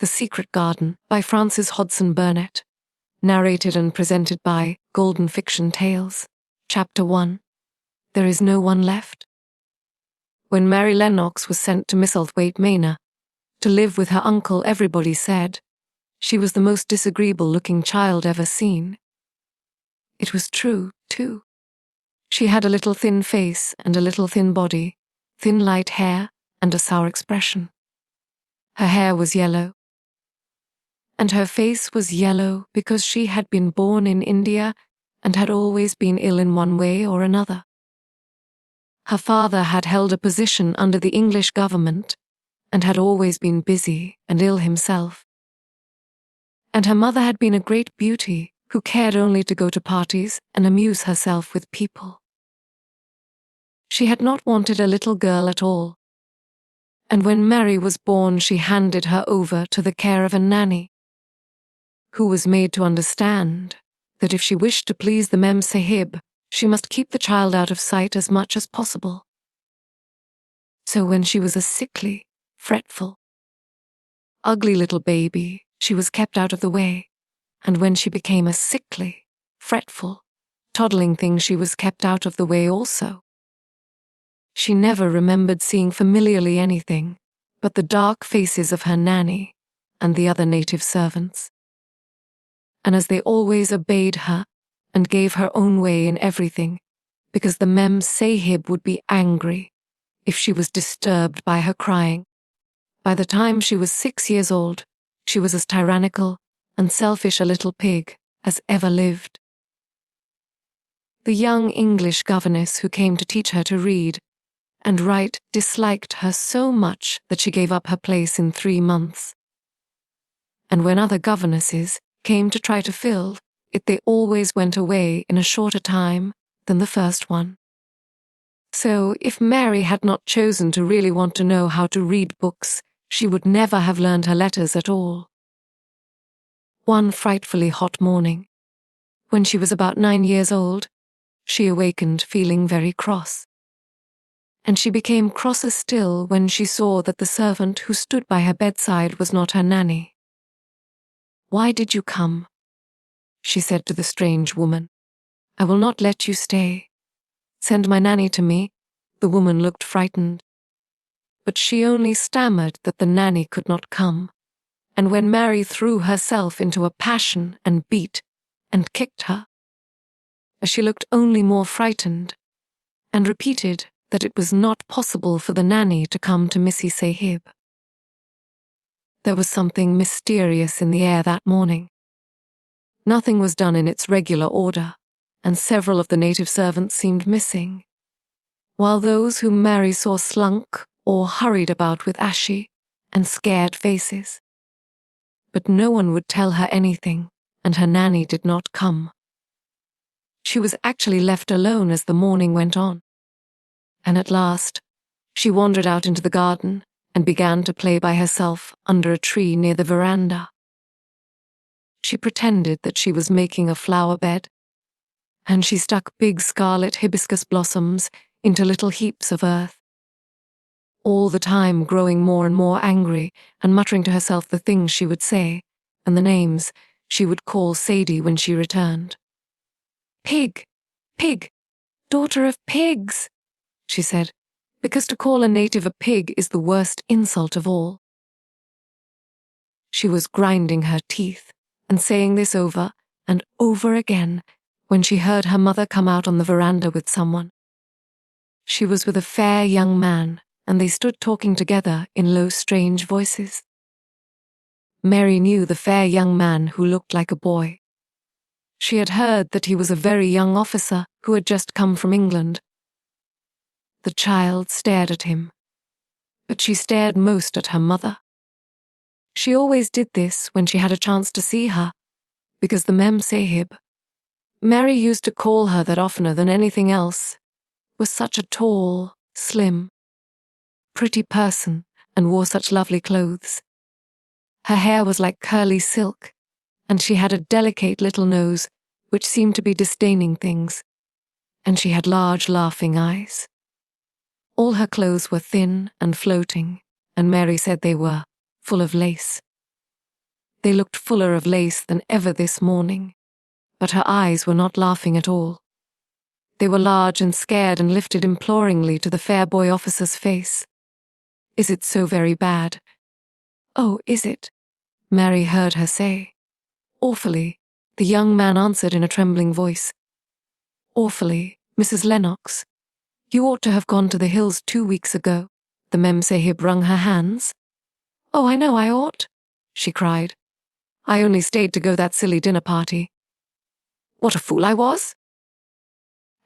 The Secret Garden by Frances Hodgson Burnett. Narrated and presented by Golden Fiction Tales. Chapter 1. There is no one left. When Mary Lennox was sent to Misselthwaite Manor to live with her uncle, everybody said she was the most disagreeable-looking child ever seen. It was true, too. She had a little thin face and a little thin body, thin light hair and a sour expression. Her hair was yellow, and her face was yellow because she had been born in India and had always been ill in one way or another. Her father had held a position under the English government and had always been busy and ill himself. And her mother had been a great beauty who cared only to go to parties and amuse herself with people. She had not wanted a little girl at all, and when Mary was born she handed her over to the care of a nanny, who was made to understand that if she wished to please the Mem Sahib, she must keep the child out of sight as much as possible. So when she was a sickly, fretful, ugly little baby, she was kept out of the way, and when she became a sickly, fretful, toddling thing, she was kept out of the way also. She never remembered seeing familiarly anything but the dark faces of her nanny and the other native servants. And as they always obeyed her and gave her own way in everything, because the Mem Sahib would be angry if she was disturbed by her crying, by the time she was 6 years old, she was as tyrannical and selfish a little pig as ever lived. The young English governess who came to teach her to read and write disliked her so much that she gave up her place in 3 months. And when other governesses came to try to fill it, they always went away in a shorter time than the first one. So if Mary had not chosen to really want to know how to read books, she would never have learned her letters at all. One frightfully hot morning, when she was about 9 years old, she awakened feeling very cross. And she became crosser still when she saw that the servant who stood by her bedside was not her nanny. "Why did you come?" she said to the strange woman. "I will not let you stay. Send my nanny to me." The woman looked frightened, but she only stammered that the nanny could not come, and when Mary threw herself into a passion and beat and kicked her, she looked only more frightened and repeated that it was not possible for the nanny to come to Missy Sahib. There was something mysterious in the air that morning. Nothing was done in its regular order, and several of the native servants seemed missing, while those whom Mary saw slunk or hurried about with ashy and scared faces. But no one would tell her anything, and her nanny did not come. She was actually left alone as the morning went on. And at last, she wandered out into the garden and began to play by herself under a tree near the veranda. She pretended that she was making a flower bed, and she stuck big scarlet hibiscus blossoms into little heaps of earth, all the time growing more and more angry and muttering to herself the things she would say and the names she would call Sadie when she returned. "Pig, pig, daughter of pigs," she said, because to call a native a pig is the worst insult of all. She was grinding her teeth and saying this over and over again when she heard her mother come out on the veranda with someone. She was with a fair young man, and they stood talking together in low, strange voices. Mary knew the fair young man who looked like a boy. She had heard that he was a very young officer who had just come from England. The child stared at him, but she stared most at her mother. She always did this when she had a chance to see her, because the Mem Sahib, Mary used to call her that oftener than anything else, was such a tall, slim, pretty person and wore such lovely clothes. Her hair was like curly silk, and she had a delicate little nose which seemed to be disdaining things, and she had large laughing eyes. All her clothes were thin and floating, and Mary said they were full of lace. They looked fuller of lace than ever this morning, but her eyes were not laughing at all. They were large and scared and lifted imploringly to the fair boy officer's face. "Is it so very bad?" "Oh, is it?" Mary heard her say. "Awfully," the young man answered in a trembling voice. "Awfully, Mrs. Lennox. You ought to have gone to the hills 2 weeks ago." The Mem Sahib wrung her hands. "Oh, I know I ought," she cried. "I only stayed to go that silly dinner party. What a fool I was!"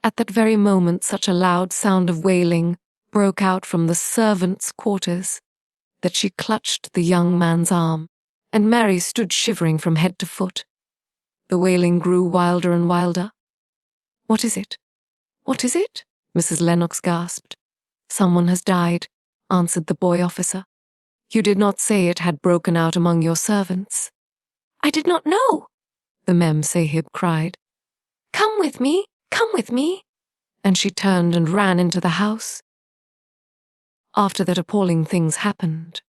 At that very moment such a loud sound of wailing broke out from the servants' quarters that she clutched the young man's arm, and Mary stood shivering from head to foot. The wailing grew wilder and wilder. "What is it? What is it?" Mrs. Lennox gasped. "Someone has died," answered the boy officer. "You did not say it had broken out among your servants." "I did not know," the Mem Sahib cried. "Come with me, come with me." And she turned and ran into the house. After that appalling things happened,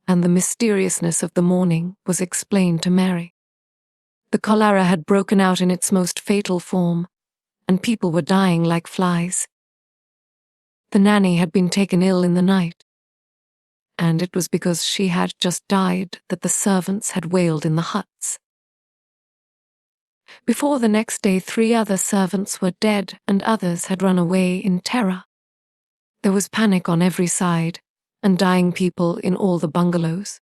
and the mysteriousness of the morning was explained to Mary. The cholera had broken out in its most fatal form, and people were dying like flies. The nanny had been taken ill in the night, and it was because she had just died that the servants had wailed in the huts. Before the next day, 3 other servants were dead and others had run away in terror. There was panic on every side, and dying people in all the bungalows.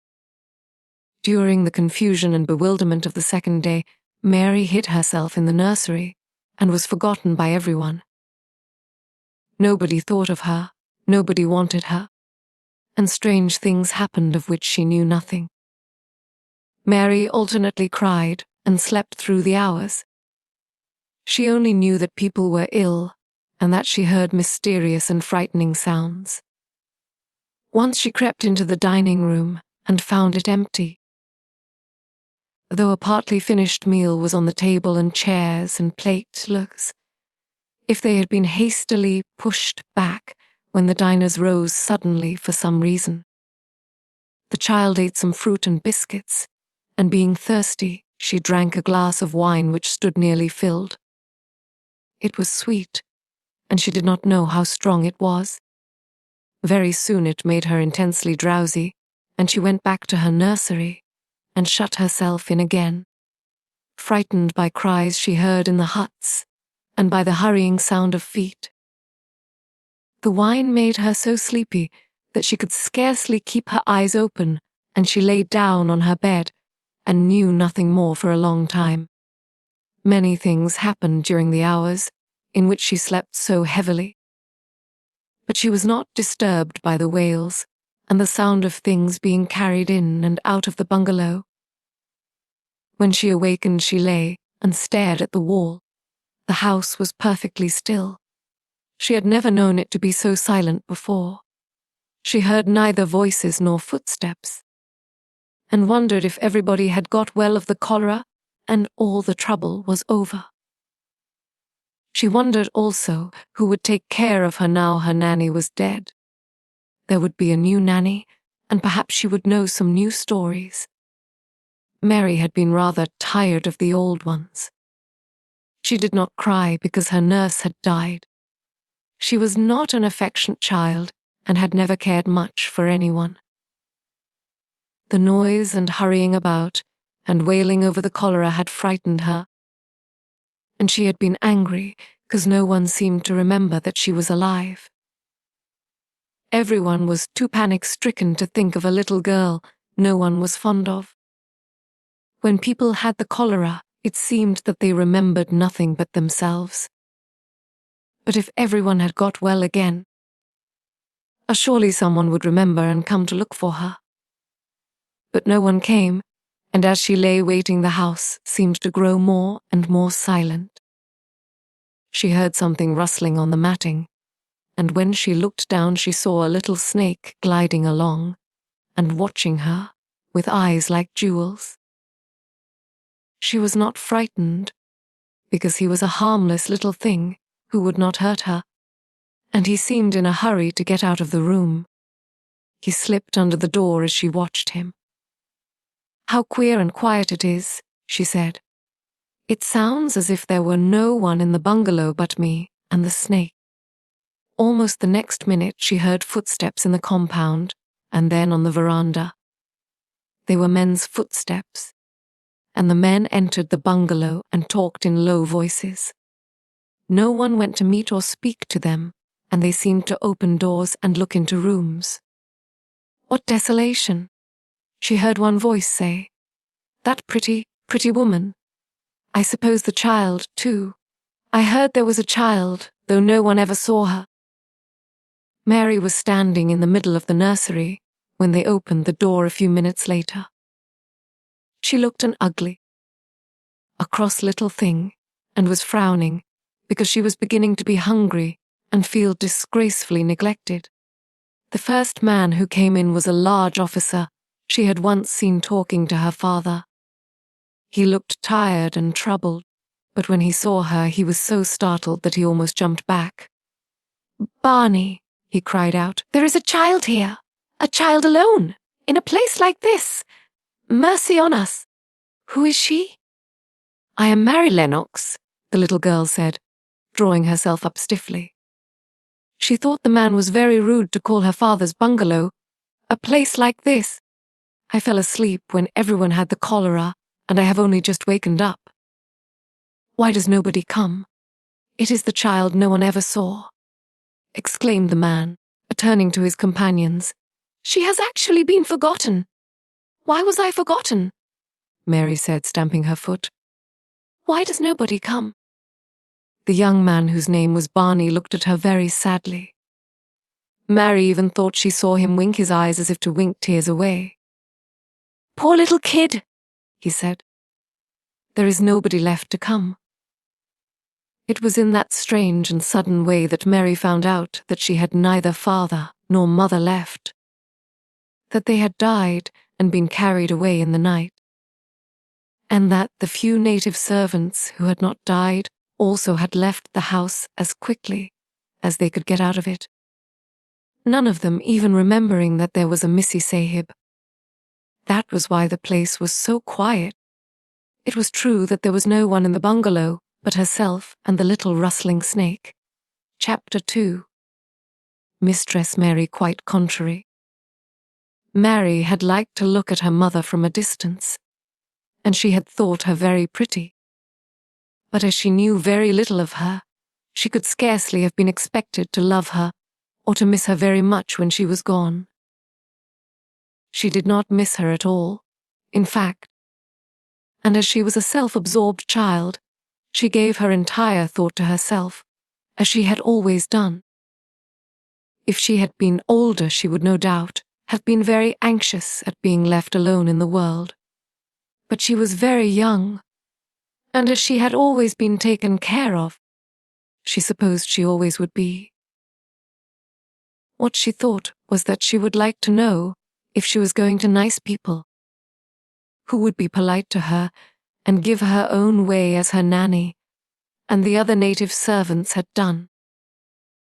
During the confusion and bewilderment of the second day, Mary hid herself in the nursery and was forgotten by everyone. Nobody thought of her, nobody wanted her, and strange things happened of which she knew nothing. Mary alternately cried and slept through the hours. She only knew that people were ill and that she heard mysterious and frightening sounds. Once she crept into the dining room and found it empty. Though a partly finished meal was on the table and chairs and plate looks, if they had been hastily pushed back when the diners rose suddenly for some reason. The child ate some fruit and biscuits, and being thirsty, she drank a glass of wine which stood nearly filled. It was sweet, and she did not know how strong it was. Very soon it made her intensely drowsy, and she went back to her nursery and shut herself in again, frightened by cries she heard in the huts and by the hurrying sound of feet. The wine made her so sleepy that she could scarcely keep her eyes open, and she lay down on her bed and knew nothing more for a long time. Many things happened during the hours in which she slept so heavily. But she was not disturbed by the wails and the sound of things being carried in and out of the bungalow. When she awakened, she lay and stared at the wall. The house was perfectly still. She had never known it to be so silent before. She heard neither voices nor footsteps, and wondered if everybody had got well of the cholera and all the trouble was over. She wondered also who would take care of her now her nanny was dead. There would be a new nanny, and perhaps she would know some new stories. Mary had been rather tired of the old ones. She did not cry because her nurse had died. She was not an affectionate child and had never cared much for anyone. The noise and hurrying about and wailing over the cholera had frightened her, and she had been angry because no one seemed to remember that she was alive. Everyone was too panic-stricken to think of a little girl no one was fond of. When people had the cholera, it seemed that they remembered nothing but themselves. But if everyone had got well again, surely someone would remember and come to look for her. But no one came, and as she lay waiting, the house seemed to grow more and more silent. She heard something rustling on the matting, and when she looked down she saw a little snake gliding along and watching her with eyes like jewels. She was not frightened, because he was a harmless little thing who would not hurt her, and he seemed in a hurry to get out of the room. He slipped under the door as she watched him. How queer and quiet it is, she said. It sounds as if there were no one in the bungalow but me and the snake. Almost the next minute she heard footsteps in the compound, and then on the veranda. They were men's footsteps, and the men entered the bungalow and talked in low voices. No one went to meet or speak to them, and they seemed to open doors and look into rooms. What desolation! She heard one voice say, "That pretty woman. I suppose the child, too. I heard there was a child, though no one ever saw her." Mary was standing in the middle of the nursery when they opened the door a few minutes later. She looked an ugly, a cross little thing, and was frowning because she was beginning to be hungry and feel disgracefully neglected. The first man who came in was a large officer she had once seen talking to her father. He looked tired and troubled, but when he saw her he was so startled that he almost jumped back. "Barney," he cried out, "there is a child here, a child alone, in a place like this. Mercy on us. Who is she?" "I am Mary Lennox," the little girl said, drawing herself up stiffly. She thought the man was very rude to call her father's bungalow a place like this. "I fell asleep when everyone had the cholera, and I have only just wakened up." "Why does nobody come? It is the child no one ever saw," exclaimed the man, turning to his companions. "She has actually been forgotten." "Why was I forgotten?" Mary said, stamping her foot. "Why does nobody come?" The young man whose name was Barney looked at her very sadly. Mary even thought she saw him wink his eyes as if to wink tears away. "Poor little kid," he said. "There is nobody left to come." It was in that strange and sudden way that Mary found out that she had neither father nor mother left, that they had died and been carried away in the night, and that the few native servants who had not died also had left the house as quickly as they could get out of it, none of them even remembering that there was a Missy Sahib. That was why the place was so quiet. It was true that there was no one in the bungalow but herself and the little rustling snake. Chapter 2. Mistress Mary quite contrary. Mary had liked to look at her mother from a distance, and she had thought her very pretty. But as she knew very little of her, she could scarcely have been expected to love her or to miss her very much when she was gone. She did not miss her at all, in fact, and as she was a self-absorbed child, she gave her entire thought to herself, as she had always done. If she had been older, she would no doubt have been very anxious at being left alone in the world. But she was very young, and as she had always been taken care of, she supposed she always would be. What she thought was that she would like to know if she was going to nice people, who would be polite to her and give her own way as her nanny, and the other native servants had done.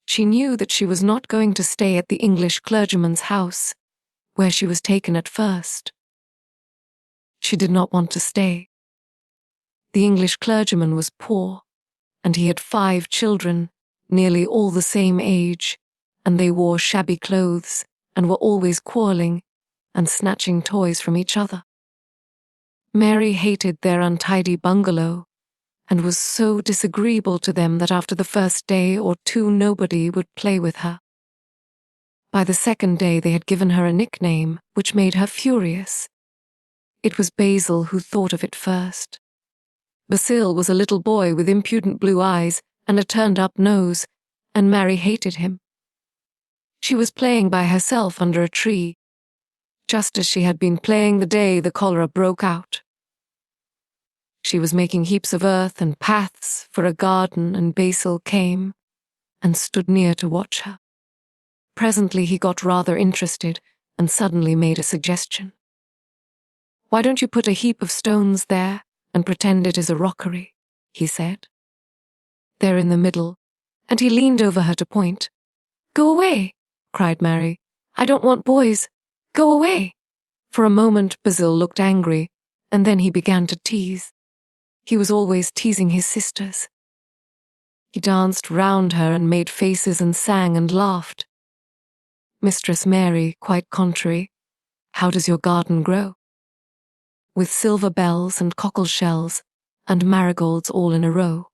She knew that she was not going to stay at the English clergyman's house, where she was taken at first. She did not want to stay. The English clergyman was poor, and he had 5 children, nearly all the same age, and they wore shabby clothes and were always quarreling and snatching toys from each other. Mary hated their untidy bungalow and was so disagreeable to them that after the first day or 2 nobody would play with her. By the second day they had given her a nickname which made her furious. It was Basil who thought of it first. Missel was a little boy with impudent blue eyes and a turned-up nose, and Mary hated him. She was playing by herself under a tree, just as she had been playing the day the cholera broke out. She was making heaps of earth and paths for a garden, and Basil came and stood near to watch her. Presently he got rather interested and suddenly made a suggestion. "Why don't you put a heap of stones there and pretend it is a rockery?" he said. "They're in the middle," and he leaned over her to point. "Go away," cried Mary. "I don't want boys. Go away." For a moment, Basil looked angry, and then he began to tease. He was always teasing his sisters. He danced round her and made faces and sang and laughed. Mistress Mary, quite contrary, "How does your garden grow?" With silver bells and cockle shells and marigolds all in a row.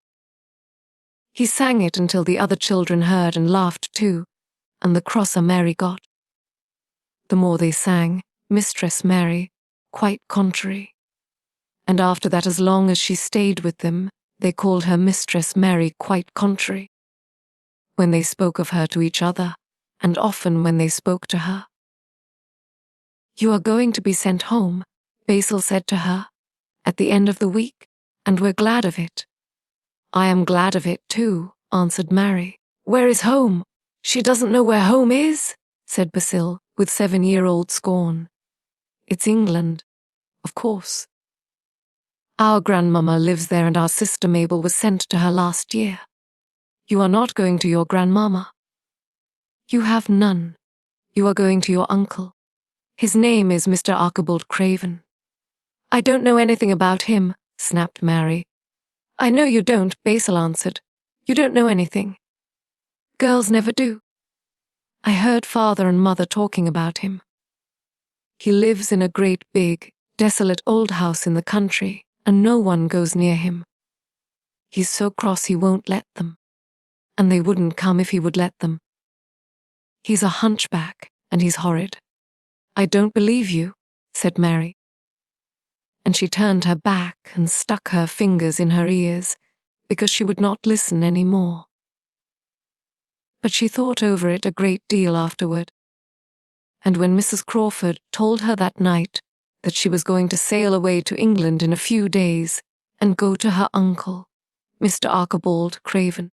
He sang it until the other children heard and laughed too, and the crosser Mary got. The more they sang, Mistress Mary, quite contrary. And after that, as long as she stayed with them, they called her Mistress Mary quite contrary. When they spoke of her to each other, and often when they spoke to her. "You are going to be sent home," Basil said to her, "at the end of the week, and we're glad of it." "I am glad of it too," answered Mary. "Where is home? She doesn't know where home is," said Basil, with 7-year-old scorn. "It's England, of course. Our grandmama lives there and our sister Mabel was sent to her last year. You are not going to your grandmama. You have none. You are going to your uncle. His name is Mr. Archibald Craven." "I don't know anything about him," snapped Mary. "I know you don't," Basil answered. "You don't know anything. Girls never do. I heard father and mother talking about him. He lives in a great big, desolate old house in the country, and no one goes near him. He's so cross he won't let them, and they wouldn't come if he would let them. He's a hunchback, and he's horrid." "I don't believe you," said Mary. And she turned her back and stuck her fingers in her ears, because she would not listen any more. But she thought over it a great deal afterward. And when Mrs. Crawford told her that night that she was going to sail away to England in a few days and go to her uncle, Mr. Archibald Craven,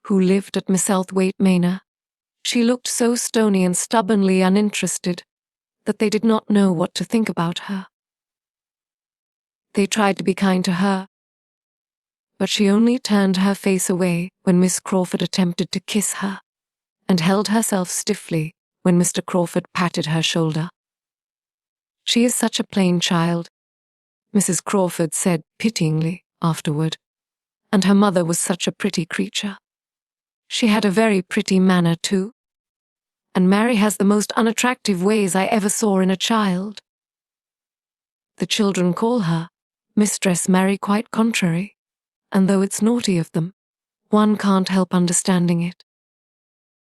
who lived at Misselthwaite Manor, she looked so stony and stubbornly uninterested that they did not know what to think about her. They tried to be kind to her, but she only turned her face away when Miss Crawford attempted to kiss her, and held herself stiffly when Mr. Crawford patted her shoulder. "She is such a plain child," Mrs. Crawford said pityingly afterward, "and her mother was such a pretty creature. She had a very pretty manner too, and Mary has the most unattractive ways I ever saw in a child. The children call her Mistress Mary quite contrary, and though it's naughty of them, one can't help understanding it.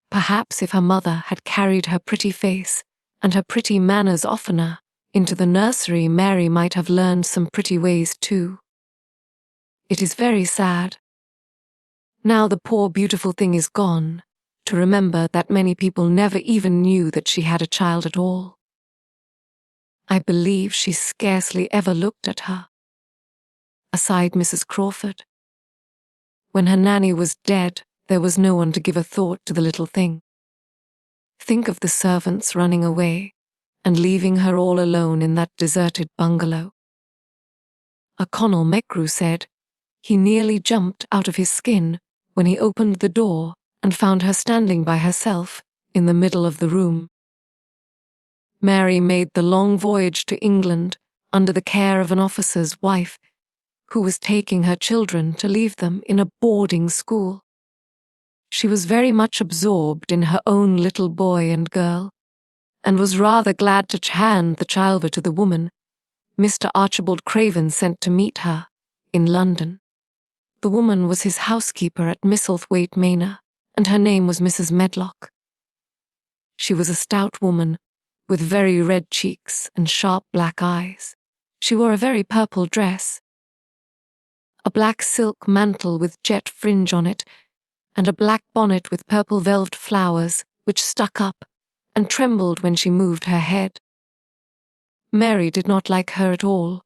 Perhaps if her mother had carried her pretty face and her pretty manners oftener into the nursery, Mary might have learned some pretty ways too. It is very sad. Now the poor beautiful thing is gone, to remember that many people never even knew that she had a child at all. I believe she scarcely ever looked at her. Aside Mrs. Crawford. When her nanny was dead, there was no one to give a thought to the little thing. Think of the servants running away and leaving her all alone in that deserted bungalow. O'Connell Mecgrew said he nearly jumped out of his skin when he opened the door and found her standing by herself in the middle of the room. Mary made the long voyage to England under the care of an officer's wife who was taking her children to leave them in a boarding school. She was very much absorbed in her own little boy and girl, and was rather glad to hand the child to the woman Mr. Archibald Craven sent to meet her in London. The woman was his housekeeper at Misselthwaite Manor, and her name was Mrs. Medlock. She was a stout woman, with very red cheeks and sharp black eyes. She wore a very purple dress, a black silk mantle with jet fringe on it, and a black bonnet with purple velvet flowers, which stuck up and trembled when she moved her head. Mary did not like her at all,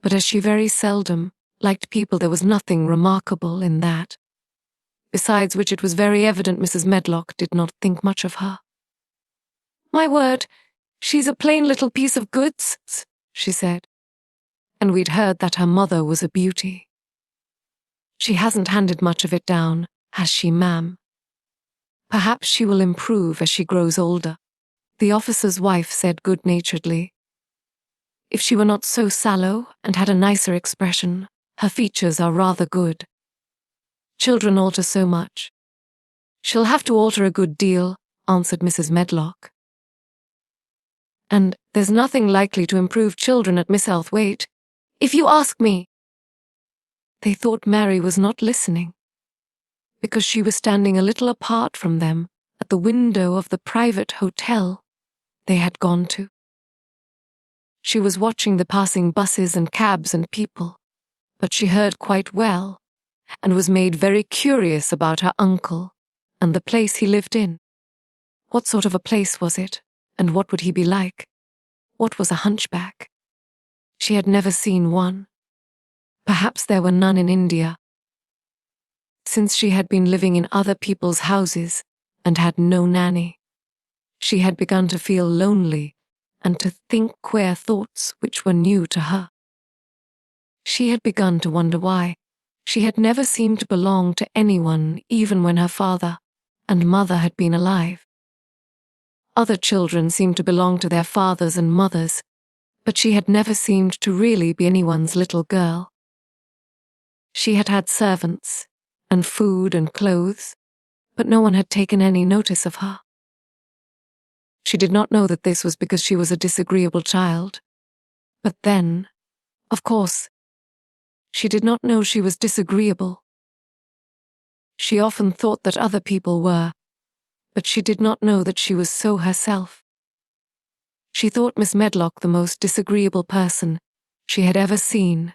but as she very seldom liked people, there was nothing remarkable in that. Besides which, it was very evident Mrs. Medlock did not think much of her. "My word, she's a plain little piece of goods," she said, and we'd heard that her mother was a beauty. "She hasn't handed much of it down, has she, ma'am? Perhaps she will improve as she grows older," the officer's wife said good-naturedly, If she were not so sallow and had a nicer expression, her features are rather good. Children alter so much. She'll have to alter a good deal, answered Mrs. Medlock. And there's nothing likely to improve children at Miss Elthwaite, if you ask me. They thought Mary was not listening, because she was standing a little apart from them at the window of the private hotel they had gone to. She was watching the passing buses and cabs and people, but she heard quite well and was made very curious about her uncle and the place he lived in. What sort of a place was it, and what would he be like? What was a hunchback? She had never seen one. Perhaps there were none in India. Since she had been living in other people's houses and had no nanny, she had begun to feel lonely and to think queer thoughts which were new to her. She had begun to wonder why she had never seemed to belong to anyone, even when her father and mother had been alive. Other children seemed to belong to their fathers and mothers, but she had never seemed to really be anyone's little girl. She had had servants and food and clothes, but no one had taken any notice of her. She did not know that this was because she was a disagreeable child. But then, of course, she did not know she was disagreeable. She often thought that other people were, but she did not know that she was so herself. She thought Miss Medlock the most disagreeable person she had ever seen,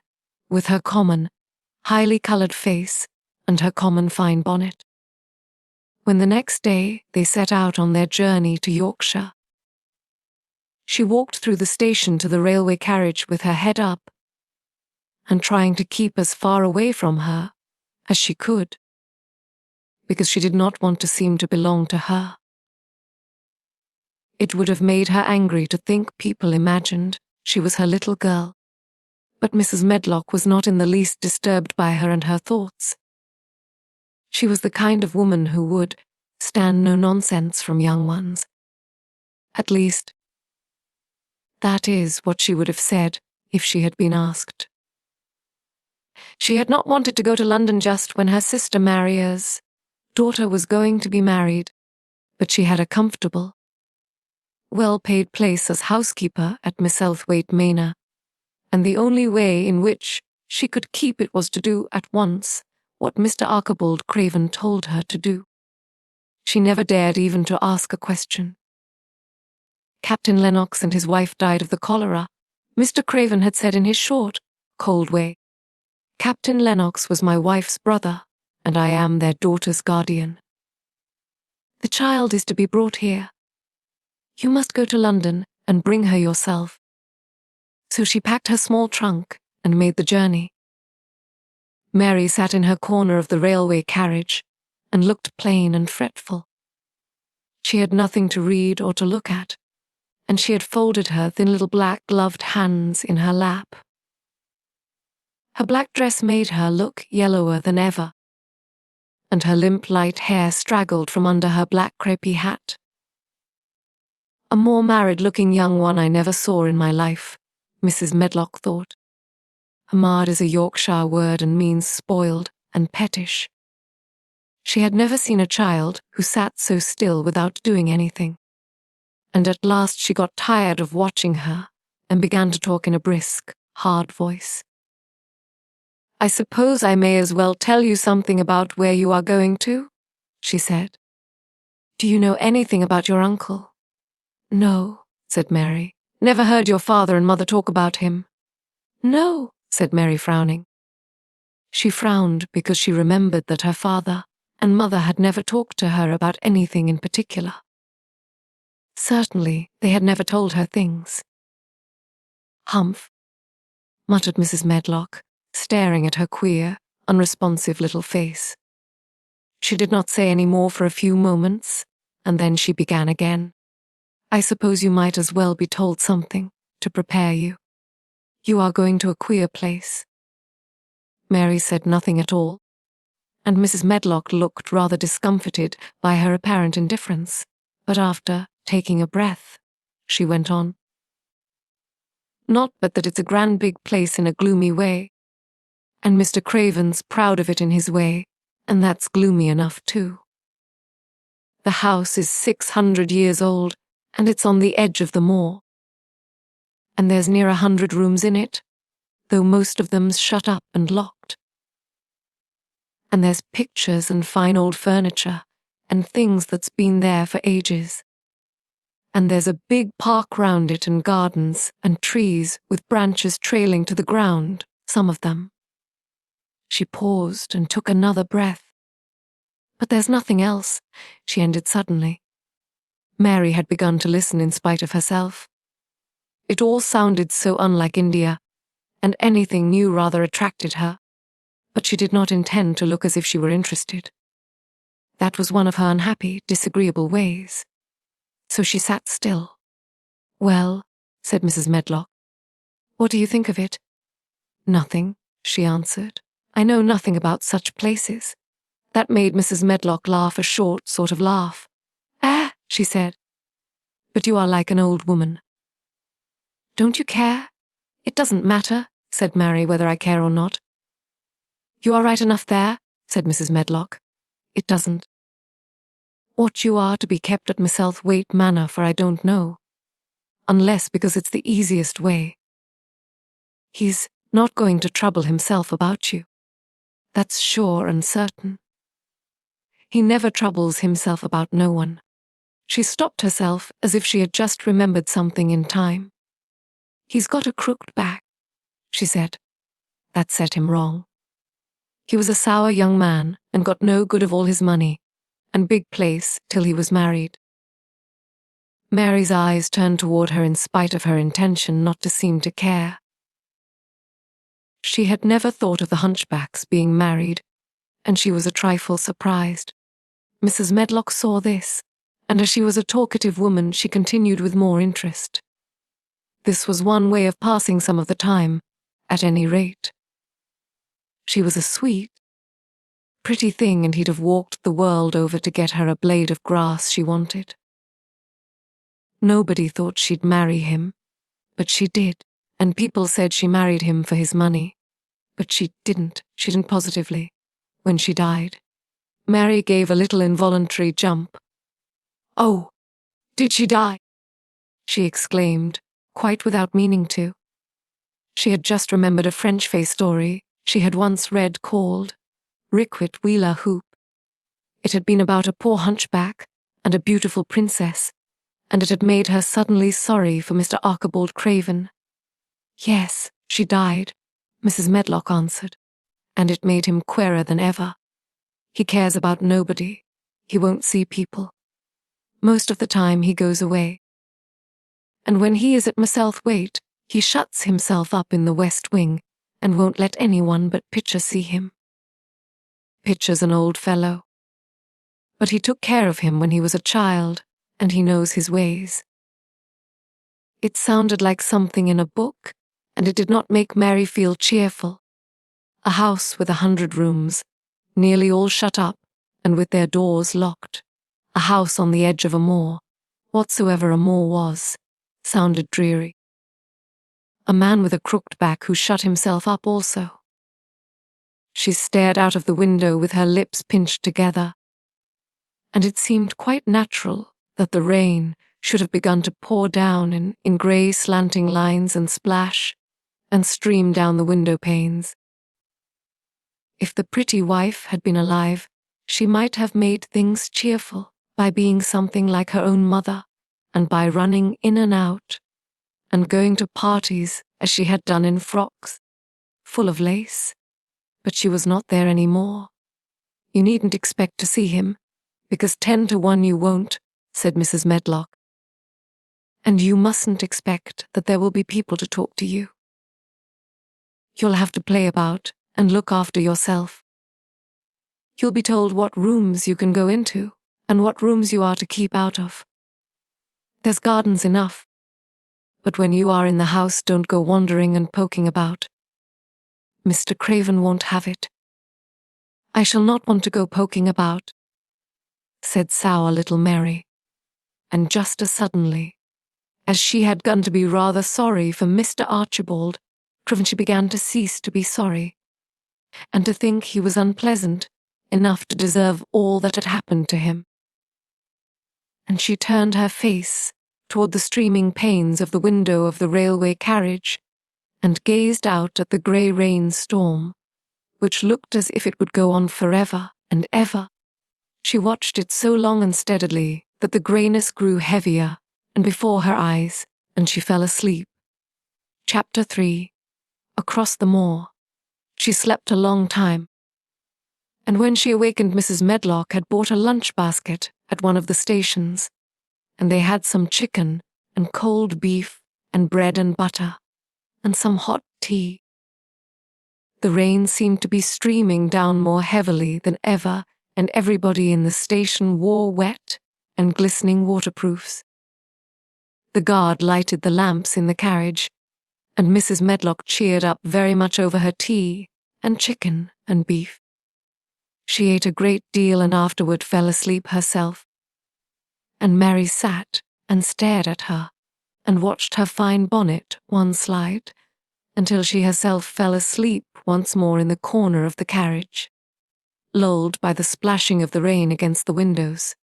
with her common, highly coloured face and her common fine bonnet. When the next day they set out on their journey to Yorkshire, she walked through the station to the railway carriage with her head up and trying to keep as far away from her as she could, because she did not want to seem to belong to her. It would have made her angry to think people imagined she was her little girl, but Mrs. Medlock was not in the least disturbed by her and her thoughts. She was the kind of woman who would stand no nonsense from young ones. At least, that is what she would have said if she had been asked. She had not wanted to go to London just when her sister Maria's daughter was going to be married, but she had a comfortable, well-paid place as housekeeper at Miss Elthwaite Manor, and the only way in which she could keep it was to do at once what Mr. Archibald Craven told her to do. She never dared even to ask a question. Captain Lennox and his wife died of the cholera, Mr. Craven had said in his short, cold way. Captain Lennox was my wife's brother, and I am their daughter's guardian. The child is to be brought here. You must go to London and bring her yourself. So she packed her small trunk and made the journey. Mary sat in her corner of the railway carriage and looked plain and fretful. She had nothing to read or to look at, and she had folded her thin little black-gloved hands in her lap. Her black dress made her look yellower than ever, and her limp light hair straggled from under her black crepey hat. A more married-looking young one I never saw in my life, Mrs. Medlock thought. Marred is a Yorkshire word and means spoiled and pettish. She had never seen a child who sat so still without doing anything, and at last she got tired of watching her and began to talk in a brisk, hard voice. I suppose I may as well tell you something about where you are going to, she said. Do you know anything about your uncle? No, said Mary. Never heard your father and mother talk about him. No, said Mary, frowning. She frowned because she remembered that her father and mother had never talked to her about anything in particular. Certainly, they had never told her things. Humph, muttered Mrs. Medlock, staring at her queer, unresponsive little face. She did not say any more for a few moments, and then she began again. I suppose you might as well be told something to prepare you. You are going to a queer place. Mary said nothing at all, and Mrs. Medlock looked rather discomfited by her apparent indifference, but after taking a breath, she went on. Not but that it's a grand big place in a gloomy way. And Mr. Craven's proud of it in his way, and that's gloomy enough too. The house is 600 years old, and it's on the edge of the moor. And there's near 100 rooms in it, though most of them's shut up and locked. And there's pictures and fine old furniture, and things that's been there for ages. And there's a big park round it and gardens and trees with branches trailing to the ground, some of them. She paused and took another breath. But there's nothing else, she ended suddenly. Mary had begun to listen in spite of herself. It all sounded so unlike India, and anything new rather attracted her, but she did not intend to look as if she were interested. That was one of her unhappy, disagreeable ways. So she sat still. "Well," said Mrs. Medlock, "what do you think of it?" "Nothing," she answered. "I know nothing about such places." That made Mrs. Medlock laugh a short sort of laugh. "Ah," she said, "but you are like an old woman." "Don't you care?" "It doesn't matter," said Mary, "whether I care or not." "You are right enough there," said Mrs. Medlock. "It doesn't. What you are to be kept at Misselthwaite Manor for I don't know, unless because it's the easiest way. He's not going to trouble himself about you. That's sure and certain. He never troubles himself about no one." She stopped herself as if she had just remembered something in time. "He's got a crooked back," she said. That set him wrong. He was a sour young man and got no good of all his money and big place till he was married. Mary's eyes turned toward her in spite of her intention not to seem to care. She had never thought of the hunchbacks being married, and she was a trifle surprised. Mrs. Medlock saw this, and as she was a talkative woman, she continued with more interest. This was one way of passing some of the time, at any rate. She was a sweet, pretty thing, and he'd have walked the world over to get her a blade of grass she wanted. Nobody thought she'd marry him, but she did, and people said she married him for his money. But she didn't positively, when she died. Mary gave a little involuntary jump. "Oh, did she die?" she exclaimed, quite without meaning to. She had just remembered a French fay story she had once read called Rickwit Wheeler Hoop. It had been about a poor hunchback and a beautiful princess, and it had made her suddenly sorry for Mr. Archibald Craven. "Yes, she died," Mrs. Medlock answered, "and it made him queerer than ever. He cares about nobody. He won't see people. Most of the time he goes away. And when he is at Misselthwaite, he shuts himself up in the west wing and won't let anyone but Pitcher see him. Pitcher's an old fellow. But he took care of him when he was a child, and he knows his ways." It sounded like something in a book, and it did not make Mary feel cheerful. A house with 100 rooms, nearly all shut up, and with their doors locked. A house on the edge of a moor, whatsoever a moor was, sounded dreary. A man with a crooked back who shut himself up also. She stared out of the window with her lips pinched together, and it seemed quite natural that the rain should have begun to pour down in grey slanting lines and splash, and stream down the window panes. If the pretty wife had been alive, she might have made things cheerful by being something like her own mother, and by running in and out, and going to parties as she had done in frocks, full of lace. But she was not there any more. "You needn't expect to see him, because 10 to 1 you won't," said Mrs. Medlock. "And you mustn't expect that there will be people to talk to you. You'll have to play about and look after yourself. You'll be told what rooms you can go into and what rooms you are to keep out of. There's gardens enough, but when you are in the house, don't go wandering and poking about. Mr. Craven won't have it." "I shall not want to go poking about," said sour little Mary, and just as suddenly, as she had begun to be rather sorry for Mr. Archibald, she began to cease to be sorry, and to think he was unpleasant enough to deserve all that had happened to him. And she turned her face toward the streaming panes of the window of the railway carriage and gazed out at the grey rain storm, which looked as if it would go on forever and ever. She watched it so long and steadily that the greyness grew heavier and before her eyes, and she fell asleep. Chapter 3. Across the moor. She slept a long time, and when she awakened, Mrs. Medlock had bought a lunch basket at one of the stations, and they had some chicken and cold beef and bread and butter and some hot tea. The rain seemed to be streaming down more heavily than ever, and everybody in the station wore wet and glistening waterproofs. The guard lighted the lamps in the carriage, and Mrs. Medlock cheered up very much over her tea and chicken and beef. She ate a great deal and afterward fell asleep herself, and Mary sat and stared at her and watched her fine bonnet one slide until she herself fell asleep once more in the corner of the carriage, lulled by the splashing of the rain against the windows.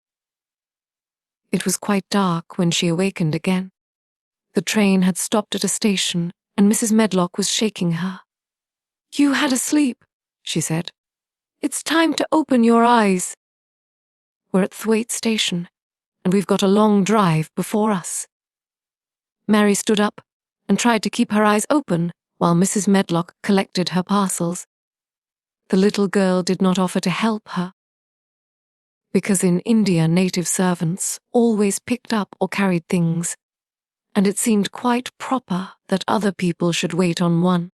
It was quite dark when she awakened again. The train had stopped at a station, and Mrs. Medlock was shaking her. "You had a sleep," she said. "It's time to open your eyes. We're at Thwaite Station, and we've got a long drive before us." Mary stood up and tried to keep her eyes open while Mrs. Medlock collected her parcels. The little girl did not offer to help her, because in India native servants always picked up or carried things, and it seemed quite proper that other people should wait on one.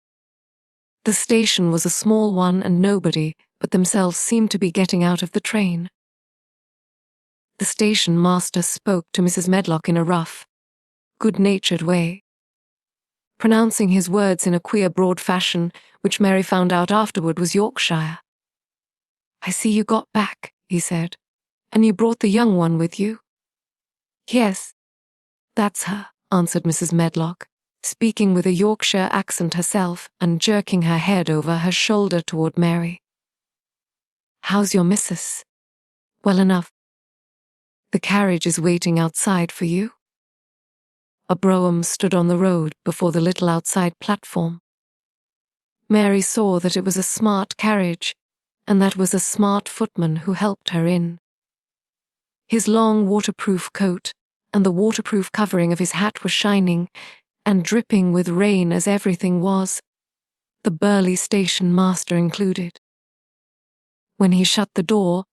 The station was a small one, and nobody but themselves seemed to be getting out of the train. The station master spoke to Mrs. Medlock in a rough, good-natured way, pronouncing his words in a queer broad fashion which Mary found out afterward was Yorkshire. "I see you got back," he said, "and you brought the young one with you." "Yes, that's her," answered Mrs. Medlock, speaking with a Yorkshire accent herself and jerking her head over her shoulder toward Mary. "How's your missus?" "Well enough. The carriage is waiting outside for you." A brougham stood on the road before the little outside platform. Mary saw that it was a smart carriage, and that was a smart footman who helped her in. His long waterproof coat and the waterproof covering of his hat were shining and dripping with rain as everything was, the burly station master included. When he shut the door,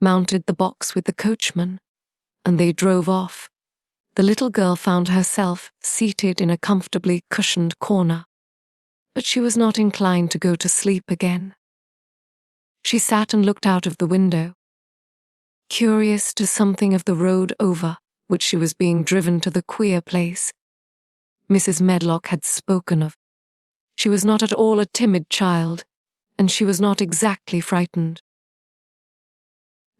mounted the box with the coachman, and they drove off, the little girl found herself seated in a comfortably cushioned corner, but she was not inclined to go to sleep again. She sat and looked out of the window, curious to something of the road over which she was being driven to the queer place Mrs. Medlock had spoken of. She was not at all a timid child, and she was not exactly frightened.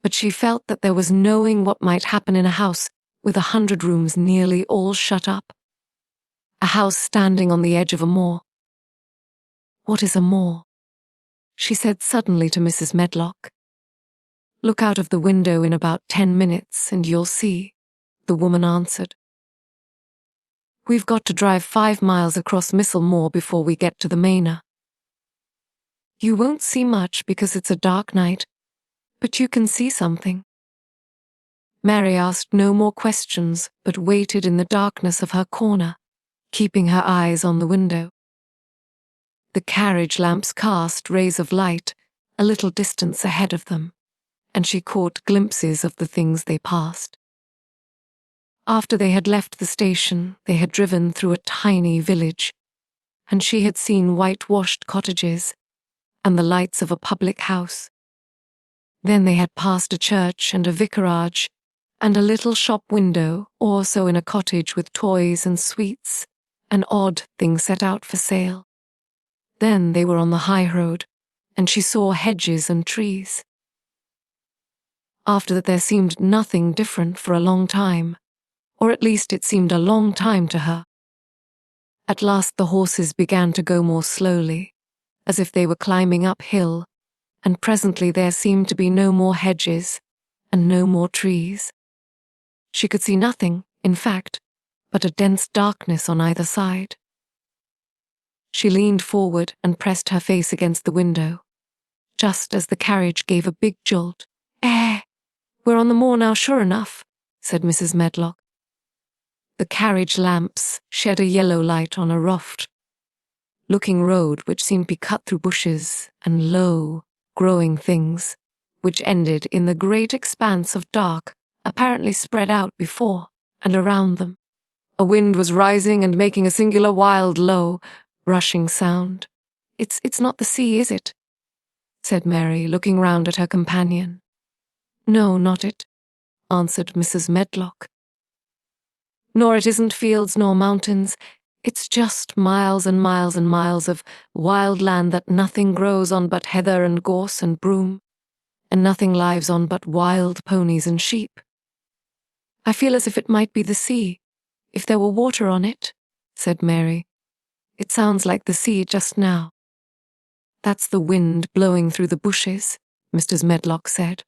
But she felt that there was knowing what might happen in a house with 100 rooms nearly all shut up. A house standing on the edge of a moor. "What is a moor?" she said suddenly to Mrs. Medlock. "Look out of the window in about 10 minutes and you'll see," the woman answered. "We've got to drive 5 miles across Missel Moor before we get to the manor. You won't see much because it's a dark night, but you can see something." Mary asked no more questions, but waited in the darkness of her corner, keeping her eyes on the window. The carriage lamps cast rays of light a little distance ahead of them, and she caught glimpses of the things they passed. After they had left the station, they had driven through a tiny village, and she had seen whitewashed cottages and the lights of a public house. Then they had passed a church and a vicarage and a little shop window, also in a cottage with toys and sweets, an odd thing set out for sale. Then they were on the high road, and she saw hedges and trees. After that there seemed nothing different for a long time, or at least it seemed a long time to her. At last the horses began to go more slowly, as if they were climbing uphill, and presently there seemed to be no more hedges and no more trees. She could see nothing, in fact, but a dense darkness on either side. She leaned forward and pressed her face against the window, just as the carriage gave a big jolt. We're on the moor now, sure enough," said Mrs. Medlock. The carriage lamps shed a yellow light on a rough-looking road which seemed to be cut through bushes and low, growing things, which ended in the great expanse of dark apparently spread out before and around them. A wind was rising and making a singular wild, low, rushing sound. It's not the sea, is it?" said Mary, looking round at her companion. "No, not it," answered Mrs. Medlock. "Nor it isn't fields nor mountains. It's just miles and miles and miles of wild land that nothing grows on but heather and gorse and broom, and nothing lives on but wild ponies and sheep. I feel as if it might be the sea, if there were water on it," said Mary. "It sounds like the sea just now." "That's the wind blowing through the bushes," Mrs. Medlock said.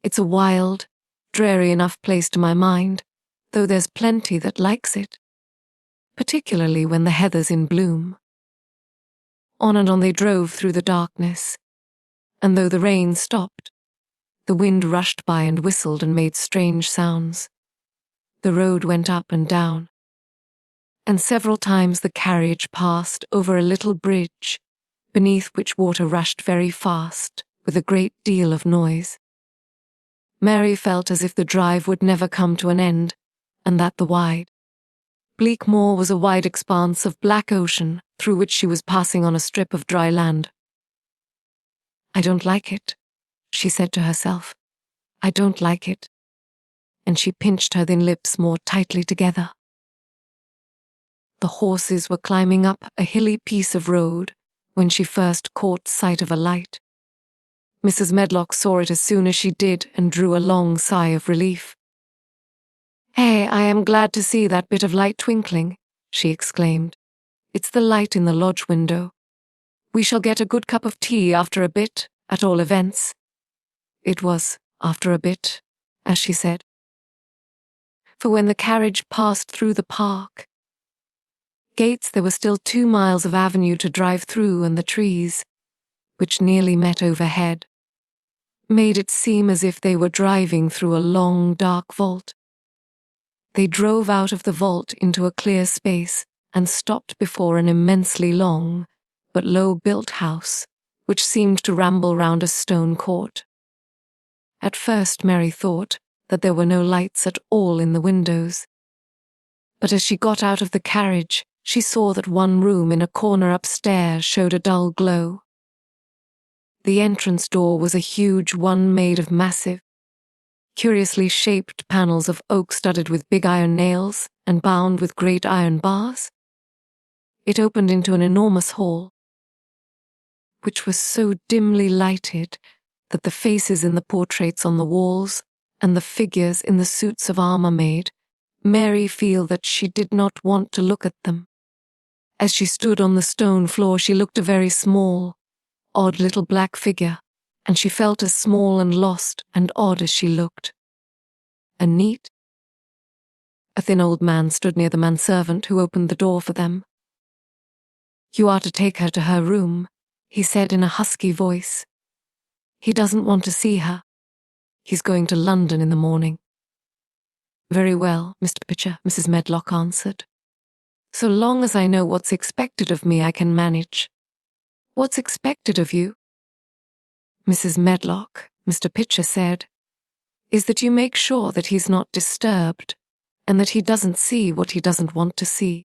"It's a wild, dreary enough place to my mind, though there's plenty that likes it, particularly when the heather's in bloom." On and on they drove through the darkness, and though the rain stopped, the wind rushed by and whistled and made strange sounds. The road went up and down, and several times the carriage passed over a little bridge, beneath which water rushed very fast, with a great deal of noise. Mary felt as if the drive would never come to an end, and that the wide, bleak moor was a wide expanse of black ocean through which she was passing on a strip of dry land. "I don't like it," she said to herself. "I don't like it." And she pinched her thin lips more tightly together. The horses were climbing up a hilly piece of road when she first caught sight of a light. Mrs. Medlock saw it as soon as she did and drew a long sigh of relief. I am glad to see that bit of light twinkling," she exclaimed. "It's the light in the lodge window. We shall get a good cup of tea after a bit, at all events." It was after a bit, as she said. For when the carriage passed through the park gates, there were still 2 miles of avenue to drive through, and the trees, which nearly met overhead, made it seem as if they were driving through a long, dark vault. They drove out of the vault into a clear space and stopped before an immensely long but low-built house, which seemed to ramble round a stone court. At first Mary thought that there were no lights at all in the windows, but as she got out of the carriage, she saw that one room in a corner upstairs showed a dull glow. The entrance door was a huge one made of massive, curiously shaped panels of oak studded with big iron nails and bound with great iron bars. It opened into an enormous hall, which was so dimly lighted that the faces in the portraits on the walls and the figures in the suits of armor made Mary feel that she did not want to look at them. As she stood on the stone floor, she looked a very small, odd little black figure, and she felt as small and lost and odd as she looked. A thin old man stood near the manservant who opened the door for them. "You are to take her to her room," he said in a husky voice. "He doesn't want to see her. He's going to London in the morning." "Very well, Mr. Pitcher," Mrs. Medlock answered. "So long as I know what's expected of me, I can manage." "What's expected of you?" "Mrs. Medlock," Mr. Pitcher said, "is that you make sure that he's not disturbed, and that he doesn't see what he doesn't want to see."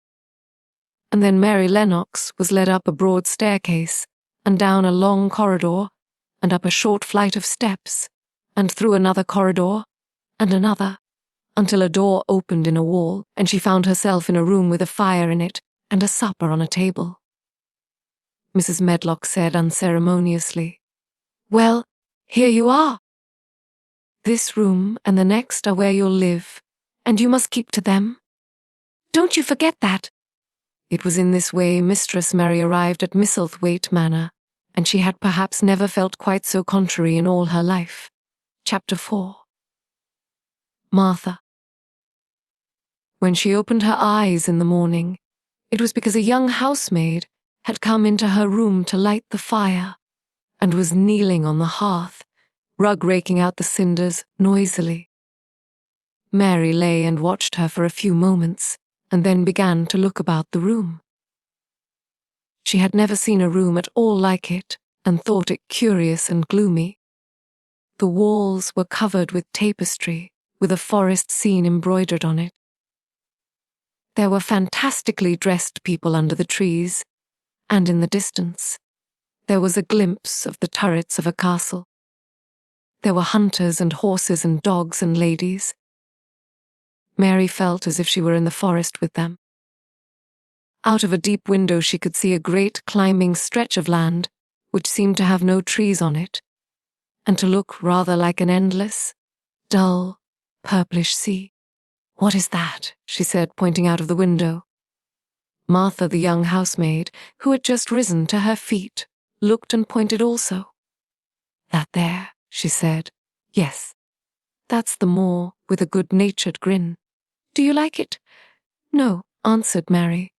And then Mary Lennox was led up a broad staircase, and down a long corridor, and up a short flight of steps, and through another corridor, and another, until a door opened in a wall, and she found herself in a room with a fire in it, and a supper on a table. Mrs. Medlock said unceremoniously, "Well, here you are. This room and the next are where you'll live, and you must keep to them. Don't you forget that." It was in this way Mistress Mary arrived at Misselthwaite Manor, and she had perhaps never felt quite so contrary in all her life. Chapter 4. Martha. When she opened her eyes in the morning, it was because a young housemaid had come into her room to light the fire, and was kneeling on the hearth, rug-raking out the cinders noisily. Mary lay and watched her for a few moments, and then began to look about the room. She had never seen a room at all like it, and thought it curious and gloomy. The walls were covered with tapestry, with a forest scene embroidered on it. There were fantastically dressed people under the trees, and in the distance, there was a glimpse of the turrets of a castle. There were hunters and horses and dogs and ladies. Mary felt as if she were in the forest with them. Out of a deep window she could see a great climbing stretch of land, which seemed to have no trees on it, and to look rather like an endless, dull, purplish sea. "What is that?" she said, pointing out of the window. Martha, the young housemaid, who had just risen to her feet, looked and pointed also. "That there," she said. "Yes, that's the moor," with a good-natured grin. "Do you like it?" "No," answered Mary.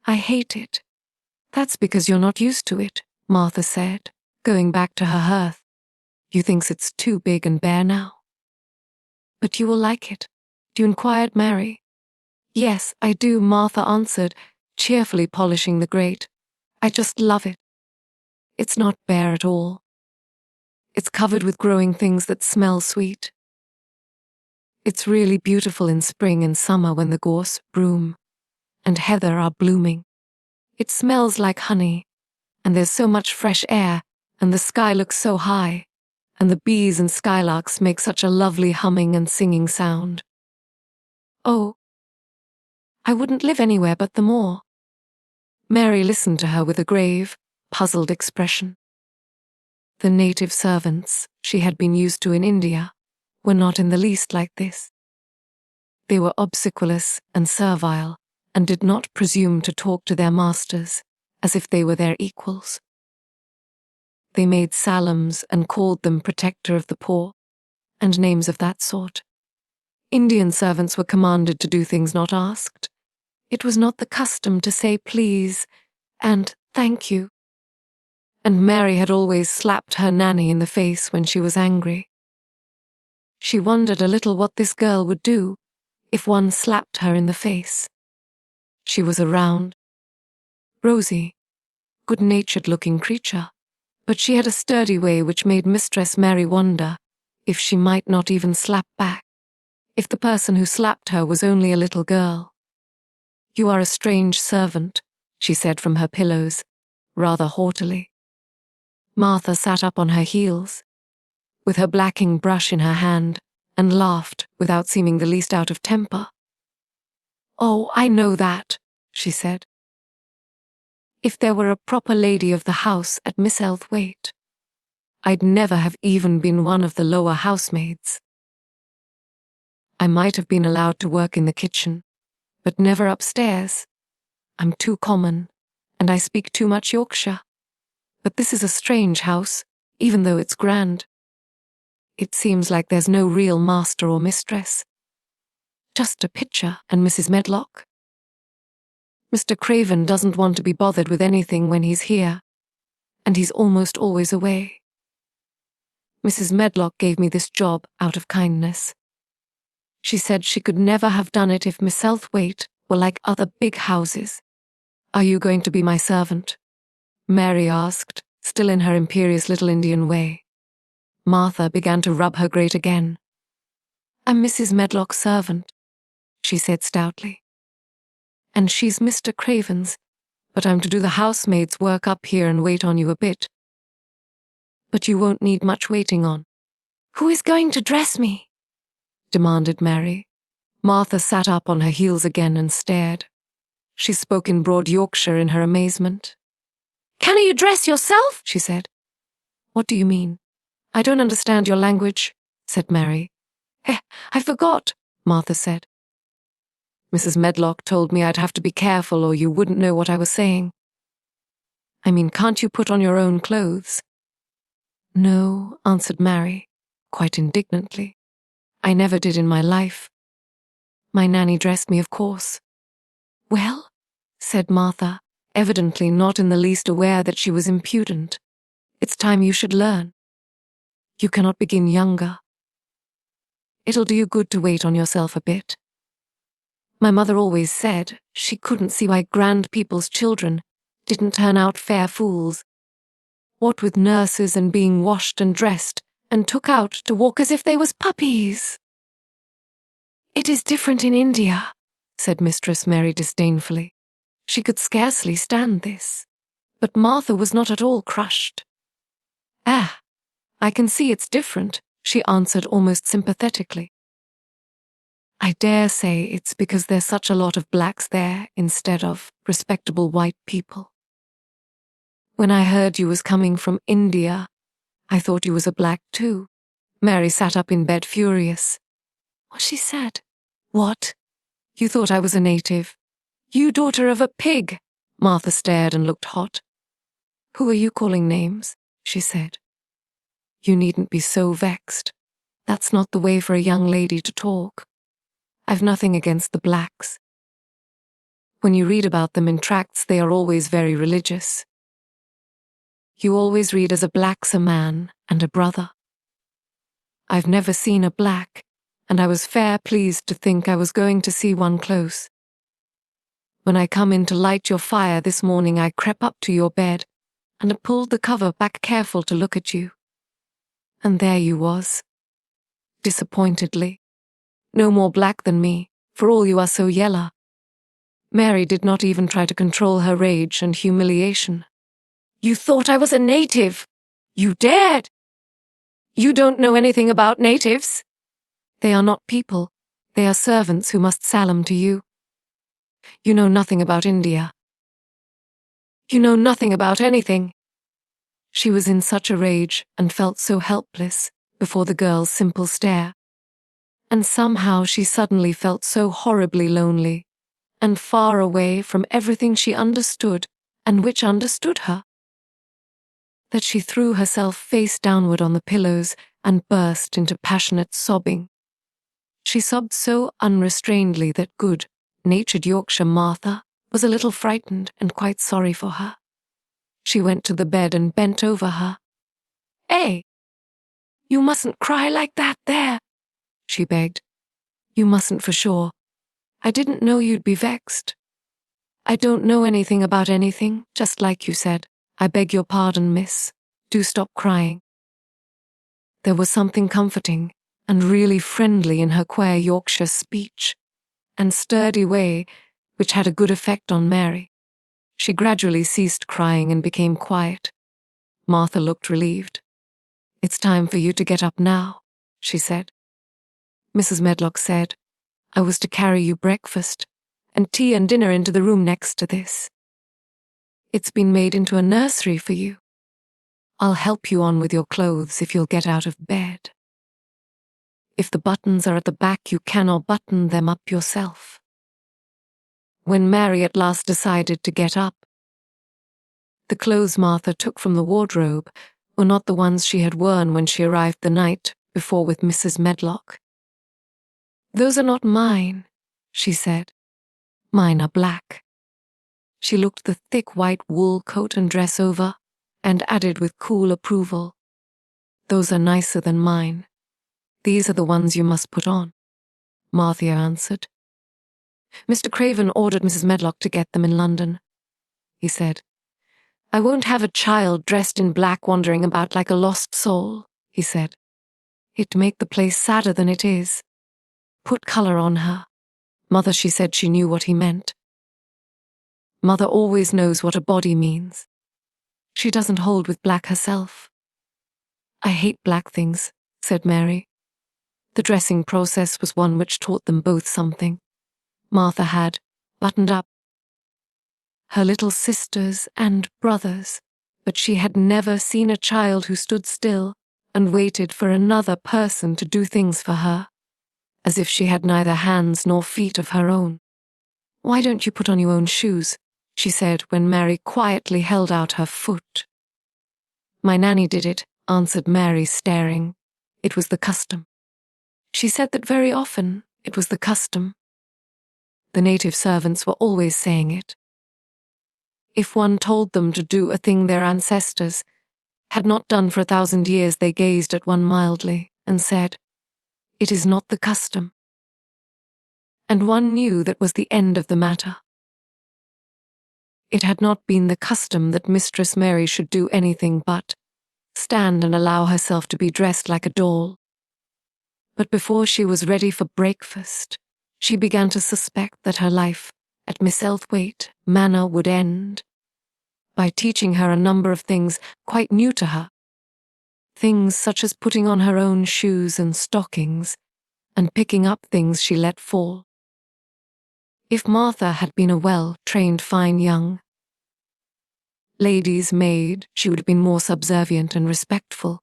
"I hate it." "That's because you're not used to it," Martha said, going back to her hearth. "You thinks it's too big and bare now." "But you will like it," inquired Mary. "Yes, I do," Martha answered, cheerfully polishing the grate. "I just love it. It's not bare at all. It's covered with growing things that smell sweet. It's really beautiful in spring and summer when the gorse, broom, and heather are blooming. It smells like honey, and there's so much fresh air, and the sky looks so high, and the bees and skylarks make such a lovely humming and singing sound. Oh, I wouldn't live anywhere but the moor." Mary listened to her with a grave, puzzled expression. The native servants she had been used to in India were not in the least like this. They were obsequious and servile, and did not presume to talk to their masters as if they were their equals. They made salams and called them protector of the poor, and names of that sort. Indian servants were commanded to do things not asked. It was not the custom to say please and thank you. And Mary had always slapped her nanny in the face when she was angry. She wondered a little what this girl would do if one slapped her in the face. She was a round, rosy, good-natured-looking creature, but she had a sturdy way which made Mistress Mary wonder if she might not even slap back, if the person who slapped her was only a little girl. "You are a strange servant," she said from her pillows, rather haughtily. Martha sat up on her heels, with her blacking brush in her hand, and laughed without seeming the least out of temper. "Oh, I know that," she said. "If there were a proper lady of the house at Misselthwaite, I'd never have even been one of the lower housemaids. I might have been allowed to work in the kitchen, but never upstairs. I'm too common, and I speak too much Yorkshire. But this is a strange house, even though it's grand. It seems like there's no real master or mistress. Just a pitcher and Mrs. Medlock. Mr. Craven doesn't want to be bothered with anything when he's here, and he's almost always away. Mrs. Medlock gave me this job out of kindness. She said she could never have done it if Misselthwaite were like other big houses. Are you going to be my servant?" Mary asked, still in her imperious little Indian way. Martha began to rub her grate again. "I'm Mrs. Medlock's servant," she said stoutly. "And she's Mr. Craven's, but I'm to do the housemaid's work up here and wait on you a bit. But you won't need much waiting on." "Who is going to dress me?" demanded Mary. Martha sat up on her heels again and stared. She spoke in broad Yorkshire in her amazement. "Can you dress yourself?" she said. "What do you mean? I don't understand your language," said Mary. "I forgot," Martha said. Mrs. Medlock told me I'd have to be careful or you wouldn't know what I was saying. I mean, can't you put on your own clothes? No, answered Mary, quite indignantly. I never did in my life. My nanny dressed me, of course. Well, said Martha, evidently not in the least aware that she was impudent. It's time you should learn. You cannot begin younger. It'll do you good to wait on yourself a bit. My mother always said she couldn't see why grand people's children didn't turn out fair fools. What with nurses and being washed and dressed and took out to walk as if they was puppies. It is different in India, said Mistress Mary disdainfully. She could scarcely stand this, but Martha was not at all crushed. Ah, I can see it's different, she answered almost sympathetically. I dare say it's because there's such a lot of blacks there instead of respectable white people. When I heard you was coming from India, I thought you was a black too. Mary sat up in bed furious. What she said? What? You thought I was a native? You daughter of a pig! Martha stared and looked hot. Who are you calling names? She said. You needn't be so vexed. That's not the way for a young lady to talk. I've nothing against the blacks. When you read about them in tracts, they are always very religious. You always read as a black's a man and a brother. I've never seen a black, and I was fair pleased to think I was going to see one close. When I come in to light your fire this morning, I crept up to your bed and pulled the cover back careful to look at you. And there you was, disappointedly. No more black than me, for all you are so yellow. Mary did not even try to control her rage and humiliation. You thought I was a native! You dared! You don't know anything about natives. They are not people. They are servants who must salam to you. You know nothing about India. You know nothing about anything. She was in such a rage and felt so helpless before the girl's simple stare. And somehow she suddenly felt so horribly lonely and far away from everything she understood and which understood her, that she threw herself face downward on the pillows and burst into passionate sobbing. She sobbed so unrestrainedly that good-natured Yorkshire Martha was a little frightened and quite sorry for her. She went to the bed and bent over her. "Eh, you mustn't cry like that there," she begged. "You mustn't for sure. I didn't know you'd be vexed. I don't know anything about anything, just like you said. I beg your pardon, miss. Do stop crying." There was something comforting and really friendly in her queer Yorkshire speech and sturdy way which had a good effect on Mary. She gradually ceased crying and became quiet. Martha looked relieved. "It's time for you to get up now," she said. Mrs. Medlock said, "I was to carry you breakfast and tea and dinner into the room next to this. It's been made into a nursery for you. I'll help you on with your clothes if you'll get out of bed. If the buttons are at the back, you cannot button them up yourself." When Mary at last decided to get up, the clothes Martha took from the wardrobe were not the ones she had worn when she arrived the night before with Mrs. Medlock. "Those are not mine," she said. "Mine are black." She looked the thick white wool coat and dress over, and added with cool approval, "Those are nicer than mine. These are the ones you must put on," Martha answered. "Mr. Craven ordered Mrs. Medlock to get them in London," he said. "I won't have a child dressed in black wandering about like a lost soul," he said. "It'd make the place sadder than it is. Put colour on her." Mother, she said she knew what he meant. Mother always knows what a body means. She doesn't hold with black herself. "I hate black things," said Mary. The dressing process was one which taught them both something. Martha had buttoned up her little sisters and brothers, but she had never seen a child who stood still and waited for another person to do things for her, as if she had neither hands nor feet of her own. "Why don't you put on your own shoes?" she said when Mary quietly held out her foot. "My nanny did it," answered Mary, staring. "It was the custom." She said that very often it was the custom. The native servants were always saying it. If one told them to do a thing their ancestors had not done for 1,000 years, they gazed at one mildly and said, "It is not the custom." And one knew that was the end of the matter. It had not been the custom that Mistress Mary should do anything but stand and allow herself to be dressed like a doll. But before she was ready for breakfast, she began to suspect that her life at Misselthwaite Manor would end by teaching her a number of things quite new to her. Things such as putting on her own shoes and stockings and picking up things she let fall. If Martha had been a well-trained fine young lady's maid, she would have been more subservient and respectful,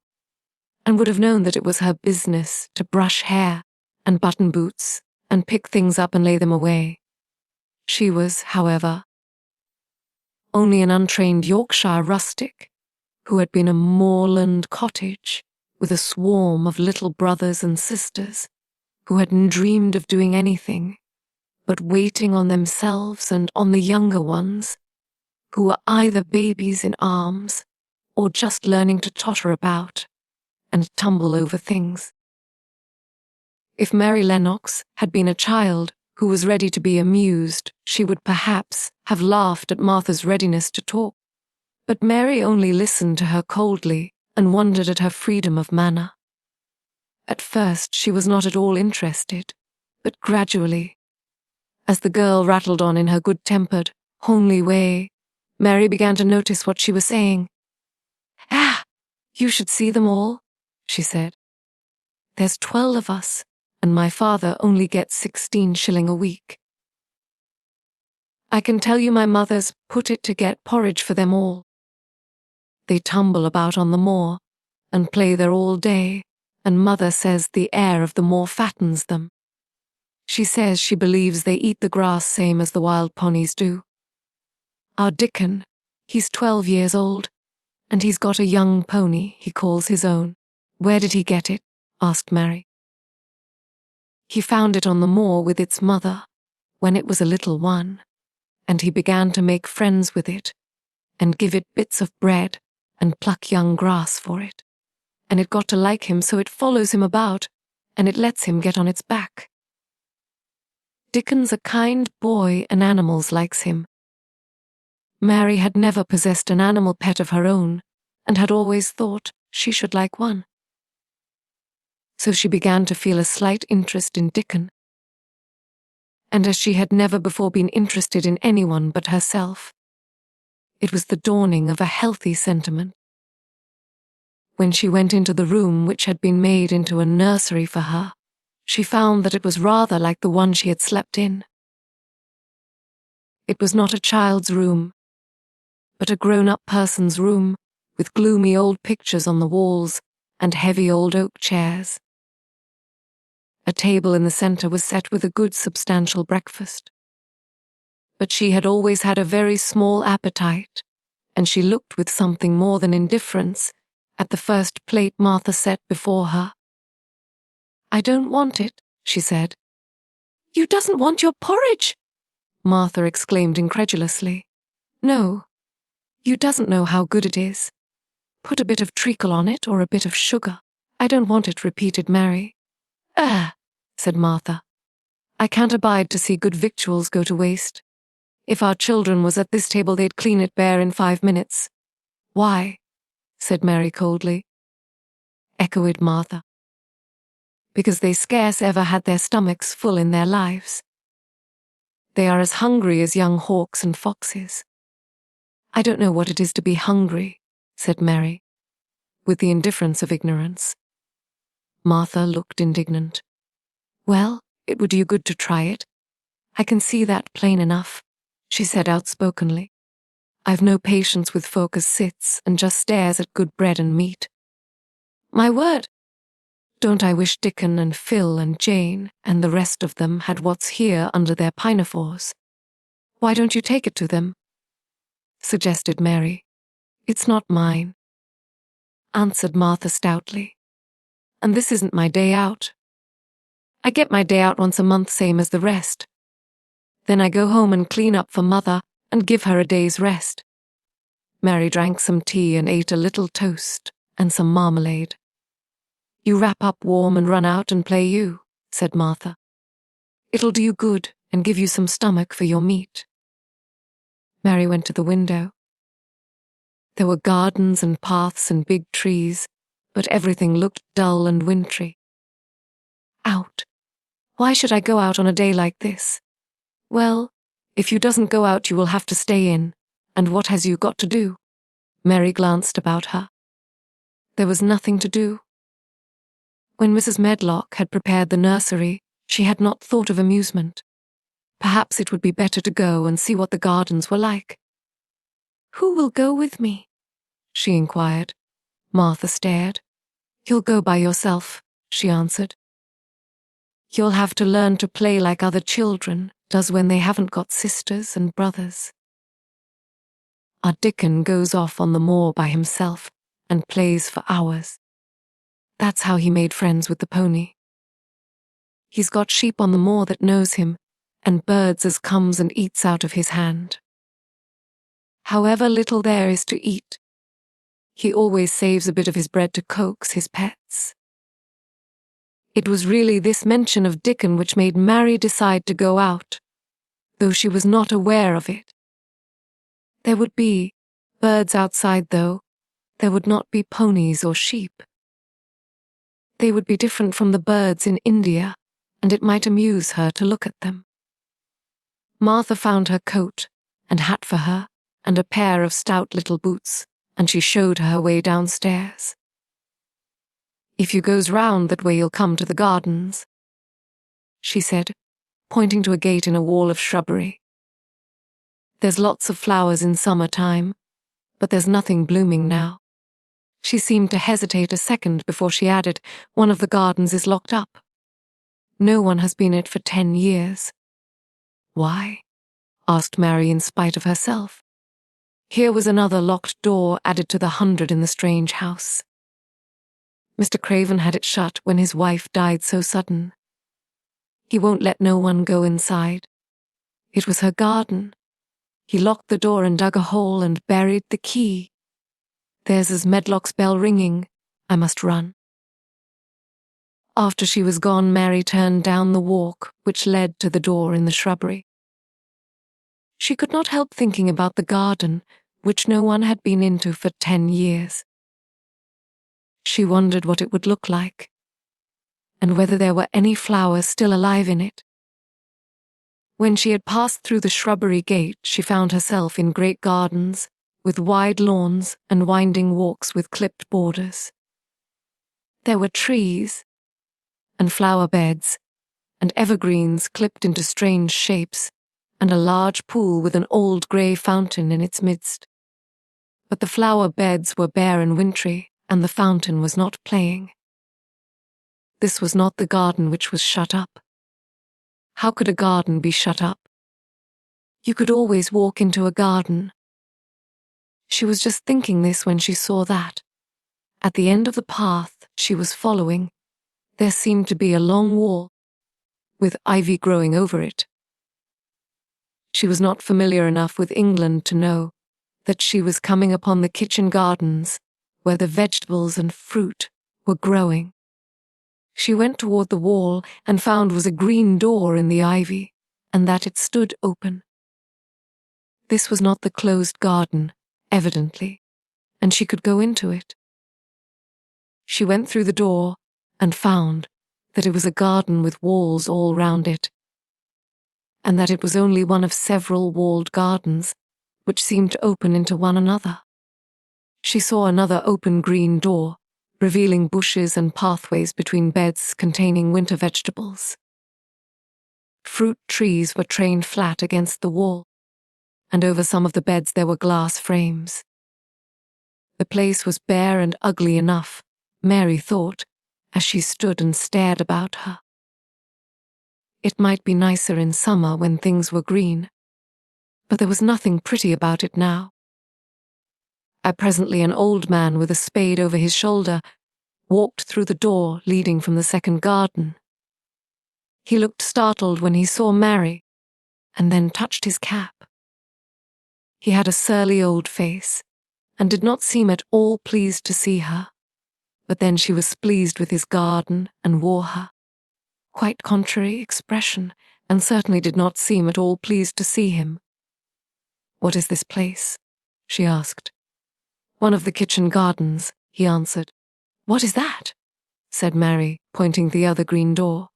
and would have known that it was her business to brush hair and button boots and pick things up and lay them away. She was, however, only an untrained Yorkshire rustic who had been a moorland cottage with a swarm of little brothers and sisters who hadn't dreamed of doing anything but waiting on themselves and on the younger ones, who were either babies in arms or just learning to totter about and tumble over things. If Mary Lennox had been a child who was ready to be amused, she would perhaps have laughed at Martha's readiness to talk. But Mary only listened to her coldly and wondered at her freedom of manner. At first she was not at all interested, but gradually, as the girl rattled on in her good-tempered, homely way, Mary began to notice what she was saying. "Ah, you should see them all," she said. "There's 12 of us, and my father only gets 16 shilling a week. I can tell you my mother's put it to get porridge for them all. They tumble about on the moor and play there all day, and mother says the air of the moor fattens them. She says she believes they eat the grass same as the wild ponies do. Our Dickon, he's 12 years old, and he's got a young pony he calls his own." "Where did he get it?" asked Mary. "He found it on the moor with its mother when it was a little one, and he began to make friends with it and give it bits of bread and pluck young grass for it. And it got to like him, so it follows him about, and it lets him get on its back. Dickon's a kind boy, and animals likes him." Mary had never possessed an animal pet of her own, and had always thought she should like one. So she began to feel a slight interest in Dickon. And as she had never before been interested in anyone but herself, it was the dawning of a healthy sentiment. When she went into the room which had been made into a nursery for her, she found that it was rather like the one she had slept in. It was not a child's room, but a grown-up person's room, with gloomy old pictures on the walls and heavy old oak chairs. A table in the centre was set with a good substantial breakfast. But she had always had a very small appetite, and she looked with something more than indifference at the first plate Martha set before her. "I don't want it," she said. "You doesn't want your porridge?" Martha exclaimed incredulously. "No, you doesn't know how good it is. Put a bit of treacle on it or a bit of sugar." "I don't want it," repeated Mary. "Ah," said Martha. "I can't abide to see good victuals go to waste. If our children was at this table, they'd clean it bare in 5 minutes." "Why?" said Mary coldly. Echoed Martha. "Because they scarce ever had their stomachs full in their lives. They are as hungry as young hawks and foxes." "I don't know what it is to be hungry," said Mary, with the indifference of ignorance. Martha looked indignant. "Well, it would do you good to try it. I can see that plain enough," she said outspokenly. "I've no patience with folk as sits and just stares at good bread and meat. My word! Don't I wish Dickon and Phil and Jane and the rest of them had what's here under their pinafores. Why don't you take it to them? Suggested Mary. It's not mine, answered Martha stoutly. And this isn't my day out. I get my day out once a month, same as the rest. Then I go home and clean up for Mother and give her a day's rest. Mary drank some tea and ate a little toast and some marmalade. You wrap up warm and run out and play you, said Martha. It'll do you good and give you some stomach for your meat. Mary went to the window. There were gardens and paths and big trees, but everything looked dull and wintry. Out. Why should I go out on a day like this? Well, if you doesn't go out you will have to stay in, and what has you got to do? Mary glanced about her. There was nothing to do. When Mrs. Medlock had prepared the nursery, she had not thought of amusement. Perhaps it would be better to go and see what the gardens were like. Who will go with me? She inquired. Martha stared. You'll go by yourself, she answered. You'll have to learn to play like other children does when they haven't got sisters and brothers. Our Dickon goes off on the moor by himself and plays for hours. That's how he made friends with the pony. He's got sheep on the moor that knows him, and birds as comes and eats out of his hand. However little there is to eat, he always saves a bit of his bread to coax his pets. It was really this mention of Dickon which made Mary decide to go out, though she was not aware of it. There would be birds outside, though. There would not be ponies or sheep. They would be different from the birds in India, and it might amuse her to look at them. Martha found her coat and hat for her, and a pair of stout little boots, and she showed her way downstairs. If you goes round that way you'll come to the gardens, she said, pointing to a gate in a wall of shrubbery. There's lots of flowers in summer time, but there's nothing blooming now. She seemed to hesitate a second before she added, one of the gardens is locked up. No one has been in it for 10 years. Why? Asked Mary in spite of herself. Here was another locked door added to the 100 in the strange house. Mr. Craven had it shut when his wife died so sudden. He won't let no one go inside. It was her garden. He locked the door and dug a hole and buried the key. There's his Medlock's bell ringing. I must run. After she was gone, Mary turned down the walk which led to the door in the shrubbery. She could not help thinking about the garden, which no one had been into for 10 years. She wondered what it would look like, and whether there were any flowers still alive in it. When she had passed through the shrubbery gate, she found herself in great gardens, with wide lawns and winding walks with clipped borders. There were trees, and flower beds, and evergreens clipped into strange shapes, and a large pool with an old grey fountain in its midst. But the flower beds were bare and wintry, and the fountain was not playing. This was not the garden which was shut up. How could a garden be shut up? You could always walk into a garden. She was just thinking this when she saw that. At the end of the path she was following, there seemed to be a long wall, with ivy growing over it. She was not familiar enough with England to know that she was coming upon the kitchen gardens where the vegetables and fruit were growing. She went toward the wall and found was a green door in the ivy, and that it stood open. This was not the closed garden, evidently, and she could go into it. She went through the door and found that it was a garden with walls all round it, and that it was only one of several walled gardens which seemed to open into one another. She saw another open green door, revealing bushes and pathways between beds containing winter vegetables. Fruit trees were trained flat against the wall, and over some of the beds there were glass frames. The place was bare and ugly enough, Mary thought, as she stood and stared about her. It might be nicer in summer when things were green. but there was nothing pretty about it now. Presently an old man with a spade over his shoulder walked through the door leading from the second garden. He looked startled when he saw Mary, and then touched his cap. He had a surly old face, and did not seem at all pleased to see her, but then she was pleased with his garden and wore her. Quite contrary expression, and certainly did not seem at all pleased to see him. "What is this place?" she asked. "One of the kitchen gardens," he answered. "What is that?" said Mary, pointing the other green door.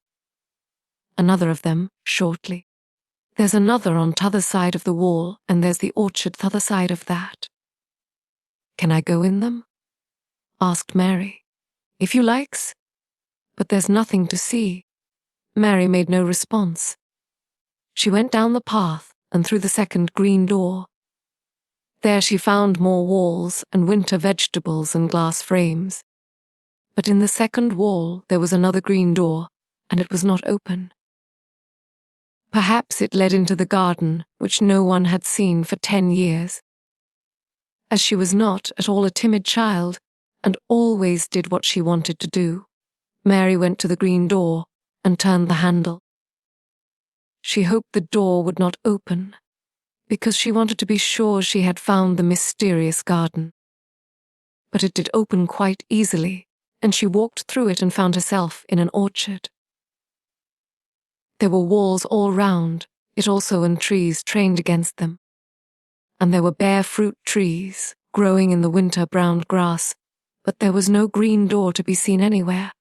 "Another of them, shortly. There's another on t'other side of the wall, and there's the orchard t'other side of that." "Can I go in them?" asked Mary. "If you likes. But there's nothing to see." Mary made no response. She went down the path and through the second green door. There she found more walls and winter vegetables and glass frames. But in the second wall there was another green door, and it was not open. Perhaps it led into the garden, which no one had seen for 10 years. As she was not at all a timid child, and always did what she wanted to do, Mary went to the green door and turned the handle. She hoped the door would not open, because she wanted to be sure she had found the mysterious garden. But it did open quite easily, and she walked through it and found herself in an orchard. There were walls all round, it also and trees trained against them. And there were bare fruit trees, growing in the winter brown grass, but there was no green door to be seen anywhere.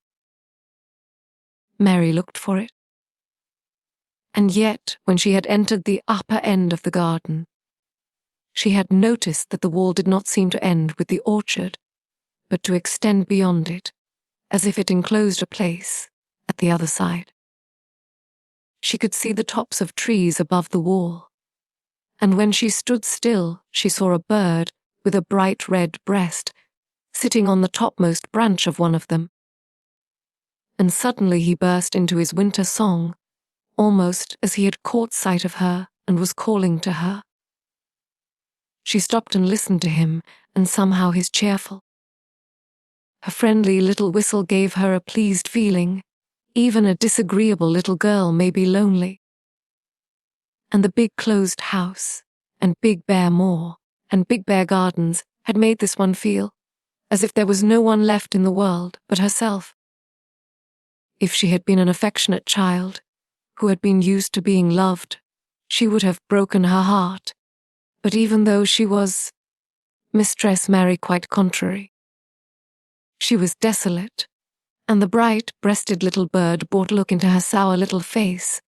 Mary looked for it. And yet, when she had entered the upper end of the garden, she had noticed that the wall did not seem to end with the orchard, but to extend beyond it, as if it enclosed a place at the other side. She could see the tops of trees above the wall, and when she stood still, she saw a bird with a bright red breast sitting on the topmost branch of one of them. And suddenly he burst into his winter song, almost as he had caught sight of her and was calling to her. She stopped and listened to him, and somehow his cheerful. Her friendly little whistle gave her a pleased feeling. Even a disagreeable little girl may be lonely. And the big closed house, and big bare moor, and big bare gardens had made this one feel as if there was no one left in the world but herself. If she had been an affectionate child, who had been used to being loved, she would have broken her heart. But even though she was Mistress Mary quite contrary. She was desolate, and the bright-breasted little bird brought a look into her sour little face,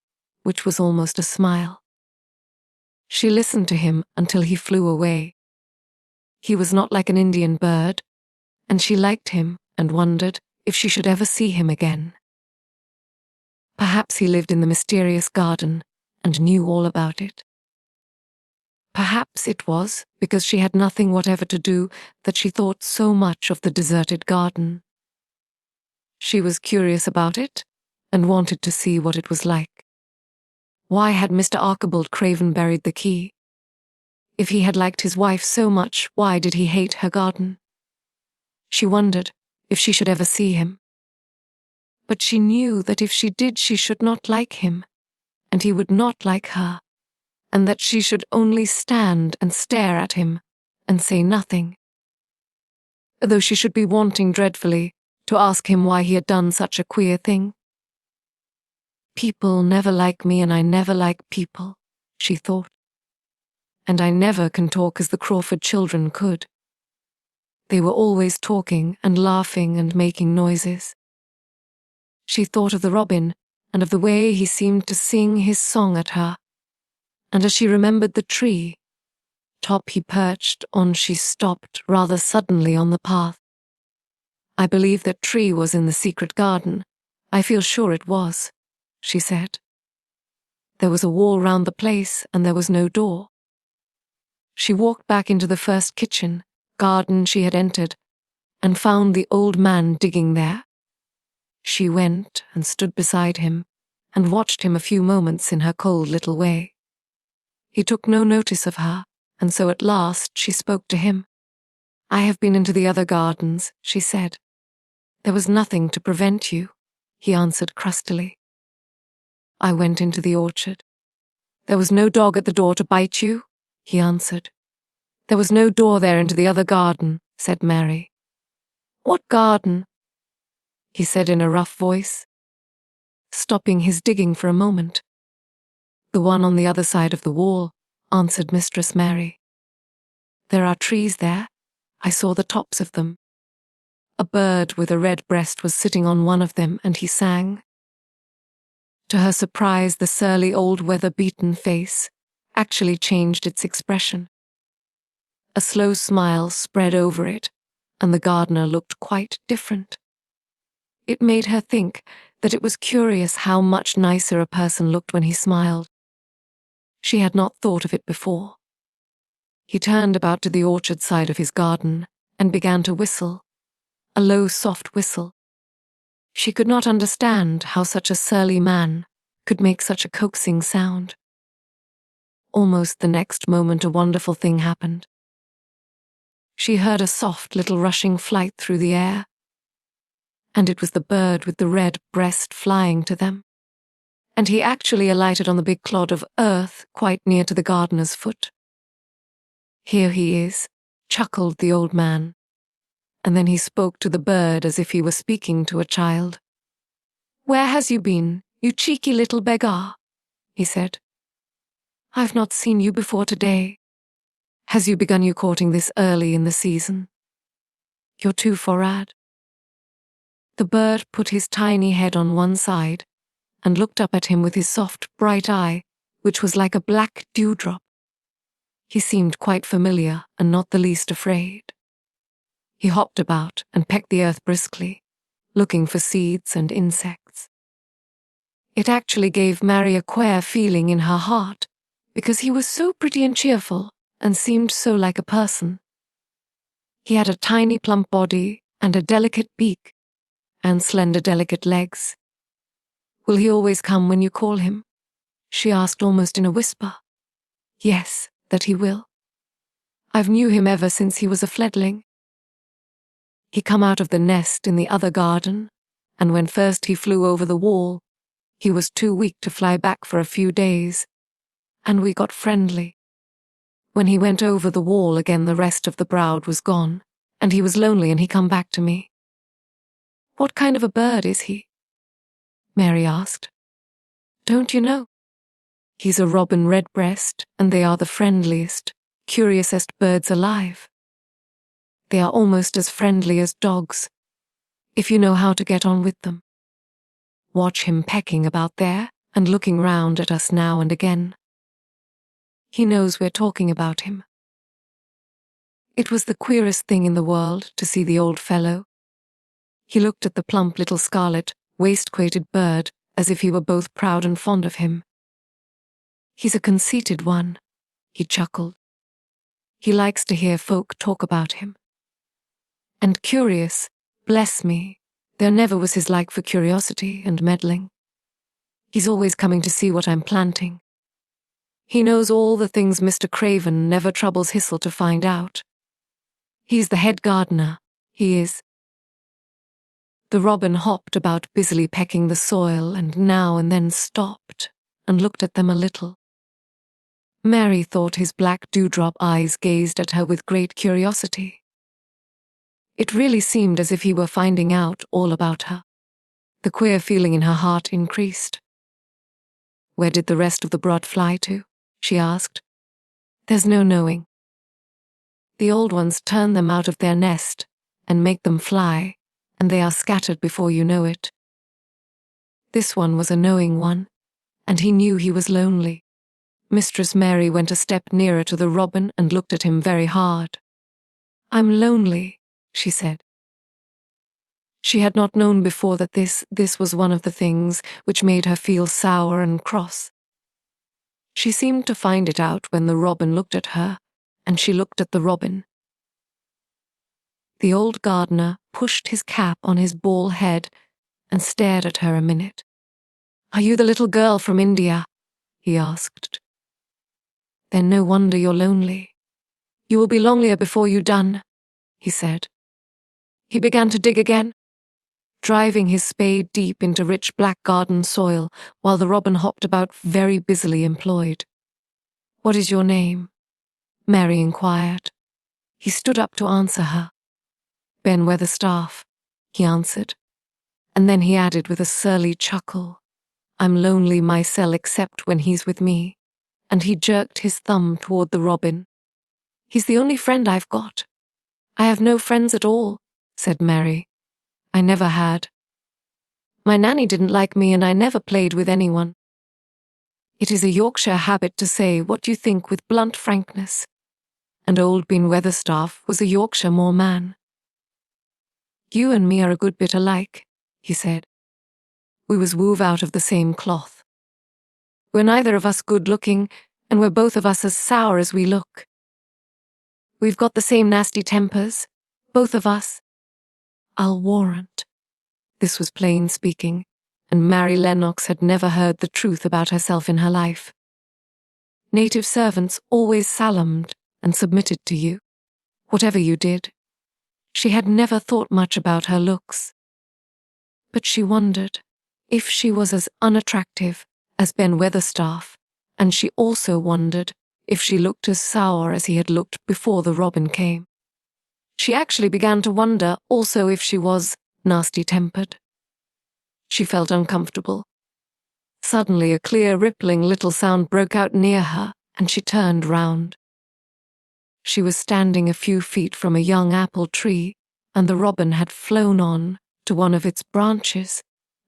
which was almost a smile. She listened to him until he flew away. He was not like an Indian bird, and she liked him and wondered if she should ever see him again. Perhaps he lived in the mysterious garden and knew all about it. Perhaps it was because she had nothing whatever to do that she thought so much of the deserted garden. She was curious about it and wanted to see what it was like. Why had Mr. Archibald Craven buried the key? If he had liked his wife so much, why did he hate her garden? She wondered if she should ever see him. But she knew that if she did, she should not like him, and he would not like her, and that she should only stand and stare at him and say nothing. Though she should be wanting dreadfully to ask him why he had done such a queer thing. People never like me, and I never like people, she thought. And I never can talk as the Crawford children could. They were always talking and laughing and making noises. She thought of the robin and of the way he seemed to sing his song at her, and as she remembered the tree, top he perched on, she stopped rather suddenly on the path. I believe that tree was in the secret garden. I feel sure it was, she said. There was a wall round the place, and there was no door. She walked back into the first kitchen, garden she had entered, and found the old man digging there. She went and stood beside him, and watched him a few moments in her cold little way. He took no notice of her, and so at last she spoke to him. "I have been into the other gardens," she said. "There was nothing to prevent you," he answered crustily. "I went into the orchard. There was no dog at the door to bite you," he answered. "There was no door there into the other garden," said Mary. "What garden?" he said in a rough voice, stopping his digging for a moment. "The one on the other side of the wall," answered Mistress Mary. "There are trees there. I saw the tops of them. A bird with a red breast was sitting on one of them, and he sang." To her surprise, the surly old weather-beaten face actually changed its expression. A slow smile spread over it, and the gardener looked quite different. It made her think that it was curious how much nicer a person looked when he smiled. She had not thought of it before. He turned about to the orchard side of his garden and began to whistle, a low, soft whistle. She could not understand how such a surly man could make such a coaxing sound. Almost the next moment a wonderful thing happened. She heard a soft little rushing flight through the air, and it was the bird with the red breast flying to them, and he actually alighted on the big clod of earth quite near to the gardener's foot. "Here he is," chuckled the old man, and then he spoke to the bird as if he were speaking to a child. "Where has you been, you cheeky little beggar?" he said. "I've not seen you before today. Has you begun you courting this early in the season? You're too forrad." The bird put his tiny head on one side and looked up at him with his soft, bright eye, which was like a black dewdrop. He seemed quite familiar and not the least afraid. He hopped about and pecked the earth briskly, looking for seeds and insects. It actually gave Mary a queer feeling in her heart, because he was so pretty and cheerful and seemed so like a person. He had a tiny plump body and a delicate beak, and slender delicate legs. "Will he always come when you call him?" she asked almost in a whisper. "Yes, that he will. I've knew him ever since he was a fledling. He come out of the nest in the other garden, and when first he flew over the wall, he was too weak to fly back for a few days, and we got friendly. When he went over the wall again, the rest of the brood was gone, and he was lonely, and he come back to me." "What kind of a bird is he?" Mary asked. "Don't you know? He's a robin redbreast, and they are the friendliest, curiousest birds alive. They are almost as friendly as dogs, if you know how to get on with them. Watch him pecking about there and looking round at us now and again. He knows we're talking about him." It was the queerest thing in the world to see the old fellow. He looked at the plump little scarlet, waistcoated bird as if he were both proud and fond of him. "He's a conceited one," he chuckled. "He likes to hear folk talk about him. And curious, bless me, there never was his like for curiosity and meddling. He's always coming to see what I'm planting. He knows all the things Mr. Craven never troubles Hissel to find out. He's the head gardener, he is." The robin hopped about busily pecking the soil and now and then stopped and looked at them a little. Mary thought his black dewdrop eyes gazed at her with great curiosity. It really seemed as if he were finding out all about her. The queer feeling in her heart increased. "Where did the rest of the brood fly to?" she asked. "There's no knowing. The old ones turn them out of their nest and make them fly, and they are scattered before you know it. This one was a knowing one, and he knew he was lonely." Mistress Mary went a step nearer to the robin and looked at him very hard. "I'm lonely," she said. She had not known before that this was one of the things which made her feel sour and cross. She seemed to find it out when the robin looked at her, and she looked at the robin. The old gardener pushed his cap on his bald head and stared at her a minute. "Are you the little girl from India?" he asked. Then no wonder you're lonely. You will be lonelier before you done, he said. He began to dig again, driving his spade deep into rich black garden soil while the robin hopped about very busily employed. What is your name? Mary inquired. He stood up to answer her. Ben Weatherstaff, he answered, and then he added with a surly chuckle, I'm lonely myself except when he's with me, and he jerked his thumb toward the robin. He's the only friend I've got. I have no friends at all, said Mary. I never had. My nanny didn't like me and I never played with anyone. It is a Yorkshire habit to say what you think with blunt frankness, and old Ben Weatherstaff was a Yorkshire Moor man. You and me are a good bit alike, he said. We was wove out of the same cloth. We're neither of us good-looking, and we're both of us as sour as we look. We've got the same nasty tempers, both of us. I'll warrant. This was plain speaking, and Mary Lennox had never heard the truth about herself in her life. Native servants always salamed and submitted to you, whatever you did. She had never thought much about her looks. But she wondered if she was as unattractive as Ben Weatherstaff, and she also wondered if she looked as sour as he had looked before the robin came. She actually began to wonder also if she was nasty-tempered. She felt uncomfortable. Suddenly a clear, rippling little sound broke out near her, and she turned round. She was standing a few feet from a young apple tree, and the robin had flown on to one of its branches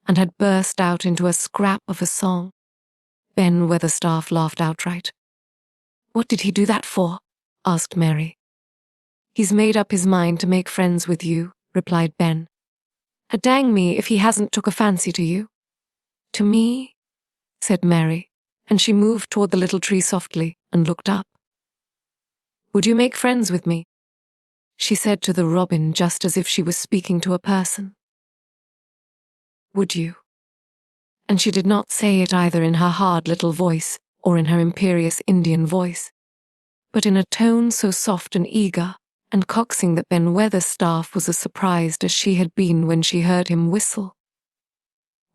and had burst out into a scrap of a song. Ben Weatherstaff laughed outright. What did he do that for? Asked Mary. He's made up his mind to make friends with you, replied Ben. A dang me if he hasn't took a fancy to you. To me? Said Mary, and she moved toward the little tree softly and looked up. Would you make friends with me? She said to the robin just as if she was speaking to a person. Would you? And she did not say it either in her hard little voice or in her imperious Indian voice, but in a tone so soft and eager and coaxing that Ben Weatherstaff was as surprised as she had been when she heard him whistle.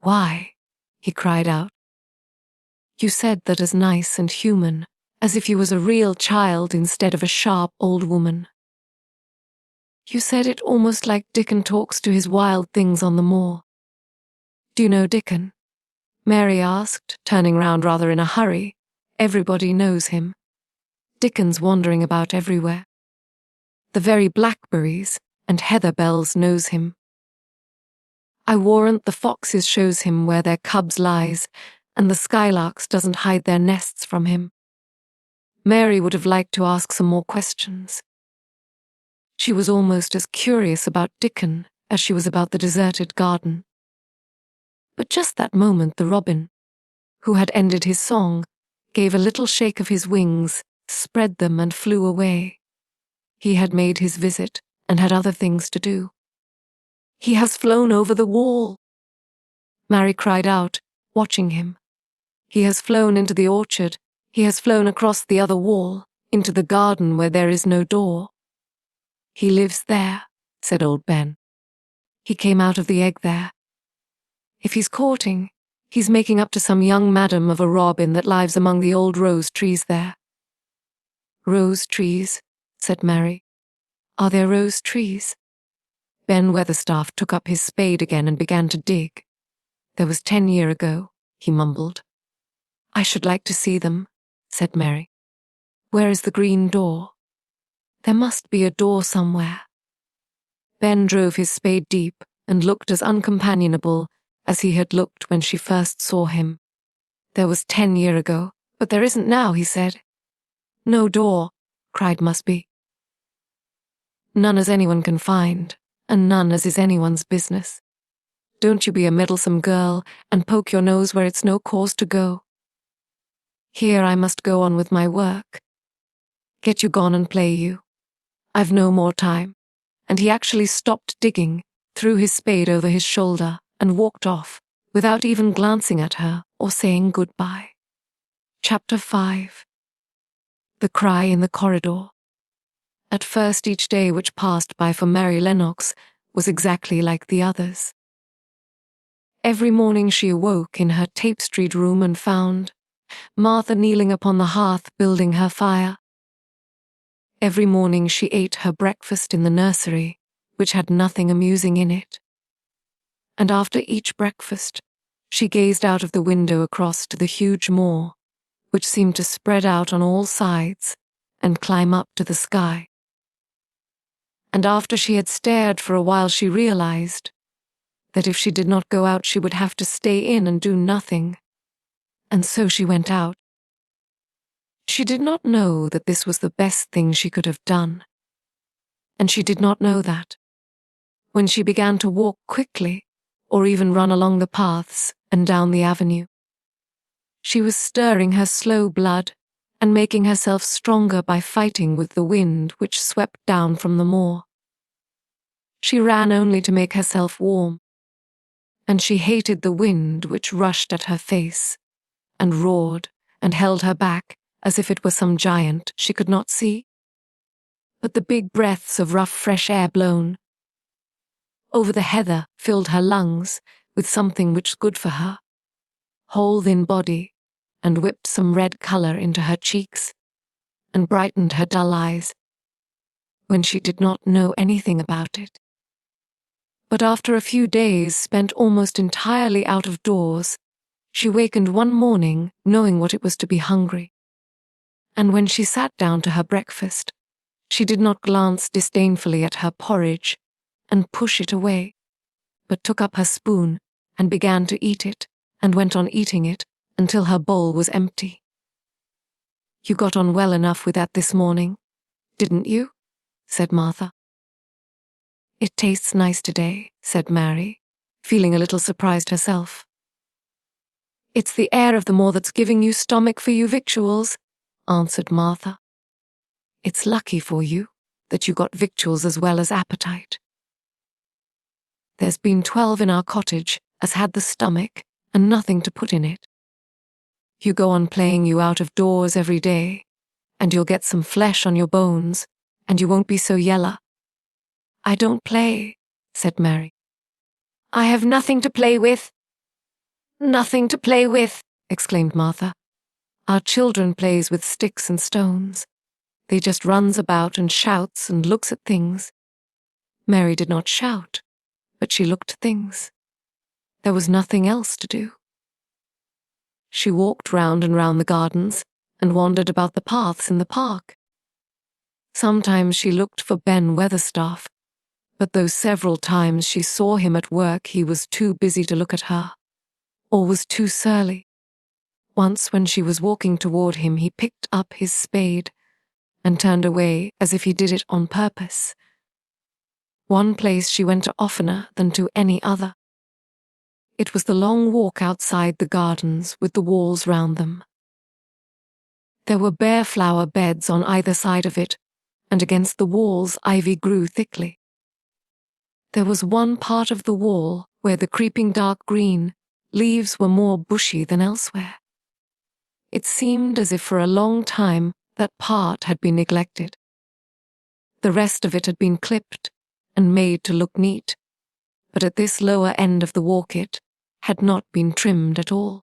Why? He cried out. You said that as nice and human, as if you was a real child instead of a sharp old woman. You said it almost like Dickon talks to his wild things on the moor. Do you know Dickon? Mary asked, turning round rather in a hurry. Everybody knows him. Dickon's wandering about everywhere. The very blackberries and heather bells knows him. I warrant the foxes shows him where their cubs lies, and the skylarks doesn't hide their nests from him. Mary would have liked to ask some more questions. She was almost as curious about Dickon as she was about the deserted garden. But just that moment the robin, who had ended his song, gave a little shake of his wings, spread them and flew away. He had made his visit and had other things to do. He has flown over the wall, Mary cried out, watching him. He has flown into the orchard. He has flown across the other wall, into the garden where there is no door. He lives there, said old Ben. He came out of the egg there. If he's courting, he's making up to some young madam of a robin that lives among the old rose trees there. Rose trees, said Mary. Are there rose trees? Ben Weatherstaff took up his spade again and began to dig. There was 10 years ago, he mumbled. I should like to see them, said Mary. Where is the green door? There must be a door somewhere. Ben drove his spade deep and looked as uncompanionable as he had looked when she first saw him. There was 10 years ago, but there isn't now, he said. No door, cried Musby. None as anyone can find, and none as is anyone's business. Don't you be a meddlesome girl and poke your nose where it's no cause to go. Here I must go on with my work. Get you gone and play you. I've no more time. And he actually stopped digging, threw his spade over his shoulder, and walked off, without even glancing at her or saying goodbye. Chapter 5. the cry in the corridor. At first, each day which passed by for Mary Lennox was exactly like the others. Every morning she awoke in her tapestryed room and found Martha kneeling upon the hearth building her fire. Every morning she ate her breakfast in the nursery, which had nothing amusing in it. And after each breakfast, she gazed out of the window across to the huge moor, which seemed to spread out on all sides and climb up to the sky. And after she had stared for a while, she realized that if she did not go out, she would have to stay in and do nothing. And so she went out. She did not know that this was the best thing she could have done. And she did not know that, when she began to walk quickly, or even run along the paths and down the avenue, she was stirring her slow blood and making herself stronger by fighting with the wind which swept down from the moor. She ran only to make herself warm, and she hated the wind which rushed at her face and roared and held her back as if it were some giant she could not see, but the big breaths of rough fresh air blown over the heather filled her lungs with something which was good for her, whole thin body, and whipped some red colour into her cheeks and brightened her dull eyes when she did not know anything about it. But after a few days spent almost entirely out of doors, she wakened one morning knowing what it was to be hungry. And when she sat down to her breakfast, she did not glance disdainfully at her porridge and push it away, but took up her spoon and began to eat it, and went on eating it until her bowl was empty. "You got on well enough with that this morning, didn't you?" said Martha. "It tastes nice today," said Mary, feeling a little surprised herself. "It's the air of the moor that's giving you stomach for you victuals," answered Martha. "It's lucky for you that you got victuals as well as appetite. There's been 12 in our cottage as had the stomach and nothing to put in it. You go on playing you out of doors every day, and you'll get some flesh on your bones, and you won't be so yellow." "I don't play," said Mary. "I have nothing to play with." "Nothing to play with," exclaimed Martha. "Our children plays with sticks and stones. They just runs about and shouts and looks at things." Mary did not shout, but she looked at things. There was nothing else to do. She walked round and round the gardens and wandered about the paths in the park. Sometimes she looked for Ben Weatherstaff, but those several times she saw him at work he was too busy to look at her, or was too surly. Once when she was walking toward him, he picked up his spade and turned away as if he did it on purpose. One place she went to oftener than to any other. It was the long walk outside the gardens with the walls round them. There were bare flower beds on either side of it, and against the walls ivy grew thickly. There was one part of the wall where the creeping dark green leaves were more bushy than elsewhere. It seemed as if for a long time that part had been neglected. The rest of it had been clipped and made to look neat, but at this lower end of the walk it had not been trimmed at all.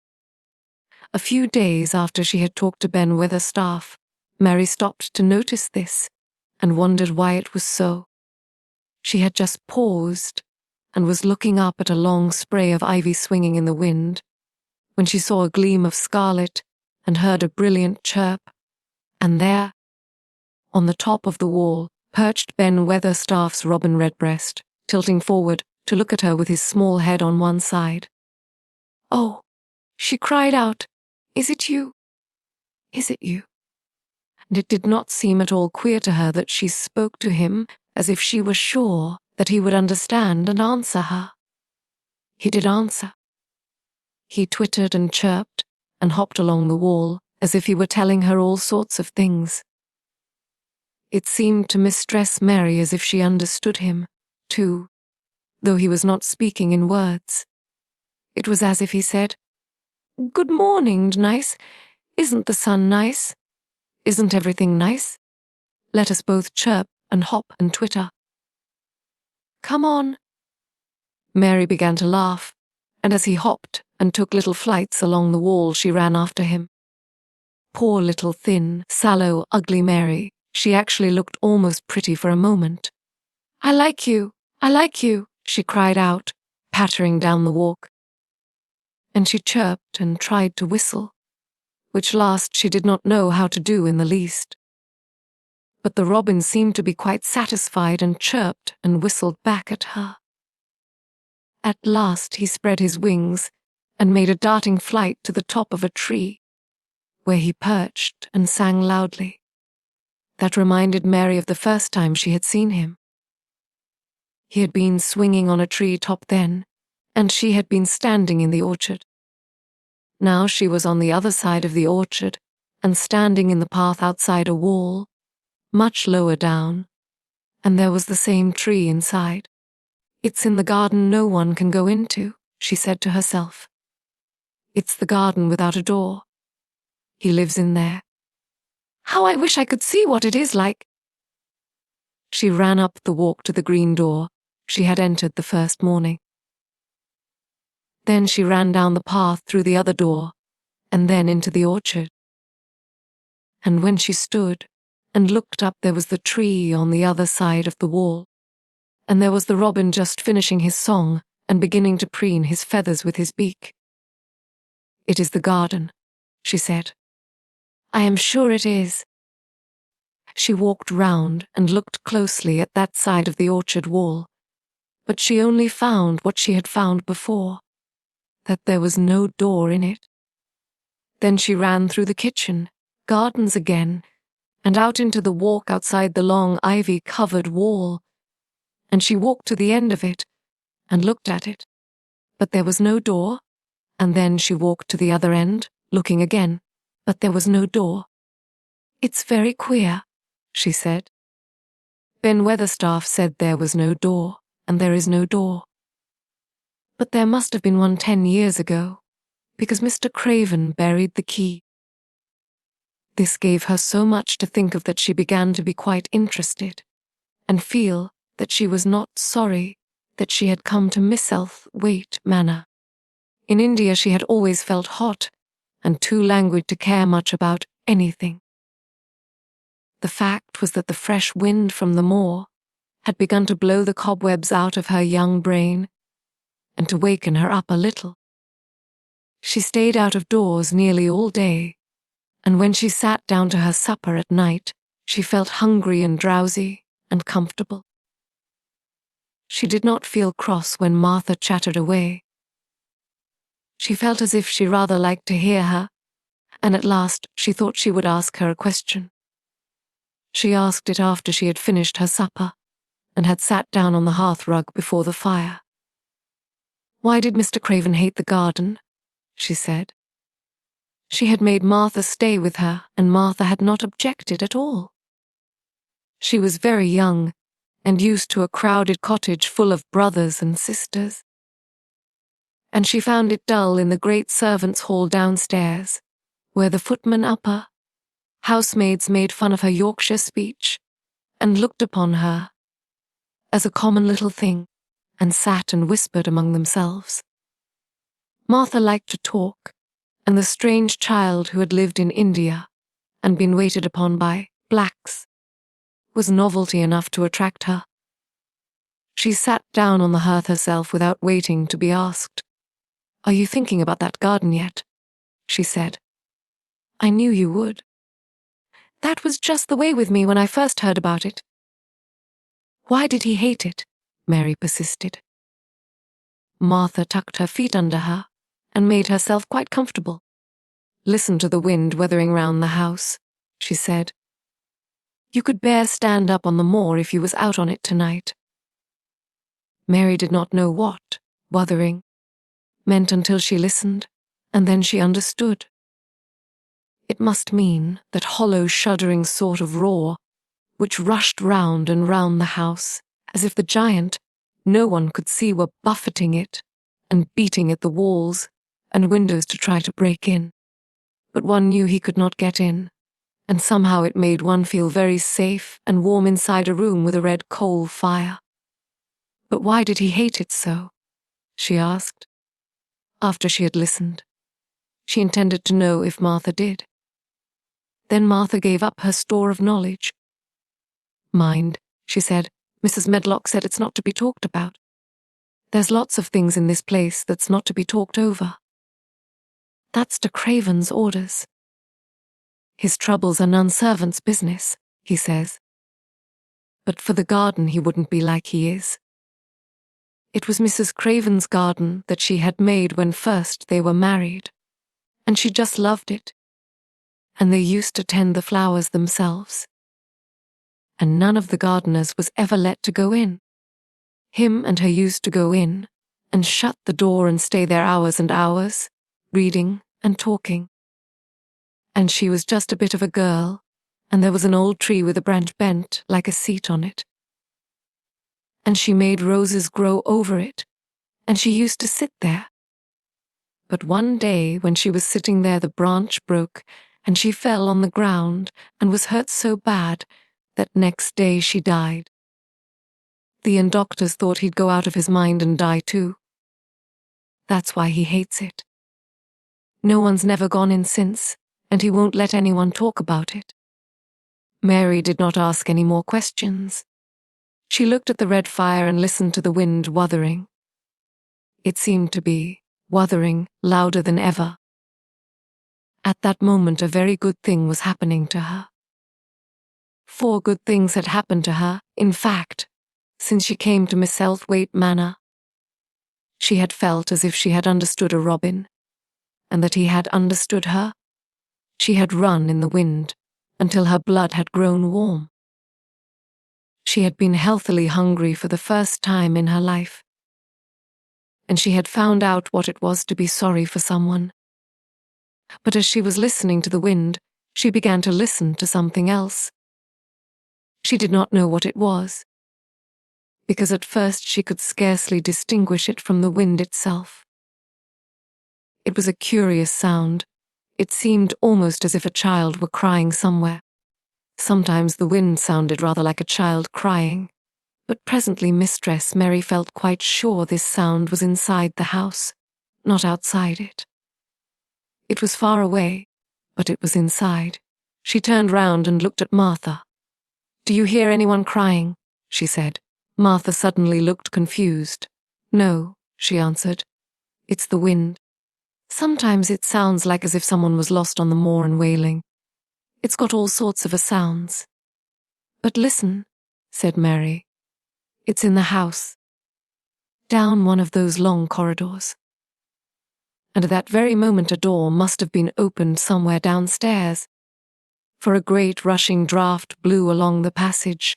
A few days after she had talked to Ben Weatherstaff, Mary stopped to notice this and wondered why it was so. She had just paused and was looking up at a long spray of ivy swinging in the wind when she saw a gleam of scarlet and heard a brilliant chirp, and there, on the top of the wall, perched Ben Weatherstaff's robin redbreast, tilting forward to look at her with his small head on one side. "Oh," she cried out, "is it you? Is it you?" And it did not seem at all queer to her that she spoke to him as if she were sure that he would understand and answer her. He did answer. He twittered and chirped and hopped along the wall as if he were telling her all sorts of things. It seemed to Mistress Mary as if she understood him, too, though he was not speaking in words. It was as if he said, "Good morning, nice. Isn't the sun nice? Isn't everything nice? Let us both chirp and hop and twitter. Come on. Mary began to laugh, and as he hopped and took little flights along the wall, she ran after him. Poor little thin, sallow, ugly Mary, she actually looked almost pretty for a moment. I like you, she cried out, pattering down the walk. And she chirped and tried to whistle, which last she did not know how to do in the least. But the robin seemed to be quite satisfied and chirped and whistled back at her. At last he spread his wings and made a darting flight to the top of a tree, where he perched and sang loudly. That reminded Mary of the first time she had seen him. He had been swinging on a tree top then, and she had been standing in the orchard. Now she was on the other side of the orchard and standing in the path outside a wall, much lower down, and there was the same tree inside. It's in the garden no one can go into, she said to herself. It's the garden without a door. He lives in there. How I wish I could see what it is like. She ran up the walk to the green door she had entered the first morning. Then she ran down the path through the other door, and then into the orchard. And when she stood and looked up, there was the tree on the other side of the wall, and there was the robin just finishing his song and beginning to preen his feathers with his beak. It is the garden, she said. I am sure it is. She walked round and looked closely at that side of the orchard wall, but she only found what she had found before, that there was no door in it. Then she ran through the kitchen, gardens again, and out into the walk outside the long ivy-covered wall, and she walked to the end of it and looked at it, but there was no door, and then she walked to the other end, looking again, but there was no door. It's very queer, she said. Ben Weatherstaff said there was no door, and there is no door. But there must have been one 10 years ago, because Mr. Craven buried the key. This gave her so much to think of that she began to be quite interested, and feel that she was not sorry that she had come to Misselthwaite Manor. In India she had always felt hot, and too languid to care much about anything. The fact was that the fresh wind from the moor had begun to blow the cobwebs out of her young brain, and to waken her up a little. She stayed out of doors nearly all day, and when she sat down to her supper at night, she felt hungry and drowsy and comfortable. She did not feel cross when Martha chattered away. She felt as if she rather liked to hear her, and at last she thought she would ask her a question. She asked it after she had finished her supper and had sat down on the hearthrug before the fire. Why did Mr. Craven hate the garden? She said. She had made Martha stay with her, and Martha had not objected at all. She was very young, and used to a crowded cottage full of brothers and sisters. And she found it dull in the great servants' hall downstairs, where the footmen upper, housemaids made fun of her Yorkshire speech, and looked upon her as a common little thing, and sat and whispered among themselves. Martha liked to talk, and the strange child who had lived in India and been waited upon by blacks was novelty enough to attract her. She sat down on the hearth herself without waiting to be asked. Are you thinking about that garden yet? She said. I knew you would. That was just the way with me when I first heard about it. Why did he hate it? Mary persisted. Martha tucked her feet under her and made herself quite comfortable. Listen to the wind weathering round the house, she said. You could bear stand up on the moor if you was out on it tonight. Mary did not know what wuthering meant until she listened, and then she understood. It must mean that hollow, shuddering sort of roar which rushed round and round the house, as if the giant, no one could see, were buffeting it and beating at the walls and windows to try to break in. But one knew he could not get in, and somehow it made one feel very safe and warm inside a room with a red coal fire. But why did he hate it so? She asked. After she had listened, she intended to know if Martha did. Then Martha gave up her store of knowledge. Mind, she said, Mrs. Medlock said it's not to be talked about. There's lots of things in this place that's not to be talked over. That's de Craven's orders. His troubles are none servant's business, he says. But for the garden he wouldn't be like he is. It was Mrs. Craven's garden that she had made when first they were married, and she just loved it. And they used to tend the flowers themselves. And none of the gardeners was ever let to go in. Him and her used to go in, and shut the door and stay there hours and hours, reading and talking. And she was just a bit of a girl, and there was an old tree with a branch bent like a seat on it. And she made roses grow over it, and she used to sit there. But one day when she was sitting there the branch broke, and she fell on the ground and was hurt so bad that next day she died. The doctors thought he'd go out of his mind and die too. That's why he hates it. No one's never gone in since, and he won't let anyone talk about it. Mary did not ask any more questions. She looked at the red fire and listened to the wind wuthering. It seemed to be wuthering louder than ever. At that moment a very good thing was happening to her. 4 good things had happened to her, in fact, since she came to Misselthwaite Manor. She had felt as if she had understood a robin, and that he had understood her. She had run in the wind until her blood had grown warm. She had been healthily hungry for the first time in her life, and she had found out what it was to be sorry for someone. But as she was listening to the wind, she began to listen to something else. She did not know what it was, because at first she could scarcely distinguish it from the wind itself. It was a curious sound. It seemed almost as if a child were crying somewhere. Sometimes the wind sounded rather like a child crying, but presently Mistress Mary felt quite sure this sound was inside the house, not outside it. It was far away, but it was inside. She turned round and looked at Martha. "Do you hear anyone crying?" she said. Martha suddenly looked confused. "No," she answered. "It's the wind. Sometimes it sounds like as if someone was lost on the moor and wailing. It's got all sorts of sounds." "But listen," said Mary. "It's in the house. Down one of those long corridors." And at that very moment a door must have been opened somewhere downstairs, for a great rushing draught blew along the passage,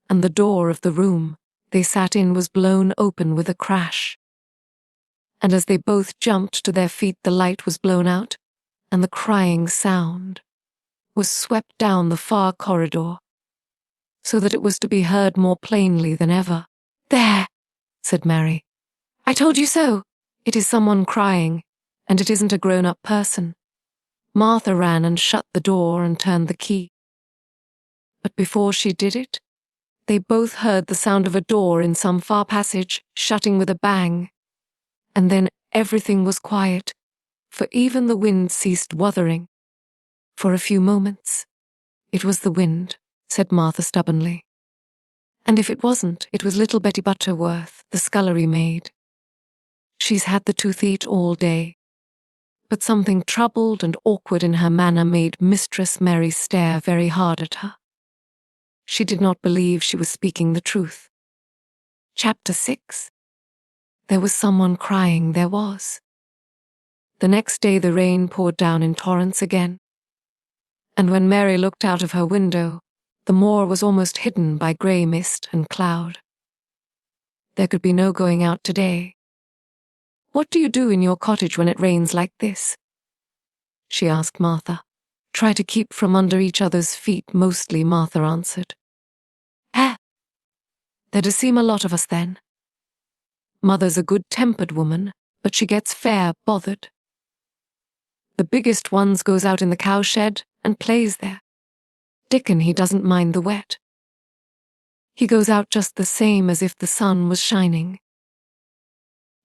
and the door of the room they sat in was blown open with a crash. And as they both jumped to their feet the light was blown out, and the crying sound was swept down the far corridor, so that it was to be heard more plainly than ever. "There," said Mary. "I told you so. It is someone crying, and it isn't a grown-up person." Martha ran and shut the door and turned the key. But before she did it, they both heard the sound of a door in some far passage shutting with a bang, and then everything was quiet, for even the wind ceased wuthering. For a few moments. "It was the wind," said Martha stubbornly. "And if it wasn't, it was little Betty Butterworth, the scullery maid. She's had the toothache all day." But something troubled and awkward in her manner made Mistress Mary stare very hard at her. She did not believe she was speaking the truth. Chapter 6. There was someone crying, there was. The next day the rain poured down in torrents again. And when Mary looked out of her window, the moor was almost hidden by grey mist and cloud. There could be no going out today. "What do you do in your cottage when it rains like this?" she asked Martha. "Try to keep from under each other's feet mostly," Martha answered. There'd seem a lot of us then. Mother's a good-tempered woman, but she gets fair bothered. The biggest ones goes out in the cowshed and plays there. Dickon, he doesn't mind the wet. He goes out just the same as if the sun was shining.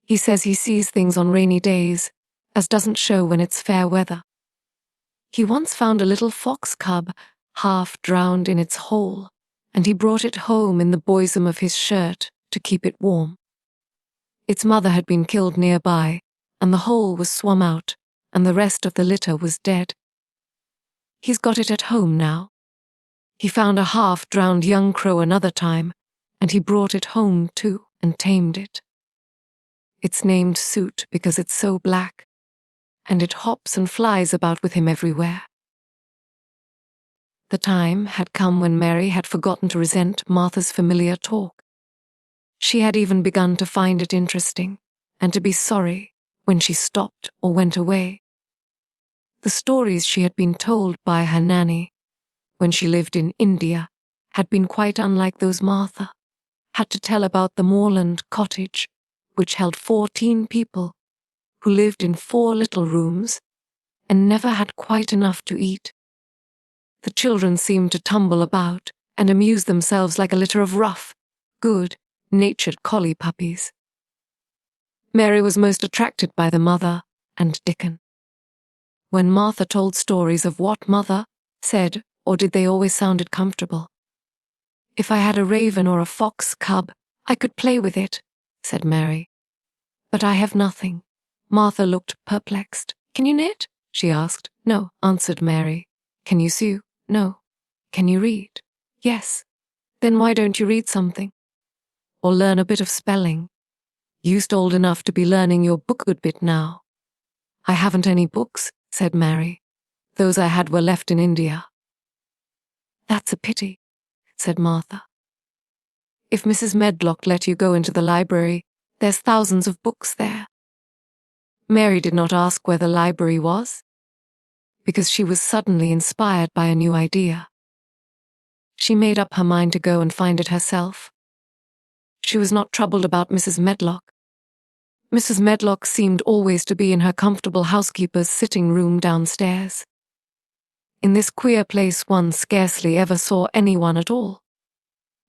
He says he sees things on rainy days, as doesn't show when it's fair weather. He once found a little fox cub, half drowned in its hole, and he brought it home in the bosom of his shirt to keep it warm. Its mother had been killed nearby, and the hole was swum out, and the rest of the litter was dead. He's got it at home now. He found a half-drowned young crow another time, and he brought it home too and tamed it. It's named Soot because it's so black, and it hops and flies about with him everywhere. The time had come when Mary had forgotten to resent Martha's familiar talk. She had even begun to find it interesting, and to be sorry when she stopped or went away. The stories she had been told by her nanny, when she lived in India, had been quite unlike those Martha had to tell about the moorland cottage, which held 14 people, who lived in 4 little rooms, and never had quite enough to eat. The children seemed to tumble about and amuse themselves like a litter of rough, good-natured collie puppies. Mary was most attracted by the mother and Dickon. When Martha told stories of what mother said, or did they always sounded comfortable? "If I had a raven or a fox cub, I could play with it," said Mary. "But I have nothing." Martha looked perplexed. "Can you knit?" she asked. "No," answered Mary. "Can you sew?" "No." "Can you read?" "Yes." "Then why don't you read something? Or learn a bit of spelling? You'st old enough to be learning your book good bit now." "I haven't any books," said Mary. "Those I had were left in India." "That's a pity," said Martha. "If Mrs. Medlock let you go into the library, there's thousands of books there." Mary did not ask where the library was, because she was suddenly inspired by a new idea. She made up her mind to go and find it herself. She was not troubled about Mrs. Medlock. Mrs. Medlock seemed always to be in her comfortable housekeeper's sitting room downstairs. In this queer place one scarcely ever saw anyone at all.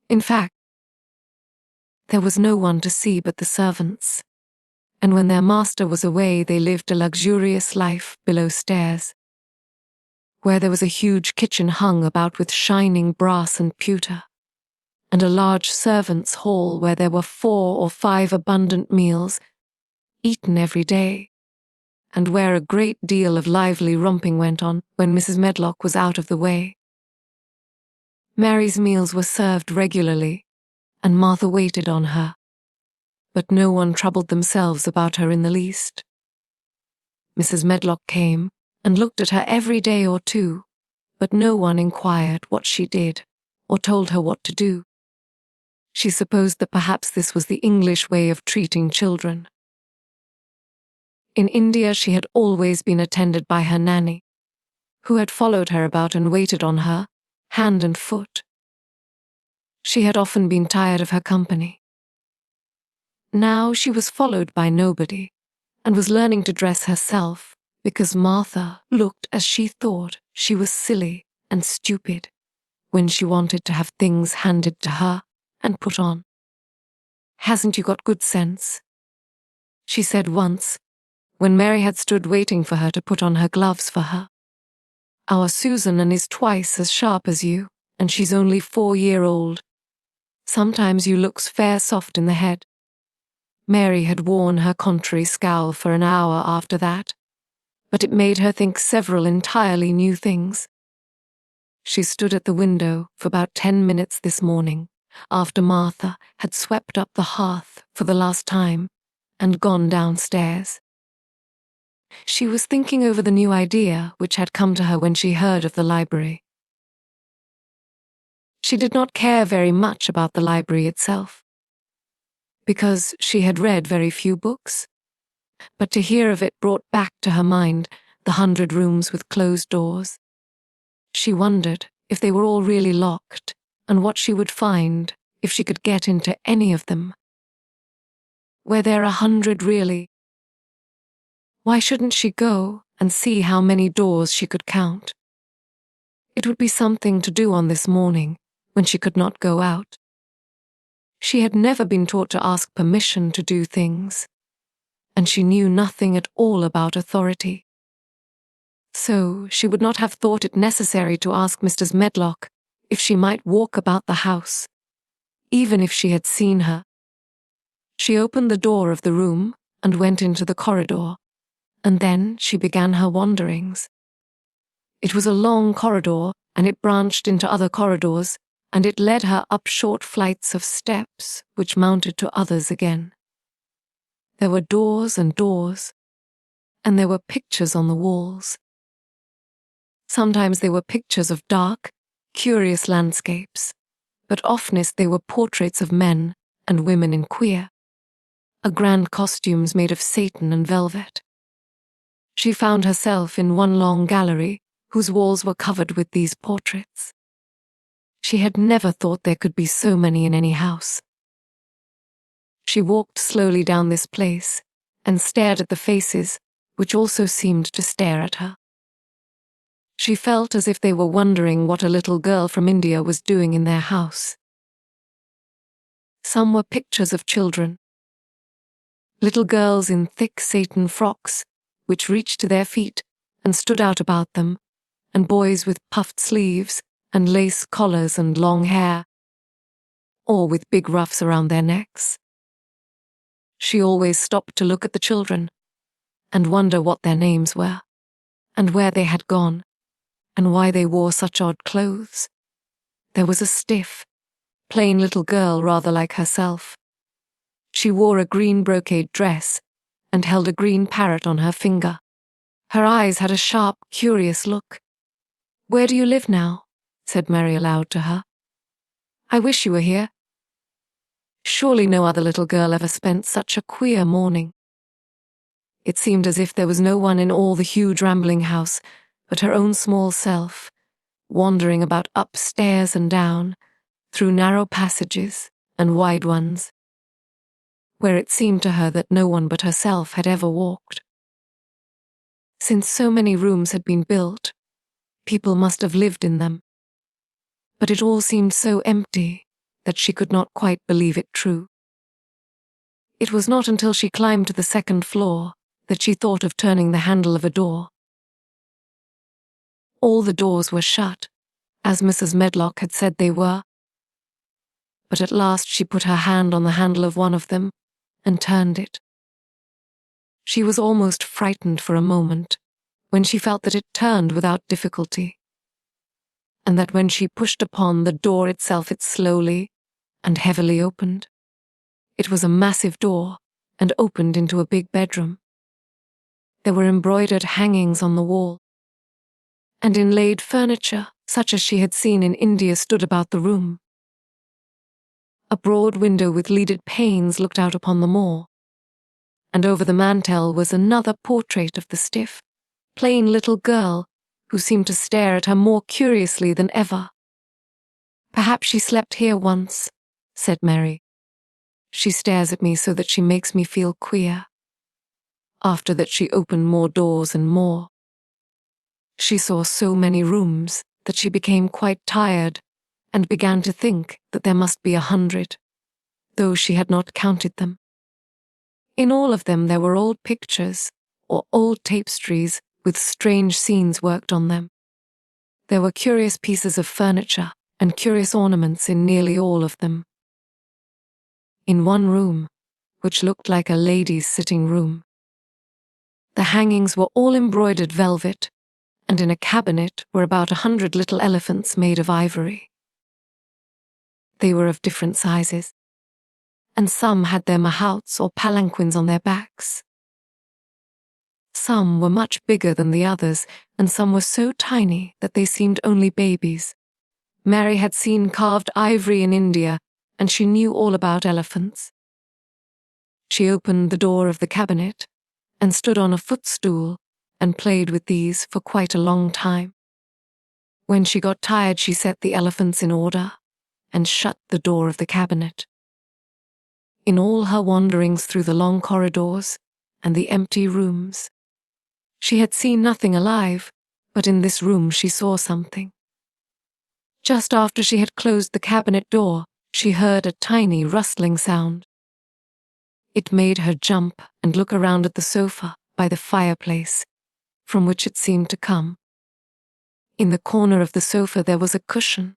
In fact, there was no one to see but the servants, and when their master was away they lived a luxurious life below stairs, where there was a huge kitchen hung about with shining brass and pewter, and a large servants' hall where there were 4 or 5 abundant meals, eaten every day, and where a great deal of lively romping went on when Mrs. Medlock was out of the way. Mary's meals were served regularly, and Martha waited on her, but no one troubled themselves about her in the least. Mrs. Medlock came and looked at her every day or 2, but no one inquired what she did or told her what to do. She supposed that perhaps this was the English way of treating children. In India she had always been attended by her nanny, who had followed her about and waited on her, hand and foot. She had often been tired of her company. Now she was followed by nobody, and was learning to dress herself, because Martha looked as she thought she was silly and stupid when she wanted to have things handed to her and put on. "Hasn't you got good sense?" she said once, when Mary had stood waiting for her to put on her gloves for her. "Our Susan is twice as sharp as you, and she's only 4-year-old. Sometimes you looks fair soft in the head." Mary had worn her contrary scowl for an hour after that, but it made her think several entirely new things. She stood at the window for about 10 minutes this morning, after Martha had swept up the hearth for the last time and gone downstairs. She was thinking over the new idea which had come to her when she heard of the library. She did not care very much about the library itself, because she had read very few books, but to hear of it brought back to her mind the 100 rooms with closed doors. She wondered if they were all really locked, and what she would find if she could get into any of them. Were there 100 really? Why shouldn't she go and see how many doors she could count? It would be something to do on this morning when she could not go out. She had never been taught to ask permission to do things, and she knew nothing at all about authority. So she would not have thought it necessary to ask Mrs. Medlock if she might walk about the house, even if she had seen her. She opened the door of the room and went into the corridor, and then she began her wanderings. It was a long corridor, and it branched into other corridors, and it led her up short flights of steps which mounted to others again. There were doors and doors, and there were pictures on the walls. Sometimes they were pictures of dark, curious landscapes, but oftenest they were portraits of men and women in queer, grand costumes made of satin and velvet. She found herself in one long gallery whose walls were covered with these portraits. She had never thought there could be so many in any house. She walked slowly down this place and stared at the faces, which also seemed to stare at her. She felt as if they were wondering what a little girl from India was doing in their house. Some were pictures of children. Little girls in thick satin frocks, which reached to their feet and stood out about them, and boys with puffed sleeves and lace collars and long hair, or with big ruffs around their necks. She always stopped to look at the children and wonder what their names were, and where they had gone, and why they wore such odd clothes. There was a stiff, plain little girl rather like herself. She wore a green brocade dress and held a green parrot on her finger. Her eyes had a sharp, curious look. "Where do you live now?" said Mary aloud to her. "I wish you were here." Surely no other little girl ever spent such a queer morning. It seemed as if there was no one in all the huge rambling house but her own small self, wandering about upstairs and down, through narrow passages and wide ones, where it seemed to her that no one but herself had ever walked. Since so many rooms had been built, people must have lived in them. But it all seemed so empty that she could not quite believe it true. It was not until she climbed to the second floor that she thought of turning the handle of a door. All the doors were shut, as Mrs. Medlock had said they were. But at last she put her hand on the handle of one of them and turned it. She was almost frightened for a moment when she felt that it turned without difficulty, and that when she pushed upon the door itself it slowly and heavily opened. It was a massive door and opened into a big bedroom. There were embroidered hangings on the wall, and inlaid furniture such as she had seen in India stood about the room. A broad window with leaded panes looked out upon the moor, and over the mantel was another portrait of the stiff, plain little girl who seemed to stare at her more curiously than ever. "Perhaps she slept here once," said Mary. "She stares at me so that she makes me feel queer." After that she opened more doors and more. She saw so many rooms that she became quite tired and began to think that there must be 100, though she had not counted them. In all of them there were old pictures or old tapestries with strange scenes worked on them. There were curious pieces of furniture and curious ornaments in nearly all of them. In one room, which looked like a lady's sitting room, the hangings were all embroidered velvet, and in a cabinet were about 100 little elephants made of ivory. They were of different sizes, and some had their mahouts or palanquins on their backs. Some were much bigger than the others, and some were so tiny that they seemed only babies. Mary had seen carved ivory in India, and she knew all about elephants. She opened the door of the cabinet and stood on a footstool and played with these for quite a long time. When she got tired, she set the elephants in order and shut the door of the cabinet. In all her wanderings through the long corridors and the empty rooms, she had seen nothing alive, but in this room she saw something. Just after she had closed the cabinet door, she heard a tiny rustling sound. It made her jump and look around at the sofa by the fireplace, from which it seemed to come. In the corner of the sofa there was a cushion,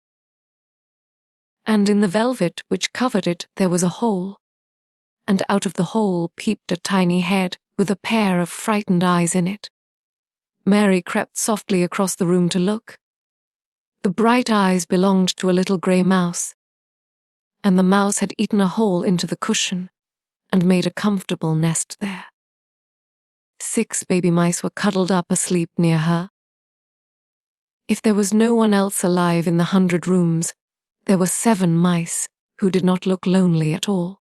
and in the velvet which covered it there was a hole, and out of the hole peeped a tiny head with a pair of frightened eyes in it. Mary crept softly across the room to look. The bright eyes belonged to a little grey mouse, and the mouse had eaten a hole into the cushion and made a comfortable nest there. 6 baby mice were cuddled up asleep near her. If there was no one else alive in the 100 rooms, there were 7 mice who did not look lonely at all.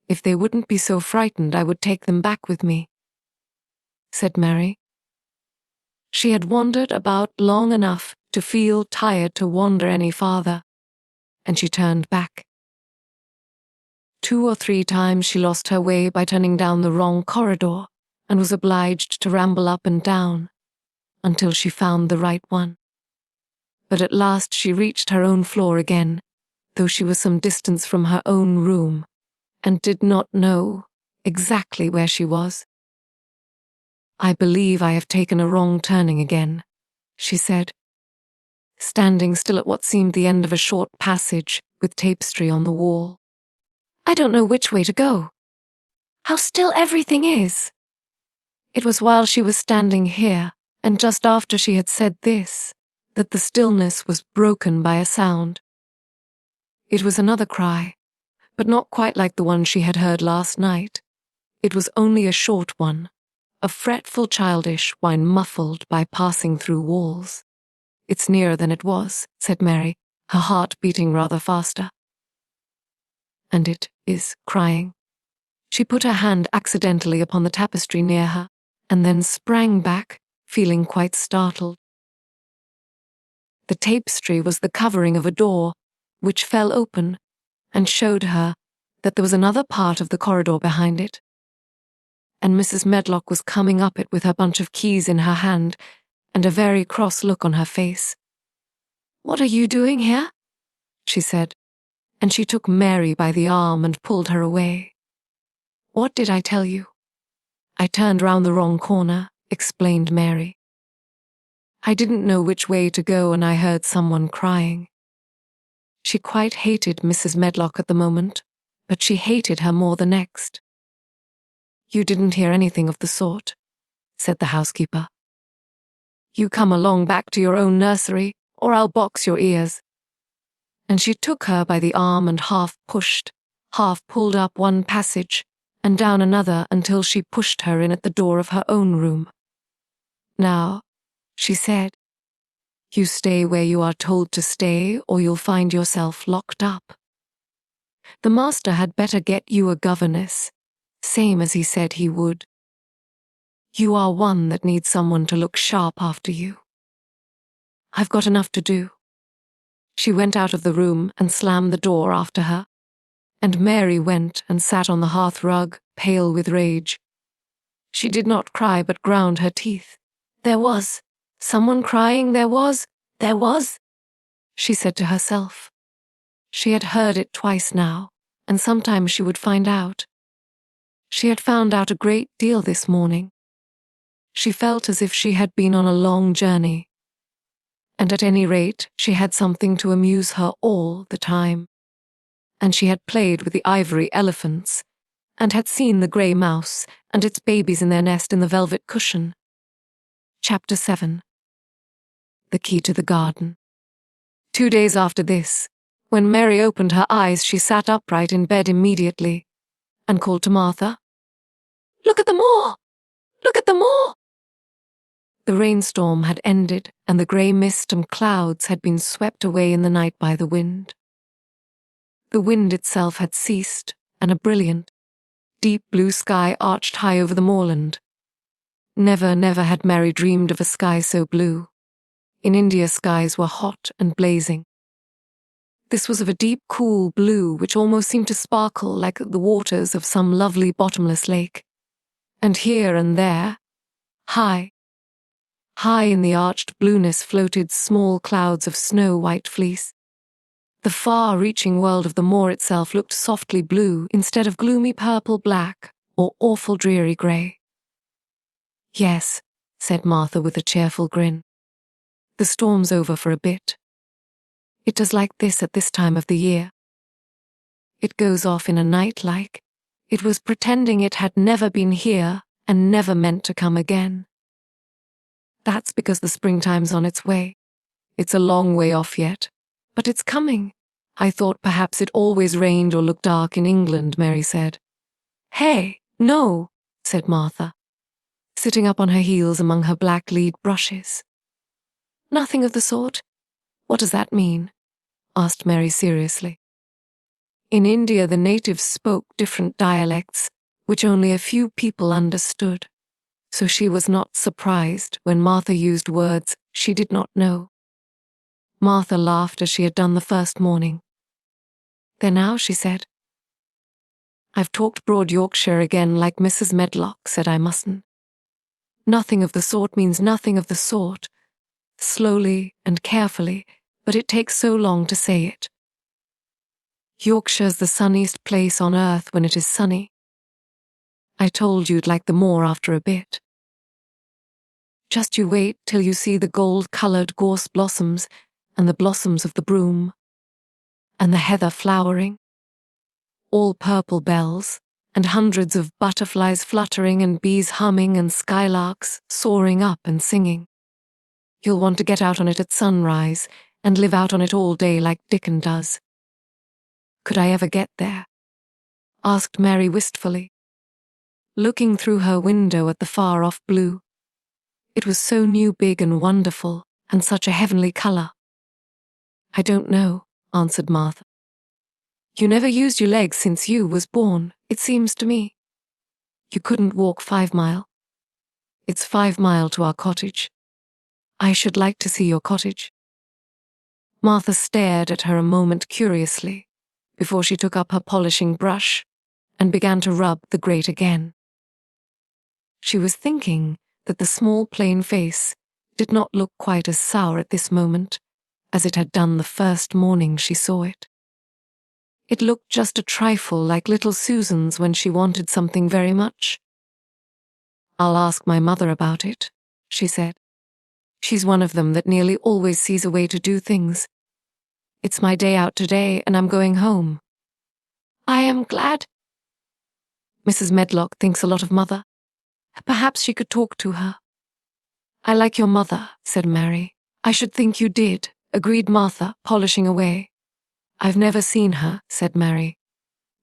If they wouldn't be so frightened, I would take them back with me, said Mary. She had wandered about long enough to feel tired to wander any farther, and she turned back. 2 or 3 times she lost her way by turning down the wrong corridor and was obliged to ramble up and down until she found the right one. But at last she reached her own floor again, though she was some distance from her own room and did not know exactly where she was. I believe I have taken a wrong turning again, she said, standing still at what seemed the end of a short passage with tapestry on the wall. I don't know which way to go. How still everything is. It was while she was standing here, and just after she had said this, that the stillness was broken by a sound. It was another cry, but not quite like the one she had heard last night. It was only a short one, a fretful childish whine muffled by passing through walls. It's nearer than it was, said Mary, her heart beating rather faster. And it is crying. She put her hand accidentally upon the tapestry near her, and then sprang back, feeling quite startled. The tapestry was the covering of a door, which fell open, and showed her that there was another part of the corridor behind it. And Mrs. Medlock was coming up it with her bunch of keys in her hand, and a very cross look on her face. "What are you doing here?" she said, and she took Mary by the arm and pulled her away. "What did I tell you?" "I turned round the wrong corner," explained Mary. "I didn't know which way to go and I heard someone crying." She quite hated Mrs. Medlock at the moment, but she hated her more the next. "You didn't hear anything of the sort," said the housekeeper. "You come along back to your own nursery, or I'll box your ears." And she took her by the arm and half pushed, half pulled up one passage, and down another until she pushed her in at the door of her own room. "Now," she said, "you stay where you are told to stay, or you'll find yourself locked up. The master had better get you a governess, same as he said he would. You are one that needs someone to look sharp after you. I've got enough to do." She went out of the room and slammed the door after her, and Mary went and sat on the hearth rug, pale with rage. She did not cry but ground her teeth. "There was someone crying, there was, she said to herself. She had heard it twice now, and sometimes she would find out. She had found out a great deal this morning. She felt as if she had been on a long journey, and at any rate she had something to amuse her all the time. And she had played with the ivory elephants, and had seen the grey mouse and its babies in their nest in the velvet cushion. Chapter 7. The Key to the Garden. 2 days after this, when Mary opened her eyes, she sat upright in bed immediately, and called to Martha, "Look at the moor! Look at the moor!" The rainstorm had ended, and the grey mist and clouds had been swept away in the night by the wind. The wind itself had ceased, and a brilliant, deep blue sky arched high over the moorland. Never, never had Mary dreamed of a sky so blue. In India skies were hot and blazing. This was of a deep, cool blue which almost seemed to sparkle like the waters of some lovely bottomless lake. And here and there, high High in the arched blueness floated small clouds of snow-white fleece. The far-reaching world of the moor itself looked softly blue instead of gloomy purple-black or awful dreary grey. "Yes," said Martha with a cheerful grin. "The storm's over for a bit. It does like this at this time of the year. It goes off in a night like it was pretending it had never been here and never meant to come again. That's because the springtime's on its way. It's a long way off yet, but it's coming. I thought perhaps it always rained or looked dark in England," Mary said. "Hey, no," said Martha, sitting up on her heels among her black lead brushes. "Nothing of the sort. What does that mean?" asked Mary seriously. In India, the natives spoke different dialects, which only a few people understood, so she was not surprised when Martha used words she did not know. Martha laughed as she had done the first morning. "There now," she said. "I've talked broad Yorkshire again like Mrs. Medlock said I mustn't. Nothing of the sort means nothing of the sort. Slowly and carefully, but it takes so long to say it. Yorkshire's the sunniest place on earth when it is sunny. I told you'd like the moor after a bit. Just you wait till you see the gold-coloured gorse blossoms and the blossoms of the broom, and the heather flowering, all purple bells, and hundreds of butterflies fluttering and bees humming and skylarks soaring up and singing. You'll want to get out on it at sunrise and live out on it all day like Dickon does." "Could I ever get there?" asked Mary wistfully, looking through her window at the far-off blue. It was so new, big and wonderful, and such a heavenly colour. "I don't know," answered Martha. "You never used your legs since you was born, it seems to me. You couldn't walk 5 mile. It's 5 mile to our cottage. I should like to see your cottage." Martha stared at her a moment curiously, before she took up her polishing brush and began to rub the grate again. She was thinking that the small plain face did not look quite as sour at this moment as it had done the first morning she saw it. It looked just a trifle like little Susan's when she wanted something very much. "I'll ask my mother about it," she said. "She's one of them that nearly always sees a way to do things. It's my day out today and I'm going home." "I am glad." "Mrs. Medlock thinks a lot of Mother. Perhaps she could talk to her." "I like your mother," said Mary. "I should think you did," agreed Martha, polishing away. "I've never seen her," said Mary.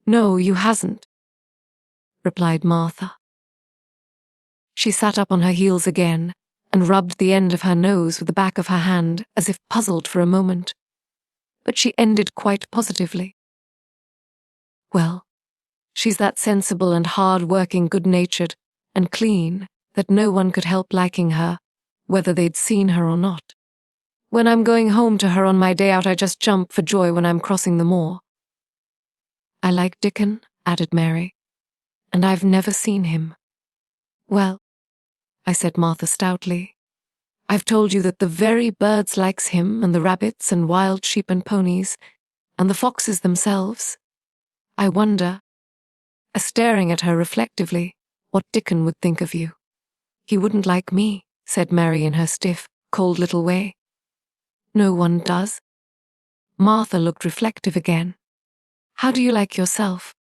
"No, you hasn't," replied Martha. She sat up on her heels again and rubbed the end of her nose with the back of her hand as if puzzled for a moment. But she ended quite positively. "Well, she's that sensible and hard-working, good-natured and clean that no one could help liking her, whether they'd seen her or not. When I'm going home to her on my day out, I just jump for joy when I'm crossing the moor." "I like Dickon," added Mary, "and I've never seen him." "Well," I said Martha stoutly, "I've told you that the very birds likes him, and the rabbits and wild sheep and ponies, and the foxes themselves. I wonder," staring at her reflectively, "what Dickon would think of you." "He wouldn't like me," said Mary in her stiff, cold little way. "No one does." Martha looked reflective again. "How do you like yourself?"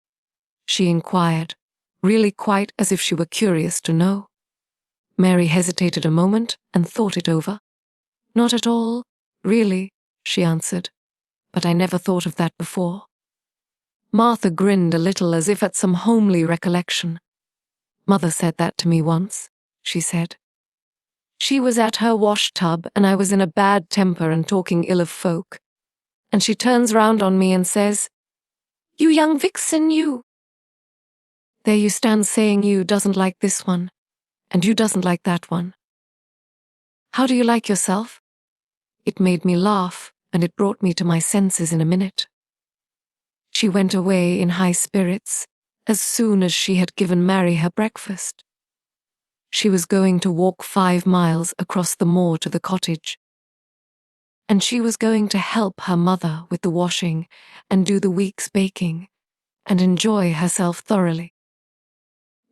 she inquired, really quite as if she were curious to know. Mary hesitated a moment and thought it over. "Not at all, really," she answered, "but I never thought of that before." Martha grinned a little as if at some homely recollection. "Mother said that to me once," she said. "She was at her wash-tub and I was in a bad temper and talking ill of folk, and she turns round on me and says, 'You young vixen, you! There you stand saying you doesn't like this one, and you doesn't like that one. How do you like yourself?' It made me laugh, and it brought me to my senses in a minute." She went away in high spirits as soon as she had given Mary her breakfast. She was going to walk 5 miles across the moor to the cottage. And she was going to help her mother with the washing and do the week's baking and enjoy herself thoroughly.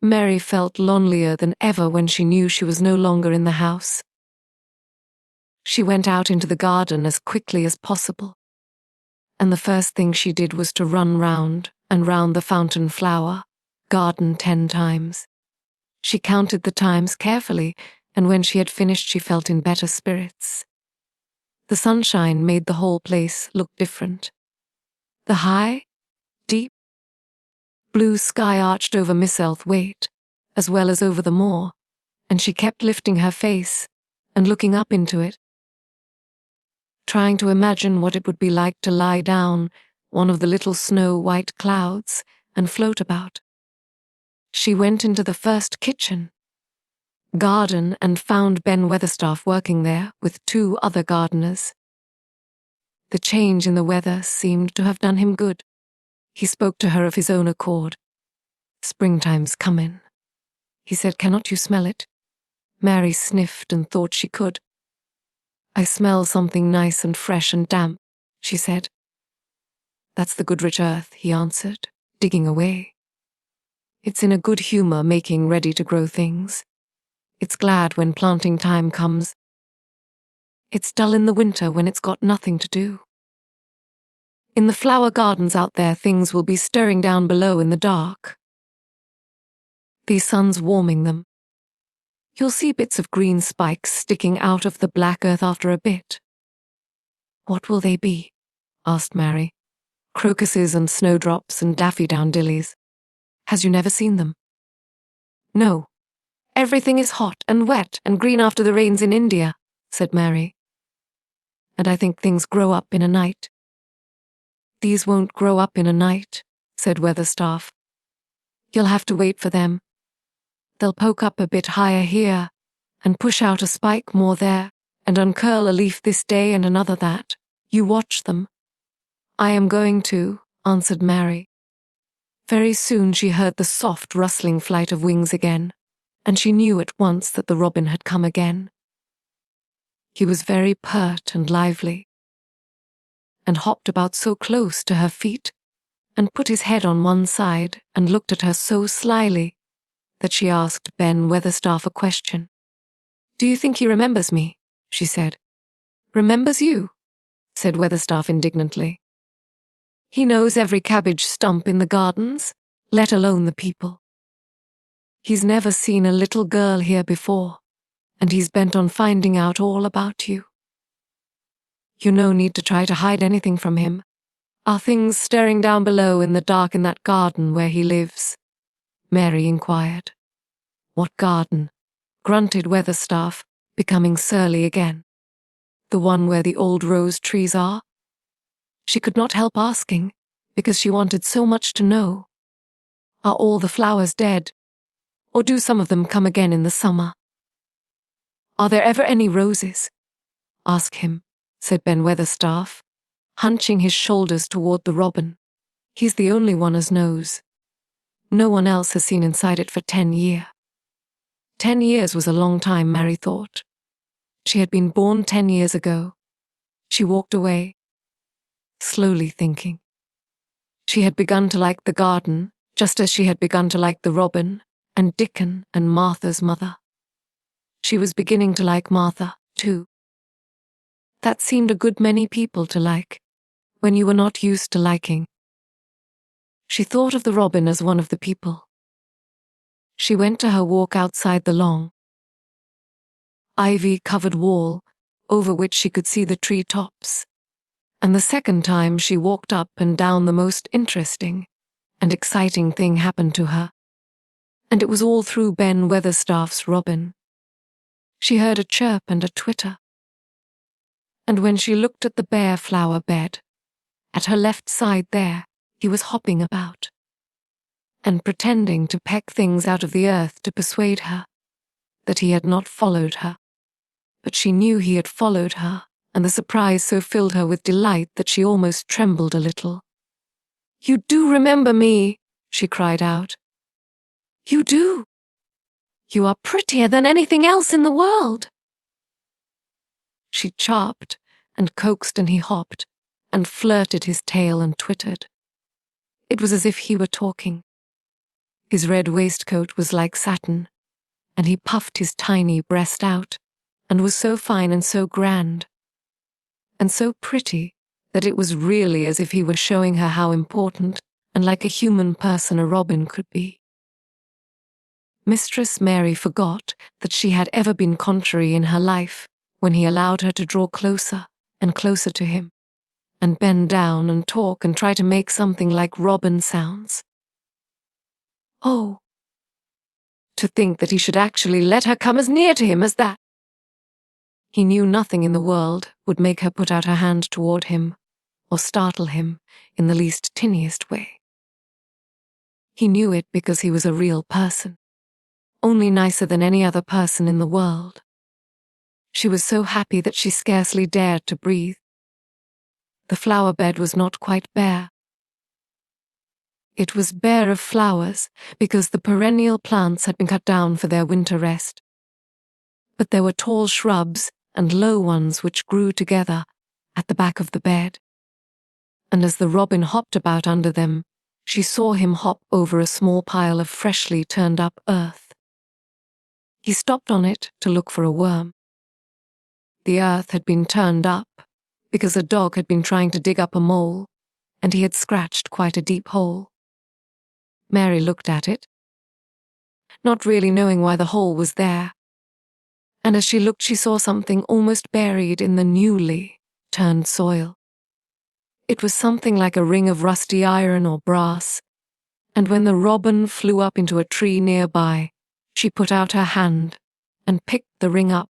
Mary felt lonelier than ever when she knew she was no longer in the house. She went out into the garden as quickly as possible, and the first thing she did was to run round and round the fountain flower garden 10 times. She counted the times carefully, and when she had finished she felt in better spirits. The sunshine made the whole place look different. The high, deep, blue sky arched over Missel Waite, as well as over the moor, and she kept lifting her face and looking up into it, trying to imagine what it would be like to lie down one of the little snow-white clouds and float about. She went into the first garden and found Ben Weatherstaff working there with 2 other gardeners. The change in the weather seemed to have done him good. He spoke to her of his own accord. "Springtime's comin'," he said. "Cannot you smell it?" Mary sniffed and thought she could. "I smell something nice and fresh and damp," she said. "That's the good rich earth," he answered, digging away. "It's in a good humor making ready to grow things. It's glad when planting time comes. It's dull in the winter when it's got nothing to do. In the flower gardens out there things will be stirring down below in the dark. The sun's warming them. You'll see bits of green spikes sticking out of the black earth after a bit." "What will they be?" asked Mary. "Crocuses and snowdrops and daffodillies. Has you never seen them?" "No. Everything is hot and wet and green after the rains in India," said Mary. "And I think things grow up in a night." "These won't grow up in a night," said Weatherstaff. "You'll have to wait for them. They'll poke up a bit higher here, and push out a spike more there, and uncurl a leaf this day and another that. You watch them." "I am going to," answered Mary. Very soon she heard the soft rustling flight of wings again, and she knew at once that the robin had come again. He was very pert and lively, and hopped about so close to her feet, and put his head on one side and looked at her so slyly that she asked Ben Weatherstaff a question. "Do you think he remembers me?" she said. "Remembers you?" said Weatherstaff indignantly. "He knows every cabbage stump in the gardens, let alone the people. He's never seen a little girl here before, and he's bent on finding out all about you. You no need to try to hide anything from him. Are things stirring down below in the dark in that garden where he lives?" Mary inquired. "What garden?" grunted Weatherstaff, becoming surly again. "The one where the old rose trees are?" She could not help asking, because she wanted so much to know. "Are all the flowers dead? Or do some of them come again in the summer?" "Are there ever any roses?" "Ask him," said Ben Weatherstaff, hunching his shoulders toward the robin. "He's the only one as knows. No one else has seen inside it for 10 years. 10 years was a long time, Mary thought. She had been born 10 years ago. She walked away, slowly thinking. She had begun to like the garden, just as she had begun to like the robin, and Dickon and Martha's mother. She was beginning to like Martha, too. That seemed a good many people to like, when you were not used to liking. She thought of the robin as one of the people. She went to her walk outside the long, ivy-covered wall, over which she could see the tree tops, and the second time she walked up and down the most interesting and exciting thing happened to her, and it was all through Ben Weatherstaff's robin. She heard a chirp and a twitter, and when she looked at the bare flower bed, at her left side there, he was hopping about, and pretending to peck things out of the earth to persuade her that he had not followed her. But she knew he had followed her, and the surprise so filled her with delight that she almost trembled a little. "You do remember me," she cried out. "You do?" You are prettier than anything else in the world." She chirped and coaxed, and he hopped and flirted his tail and twittered. It was as if he were talking. His red waistcoat was like satin, and he puffed his tiny breast out, and was so fine and so grand, and so pretty that it was really as if he were showing her how important and like a human person a robin could be. Mistress Mary forgot that she had ever been contrary in her life when he allowed her to draw closer and closer to him, and bend down and talk and try to make something like robin sounds. Oh, to think that he should actually let her come as near to him as that! He knew nothing in the world would make her put out her hand toward him or startle him in the least tiniest way. He knew it because he was a real person, only nicer than any other person in the world. She was so happy that she scarcely dared to breathe. The flower bed was not quite bare. It was bare of flowers because the perennial plants had been cut down for their winter rest. But there were tall shrubs and low ones which grew together at the back of the bed. And as the robin hopped about under them, she saw him hop over a small pile of freshly turned up earth. He stopped on it to look for a worm. The earth had been turned up because a dog had been trying to dig up a mole, and he had scratched quite a deep hole. Mary looked at it, not really knowing why the hole was there, and as she looked she saw something almost buried in the newly turned soil. It was something like a ring of rusty iron or brass, and when the robin flew up into a tree nearby, she put out her hand and picked the ring up.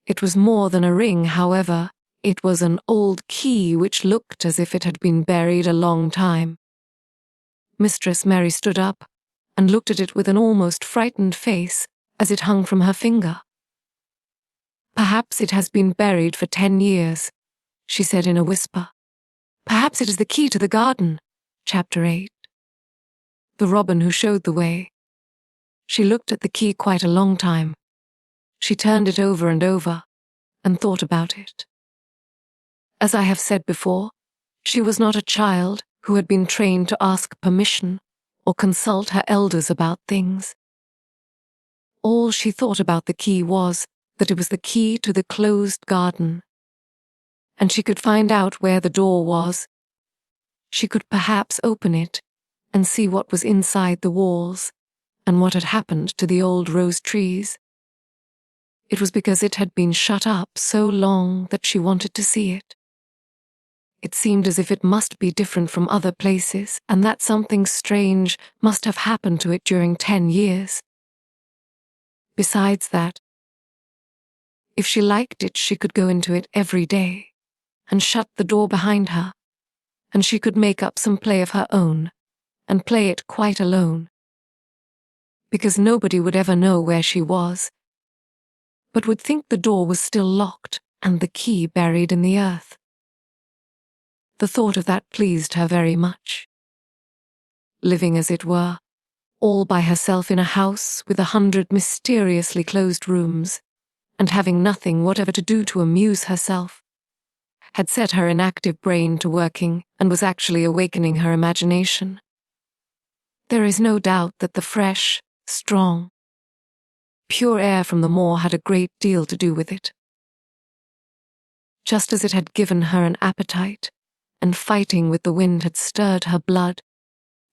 It was more than a ring, however. It was an old key which looked as if it had been buried a long time. Mistress Mary stood up and looked at it with an almost frightened face as it hung from her finger. "Perhaps it has been buried for 10 years, she said in a whisper. "Perhaps it is the key to the garden." Chapter 8. The robin who showed the way. She looked at the key quite a long time. She turned it over and over and thought about it. As I have said before, she was not a child who had been trained to ask permission or consult her elders about things. All she thought about the key was that it was the key to the closed garden, and she could find out where the door was. She could perhaps open it and see what was inside the walls and what had happened to the old rose trees. It was because it had been shut up so long that she wanted to see it. It seemed as if it must be different from other places, and that something strange must have happened to it during 10 years. Besides that, if she liked it, she could go into it every day and shut the door behind her, and she could make up some play of her own and play it quite alone, because nobody would ever know where she was, but would think the door was still locked and the key buried in the earth. The thought of that pleased her very much. Living, as it were, all by herself in a house with 100 mysteriously closed rooms, and having nothing whatever to do to amuse herself, had set her inactive brain to working and was actually awakening her imagination. There is no doubt that the fresh, strong, pure air from the moor had a great deal to do with it. Just as it had given her an appetite, and fighting with the wind had stirred her blood,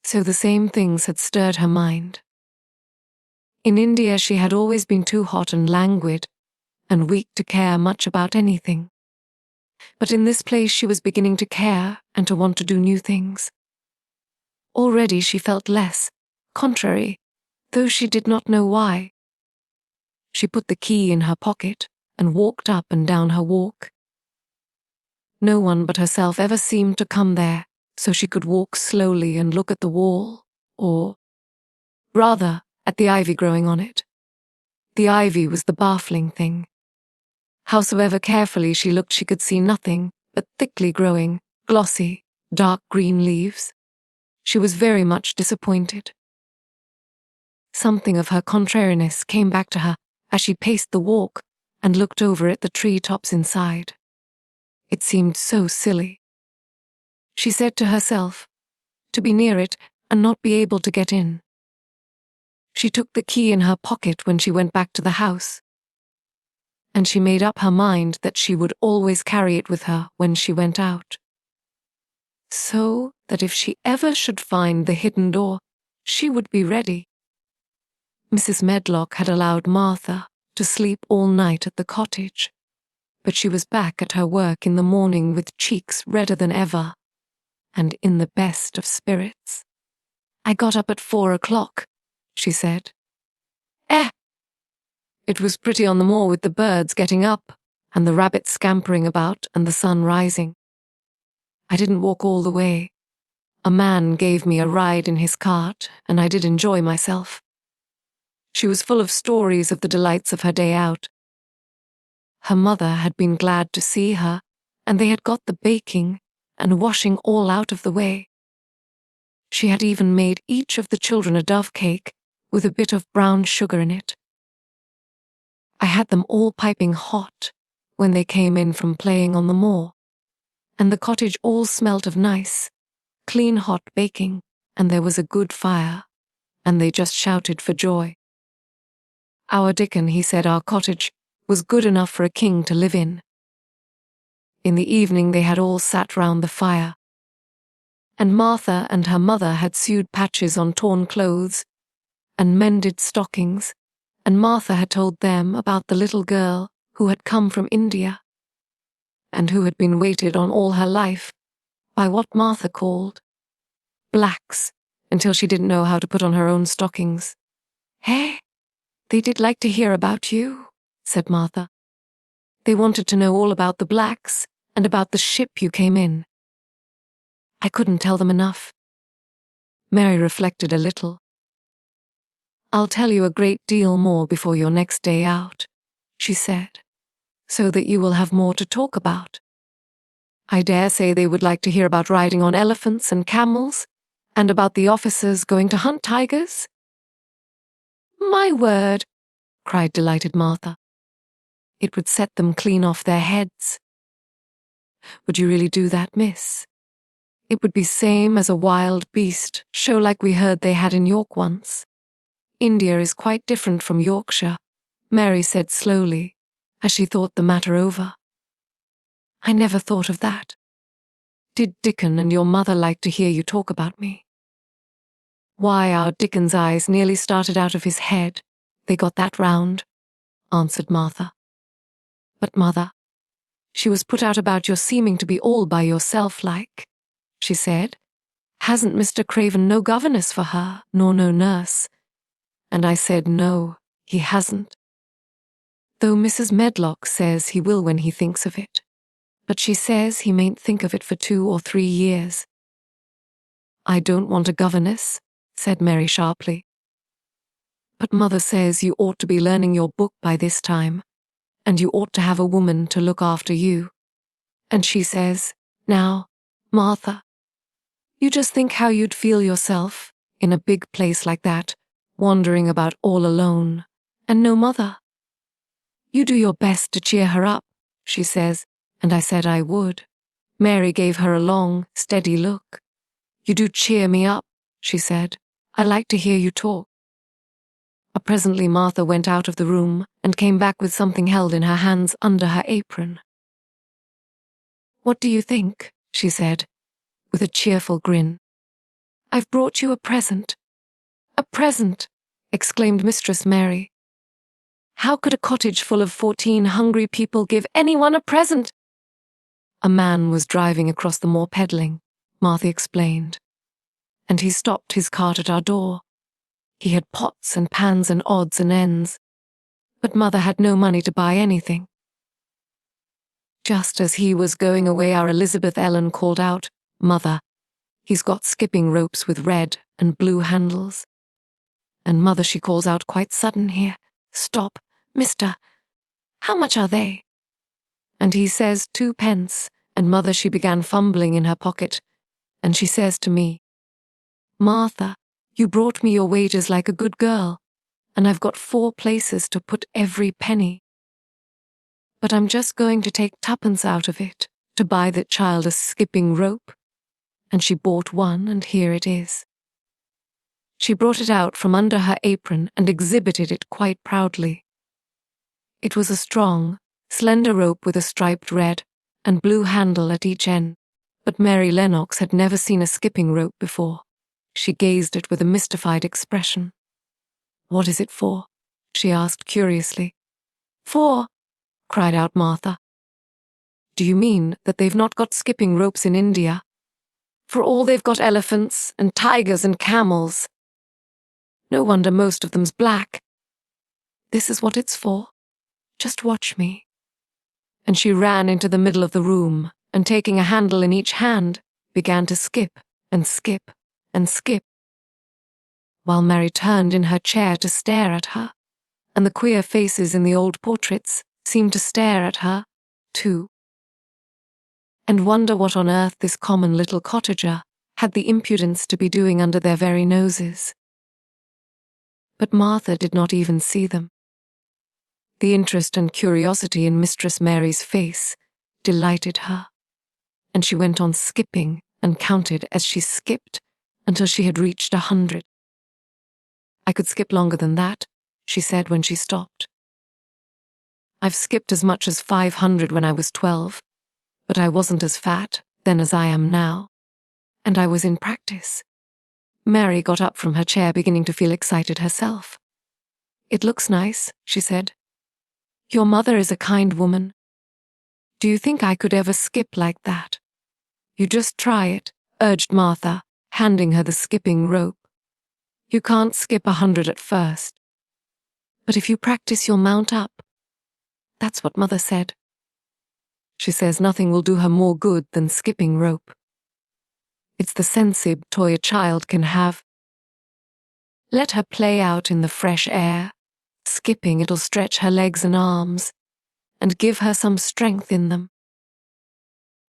so the same things had stirred her mind. In India she had always been too hot and languid, and weak to care much about anything. But in this place she was beginning to care and to want to do new things. Already she felt less, contrary, though she did not know why. She put the key in her pocket and walked up and down her walk. No one but herself ever seemed to come there, so she could walk slowly and look at the wall, or, rather, at the ivy growing on it. The ivy was the baffling thing. Howsoever carefully she looked, she could see nothing but thickly growing, glossy, dark green leaves. She was very much disappointed. Something of her contrariness came back to her as she paced the walk and looked over at the tree tops inside. It seemed so silly. She said to herself, to be near it and not be able to get in. She took the key in her pocket when she went back to the house, and she made up her mind that she would always carry it with her when she went out, so that if she ever should find the hidden door, she would be ready. Mrs. Medlock had allowed Martha to sleep all night at the cottage, but she was back at her work in the morning with cheeks redder than ever, and in the best of spirits. "I got up at 4 o'clock, she said. It was pretty on the moor with the birds getting up, and the rabbits scampering about, and the sun rising. I didn't walk all the way. A man gave me a ride in his cart, and I did enjoy myself." She was full of stories of the delights of her day out. Her mother had been glad to see her, and they had got the baking and washing all out of the way. She had even made each of the children a dove cake with a bit of brown sugar in it. I had them all piping hot when they came in from playing on the moor, and the cottage all smelt of nice, clean hot baking, and there was a good fire, and they just shouted for joy. Our Dickon, he said our cottage was good enough for a king to live in. In the evening they had all sat round the fire, and Martha and her mother had sewed patches on torn clothes and mended stockings, and Martha had told them about the little girl who had come from India, and who had been waited on all her life by what Martha called blacks, until she didn't know how to put on her own stockings. "Hey, they did like to hear about you," said Martha. "They wanted to know all about the blacks and about the ship you came in." I couldn't tell them enough. Mary reflected a little. "I'll tell you a great deal more before your next day out," she said, "so that you will have more to talk about. I dare say they would like to hear about riding on elephants and camels, and about the officers going to hunt tigers." "My word," cried delighted Martha. "It would set them clean off their heads." "Would you really do that, miss? It would be same as a wild beast show like we heard they had in York once. India is quite different from Yorkshire," Mary said slowly, as she thought the matter over. "I never thought of that. Did Dickon and your mother like to hear you talk about me?" "Why, our Dickon's eyes nearly started out of his head. They got that round," answered Martha. "But, mother, she was put out about your seeming to be all by yourself like," she said. "Hasn't Mr. Craven no governess for her, nor no nurse?" And I said no, he hasn't. Though Mrs. Medlock says he will when he thinks of it, but she says he mayn't think of it for 2 or 3 years. "I don't want a governess," said Mary sharply. "But mother says you ought to be learning your book by this time, and you ought to have a woman to look after you. And she says, now, Martha, you just think how you'd feel yourself in a big place like that, wandering about all alone, and no mother. You do your best to cheer her up," she says, and I said I would. Mary gave her a long, steady look. "You do cheer me up," she said. "I like to hear you talk." Presently Martha went out of the room and came back with something held in her hands under her apron. "What do you think?" she said, with a cheerful grin. "I've brought you a present." "A present!" exclaimed Mistress Mary. "How could a cottage full of 14 hungry people give anyone a present?" "A man was driving across the moor peddling," Martha explained, "and he stopped his cart at our door. He had pots and pans and odds and ends, but Mother had no money to buy anything. Just as he was going away, our Elizabeth Ellen called out, 'Mother, he's got skipping ropes with red and blue handles.' And Mother, she calls out quite sudden here, 'Stop, mister, how much are they?' And he says 2 pence, and Mother, she began fumbling in her pocket, and she says to me, 'Martha, you brought me your wages like a good girl, and I've got 4 places to put every penny. But I'm just going to take 2pence out of it to buy the child a skipping rope. And she bought one, and here it is. She brought it out from under her apron and exhibited it quite proudly. It was a strong, slender rope with a striped red and blue handle at each end, but Mary Lennox had never seen a skipping rope before. She gazed at it with a mystified expression. "What is it for?" she asked curiously. "For," cried out Martha. "Do you mean that they've not got skipping ropes in India? For all they've got elephants and tigers and camels. No wonder most of them's black. This is what it's for. Just watch me." And she ran into the middle of the room and, taking a handle in each hand, began to skip and skip and skip, while Mary turned in her chair to stare at her, and the queer faces in the old portraits seemed to stare at her, too, and wonder what on earth this common little cottager had the impudence to be doing under their very noses. But Martha did not even see them. The interest and curiosity in Mistress Mary's face delighted her, and she went on skipping and counted as she skipped until she had reached 100. "I could skip longer than that," she said when she stopped. "I've skipped as much as 500 when I was 12, but I wasn't as fat then as I am now, and I was in practice." Mary got up from her chair, beginning to feel excited herself. "It looks nice," she said. "Your mother is a kind woman. Do you think I could ever skip like that?" "You just try it," urged Martha, handing her the skipping rope. "You can't skip 100 at first. But if you practice you'll mount up. That's what Mother said. She says nothing will do her more good than skipping rope. It's the sensib toy a child can have. Let her play out in the fresh air. Skipping, it'll stretch her legs and arms, and give her some strength in them."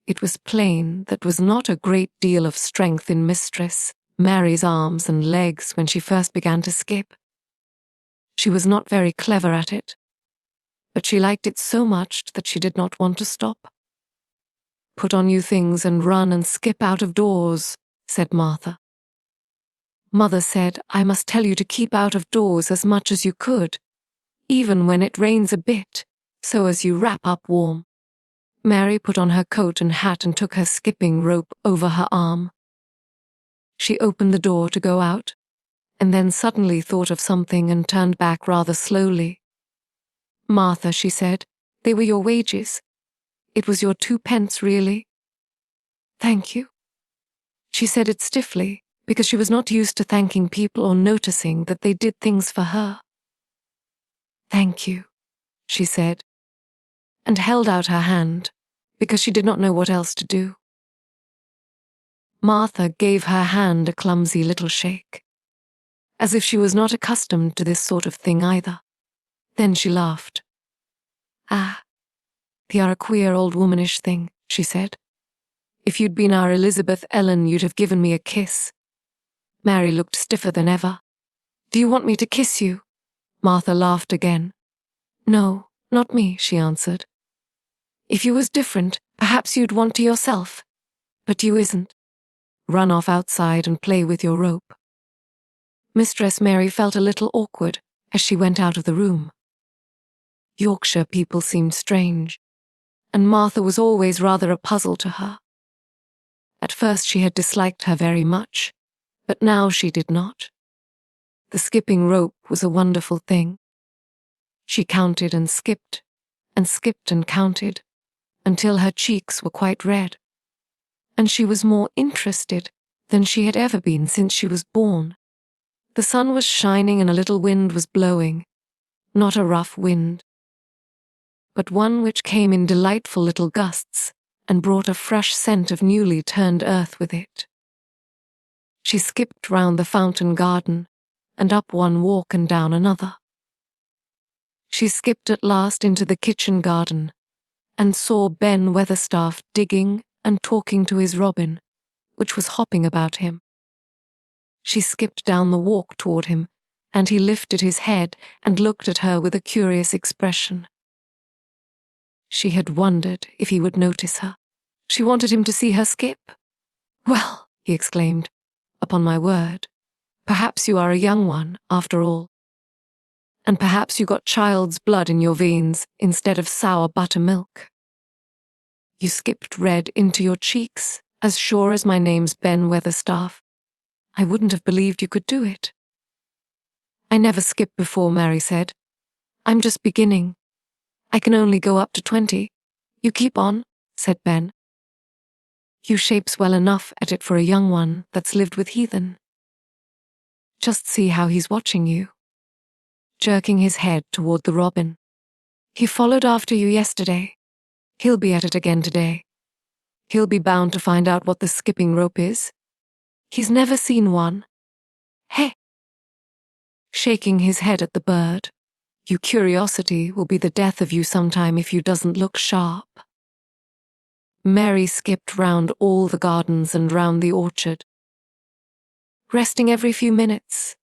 It was plain that was not a great deal of strength in Mistress Mary's arms and legs when she first began to skip. She was not very clever at it, but she liked it so much that she did not want to stop. "Put on new things and run and skip out of doors," said Martha. "Mother said I must tell you to keep out of doors as much as you could, even when it rains a bit, so as you wrap up warm." Mary put on her coat and hat and took her skipping rope over her arm. She opened the door to go out, and then suddenly thought of something and turned back rather slowly. "Martha," she said, "they were your wages. It was your 2 pence, really." "Thank you." She said it stiffly, because she was not used to thanking people or noticing that they did things for her. "Thank you," she said, and held out her hand, because she did not know what else to do. Martha gave her hand a clumsy little shake, as if she was not accustomed to this sort of thing either. Then she laughed. "Ah, they are a queer old womanish thing," she said. "If you'd been our Elizabeth Ellen, you'd have given me a kiss." Mary looked stiffer than ever. "Do you want me to kiss you?" Martha laughed again. "No, not me," she answered. "If you was different, perhaps you'd want to yourself. But you isn't. Run off outside and play with your rope." Mistress Mary felt a little awkward as she went out of the room. Yorkshire people seemed strange, and Martha was always rather a puzzle to her. At first she had disliked her very much, but now she did not. The skipping rope was a wonderful thing. She counted and skipped and counted, until her cheeks were quite red, and she was more interested than she had ever been since she was born. The sun was shining and a little wind was blowing, not a rough wind, but one which came in delightful little gusts and brought a fresh scent of newly turned earth with it. She skipped round the fountain garden, and up one walk and down another. She skipped at last into the kitchen garden, and saw Ben Weatherstaff digging and talking to his robin, which was hopping about him. She skipped down the walk toward him, and he lifted his head and looked at her with a curious expression. She had wondered if he would notice her. She wanted him to see her skip. "Well," he exclaimed, "upon my word, perhaps you are a young one, after all. And perhaps you got child's blood in your veins instead of sour buttermilk. You skipped red into your cheeks, as sure as my name's Ben Weatherstaff. I wouldn't have believed you could do it." "I never skipped before," Mary said. "I'm just beginning. I can only go up to 20. You keep on," said Ben. "You shapes well enough at it for a young one that's lived with heathen. Just see how he's watching you," jerking his head toward the robin. "He followed after you yesterday. He'll be at it again today. He'll be bound to find out what the skipping rope is. He's never seen one. Hey!" Shaking his head at the bird. "You curiosity will be the death of you sometime if you doesn't look sharp." Mary skipped round all the gardens and round the orchard, resting every few minutes.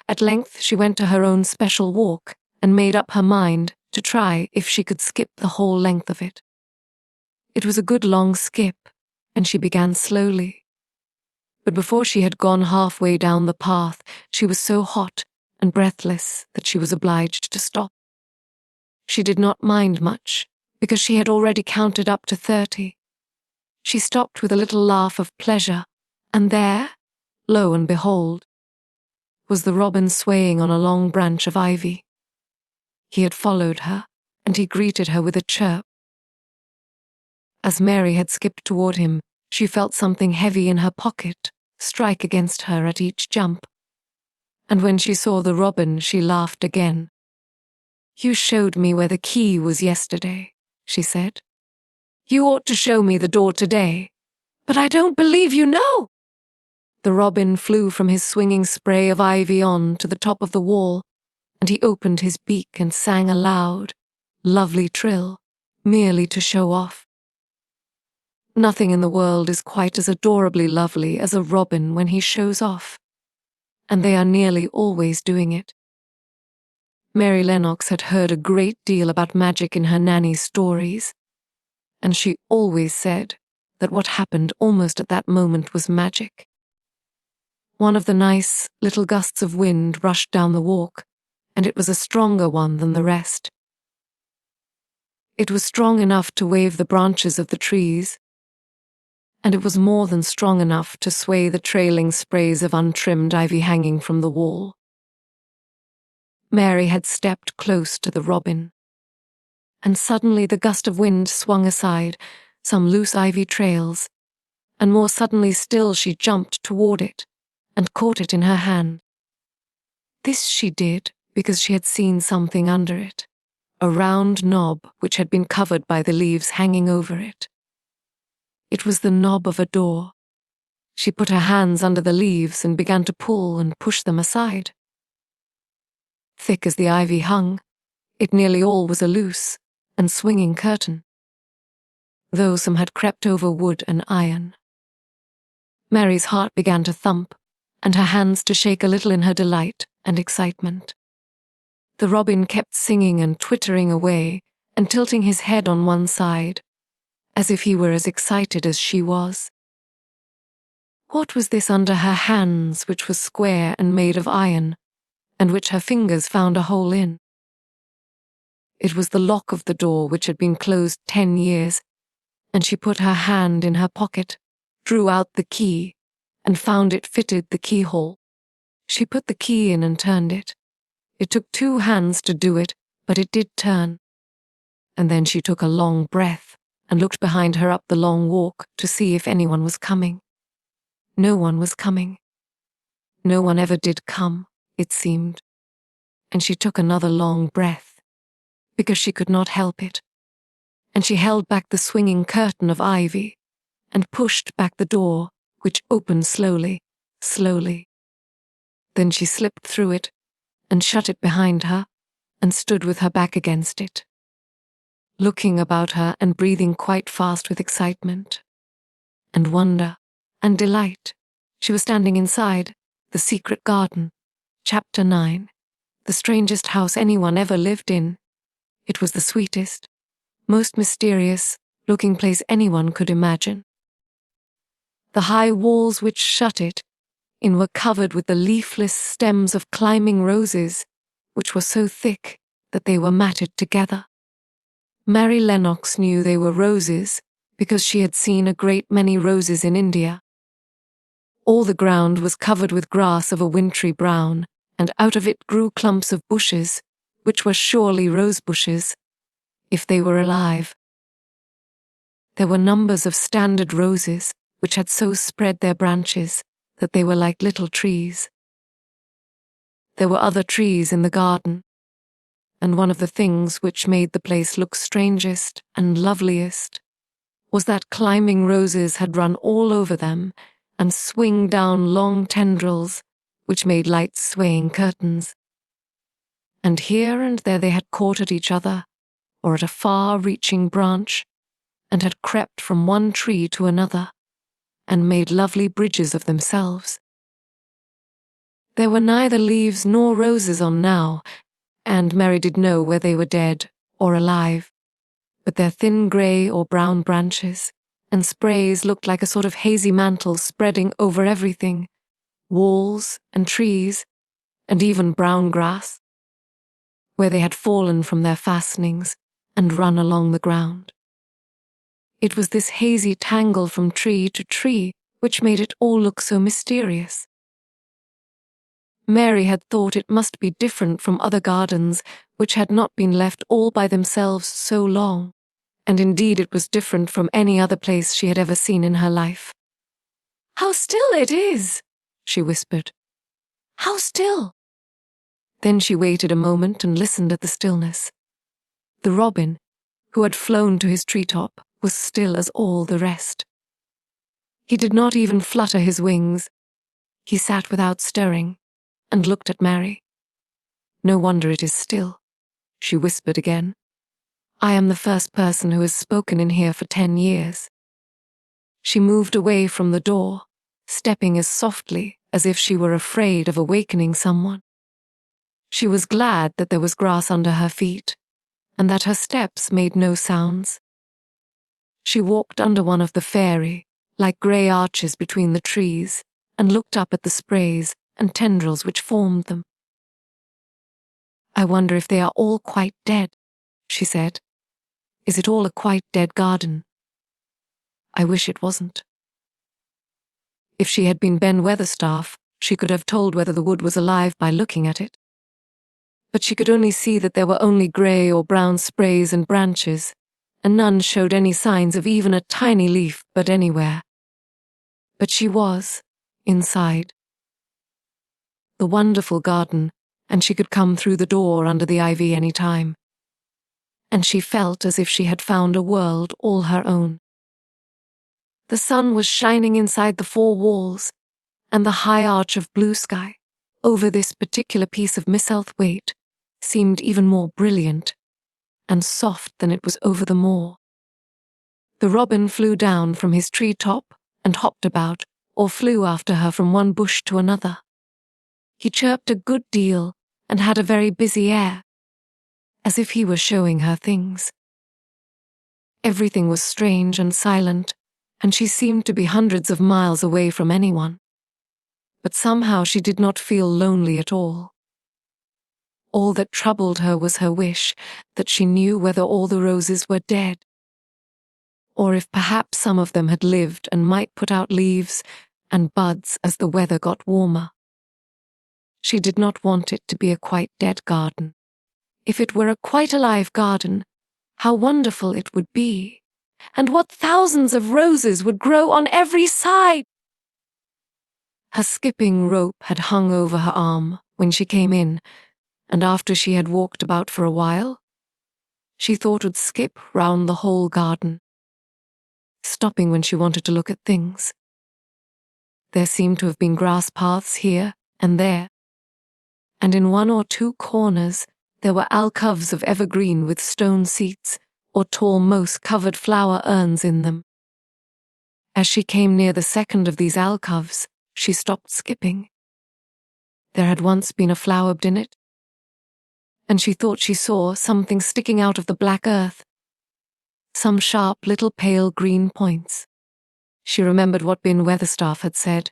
At length she went to her own special walk and made up her mind to try if she could skip the whole length of it. It was a good long skip, and she began slowly. But before she had gone halfway down the path, she was so hot and breathless that she was obliged to stop. She did not mind much, because she had already counted up to 30. She stopped with a little laugh of pleasure, and there, lo and behold, was the robin swaying on a long branch of ivy. He had followed her, and he greeted her with a chirp. As Mary had skipped toward him, she felt something heavy in her pocket strike against her at each jump. And when she saw the robin, she laughed again. "You showed me where the key was yesterday," she said. "You ought to show me the door today. But I don't believe you know." The robin flew from his swinging spray of ivy on to the top of the wall, and he opened his beak and sang a loud, lovely trill, merely to show off. Nothing in the world is quite as adorably lovely as a robin when he shows off, and they are nearly always doing it. Mary Lennox had heard a great deal about magic in her nanny's stories, and she always said that what happened almost at that moment was magic. One of the nice little gusts of wind rushed down the walk, and it was a stronger one than the rest. It was strong enough to wave the branches of the trees, and it was more than strong enough to sway the trailing sprays of untrimmed ivy hanging from the wall. Mary had stepped close to the robin, and suddenly the gust of wind swung aside some loose ivy trails, and more suddenly still she jumped toward it and caught it in her hand. This she did because she had seen something under it, a round knob which had been covered by the leaves hanging over it. It was the knob of a door. She put her hands under the leaves and began to pull and push them aside. Thick as the ivy hung, it nearly all was a loose and swinging curtain, though some had crept over wood and iron. Mary's heart began to thump, and her hands to shake a little in her delight and excitement. The robin kept singing and twittering away and tilting his head on one side, as if he were as excited as she was. What was this under her hands, which was square and made of iron, and which her fingers found a hole in? It was the lock of the door which had been closed 10 years, and she put her hand in her pocket, drew out the key, and found it fitted the keyhole. She put the key in and turned it. It took 2 hands to do it, but it did turn. And then she took a long breath and looked behind her up the long walk to see if anyone was coming. No one was coming. No one ever did come, it seemed. And she took another long breath, because she could not help it. And she held back the swinging curtain of ivy and pushed back the door, which opened slowly, slowly. Then she slipped through it and shut it behind her and stood with her back against it, looking about her and breathing quite fast with excitement and wonder and delight. She was standing inside the secret garden, Chapter 9. The strangest house anyone ever lived in. It was the sweetest, most mysterious-looking place anyone could imagine. The high walls which shut it in were covered with the leafless stems of climbing roses, which were so thick that they were matted together. Mary Lennox knew they were roses because she had seen a great many roses in India. All the ground was covered with grass of a wintry brown, and out of it grew clumps of bushes, which were surely rose bushes, if they were alive. There were numbers of standard roses, which had so spread their branches that they were like little trees. There were other trees in the garden, and one of the things which made the place look strangest and loveliest was that climbing roses had run all over them and swing down long tendrils which made light swaying curtains. And here and there they had caught at each other or at a far-reaching branch and had crept from one tree to another and made lovely bridges of themselves. There were neither leaves nor roses on now, and Mary did know where they were dead or alive, but their thin grey or brown branches and sprays looked like a sort of hazy mantle spreading over everything, walls and trees, and even brown grass, where they had fallen from their fastenings and run along the ground. It was this hazy tangle from tree to tree which made it all look so mysterious. Mary had thought it must be different from other gardens which had not been left all by themselves so long, and indeed it was different from any other place she had ever seen in her life. "How still it is!" she whispered. "How still!" Then she waited a moment and listened at the stillness. The robin, who had flown to his treetop, was still as all the rest. He did not even flutter his wings. He sat without stirring and looked at Mary. "No wonder it is still," she whispered again. "I am the first person who has spoken in here for 10 years. She moved away from the door, stepping as softly as if she were afraid of awakening someone. She was glad that there was grass under her feet, and that her steps made no sounds. She walked under one of the fairy, like grey arches between the trees, and looked up at the sprays and tendrils which formed them. "I wonder if they are all quite dead," she said. "Is it all a quite dead garden? I wish it wasn't." If she had been Ben Weatherstaff, she could have told whether the wood was alive by looking at it. But she could only see that there were only grey or brown sprays and branches, and none showed any signs of even a tiny leaf but anywhere. But she was inside the wonderful garden, and she could come through the door under the ivy any time. And she felt as if she had found a world all her own. The sun was shining inside the 4 walls, and the high arch of blue sky over this particular piece of Missel Thwaite seemed even more brilliant and soft than it was over the moor. The robin flew down from his tree top and hopped about, or flew after her from one bush to another. He chirped a good deal and had a very busy air, as if he were showing her things. Everything was strange and silent, and she seemed to be hundreds of miles away from anyone. But somehow she did not feel lonely at all. All that troubled her was her wish that she knew whether all the roses were dead, or if perhaps some of them had lived and might put out leaves and buds as the weather got warmer. She did not want it to be a quite dead garden. If it were a quite alive garden, how wonderful it would be, and what thousands of roses would grow on every side! Her skipping rope had hung over her arm when she came in, and after she had walked about for a while, she thought would skip round the whole garden, stopping when she wanted to look at things. There seemed to have been grass paths here and there, and in 1 or 2 corners there were alcoves of evergreen with stone seats or tall moss-covered flower urns in them. As she came near the second of these alcoves, she stopped skipping. There had once been a flower in it, and she thought she saw something sticking out of the black earth, some sharp little pale green points. She remembered what Ben Weatherstaff had said,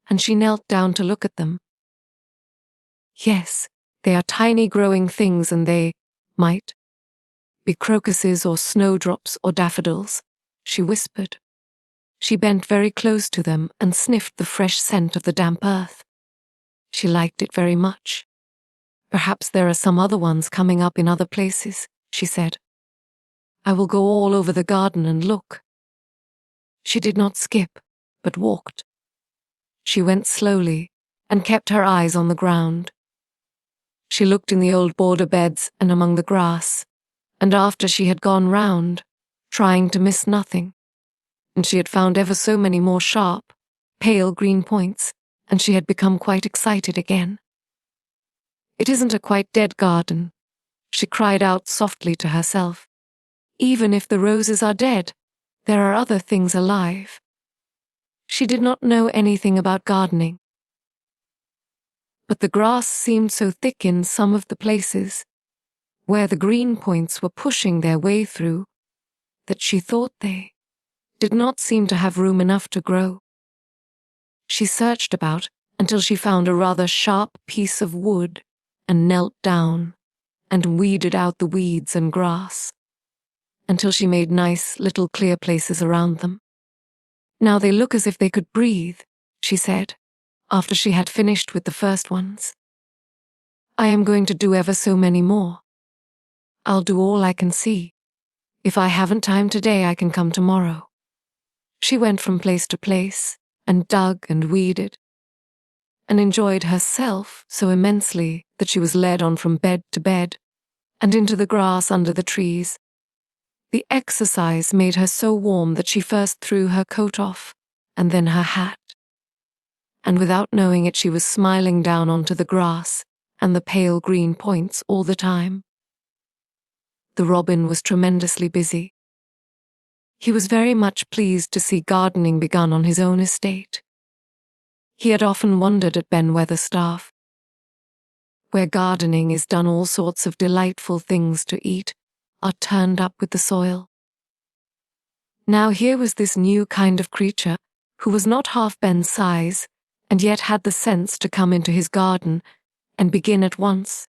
and she knelt down to look at them. Yes, they are tiny growing things, and they might be crocuses or snowdrops or daffodils, she whispered. She bent very close to them and sniffed the fresh scent of the damp earth. She liked it very much. Perhaps there are some other ones coming up in other places, she said. I will go all over the garden and look. She did not skip, but walked. She went slowly and kept her eyes on the ground. She looked in the old border beds and among the grass, and after she had gone round, trying to miss nothing, and she had found ever so many more sharp, pale green points, and she had become quite excited again. It isn't a quite dead garden, she cried out softly to herself. Even if the roses are dead, there are other things alive. She did not know anything about gardening, but the grass seemed so thick in some of the places where the green points were pushing their way through that she thought they did not seem to have room enough to grow. She searched about until she found a rather sharp piece of wood and knelt down and weeded out the weeds and grass until she made nice little clear places around them. Now they look as if they could breathe, she said, after she had finished with the first ones. I am going to do ever so many more. I'll do all I can see. If I haven't time today, I can come tomorrow. She went from place to place and dug and weeded and enjoyed herself so immensely that she was led on from bed to bed and into the grass under the trees. The exercise made her so warm that she first threw her coat off and then her hat. And without knowing it, she was smiling down onto the grass and the pale green points all the time. The robin was tremendously busy. He was very much pleased to see gardening begun on his own estate. He had often wondered at Ben Weatherstaff, where gardening is done, all sorts of delightful things to eat are turned up with the soil. Now here was this new kind of creature who was not half Ben's size and yet had the sense to come into his garden and begin at once.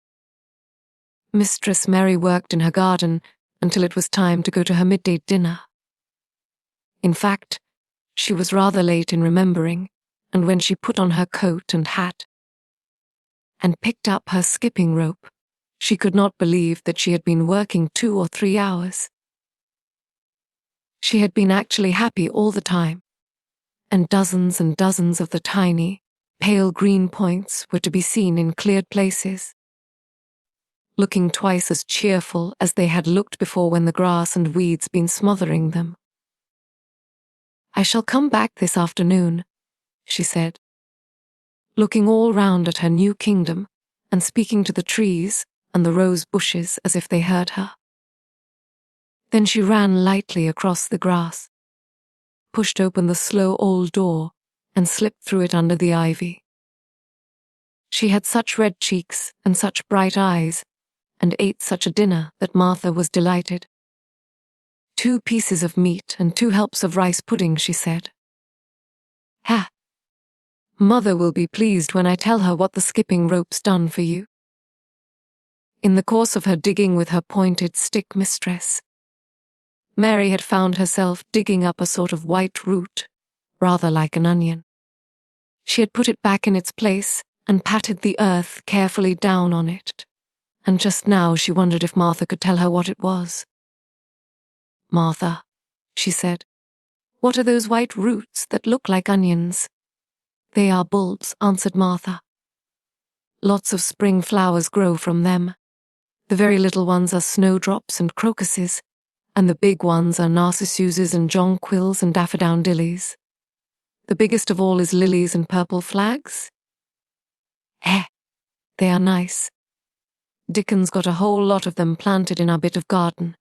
Mistress Mary worked in her garden until it was time to go to her midday dinner. In fact, she was rather late in remembering, and when she put on her coat and hat and picked up her skipping rope, she could not believe that she had been working 2 or 3 hours. She had been actually happy all the time, and dozens of the tiny, pale green points were to be seen in cleared places, looking twice as cheerful as they had looked before when the grass and weeds been smothering them. I shall come back this afternoon, she said, looking all round at her new kingdom and speaking to the trees and the rose bushes as if they heard her. Then she ran lightly across the grass, pushed open the slow old door, and slipped through it under the ivy. She had such red cheeks and such bright eyes, and ate such a dinner that Martha was delighted. 2 pieces of meat and 2 helps of rice pudding, she said. Ha! Mother will be pleased when I tell her what the skipping rope's done for you. In the course of her digging with her pointed stick, Mistress, Mary had found herself digging up a sort of white root, rather like an onion. She had put it back in its place and patted the earth carefully down on it, and just now she wondered if Martha could tell her what it was. Martha, she said, what are those white roots that look like onions? They are bulbs, answered Martha. Lots of spring flowers grow from them. The very little ones are snowdrops and crocuses, and the big ones are narcissuses and jonquils and daffodowndillies. The biggest of all is lilies and purple flags. They are nice. Dickon's got a whole lot of them planted in our bit of garden.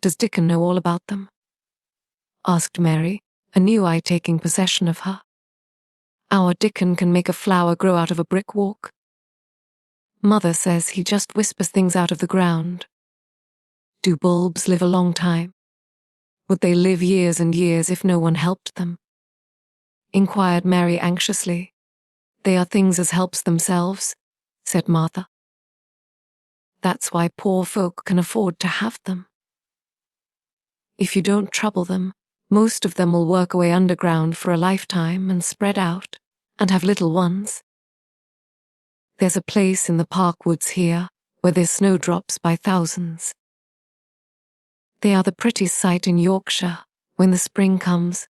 Does Dickon know all about them? Asked Mary, a new eye taking possession of her. Our Dickon can make a flower grow out of a brick walk. Mother says he just whispers things out of the ground. Do bulbs live a long time? Would they live years and years if no one helped them? Inquired Mary anxiously. They are things as helps themselves, said Martha. That's why poor folk can afford to have them. If you don't trouble them, most of them will work away underground for a lifetime and spread out, and have little ones. There's a place in the park woods here where there's snowdrops by thousands. They are the prettiest sight in Yorkshire when the spring comes.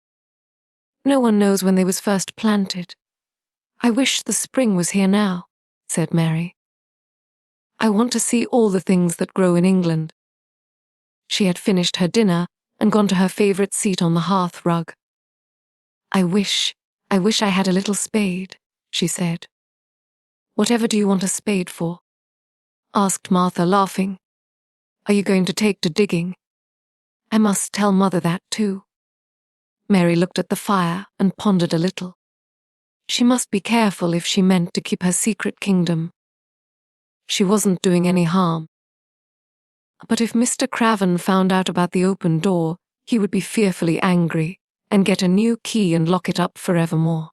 No one knows when they was first planted. I wish the spring was here now, said Mary. I want to see all the things that grow in England. She had finished her dinner and gone to her favourite seat on the hearth rug. I wish I had a little spade, she said. Whatever do you want a spade for? Asked Martha, laughing. Are you going to take to digging? I must tell Mother that too. Mary looked at the fire and pondered a little. She must be careful if she meant to keep her secret kingdom. She wasn't doing any harm. But if Mr. Craven found out about the open door, he would be fearfully angry and get a new key and lock it up forevermore.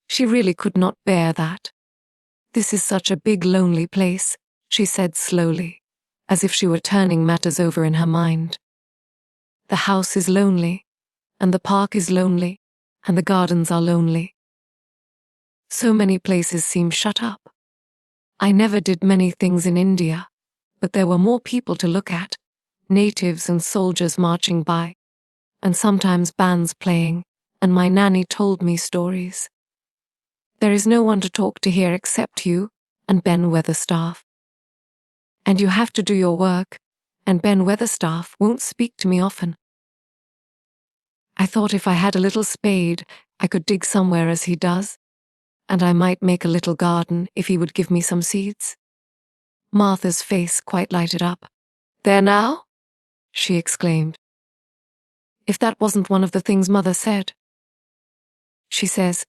She really could not bear that. This is such a big, lonely place, she said slowly, as if she were turning matters over in her mind. The house is lonely, and the park is lonely, and the gardens are lonely. So many places seem shut up. I never did many things in India, but there were more people to look at, natives and soldiers marching by, and sometimes bands playing, and my nanny told me stories. There is no one to talk to here except you and Ben Weatherstaff. And you have to do your work, and Ben Weatherstaff won't speak to me often. I thought if I had a little spade, I could dig somewhere as he does, and I might make a little garden if he would give me some seeds. Martha's face quite lighted up. There now? She exclaimed. If that wasn't one of the things Mother said. She says,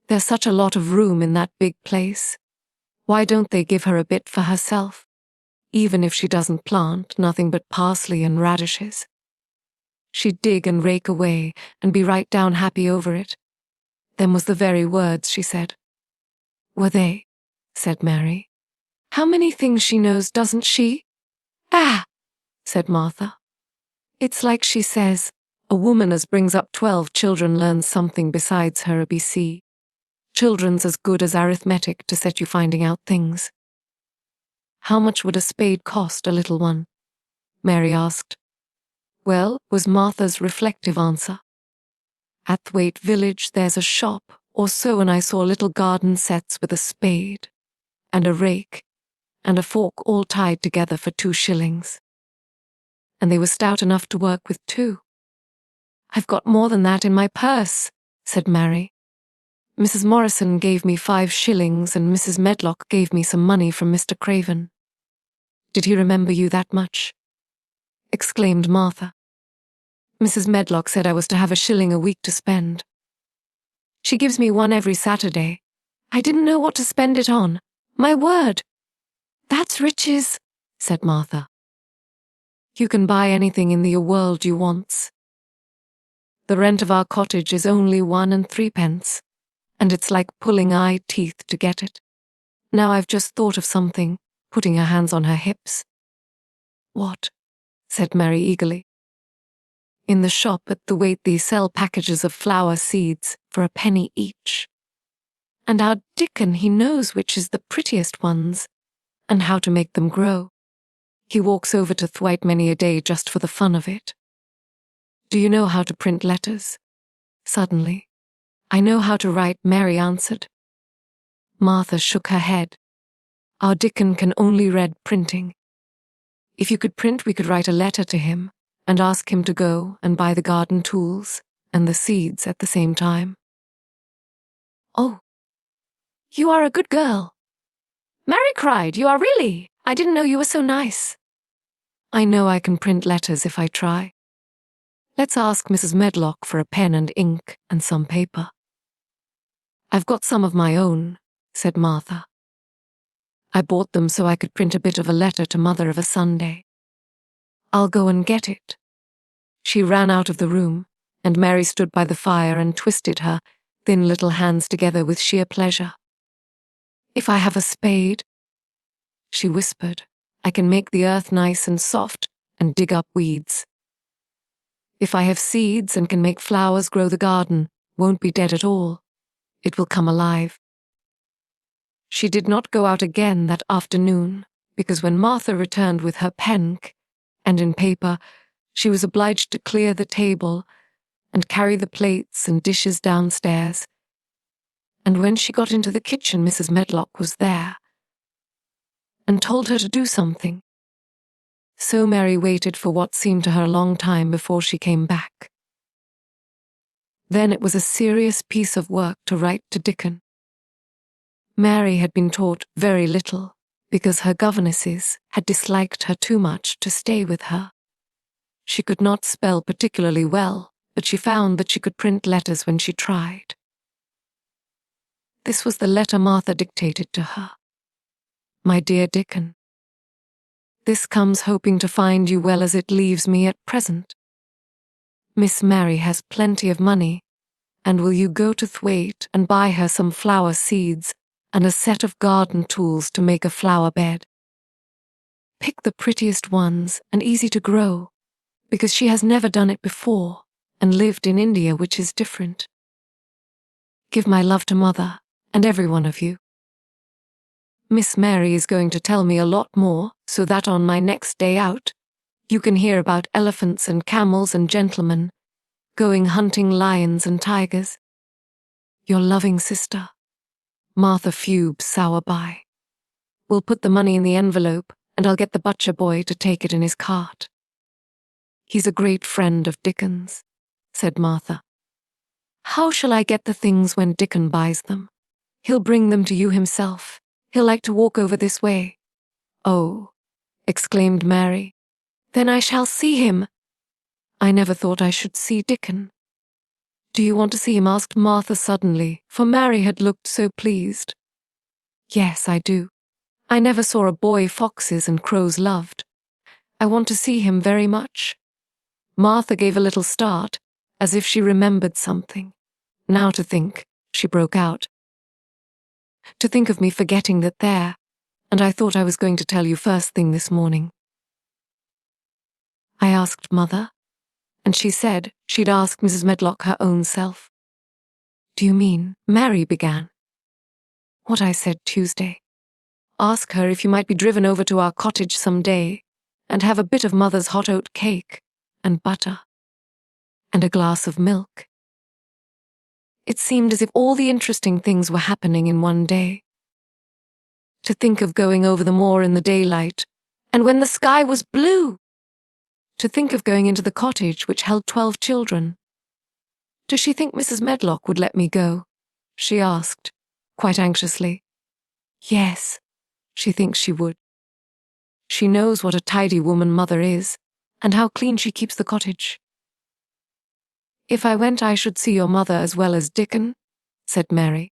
there's such a lot of room in that big place. Why don't they give her a bit for herself, even if she doesn't plant nothing but parsley and radishes? She'd dig and rake away and be right down happy over it. Them was the very words she said. Were they? Said Mary. How many things she knows, doesn't she? Ah, said Martha. It's like she says, a woman as brings up 12 children learns something besides her ABC. Children's as good as arithmetic to set you finding out things. How much would a spade cost, a little one? Mary asked. Well, was Martha's reflective answer. At Thwaite village there's a shop or so, and I saw little garden sets with a spade, and a rake, and a fork all tied together for 2 shillings. And they were stout enough to work with too. I've got more than that in my purse, said Mary. Mrs. Morrison gave me 5 shillings and Mrs. Medlock gave me some money from Mr. Craven. Did he remember you that much? Exclaimed Martha. Mrs. Medlock said I was to have 1 shilling a week to spend. She gives me 1 every Saturday. I didn't know what to spend it on. My word! That's riches, said Martha. You can buy anything in the world you wants. The rent of our cottage is only 1 and 3p, and it's like pulling eye teeth to get it. Now I've just thought of something, putting her hands on her hips. What? Said Mary eagerly. In the shop at the Thwaite they sell packages of flower seeds for 1 penny each. And our Dickon, he knows which is the prettiest ones, and how to make them grow. He walks over to Thwaite many a day just for the fun of it. Do you know how to print letters? Suddenly. I know how to write, Mary answered. Martha shook her head. Our Dickon can only read printing. If you could print, we could write a letter to him and ask him to go and buy the garden tools and the seeds at the same time. Oh, you are a good girl. Mary cried, you are really. I didn't know you were so nice. I know I can print letters if I try. Let's ask Mrs. Medlock for a pen and ink and some paper. I've got some of my own, said Martha. I bought them so I could print a bit of a letter to Mother of a Sunday. I'll go and get it. She ran out of the room, and Mary stood by the fire and twisted her thin little hands together with sheer pleasure. If I have a spade, she whispered, I can make the earth nice and soft and dig up weeds. If I have seeds and can make flowers grow, the garden won't be dead at all. It will come alive. She did not go out again that afternoon, because when Martha returned with her pen and in paper, she was obliged to clear the table and carry the plates and dishes downstairs. And when she got into the kitchen, Mrs. Medlock was there and told her to do something. So Mary waited for what seemed to her a long time before she came back. Then it was a serious piece of work to write to Dickon. Mary had been taught very little because her governesses had disliked her too much to stay with her. She could not spell particularly well, but she found that she could print letters when she tried. This was the letter Martha dictated to her. My dear Dickon, this comes hoping to find you well as it leaves me at present. Miss Mary has plenty of money, and will you go to Thwaite and buy her some flower seeds and a set of garden tools to make a flower bed? Pick the prettiest ones and easy to grow, because she has never done it before and lived in India, which is different. Give my love to Mother and every one of you. Miss Mary is going to tell me a lot more, so that on my next day out, you can hear about elephants and camels and gentlemen going hunting lions and tigers. Your loving sister, Martha Fube Sowerby. We'll put the money in the envelope, and I'll get the butcher boy to take it in his cart. He's a great friend of Dickon's, said Martha. How shall I get the things when Dickon buys them? He'll bring them to you himself. He'll like to walk over this way. Oh, exclaimed Mary, then I shall see him. I never thought I should see Dickon. Do you want to see him? Asked Martha suddenly, for Mary had looked so pleased. Yes, I do. I never saw a boy foxes and crows loved. I want to see him very much. Martha gave a little start, as if she remembered something. Now to think, she broke out. To think of me forgetting that there, and I thought I was going to tell you first thing this morning. I asked Mother, and she said she'd ask Mrs. Medlock her own self. Do you mean? Mary began. What I said Tuesday. Ask her if you might be driven over to our cottage some day and have a bit of Mother's hot oat cake and butter and a glass of milk. It seemed as if all the interesting things were happening in one day. To think of going over the moor in the daylight, and when the sky was blue. To think of going into the cottage which held 12 children. Does she think Mrs. Medlock would let me go? She asked, quite anxiously. Yes, she thinks she would. She knows what a tidy woman Mother is, and how clean she keeps the cottage. If I went, I should see your mother as well as Dickon, said Mary,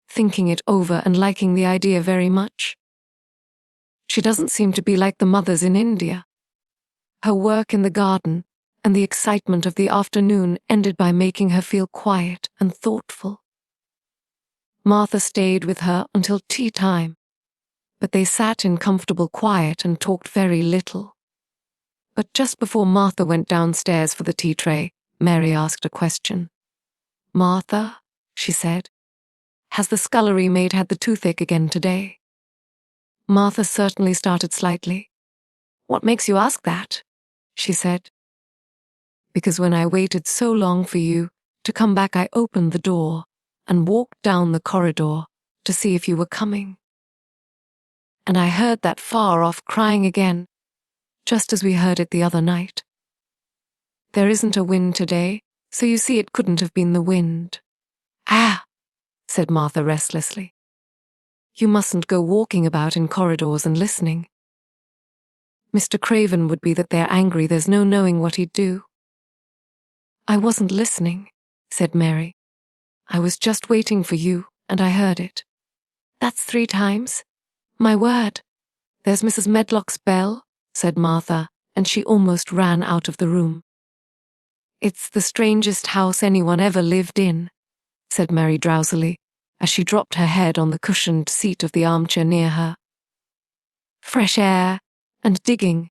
thinking it over and liking the idea very much. She doesn't seem to be like the mothers in India. Her work in the garden and the excitement of the afternoon ended by making her feel quiet and thoughtful. Martha stayed with her until tea time, but they sat in comfortable quiet and talked very little. But just before Martha went downstairs for the tea tray, Mary asked a question. Martha, she said, has the scullery maid had the toothache again today? Martha certainly started slightly. What makes you ask that? She said. Because when I waited so long for you to come back, I opened the door and walked down the corridor to see if you were coming. And I heard that far-off crying again, just as we heard it the other night. There isn't a wind today, so you see it couldn't have been the wind. Ah, said Martha restlessly. You mustn't go walking about in corridors and listening. Mr. Craven would be that they're angry, there's no knowing what he'd do. I wasn't listening, said Mary. I was just waiting for you, and I heard it. That's 3 times. My word. There's Mrs. Medlock's bell, said Martha, and she almost ran out of the room. It's the strangest house anyone ever lived in, said Mary drowsily, as she dropped her head on the cushioned seat of the armchair near her. Fresh air, and digging,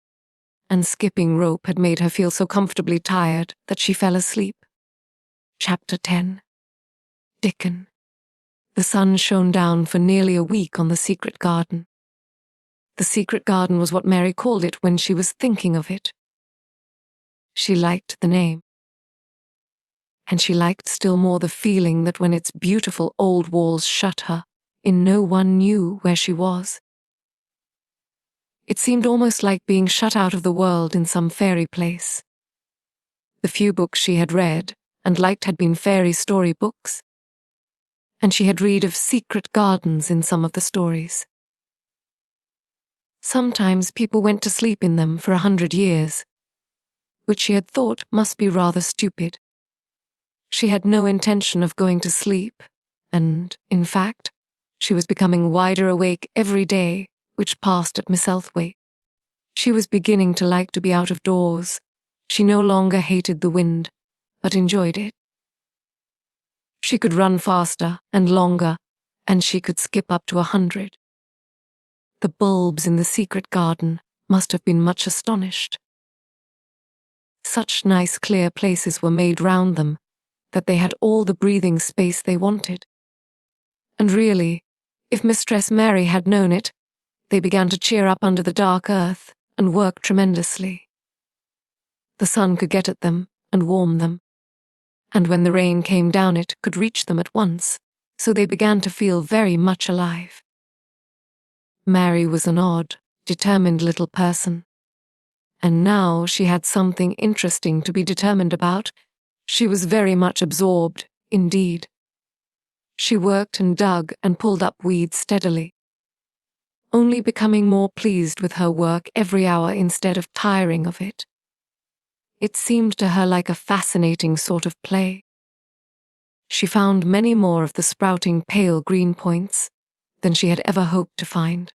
and skipping rope had made her feel so comfortably tired that she fell asleep. Chapter 10. Dickon. The sun shone down for nearly a week on the secret garden. The secret garden was what Mary called it when she was thinking of it. She liked the name. And she liked still more the feeling that when its beautiful old walls shut her in, no one knew where she was. It seemed almost like being shut out of the world in some fairy place. The few books she had read and liked had been fairy story books, and she had read of secret gardens in some of the stories. Sometimes people went to sleep in them for 100 years, which she had thought must be rather stupid. She had no intention of going to sleep, and, in fact, she was becoming wider awake every day which passed at Misselthwaite. She was beginning to like to be out of doors. She no longer hated the wind, but enjoyed it. She could run faster and longer, and she could skip up to 100. The bulbs in the secret garden must have been much astonished. Such nice clear places were made round them that they had all the breathing space they wanted. And really, if Mistress Mary had known it, they began to cheer up under the dark earth and work tremendously. The sun could get at them and warm them, and when the rain came down it could reach them at once, so they began to feel very much alive. Mary was an odd, determined little person, and now she had something interesting to be determined about. She was very much absorbed, indeed. She worked and dug and pulled up weeds steadily, only becoming more pleased with her work every hour instead of tiring of it. It seemed to her like a fascinating sort of play. She found many more of the sprouting pale green points than she had ever hoped to find.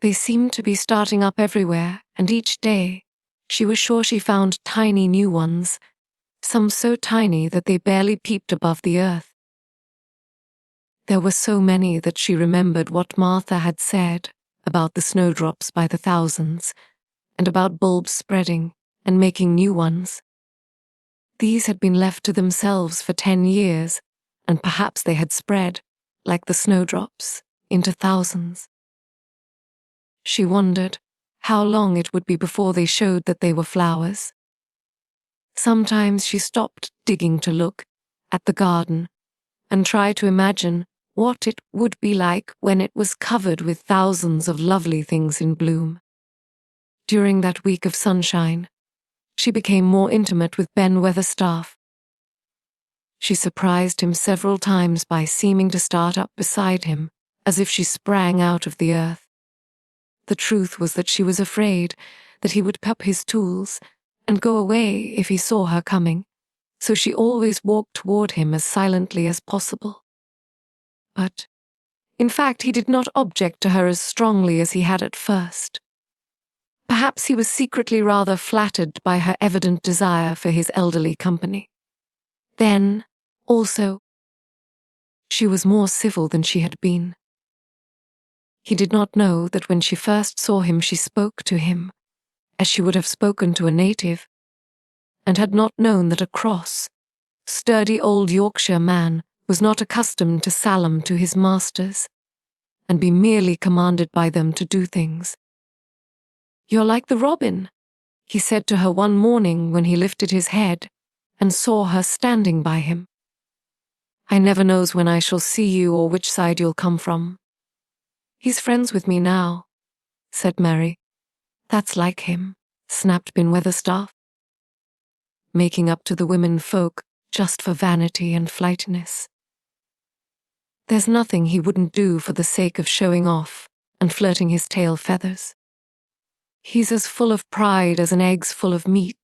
They seemed to be starting up everywhere, and each day she was sure she found tiny new ones, some so tiny that they barely peeped above the earth. There were so many that she remembered what Martha had said about the snowdrops by the thousands, and about bulbs spreading and making new ones. These had been left to themselves for 10 years, and perhaps they had spread, like the snowdrops, into thousands. She wondered how long it would be before they showed that they were flowers. Sometimes she stopped digging to look at the garden and tried to imagine what it would be like when it was covered with thousands of lovely things in bloom. During that week of sunshine, she became more intimate with Ben Weatherstaff. She surprised him several times by seeming to start up beside him, as if she sprang out of the earth. The truth was that she was afraid that he would pick up his tools and go away if he saw her coming, so she always walked toward him as silently as possible. But, in fact, he did not object to her as strongly as he had at first. Perhaps he was secretly rather flattered by her evident desire for his elderly company. Then, also, she was more civil than she had been. He did not know that when she first saw him she spoke to him, as she would have spoken to a native, and had not known that a cross, sturdy old Yorkshire man was not accustomed to salam to his masters, and be merely commanded by them to do things. "You're like the robin," he said to her one morning when he lifted his head and saw her standing by him. "I never knows when I shall see you or which side you'll come from." "He's friends with me now," said Mary. "That's like him," snapped Ben Weatherstaff. "Making up to the women folk just for vanity and flightiness. There's nothing he wouldn't do for the sake of showing off and flirting his tail feathers. He's as full of pride as an egg's full of meat.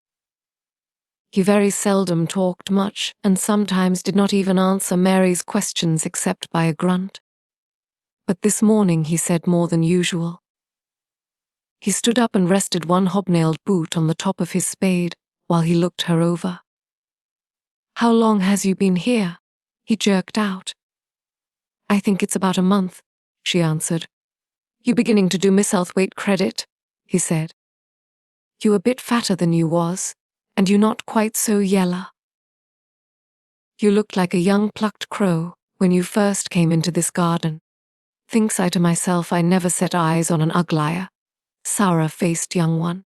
He very seldom talked much and sometimes did not even answer Mary's questions except by a grunt. But this morning he said more than usual. He stood up and rested one hobnailed boot on the top of his spade while he looked her over. "How long has you been here?" he jerked out. "I think it's about a month," she answered. "You beginning to do Miss Elthwaite credit?" he said. "You a bit fatter than you was, and you not quite so yeller. You looked like a young plucked crow when you first came into this garden. Thinks I to myself I never set eyes on an uglier, sour-faced young one."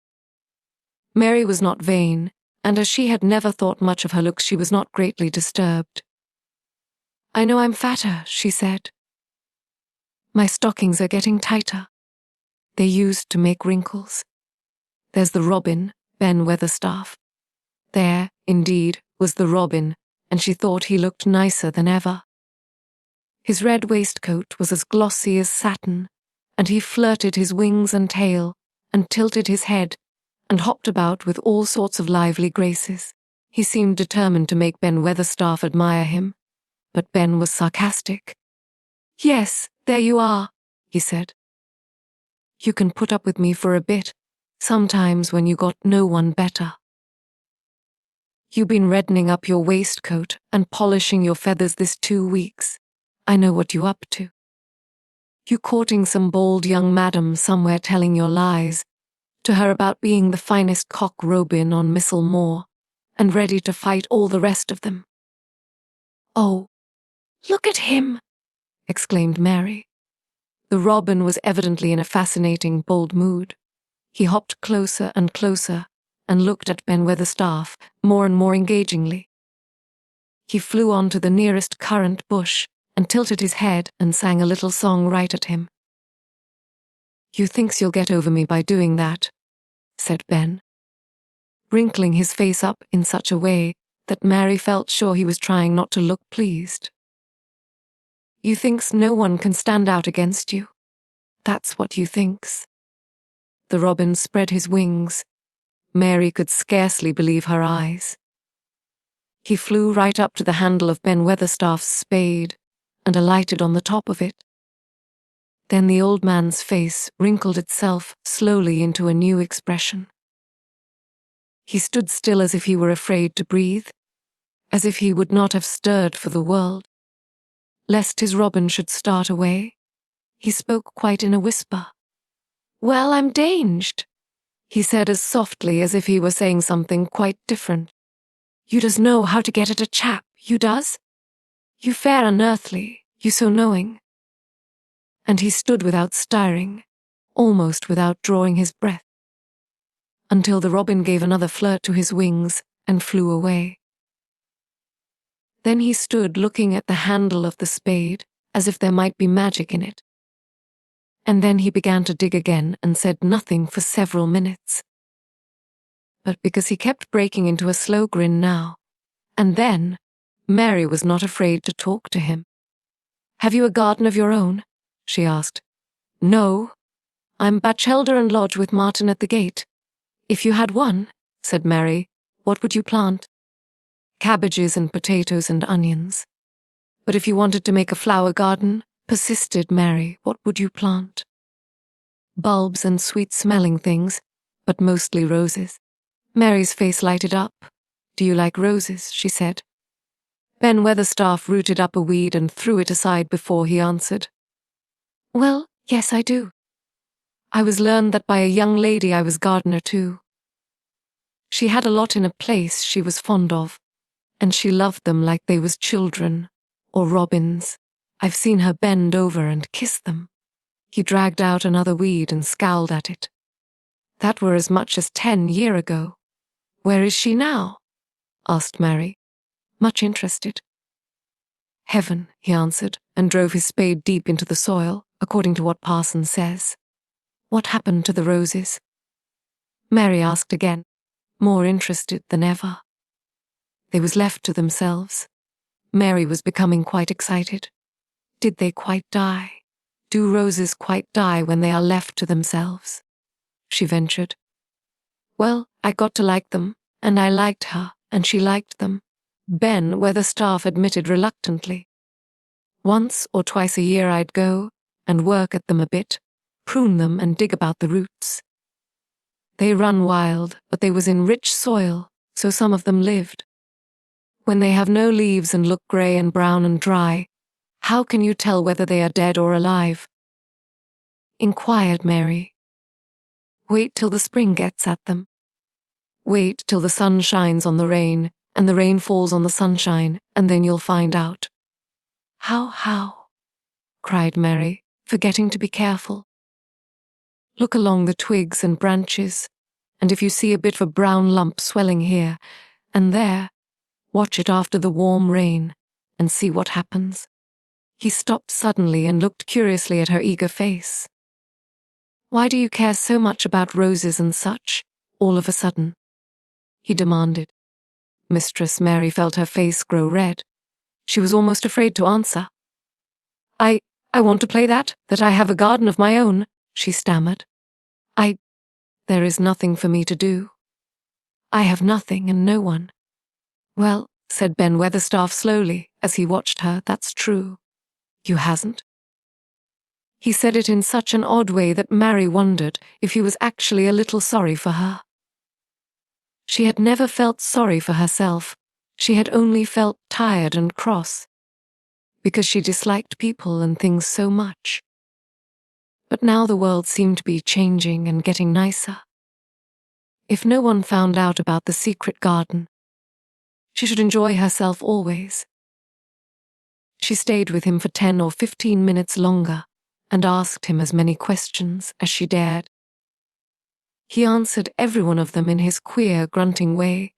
Mary was not vain, and as she had never thought much of her looks, she was not greatly disturbed. "I know I'm fatter," she said. "My stockings are getting tighter. They used to make wrinkles. There's the robin, Ben Weatherstaff." There, indeed, was the robin, and she thought he looked nicer than ever. His red waistcoat was as glossy as satin, and he flirted his wings and tail, and tilted his head, and hopped about with all sorts of lively graces. He seemed determined to make Ben Weatherstaff admire him, but Ben was sarcastic. "Yes, there you are," he said. "You can put up with me for a bit, sometimes when you got no one better. You been reddening up your waistcoat and polishing your feathers this 2 weeks. I know what you up to. You courting some bold young madam somewhere telling your lies to her about being the finest cock robin on Missel Moor, and ready to fight all the rest of them." "Oh, look at him!" exclaimed Mary. The robin was evidently in a fascinating, bold mood. He hopped closer and closer and looked at Ben Weatherstaff more and more engagingly. He flew on to the nearest currant bush and tilted his head and sang a little song right at him. "You thinks you'll get over me by doing that," said Ben, wrinkling his face up in such a way that Mary felt sure he was trying not to look pleased. "You thinks no one can stand out against you. That's what you thinks." The robin spread his wings. Mary could scarcely believe her eyes. He flew right up to the handle of Ben Weatherstaff's spade and alighted on the top of it. Then the old man's face wrinkled itself slowly into a new expression. He stood still as if he were afraid to breathe, as if he would not have stirred for the world. Lest his robin should start away, he spoke quite in a whisper. "Well, I'm danged," he said as softly as if he were saying something quite different. "You does know how to get at a chap, you does? You fair unearthly, you so knowing." And he stood without stirring, almost without drawing his breath, until the robin gave another flirt to his wings and flew away. Then he stood looking at the handle of the spade as if there might be magic in it. And then he began to dig again and said nothing for several minutes. But because he kept breaking into a slow grin now and then, Mary was not afraid to talk to him. "Have you a garden of your own?" she asked. "No. I'm bachelder and lodge with Martin at the gate." "If you had one," said Mary, "what would you plant?" "Cabbages and potatoes and onions." "But if you wanted to make a flower garden," persisted Mary, "what would you plant?" "Bulbs and sweet-smelling things, but mostly roses." Mary's face lighted up. "Do you like roses?" she said. Ben Weatherstaff rooted up a weed and threw it aside before he answered. "Well, yes, I do. I was learned that by a young lady I was gardener too. She had a lot in a place she was fond of, and she loved them like they was children, or robins. I've seen her bend over and kiss them." He dragged out another weed and scowled at it. "That were as much as 10 years ago. Where is she now?" asked Mary, much interested. "Heaven," he answered, and drove his spade deep into the soil, according to what Parson says. "What happened to the roses?" Mary asked again, more interested than ever. They was left to themselves. Mary was becoming quite excited. Did they quite die? Do roses quite die when they are left to themselves? She ventured. "Well, I got to like them, and I liked her, and she liked them, Ben Weatherstaff admitted reluctantly. Once or twice a year I'd go and work at them a bit, prune them and dig about the roots. They run wild, but they was in rich soil, so some of them lived. When they have no leaves and look grey and brown and dry, how can you tell whether they are dead or alive? Inquired Mary. Wait till the spring gets at them. Wait till the sun shines on the rain, and the rain falls on the sunshine, and then you'll find out. How? Cried Mary, forgetting to be careful. Look along the twigs and branches, and if you see a bit of a brown lump swelling here and there, watch it after the warm rain, and see what happens. He stopped suddenly and looked curiously at her eager face. Why do you care so much about roses and such, all of a sudden? He demanded. Mistress Mary felt her face grow red. She was almost afraid to answer. I want to play that I have a garden of my own, she stammered. There is nothing for me to do. I have nothing and no one. Well, said Ben Weatherstaff slowly, as he watched her, that's true. You hasn't? He said it in such an odd way that Mary wondered if he was actually a little sorry for her. She had never felt sorry for herself. She had only felt tired and cross, because she disliked people and things so much. But now the world seemed to be changing and getting nicer. If no one found out about the secret garden, she should enjoy herself always. She stayed with him for 10 or 15 minutes longer and asked him as many questions as she dared. He answered every one of them in his queer, grunting way,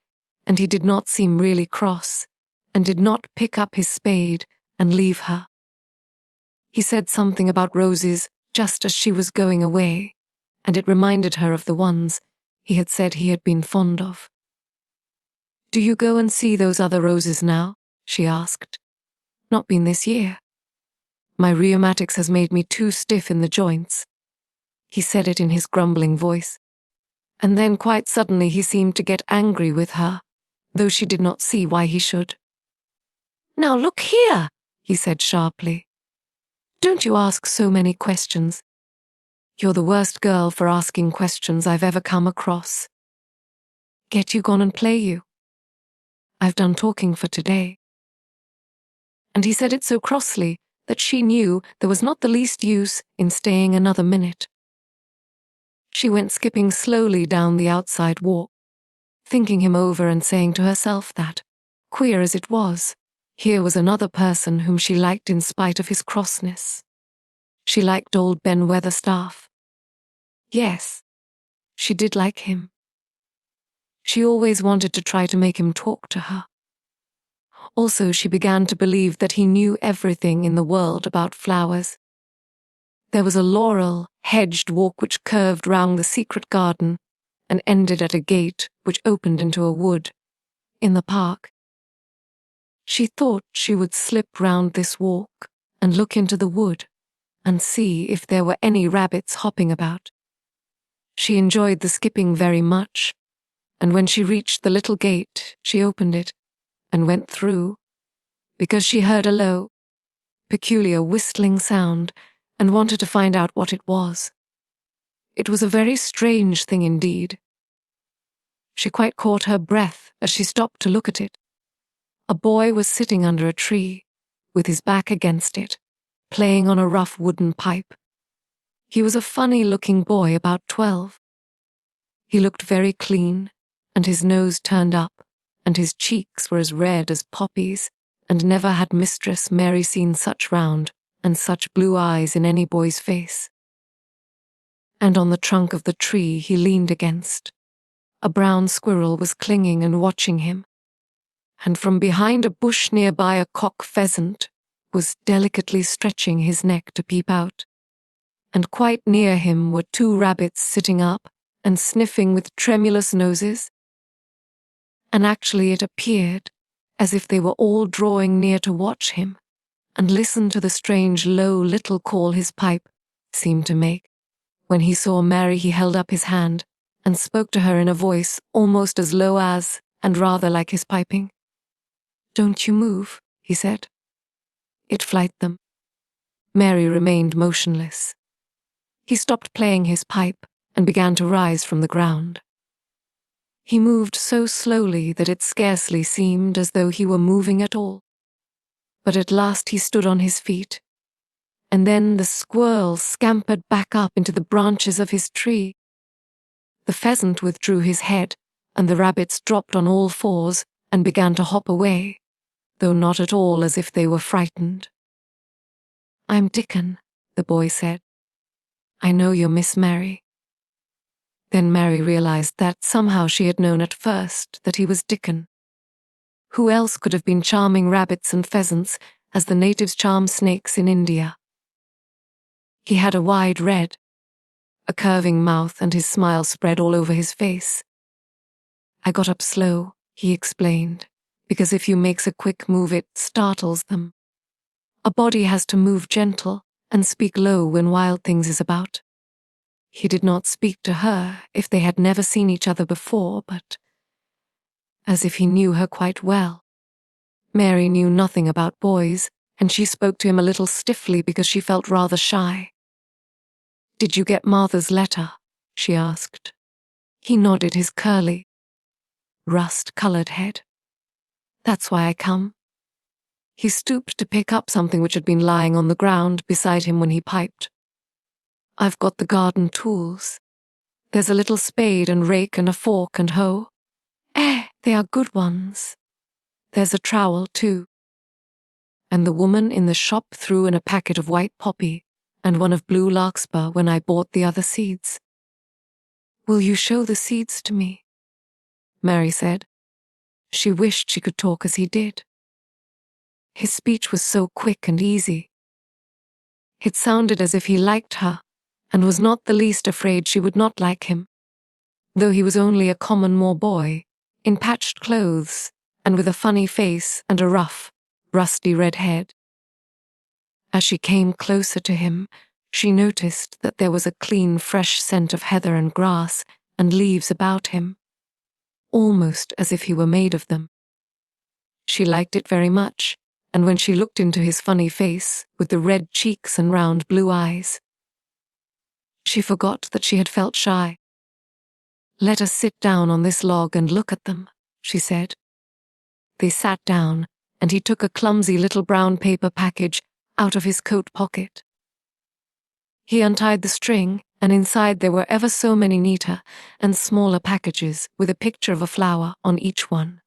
and he did not seem really cross, and did not pick up his spade and leave her. He said something about roses just as she was going away, and it reminded her of the ones he had said he had been fond of. Do you go and see those other roses now? She asked. Not been this year. My rheumatics has made me too stiff in the joints. He said it in his grumbling voice. And then quite suddenly he seemed to get angry with her, though she did not see why he should. Now look here, he said sharply. Don't you ask so many questions. You're the worst girl for asking questions I've ever come across. Get you gone and play you. I've done talking for today. And he said it so crossly that she knew there was not the least use in staying another minute. She went skipping slowly down the outside walk, thinking him over and saying to herself that, queer as it was, here was another person whom she liked in spite of his crossness. She liked old Ben Weatherstaff. Yes, she did like him. She always wanted to try to make him talk to her. Also, she began to believe that he knew everything in the world about flowers. There was a laurel-hedged walk which curved round the secret garden and ended at a gate which opened into a wood, in the park. She thought she would slip round this walk and look into the wood and see if there were any rabbits hopping about. She enjoyed the skipping very much, and when she reached the little gate, she opened it and went through, because she heard a low, peculiar whistling sound and wanted to find out what it was. It was a very strange thing indeed. She quite caught her breath as she stopped to look at it. A boy was sitting under a tree, with his back against it, playing on a rough wooden pipe. He was a funny-looking boy about 12. He looked very clean, and his nose turned up, and his cheeks were as red as poppies, and never had Mistress Mary seen such round and such blue eyes in any boy's face. And on the trunk of the tree he leaned against, a brown squirrel was clinging and watching him, and from behind a bush nearby a cock pheasant was delicately stretching his neck to peep out, and quite near him were 2 rabbits sitting up and sniffing with tremulous noses. And actually it appeared as if they were all drawing near to watch him and listen to the strange low little call his pipe seemed to make. When he saw Mary he held up his hand and spoke to her in a voice almost as low as and rather like his piping. "Don't you move," he said. It frightened them. Mary remained motionless. He stopped playing his pipe and began to rise from the ground. He moved so slowly that it scarcely seemed as though he were moving at all. But at last he stood on his feet, and then the squirrel scampered back up into the branches of his tree. The pheasant withdrew his head, and the rabbits dropped on all fours and began to hop away, though not at all as if they were frightened. "I'm Dickon," the boy said. "I know you're Miss Mary." Then Mary realized that somehow she had known at first that he was Dickon. Who else could have been charming rabbits and pheasants as the natives charm snakes in India? He had a wide red, a curving mouth, and his smile spread all over his face. "I got up slow," he explained, "because if you makes a quick move it startles them. A body has to move gentle and speak low when Wild Things is about." He did not speak to her if they had never seen each other before, but as if he knew her quite well. Mary knew nothing about boys, and she spoke to him a little stiffly because she felt rather shy. "Did you get Martha's letter?" she asked. He nodded his curly, rust-colored head. "That's why I come." He stooped to pick up something which had been lying on the ground beside him when he piped. "I've got the garden tools. There's a little spade and rake and a fork and hoe. They are good ones. There's a trowel, too." And the woman in the shop threw in a packet of white poppy and one of blue larkspur when I bought the other seeds. "Will you show the seeds to me?" Mary said. She wished she could talk as he did. His speech was so quick and easy. It sounded as if he liked her and was not the least afraid she would not like him, though he was only a common Moor boy, in patched clothes and with a funny face and a rough, rusty red head. As she came closer to him, she noticed that there was a clean, fresh scent of heather and grass and leaves about him, almost as if he were made of them. She liked it very much, and when she looked into his funny face with the red cheeks and round blue eyes, she forgot that she had felt shy. "Let us sit down on this log and look at them," she said. They sat down, and he took a clumsy little brown paper package out of his coat pocket. He untied the string, and inside there were ever so many neater and smaller packages with a picture of a flower on each one.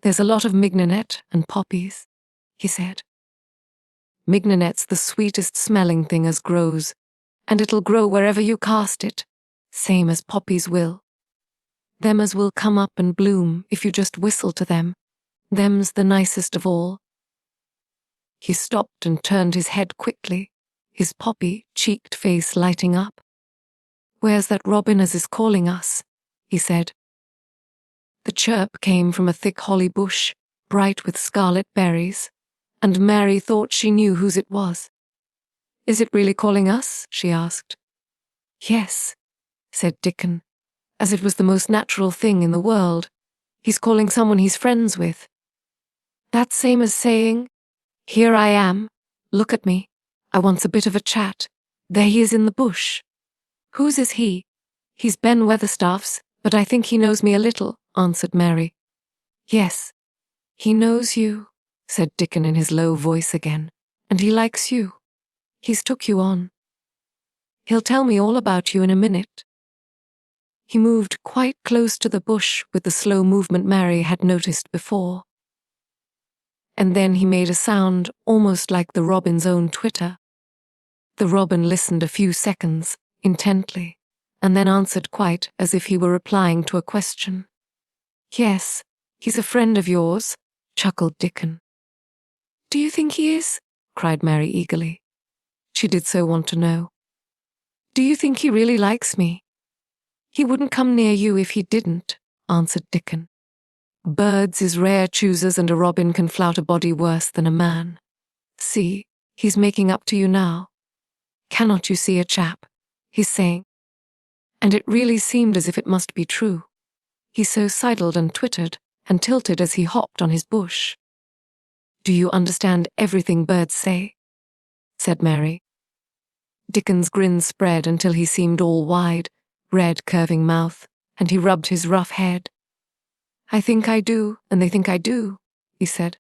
"There's a lot of mignonette and poppies," he said. "Mignonette's the sweetest smelling thing as grows, and it'll grow wherever you cast it, same as poppies will. Them as will come up and bloom if you just whistle to them, them's the nicest of all." He stopped and turned his head quickly, his poppy-cheeked face lighting up. "Where's that robin as is calling us?" he said. The chirp came from a thick holly bush, bright with scarlet berries, and Mary thought she knew whose it was. "Is it really calling us?" she asked. "Yes," said Dickon, as it was the most natural thing in the world. "He's calling someone he's friends with. That's same as saying, 'Here I am, look at me, I wants a bit of a chat. There he is in the bush.' Whose is he?" "He's Ben Weatherstaff's, but I think he knows me a little," answered Mary. "Yes, he knows you," said Dickon in his low voice again, "and he likes you. He's took you on. He'll tell me all about you in a minute." He moved quite close to the bush with the slow movement Mary had noticed before. And then he made a sound almost like the robin's own twitter. The robin listened a few seconds, intently, and then answered quite as if he were replying to a question. "Yes, he's a friend of yours," chuckled Dickon. "Do you think he is?" cried Mary eagerly. She did so want to know. "Do you think he really likes me?" "He wouldn't come near you if he didn't," answered Dickon. "Birds is rare choosers, and a robin can flout a body worse than a man. See, he's making up to you now. Cannot you see a chap? He's saying." And it really seemed as if it must be true. He so sidled and twittered and tilted as he hopped on his bush. "Do you understand everything birds say?" said Mary. Dickon's grin spread until he seemed all wide, red curving mouth, and he rubbed his rough head. "I think I do, and they think I do," he said.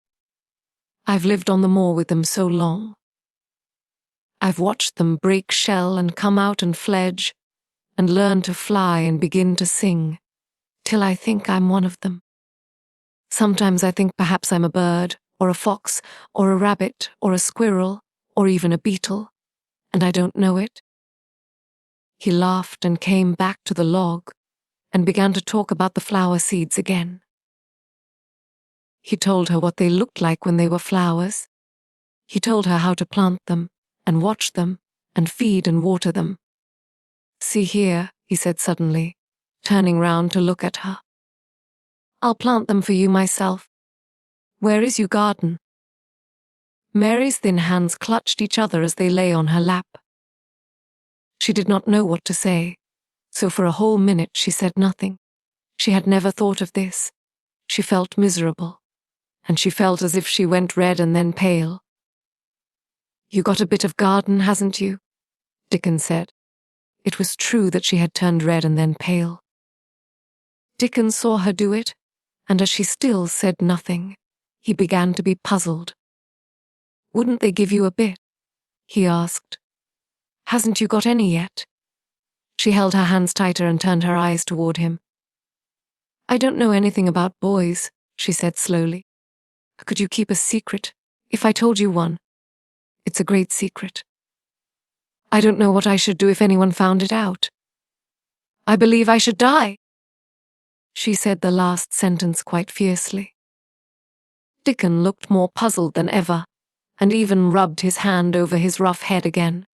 "I've lived on the moor with them so long. I've watched them break shell and come out and fledge, and learn to fly and begin to sing, till I think I'm one of them. Sometimes I think perhaps I'm a bird, or a fox, or a rabbit, or a squirrel, or even a beetle, and I don't know it." He laughed and came back to the log and began to talk about the flower seeds again. He told her what they looked like when they were flowers. He told her how to plant them, and watch them, and feed and water them. "See here," he said suddenly, turning round to look at her. "I'll plant them for you myself. Where is your garden?" Mary's thin hands clutched each other as they lay on her lap. She did not know what to say, so for a whole minute she said nothing. She had never thought of this. She felt miserable, and she felt as if she went red and then pale. "You got a bit of garden, hasn't you?" Dickon said. It was true that she had turned red and then pale. Dickon saw her do it, and as she still said nothing, he began to be puzzled. "Wouldn't they give you a bit?" he asked. "Hasn't you got any yet?" She held her hands tighter and turned her eyes toward him. "I don't know anything about boys," she said slowly. "Could you keep a secret, if I told you one? It's a great secret. I don't know what I should do if anyone found it out. I believe I should die." She said the last sentence quite fiercely. Dickon looked more puzzled than ever, and even rubbed his hand over his rough head again.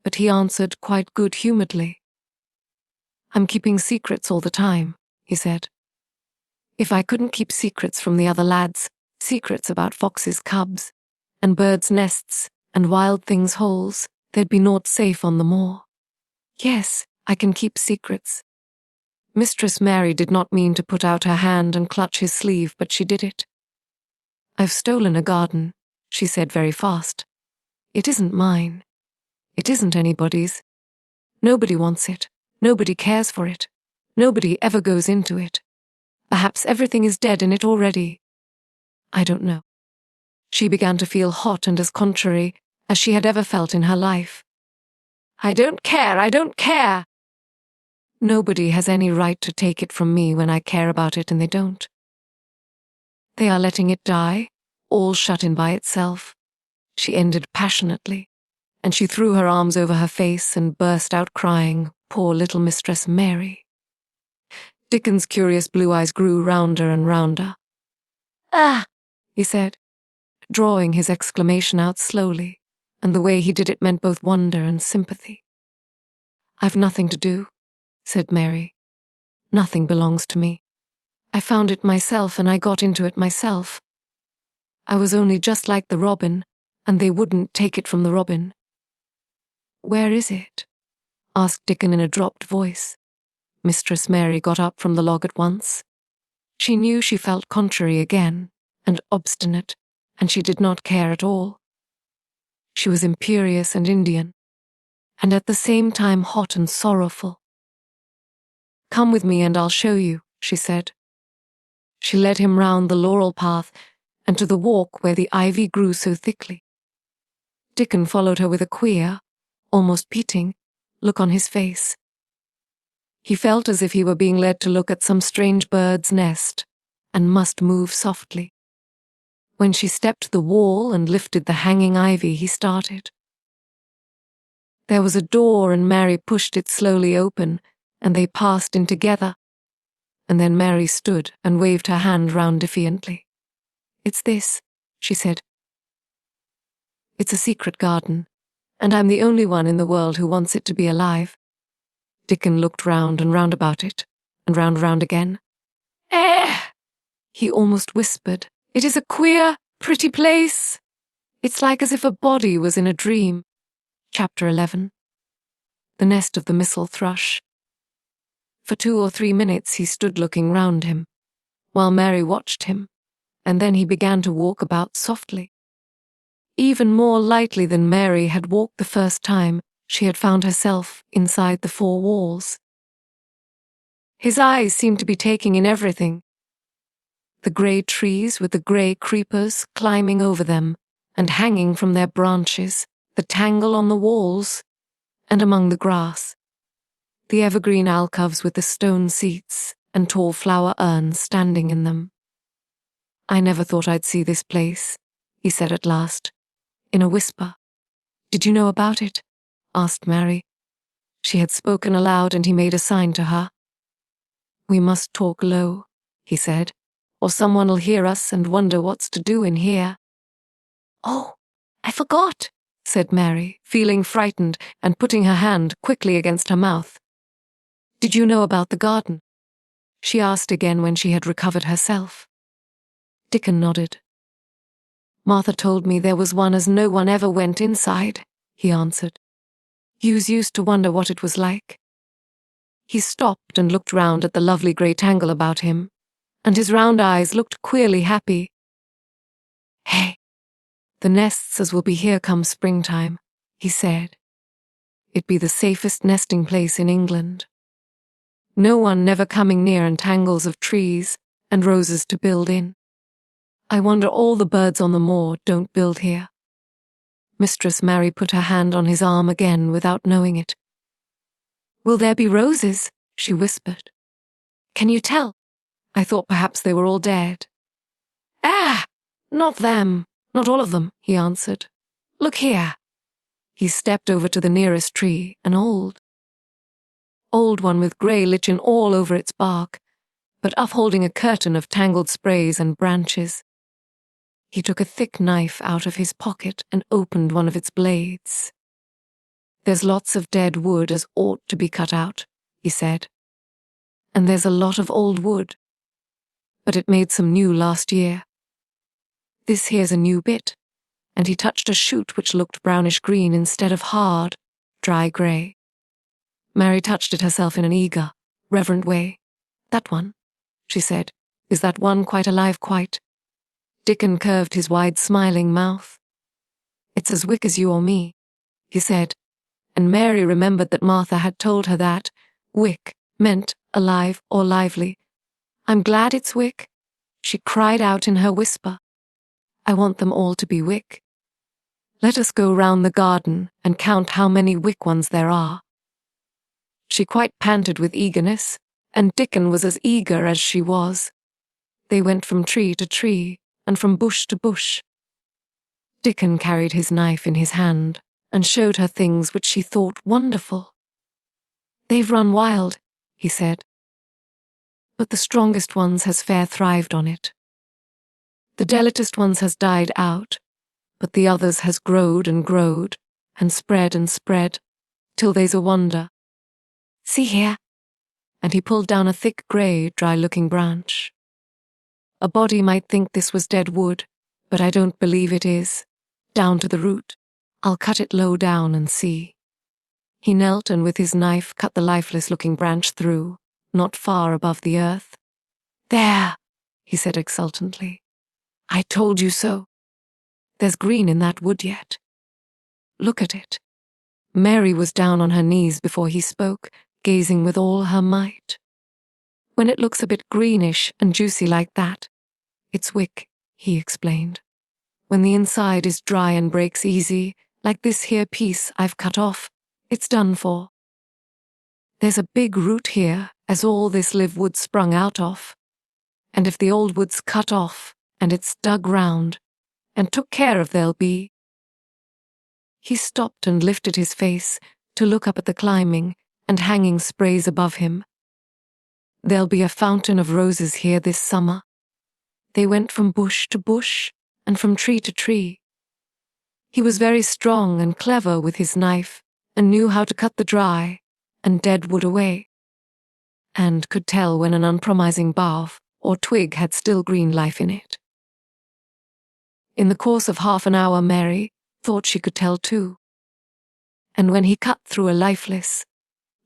But he answered quite good-humouredly. "I'm keeping secrets all the time," he said. "If I couldn't keep secrets from the other lads, secrets about foxes' cubs, and birds' nests, and wild things' holes, there'd be naught safe on the moor. Yes, I can keep secrets." Mistress Mary did not mean to put out her hand and clutch his sleeve, but she did it. "I've stolen a garden," she said very fast. "It isn't mine. It isn't anybody's. Nobody wants it. Nobody cares for it. Nobody ever goes into it. Perhaps everything is dead in it already. I don't know." She began to feel hot and as contrary as she had ever felt in her life. "I don't care, I don't care! Nobody has any right to take it from me when I care about it and they don't. They are letting it die, all shut in by itself," she ended passionately, and she threw her arms over her face and burst out crying, poor little Mistress Mary. Dickon's curious blue eyes grew rounder and rounder. "Ah!" he said, drawing his exclamation out slowly, and the way he did it meant both wonder and sympathy. "I've nothing to do," said Mary. "Nothing belongs to me. I found it myself and I got into it myself. I was only just like the robin, and they wouldn't take it from the robin." "Where is it?" asked Dickon in a dropped voice. Mistress Mary got up from the log at once. She knew she felt contrary again, and obstinate, and she did not care at all. She was imperious and Indian, and at the same time hot and sorrowful. "Come with me and I'll show you," she said. She led him round the laurel path and to the walk where the ivy grew so thickly. Dickon followed her with a queer, almost pitying, look on his face. He felt as if he were being led to look at some strange bird's nest, and must move softly. When she stepped to the wall and lifted the hanging ivy, he started. There was a door and Mary pushed it slowly open, and they passed in together. And then Mary stood and waved her hand round defiantly. "It's this," she said. "It's a secret garden, and I'm the only one in the world who wants it to be alive." Dickon looked round and round about it, and round again. "Eh!" he almost whispered. "It is a queer, pretty place. It's like as if a body was in a dream." Chapter 11. The nest of the Missel thrush. For 2 or 3 minutes he stood looking round him, while Mary watched him, and then he began to walk about softly. Even more lightly than Mary had walked the first time she had found herself inside the 4 walls. His eyes seemed to be taking in everything. The grey trees with the grey creepers climbing over them and hanging from their branches, the tangle on the walls and among the grass, the evergreen alcoves with the stone seats and tall flower urns standing in them. "I never thought I'd see this place," he said at last, in a whisper. "Did you know about it?" asked Mary. She had spoken aloud and he made a sign to her. "We must talk low," he said, "or someone'll hear us and wonder what's to do in here." "Oh, I forgot," said Mary, feeling frightened and putting her hand quickly against her mouth. "Did you know about the garden?" she asked again when she had recovered herself. Dickon nodded. "Martha told me there was one as no one ever went inside," he answered. "Yous used to wonder what it was like." He stopped and looked round at the lovely grey tangle about him, and his round eyes looked queerly happy. "Hey, the nests as will be here come springtime," he said. "It be the safest nesting place in England. No one never coming near and tangles of trees and roses to build in. I wonder all the birds on the moor don't build here." Mistress Mary put her hand on his arm again without knowing it. "Will there be roses?" she whispered. "Can you tell? I thought perhaps they were all dead." "Ah, not them, not all of them," he answered. "Look here." He stepped over to the nearest tree, an old one with grey lichen all over its bark, but upholding a curtain of tangled sprays and branches. He took a thick knife out of his pocket and opened one of its blades. "There's lots of dead wood as ought to be cut out," he said. "And there's a lot of old wood, but it made some new last year. This here's a new bit," and he touched a shoot which looked brownish-green instead of hard, dry grey. Mary touched it herself in an eager, reverent way. "That one," she said. "Is that one quite alive quite?" Dickon curved his wide smiling mouth. "It's as wick as you or me," he said, and Mary remembered that Martha had told her that wick meant alive or lively. "I'm glad it's wick," she cried out in her whisper. "I want them all to be wick. Let us go round the garden and count how many wick ones there are." She quite panted with eagerness, and Dickon was as eager as she was. They went from tree to tree and from bush to bush. Dickon carried his knife in his hand and showed her things which she thought wonderful. "They've run wild," he said, "but the strongest ones has fair thrived on it. The delicatest ones has died out, but the others has growed and spread, till they's a wonder. See here," and he pulled down a thick grey, dry-looking branch. "A body might think this was dead wood, but I don't believe it is. Down to the root. I'll cut it low down and see." He knelt and with his knife cut the lifeless-looking branch through, not far above the earth. "There," he said exultantly. "I told you so. There's green in that wood yet. Look at it." Mary was down on her knees before he spoke, gazing with all her might. "When it looks a bit greenish and juicy like that, it's wick," he explained. "When the inside is dry and breaks easy, like this here piece I've cut off, it's done for. There's a big root here as all this live wood sprung out of, and if the old wood's cut off and it's dug round and took care of there'll be—" He stopped and lifted his face to look up at the climbing and hanging sprays above him. "There'll be a fountain of roses here this summer. They went from bush to bush and from tree to tree. He was very strong and clever with his knife and knew how to cut the dry and dead wood away, and could tell when an unpromising bough or twig had still green life in it. In the course of half an hour Mary thought she could tell too, and when he cut through a lifeless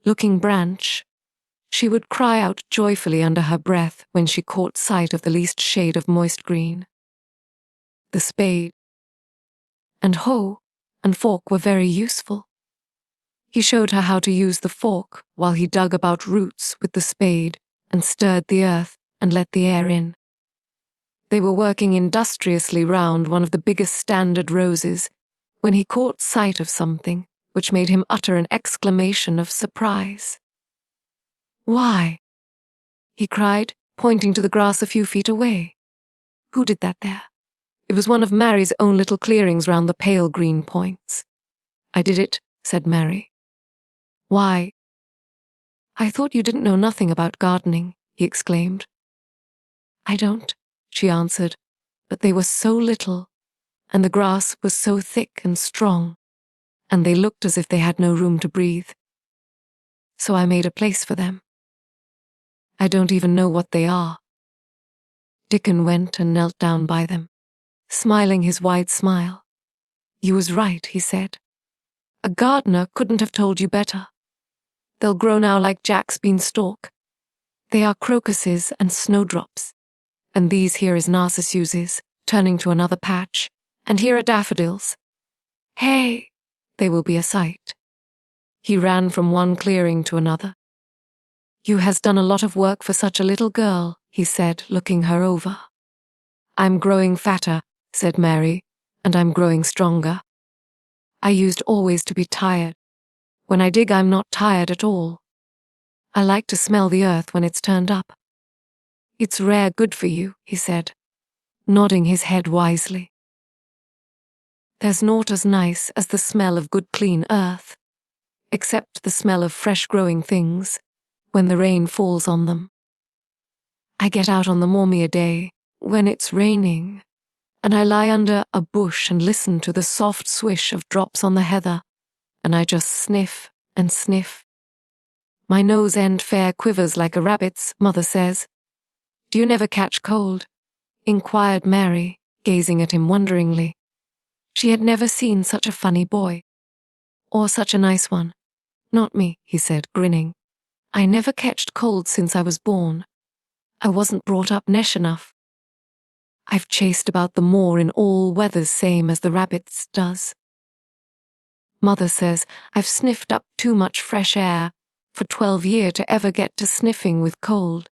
looking branch, She would cry out joyfully under her breath when she caught sight of the least shade of moist green. The spade and hoe and fork were very useful. He showed her how to use the fork while he dug about roots with the spade and stirred the earth and let the air in. They were working industriously round one of the biggest standard roses when he caught sight of something which made him utter an exclamation of surprise. "Why?" he cried, pointing to the grass a few feet away. "Who did that there?" It was one of Mary's own little clearings round the pale green points. "I did it," said Mary. "Why?" "I thought you didn't know nothing about gardening," he exclaimed. "I don't," she answered, "but they were so little, and the grass was so thick and strong, and they looked as if they had no room to breathe. So I made a place for them. I don't even know what they are." Dickon went and knelt down by them, smiling his wide smile. "You was right," he said. "A gardener couldn't have told you better. They'll grow now like Jack's beanstalk. They are crocuses and snowdrops, and these here is narcissuses, turning to another patch, and here are daffodils. Hey, they will be a sight." He ran from one clearing to another. "You has done a lot of work for such a little girl," he said, looking her over. "I'm growing fatter," said Mary, "and I'm growing stronger. I used always to be tired. When I dig, I'm not tired at all. I like to smell the earth when it's turned up. It's rare good for you," he said, nodding his head wisely. "There's naught as nice as the smell of good clean earth, except the smell of fresh growing things, when the rain falls on them. I get out on the Moor day, when it's raining, and I lie under a bush and listen to the soft swish of drops on the heather, and I just sniff and sniff. My nose end fair quivers like a rabbit's, Mother says." "Do you never catch cold?" inquired Mary, gazing at him wonderingly. She had never seen such a funny boy. "Or such a nice one. Not me," he said, grinning. "I never catched cold since I was born. I wasn't brought up nesh enough. I've chased about the moor in all weathers same as the rabbits does. Mother says I've sniffed up too much fresh air for 12 year to ever get to sniffing with cold.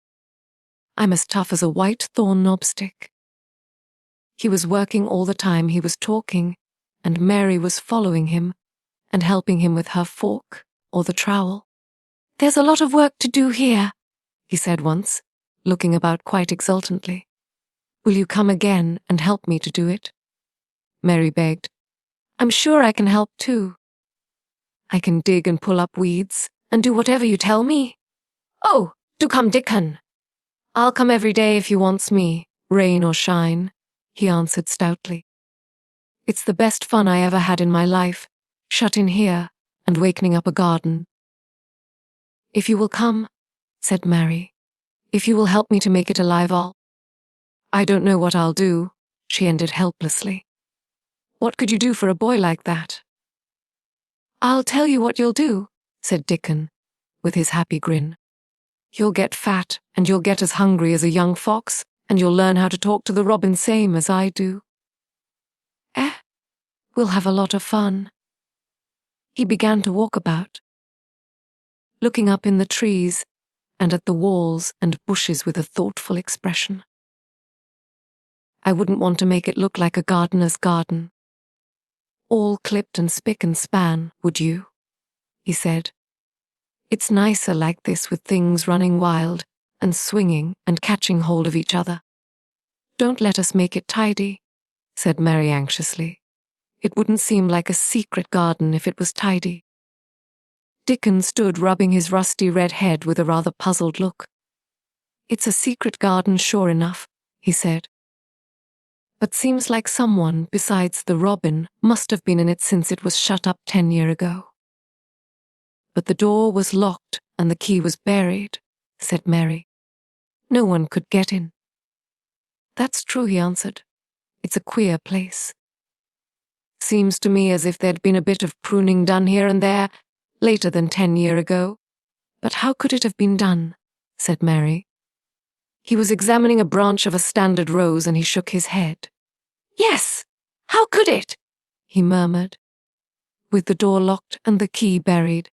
I'm as tough as a white thorn knobstick." He was working all the time he was talking, and Mary was following him and helping him with her fork or the trowel. "There's a lot of work to do here," he said once, looking about quite exultantly. "Will you come again and help me to do it?" Mary begged. "I'm sure I can help too. I can dig and pull up weeds and do whatever you tell me." "Oh, do come, Dickon." "I'll come every day if you wants me, rain or shine," he answered stoutly. "It's the best fun I ever had in my life, shut in here and wakening up a garden." "If you will come," said Mary, "if you will help me to make it alive, I don't know what I'll do," she ended helplessly. "What could you do for a boy like that?" "I'll tell you what you'll do," said Dickon, with his happy grin. "You'll get fat, and you'll get as hungry as a young fox, and you'll learn how to talk to the robin same as I do. We'll have a lot of fun." He began to walk about, looking up in the trees and at the walls and bushes with a thoughtful expression. "I wouldn't want to make it look like a gardener's garden, all clipped and spick and span, would you?" he said. "It's nicer like this with things running wild and swinging and catching hold of each other." "Don't let us make it tidy," said Mary anxiously. "It wouldn't seem like a secret garden if it was tidy." Dickon stood rubbing his rusty red head with a rather puzzled look. "It's a secret garden sure enough," he said. "But seems like someone besides the robin must have been in it since it was shut up 10 years ago." "But the door was locked and the key was buried," said Mary. "No one could get in." "That's true," he answered. "It's a queer place. Seems to me as if there'd been a bit of pruning done here and there later than 10 years ago. "But how could it have been done?" said Mary. He was examining a branch of a standard rose and he shook his head. "Yes, how could it?" he murmured, with the door locked and the key buried.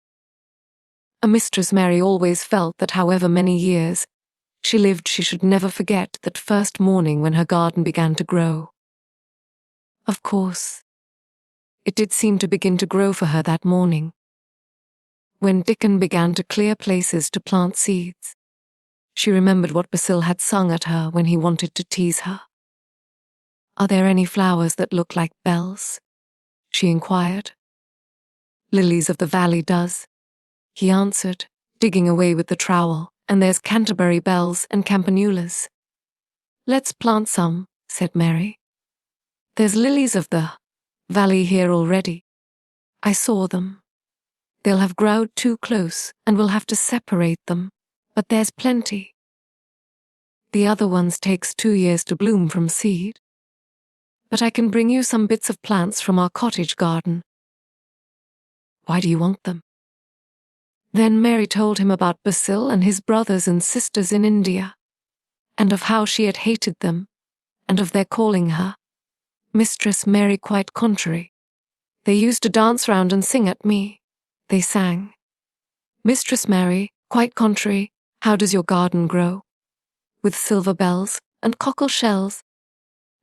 A Mistress Mary always felt that however many years she lived, she should never forget that first morning when her garden began to grow. Of course, it did seem to begin to grow for her that morning, when Dickon began to clear places to plant seeds. She remembered what Missel had sung at her when he wanted to tease her. "Are there any flowers that look like bells?" she inquired. "Lilies of the valley does," he answered, digging away with the trowel, "and there's Canterbury bells and campanulas." "Let's plant some," said Mary. "There's lilies of the valley here already. I saw them. They'll have growed too close and we'll have to separate them, but there's plenty. The other ones takes 2 years to bloom from seed. But I can bring you some bits of plants from our cottage garden." "Why do you want them?" Then Mary told him about Missel and his brothers and sisters in India, and of how she had hated them, and of their calling her Mistress Mary quite contrary. "They used to dance round and sing at me," they sang. "Mistress Mary, quite contrary, how does your garden grow? With silver bells and cockle shells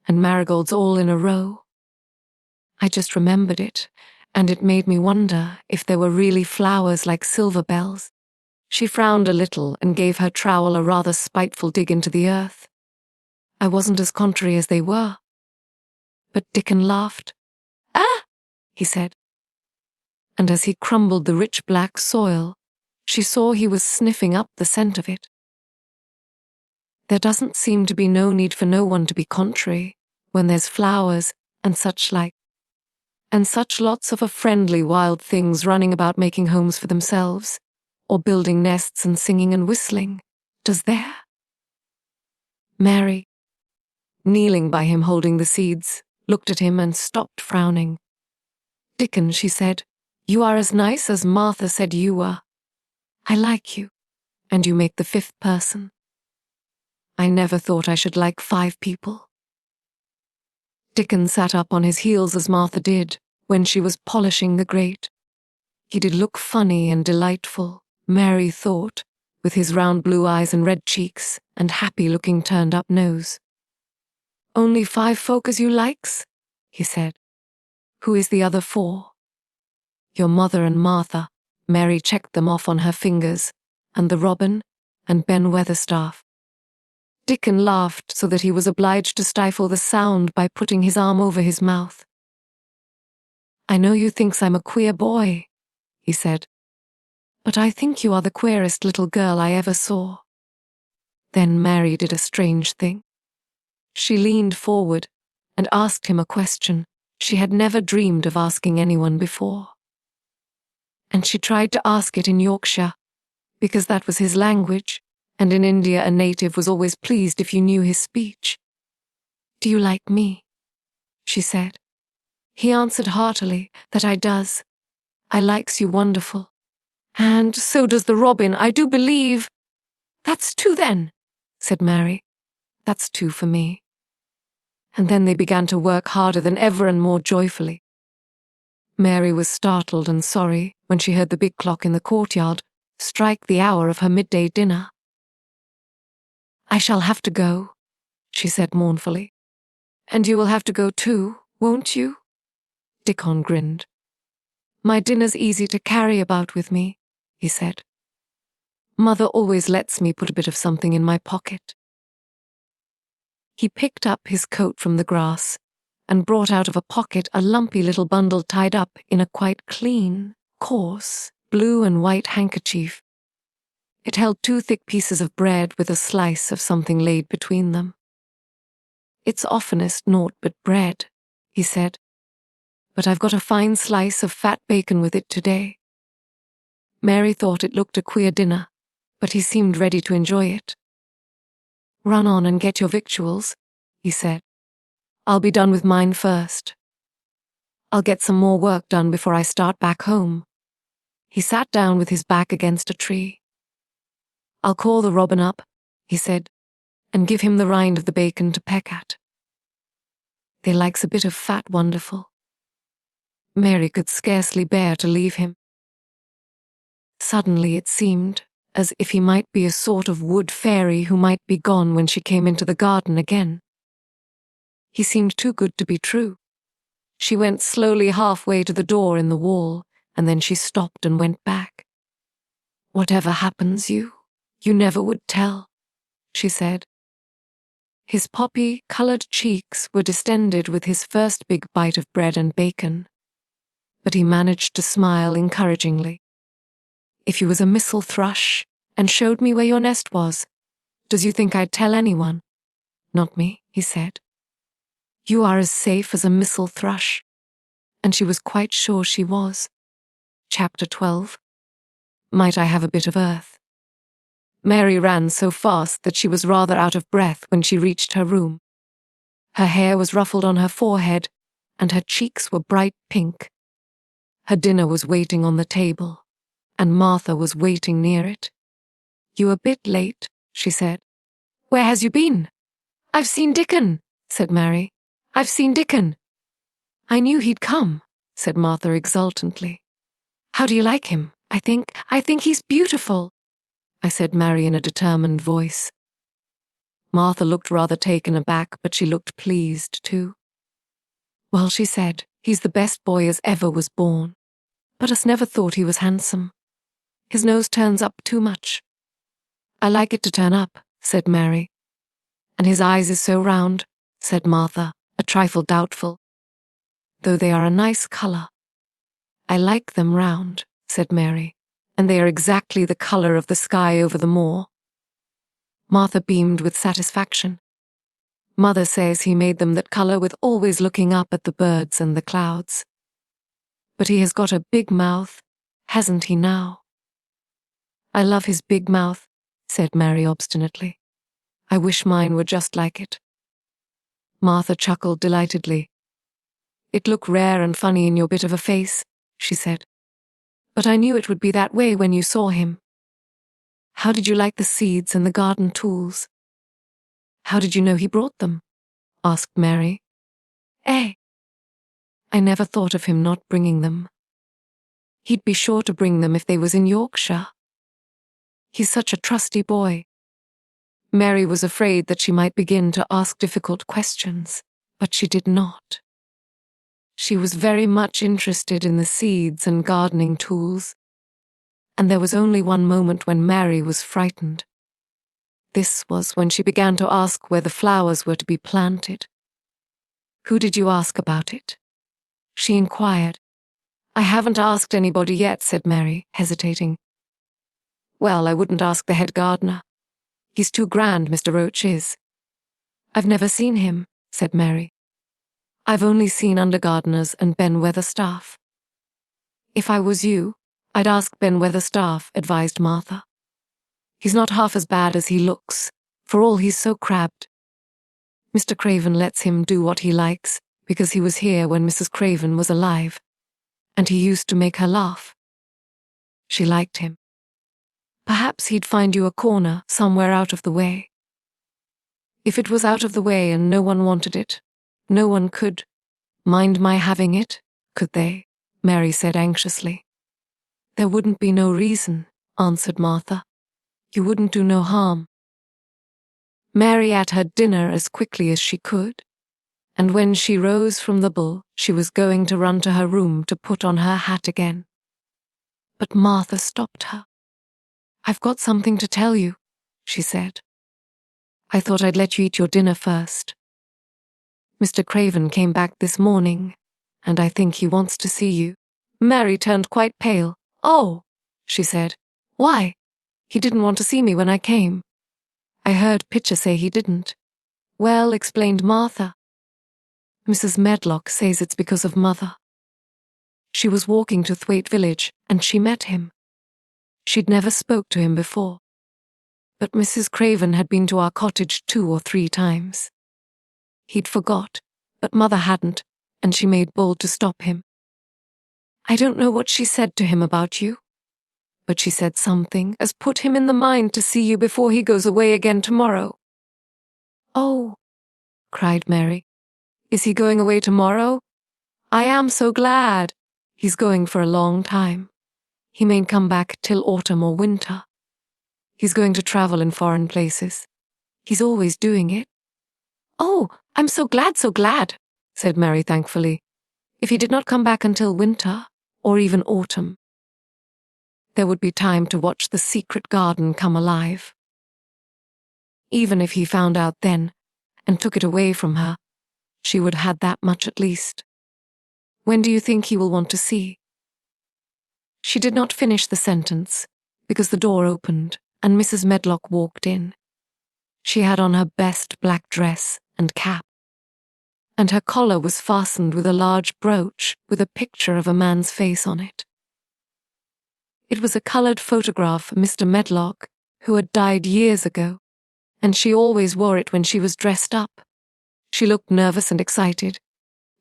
and marigolds all in a row." I just remembered it, and it made me wonder if there were really flowers like silver bells. She frowned a little and gave her trowel a rather spiteful dig into the earth. I wasn't as contrary as they were. But Dickon laughed. "Ah!" he said. And as he crumbled the rich black soil, she saw he was sniffing up the scent of it. There doesn't seem to be no need for no one to be contrary when there's flowers and such like, and such lots of friendly wild things running about making homes for themselves, or building nests and singing and whistling, does there? Mary, kneeling by him holding the seeds, looked at him and stopped frowning. "Dickon," she said, "you are as nice as Martha said you were. I like you, and you make the 5th person. I never thought I should like 5 people." Dickon sat up on his heels as Martha did when she was polishing the grate. He did look funny and delightful, Mary thought, with his round blue eyes and red cheeks and happy-looking turned-up nose. "Only 5 folk as you likes?" he said. "Who is the other 4? "Your mother and Martha." Mary checked them off on her fingers, "and the robin, and Ben Weatherstaff." Dickon laughed so that he was obliged to stifle the sound by putting his arm over his mouth. "I know you thinks I'm a queer boy," he said, "but I think you are the queerest little girl I ever saw." Then Mary did a strange thing. She leaned forward and asked him a question she had never dreamed of asking anyone before. And she tried to ask it in Yorkshire, because that was his language, and in India a native was always pleased if you knew his speech. "Do you like me?" she said. He answered heartily that I does. "I likes you wonderful. And so does the robin, I do believe." "That's 2 then," said Mary. "That's 2 for me." And then they began to work harder than ever and more joyfully. Mary was startled and sorry when she heard the big clock in the courtyard strike the hour of her midday dinner. "I shall have to go," she said mournfully. "And you will have to go too, won't you?" Dickon grinned. "My dinner's easy to carry about with me," he said. "Mother always lets me put a bit of something in my pocket." He picked up his coat from the grass and brought out of a pocket a lumpy little bundle tied up in a quite clean, coarse, blue and white handkerchief. It held 2 thick pieces of bread with a slice of something laid between them. "It's oftenest naught but bread," he said, "but I've got a fine slice of fat bacon with it today." Mary thought it looked a queer dinner, but he seemed ready to enjoy it. "Run on and get your victuals," he said. "I'll be done with mine first. I'll get some more work done before I start back home." He sat down with his back against a tree I'll call the robin up, he said, and give him the rind of the bacon to peck at. They likes a bit of fat wonderful. Mary could scarcely bear to leave him. Suddenly it seemed as if he might be a sort of wood fairy who might be gone when she came into the garden again. He seemed too good to be true. She went slowly halfway to the door in the wall, and then she stopped and went back. "Whatever happens, you never would tell," she said. His poppy-coloured cheeks were distended with his first big bite of bread and bacon, but he managed to smile encouragingly. "If you was a Missel thrush and showed me where your nest was, does you think I'd tell anyone?" "Not me," he said. "You are as safe as a Missel thrush," and she was quite sure she was. Chapter 12. Might I have a bit of earth? Mary ran so fast that she was rather out of breath when she reached her room. Her hair was ruffled on her forehead, and her cheeks were bright pink. Her dinner was waiting on the table, and Martha was waiting near it. "You a bit late," she said. "Where has you been?" "I've seen Dickon," said Mary. "I've seen Dickon." "I knew he'd come," said Martha exultantly. "How do you like him?" I think he's beautiful," I said Mary in a determined voice. Martha looked rather taken aback, but she looked pleased too. "Well," she said, "he's the best boy as ever was born, but us never thought he was handsome. His nose turns up too much." "I like it to turn up," said Mary. "And his eyes is so round," said Martha, a trifle doubtful, "though they are a nice colour." "I like them round," said Mary, "and they are exactly the colour of the sky over the moor." Martha beamed with satisfaction. "Mother says he made them that colour with always looking up at the birds and the clouds. But he has got a big mouth, hasn't he now?" "I love his big mouth," said Mary obstinately. "I wish mine were just like it." Martha chuckled delightedly. "It looked rare and funny in your bit of a face," she said. "But I knew it would be that way when you saw him. How did you like the seeds and the garden tools?" "How did you know he brought them?" asked Mary. "Eh? I never thought of him not bringing them. He'd be sure to bring them if they was in Yorkshire. He's such a trusty boy." Mary was afraid that she might begin to ask difficult questions, but she did not. She was very much interested in the seeds and gardening tools, and there was only one moment when Mary was frightened. This was when she began to ask where the flowers were to be planted. "Who did you ask about it?" she inquired. "I haven't asked anybody yet," said Mary, hesitating. "Well, I wouldn't ask the head gardener. He's too grand, Mr. Roach is." "I've never seen him," said Mary. "I've only seen undergardeners and Ben Weatherstaff." "If I was you, I'd ask Ben Weatherstaff," advised Martha. "He's not half as bad as he looks, for all he's so crabbed. Mr. Craven lets him do what he likes, because he was here when Mrs. Craven was alive, and he used to make her laugh. She liked him. Perhaps he'd find you a corner somewhere out of the way." "If it was out of the way and no one wanted it, no one could mind my having it, could they?" Mary said anxiously. "There wouldn't be no reason," answered Martha. "You wouldn't do no harm." Mary ate her dinner as quickly as she could, and when she rose from the bull, she was going to run to her room to put on her hat again. But Martha stopped her. "I've got something to tell you," she said. "I thought I'd let you eat your dinner first. Mr. Craven came back this morning, and I think he wants to see you." Mary turned quite pale. "Oh," she said. "Why? He didn't want to see me when I came." "I heard Pitcher say he didn't." "Well," explained Martha, "Mrs. Medlock says it's because of Mother. She was walking to Thwaite village, and she met him. She'd never spoke to him before. But Mrs. Craven had been to our cottage 2 or 3 times. He'd forgot, but Mother hadn't, and she made bold to stop him. I don't know what she said to him about you, but she said something as put him in the mind to see you before he goes away again tomorrow." "Oh," cried Mary. "Is he going away tomorrow? I am so glad. He's going for a long time. He mayn't come back till autumn or winter. He's going to travel in foreign places. He's always doing it." "Oh, I'm so glad, said Mary thankfully. If he did not come back until winter, or even autumn, there would be time to watch the secret garden come alive. Even if he found out then, and took it away from her, she would have had that much at least. When do you think he will want to see?" She did not finish the sentence, because the door opened and Mrs. Medlock walked in. She had on her best black dress and cap, and her collar was fastened with a large brooch with a picture of a man's face on it. It was a coloured photograph of Mr. Medlock, who had died years ago, and she always wore it when she was dressed up. She looked nervous and excited.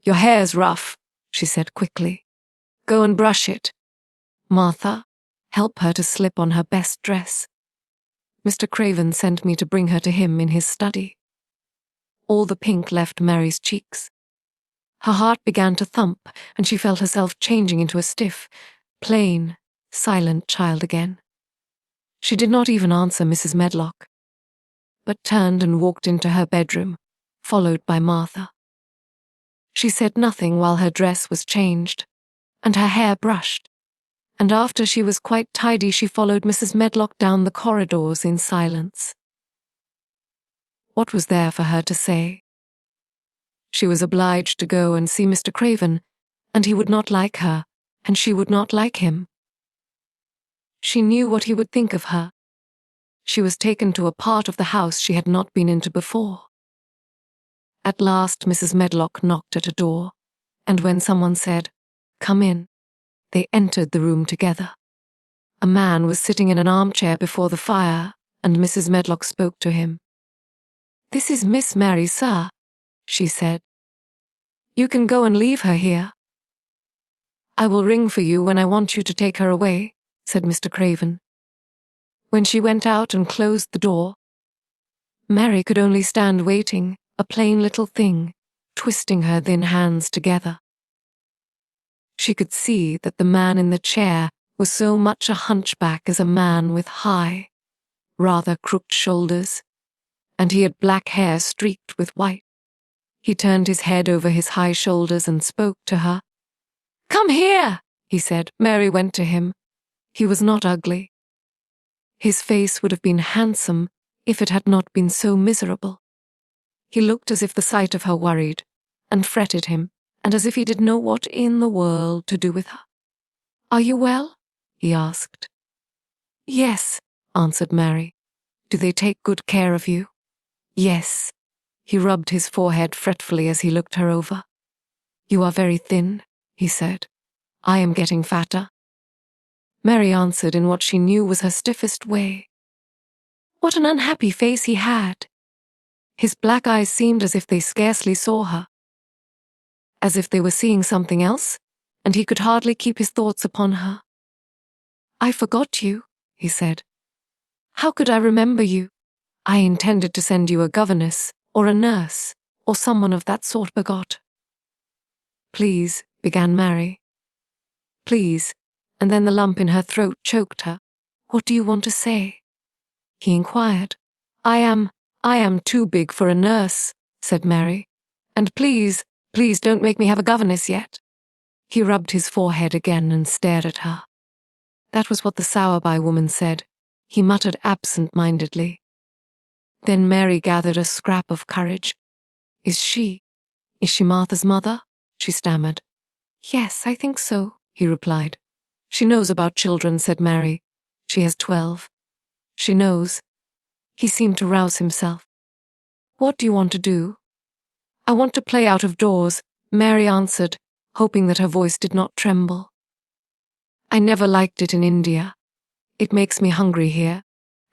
"Your hair's rough," she said quickly. "Go and brush it. Martha, help her to slip on her best dress. Mr. Craven sent me to bring her to him in his study." All the pink left Mary's cheeks. Her heart began to thump, and she felt herself changing into a stiff, plain, silent child again. She did not even answer Mrs. Medlock, but turned and walked into her bedroom, followed by Martha. She said nothing while her dress was changed, and her hair brushed, and after she was quite tidy she followed Mrs. Medlock down the corridors in silence. What was there for her to say? She was obliged to go and see Mr. Craven, and he would not like her, and she would not like him. She knew what he would think of her. She was taken to a part of the house she had not been into before. At last Mrs. Medlock knocked at a door, and when someone said, "Come in," they entered the room together. A man was sitting in an armchair before the fire, and Mrs. Medlock spoke to him. "This is Miss Mary, sir," she said. "You can go and leave her here." "I will ring for you when I want you to take her away," said Mr. Craven. When she went out and closed the door, Mary could only stand waiting, a plain little thing, twisting her thin hands together. She could see that the man in the chair was so much a hunchback as a man with high, rather crooked shoulders, and he had black hair streaked with white. He turned his head over his high shoulders and spoke to her. "Come here," he said. Mary went to him. He was not ugly. His face would have been handsome if it had not been so miserable. He looked as if the sight of her worried and fretted him, and as if he didn't know what in the world to do with her. "Are you well?" he asked. "Yes," answered Mary. "Do they take good care of you?" "Yes." He rubbed his forehead fretfully as he looked her over. "You are very thin," he said. "I am getting fatter." Mary answered in what she knew was her stiffest way. What an unhappy face he had! His black eyes seemed as if they scarcely saw her, as if they were seeing something else, and he could hardly keep his thoughts upon her. "I forgot you," he said. "How could I remember you? I intended to send you a governess, or a nurse, or someone of that sort begot." "Please," began Mary. "Please," and then the lump in her throat choked her. "What do you want to say?" He inquired. I am too big for a nurse," said Mary. "And please don't make me have a governess yet." He rubbed his forehead again and stared at her. That was what the Sowerby woman said. He muttered absent-mindedly. Then Mary gathered a scrap of courage. Is she Martha's mother?" she stammered. "Yes, I think so," he replied. "She knows about children," said Mary. "She has 12. She knows." He seemed to rouse himself. "What do you want to do?" "I want to play out of doors," Mary answered, hoping that her voice did not tremble. "I never liked it in India. It makes me hungry here,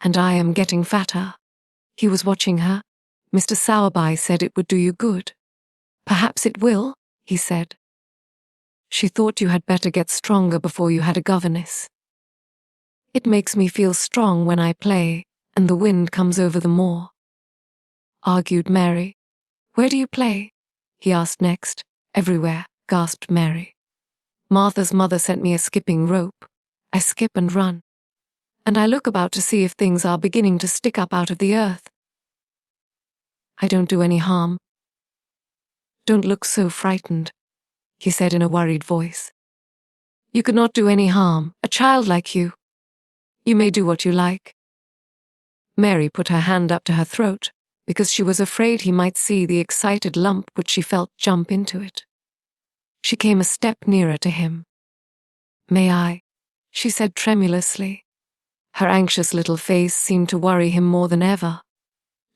and I am getting fatter." He was watching her. "Mr. Sowerby said it would do you good." "Perhaps it will," he said. "She thought you had better get stronger before you had a governess." It makes me feel strong when I play, and the wind comes over the moor," argued Mary. "Where do you play?" he asked next. "Everywhere," gasped Mary. "Martha's mother sent me a skipping rope. I skip and run. And I look about to see if things are beginning to stick up out of the earth. I don't do any harm." "Don't look so frightened," he said in a worried voice. "You could not do any harm, a child like you. You may do what you like." Mary put her hand up to her throat because she was afraid he might see the excited lump which she felt jump into it. She came a step nearer to him. "May I?" she said tremulously. Her anxious little face seemed to worry him more than ever.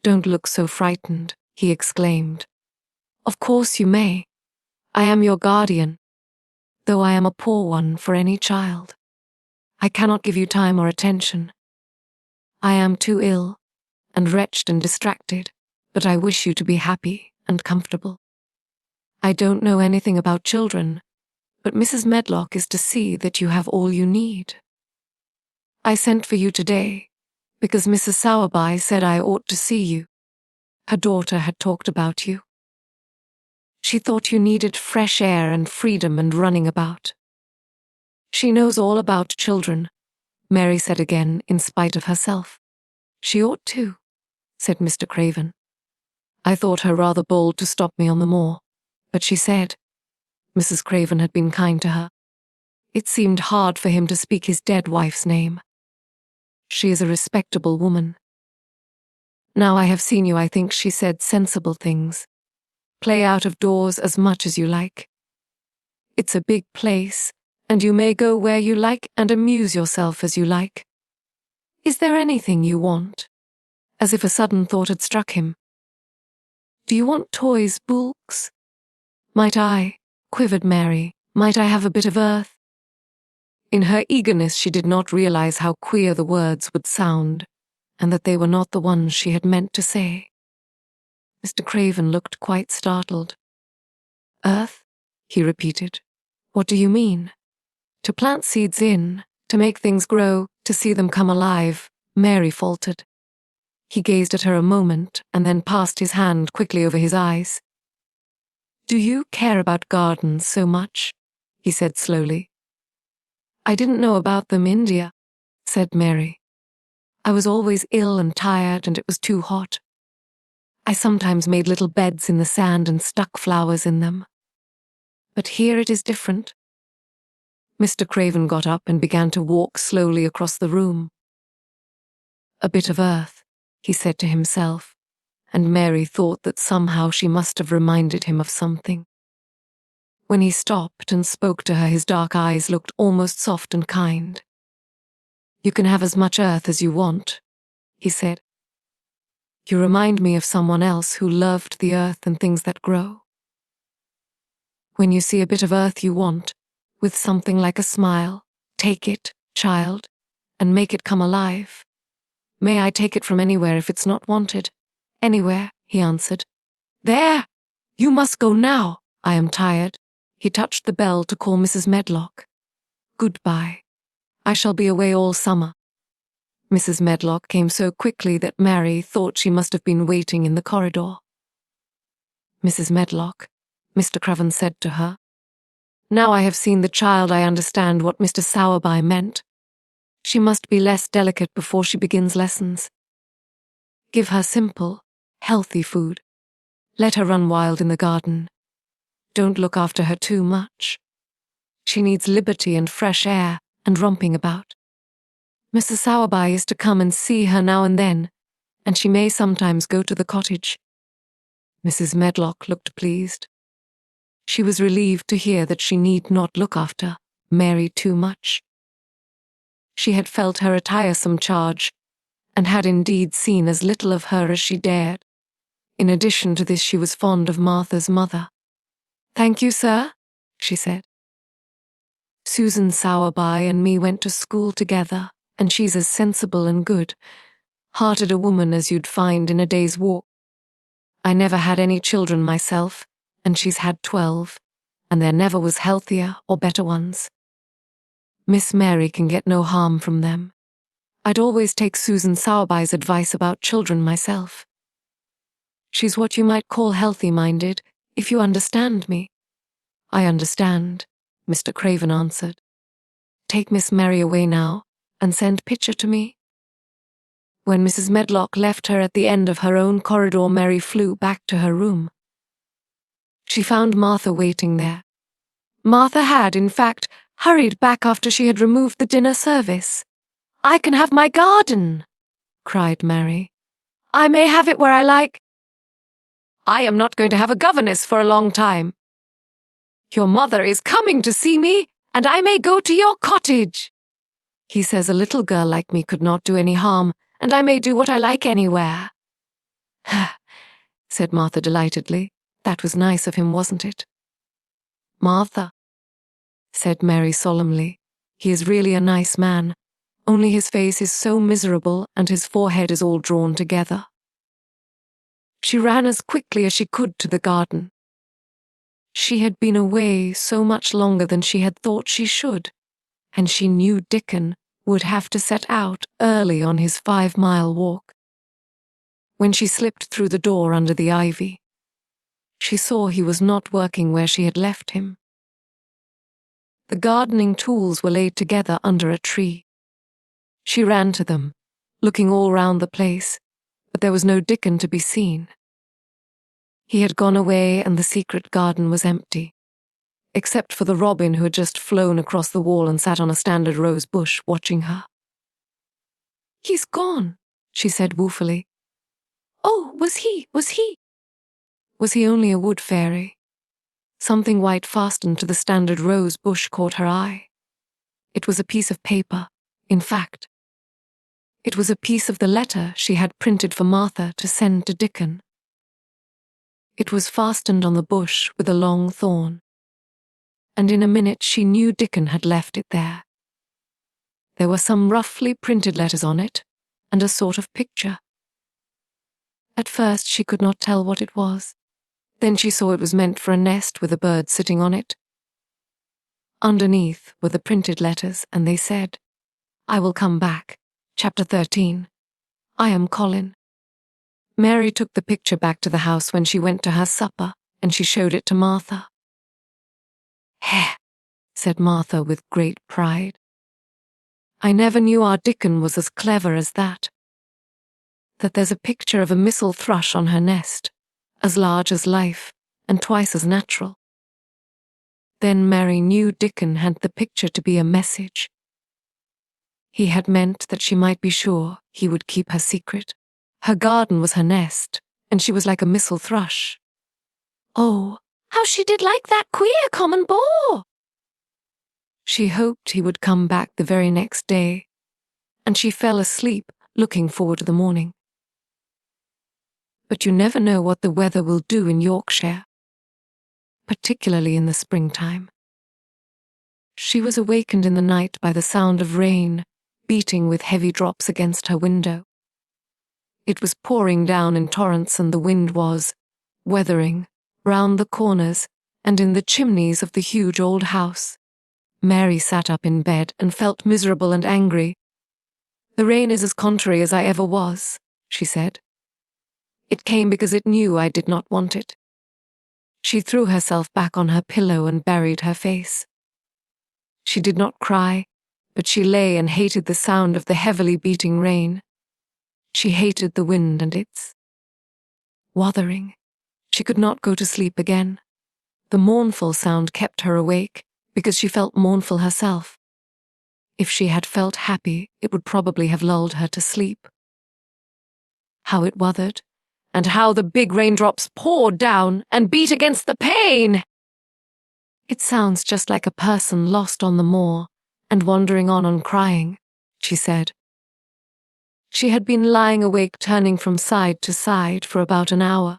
"Don't look so frightened," he exclaimed. "Of course you may. I am your guardian, though I am a poor one for any child. I cannot give you time or attention. I am too ill, and wretched and distracted, but I wish you to be happy and comfortable. I don't know anything about children, but Mrs. Medlock is to see that you have all you need. I sent for you today, because Mrs. Sowerby said I ought to see you. Her daughter had talked about you. She thought you needed fresh air and freedom and running about. She knows all about children," Mary said again in spite of herself. "She ought to," said Mr. Craven. "I thought her rather bold to stop me on the moor, but she said," Mrs. Craven had been kind to her. It seemed hard for him to speak his dead wife's name. "She is a respectable woman. Now I have seen you, I think she said sensible things. Play out of doors as much as you like. It's a big place, and you may go where you like and amuse yourself as you like. Is there anything you want?" As if a sudden thought had struck him. "Do you want toys, books?" "Might I," quivered Mary, "might I have a bit of earth?" In her eagerness she did not realize how queer the words would sound, and that they were not the ones she had meant to say. Mr. Craven looked quite startled. "Earth?" he repeated. "What do you mean?" "To plant seeds in, to make things grow, to see them come alive," Mary faltered. He gazed at her a moment and then passed his hand quickly over his eyes. "Do you care about gardens so much?" he said slowly. "I didn't know about them, India," said Mary. "I was always ill and tired, and it was too hot. I sometimes made little beds in the sand and stuck flowers in them. But here it is different." Mr. Craven got up and began to walk slowly across the room. "A bit of earth," he said to himself, and Mary thought that somehow she must have reminded him of something. When he stopped and spoke to her, his dark eyes looked almost soft and kind. "You can have as much earth as you want," he said. "You remind me of someone else who loved the earth and things that grow. When you see a bit of earth you want, with something like a smile, take it, child, and make it come alive. May I take it from anywhere if it's not wanted?" "Anywhere," he answered. "There! You must go now. I am tired." He touched the bell to call Mrs. Medlock. "Goodbye. I shall be away all summer." Mrs. Medlock came so quickly that Mary thought she must have been waiting in the corridor. "Mrs. Medlock," Mr. Craven said to her, "now I have seen the child I understand what Mr. Sowerby meant. She must be less delicate before she begins lessons. Give her simple, healthy food. Let her run wild in the garden. Don't look after her too much. She needs liberty and fresh air and romping about. Mrs. Sowerby is to come and see her now and then, and she may sometimes go to the cottage." Mrs. Medlock looked pleased. She was relieved to hear that she need not look after Mary too much. She had felt her a tiresome charge, and had indeed seen as little of her as she dared. In addition to this, she was fond of Martha's mother. "Thank you, sir," she said. "Susan Sowerby and me went to school together, and she's as sensible and good-hearted a woman as you'd find in a day's walk. I never had any children myself, and she's had 12, and there never was healthier or better ones. Miss Mary can get no harm from them. I'd always take Susan Sowerby's advice about children myself. She's what you might call healthy-minded, if you understand me. I understand, Mr. Craven answered. Take Miss Mary away now, and send Pitcher to me. When Mrs. Medlock left her at the end of her own corridor, Mary flew back to her room. She found Martha waiting there. Martha had, in fact, hurried back after she had removed the dinner service. "I can have my garden," cried Mary. "I may have it where I like." "I am not going to have a governess for a long time. Your mother is coming to see me, and I may go to your cottage. He says a little girl like me could not do any harm, and I may do what I like anywhere." said Martha delightedly. That was nice of him, wasn't it? "Martha," said Mary solemnly, "he is really a nice man, only his face is so miserable and his forehead is all drawn together." She ran as quickly as she could to the garden. She had been away so much longer than she had thought she should, and she knew Dickon would have to set out early on his 5-mile walk. When she slipped through the door under the ivy, she saw he was not working where she had left him. The gardening tools were laid together under a tree. She ran to them, looking all round the place, but there was no Dickon to be seen. He had gone away and the secret garden was empty, except for the robin who had just flown across the wall and sat on a standard rose bush watching her. "He's gone," she said woefully. "Oh, was he? Was he only a wood fairy?" Something white fastened to the standard rose bush caught her eye. It was a piece of paper. In fact, it was a piece of the letter she had printed for Martha to send to Dickon. It was fastened on the bush with a long thorn, and in a minute she knew Dickon had left it there. There were some roughly printed letters on it, and a sort of picture. At first she could not tell what it was. Then she saw it was meant for a nest with a bird sitting on it. Underneath were the printed letters, and they said, "I will come back. Chapter 13. I Am Colin." Mary took the picture back to the house when she went to her supper, and she showed it to Martha. "Heh," said Martha with great pride. "I never knew our Dickon was as clever as that. That there's a picture of a Missel thrush on her nest, as large as life, and twice as natural." Then Mary knew Dickon had the picture to be a message. He had meant that she might be sure he would keep her secret. Her garden was her nest, and she was like a Missel thrush. Oh, how she did like that queer common boar! She hoped he would come back the very next day, and she fell asleep looking forward to the morning. But you never know what the weather will do in Yorkshire, particularly in the springtime. She was awakened in the night by the sound of rain beating with heavy drops against her window. It was pouring down in torrents, and the wind was weathering round the corners and in the chimneys of the huge old house. Mary sat up in bed and felt miserable and angry. "The rain is as contrary as I ever was," she said. "It came because it knew I did not want it." She threw herself back on her pillow and buried her face. She did not cry, but she lay and hated the sound of the heavily beating rain. She hated the wind and its wuthering. She could not go to sleep again. The mournful sound kept her awake, because she felt mournful herself. If she had felt happy, it would probably have lulled her to sleep. How it wuthered, and how the big raindrops poured down and beat against the pane! "It sounds just like a person lost on the moor and wandering on and crying," she said. She had been lying awake turning from side to side for about an hour,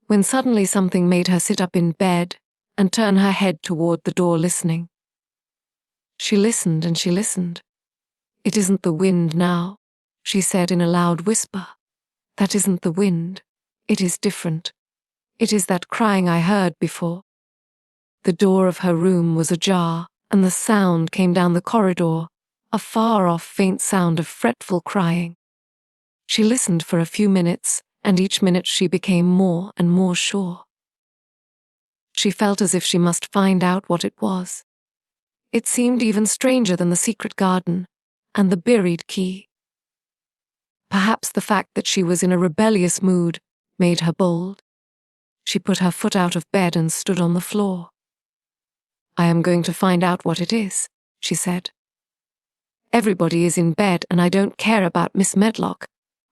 when suddenly something made her sit up in bed and turn her head toward the door listening. She listened and she listened. "It isn't the wind now," she said in a loud whisper. "That isn't the wind. It is different. It is that crying I heard before." The door of her room was ajar, and the sound came down the corridor, a far-off faint sound of fretful crying. She listened for a few minutes, and each minute she became more and more sure. She felt as if she must find out what it was. It seemed even stranger than the secret garden and the buried key. Perhaps the fact that she was in a rebellious mood made her bold. She put her foot out of bed and stood on the floor. "I am going to find out what it is," she said. "Everybody is in bed and I don't care about Miss Medlock.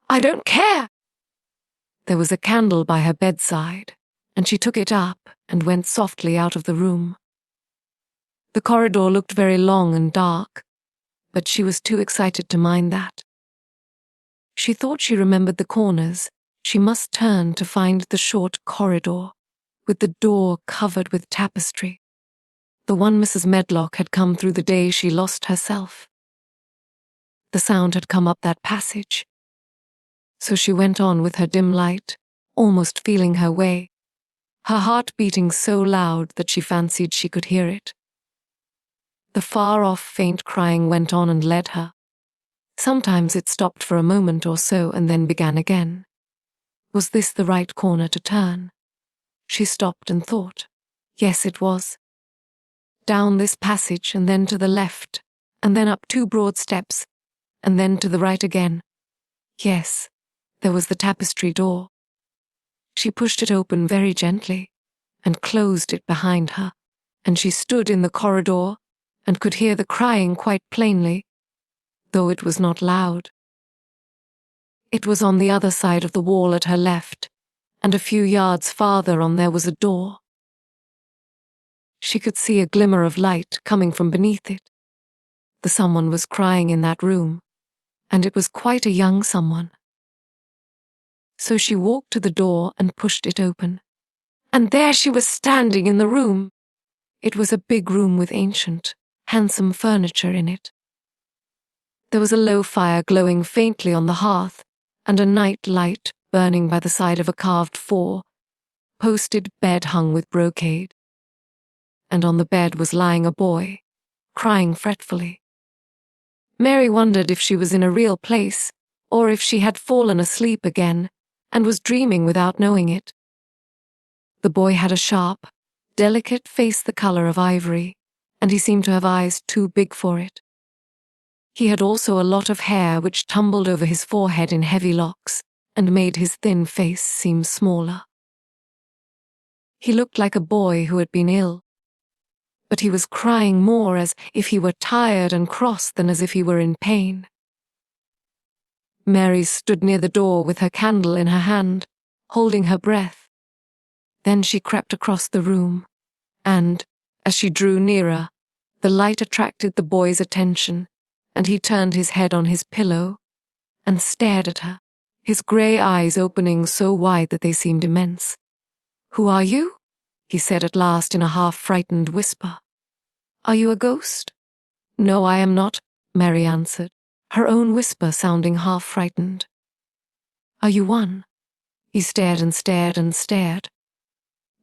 I don't care!" There was a candle by her bedside, and she took it up and went softly out of the room. The corridor looked very long and dark, but she was too excited to mind that. She thought she remembered the corners. She must turn to find the short corridor, with the door covered with tapestry. The one Mrs. Medlock had come through the day she lost herself. The sound had come up that passage. So she went on with her dim light, almost feeling her way, her heart beating so loud that she fancied she could hear it. The far-off faint crying went on and led her. Sometimes it stopped for a moment or so and then began again. Was this the right corner to turn? She stopped and thought. Yes, it was. Down this passage and then to the left, and then up 2 broad steps, and then to the right again. Yes, there was the tapestry door. She pushed it open very gently and closed it behind her, and she stood in the corridor and could hear the crying quite plainly, though it was not loud. It was on the other side of the wall at her left, and a few yards farther on there was a door. She could see a glimmer of light coming from beneath it. The someone was crying in that room, and it was quite a young someone. So she walked to the door and pushed it open. And there she was standing in the room. It was a big room with ancient, handsome furniture in it. There was a low fire glowing faintly on the hearth, and a night light burning by the side of a carved 4-posted bed hung with brocade. And on the bed was lying a boy, crying fretfully. Mary wondered if she was in a real place, or if she had fallen asleep again, and was dreaming without knowing it. The boy had a sharp, delicate face the color of ivory, and he seemed to have eyes too big for it. He had also a lot of hair which tumbled over his forehead in heavy locks, and made his thin face seem smaller. He looked like a boy who had been ill, but he was crying more as if he were tired and cross than as if he were in pain. Mary stood near the door with her candle in her hand, holding her breath. Then she crept across the room, and, as she drew nearer, the light attracted the boy's attention, and he turned his head on his pillow and stared at her, his grey eyes opening so wide that they seemed immense. "Who are you?" he said at last in a half-frightened whisper. "Are you a ghost?" "No, I am not," Mary answered, her own whisper sounding half-frightened. "Are you one?" He stared and stared and stared.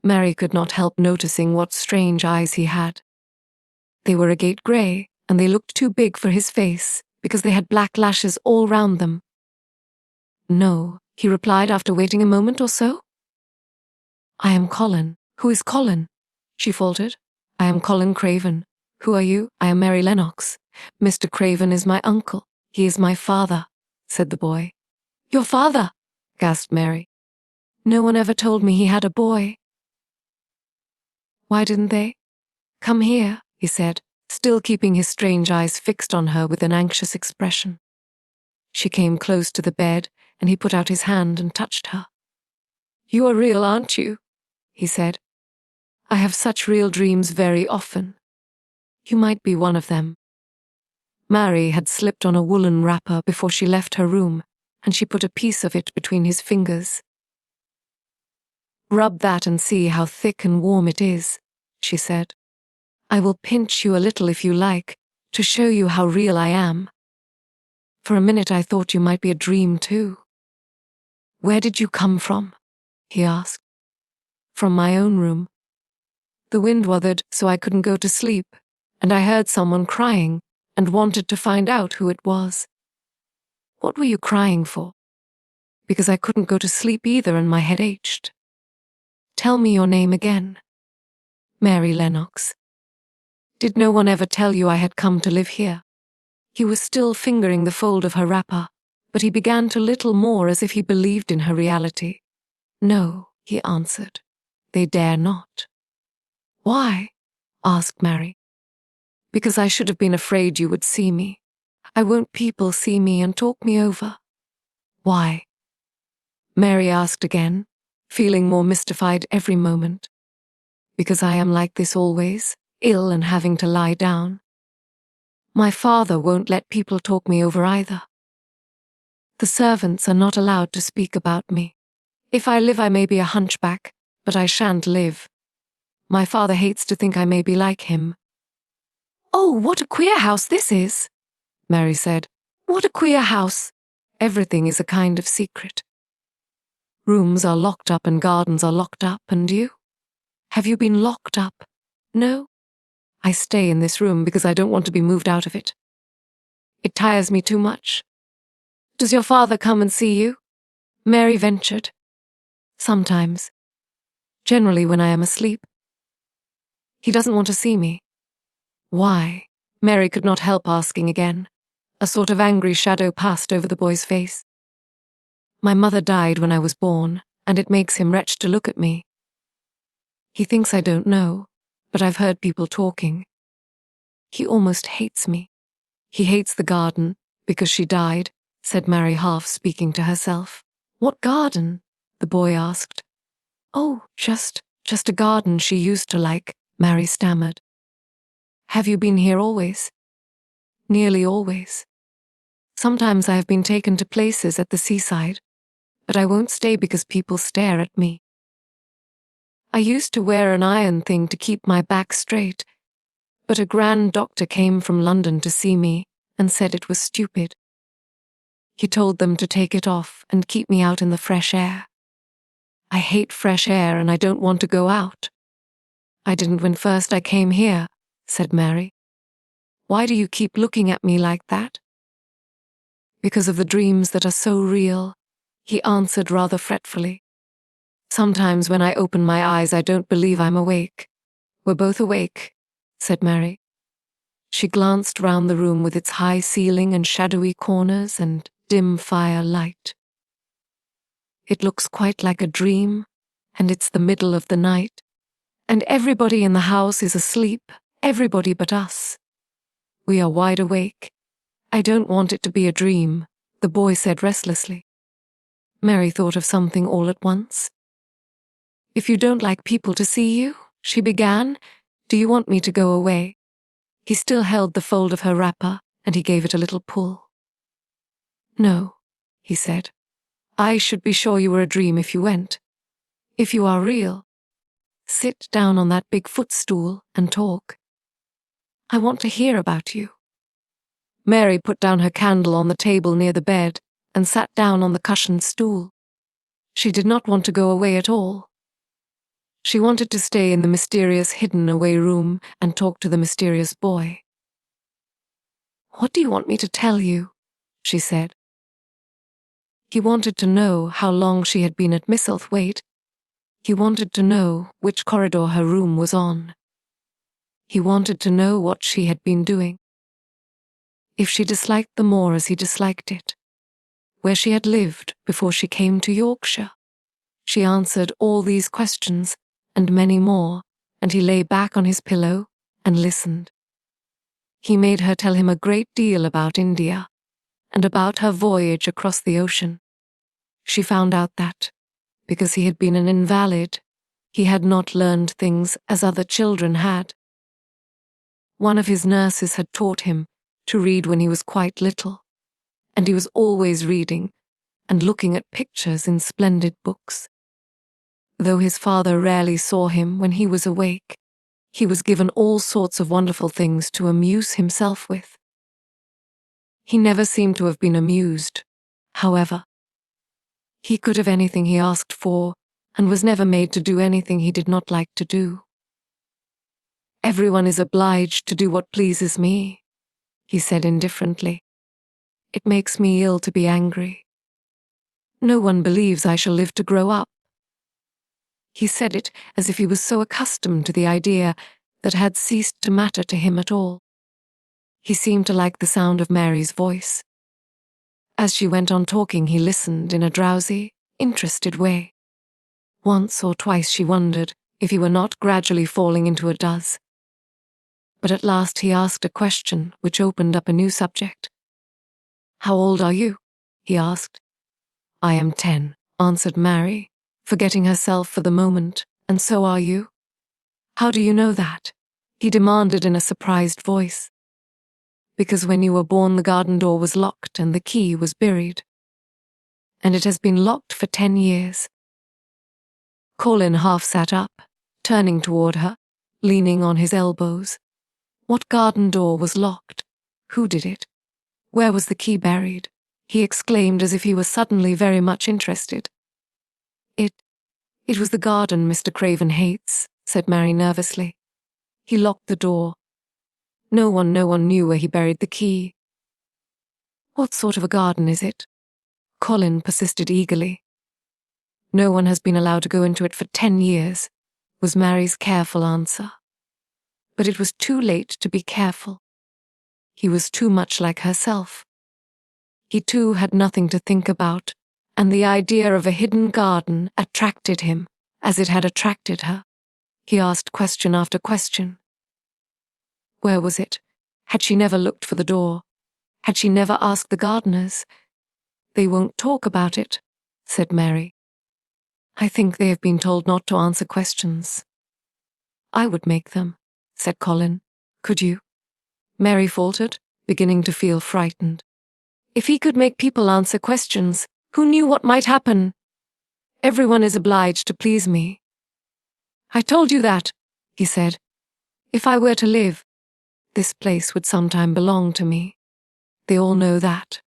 Mary could not help noticing what strange eyes he had. They were agate grey, and they looked too big for his face, because they had black lashes all round them. "No," he replied after waiting a moment or so. "I am Colin." "Who is Colin?" she faltered. "I am Colin Craven." "Who are you?" "I am Mary Lennox. Mr. Craven is my uncle. He is my father," said the boy. "Your father?" gasped Mary. "No one ever told me he had a boy." "Why didn't they?" "Come here," he said, still keeping his strange eyes fixed on her with an anxious expression. She came close to the bed, and he put out his hand and touched her. "You are real, aren't you?" he said. "I have such real dreams very often. You might be one of them." Mary had slipped on a woolen wrapper before she left her room, and she put a piece of it between his fingers. "Rub that and see how thick and warm it is," she said. "I will pinch you a little if you like, to show you how real I am. For a minute I thought you might be a dream too." "Where did you come from?" he asked. "From my own room. The wind wuthered, so I couldn't go to sleep, and I heard someone crying, and wanted to find out who it was. What were you crying for? Because I couldn't go to sleep either and my head ached. Tell me your name again. Mary Lennox. Did no one ever tell you I had come to live here? He was still fingering the fold of her wrapper, but he began to little more as if he believed in her reality. No, he answered. They dare not. Why? Asked Mary. Because I should have been afraid you would see me. I won't people see me and talk me over. Why? Mary asked again, feeling more mystified every moment. Because I am like this always, ill and having to lie down. My father won't let people talk me over either. The servants are not allowed to speak about me. If I live I may be a hunchback, but I shan't live. My father hates to think I may be like him. Oh, what a queer house this is, Mary said. What a queer house. Everything is a kind of secret. Rooms are locked up and gardens are locked up, and you? Have you been locked up? No? I stay in this room because I don't want to be moved out of it. It tires me too much. Does your father come and see you? Mary ventured. Sometimes. Generally when I am asleep. He doesn't want to see me. Why? Mary could not help asking again. A sort of angry shadow passed over the boy's face. My mother died when I was born, and it makes him wretched to look at me. He thinks I don't know, but I've heard people talking. He almost hates me. He hates the garden, because she died, said Mary, half speaking to herself. What garden? The boy asked. Oh, just a garden she used to like, Mary stammered. Have you been here always? Nearly always. Sometimes I have been taken to places at the seaside, but I won't stay because people stare at me. I used to wear an iron thing to keep my back straight, but a grand doctor came from London to see me and said it was stupid. He told them to take it off and keep me out in the fresh air. I hate fresh air and I don't want to go out. I didn't when first I came here, said Mary. Why do you keep looking at me like that? Because of the dreams that are so real, he answered rather fretfully. Sometimes when I open my eyes I don't believe I'm awake. We're both awake, said Mary. She glanced round the room with its high ceiling and shadowy corners and dim fire light. It looks quite like a dream, and it's the middle of the night, and everybody in the house is asleep, everybody but us. We are wide awake. I don't want it to be a dream, the boy said restlessly. Mary thought of something all at once. If you don't like people to see you, she began, do you want me to go away? He still held the fold of her wrapper, and he gave it a little pull. No, he said. I should be sure you were a dream if you went. If you are real, sit down on that big footstool and talk. I want to hear about you. Mary put down her candle on the table near the bed and sat down on the cushioned stool. She did not want to go away at all. She wanted to stay in the mysterious hidden-away room and talk to the mysterious boy. What do you want me to tell you? She said. He wanted to know how long she had been at Misselthwaite. He wanted to know which corridor her room was on. He wanted to know what she had been doing. If she disliked the moor as he disliked it. Where she had lived before she came to Yorkshire. She answered all these questions and many more, and he lay back on his pillow and listened. He made her tell him a great deal about India and about her voyage across the ocean. She found out that, because he had been an invalid, he had not learned things as other children had. One of his nurses had taught him to read when he was quite little, and he was always reading and looking at pictures in splendid books. Though his father rarely saw him when he was awake, he was given all sorts of wonderful things to amuse himself with. He never seemed to have been amused, however. He could have anything he asked for, and was never made to do anything he did not like to do. Everyone is obliged to do what pleases me, he said indifferently. It makes me ill to be angry. No one believes I shall live to grow up. He said it as if he was so accustomed to the idea that had ceased to matter to him at all. He seemed to like the sound of Mary's voice. As she went on talking, he listened in a drowsy, interested way. Once or twice she wondered if he were not gradually falling into a doze. But at last he asked a question which opened up a new subject. "How old are you?" he asked. "I am 10, answered Mary, forgetting herself for the moment. "And so are you?" "How do you know that?" he demanded in a surprised voice. "Because when you were born the garden door was locked and the key was buried. And it has been locked for 10 years. Colin half sat up, turning toward her, leaning on his elbows. What garden door was locked? Who did it? Where was the key buried? He exclaimed as if he was suddenly very much interested. It was the garden Mr. Craven hates," said Mary nervously. "He locked the door. No one knew where he buried the key." "What sort of a garden is it?" Colin persisted eagerly. "No one has been allowed to go into it for 10 years, was Mary's careful answer. But it was too late to be careful. He was too much like herself. He too had nothing to think about, and the idea of a hidden garden attracted him as it had attracted her. He asked question after question. Where was it? Had she never looked for the door? Had she never asked the gardeners? "They won't talk about it," said Mary. "I think they have been told not to answer questions." "I would make them," said Colin. "Could you?" Mary faltered, beginning to feel frightened. If he could make people answer questions, who knew what might happen? "Everyone is obliged to please me." "I told you that," he said. "If I were to live, this place would sometime belong to me. They all know that.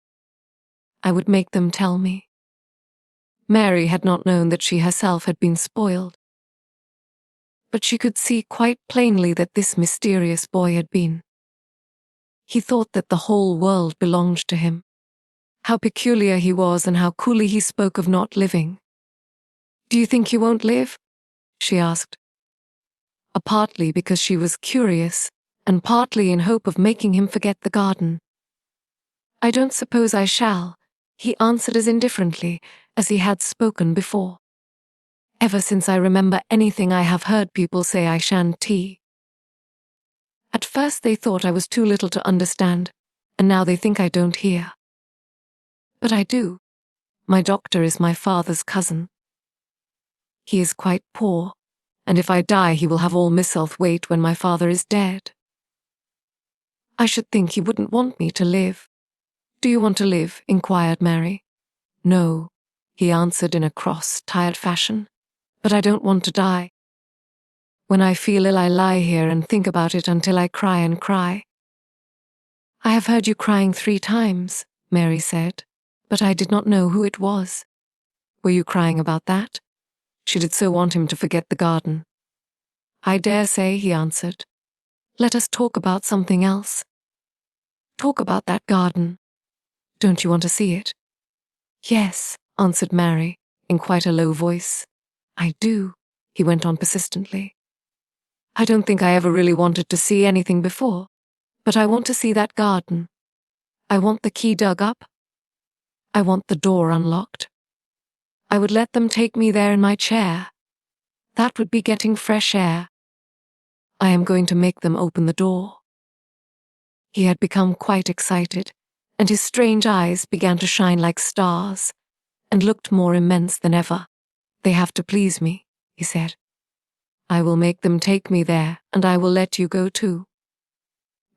I would make them tell me." Mary had not known that she herself had been spoiled. But she could see quite plainly that this mysterious boy had been. He thought that the whole world belonged to him. How peculiar he was and how coolly he spoke of not living. "Do you think you won't live?" she asked. Partly because she was curious, and partly in hope of making him forget the garden. "I don't suppose I shall," he answered as indifferently as he had spoken before. "Ever since I remember anything I have heard people say I shan't. At first they thought I was too little to understand, and now they think I don't hear. But I do. My doctor is my father's cousin. He is quite poor, and if I die he will have all Missel's weight when my father is dead. I should think he wouldn't want me to live." "Do you want to live?" inquired Mary. "No," he answered in a cross, tired fashion. "But I don't want to die. When I feel ill I lie here and think about it until I cry and cry." "I have heard you crying 3 times, Mary said, "but I did not know who it was." "Were you crying about that?" She did so want him to forget the garden. "I dare say," he answered. "Let us talk about something else. Talk about that garden. Don't you want to see it?" "Yes," answered Mary, in quite a low voice. "I do," he went on persistently. "I don't think I ever really wanted to see anything before, but I want to see that garden. I want the key dug up. I want the door unlocked. I would let them take me there in my chair. That would be getting fresh air. I am going to make them open the door." He had become quite excited, and his strange eyes began to shine like stars, and looked more immense than ever. "They have to please me," he said. "I will make them take me there, and I will let you go too."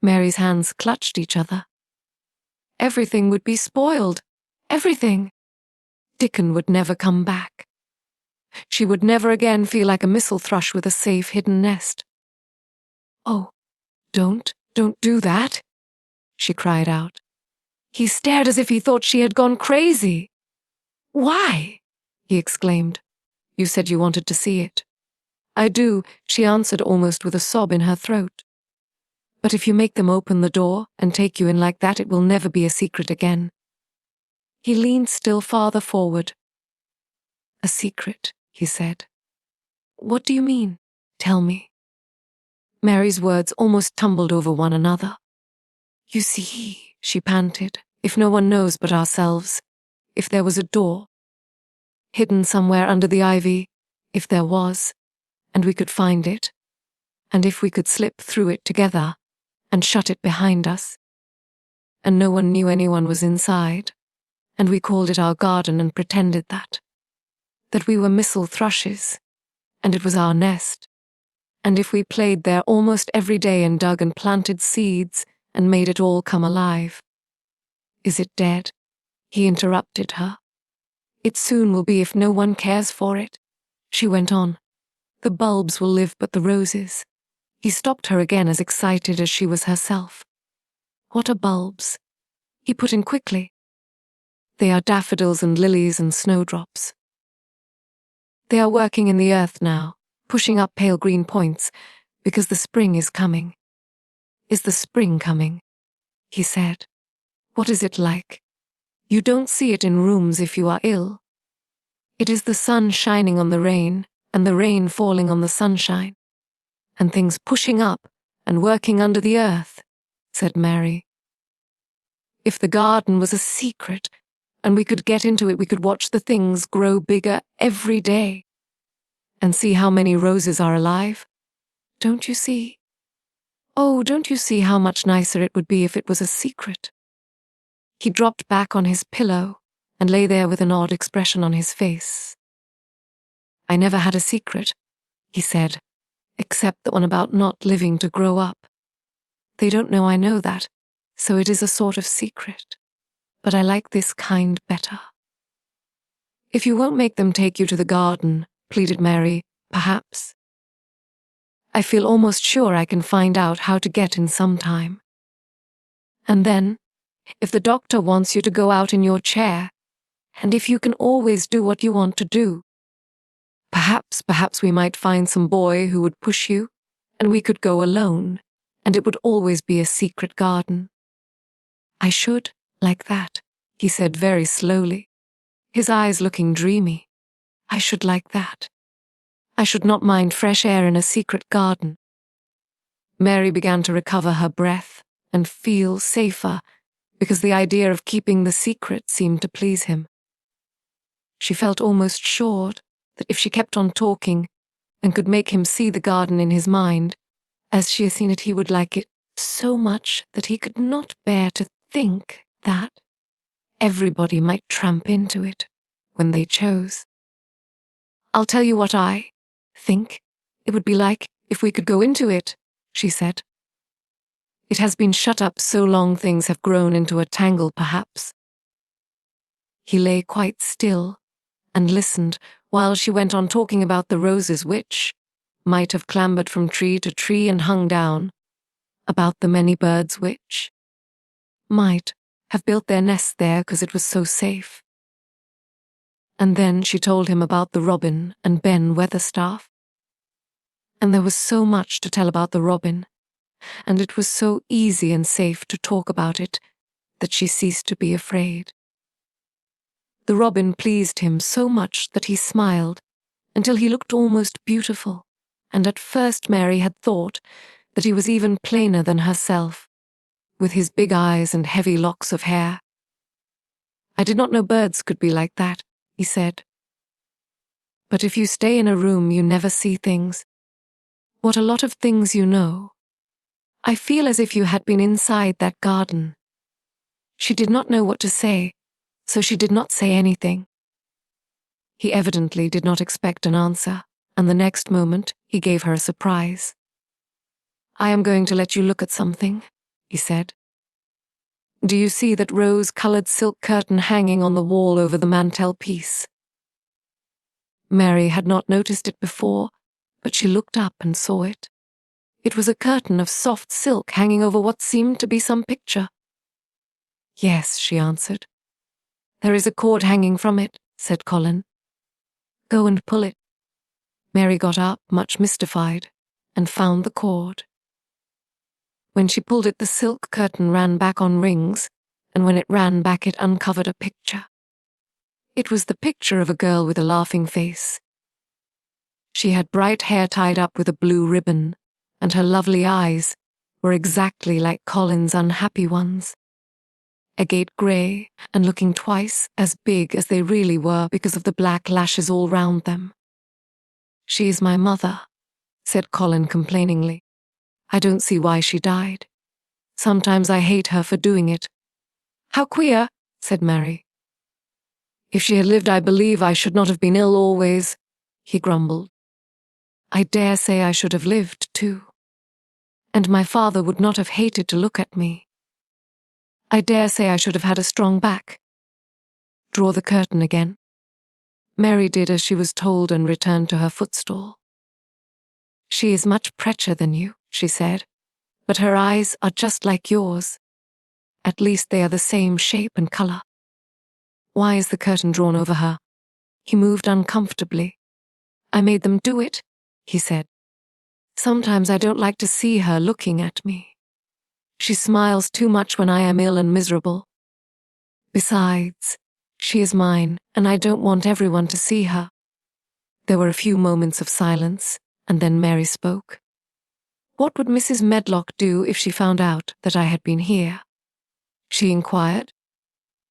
Mary's hands clutched each other. Everything would be spoiled. Everything. Dickon would never come back. She would never again feel like a Missel thrush with a safe hidden nest. "Oh, don't do that," she cried out. He stared as if he thought she had gone crazy. "Why?" he exclaimed. "You said you wanted to see it." "I do," she answered almost with a sob in her throat. But if you make them open the door and take you in like that, it will never be a secret again." He leaned still farther forward. "A secret," he said. "What do you mean? Tell me." Mary's words almost tumbled over one another. "You see," she panted, "if no one knows but ourselves, if there was a door, hidden somewhere under the ivy, if there was, and we could find it, and if we could slip through it together and shut it behind us, and no one knew anyone was inside, and we called it our garden and pretended that we were Missel thrushes, and it was our nest, and if we played there almost every day and dug and planted seeds and made it all come alive." "Is it dead?" he interrupted her. "It soon will be if no one cares for it," she went on. "The bulbs will live, but the roses—" He stopped her again, as excited as she was herself. "What are bulbs?" he put in quickly. "They are daffodils and lilies and snowdrops. They are working in the earth now, pushing up pale green points, because the spring is coming." "Is the spring coming?" he said. "What is it like? You don't see it in rooms if you are ill. It is the sun shining on the rain, and the rain falling on the sunshine, and things pushing up and working under the earth," said Mary. "If the garden was a secret, and we could get into it, we could watch the things grow bigger every day, and see how many roses are alive. Don't you see? Oh, don't you see how much nicer it would be if it was a secret?" He dropped back on his pillow and lay there with an odd expression on his face. "I never had a secret," he said, "except the one about not living to grow up. They don't know I know that, so it is a sort of secret. But I like this kind better." "If you won't make them take you to the garden," pleaded Mary, "perhaps. I feel almost sure I can find out how to get in some time. And then, if the doctor wants you to go out in your chair, and if you can always do what you want to do, perhaps we might find some boy who would push you, and we could go alone, and it would always be a secret garden. I should like that," he said very slowly, his eyes looking dreamy. "I should like that. I should not mind fresh air in a secret garden." Mary began to recover her breath and feel safer, because the idea of keeping the secret seemed to please him. She felt almost sure that if she kept on talking and could make him see the garden in his mind, as she had seen it, he would like it so much that he could not bear to think that everybody might tramp into it when they chose. "I'll tell you what I think it would be like if we could go into it," she said. "It has been shut up so long things have grown into a tangle, perhaps." He lay quite still and listened while she went on talking about the roses which might have clambered from tree to tree and hung down, about the many birds which might have built their nests there because it was so safe. And then she told him about the robin and Ben Weatherstaff. And there was so much to tell about the robin, and it was so easy and safe to talk about it that she ceased to be afraid. The robin pleased him so much that he smiled until he looked almost beautiful, and at first Mary had thought that he was even plainer than herself, with his big eyes and heavy locks of hair. "I did not know birds could be like that," he said. "But if you stay in a room you never see things. What a lot of things you know. I feel as if you had been inside that garden." She did not know what to say, so she did not say anything. He evidently did not expect an answer, and the next moment he gave her a surprise. "I am going to let you look at something," he said. "Do you see that rose-colored silk curtain hanging on the wall over the mantelpiece?" Mary had not noticed it before, but she looked up and saw it. It was a curtain of soft silk hanging over what seemed to be some picture. "Yes," she answered. "There is a cord hanging from it," said Colin. "Go and pull it." Mary got up, much mystified, and found the cord. When she pulled it, the silk curtain ran back on rings, and when it ran back, it uncovered a picture. It was the picture of a girl with a laughing face. She had bright hair tied up with a blue ribbon, and her lovely eyes were exactly like Colin's unhappy ones. Agate grey and looking twice as big as they really were because of the black lashes all round them. "She is my mother," said Colin complainingly. "I don't see why she died. Sometimes I hate her for doing it." "How queer," said Mary. "If she had lived, I believe I should not have been ill always," he grumbled. "I dare say I should have lived, too. And my father would not have hated to look at me. I dare say I should have had a strong back. Draw the curtain again." Mary did as she was told and returned to her footstool. "She is much prettier than you," she said, "but her eyes are just like yours. At least they are the same shape and colour. Why is the curtain drawn over her?" He moved uncomfortably. "I made them do it," he said. "Sometimes I don't like to see her looking at me. She smiles too much when I am ill and miserable. Besides, she is mine, and I don't want everyone to see her." There were a few moments of silence, and then Mary spoke. "What would Mrs. Medlock do if she found out that I had been here?" she inquired.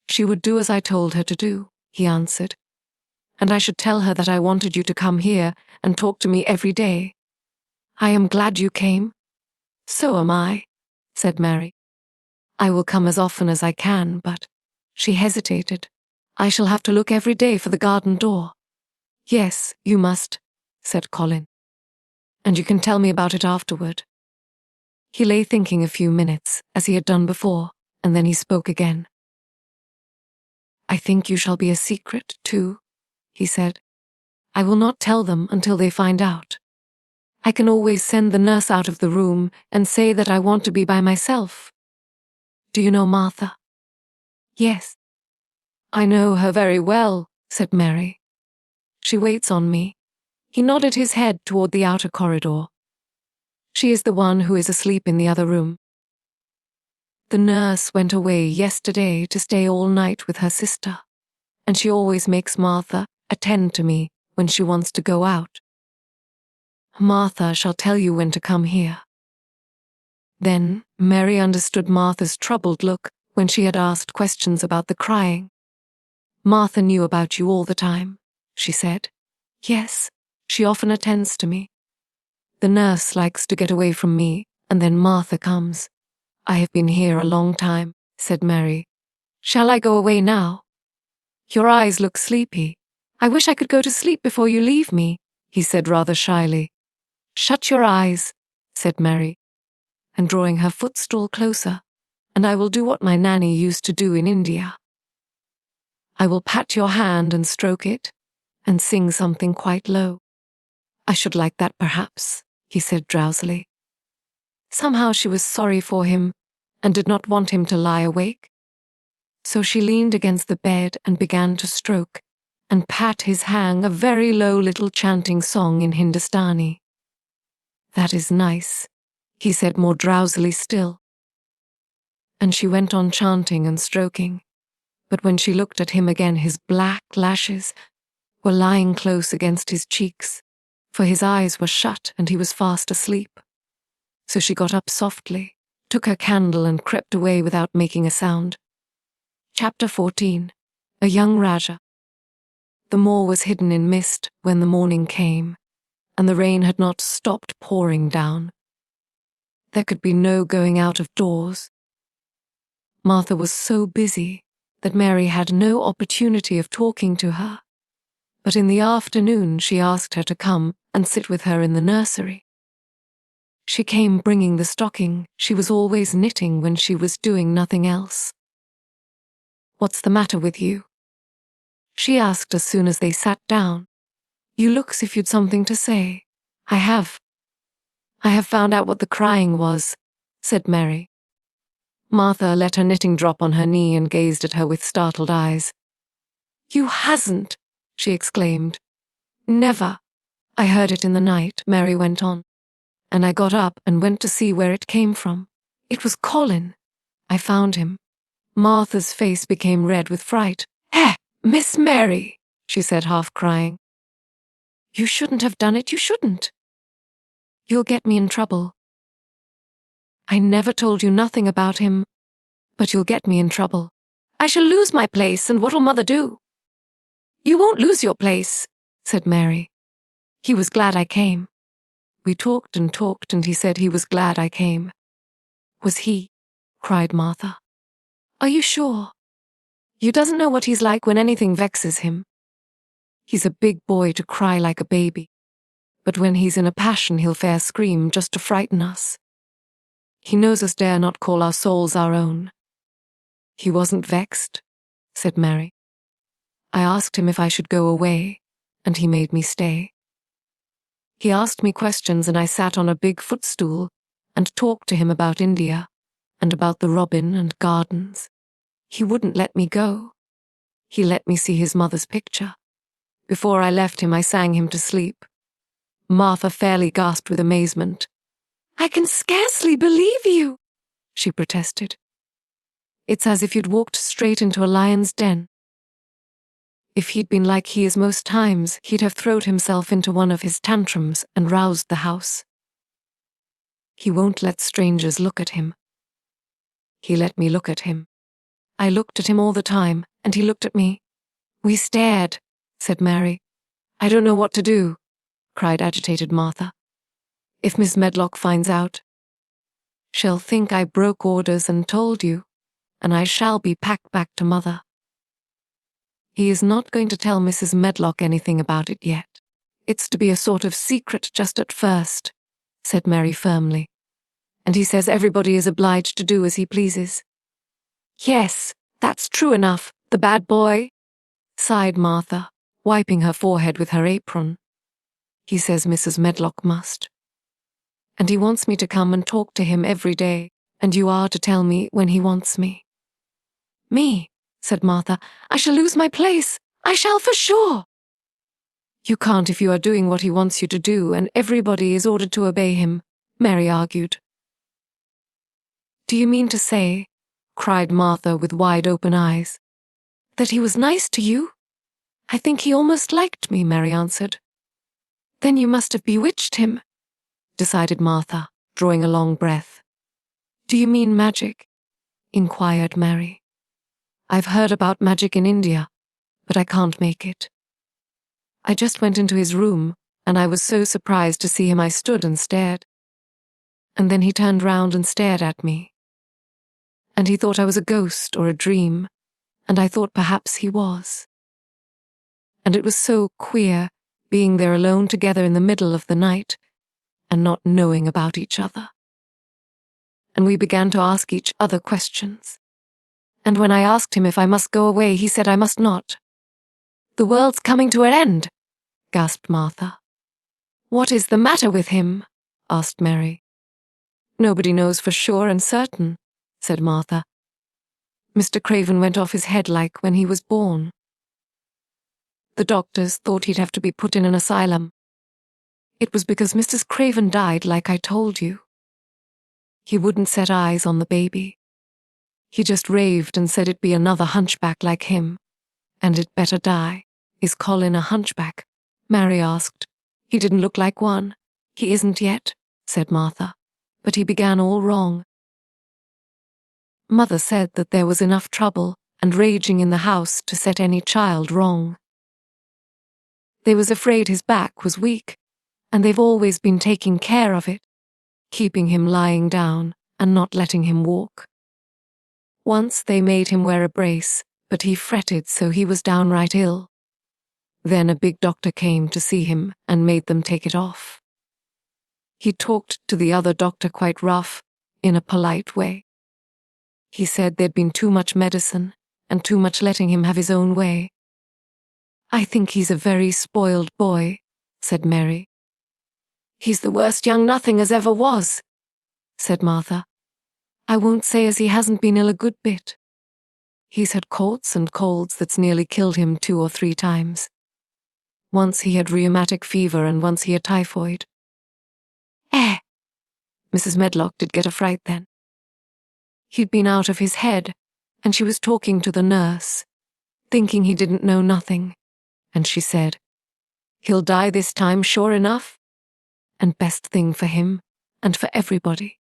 "She would do as I told her to do," he answered. "And I should tell her that I wanted you to come here and talk to me every day. I am glad you came." "So am I," said Mary. "I will come as often as I can, but—" She hesitated. "I shall have to look every day for the garden door." "Yes, you must," said Colin. "And you can tell me about it afterward." He lay thinking a few minutes, as he had done before, and then he spoke again. "I think you shall be a secret, too," he said. "I will not tell them until they find out. I can always send the nurse out of the room and say that I want to be by myself. Do you know Martha?" "Yes." "I know her very well," said Mary. "She waits on me." He nodded his head toward the outer corridor. "She is the one who is asleep in the other room. The nurse went away yesterday to stay all night with her sister, and she always makes Martha attend to me when she wants to go out. Martha shall tell you when to come here." Then Mary understood Martha's troubled look when she had asked questions about the crying. "Martha knew about you all the time," she said. "Yes, she often attends to me. The nurse likes to get away from me, and then Martha comes." "I have been here a long time," said Mary. "Shall I go away now?" "Your eyes look sleepy. I wish I could go to sleep before you leave me," he said rather shyly. "Shut your eyes," said Mary, and drawing her footstool closer, "and I will do what my nanny used to do in India. I will pat your hand and stroke it, and sing something quite low." "I should like that, perhaps," he said drowsily. Somehow she was sorry for him, and did not want him to lie awake. So she leaned against the bed and began to stroke, and pat his hand a very low little chanting song in Hindustani. "That is nice," he said more drowsily still. And she went on chanting and stroking, but when she looked at him again, his black lashes were lying close against his cheeks, for his eyes were shut and he was fast asleep. So she got up softly, took her candle and crept away without making a sound. Chapter 14. A Young Rajah. The moor was hidden in mist when the morning came, and the rain had not stopped pouring down. There could be no going out of doors. Martha was so busy that Mary had no opportunity of talking to her, but in the afternoon she asked her to come and sit with her in the nursery. She came bringing the stocking she was always knitting when she was doing nothing else. "What's the matter with you?" she asked as soon as they sat down. "You look as if you'd something to say." I have found out what the crying was," said Mary. Martha let her knitting drop on her knee and gazed at her with startled eyes. "You hasn't," she exclaimed. "Never." "I heard it in the night," Mary went on, "and I got up and went to see where it came from. It was Colin. I found him. Martha's face became red with fright. "Eh, Miss Mary," she said, half crying. "You shouldn't have done it, you shouldn't. You'll get me in trouble. I never told you nothing about him, but you'll get me in trouble. I shall lose my place, and what'll Mother do?" "You won't lose your place," said Mary. "He was glad I came." We talked, and he said he was glad I came. "Was he?" cried Martha. "Are you sure? You doesn't know what he's like when anything vexes him. He's a big boy to cry like a baby, but when he's in a passion he'll fair scream just to frighten us. He knows us dare not call our souls our own." "He wasn't vexed," said Mary. "I asked him if I should go away, and he made me stay. He asked me questions, and I sat on a big footstool and talked to him about India and about the robin and gardens. He wouldn't let me go. He let me see his mother's picture. Before I left him, I sang him to sleep." Martha fairly gasped with amazement. "I can scarcely believe you," she protested. "It's as if you'd walked straight into a lion's den. If he'd been like he is most times, he'd have throwed himself into one of his tantrums and roused the house. He won't let strangers look at him. He let me look at him. I looked at him all the time, and he looked at me. We stared," said Mary. "I don't know what to do," cried agitated Martha. "If Miss Medlock finds out, she'll think I broke orders and told you, and I shall be packed back to Mother." "He is not going to tell Mrs. Medlock anything about it yet. It's to be a sort of secret just at first," said Mary firmly. "And he says everybody is obliged to do as he pleases." "Yes, that's true enough, the bad boy," sighed Martha, wiping her forehead with her apron. "He says Mrs. Medlock must. And he wants me to come and talk to him every day, and you are to tell me when he wants me." "Me?" said Martha. "I shall lose my place. I shall for sure." "You can't if you are doing what he wants you to do, and everybody is ordered to obey him," Mary argued. "Do you mean to say," cried Martha with wide-open eyes, "that he was nice to you?" "I think he almost liked me," Mary answered. "Then you must have bewitched him," decided Martha, drawing a long breath. "Do you mean magic?" inquired Mary. "I've heard about magic in India, but I can't make it. I just went into his room, and I was so surprised to see him I stood and stared. And then he turned round and stared at me. And he thought I was a ghost or a dream, and I thought perhaps he was. And it was so queer, being there alone together in the middle of the night, and not knowing about each other. And we began to ask each other questions. And when I asked him if I must go away, he said I must not." "The world's coming to an end," gasped Martha. "What is the matter with him?" asked Mary. "Nobody knows for sure and certain," said Martha. "Mr. Craven went off his head like when he was born. The doctors thought he'd have to be put in an asylum. It was because Mrs. Craven died like I told you. He wouldn't set eyes on the baby. He just raved and said it'd be another hunchback like him, and it'd better die." "Is Colin a hunchback?" Mary asked. "He didn't look like one." "He isn't yet," said Martha, "but he began all wrong. Mother said that there was enough trouble and raging in the house to set any child wrong. They was afraid his back was weak, and they've always been taking care of it, keeping him lying down and not letting him walk. Once they made him wear a brace, but he fretted so he was downright ill. Then a big doctor came to see him and made them take it off. He talked to the other doctor quite rough, in a polite way. He said there'd been too much medicine and too much letting him have his own way. I think he's a very spoiled boy," said Mary. "He's the worst young nothing as ever was," said Martha. "I won't say as he hasn't been ill a good bit. He's had coughs and colds that's nearly killed him 2 or 3 times. Once he had rheumatic fever and once he had typhoid." "Eh!" Mrs. Medlock did get a fright then. He'd been out of his head, and she was talking to the nurse, thinking he didn't know nothing, and she said, "He'll die this time, sure enough, and best thing for him, and for everybody."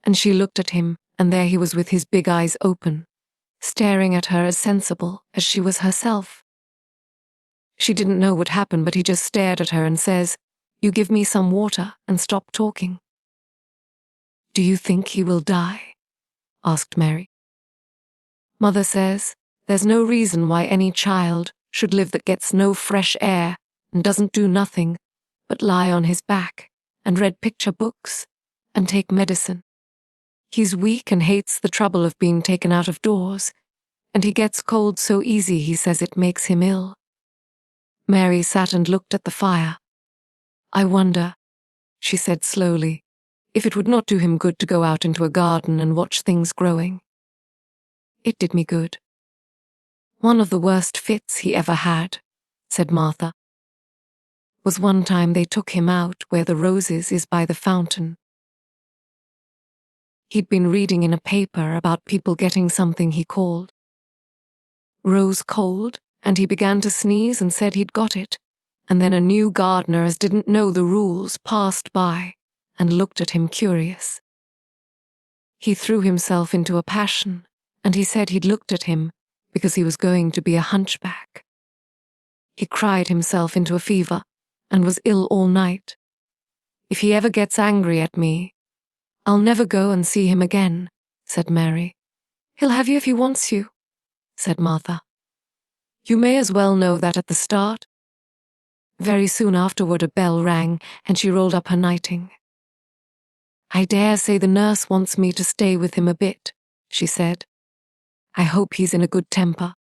And she looked at him, and there he was with his big eyes open, staring at her as sensible as she was herself. She didn't know what happened, but he just stared at her and says, "You give me some water and stop talking." "Do you think he will die?" asked Mary. "Mother says there's no reason why any child should live that gets no fresh air and doesn't do nothing but lie on his back and read picture books and take medicine. He's weak and hates the trouble of being taken out of doors, and he gets cold so easy he says it makes him ill." Mary sat and looked at the fire. "I wonder," she said slowly, "if it would not do him good to go out into a garden and watch things growing." "It did me good." "One of the worst fits he ever had," said Martha, "was one time they took him out where the roses is by the fountain. He'd been reading in a paper about people getting something he called rose cold, and he began to sneeze and said he'd got it, and then a new gardener as didn't know the rules passed by and looked at him curious. He threw himself into a passion, and he said he'd looked at him because he was going to be a hunchback. He cried himself into a fever and was ill all night. If he ever gets angry at me, I'll never go and see him again," said Mary. "He'll have you if he wants you," said Martha. "You may as well know that at the start." Very soon afterward a bell rang, and she rolled up her nighting. "I dare say the nurse wants me to stay with him a bit," she said. "I hope he's in a good temper."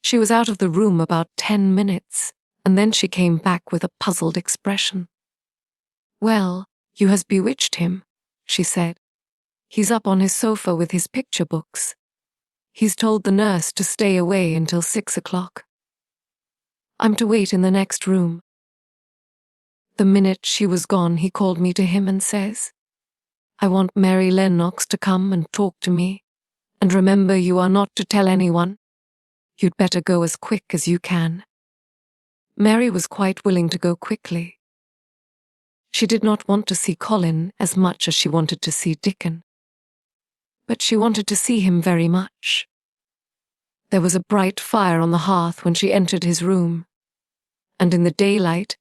She was out of the room about 10 minutes, and then she came back with a puzzled expression. "Well, you has bewitched him," she said. "He's up on his sofa with his picture books. He's told the nurse to stay away until 6 o'clock. I'm to wait in the next room." The minute she was gone, he called me to him and says, "I want Mary Lennox to come and talk to me, and remember you are not to tell anyone. You'd better go as quick as you can." Mary was quite willing to go quickly. She did not want to see Colin as much as she wanted to see Dickon, but she wanted to see him very much. There was a bright fire on the hearth when she entered his room, and in the daylight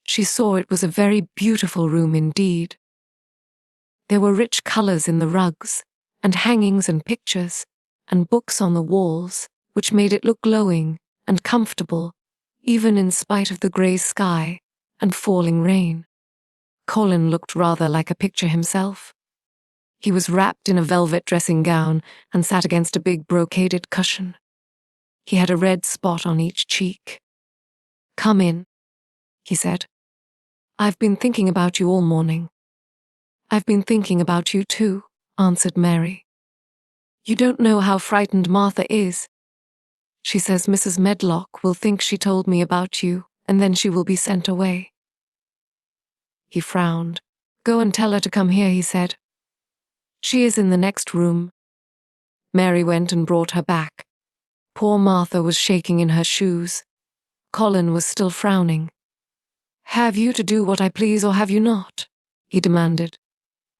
she saw it was a very beautiful room indeed. There were rich colours in the rugs, and hangings and pictures, and books on the walls, which made it look glowing and comfortable, even in spite of the grey sky and falling rain. Colin looked rather like a picture himself. He was wrapped in a velvet dressing gown and sat against a big brocaded cushion. He had a red spot on each cheek. "Come in," he said. "I've been thinking about you all morning." "I've been thinking about you too," answered Mary. "You don't know how frightened Martha is. She says Mrs. Medlock will think she told me about you, and then she will be sent away." He frowned. "Go and tell her to come here," he said. "She is in the next room." Mary went and brought her back. Poor Martha was shaking in her shoes. Colin was still frowning. "Have you to do what I please or have you not?" he demanded.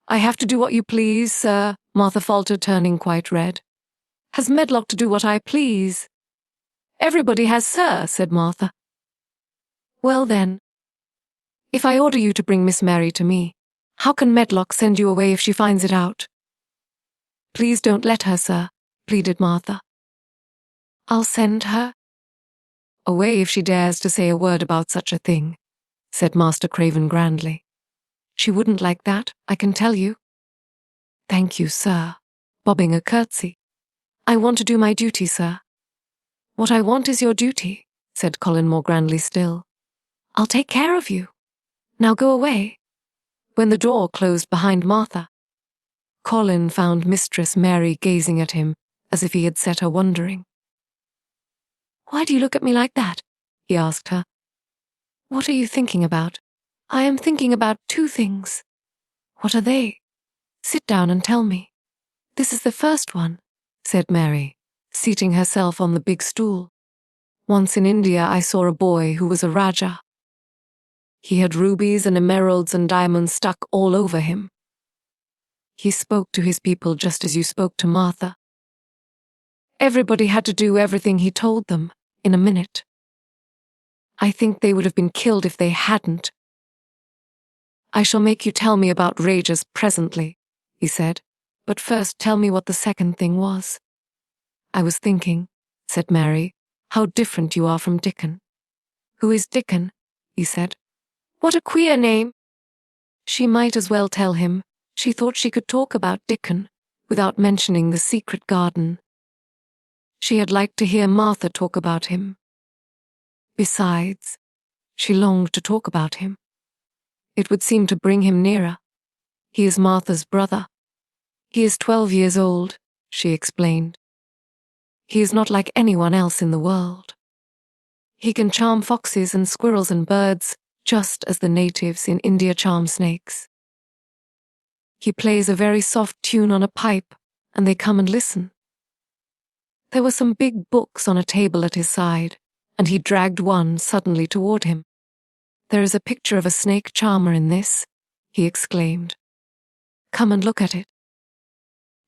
"I have to do what you please, sir," Martha faltered, turning quite red. "Has Medlock to do what I please?" "Everybody has, sir," said Martha. "Well then, if I order you to bring Miss Mary to me, how can Medlock send you away if she finds it out?" "Please don't let her, sir," pleaded Martha. "I'll send her away if she dares to say a word about such a thing," said Master Craven grandly. "She wouldn't like that, I can tell you." "Thank you, sir," bobbing a curtsy. "I want to do my duty, sir." "What I want is your duty," said Colin more grandly still. "I'll take care of you. Now go away." When the door closed behind Martha, Colin found Mistress Mary gazing at him as if he had set her wondering. "Why do you look at me like that?" he asked her. "What are you thinking about?" "I am thinking about 2 things." "What are they?" "Sit down and tell me." This is the first one, said Mary, seating herself on the big stool. Once in India I saw a boy who was a Rajah. He had rubies and emeralds and diamonds stuck all over him. He spoke to his people just as you spoke to Martha. Everybody had to do everything he told them, in a minute. I think they would have been killed if they hadn't. I shall make you tell me about Rajahs presently, he said, but first tell me what the second thing was. I was thinking, said Mary, how different you are from Dickon. Who is Dickon? He said. What a queer name. She might as well tell him. She thought she could talk about Dickon without mentioning the secret garden. She had liked to hear Martha talk about him. Besides, she longed to talk about him. It would seem to bring him nearer. He is Martha's brother. He is 12 years old, she explained. He is not like anyone else in the world. He can charm foxes and squirrels and birds, just as the natives in India charm snakes. He plays a very soft tune on a pipe, and they come and listen. There were some big books on a table at his side, and he dragged one suddenly toward him. There is a picture of a snake charmer in this, he exclaimed. Come and look at it.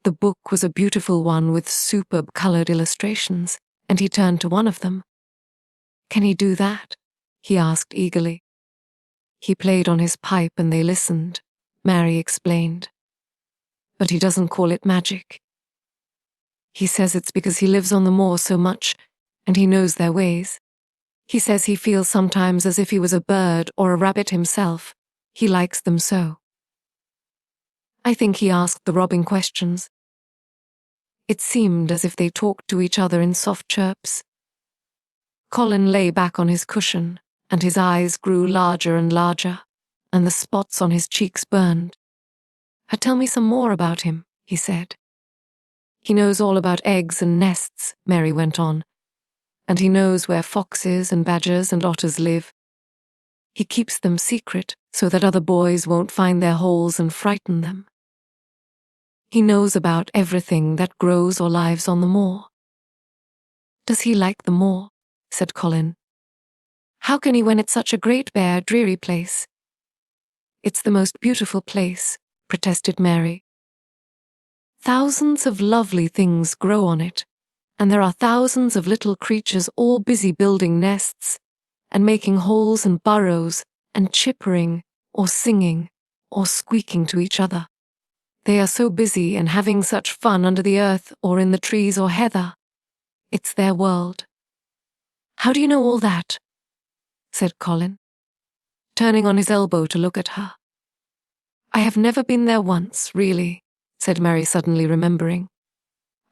The book was a beautiful one with superb colored illustrations, and he turned to one of them. Can he do that? He asked eagerly. He played on his pipe and they listened, Mary explained. But he doesn't call it magic. He says it's because he lives on the moor so much, and he knows their ways. He says he feels sometimes as if he was a bird or a rabbit himself. He likes them so. I think he asked the robin questions. It seemed as if they talked to each other in soft chirps. Colin lay back on his cushion, and his eyes grew larger and larger, and the spots on his cheeks burned. Tell me some more about him, he said. He knows all about eggs and nests, Mary went on, and he knows where foxes and badgers and otters live. He keeps them secret so that other boys won't find their holes and frighten them. He knows about everything that grows or lives on the moor. Does he like the moor? Said Colin. How can he when it's such a great bare, dreary place? It's the most beautiful place, protested Mary. Thousands of lovely things grow on it, and there are thousands of little creatures all busy building nests, and making holes and burrows, and chippering, or singing, or squeaking to each other. They are so busy and having such fun under the earth or in the trees or heather. It's their world. How do you know all that? Said Colin, turning on his elbow to look at her. I have never been there once, really, said Mary suddenly remembering.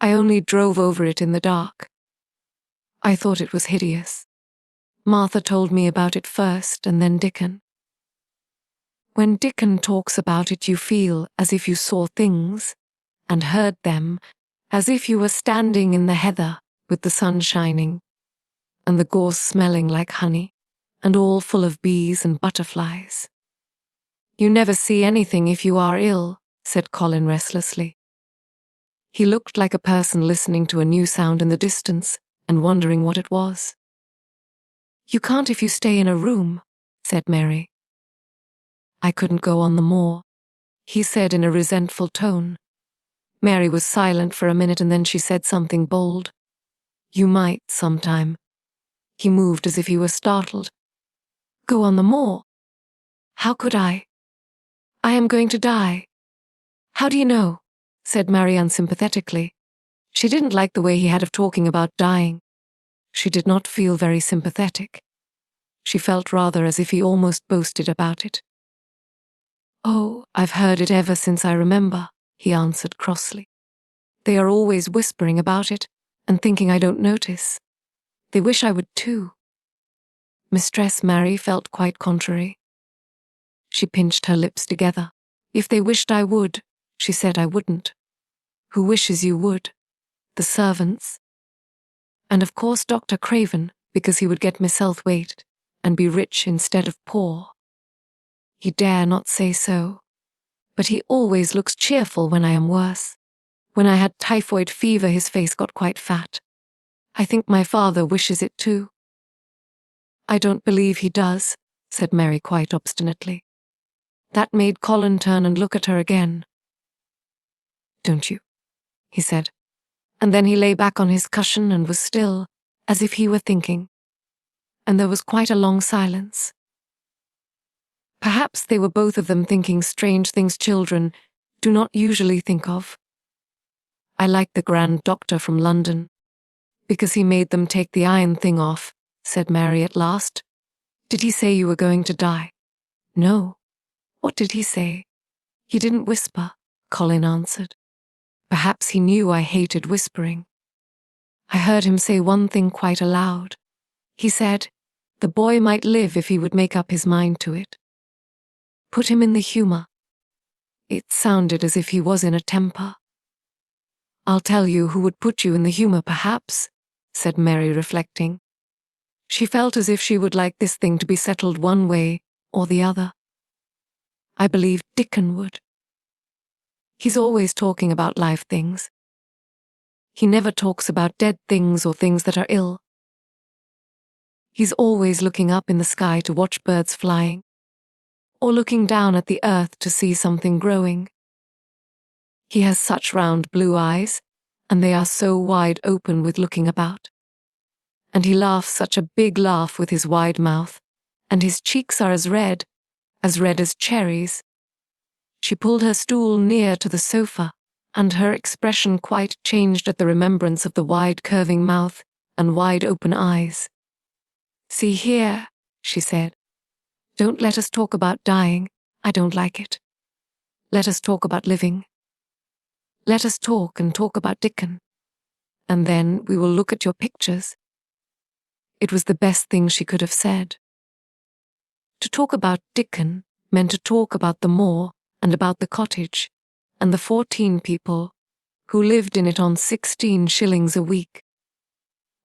I only drove over it in the dark. I thought it was hideous. Martha told me about it first and then Dickon. When Dickon talks about it you feel as if you saw things and heard them, as if you were standing in the heather with the sun shining and the gorse smelling like honey and all full of bees and butterflies. You never see anything if you are ill, said Colin restlessly. He looked like a person listening to a new sound in the distance and wondering what it was. You can't if you stay in a room, said Mary. I couldn't go on the moor, he said in a resentful tone. Mary was silent for a minute and then she said something bold. You might, sometime. He moved as if he were startled. Go on the moor? How could I? I am going to die. How do you know? Said Mary unsympathetically. She didn't like the way he had of talking about dying. She did not feel very sympathetic. She felt rather as if he almost boasted about it. Oh, I've heard it ever since I remember, he answered crossly. They are always whispering about it and thinking I don't notice. They wish I would too. Mistress Mary felt quite contrary. She pinched her lips together. If they wished I would, she said I wouldn't. Who wishes you would? The servants. And of course Dr. Craven, because he would get Misselthwaite and be rich instead of poor. He dare not say so, but he always looks cheerful when I am worse. When I had typhoid fever, his face got quite fat. I think my father wishes it too." "I don't believe he does," said Mary quite obstinately. That made Colin turn and look at her again. "Don't you?" he said, and then he lay back on his cushion and was still, as if he were thinking. And there was quite a long silence. Perhaps they were both of them thinking strange things children do not usually think of. "I like the Grand Doctor from London, because he made them take the iron thing off," said Mary at last. "Did he say you were going to die?" "No." "What did he say?" "He didn't whisper," Colin answered. "Perhaps he knew I hated whispering. I heard him say one thing quite aloud. He said, the boy might live if he would make up his mind to it. Put him in the humour." It sounded as if he was in a temper. "I'll tell you who would put you in the humour, perhaps," said Mary, reflecting. She felt as if she would like this thing to be settled one way or the other. "I believe Dickon would. He's always talking about live things. He never talks about dead things or things that are ill. He's always looking up in the sky to watch birds flying, or looking down at the earth to see something growing. He has such round blue eyes, and they are so wide open with looking about. And he laughs such a big laugh with his wide mouth, and his cheeks are as red as cherries." She pulled her stool near to the sofa, and her expression quite changed at the remembrance of the wide curving mouth and wide open eyes. "See here," she said. "Don't let us talk about dying. I don't like it. Let us talk about living. Let us talk and talk about Dickon. And then we will look at your pictures." It was the best thing she could have said. To talk about Dickon meant to talk about the moor and about the cottage and the 14 people who lived in it on 16 shillings a week,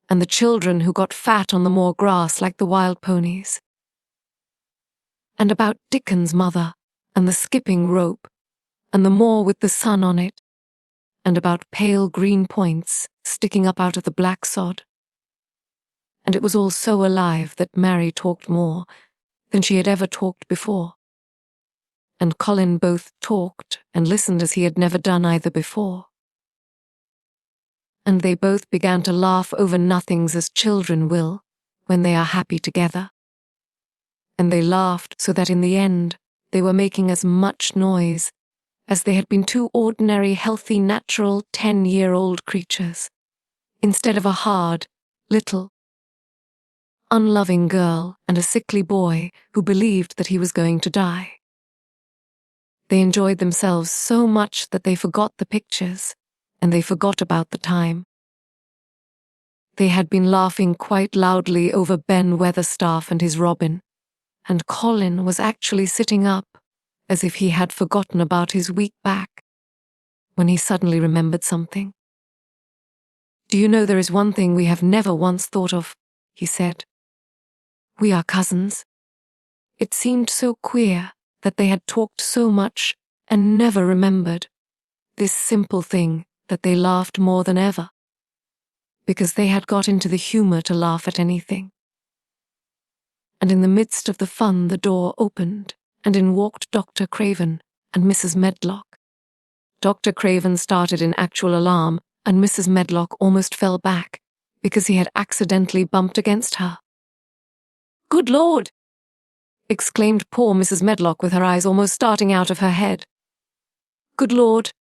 and the children who got fat on the moor grass like the wild ponies, and about Dickon's mother and the skipping rope and the moor with the sun on it, and about pale green points sticking up out of the black sod. And it was all so alive that Mary talked more than she had ever talked before. And Colin both talked and listened as he had never done either before. And they both began to laugh over nothings as children will when they are happy together. And they laughed so that in the end they were making as much noise as they had been two ordinary, healthy, natural 10-year-old creatures, instead of a hard, little, unloving girl and a sickly boy who believed that he was going to die. They enjoyed themselves so much that they forgot the pictures, and they forgot about the time. They had been laughing quite loudly over Ben Weatherstaff and his robin, and Colin was actually sitting up, as if he had forgotten about his weak back, when he suddenly remembered something. "Do you know there is one thing we have never once thought of," he said. "We are cousins." It seemed so queer that they had talked so much and never remembered this simple thing that they laughed more than ever, because they had got into the humour to laugh at anything. And in the midst of the fun the door opened, and in walked Dr. Craven and Mrs. Medlock. Dr. Craven started in actual alarm, and Mrs. Medlock almost fell back, because he had accidentally bumped against her. "Good Lord!" exclaimed poor Mrs. Medlock with her eyes almost starting out of her head. "Good Lord!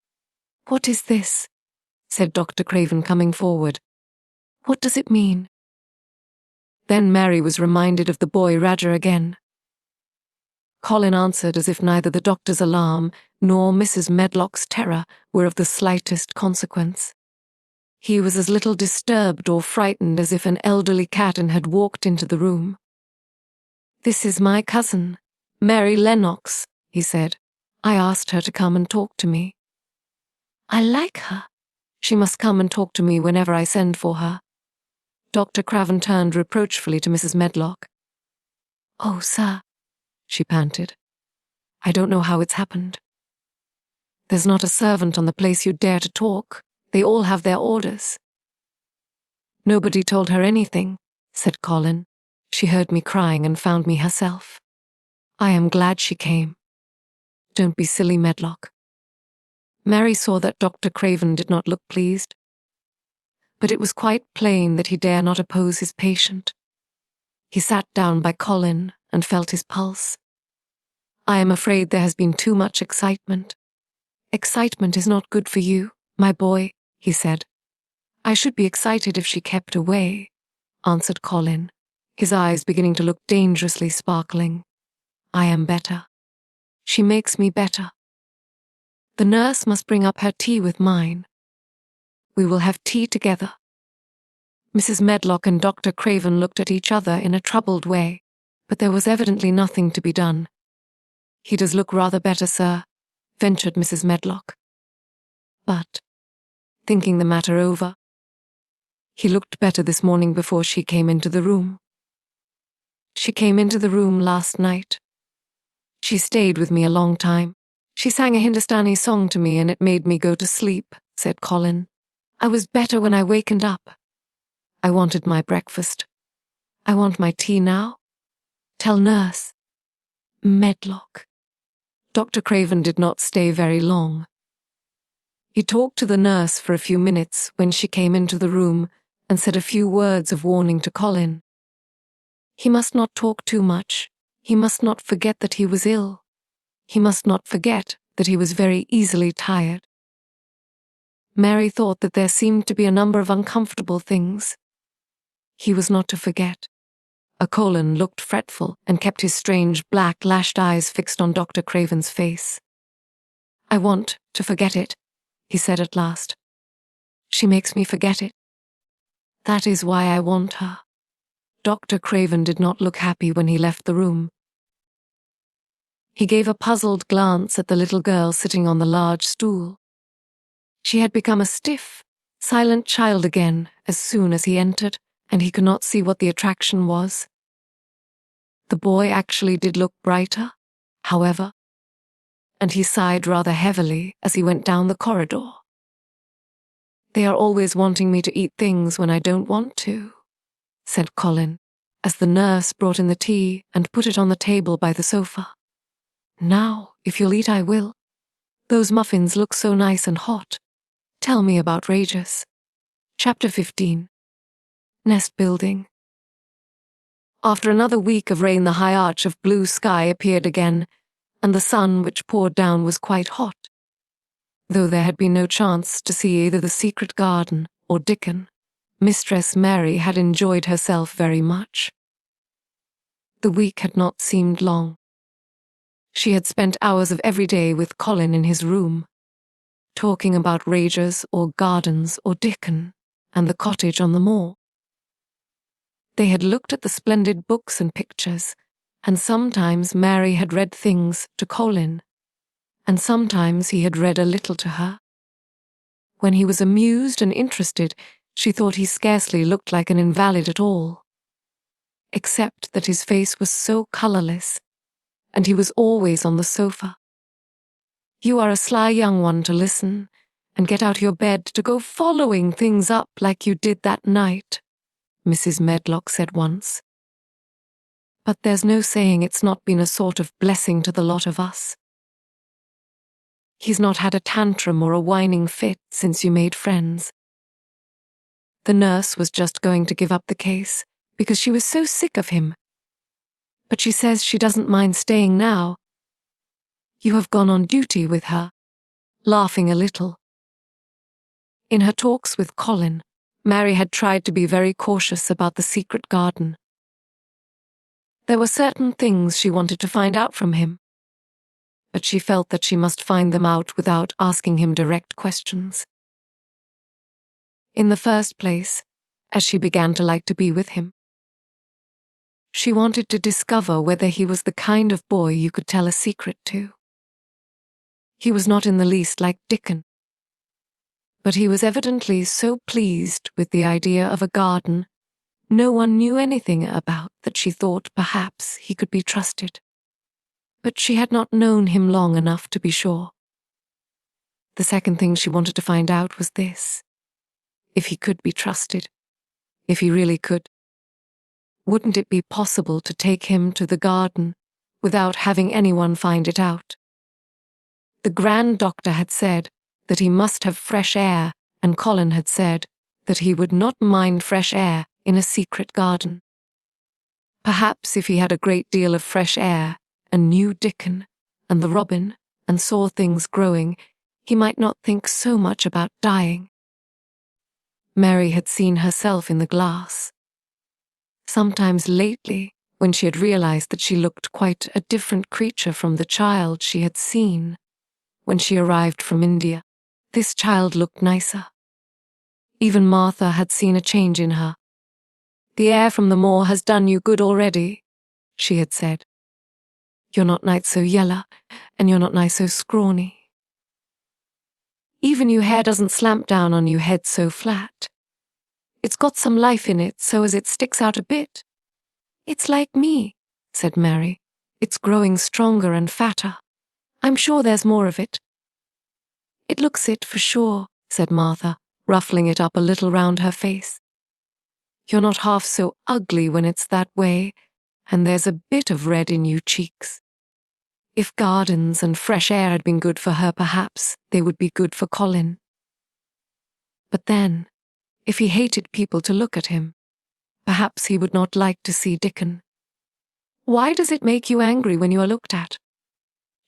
What is this?" said Dr. Craven, coming forward. "What does it mean?" Then Mary was reminded of the boy Rajah again. Colin answered as if neither the doctor's alarm nor Mrs. Medlock's terror were of the slightest consequence. He was as little disturbed or frightened as if an elderly cat had walked into the room. "This is my cousin, Mary Lennox," he said. "I asked her to come and talk to me. I like her. She must come and talk to me whenever I send for her." Dr. Craven turned reproachfully to Mrs. Medlock. "Oh, sir," she panted. "I don't know how it's happened." There's not a servant on the place you'd dare to talk. They all have their orders." "Nobody told her anything," said Colin. "She heard me crying and found me herself. I am glad she came. Don't be silly, Medlock." Mary saw that Dr. Craven did not look pleased, but it was quite plain that he dare not oppose his patient. He sat down by Colin and felt his pulse. "I am afraid there has been too much excitement." "Excitement is not good for you, my boy," he said. "I should be excited if she kept away," answered Colin, his eyes beginning to look dangerously sparkling. "I am better. She makes me better. The nurse must bring up her tea with mine. We will have tea together." Mrs. Medlock and Dr. Craven looked at each other in a troubled way, but there was evidently nothing to be done. "He does look rather better, sir," ventured Mrs. Medlock. But, thinking the matter over, "He looked better this morning before she came into the room. She came into the room last night. She stayed with me a long time. She sang a Hindustani song to me and it made me go to sleep," said Colin. "I was better when I wakened up. I wanted my breakfast. I want my tea now. Tell nurse." Medlock. Dr. Craven did not stay very long. He talked to the nurse for a few minutes when she came into the room and said a few words of warning to Colin. He must not talk too much. He must not forget that he was ill. He must not forget that he was very easily tired. Mary thought that there seemed to be a number of uncomfortable things. He was not to forget. Colin looked fretful and kept his strange black lashed eyes fixed on Dr. Craven's face. "I want to forget it," he said at last. "She makes me forget it. That is why I want her." Dr. Craven did not look happy when he left the room. He gave a puzzled glance at the little girl sitting on the large stool. She had become a stiff, silent child again as soon as he entered, and he could not see what the attraction was. The boy actually did look brighter, however, and he sighed rather heavily as he went down the corridor. "They are always wanting me to eat things when I don't want to," said Colin, as the nurse brought in the tea and put it on the table by the sofa. "Now, if you'll eat, I will. Those muffins look so nice and hot. Tell me about Rajah's." Chapter 15. Nest building. After another week of rain, the high arch of blue sky appeared again, and the sun which poured down was quite hot. Though there had been no chance to see either the secret garden or Dickon, Mistress Mary had enjoyed herself very much. The week had not seemed long. She had spent hours of every day with Colin in his room, talking about Rajah's or gardens or Dickon and the cottage on the moor. They had looked at the splendid books and pictures, and sometimes Mary had read things to Colin, and sometimes he had read a little to her. When he was amused and interested, she thought he scarcely looked like an invalid at all, except that his face was so colourless, and he was always on the sofa. "You are a sly young one to listen, and get out of your bed to go following things up like you did that night," Mrs. Medlock said once. "But there's no saying it's not been a sort of blessing to the lot of us. He's not had a tantrum or a whining fit since you made friends." The nurse was just going to give up the case because she was so sick of him, but she says she doesn't mind staying now. "You have gone on duty with her," laughing a little. In her talks with Colin, Mary had tried to be very cautious about the secret garden. There were certain things she wanted to find out from him, but she felt that she must find them out without asking him direct questions. In the first place, as she began to like to be with him, she wanted to discover whether he was the kind of boy you could tell a secret to. He was not in the least like Dickon, but he was evidently so pleased with the idea of a garden no one knew anything about that she thought perhaps he could be trusted. But she had not known him long enough to be sure. The second thing she wanted to find out was this: if he could be trusted, if he really could. Wouldn't it be possible to take him to the garden without having anyone find it out? The Grand Doctor had said that he must have fresh air, and Colin had said that he would not mind fresh air in a secret garden. Perhaps if he had a great deal of fresh air and knew Dickon and the robin and saw things growing, he might not think so much about dying. Mary had seen herself in the glass. Sometimes lately, when she had realized that she looked quite a different creature from the child she had seen when she arrived from India, this child looked nicer. Even Martha had seen a change in her. "The air from the moor has done you good already," she had said. "You're not nigh so yellow, and you're not nigh so scrawny. Even your hair doesn't slamp down on your head so flat. It's got some life in it so as it sticks out a bit. It's like me," said Mary. "It's growing stronger and fatter. I'm sure there's more of it." "It looks it for sure," said Martha, ruffling it up a little round her face. "You're not half so ugly when it's that way, and there's a bit of red in you cheeks. If gardens and fresh air had been good for her, perhaps they would be good for Colin. But then, if he hated people to look at him, perhaps he would not like to see Dickon. Why does it make you angry when you are looked at?"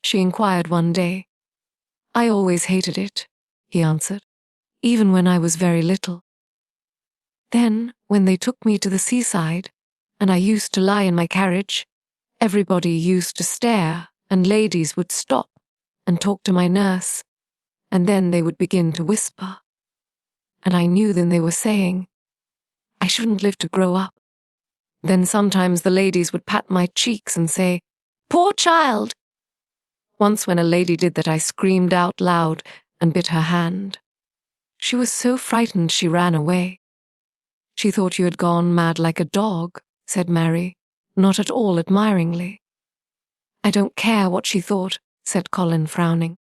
she inquired one day. "I always hated it," he answered, "even when I was very little. Then, when they took me to the seaside, and I used to lie in my carriage, everybody used to stare, and ladies would stop and talk to my nurse, and then they would begin to whisper. And I knew then they were saying, 'I shouldn't live to grow up.' Then sometimes the ladies would pat my cheeks and say, 'Poor child!' Once when a lady did that, I screamed out loud and bit her hand. She was so frightened she ran away." "She thought you had gone mad like a dog," said Mary, not at all admiringly. "I don't care what she thought," said Colin, frowning.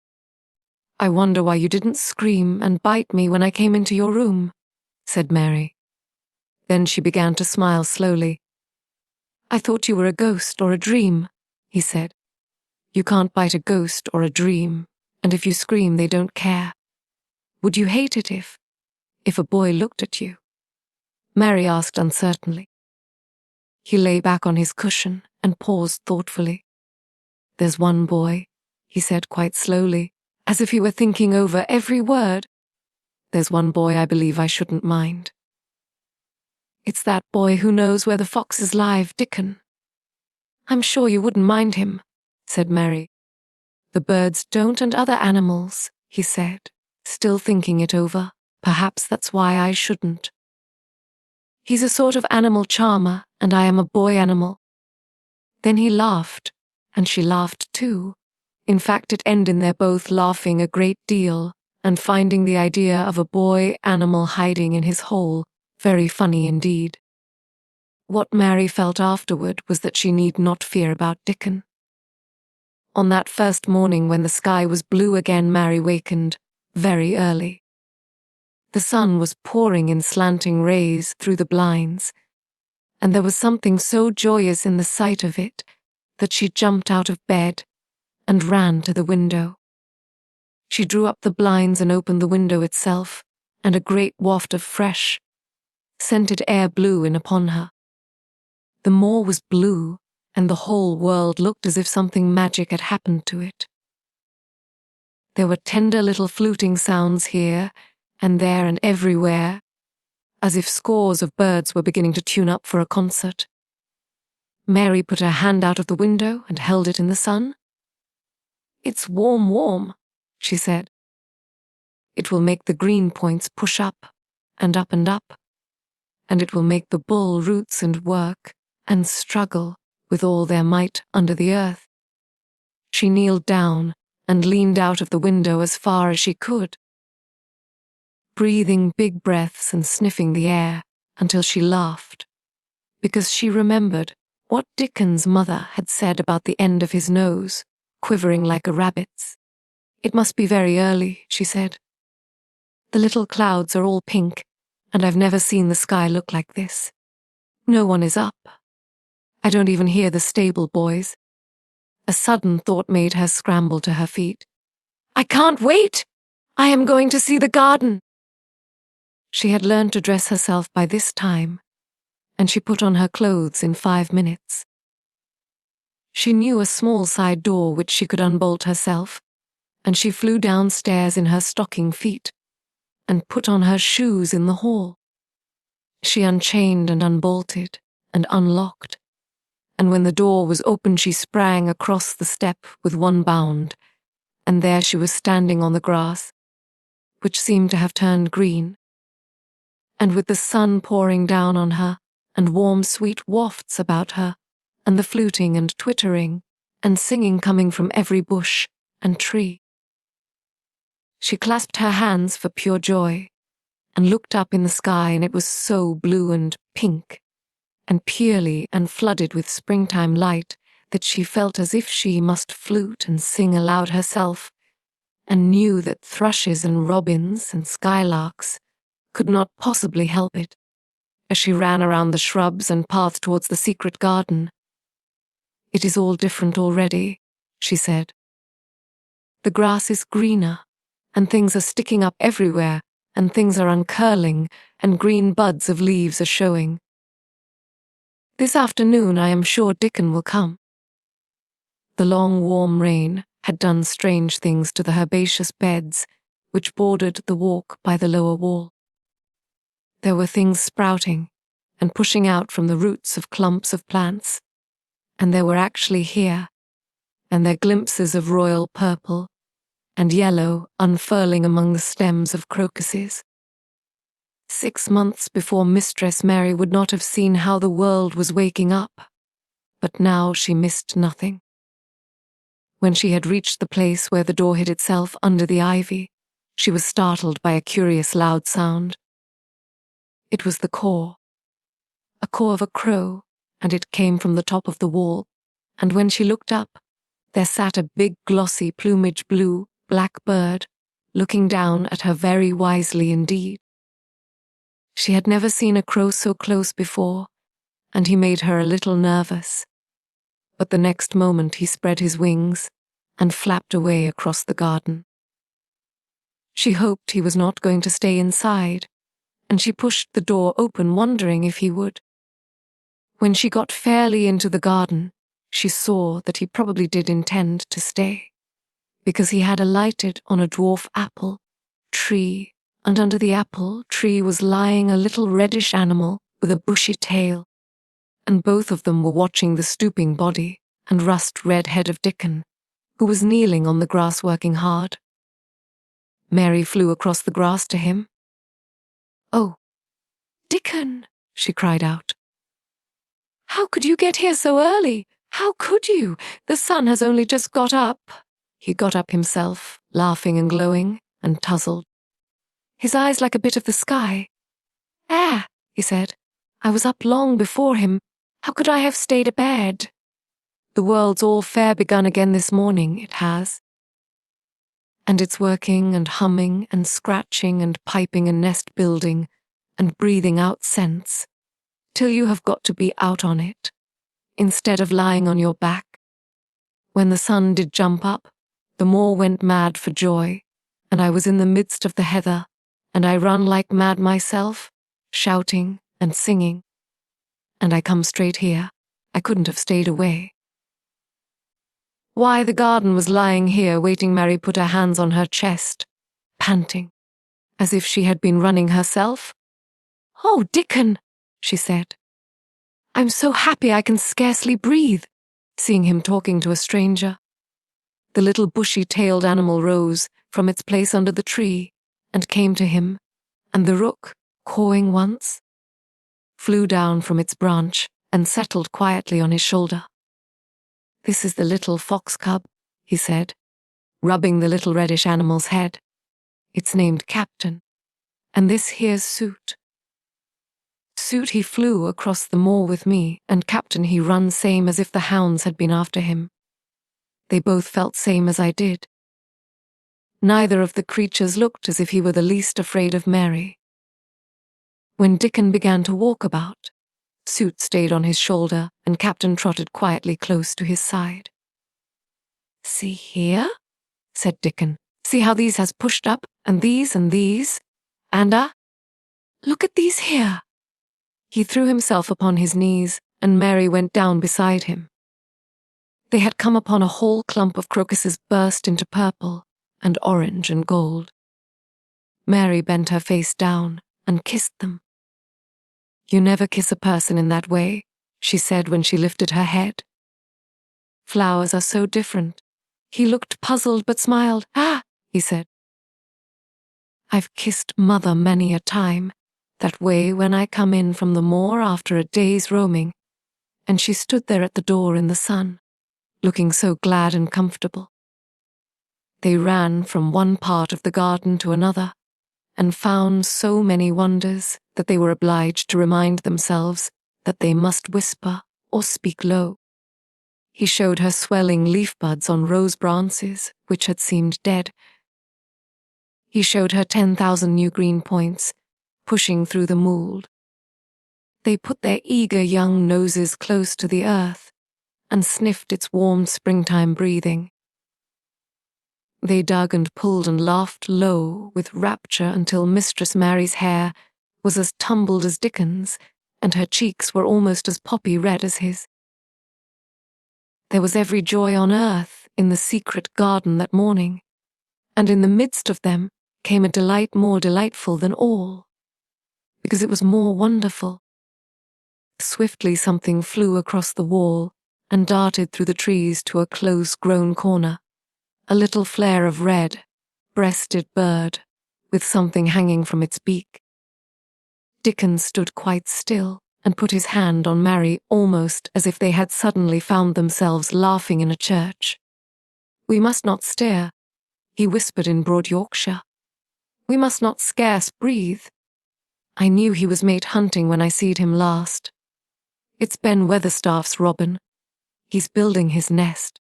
"I wonder why you didn't scream and bite me when I came into your room," said Mary. Then she began to smile slowly. "I thought you were a ghost or a dream," he said. "You can't bite a ghost or a dream, and if you scream they don't care. Would you hate it if a boy looked at you?" Mary asked uncertainly. He lay back on his cushion and paused thoughtfully. "There's one boy," he said quite slowly, as if he were thinking over every word. "There's one boy I believe I shouldn't mind. It's that boy who knows where the foxes live, Dickon." "I'm sure you wouldn't mind him," said Mary. "The birds don't, and other animals," he said, still thinking it over. "Perhaps that's why I shouldn't. He's a sort of animal charmer, and I am a boy animal." Then he laughed, and she laughed too. In fact, it ended in their both laughing a great deal, and finding the idea of a boy animal hiding in his hole very funny indeed. What Mary felt afterward was that she need not fear about Dickon. On that first morning when the sky was blue again, Mary wakened very early. The sun was pouring in slanting rays through the blinds, and there was something so joyous in the sight of it that she jumped out of bed and ran to the window. She drew up the blinds and opened the window itself, and a great waft of fresh, scented air blew in upon her. The moor was blue, and the whole world looked as if something magic had happened to it. There were tender little fluting sounds here and there and everywhere, as if scores of birds were beginning to tune up for a concert. Mary put her hand out of the window and held it in the sun. "It's warm, warm," she said. "It will make the green points push up and up and up, and it will make the bull roots and work and struggle with all their might under the earth." She kneeled down and leaned out of the window as far as she could, breathing big breaths and sniffing the air until she laughed, because she remembered what Dickon's mother had said about the end of his nose, quivering like a rabbit's. "It must be very early," she said. "The little clouds are all pink, and I've never seen the sky look like this. No one is up. I don't even hear the stable boys." A sudden thought made her scramble to her feet. "I can't wait! I am going to see the garden!" She had learned to dress herself by this time, and she put on her clothes in 5 minutes. She knew a small side door which she could unbolt herself, and she flew downstairs in her stocking feet and put on her shoes in the hall. She unchained and unbolted and unlocked, and when the door was open she sprang across the step with one bound, and there she was standing on the grass, which seemed to have turned green, and with the sun pouring down on her, and warm sweet wafts about her, and the fluting and twittering and singing coming from every bush and tree. She clasped her hands for pure joy, and looked up in the sky, and it was so blue and pink, and pearly and flooded with springtime light, that she felt as if she must flute and sing aloud herself, and knew that thrushes and robins and skylarks could not possibly help it, as she ran around the shrubs and path towards the secret garden. "It is all different already," she said. "The grass is greener, and things are sticking up everywhere, and things are uncurling, and green buds of leaves are showing. This afternoon I am sure Dickon will come." The long warm rain had done strange things to the herbaceous beds which bordered the walk by the lower wall. There were things sprouting and pushing out from the roots of clumps of plants, and they were actually here, and their glimpses of royal purple and yellow unfurling among the stems of crocuses. 6 months before, Mistress Mary would not have seen how the world was waking up, but now she missed nothing. When she had reached the place where the door hid itself under the ivy, she was startled by a curious loud sound. It was the caw of a crow, and it came from the top of the wall, and when she looked up, there sat a big glossy plumage blue black bird, looking down at her very wisely indeed. She had never seen a crow so close before, and he made her a little nervous, but the next moment he spread his wings and flapped away across the garden. She hoped he was not going to stay inside, and she pushed the door open, wondering if he would. When she got fairly into the garden, she saw that he probably did intend to stay, because he had alighted on a dwarf apple tree, and under the apple tree was lying a little reddish animal with a bushy tail, and both of them were watching the stooping body and rust-red head of Dickon, who was kneeling on the grass working hard. Mary flew across the grass to him. "Oh, Dickon," she cried out. "How could you get here so early? How could you? The sun has only just got up." He got up himself, laughing and glowing, and tousled, his eyes like a bit of the sky. "Ah," he said, "I was up long before him. How could I have stayed abed? The world's all fair begun again this morning, it has. And it's working and humming and scratching and piping and nest building and breathing out scents, till you have got to be out on it, instead of lying on your back. When the sun did jump up, the moor went mad for joy, and I was in the midst of the heather, and I run like mad myself, shouting and singing. And I come straight here. I couldn't have stayed away." Why, the garden was lying here waiting. Mary put her hands on her chest, panting, as if she had been running herself. "Oh, Dickon," she said. "I'm so happy I can scarcely breathe, seeing him talking to a stranger." The little bushy-tailed animal rose from its place under the tree and came to him, and the rook, cawing once, flew down from its branch and settled quietly on his shoulder. "This is the little fox cub," he said, rubbing the little reddish animal's head. "It's named Captain, and this here's Suit. Suit he flew across the moor with me, and Captain he run same as if the hounds had been after him. They both felt same as I did. Neither of the creatures looked as if he were the least afraid of Mary. When Dickon began to walk about, Suit stayed on his shoulder and Captain trotted quietly close to his side. "See here?" said Dickon. "See how these has pushed up, and these, and look at these here." He threw himself upon his knees, and Mary went down beside him. They had come upon a whole clump of crocuses burst into purple and orange and gold. Mary bent her face down and kissed them. "You never kiss a person in that way," she said when she lifted her head. "Flowers are so different." He looked puzzled but smiled. "Ah," he said. "I've kissed Mother many a time, that way when I come in from the moor after a day's roaming, and she stood there at the door in the sun, looking so glad and comfortable. They ran from one part of the garden to another, and found so many wonders that they were obliged to remind themselves that they must whisper or speak low. He showed her swelling leaf buds on rose branches which had seemed dead. He showed her 10,000 new green points, pushing through the mould. They put their eager young noses close to the earth and sniffed its warm springtime breathing. They dug and pulled and laughed low with rapture until Mistress Mary's hair was as tumbled as Dickon's, and her cheeks were almost as poppy red as his. There was every joy on earth in the secret garden that morning, and in the midst of them came a delight more delightful than all, because it was more wonderful. Swiftly something flew across the wall and darted through the trees to a close-grown corner, a little flare of red, breasted bird, with something hanging from its beak. Dickon stood quite still and put his hand on Mary almost as if they had suddenly found themselves laughing in a church. "We must not stare," he whispered in broad Yorkshire. "We must not scarce breathe. I knew he was mate hunting when I seed him last. It's Ben Weatherstaff's robin. He's building his nest.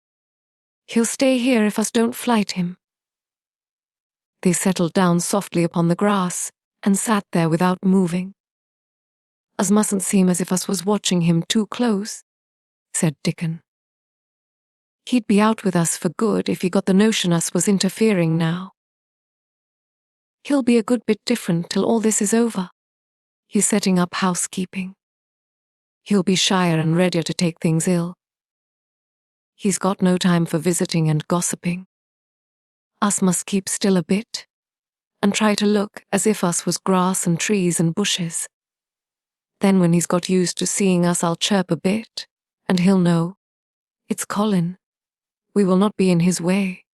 He'll stay here if us don't flight him." They settled down softly upon the grass and sat there without moving. "Us mustn't seem as if us was watching him too close," said Dickon. "He'd be out with us for good if he got the notion us was interfering now. He'll be a good bit different till all this is over. He's setting up housekeeping. He'll be shyer and readier to take things ill. He's got no time for visiting and gossiping. Us must keep still a bit, and try to look as if us was grass and trees and bushes. Then when he's got used to seeing us, I'll chirp a bit, and he'll know, it's Colin. We will not be in his way."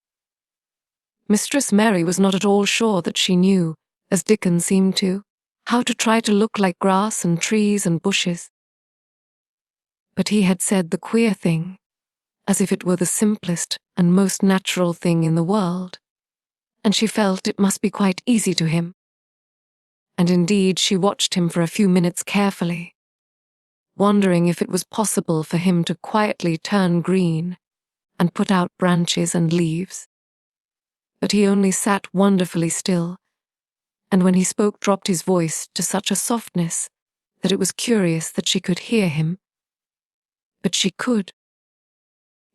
Mistress Mary was not at all sure that she knew, as Dickon seemed to, how to try to look like grass and trees and bushes. But he had said the queer thing, as if it were the simplest and most natural thing in the world, and she felt it must be quite easy to him. And indeed she watched him for a few minutes carefully, wondering if it was possible for him to quietly turn green and put out branches and leaves. But he only sat wonderfully still, and when he spoke dropped his voice to such a softness that it was curious that she could hear him. But she could.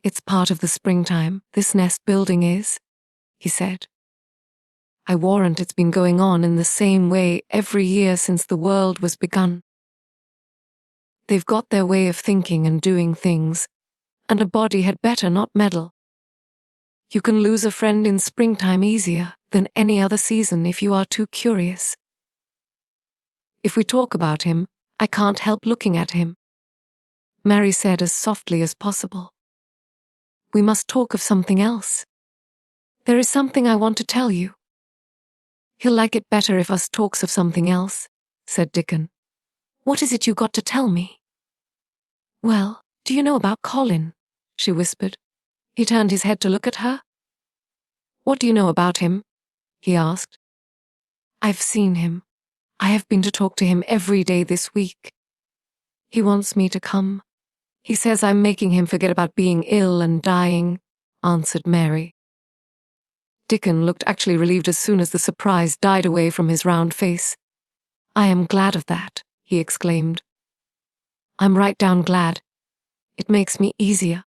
"It's part of the springtime, this nest building is," he said. "I warrant it's been going on in the same way every year since the world was begun. They've got their way of thinking and doing things, and a body had better not meddle. You can lose a friend in springtime easier than any other season if you are too curious. If we talk about him, I can't help looking at him," Mary said as softly as possible. "We must talk of something else. There is something I want to tell you." "He'll like it better if us talks of something else," said Dickon. "What is it you got to tell me?" "Well, do you know about Colin?" she whispered. He turned his head to look at her. "What do you know about him?" he asked. "I've seen him. I have been to talk to him every day this week. He wants me to come. He says I'm making him forget about being ill and dying," answered Mary. Dickon looked actually relieved as soon as the surprise died away from his round face. "I am glad of that," he exclaimed. "I'm right down glad. It makes me easier.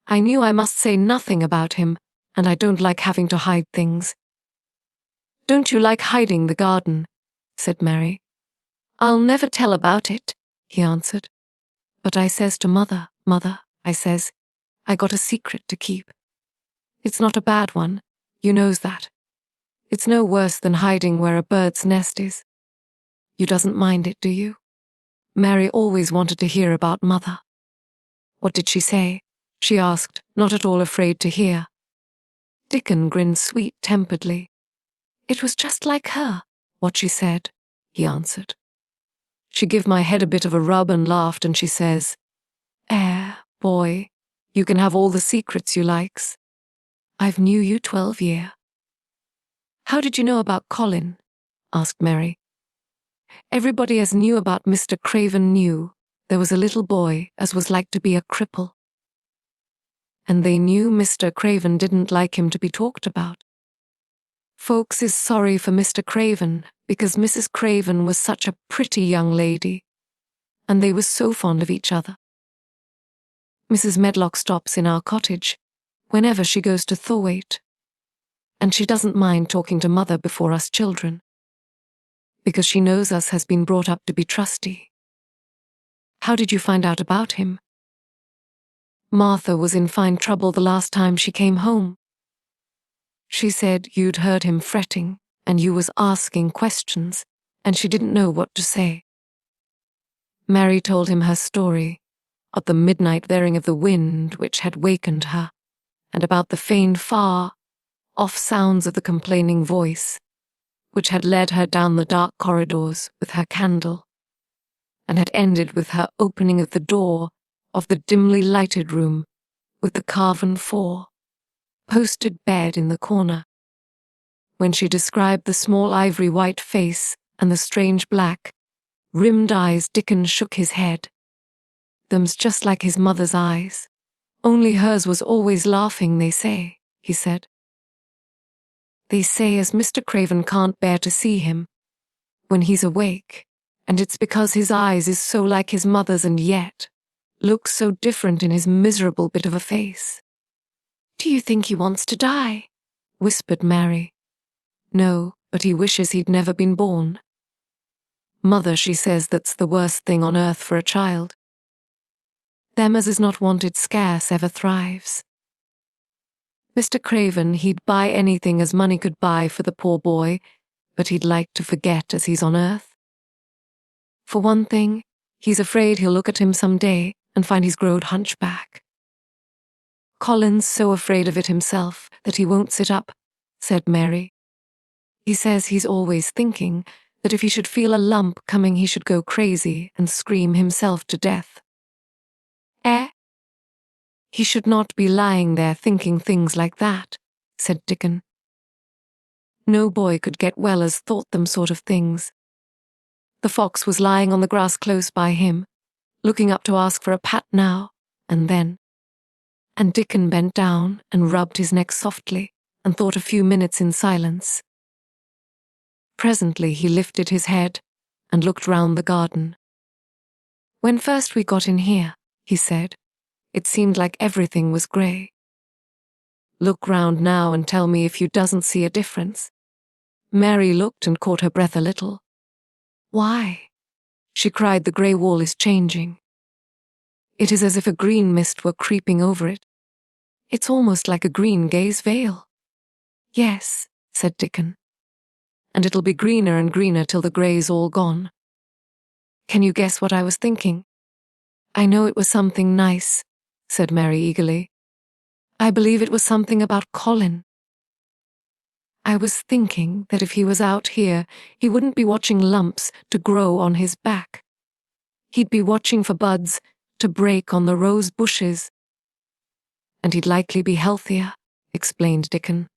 I knew I must say nothing about him, and I don't like having to hide things." "Don't you like hiding the garden?" said Mary. "I'll never tell about it," he answered. "But I says to Mother, 'Mother,' I says, 'I got a secret to keep. It's not a bad one, you knows that. It's no worse than hiding where a bird's nest is. You doesn't mind it, do you?'" Mary always wanted to hear about Mother. "What did she say?" she asked, not at all afraid to hear. Dickon grinned sweet-temperedly. "It was just like her, what she said," he answered. "She give my head a bit of a rub and laughed, and she says, 'Boy, you can have all the secrets you likes. I've knew you 12 year.'" "How did you know about Colin?" asked Mary. "Everybody as knew about Mr. Craven knew there was a little boy as was like to be a cripple. And they knew Mr. Craven didn't like him to be talked about. Folks is sorry for Mr. Craven because Mrs. Craven was such a pretty young lady, and they was so fond of each other. Mrs. Medlock stops in our cottage whenever she goes to Thorwaite, and she doesn't mind talking to Mother before us children, because she knows us has been brought up to be trusty." "How did you find out about him?" "Martha was in fine trouble the last time she came home. She said you'd heard him fretting, and you was asking questions, and she didn't know what to say." Mary told him her story, of the midnight veering of the wind which had wakened her, and about the faint far-off sounds of the complaining voice, which had led her down the dark corridors with her candle, and had ended with her opening of the door of the dimly lighted room with the carven four-posted bed in the corner. When she described the small ivory white face and the strange black, rimmed eyes, Dickon shook his head. "Them's just like his mother's eyes, only hers was always laughing, they say," he said. "They say as Mr. Craven can't bear to see him when he's awake, and it's because his eyes is so like his mother's and yet looks so different in his miserable bit of a face." "Do you think he wants to die?" whispered Mary. "No, but he wishes he'd never been born. Mother, she says that's the worst thing on earth for a child. Them as is not wanted scarce ever thrives. Mr. Craven, he'd buy anything as money could buy for the poor boy, but he'd like to forget as he's on earth. For one thing, he's afraid he'll look at him some day and find he's growed hunchback. Colin's so afraid of it himself that he won't sit up," said Mary. "He says he's always thinking that if he should feel a lump coming he should go crazy and scream himself to death." "He should not be lying there thinking things like that," said Dickon. "No boy could get well as thought them sort of things." The fox was lying on the grass close by him, looking up to ask for a pat now and then, and Dickon bent down and rubbed his neck softly and thought a few minutes in silence. Presently he lifted his head and looked round the garden. "When first we got in here," he said, "it seemed like everything was grey. Look round now and tell me if you doesn't see a difference." Mary looked and caught her breath a little. "Why?" she cried. "The grey wall is changing. It is as if a green mist were creeping over it. It's almost like a green gaze veil." "Yes," said Dickon, "and it'll be greener and greener till the grey's all gone. Can you guess what I was thinking?" "I know it was something nice," said Mary eagerly. "I believe it was something about Colin. I was thinking that if he was out here, he wouldn't be watching lumps to grow on his back. He'd be watching for buds to break on the rose bushes. And he'd likely be healthier," explained Dickon.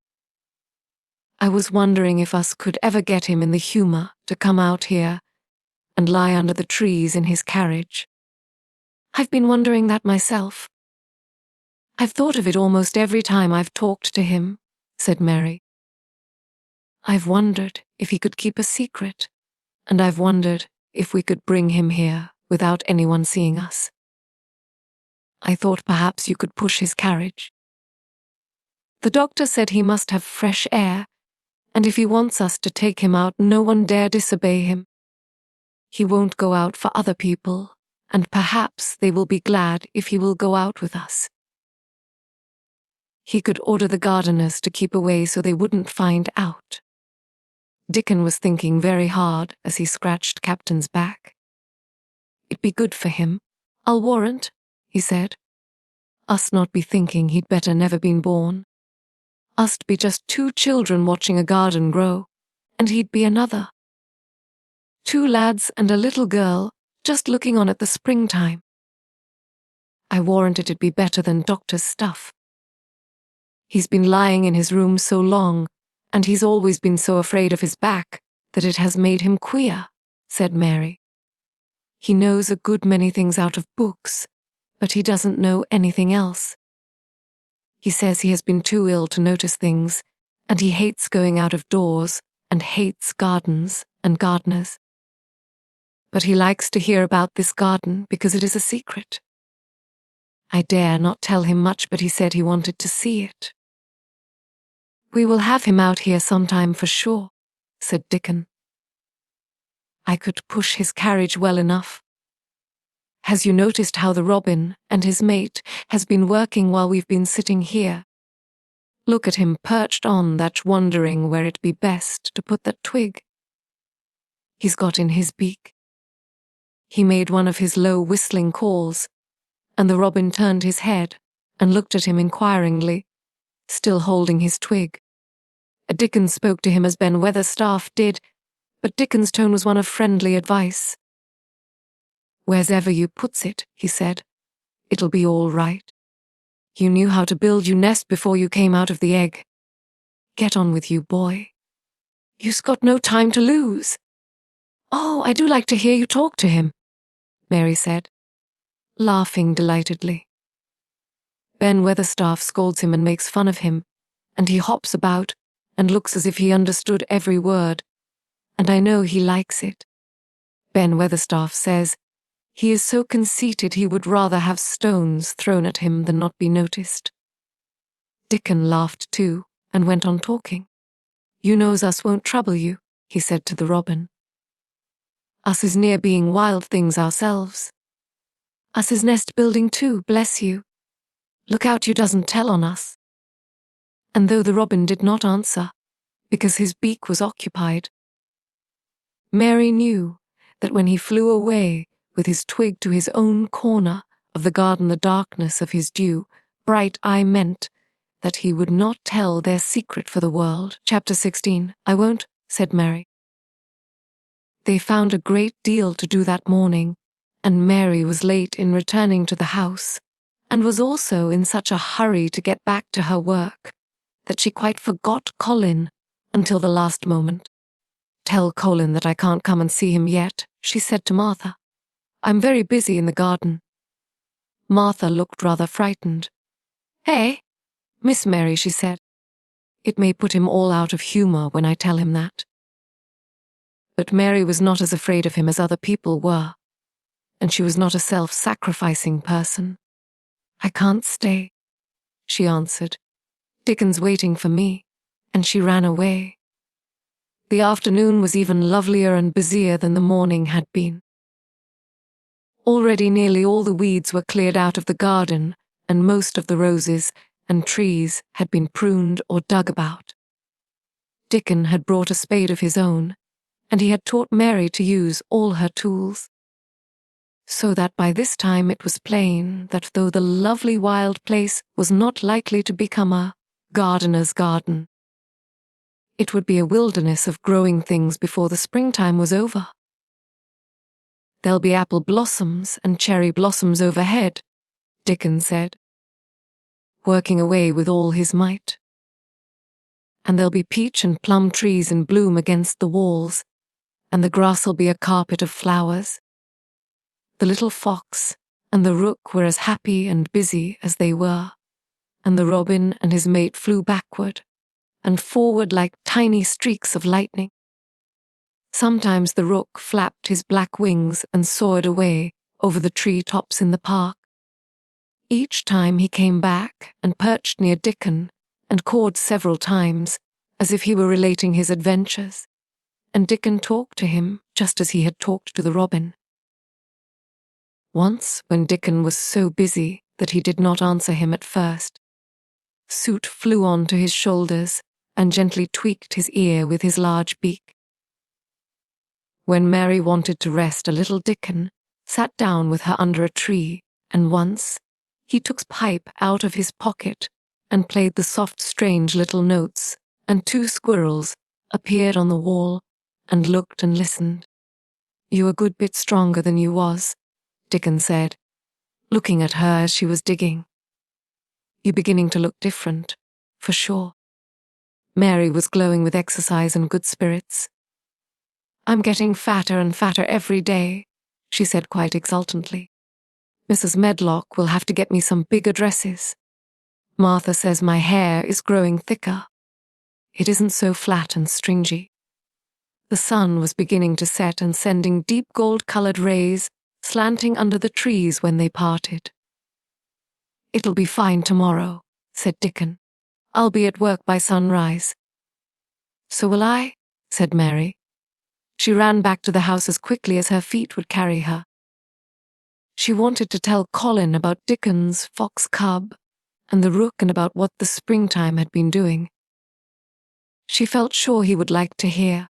"I was wondering if us could ever get him in the humour to come out here and lie under the trees in his carriage. I've been wondering that myself. I've thought of it almost every time I've talked to him," said Mary. "I've wondered if he could keep a secret, and I've wondered if we could bring him here without anyone seeing us. I thought perhaps you could push his carriage. The doctor said he must have fresh air, and if he wants us to take him out, no one dare disobey him. He won't go out for other people, and perhaps they will be glad if he will go out with us. He could order the gardeners to keep away so they wouldn't find out." Dickon was thinking very hard as he scratched Captain's back. "It'd be good for him, I'll warrant," he said. "Us not be thinking he'd better never been born. Us'd be just 2 children watching a garden grow, and he'd be another. 2 lads and a little girl just looking on at the springtime. I warrant it'd be better than doctor's stuff. He's been lying in his room so long, and he's always been so afraid of his back that it has made him queer," said Mary. "He knows a good many things out of books, but he doesn't know anything else. He says he has been too ill to notice things, and he hates going out of doors, and hates gardens and gardeners. But he likes to hear about this garden because it is a secret. I dare not tell him much, but he said he wanted to see it." "We will have him out here sometime for sure," said Dickon. "I could push his carriage well enough. Has you noticed how the robin and his mate has been working while we've been sitting here? Look at him perched on that, wondering where it'd be best to put that twig. He's got in his beak. He made one of his low whistling calls, and the robin turned his head and looked at him inquiringly, still holding his twig. Dickon spoke to him as Ben Weatherstaff did, but Dickon's tone was one of friendly advice. "Wherever you puts it," he said, "it'll be all right. You knew how to build your nest before you came out of the egg. Get on with you, boy. You've got no time to lose." "Oh, I do like to hear you talk to him," Mary said, laughing delightedly. "Ben Weatherstaff scolds him and makes fun of him, and he hops about and looks as if he understood every word, and I know he likes it. Ben Weatherstaff says he is so conceited he would rather have stones thrown at him than not be noticed." Dickon laughed too, and went on talking. "You knows us won't trouble you," he said to the robin. "Us is near being wild things ourselves. Us is nest building too, bless you. Look out you doesn't tell on us." And though the robin did not answer, because his beak was occupied, Mary knew that when he flew away with his twig to his own corner of the garden, the darkness of his dew, bright eye meant that he would not tell their secret for the world. Chapter 16. "I won't," said Mary. They found a great deal to do that morning, and Mary was late in returning to the house, and was also in such a hurry to get back to her work that she quite forgot Colin until the last moment. "Tell Colin that I can't come and see him yet," she said to Martha. "I'm very busy in the garden." Martha looked rather frightened. "Hey, Miss Mary," she said. "It may put him all out of humour when I tell him that." But Mary was not as afraid of him as other people were, and she was not a self-sacrificing person. "I can't stay," she answered. "Dickon's waiting for me," and she ran away. The afternoon was even lovelier and busier than the morning had been. Already nearly all the weeds were cleared out of the garden, and most of the roses and trees had been pruned or dug about. Dickon had brought a spade of his own, and he had taught Mary to use all her tools. So that by this time it was plain that though the lovely wild place was not likely to become a gardener's garden, it would be a wilderness of growing things before the springtime was over. "There'll be apple blossoms and cherry blossoms overhead," Dickon said, working away with all his might. "And there'll be peach and plum trees in bloom against the walls, and the grass'll be a carpet of flowers." The little fox and the rook were as happy and busy as they were, and the robin and his mate flew backward, and forward like tiny streaks of lightning. Sometimes the rook flapped his black wings and soared away over the tree tops in the park. Each time he came back and perched near Dickon and cawed several times, as if he were relating his adventures, and Dickon talked to him just as he had talked to the robin. Once, when Dickon was so busy that he did not answer him at first, Soot flew on to his shoulders and gently tweaked his ear with his large beak. When Mary wanted to rest a little, Dickon sat down with her under a tree, and once he took his pipe out of his pocket and played the soft, strange little notes, and 2 squirrels appeared on the wall and looked and listened. "You a good bit stronger than you was," Dickon said, looking at her as she was digging. "You beginning to look different, for sure." Mary was glowing with exercise and good spirits. "I'm getting fatter and fatter every day," she said quite exultantly. "Mrs. Medlock will have to get me some bigger dresses. Martha says my hair is growing thicker. It isn't so flat and stringy." The sun was beginning to set and sending deep gold-colored rays slanting under the trees when they parted. "It'll be fine tomorrow," said Dickon. "I'll be at work by sunrise." "So will I," said Mary. She ran back to the house as quickly as her feet would carry her. She wanted to tell Colin about Dickon's fox cub and the rook and about what the springtime had been doing. She felt sure he would like to hear.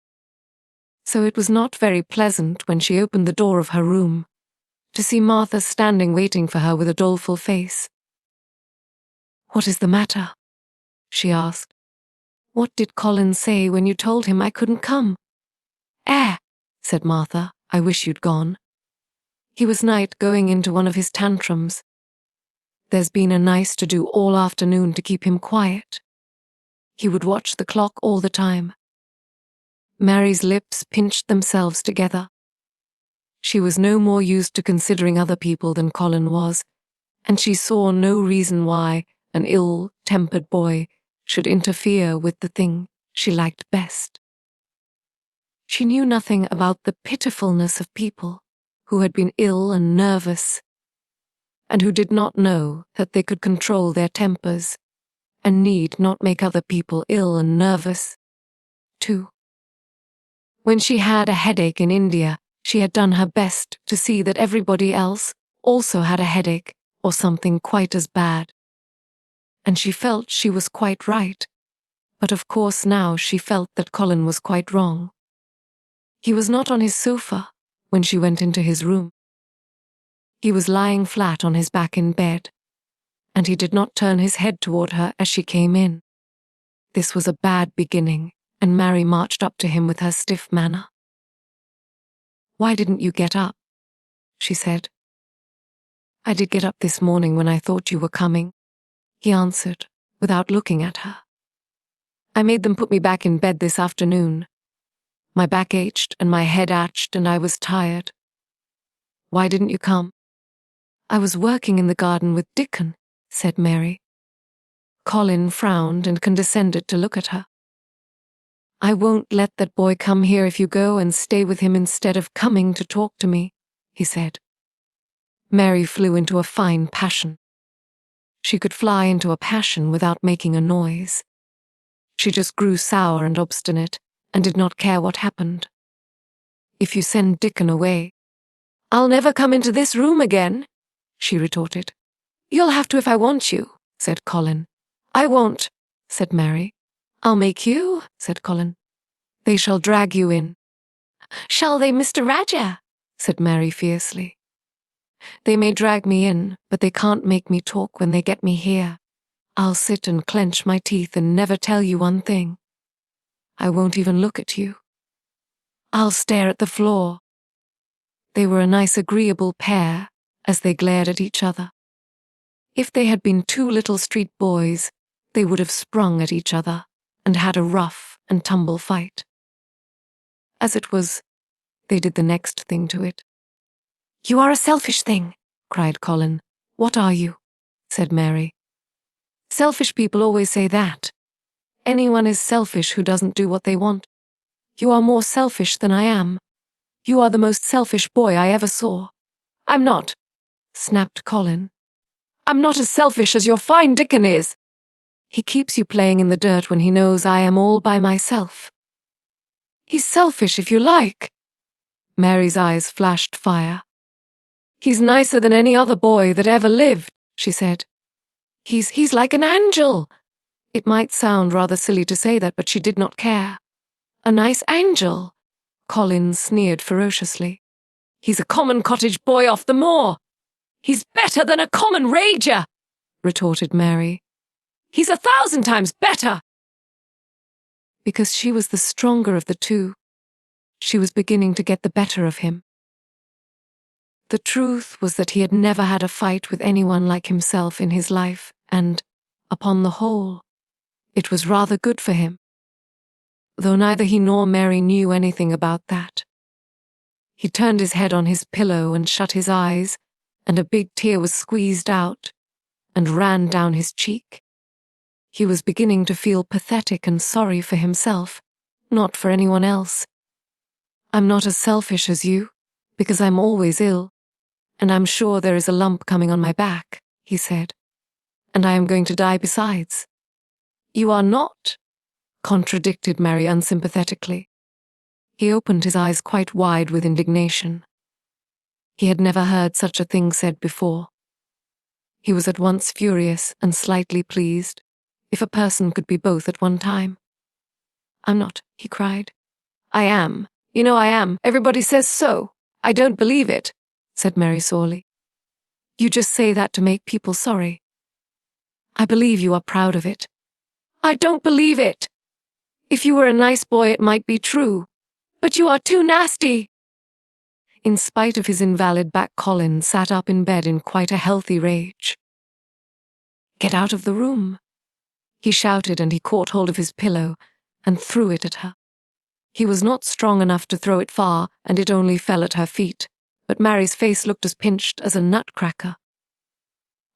So it was not very pleasant when she opened the door of her room to see Martha standing waiting for her with a doleful face. "What is the matter?" she asked. "What did Colin say when you told him I couldn't come?" Said Martha, "I wish you'd gone. He was night going into one of his tantrums. There's been a nice to-do all afternoon to keep him quiet. He would watch the clock all the time." Mary's lips pinched themselves together. She was no more used to considering other people than Colin was, and she saw no reason why an ill-tempered boy should interfere with the thing she liked best. She knew nothing about the pitifulness of people who had been ill and nervous, and who did not know that they could control their tempers and need not make other people ill and nervous, too. When she had a headache in India, she had done her best to see that everybody else also had a headache or something quite as bad. And she felt she was quite right, but of course now she felt that Colin was quite wrong. He was not on his sofa when she went into his room. He was lying flat on his back in bed, and he did not turn his head toward her as she came in. This was a bad beginning, and Mary marched up to him with her stiff manner. "Why didn't you get up?" she said. "I did get up this morning when I thought you were coming," he answered, without looking at her. "I made them put me back in bed this afternoon. My back ached and my head ached and I was tired." "Why didn't you come?" "I was working in the garden with Dickon," said Mary. Colin frowned and condescended to look at her. "I won't let that boy come here if you go and stay with him instead of coming to talk to me," he said. Mary flew into a fine passion. She could fly into a passion without making a noise. She just grew sour and obstinate and did not care what happened. "If you send Dickon away, I'll never come into this room again," she retorted. "You'll have to if I want you," said Colin. "I won't," said Mary. "I'll make you," said Colin. "They shall drag you in." "Shall they, Mr. Rajah?" said Mary fiercely. "They may drag me in, but they can't make me talk when they get me here. I'll sit and clench my teeth and never tell you one thing. I won't even look at you. I'll stare at the floor." They were a nice agreeable pair as they glared at each other. If they had been 2 little street boys, they would have sprung at each other and had a rough and tumble fight. As it was, they did the next thing to it. "You are a selfish thing," cried Colin. "What are you?" said Mary. "Selfish people always say that. Anyone is selfish who doesn't do what they want. You are more selfish than I am. You are the most selfish boy I ever saw." "I'm not," snapped Colin. "I'm not as selfish as your fine Dickon is. He keeps you playing in the dirt when he knows I am all by myself." "He's selfish if you like." Mary's eyes flashed fire. "He's nicer than any other boy that ever lived," she said. He's like an angel." It might sound rather silly to say that, but she did not care. "A nice angel," Colin sneered ferociously. "He's a common cottage boy off the moor." "He's better than a common Rajah," retorted Mary. "He's 1,000 times better." Because she was the stronger of the two, she was beginning to get the better of him. The truth was that he had never had a fight with anyone like himself in his life, and, upon the whole, it was rather good for him, though neither he nor Mary knew anything about that. He turned his head on his pillow and shut his eyes, and a big tear was squeezed out and ran down his cheek. He was beginning to feel pathetic and sorry for himself, not for anyone else. "I'm not as selfish as you, because I'm always ill, and I'm sure there is a lump coming on my back," he said. "And I am going to die besides." "You are not," contradicted Mary unsympathetically. He opened his eyes quite wide with indignation. He had never heard such a thing said before. He was at once furious and slightly pleased, if a person could be both at one time. "I'm not," he cried. "I am. You know I am. Everybody says so. I don't believe it," said Mary sorely. "You just say that to make people sorry. I believe you are proud of it." "I don't believe it. If you were a nice boy it might be true, but you are too nasty." In spite of his invalid back, Colin sat up in bed in quite a healthy rage. "Get out of the room," he shouted, and he caught hold of his pillow and threw it at her. He was not strong enough to throw it far, and it only fell at her feet, but Mary's face looked as pinched as a nutcracker.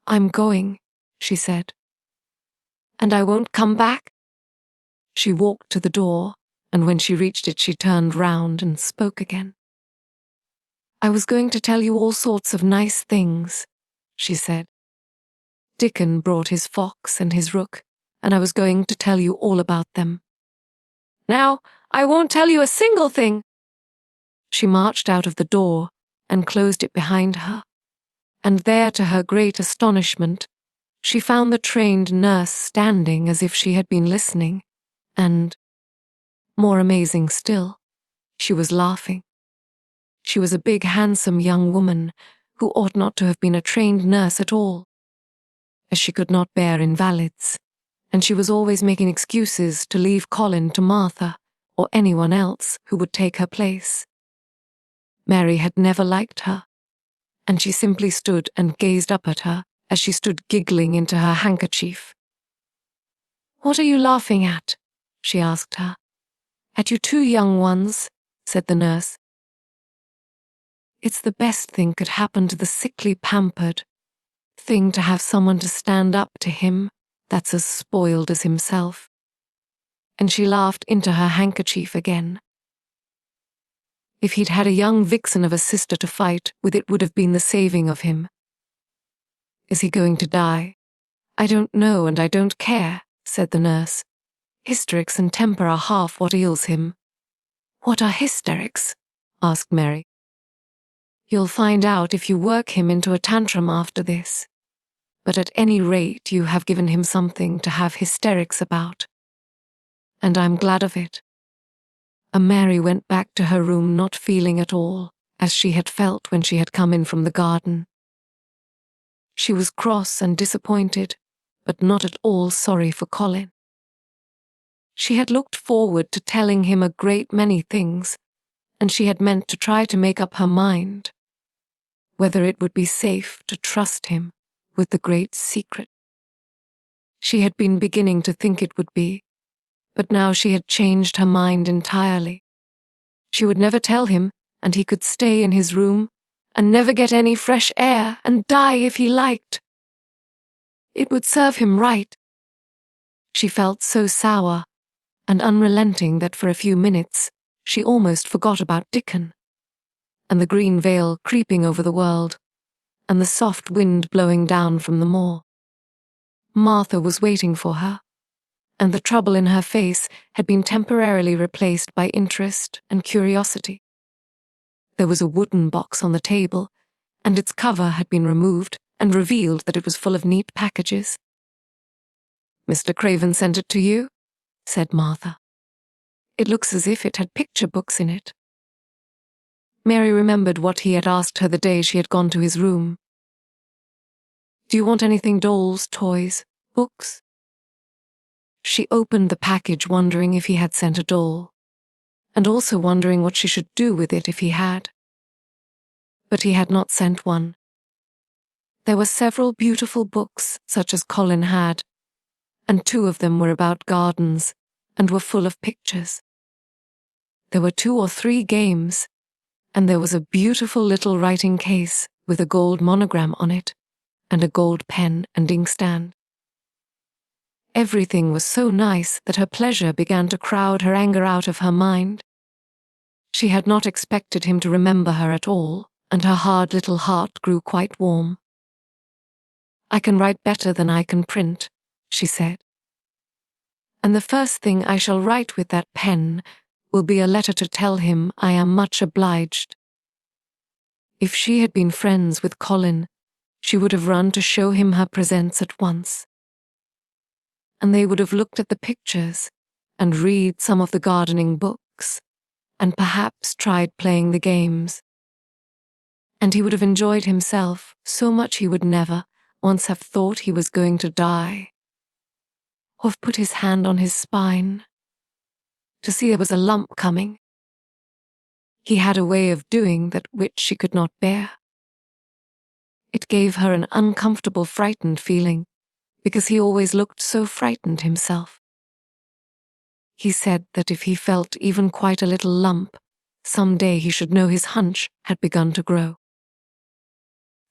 "I'm going," she said. "And I won't come back?" She walked to the door, and when she reached it she turned round and spoke again. "I was going to tell you all sorts of nice things," she said. "Dickon brought his fox and his rook, and I was going to tell you all about them. Now, I won't tell you a single thing." She marched out of the door and closed it behind her, and there, to her great astonishment, she found the trained nurse standing as if she had been listening, and, more amazing still, she was laughing. She was a big, handsome young woman who ought not to have been a trained nurse at all, as she could not bear invalids, and she was always making excuses to leave Colin to Martha or anyone else who would take her place. Mary had never liked her, and she simply stood and gazed up at her as she stood giggling into her handkerchief. "What are you laughing at?" she asked her. "At you two young ones," said the nurse. "It's the best thing could happen to the sickly pampered thing to have someone to stand up to him that's as spoiled as himself." And she laughed into her handkerchief again. If he'd had a young vixen of a sister to fight with, it would have been the saving of him. "Is he going to die?" "I don't know, and I don't care," said the nurse. "Hysterics and temper are half what ails him." "What are hysterics?" asked Mary. "You'll find out if you work him into a tantrum after this. But at any rate you have given him something to have hysterics about. And I'm glad of it." And Mary went back to her room not feeling at all as she had felt when she had come in from the garden. She was cross and disappointed, but not at all sorry for Colin. She had looked forward to telling him a great many things, and she had meant to try to make up her mind whether it would be safe to trust him with the great secret. She had been beginning to think it would be, but now she had changed her mind entirely. She would never tell him, and he could stay in his room and never get any fresh air and die if he liked. It would serve him right. She felt so sour and unrelenting that for a few minutes she almost forgot about Dickon, and the green veil creeping over the world, and the soft wind blowing down from the moor. Martha was waiting for her, and the trouble in her face had been temporarily replaced by interest and curiosity. There was a wooden box on the table, and its cover had been removed and revealed that it was full of neat packages. "Mr. Craven sent it to you?" said Martha. "It looks as if it had picture books in it." Mary remembered what he had asked her the day she had gone to his room. "Do you want anything, dolls, toys, books?" She opened the package wondering if he had sent a doll, and also wondering what she should do with it if he had. But he had not sent one. There were several beautiful books such as Colin had, and 2 of them were about gardens and were full of pictures. There were 2 or 3 games, and there was a beautiful little writing case with a gold monogram on it, and a gold pen and inkstand. Everything was so nice that her pleasure began to crowd her anger out of her mind. She had not expected him to remember her at all, and her hard little heart grew quite warm. "I can write better than I can print," she said. "And the first thing I shall write with that pen will be a letter to tell him I am much obliged." If she had been friends with Colin, she would have run to show him her presents at once. And they would have looked at the pictures and read some of the gardening books, and perhaps tried playing the games. And he would have enjoyed himself so much he would never once have thought he was going to die, or have put his hand on his spine to see there was a lump coming. He had a way of doing that which she could not bear. It gave her an uncomfortable, frightened feeling, because he always looked so frightened himself. He said that if he felt even quite a little lump, some day he should know his hunch had begun to grow.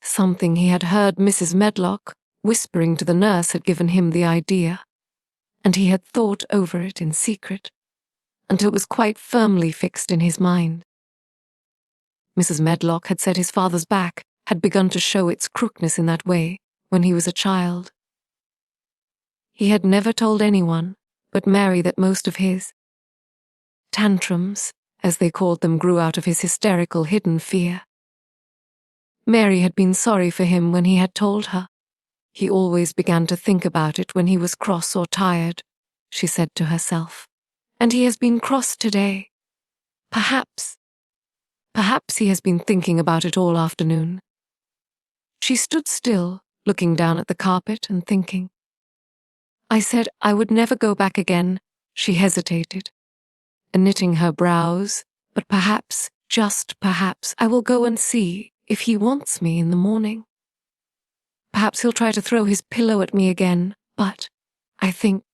Something he had heard Mrs. Medlock whispering to the nurse had given him the idea, and he had thought over it in secret, until it was quite firmly fixed in his mind. Mrs. Medlock had said his father's back had begun to show its crookness in that way when he was a child. He had never told anyone but Mary that most of his tantrums, as they called them, grew out of his hysterical hidden fear. Mary had been sorry for him when he had told her. He always began to think about it when he was cross or tired, she said to herself. And he has been cross today. Perhaps he has been thinking about it all afternoon. She stood still, looking down at the carpet and thinking. I said I would never go back again, she hesitated, knitting her brows, but perhaps, just perhaps, I will go and see if he wants me in the morning. Perhaps he'll try to throw his pillow at me again, but I think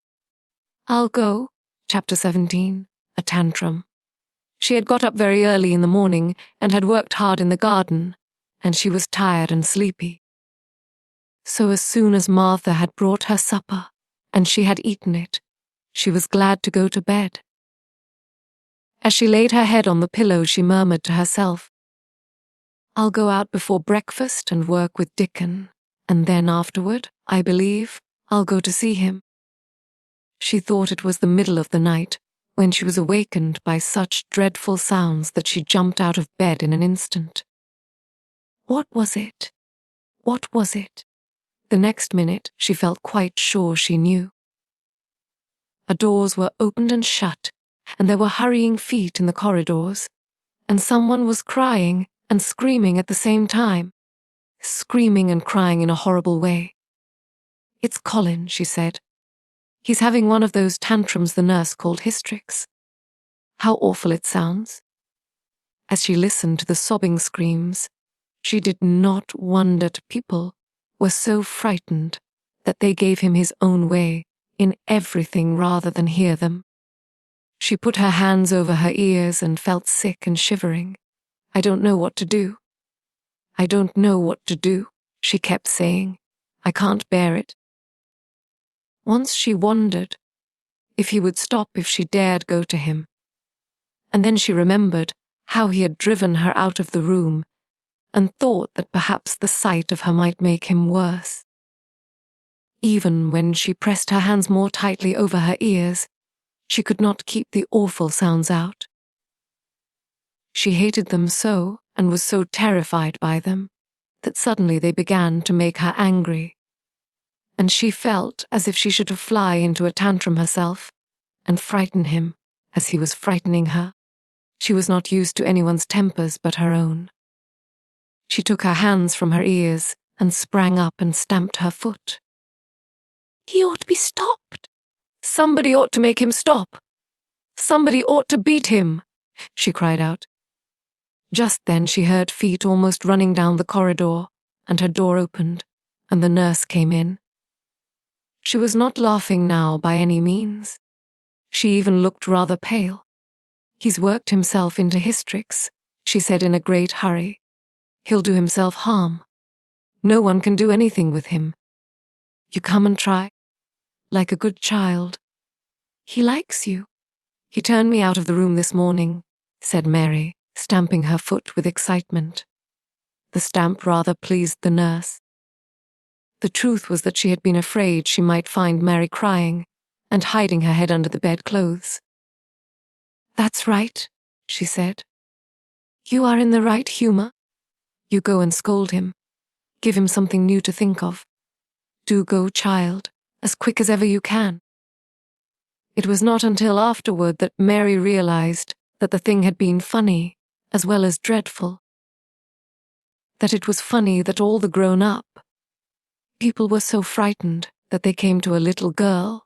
I'll go. Chapter 17, A Tantrum. She had got up very early in the morning and had worked hard in the garden, and she was tired and sleepy. So as soon as Martha had brought her supper, and she had eaten it, she was glad to go to bed. As she laid her head on the pillow, she murmured to herself, I'll go out before breakfast and work with Dickon, and then afterward, I believe, I'll go to see him. She thought it was the middle of the night, when she was awakened by such dreadful sounds that she jumped out of bed in an instant. What was it? What was it? The next minute, she felt quite sure she knew. Doors were opened and shut, and there were hurrying feet in the corridors, and someone was crying and screaming at the same time, screaming and crying in a horrible way. It's Colin, she said. He's having one of those tantrums the nurse called hysterics. How awful it sounds. As she listened to the sobbing screams, she did not wonder people were so frightened that they gave him his own way in everything rather than hear them. She put her hands over her ears and felt sick and shivering. I don't know what to do. I don't know what to do, she kept saying. I can't bear it. Once she wondered if he would stop if she dared go to him. And then she remembered how he had driven her out of the room, and thought that perhaps the sight of her might make him worse. Even when she pressed her hands more tightly over her ears, she could not keep the awful sounds out. She hated them so, and was so terrified by them, that suddenly they began to make her angry. And she felt as if she should fly into a tantrum herself, and frighten him as he was frightening her. She was not used to anyone's tempers but her own. She took her hands from her ears and sprang up and stamped her foot. He ought to be stopped. Somebody ought to make him stop. Somebody ought to beat him, she cried out. Just then she heard feet almost running down the corridor, and her door opened, and the nurse came in. She was not laughing now by any means. She even looked rather pale. He's worked himself into hysterics, she said in a great hurry. He'll do himself harm. No one can do anything with him. You come and try, like a good child. He likes you. He turned me out of the room this morning, said Mary, stamping her foot with excitement. The stamp rather pleased the nurse. The truth was that she had been afraid she might find Mary crying and hiding her head under the bedclothes. That's right, she said. You are in the right humour. You go and scold him. Give him something new to think of. Do go, child, as quick as ever you can. It was not until afterward that Mary realized that the thing had been funny as well as dreadful. That it was funny that all the grown-up people were so frightened that they came to a little girl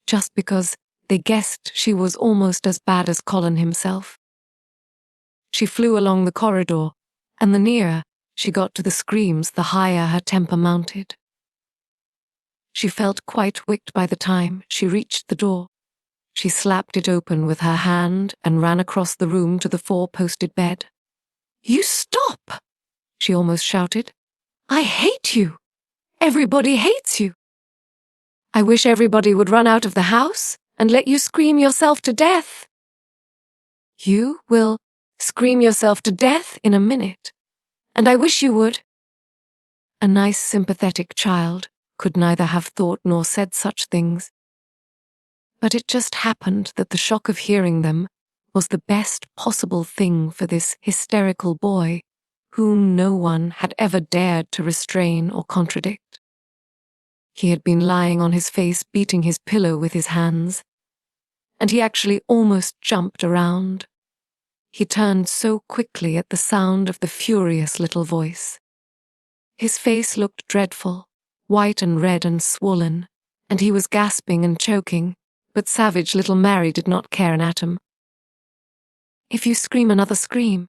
just because they guessed she was almost as bad as Colin himself. She flew along the corridor, and the nearer she got to the screams, the higher her temper mounted. She felt quite wicked by the time she reached the door. She slapped it open with her hand and ran across the room to the four-posted bed. You stop! She almost shouted. I hate you! Everybody hates you! I wish everybody would run out of the house and let you scream yourself to death. You will scream yourself to death in a minute, and I wish you would. A nice, sympathetic child could neither have thought nor said such things. But it just happened that the shock of hearing them was the best possible thing for this hysterical boy, whom no one had ever dared to restrain or contradict. He had been lying on his face beating his pillow with his hands, and he actually almost jumped around. He turned so quickly at the sound of the furious little voice. His face looked dreadful, white and red and swollen, and he was gasping and choking, but savage little Mary did not care an atom. If you scream another scream,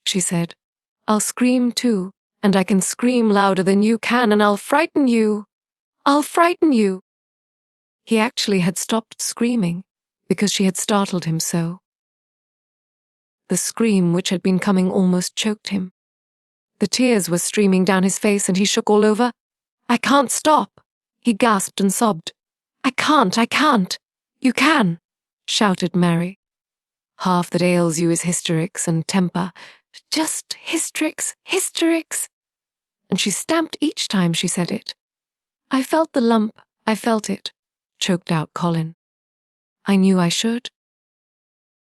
she said, I'll scream too, and I can scream louder than you can, and I'll frighten you. I'll frighten you. He actually had stopped screaming because she had startled him so. The scream which had been coming almost choked him. The tears were streaming down his face and he shook all over. I can't stop, he gasped and sobbed. I can't. You can, shouted Mary. Half that ails you is hysterics and temper. Just hysterics. And she stamped each time she said it. I felt the lump, I felt it, choked out Colin. I knew I should.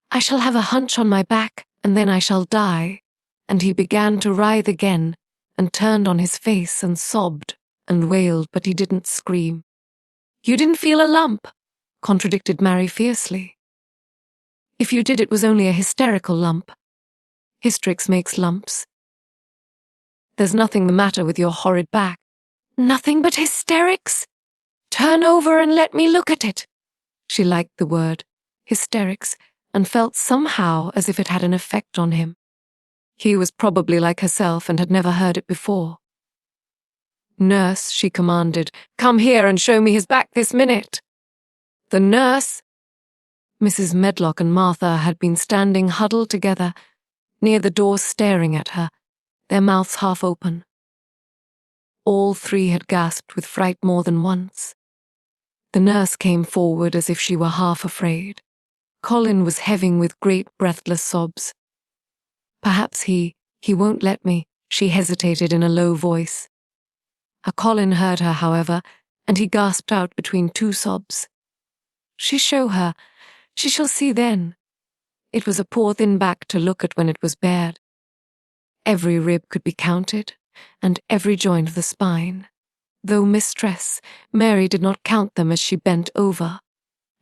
I shall have a hunch on my back, and then I shall die. And he began to writhe again, and turned on his face and sobbed and wailed, but he didn't scream. You didn't feel a lump, contradicted Mary fiercely. If you did, it was only a hysterical lump. Hysterics makes lumps. There's nothing the matter with your horrid back. Nothing but hysterics? Turn over and let me look at it. She liked the word, hysterics, and felt somehow as if it had an effect on him. He was probably like herself and had never heard it before. Nurse, she commanded, come here and show me his back this minute. The nurse. Mrs. Medlock and Martha had been standing huddled together near the door staring at her, their mouths half open. All three had gasped with fright more than once. The nurse came forward as if she were half afraid. Colin was heaving with great breathless sobs. Perhaps he won't let me, she hesitated in a low voice. Colin heard her, however, and he gasped out between two sobs. She shall see then. It was a poor thin back to look at when it was bared. Every rib could be counted, and every joint of the spine, though Mistress, Mary did not count them as she bent over,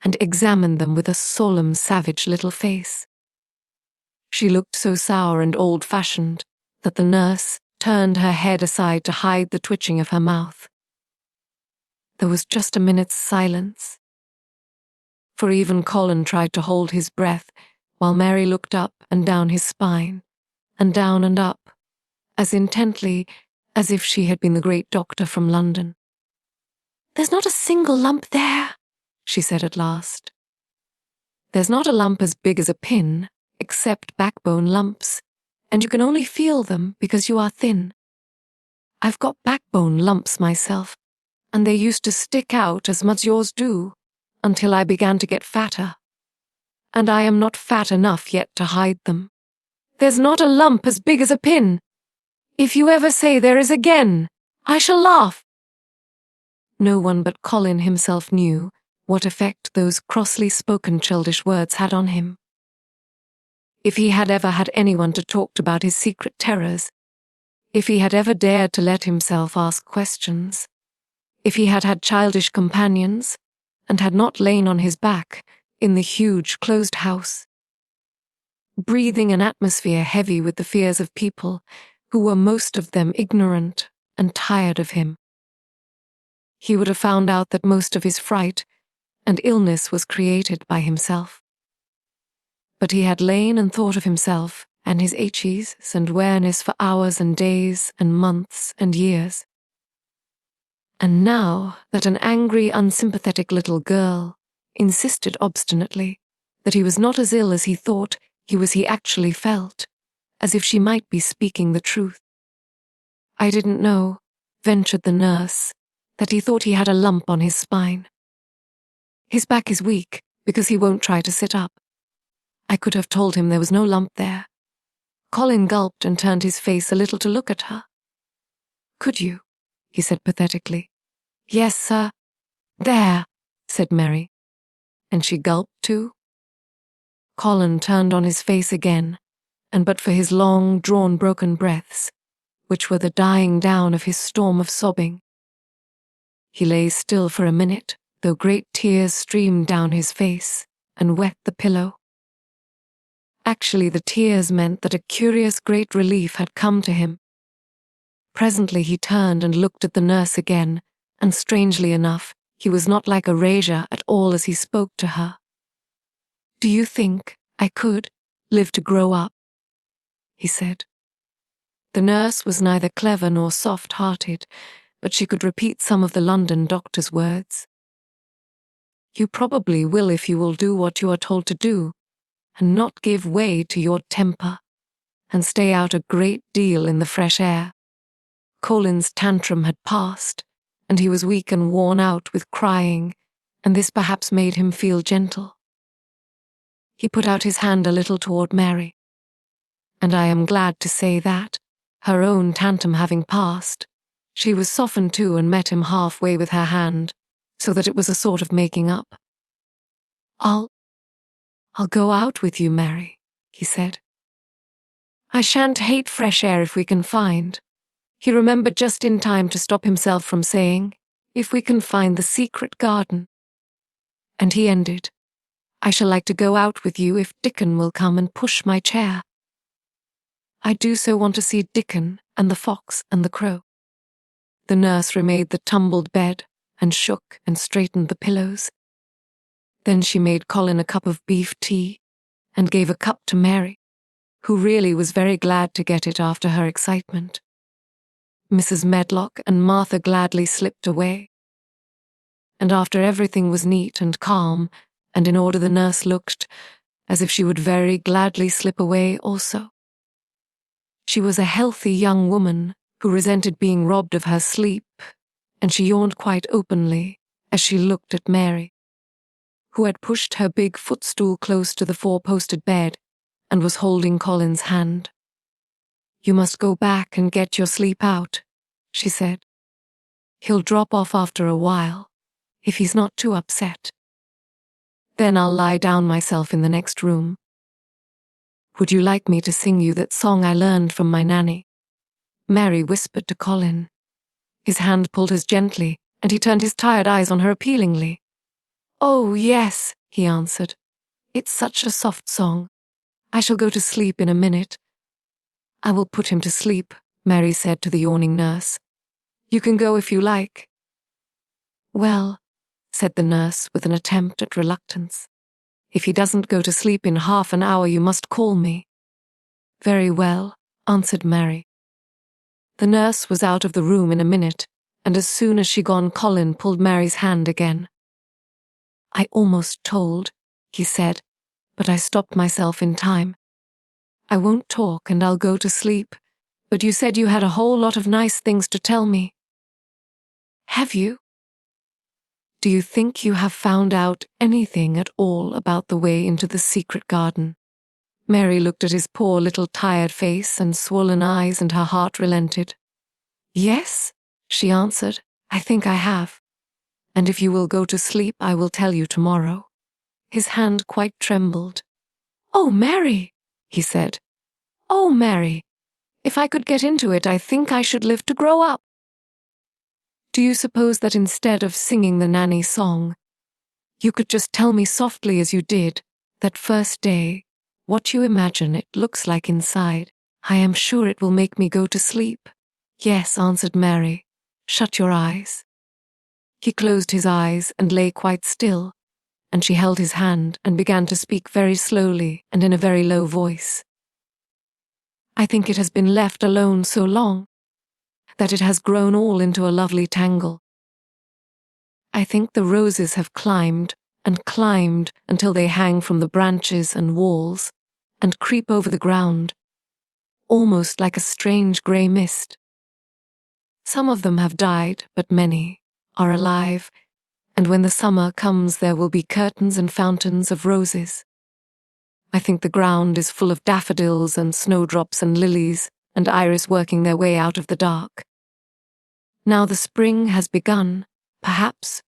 and examined them with a solemn, savage little face. She looked so sour and old-fashioned that the nurse turned her head aside to hide the twitching of her mouth. There was just a minute's silence, for even Colin tried to hold his breath while Mary looked up and down his spine, and down and up, as intently as if she had been the great doctor from London. "There's not a single lump there," she said at last. "There's not a lump as big as a pin, except backbone lumps, and you can only feel them because you are thin. I've got backbone lumps myself, and they used to stick out as much as yours do, until I began to get fatter. And I am not fat enough yet to hide them. There's not a lump as big as a pin. If you ever say there is again, I shall laugh." No one but Colin himself knew what effect those crossly spoken childish words had on him. If he had ever had anyone to talk to about his secret terrors, if he had ever dared to let himself ask questions, if he had had childish companions, and had not lain on his back in the huge closed house, breathing an atmosphere heavy with the fears of people who were most of them ignorant and tired of him, he would have found out that most of his fright and illness was created by himself. But he had lain and thought of himself and his aches and wearness for hours and days and months and years. And now that an angry, unsympathetic little girl insisted obstinately that he was not as ill as he thought he actually felt, as if she might be speaking the truth. "I didn't know," ventured the nurse, "that he thought he had a lump on his spine. His back is weak because he won't try to sit up. I could have told him there was no lump there." Colin gulped and turned his face a little to look at her. "Could you?" he said pathetically. "Yes, sir." "There," said Mary. And she gulped too. Colin turned on his face again, and but for his long, drawn, broken breaths, which were the dying down of his storm of sobbing, he lay still for a minute, though great tears streamed down his face and wet the pillow. Actually, the tears meant that a curious great relief had come to him. Presently he turned and looked at the nurse again, and strangely enough, he was not like a Rajah at all as he spoke to her. "Do you think I could live to grow up?" he said. The nurse was neither clever nor soft-hearted, but she could repeat some of the London doctor's words. "You probably will if you will do what you are told to do, and not give way to your temper, and stay out a great deal in the fresh air." Colin's tantrum had passed, and he was weak and worn out with crying, and this perhaps made him feel gentle. He put out his hand a little toward Mary, and I am glad to say that, her own tantrum having passed, she was softened too and met him halfway with her hand, so that it was a sort of making up. I'll go out with you, Mary," he said. "I shan't hate fresh air if we can find." He remembered just in time to stop himself from saying, "if we can find the secret garden." And he ended, "I shall like to go out with you if Dickon will come and push my chair. I do so want to see Dickon and the fox and the crow." The nurse remade the tumbled bed and shook and straightened the pillows. Then she made Colin a cup of beef tea and gave a cup to Mary, who really was very glad to get it after her excitement. Mrs. Medlock and Martha gladly slipped away. And after everything was neat and calm and in order, the nurse looked as if she would very gladly slip away also. She was a healthy young woman who resented being robbed of her sleep, and she yawned quite openly as she looked at Mary, who had pushed her big footstool close to the four-posted bed and was holding Colin's hand. "You must go back and get your sleep out," she said. "He'll drop off after a while, if he's not too upset. Then I'll lie down myself in the next room. Would you like me to sing you that song I learned from my nanny?" Mary whispered to Colin. His hand pulled hers gently, and he turned his tired eyes on her appealingly. "Oh, yes," he answered. "It's such a soft song. I shall go to sleep in a minute." "I will put him to sleep," Mary said to the yawning nurse. "You can go if you like." "Well," said the nurse with an attempt at reluctance, "if he doesn't go to sleep in half an hour, you must call me." "Very well," answered Mary. The nurse was out of the room in a minute, and as soon as she gone, Colin pulled Mary's hand again. "I almost told," he said, "but I stopped myself in time. I won't talk and I'll go to sleep, but you said you had a whole lot of nice things to tell me. Have you? Do you think you have found out anything at all about the way into the secret garden?" Mary looked at his poor little tired face and swollen eyes, and her heart relented. "Yes," she answered, "I think I have. And if you will go to sleep, I will tell you tomorrow." His hand quite trembled. "Oh, Mary," he said. "Oh, Mary, if I could get into it, I think I should live to grow up. Do you suppose that instead of singing the nanny song, you could just tell me softly as you did, that first day, what you imagine it looks like inside? I am sure it will make me go to sleep." "Yes," answered Mary. "Shut your eyes." He closed his eyes and lay quite still, and she held his hand and began to speak very slowly and in a very low voice. "I think it has been left alone so long, that it has grown all into a lovely tangle. I think the roses have climbed and climbed until they hang from the branches and walls and creep over the ground, almost like a strange grey mist. Some of them have died, but many are alive, and when the summer comes there will be curtains and fountains of roses. I think the ground is full of daffodils and snowdrops and lilies and iris working their way out of the dark. Now the spring has begun, perhaps.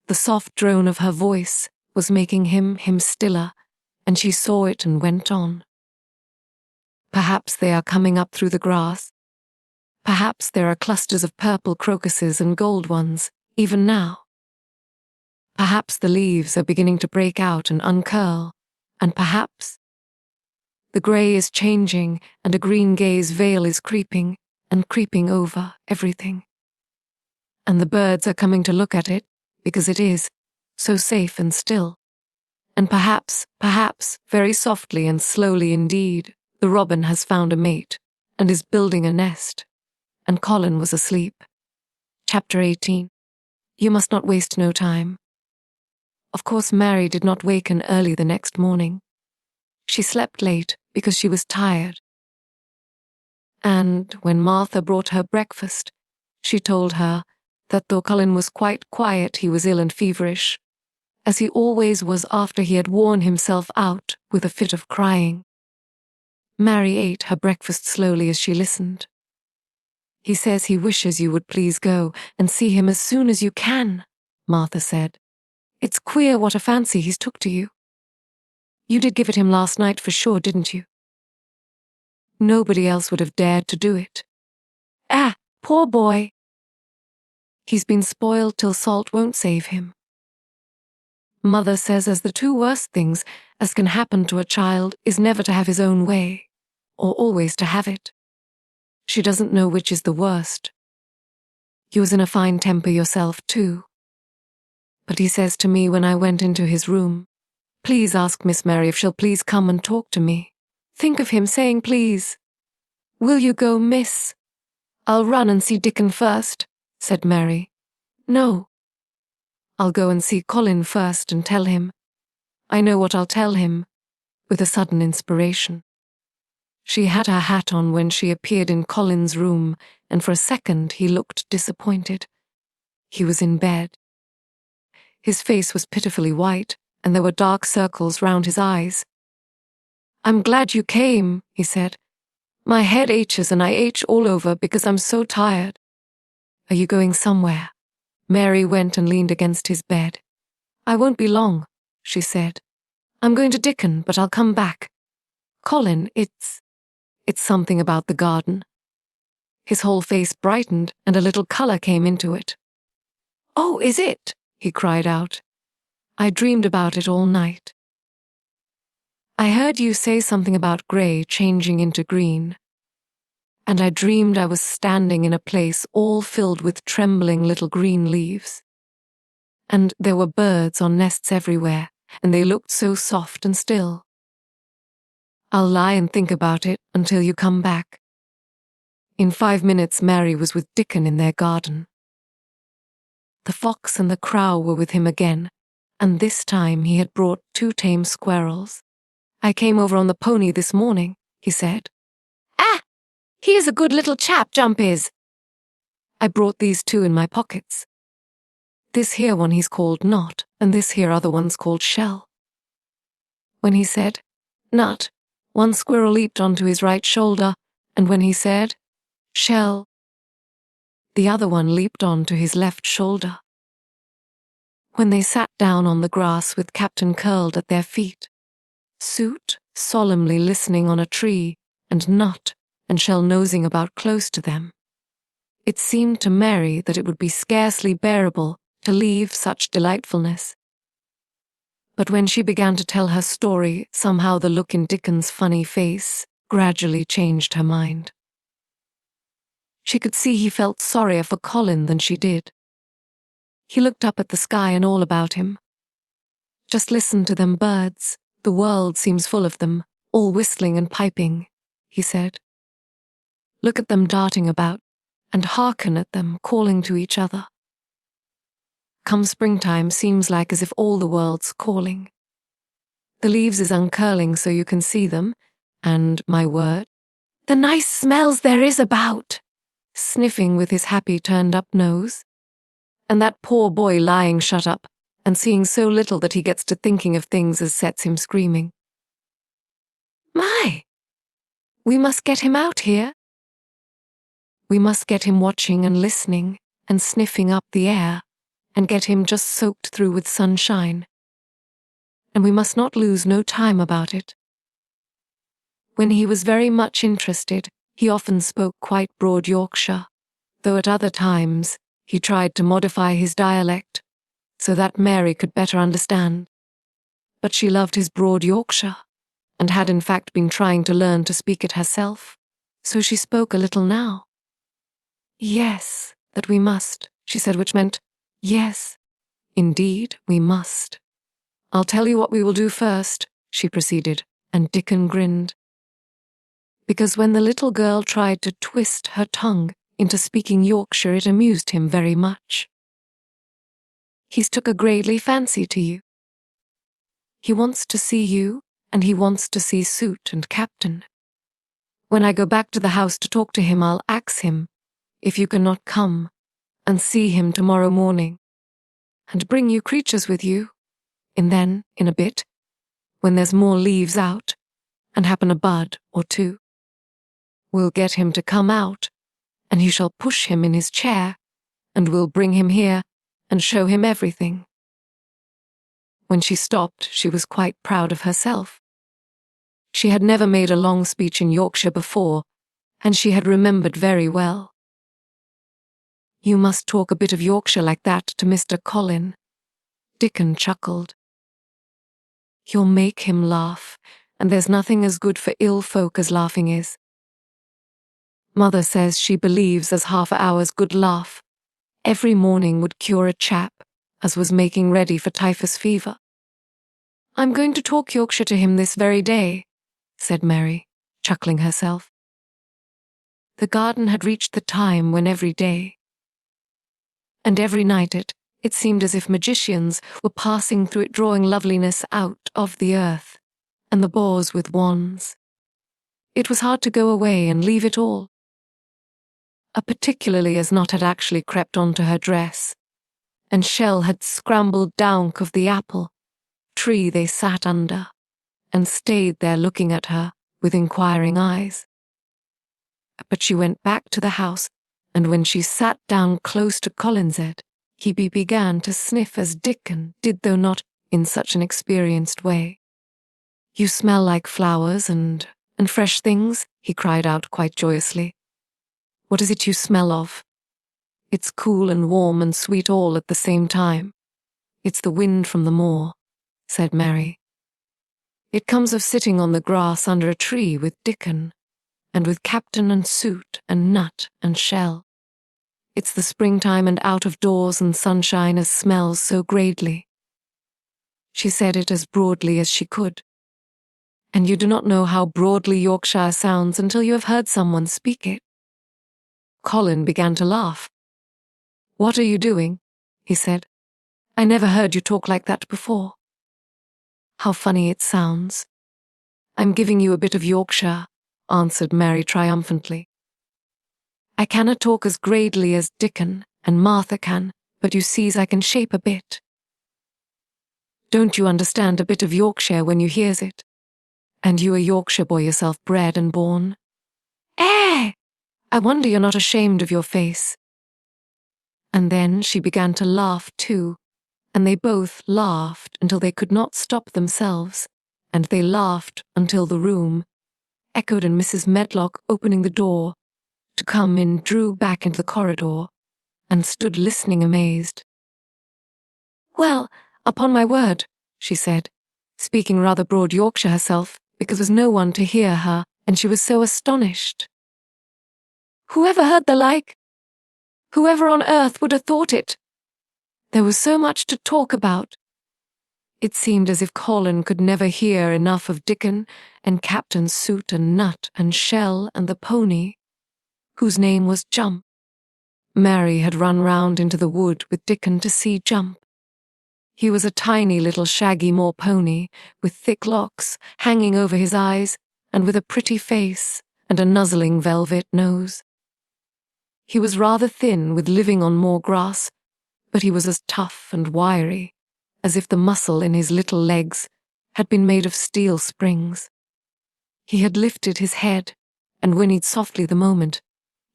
The soft drone of her voice was making him stiller, and she saw it and went on. Perhaps they are coming up through the grass. Perhaps there are clusters of purple crocuses and gold ones, even now. Perhaps the leaves are beginning to break out and uncurl, and perhaps the grey is changing and a green gaze veil is creeping and creeping over everything. And the birds are coming to look at it, because it is so safe and still. And perhaps, very softly and slowly indeed, the robin has found a mate and is building a nest. And Colin was asleep. Chapter 18. You must not waste no time. Of course, Mary did not waken early the next morning. She slept late because she was tired. And when Martha brought her breakfast, she told her that though Colin was quite quiet, he was ill and feverish, as he always was after he had worn himself out with a fit of crying. Mary ate her breakfast slowly as she listened. "He says he wishes you would please go and see him as soon as you can," Martha said. "It's queer what a fancy he's took to you. You did give it him last night for sure, didn't you? Nobody else would have dared to do it. Ah, poor boy. He's been spoiled till salt won't save him. Mother says as the two worst things as can happen to a child is never to have his own way, or always to have it. She doesn't know which is the worst. You was in a fine temper yourself too. But he says to me when I went into his room, 'Please ask Miss Mary if she'll please come and talk to me.' Think of him saying please. 'Will you go, miss?' 'I'll run and see Dickon first,' said Mary. 'No. I'll go and see Colin first and tell him. I know what I'll tell him,' with a sudden inspiration. She had her hat on when she appeared in Colin's room, and for a second he looked disappointed. He was in bed. His face was pitifully white, and there were dark circles round his eyes. "I'm glad you came," he said. "My head aches and I ache all over because I'm so tired." "Are you going somewhere?" Mary went and leaned against his bed. "I won't be long," she said. "I'm going to Dickon, but I'll come back. Colin, it's something about the garden." His whole face brightened and a little colour came into it. "Oh, is it?" he cried out. "I dreamed about it all night. I heard you say something about grey changing into green. And I dreamed I was standing in a place all filled with trembling little green leaves. And there were birds on nests everywhere, and they looked so soft and still. I'll lie and think about it until you come back." In 5 minutes, Mary was with Dickon in their garden. The fox and the crow were with him again, and this time he had brought 2 tame squirrels. "I came over on the pony this morning," he said. "Ah! He is a good little chap, Jump is." "I brought these 2 in my pockets. This here one he's called Knot, and this here other one's called Shell." When he said, "Nut," one squirrel leaped onto his right shoulder, and when he said, "Shell," the other one leaped onto his left shoulder. When they sat down on the grass with Captain curled at their feet, Soot solemnly listening on a tree, and Nut and Shell nosing about close to them, it seemed to Mary that it would be scarcely bearable to leave such delightfulness. But when she began to tell her story, somehow the look in Dickon's funny face gradually changed her mind. She could see he felt sorrier for Colin than she did. He looked up at the sky and all about him. "Just listen to them birds. The world seems full of them, all whistling and piping," he said. "Look at them darting about, and hearken at them calling to each other. Come springtime seems like as if all the world's calling. The leaves is uncurling so you can see them, and, my word, the nice smells there is about," sniffing with his happy turned-up nose. "And that poor boy lying shut up, and seeing so little that he gets to thinking of things as sets him screaming. My! We must get him out here. We must get him watching and listening and sniffing up the air, and get him just soaked through with sunshine. And we must not lose no time about it." When he was very much interested, he often spoke quite broad Yorkshire, though at other times he tried to modify his dialect so that Mary could better understand. But she loved his broad Yorkshire, and had in fact been trying to learn to speak it herself, so she spoke a little now. "Yes, that we must," she said, which meant, "Yes, indeed, we must. I'll tell you what we will do first," she proceeded, and Dickon grinned. Because when the little girl tried to twist her tongue into speaking Yorkshire, it amused him very much. "He's took a greatly fancy to you. He wants to see you, and he wants to see Soot and Captain. When I go back to the house to talk to him, I'll ax him if you cannot come and see him tomorrow morning, and bring you creatures with you, and then, in a bit, when there's more leaves out, and happen a bud or 2, we'll get him to come out, and he shall push him in his chair, and we'll bring him here and show him everything." When she stopped, she was quite proud of herself. She had never made a long speech in Yorkshire before, and she had remembered very well. "You must talk a bit of Yorkshire like that to Mr. Colin." Dickon chuckled. "You'll make him laugh, and there's nothing as good for ill folk as laughing is. Mother says she believes as half an hour's good laugh every morning would cure a chap as was making ready for typhus fever." "I'm going to talk Yorkshire to him this very day," said Mary, chuckling herself. The garden had reached the time when every day, and every night it seemed as if magicians were passing through it, drawing loveliness out of the earth, and the boars with wands. It was hard to go away and leave it all. Particularly as Knot had actually crept onto her dress, and Shell had scrambled down of the apple tree they sat under, and stayed there looking at her with inquiring eyes. But she went back to the house, and when she sat down close to Colin's head, he began to sniff as Dickon did, though not in such an experienced way. "You smell like flowers and fresh things," he cried out quite joyously. "What is it you smell of? It's cool and warm and sweet all at the same time. It's the wind from the moor," said Mary. "It comes of sitting on the grass under a tree with Dickon, and with Captain and Soot and Nut and Shell. It's the springtime and out of doors and sunshine as smells so greatly." She said it as broadly as she could. And you do not know how broadly Yorkshire sounds until you have heard someone speak it. Colin began to laugh. "What are you doing?" he said. "I never heard you talk like that before." "How funny it sounds." "I'm giving you a bit of Yorkshire," answered Mary triumphantly. "I canna talk as gradely as Dickon and Martha can, but you sees I can shape a bit. Don't you understand a bit of Yorkshire when you hears it? And you a Yorkshire boy yourself, bred and born? Eh! I wonder you're not ashamed of your face." And then she began to laugh too, and they both laughed until they could not stop themselves, and they laughed until the room echoed, and Mrs. Medlock, opening the door to come in, drew back into the corridor and stood listening amazed. "Well, upon my word," she said, speaking rather broad Yorkshire herself, because there was no one to hear her, and she was so astonished. "Whoever heard the like? Whoever on earth would have thought it? There was so much to talk about." It seemed as if Colin could never hear enough of Dickon and Captain Soot and Nut and Shell and the pony, whose name was Jump. Mary had run round into the wood with Dickon to see Jump. He was a tiny little shaggy moor pony, with thick locks hanging over his eyes, and with a pretty face and a nuzzling velvet nose. He was rather thin with living on moor grass, but he was as tough and wiry as if the muscle in his little legs had been made of steel springs. He had lifted his head and whinnied softly the moment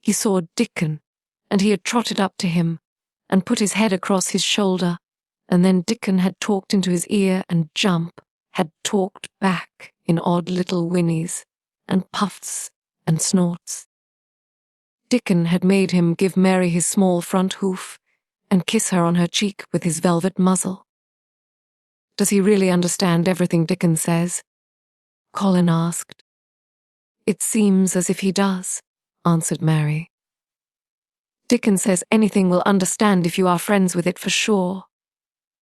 he saw Dickon, and he had trotted up to him and put his head across his shoulder, and then Dickon had talked into his ear, and Jump had talked back in odd little whinnies and puffs and snorts. Dickon had made him give Mary his small front hoof and kiss her on her cheek with his velvet muzzle. "Does he really understand everything Dickon says?" Colin asked. "It seems as if he does," answered Mary. "Dickon says anything will understand if you are friends with it for sure.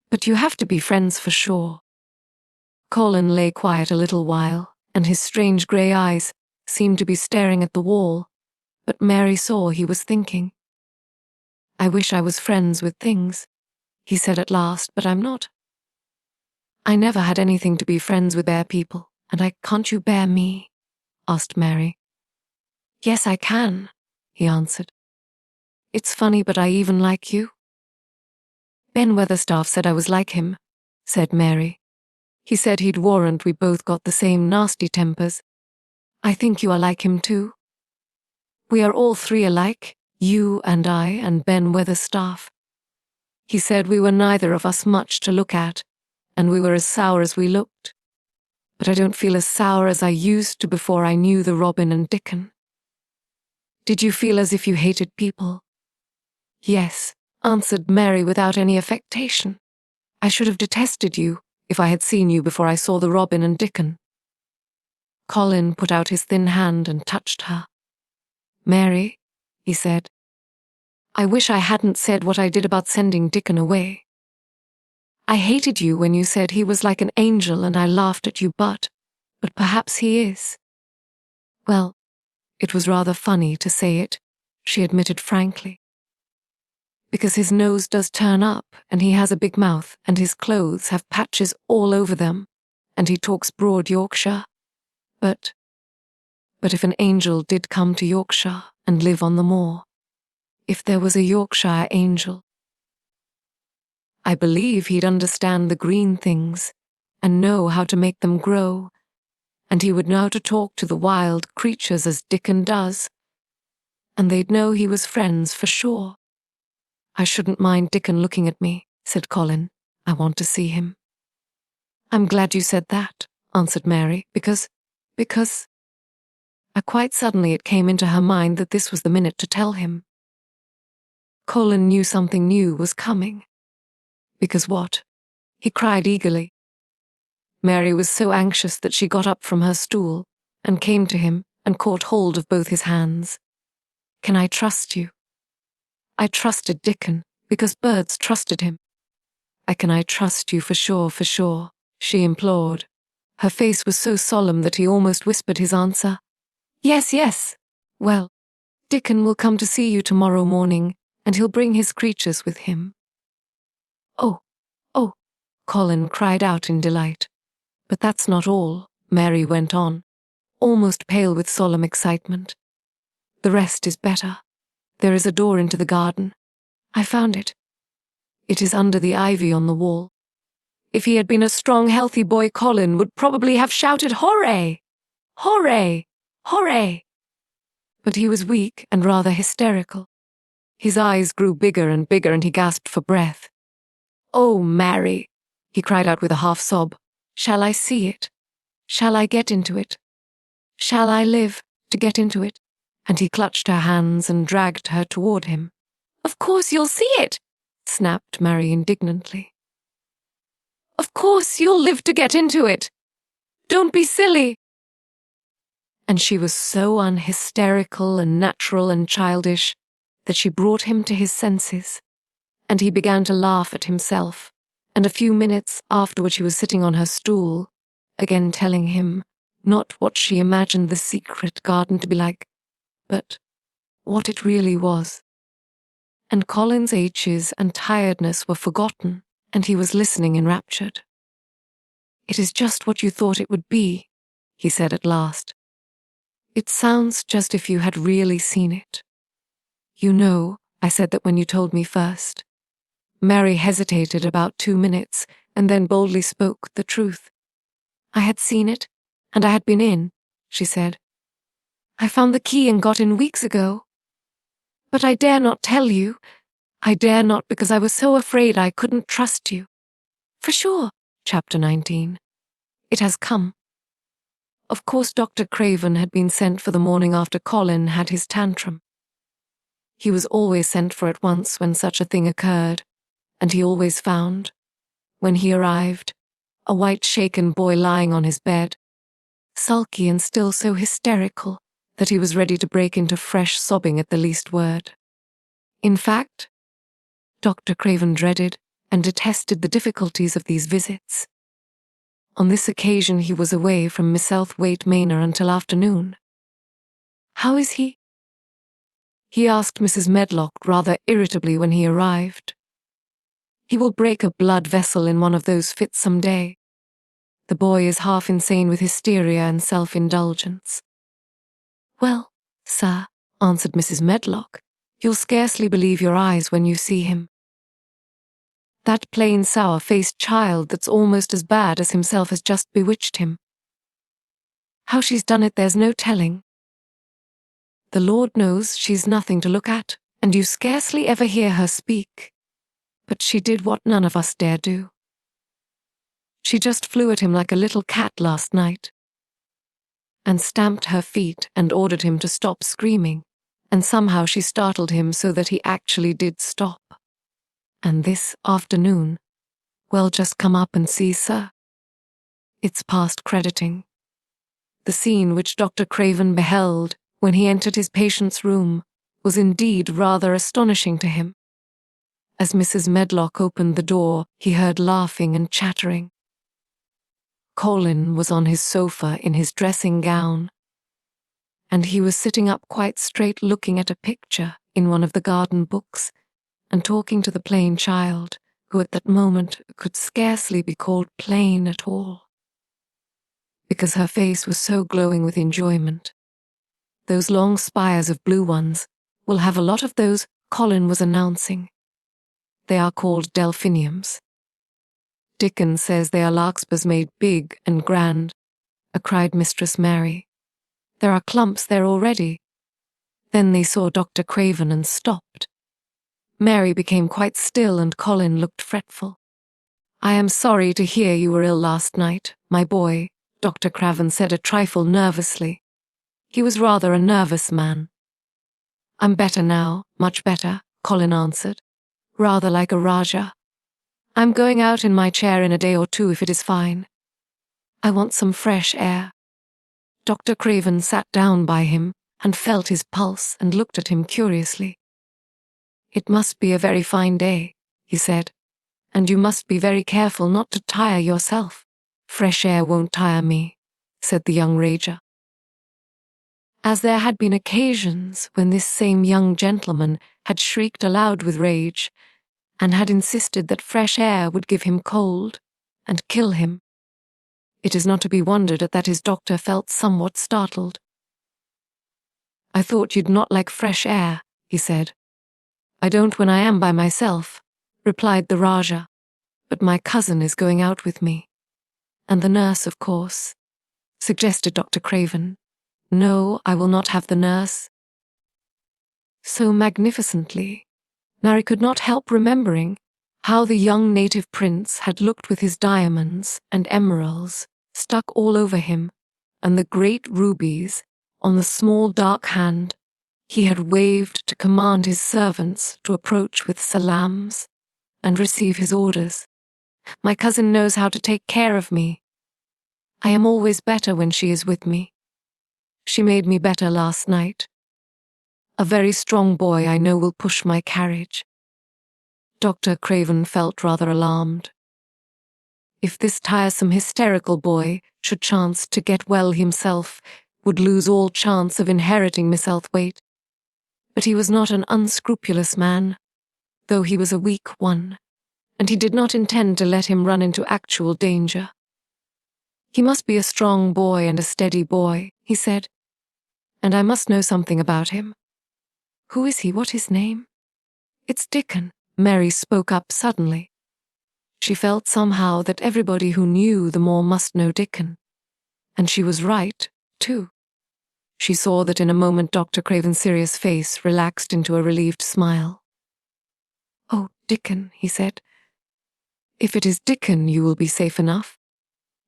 But you have to be friends for sure." Colin lay quiet a little while, and his strange grey eyes seemed to be staring at the wall, but Mary saw he was thinking. "I wish I was friends with things," he said at last, "but I'm not. I never had anything to be friends with bear people, and can't you bear me?" asked Mary. "Yes, I can," he answered. "It's funny, but I even like you." "Ben Weatherstaff said I was like him," said Mary. "He said he'd warrant we both got the same nasty tempers. I think you are like him too. We are all three alike, you and I and Ben Weatherstaff. He said we were neither of us much to look at, and we were as sour as we looked. But I don't feel as sour as I used to before I knew the Robin and Dickon." "Did you feel as if you hated people?" "Yes," answered Mary without any affectation. "I should have detested you if I had seen you before I saw the Robin and Dickon." Colin put out his thin hand and touched her. "Mary," he said, "I wish I hadn't said what I did about sending Dickon away. I hated you when you said he was like an angel, and I laughed at you, but perhaps he is." "Well, it was rather funny to say it," she admitted frankly. "Because his nose does turn up, and he has a big mouth, and his clothes have patches all over them, and he talks broad Yorkshire. But if an angel did come to Yorkshire and live on the moor, if there was a Yorkshire angel, I believe he'd understand the green things and know how to make them grow, and he would know how to talk to the wild creatures as Dickon does, and they'd know he was friends for sure. I shouldn't mind Dickon looking at me, said Colin. I want to see him. I'm glad you said that, answered Mary, because... Quite suddenly it came into her mind that this was the minute to tell him. Colin knew something new was coming. Because what? He cried eagerly. Mary was so anxious that she got up from her stool and came to him and caught hold of both his hands. Can I trust you? I trusted Dickon because birds trusted him. Can I trust you for sure, she implored. Her face was so solemn that he almost whispered his answer. Yes. Well, Dickon will come to see you tomorrow morning, and he'll bring his creatures with him. Oh, Colin cried out in delight. But that's not all, Mary went on, almost pale with solemn excitement. The rest is better. There is a door into the garden. I found it. It is under the ivy on the wall. If he had been a strong, healthy boy, Colin would probably have shouted, "Hooray! Hooray! Hooray!" But he was weak and rather hysterical. His eyes grew bigger and bigger and he gasped for breath. Oh, Mary, he cried out with a half sob. Shall I see it? Shall I get into it? Shall I live to get into it? And he clutched her hands and dragged her toward him. Of course you'll see it, snapped Mary indignantly. Of course you'll live to get into it. Don't be silly. And she was so unhysterical and natural and childish that she brought him to his senses, and he began to laugh at himself, and a few minutes afterward she was sitting on her stool, again telling him not what she imagined the secret garden to be like, but what it really was. And Colin's aches and tiredness were forgotten, and he was listening enraptured. It is just what you thought it would be, he said at last. It sounds just if you had really seen it. You know, I said that when you told me first. Mary hesitated about 2 minutes and then boldly spoke the truth. I had seen it, and I had been in, she said. I found the key and got in weeks ago. But I dare not tell you. I dare not because I was so afraid I couldn't trust you. For sure, Chapter 19. It has come. Of course, Dr. Craven had been sent for the morning after Colin had his tantrum. He was always sent for at once when such a thing occurred, and he always found, when he arrived, a white shaken boy lying on his bed, sulky and still so hysterical that he was ready to break into fresh sobbing at the least word. In fact, Dr. Craven dreaded and detested the difficulties of these visits. On this occasion he was away from Misselthwaite Manor until afternoon. How is he? He asked Mrs. Medlock rather irritably when he arrived. He will break a blood vessel in one of those fits some day. The boy is half insane with hysteria and self-indulgence. Well, sir, answered Mrs. Medlock, you'll scarcely believe your eyes when you see him. That plain sour-faced child that's almost as bad as himself has just bewitched him. How she's done it there's no telling. The Lord knows she's nothing to look at, and you scarcely ever hear her speak. But she did what none of us dare do. She just flew at him like a little cat last night, and stamped her feet and ordered him to stop screaming, and somehow she startled him so that he actually did stop. And this afternoon, well, just come up and see, sir. It's past crediting. The scene which Dr. Craven beheld when he entered his patient's room was indeed rather astonishing to him. As Mrs. Medlock opened the door, he heard laughing and chattering. Colin was on his sofa in his dressing gown, and he was sitting up quite straight looking at a picture in one of the garden books and talking to the plain child, who at that moment could scarcely be called plain at all, because her face was so glowing with enjoyment. Those long spires of blue ones will have a lot of those, Colin was announcing. They are called delphiniums. Dickon says they are larkspurs made big and grand, cried Mistress Mary. There are clumps there already. Then they saw Dr. Craven and stopped. Mary became quite still and Colin looked fretful. I am sorry to hear you were ill last night, my boy, Dr. Craven said a trifle nervously. He was rather a nervous man. I'm better now, much better, Colin answered, rather like a Rajah. I'm going out in my chair in a day or two if it is fine. I want some fresh air. Dr. Craven sat down by him and felt his pulse and looked at him curiously. It must be a very fine day, he said, and you must be very careful not to tire yourself. Fresh air won't tire me, said the young Rajah. As there had been occasions when this same young gentleman had shrieked aloud with rage, and had insisted that fresh air would give him cold and kill him, it is not to be wondered at that his doctor felt somewhat startled. I thought you'd not like fresh air, he said. I don't when I am by myself, replied the Rajah, but my cousin is going out with me. And the nurse, of course, suggested Dr. Craven. No, I will not have the nurse. So magnificently, Mary could not help remembering how the young native prince had looked with his diamonds and emeralds stuck all over him, and the great rubies on the small dark hand he had waved to command his servants to approach with salams and receive his orders. My cousin knows how to take care of me. I am always better when she is with me. She made me better last night. A very strong boy I know will push my carriage. Dr. Craven felt rather alarmed. If this tiresome hysterical boy should chance to get well himself, would lose all chance of inheriting Miss Elthwaite. But he was not an unscrupulous man, though he was a weak one, and he did not intend to let him run into actual danger. He must be a strong boy and a steady boy, he said, and I must know something about him. Who is he? What his name? It's Dickon, Mary spoke up suddenly. She felt somehow that everybody who knew the Moor must know Dickon, and she was right, too. She saw that in a moment Dr. Craven's serious face relaxed into a relieved smile. Oh, Dickon, he said. If it is Dickon, you will be safe enough.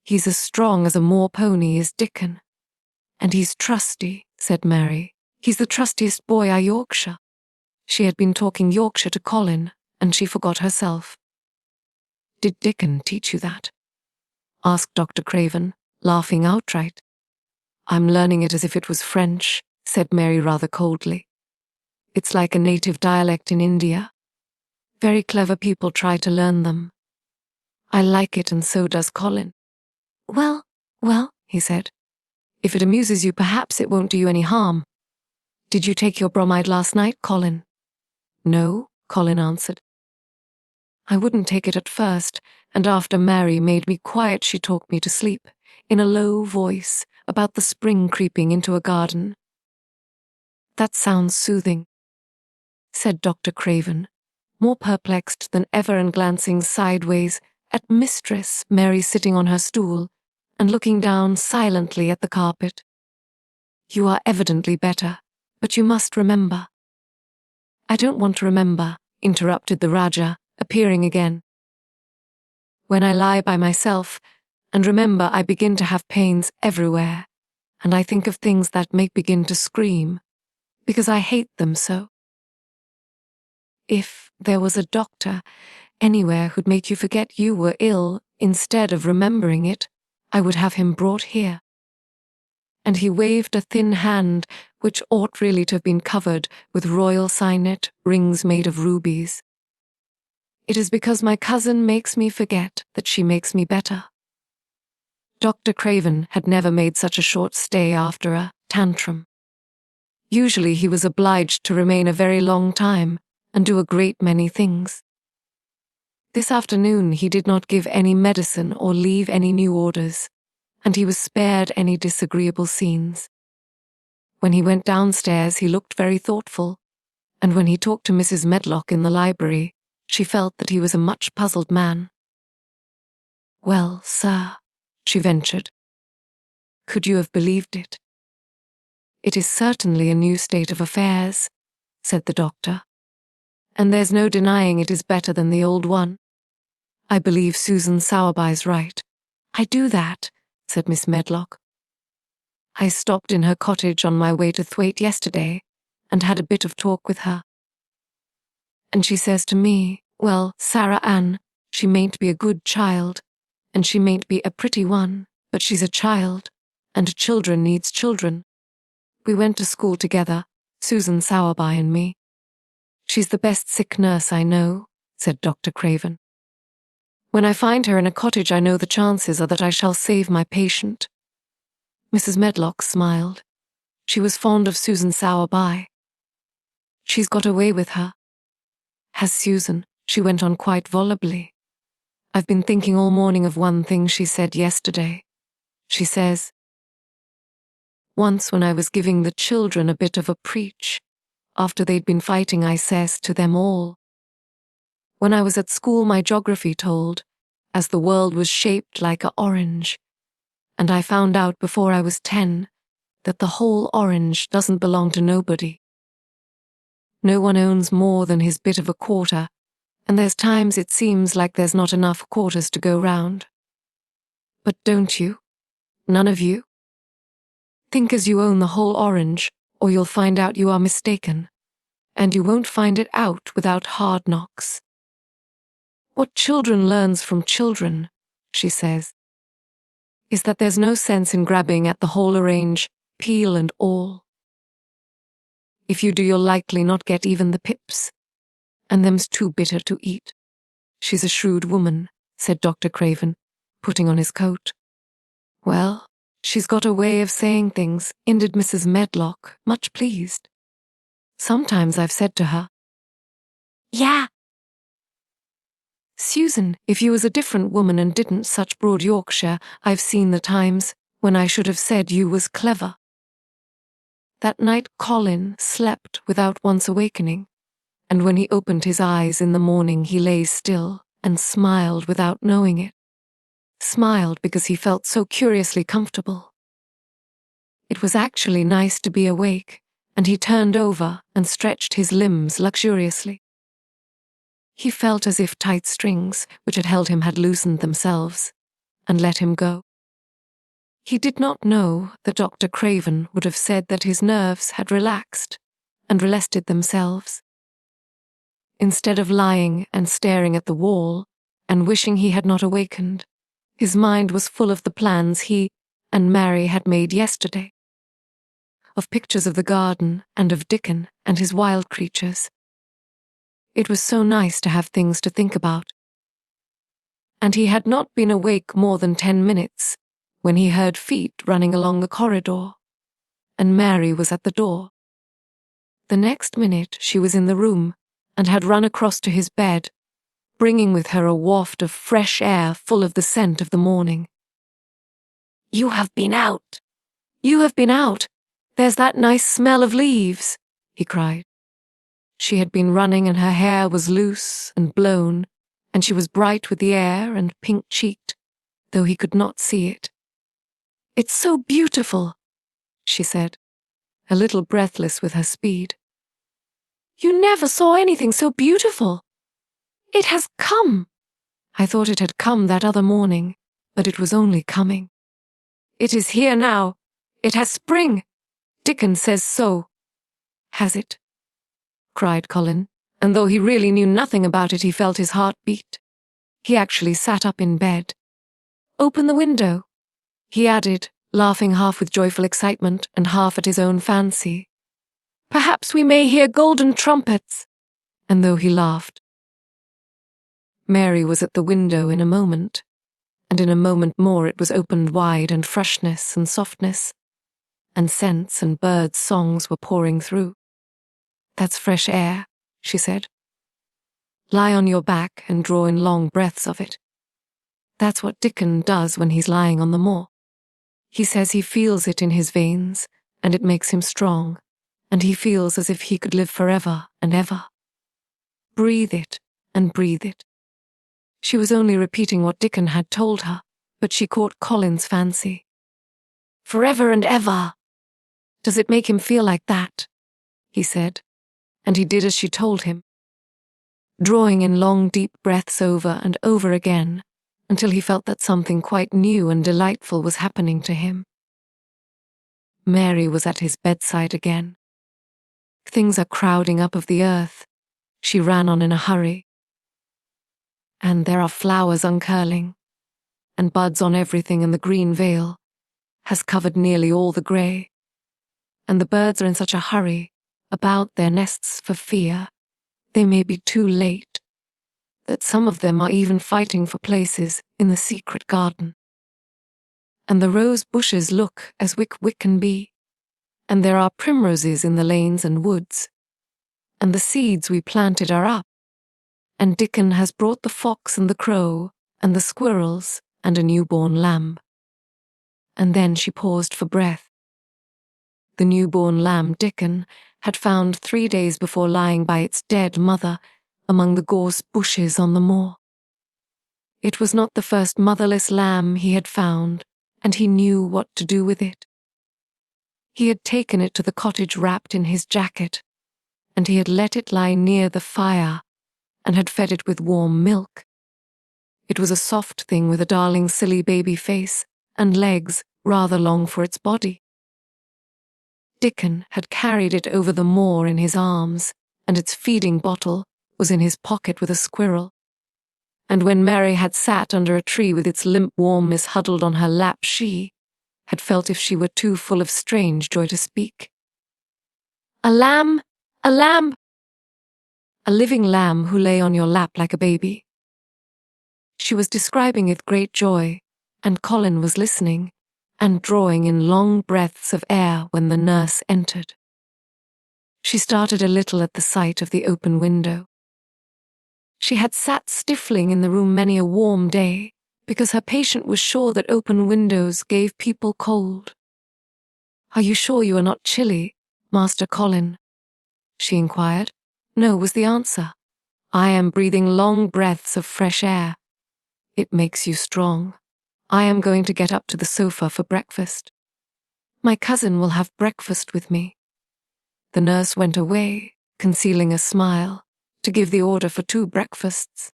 He's as strong as a Moor pony is Dickon. And he's trusty, said Mary. He's the trustiest boy I Yorkshire. She had been talking Yorkshire to Colin, and she forgot herself. Did Dickon teach you that? Asked Dr. Craven, laughing outright. I'm learning it as if it was French, said Mary rather coldly. It's like a native dialect in India. Very clever people try to learn them. I like it, and so does Colin. Well, he said. If it amuses you, perhaps it won't do you any harm. Did you take your bromide last night, Colin? No, Colin answered. I wouldn't take it at first, and after Mary made me quiet she talked me to sleep, in a low voice, about the spring creeping into a garden. That sounds soothing, said Dr. Craven, more perplexed than ever and glancing sideways at Mistress, Mary sitting on her stool, and looking down silently at the carpet. You are evidently better, but you must remember. I don't want to remember, interrupted the Rajah, appearing again. When I lie by myself, and remember I begin to have pains everywhere, and I think of things that make begin to scream, because I hate them so. If there was a doctor anywhere who'd make you forget you were ill instead of remembering it, I would have him brought here. And he waved a thin hand which ought really to have been covered with royal signet rings made of rubies. It is because my cousin makes me forget that she makes me better. Dr. Craven had never made such a short stay after a tantrum. Usually he was obliged to remain a very long time and do a great many things. This afternoon he did not give any medicine or leave any new orders, and he was spared any disagreeable scenes. When he went downstairs he looked very thoughtful, and when he talked to Mrs. Medlock in the library, She felt that he was a much puzzled man. "Well, sir," she ventured, "could you have believed it?" "It is certainly a new state of affairs," said the doctor, "and there's no denying it is better than the old one. I believe Susan Sowerby's right." "I do that," said Miss Medlock. "I stopped in her cottage on my way to Thwaite yesterday and had a bit of talk with her. And she says to me, well, Sarah Ann, she mayn't be a good child, and she mayn't be a pretty one, but she's a child, and children needs children. We went to school together, Susan Sowerby and me. She's the best sick nurse I know," said Dr. Craven. "When I find her in a cottage, I know the chances are that I shall save my patient." Mrs. Medlock smiled. She was fond of Susan Sowerby. "She's got away with her. Has Susan," she went on quite volubly. "I've been thinking all morning of one thing she said yesterday. She says, 'Once when I was giving the children a bit of a preach, after they'd been fighting, I says to them all, when I was at school my geography told, as the world was shaped like a orange, and I found out before I was 10 that the whole orange doesn't belong to nobody. No one owns more than his bit of a quarter, and there's times it seems like there's not enough quarters to go round. But don't you? None of you? Think as you own the whole orange, or you'll find out you are mistaken, and you won't find it out without hard knocks. What children learns from children,' she says, is that there's no sense in grabbing at the whole orange, peel and all. If you do, you'll likely not get even the pips, and them's too bitter to eat." "She's a shrewd woman," said Dr. Craven, putting on his coat. "Well, she's got a way of saying things," ended Mrs. Medlock, much pleased. "Sometimes I've said to her, 'Yeah, Susan, if you was a different woman and didn't such broad Yorkshire, I've seen the times when I should have said you was clever.' That night Colin slept without once awakening, and when he opened his eyes in the morning he lay still and smiled without knowing it. Smiled because he felt so curiously comfortable. It was actually nice to be awake, and he turned over and stretched his limbs luxuriously. He felt as if tight strings, which had held him, had loosened themselves and let him go. He did not know that Dr. Craven would have said that his nerves had relaxed and rested themselves. Instead of lying and staring at the wall and wishing he had not awakened, his mind was full of the plans he and Mary had made yesterday, of pictures of the garden and of Dickon and his wild creatures. It was so nice to have things to think about. And he had not been awake more than 10 minutes when he heard feet running along the corridor, and Mary was at the door. The next minute she was in the room and had run across to his bed, bringing with her a waft of fresh air full of the scent of the morning. "You have been out! You have been out! There's that nice smell of leaves!" he cried. She had been running and her hair was loose and blown, and she was bright with the air and pink-cheeked, though he could not see it. "It's so beautiful," she said, a little breathless with her speed. "You never saw anything so beautiful. It has come." "I thought it had come that other morning, but it was only coming. It is here now. It has spring. Dickon says so." "Has it?" cried Colin, and though he really knew nothing about it, he felt his heart beat. He actually sat up in bed. "Open the window," he added, laughing half with joyful excitement and half at his own fancy. "Perhaps we may hear golden trumpets." And though he laughed, Mary was at the window in a moment, and in a moment more it was opened wide, and freshness and softness, and scents and birds' songs were pouring through. "That's fresh air," she said. "Lie on your back and draw in long breaths of it. That's what Dickon does when he's lying on the moor. He says he feels it in his veins, and it makes him strong, and he feels as if he could live forever and ever. Breathe it, and breathe it. She was only repeating what Dickon had told her, but she caught Colin's fancy. "Forever and ever! Does it make him feel like that?" he said, and he did as she told him, drawing in long, deep breaths over and over again, until he felt that something quite new and delightful was happening to him. Mary was at his bedside again. "Things are crowding up of the earth," she ran on in a hurry. "And there are flowers uncurling, and buds on everything, and the green veil has covered nearly all the grey. And the birds are in such a hurry about their nests for fear they may be too late, that some of them are even fighting for places in the secret garden. And the rose bushes look as wick can be, and there are primroses in the lanes and woods, and the seeds we planted are up, and Dickon has brought the fox and the crow and the squirrels and a newborn lamb." And then she paused for breath. The newborn lamb Dickon had found 3 days before lying by its dead mother among the gorse bushes on the moor. It was not the first motherless lamb he had found, and he knew what to do with it. He had taken it to the cottage wrapped in his jacket, and he had let it lie near the fire and had fed it with warm milk. It was a soft thing with a darling silly baby face and legs rather long for its body. Dickon had carried it over the moor in his arms, and its feeding bottle was in his pocket with a squirrel. And when Mary had sat under a tree with its limp warmness huddled on her lap, she had felt if she were too full of strange joy to speak. "A lamb! A lamb! A living lamb who lay on your lap like a baby." She was describing it with great joy, and Colin was listening and drawing in long breaths of air when the nurse entered. She started a little at the sight of the open window. She had sat stifling in the room many a warm day, because her patient was sure that open windows gave people cold. "Are you sure you are not chilly, Master Colin?" she inquired. "No," was the answer. "I am breathing long breaths of fresh air. It makes you strong. I am going to get up to the sofa for breakfast. My cousin will have breakfast with me." The nurse went away, concealing a smile, to give the order for 2 breakfasts.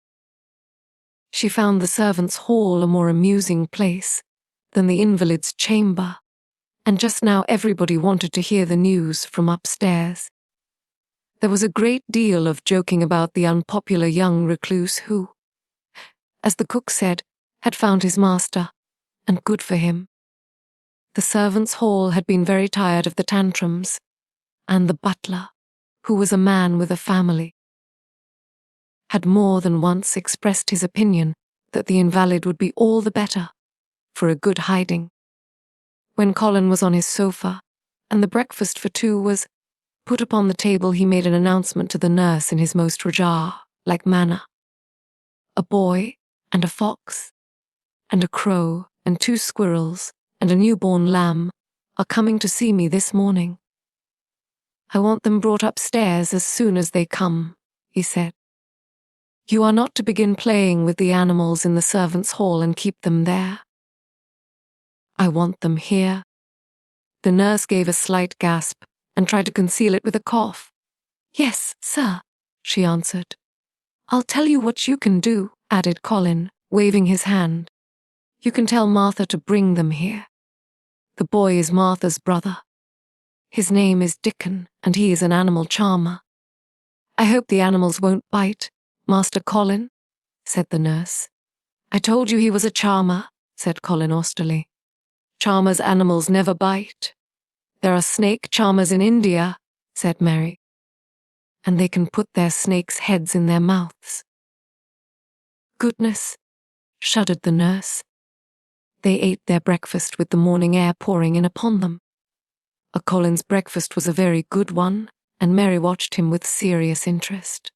She found the servants' hall a more amusing place than the invalid's chamber, and just now everybody wanted to hear the news from upstairs. There was a great deal of joking about the unpopular young recluse who, as the cook said, had found his master, and good for him. The servants' hall had been very tired of the tantrums, and the butler, who was a man with a family, had more than once expressed his opinion that the invalid would be all the better for a good hiding. When Colin was on his sofa, and the breakfast for 2 was put upon the table, he made an announcement to the nurse in his most Rajah-like manner. "A boy and a fox and a crow and 2 squirrels and a newborn lamb are coming to see me this morning. I want them brought upstairs as soon as they come," he said. "You are not to begin playing with the animals in the servants' hall and keep them there. I want them here." The nurse gave a slight gasp and tried to conceal it with a cough. "Yes, sir," she answered. "I'll tell you what you can do," added Colin, waving his hand. "You can tell Martha to bring them here. The boy is Martha's brother. His name is Dickon, and he is an animal charmer." "I hope the animals won't bite, Master Colin," said the nurse. "I told you he was a charmer," said Colin austerely. "Charmers' animals never bite. There are snake charmers in India," said Mary. "And they can put their snakes' heads in their mouths." "Goodness," shuddered the nurse. They ate their breakfast with the morning air pouring in upon them. Colin's breakfast was a very good one, and Mary watched him with serious interest.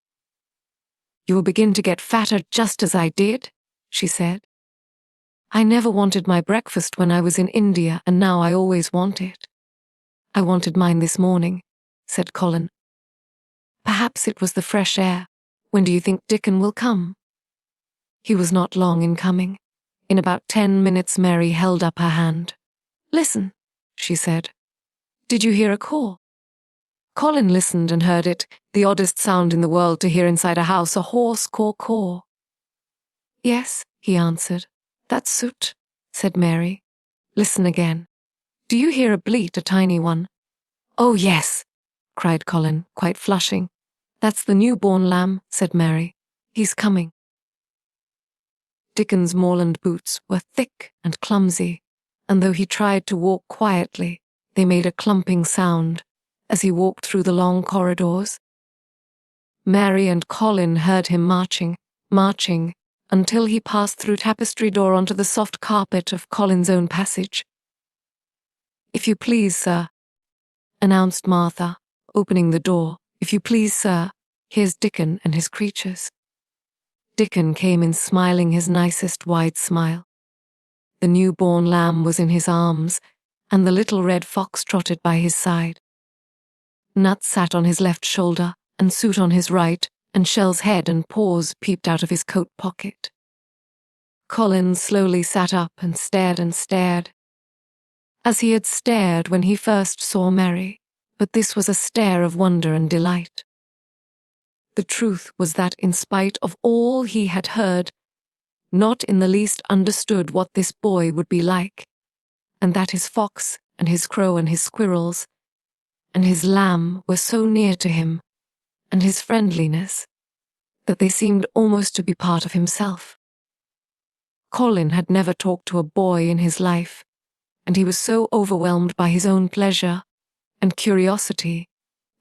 "You will begin to get fatter just as I did," she said. "I never wanted my breakfast when I was in India, and now I always want it." "I wanted mine this morning," said Colin. "Perhaps it was the fresh air," When do you think Dickon will come?" He was not long in coming. In about 10 minutes, Mary held up her hand. "Listen," she said. "Did you hear a caw?" Colin listened and heard it, the oddest sound in the world to hear inside a house, a hoarse caw-caw. "Yes," he answered. "That's Soot," said Mary. "Listen again. Do you hear a bleat, a tiny one?" "Oh, yes," cried Colin, quite flushing. "That's the newborn lamb," said Mary. "He's coming." Dickon's moorland boots were thick and clumsy, and though he tried to walk quietly, they made a clumping sound as he walked through the long corridors. Mary and Colin heard him marching, until he passed through tapestry door onto the soft carpet of Colin's own passage. "If you please, sir," announced Martha, opening the door. "If you please, sir, here's Dickon and his creatures." Dickon came in smiling his nicest wide smile. The newborn lamb was in his arms, and the little red fox trotted by his side. Nut sat on his left shoulder, and Soot on his right, and Shell's head and paws peeped out of his coat pocket. Colin slowly sat up and stared, as he had stared when he first saw Mary, but this was a stare of wonder and delight. The truth was that in spite of all he had heard, not in the least understood what this boy would be like, and that his fox and his crow and his squirrels and his lamb were so near to him, and his friendliness, that they seemed almost to be part of himself. Colin had never talked to a boy in his life, and he was so overwhelmed by his own pleasure and curiosity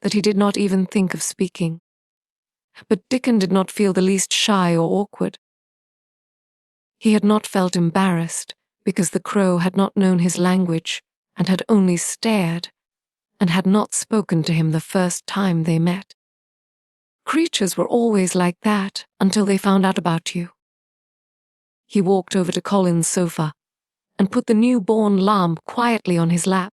that he did not even think of speaking. But Dickon did not feel the least shy or awkward. He had not felt embarrassed because the crow had not known his language and had only stared and had not spoken to him the first time they met. Creatures were always like that until they found out about you. He walked over to Colin's sofa and put the newborn lamb quietly on his lap.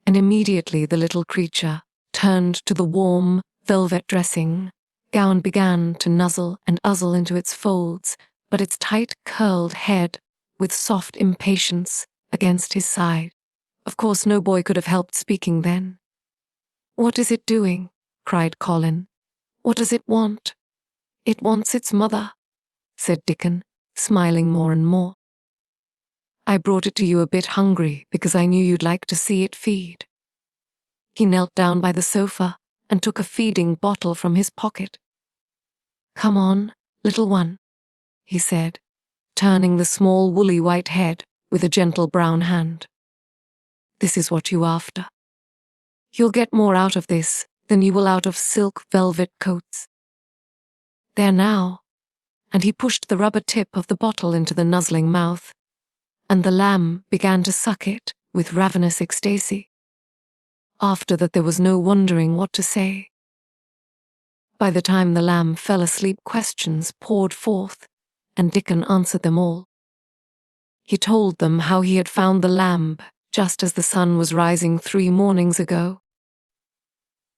And immediately the little creature turned to the warm, velvet dressing gown, began to nuzzle and uzzle into its folds, but its tight curled head with soft impatience against his side. Of course no boy could have helped speaking then. "What is it doing?" cried Colin. "What does it want?" "It wants its mother," said Dickon, smiling more and more. "I brought it to you a bit hungry because I knew you'd like to see it feed." He knelt down by the sofa and took a feeding bottle from his pocket. "Come on, little one," he said, turning the small woolly white head with a gentle brown hand. "This is what you're after. You'll get more out of this than you will out of silk velvet coats. There now," and he pushed the rubber tip of the bottle into the nuzzling mouth, and the lamb began to suck it with ravenous ecstasy. After that there was no wondering what to say. By the time the lamb fell asleep, questions poured forth, and Dickon answered them all. He told them how he had found the lamb just as the sun was rising 3 mornings ago.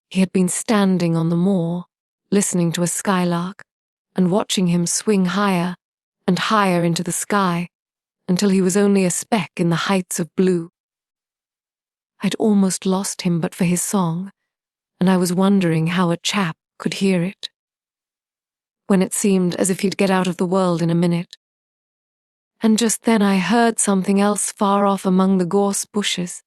He had been standing on the moor, listening to a skylark, and watching him swing higher and higher into the sky, until he was only a speck in the heights of blue. I'd almost lost him but for his song, and I was wondering how a chap could hear it, when it seemed as if he'd get out of the world in a minute. And just then I heard something else far off among the gorse bushes.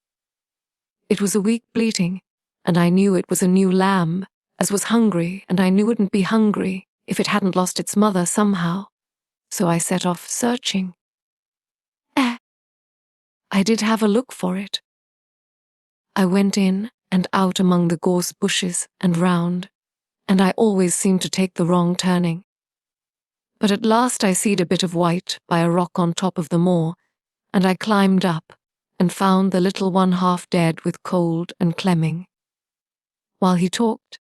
It was a weak bleating, and I knew it was a new lamb, as was hungry, and I knew it wouldn't be hungry if it hadn't lost its mother somehow. So I set off searching. I did have a look for it. I went in and out among the gorse bushes and round, and I always seemed to take the wrong turning. But at last I seed a bit of white by a rock on top of the moor, and I climbed up and found the little one half dead with cold and clemming. While he talked,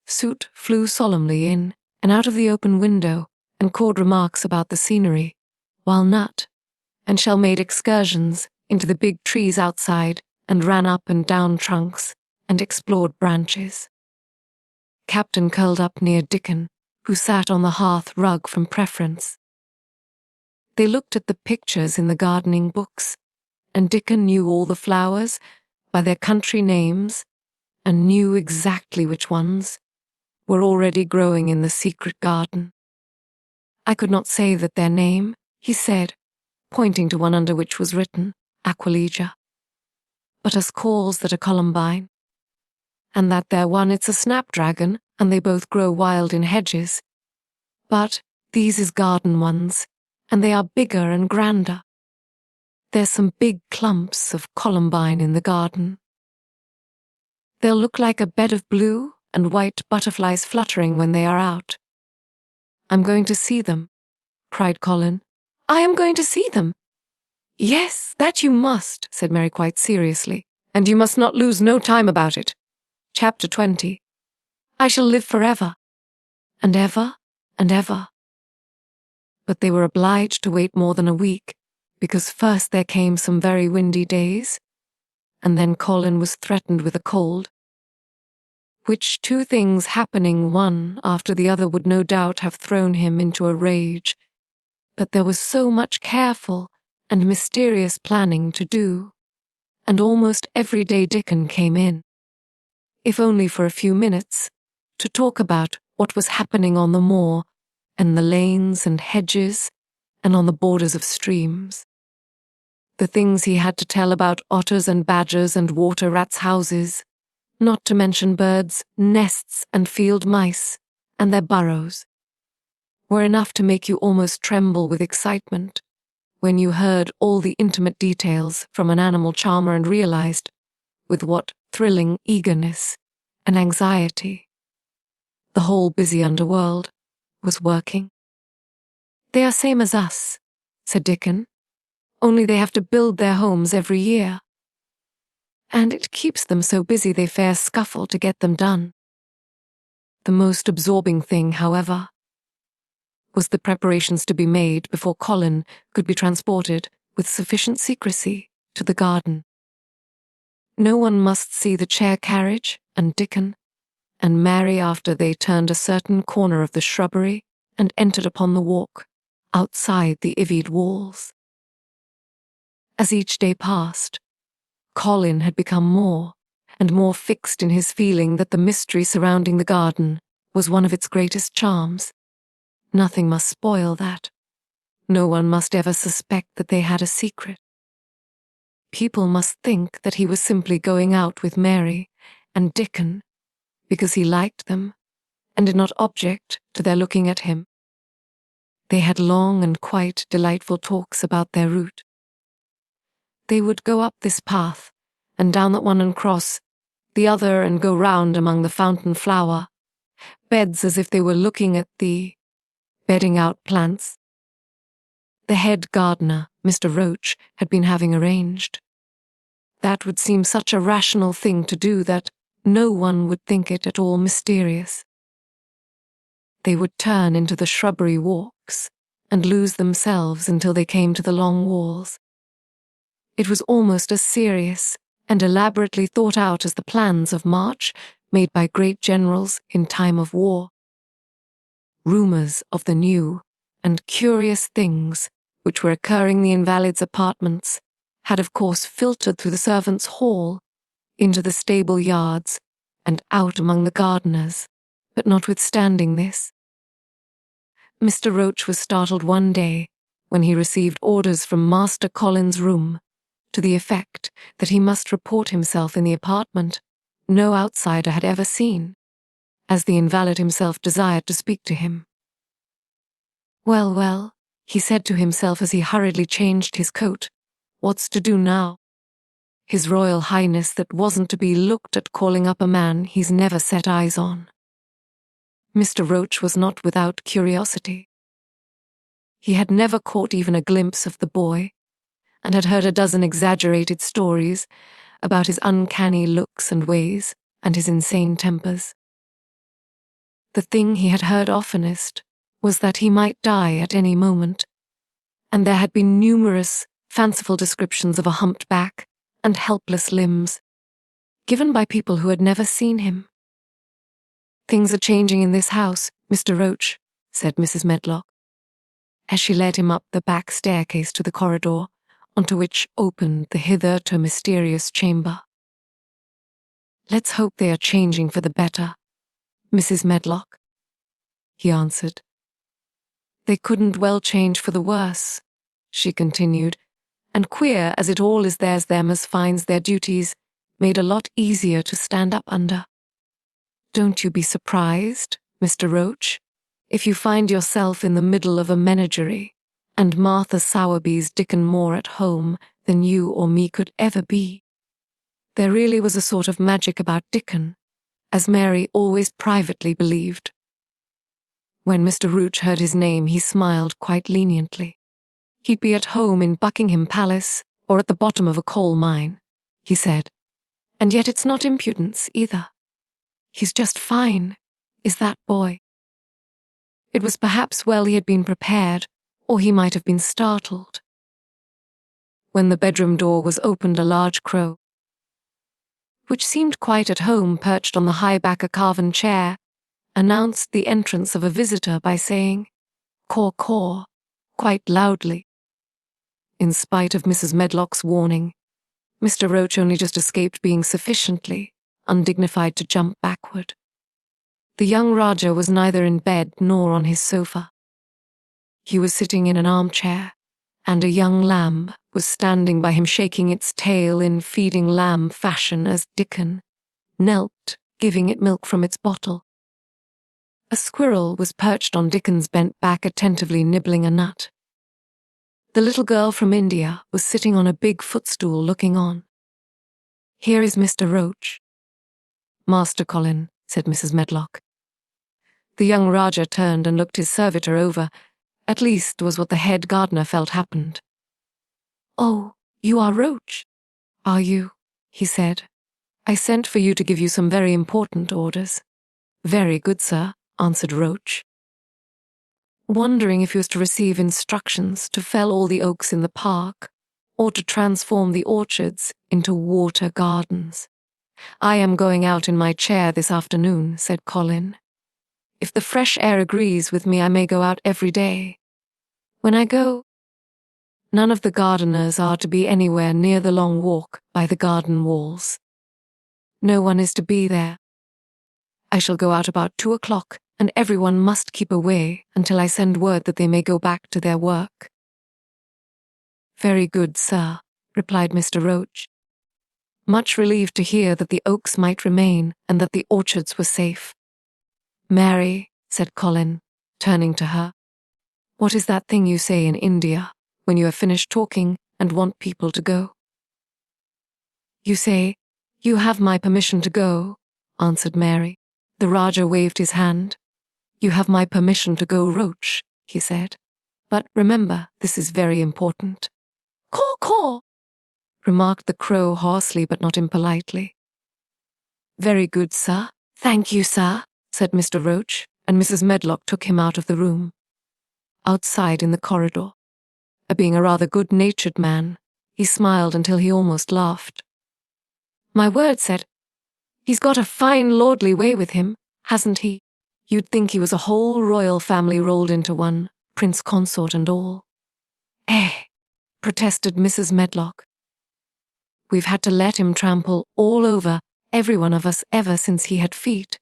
Soot flew solemnly in and out of the open window and cawed remarks about the scenery, while Nut and Shell made excursions into the big trees outside and ran up and down trunks and explored branches. Captain curled up near Dickon, who sat on the hearth rug from preference. They looked at the pictures in the gardening books, and Dickon knew all the flowers by their country names and knew exactly which ones were already growing in the secret garden. I could not say that their name, he said, pointing to one under which was written, Aquilegia, but us calls that a columbine, and that their one it's a snapdragon, and they both grow wild in hedges. But these is garden ones, and they are bigger and grander. There's some big clumps of columbine in the garden. They'll look like a bed of blue and white butterflies fluttering when they are out. I'm going to see them, cried Colin. I am going to see them. Yes, that you must, said Mary quite seriously, and you must not lose no time about it. Chapter 20. I shall live forever, and ever, and ever. But they were obliged to wait more than a week, because first there came some very windy days, and then Colin was threatened with a cold, which two things happening one after the other would no doubt have thrown him into a rage. But there was so much careful and mysterious planning to do, and almost every day Dickon came in, if only for a few minutes, to talk about what was happening on the moor and the lanes and hedges and on the borders of streams. The things he had to tell about otters and badgers and water rats' houses, not to mention birds' nests and field mice and their burrows, were enough to make you almost tremble with excitement when you heard all the intimate details from an animal charmer and realized with what thrilling eagerness and anxiety the whole busy underworld was working. They are same as us, said Dickon, only they have to build their homes every year. And it keeps them so busy they fair scuffle to get them done. The most absorbing thing, however, was the preparations to be made before Colin could be transported with sufficient secrecy to the garden. No one must see the chair carriage and Dickon and Mary after they turned a certain corner of the shrubbery and entered upon the walk outside the ivied walls. As each day passed, Colin had become more and more fixed in his feeling that the mystery surrounding the garden was one of its greatest charms. Nothing must spoil that. No one must ever suspect that they had a secret. People must think that he was simply going out with Mary and Dickon because he liked them and did not object to their looking at him. They had long and quite delightful talks about their route. They would go up this path and down that one and cross the other and go round among the fountain flower beds as if they were looking at the bedding out plants the head gardener, Mr. Roach, had been having arranged. That would seem such a rational thing to do that no one would think it at all mysterious. They would turn into the shrubbery walks and lose themselves until they came to the long walls. It was almost as serious and elaborately thought out as the plans of march made by great generals in time of war. Rumors of the new and curious things which were occurring in the invalid's apartments had of course filtered through the servants' hall into the stable yards and out among the gardeners, but notwithstanding this, Mr. Roach was startled one day when he received orders from Master Colin's room to the effect that he must report himself in the apartment no outsider had ever seen, as the invalid himself desired to speak to him. Well, well, he said to himself as he hurriedly changed his coat, what's to do now? His Royal Highness that wasn't to be looked at calling up a man he's never set eyes on. Mr. Roach was not without curiosity. He had never caught even a glimpse of the boy, and had heard a dozen exaggerated stories about his uncanny looks and ways and his insane tempers. The thing he had heard oftenest was that he might die at any moment, and there had been numerous fanciful descriptions of a humped back and helpless limbs, given by people who had never seen him. Things are changing in this house, Mr. Roach, said Mrs. Medlock, as she led him up the back staircase to the corridor, onto which opened the hitherto mysterious chamber. Let's hope they are changing for the better, Mrs. Medlock, he answered. They couldn't well change for the worse, she continued, and queer as it all is, there's them as finds their duties made a lot easier to stand up under. Don't you be surprised, Mr. Roach, if you find yourself in the middle of a menagerie, and Martha Sowerby's Dickon more at home than you or me could ever be. There really was a sort of magic about Dickon, as Mary always privately believed. When Mr. Roach heard his name, he smiled quite leniently. He'd be at home in Buckingham Palace or at the bottom of a coal mine, he said. And yet it's not impudence either. He's just fine, is that boy. It was perhaps well he had been prepared, or he might have been startled. When the bedroom door was opened, a large crow, which seemed quite at home perched on the high back a carven chair, announced the entrance of a visitor by saying, "Caw, caw," quite loudly. In spite of Mrs. Medlock's warning, Mr. Roach only just escaped being sufficiently undignified to jump backward. The young Rajah was neither in bed nor on his sofa. He was sitting in an armchair, and a young lamb was standing by him shaking its tail in feeding lamb fashion as Dickon knelt, giving it milk from its bottle. A squirrel was perched on Dickon's bent back, attentively nibbling a nut. The little girl from India was sitting on a big footstool looking on. "Here is Mr. Roach." "Master Colin," said Mrs. Medlock. The young Rajah turned and looked his servitor over, at least was what the head gardener felt happened. "Oh, you are Roach, are you?" he said. "I sent for you to give you some very important orders." "Very good, sir," answered Roach, wondering if he was to receive instructions to fell all the oaks in the park, or to transform the orchards into water gardens. "I am going out in my chair this afternoon," said Colin. "If the fresh air agrees with me, I may go out every day. When I go, none of the gardeners are to be anywhere near the long walk by the garden walls. No one is to be there. I shall go out about 2 o'clock, and everyone must keep away until I send word that they may go back to their work." "Very good, sir," replied Mr. Roach, much relieved to hear that the oaks might remain and that the orchards were safe. "Mary," said Colin, turning to her, "what is that thing you say in India when you have finished talking and want people to go?" "You say, 'You have my permission to go,'" answered Mary. The Rajah waved his hand. "You have my permission to go, Roach," he said. "But remember, this is very important." "Caw, caw," remarked the crow hoarsely but not impolitely. "Very good, sir. Thank you, sir," said Mr. Roach, and Mrs. Medlock took him out of the room. Outside in the corridor, being a rather good-natured man, he smiled until he almost laughed. "My word," said, "he's got a fine lordly way with him, hasn't he? You'd think he was a whole royal family rolled into one, prince consort and all." "Eh," protested Mrs. Medlock. "We've had to let him trample all over every one of us ever since he had feet,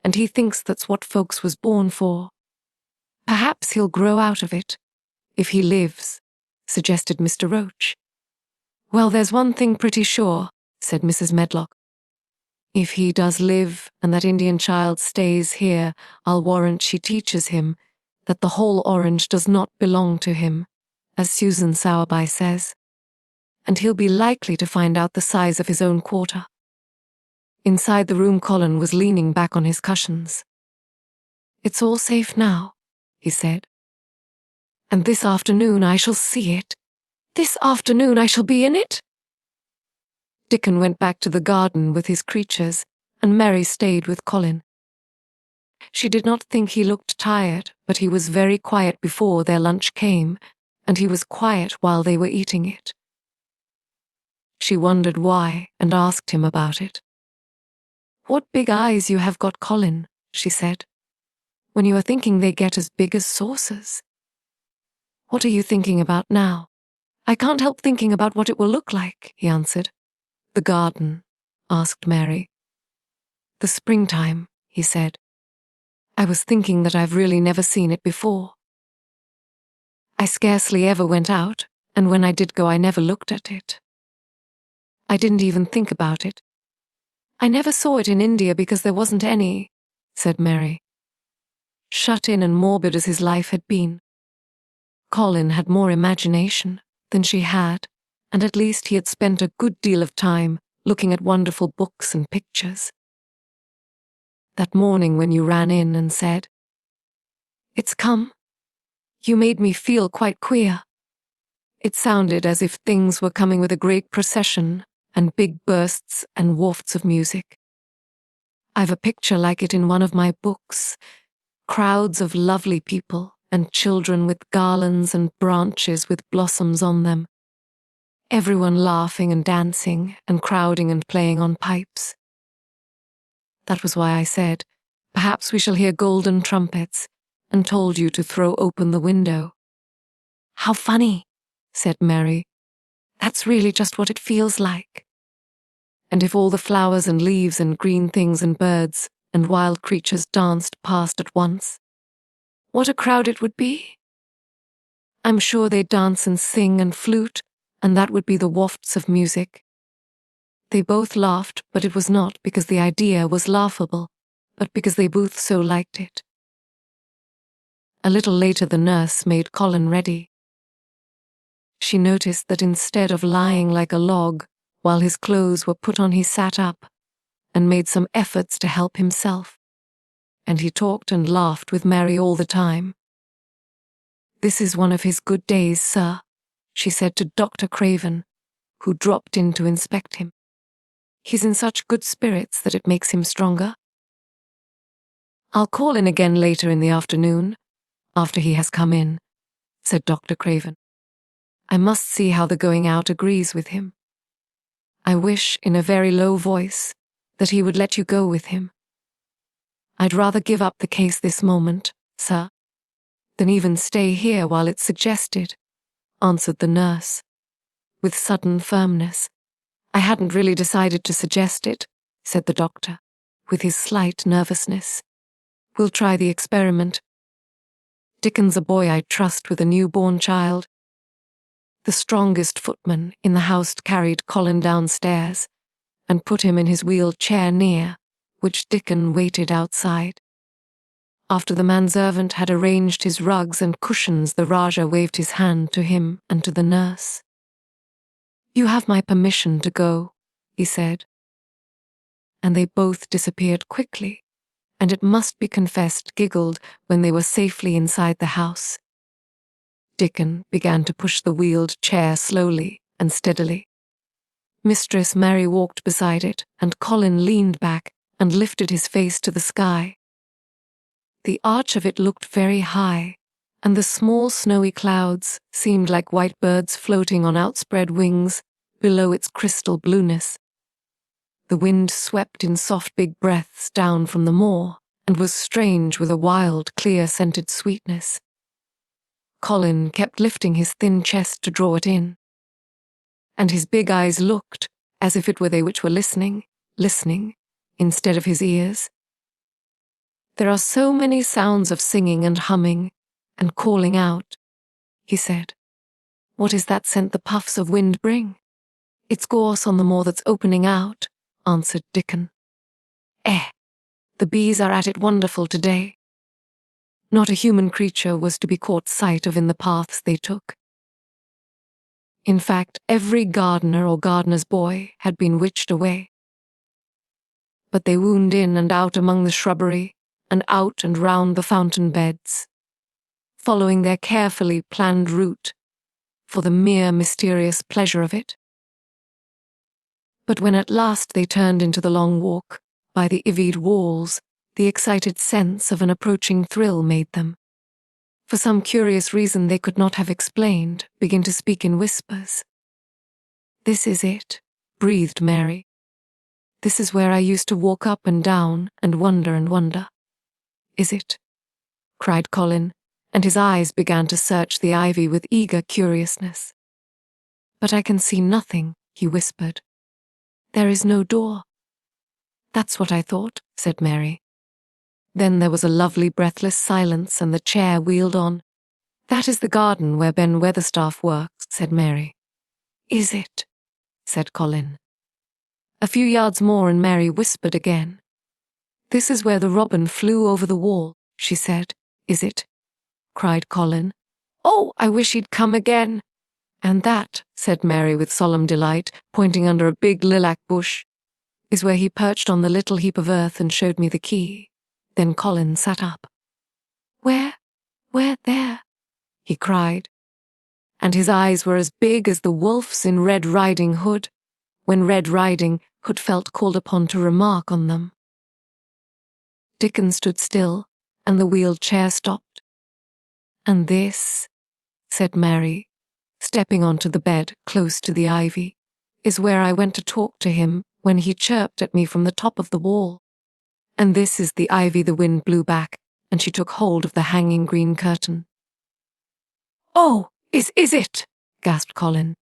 and he thinks that's what folks was born for. Perhaps he'll grow out of it, if he lives," suggested Mr. Roach. "Well, there's one thing pretty sure," said Mrs. Medlock. "If he does live and that Indian child stays here, I'll warrant she teaches him that the whole orange does not belong to him, as Susan Sowerby says, and he'll be likely to find out the size of his own quarter." Inside the room, Colin was leaning back on his cushions. "It's all safe now," he said. "And this afternoon I shall see it. This afternoon I shall be in it." Dickon went back to the garden with his creatures, and Mary stayed with Colin. She did not think he looked tired, but he was very quiet before their lunch came, and he was quiet while they were eating it. She wondered why and asked him about it. "What big eyes you have got, Colin," she said, when you are thinking they get as big as saucers. What are you thinking about now? I can't help thinking about what it will look like, he answered. The garden, asked Mary. The springtime, he said. I was thinking that I've really never seen it before. I scarcely ever went out, and when I did go I never looked at it. I didn't even think about it. I never saw it in India because there wasn't any, said Mary. Shut in and morbid as his life had been, Colin had more imagination than she had, and at least he had spent a good deal of time looking at wonderful books and pictures. That morning when you ran in and said, "It's come," you made me feel quite queer. It sounded as if things were coming with a great procession and big bursts and wafts of music. I've a picture like it in one of my books, crowds of lovely people and children with garlands and branches with blossoms on them. Everyone laughing and dancing and crowding and playing on pipes. That was why I said, perhaps we shall hear golden trumpets, and told you to throw open the window. How funny, said Mary. That's really just what it feels like. And if all the flowers and leaves and green things and birds and wild creatures danced past at once, what a crowd it would be. I'm sure they'd dance and sing and flute, and that would be the wafts of music. They both laughed, but it was not because the idea was laughable, but because they both so liked it. A little later the nurse made Colin ready. She noticed that instead of lying like a log while his clothes were put on, he sat up and made some efforts to help himself. And he talked and laughed with Mary all the time. This is one of his good days, sir, she said to Dr. Craven, who dropped in to inspect him. He's in such good spirits that it makes him stronger. I'll call in again later in the afternoon, after he has come in, said Dr. Craven. I must see how the going out agrees with him. I wish, in a very low voice, that he would let you go with him. I'd rather give up the case this moment, sir, than even stay here while it's suggested, answered the nurse, with sudden firmness. I hadn't really decided to suggest it, said the doctor, with his slight nervousness. We'll try the experiment. Dickon's a boy I trust with a newborn child. The strongest footman in the house carried Colin downstairs and put him in his wheeled chair near, which Dickon waited outside. After the manservant had arranged his rugs and cushions, the Rajah waved his hand to him and to the nurse. You have my permission to go, he said. And they both disappeared quickly, and it must be confessed giggled when they were safely inside the house. Dickon began to push the wheeled chair slowly and steadily. Mistress Mary walked beside it, and Colin leaned back and lifted his face to the sky. The arch of it looked very high, and the small snowy clouds seemed like white birds floating on outspread wings below its crystal blueness. The wind swept in soft big breaths down from the moor, and was strange with a wild, clear-scented sweetness. Colin kept lifting his thin chest to draw it in, and his big eyes looked as if it were they which were listening, instead of his ears. There are so many sounds of singing and humming and calling out, he said. What is that scent the puffs of wind bring? It's gorse on the moor that's opening out, answered Dickon. The bees are at it wonderful today. Not a human creature was to be caught sight of in the paths they took. In fact, every gardener or gardener's boy had been witched away. But they wound in and out among the shrubbery, and out and round the fountain beds, following their carefully planned route, for the mere mysterious pleasure of it. But when at last they turned into the long walk by the ivied walls, the excited sense of an approaching thrill made them, for some curious reason they could not have explained, begin to speak in whispers. This is it, breathed Mary. This is where I used to walk up and down and wonder and wonder. is it?" cried Colin, and his eyes began to search the ivy with eager curiousness. "But I can see nothing," he whispered. "There is no door." "That's what I thought," said Mary. Then there was a lovely breathless silence, and the chair wheeled on. "That is the garden where Ben Weatherstaff works," said Mary. "Is it?" said Colin. A few yards more and Mary whispered again. "This is where the robin flew over the wall," she said. "Is it?" cried Colin. "Oh, I wish he'd come again." "And that," said Mary with solemn delight, pointing under a big lilac bush, "is where he perched on the little heap of earth and showed me the key." Then Colin sat up. Where there?" he cried, and his eyes were as big as the wolf's in Red Riding Hood, when Red Riding Hood felt called upon to remark on them. Dickon stood still, and the wheeled chair stopped. "And this," said Mary, stepping onto the bed close to the ivy, "is where I went to talk to him when he chirped at me from the top of the wall. And this is the ivy the wind blew back," and she took hold of the hanging green curtain. "Oh, is it?" gasped Colin.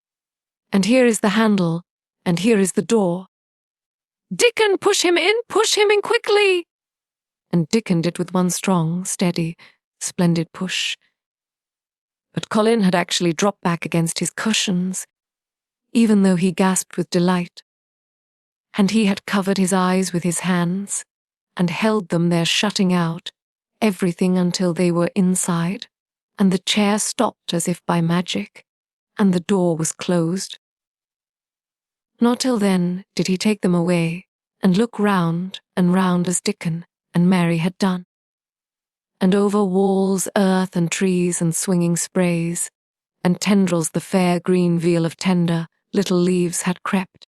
"And here is the handle, and here is the door." "Dickon, push him in quickly!" And Dickon did with one strong, steady, splendid push. But Colin had actually dropped back against his cushions, even though he gasped with delight. And he had covered his eyes with his hands, and held them there shutting out everything until they were inside, and the chair stopped as if by magic, and the door was closed. Not till then did he take them away and look round and round as Dickon and Mary had done. And over walls, earth and trees and swinging sprays, and tendrils the fair green veil of tender little leaves had crept.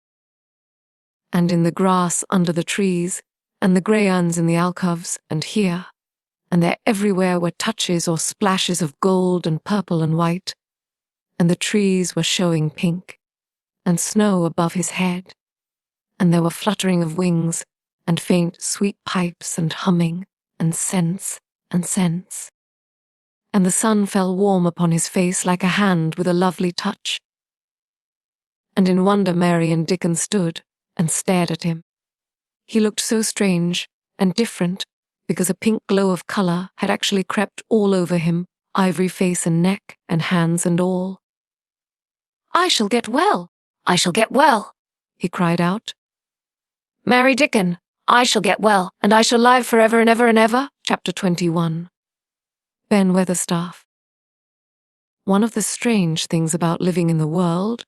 And in the grass under the trees, and the grey urns in the alcoves, and here, and there everywhere were touches or splashes of gold and purple and white, and the trees were showing pink, and snow above his head, and there were fluttering of wings, and faint sweet pipes and humming, and scents, and scents. And the sun fell warm upon his face like a hand with a lovely touch. And in wonder Mary and Dickon stood and stared at him. He looked so strange and different because a pink glow of colour had actually crept all over him, ivory face and neck and hands and all. "I shall get well, he cried out. "Mary Dickon, I shall get well, and I shall live forever and ever and ever." Chapter 21. Ben Weatherstaff. One of the strange things about living in the world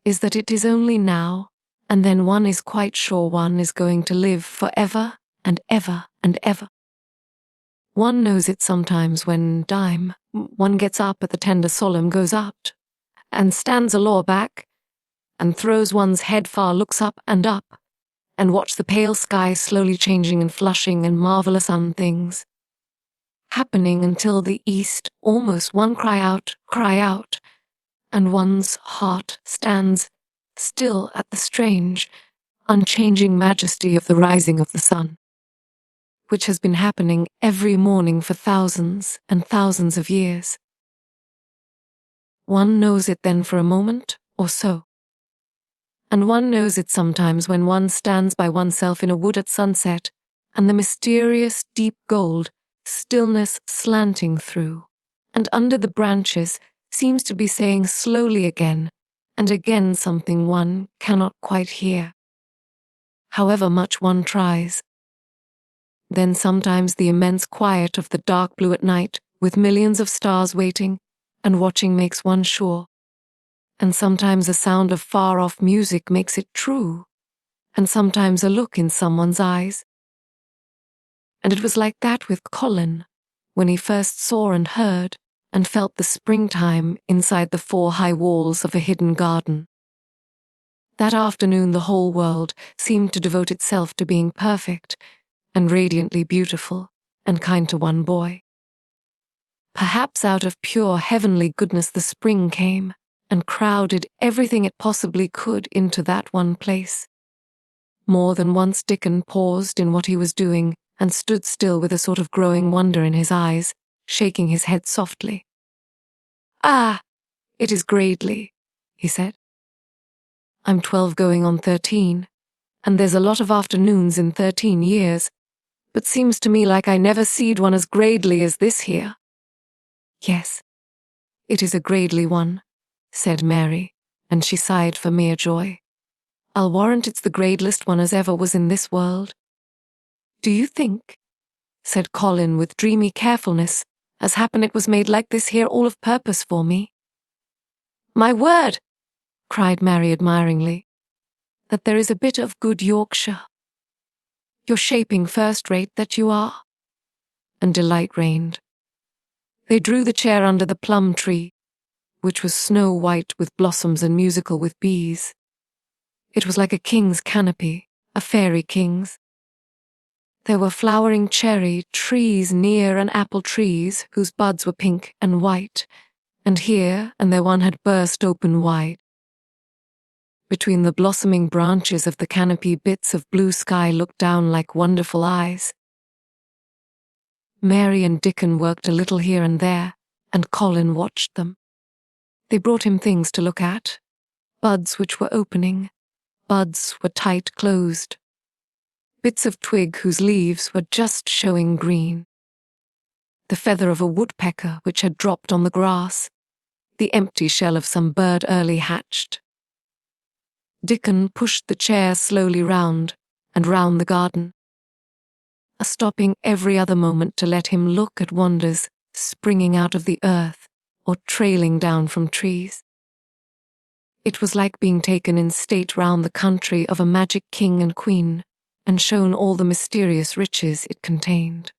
is that it is only now, and then one is quite sure one is going to live forever and ever and ever. One knows it sometimes when one gets up at the tender solemn, goes out, and stands a law back, and throws one's head far, looks up, and watch the pale sky slowly changing and flushing and marvelous things happening until the east almost one cry out, and one's heart stands still at the strange, unchanging majesty of the rising of the sun, which has been happening every morning for thousands and thousands of years. One knows it then for a moment or so. And one knows it sometimes when one stands by oneself in a wood at sunset, and the mysterious deep gold stillness slanting through, and under the branches seems to be saying slowly again and again something one cannot quite hear, however much one tries. Then sometimes the immense quiet of the dark blue at night, with millions of stars waiting and watching, makes one sure. And sometimes a sound of far-off music makes it true, and sometimes a look in someone's eyes. And it was like that with Colin, when he first saw and heard and felt the springtime inside the 4 high walls of a hidden garden. That afternoon the whole world seemed to devote itself to being perfect and radiantly beautiful and kind to one boy. Perhaps out of pure heavenly goodness the spring came and crowded everything it possibly could into that one place. More than once Dickon paused in what he was doing and stood still with a sort of growing wonder in his eyes, shaking his head softly. "Ah, it is Gradely," he said. "I'm 12 going on 13, and there's a lot of afternoons in 13 years, but seems to me like I never seed one as Gradely as this here." "Yes, it is a Gradely one," said Mary, and she sighed for mere joy. "I'll warrant it's the gradelest one as ever was in this world." "Do you think," said Colin with dreamy carefulness, "as happen it was made like this here all of purpose for me?" "My word," cried Mary admiringly, "that there is a bit of good Yorkshire. You're shaping first rate, that you are." And delight reigned. They drew the chair under the plum tree, which was snow white with blossoms and musical with bees. It was like a king's canopy, a fairy king's. There were flowering cherry trees near and apple trees whose buds were pink and white, and here and there one had burst open wide. Between the blossoming branches of the canopy bits of blue sky looked down like wonderful eyes. Mary and Dickon worked a little here and there, and Colin watched them. They brought him things to look at, buds which were opening, buds were tight closed, bits of twig whose leaves were just showing green, the feather of a woodpecker which had dropped on the grass, the empty shell of some bird early hatched. Dickon pushed the chair slowly round and round the garden, stopping every other moment to let him look at wonders springing out of the earth or trailing down from trees. It was like being taken in state round the country of a magic king and queen and shown all the mysterious riches it contained.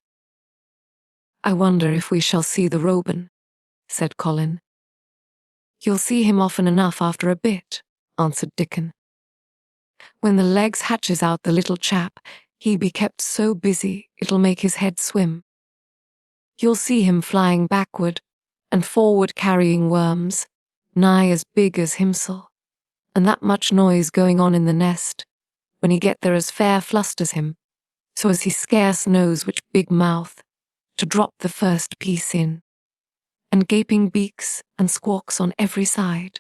"I wonder if we shall see the Robin," said Colin. "You'll see him often enough after a bit," answered Dickon. "When the legs hatches out the little chap, he be kept so busy it'll make his head swim. You'll see him flying backward and forward carrying worms, nigh as big as Missel, and that much noise going on in the nest, when he get there as fair flusters him, so as he scarce knows which big mouth to drop the first piece in, and gaping beaks and squawks on every side.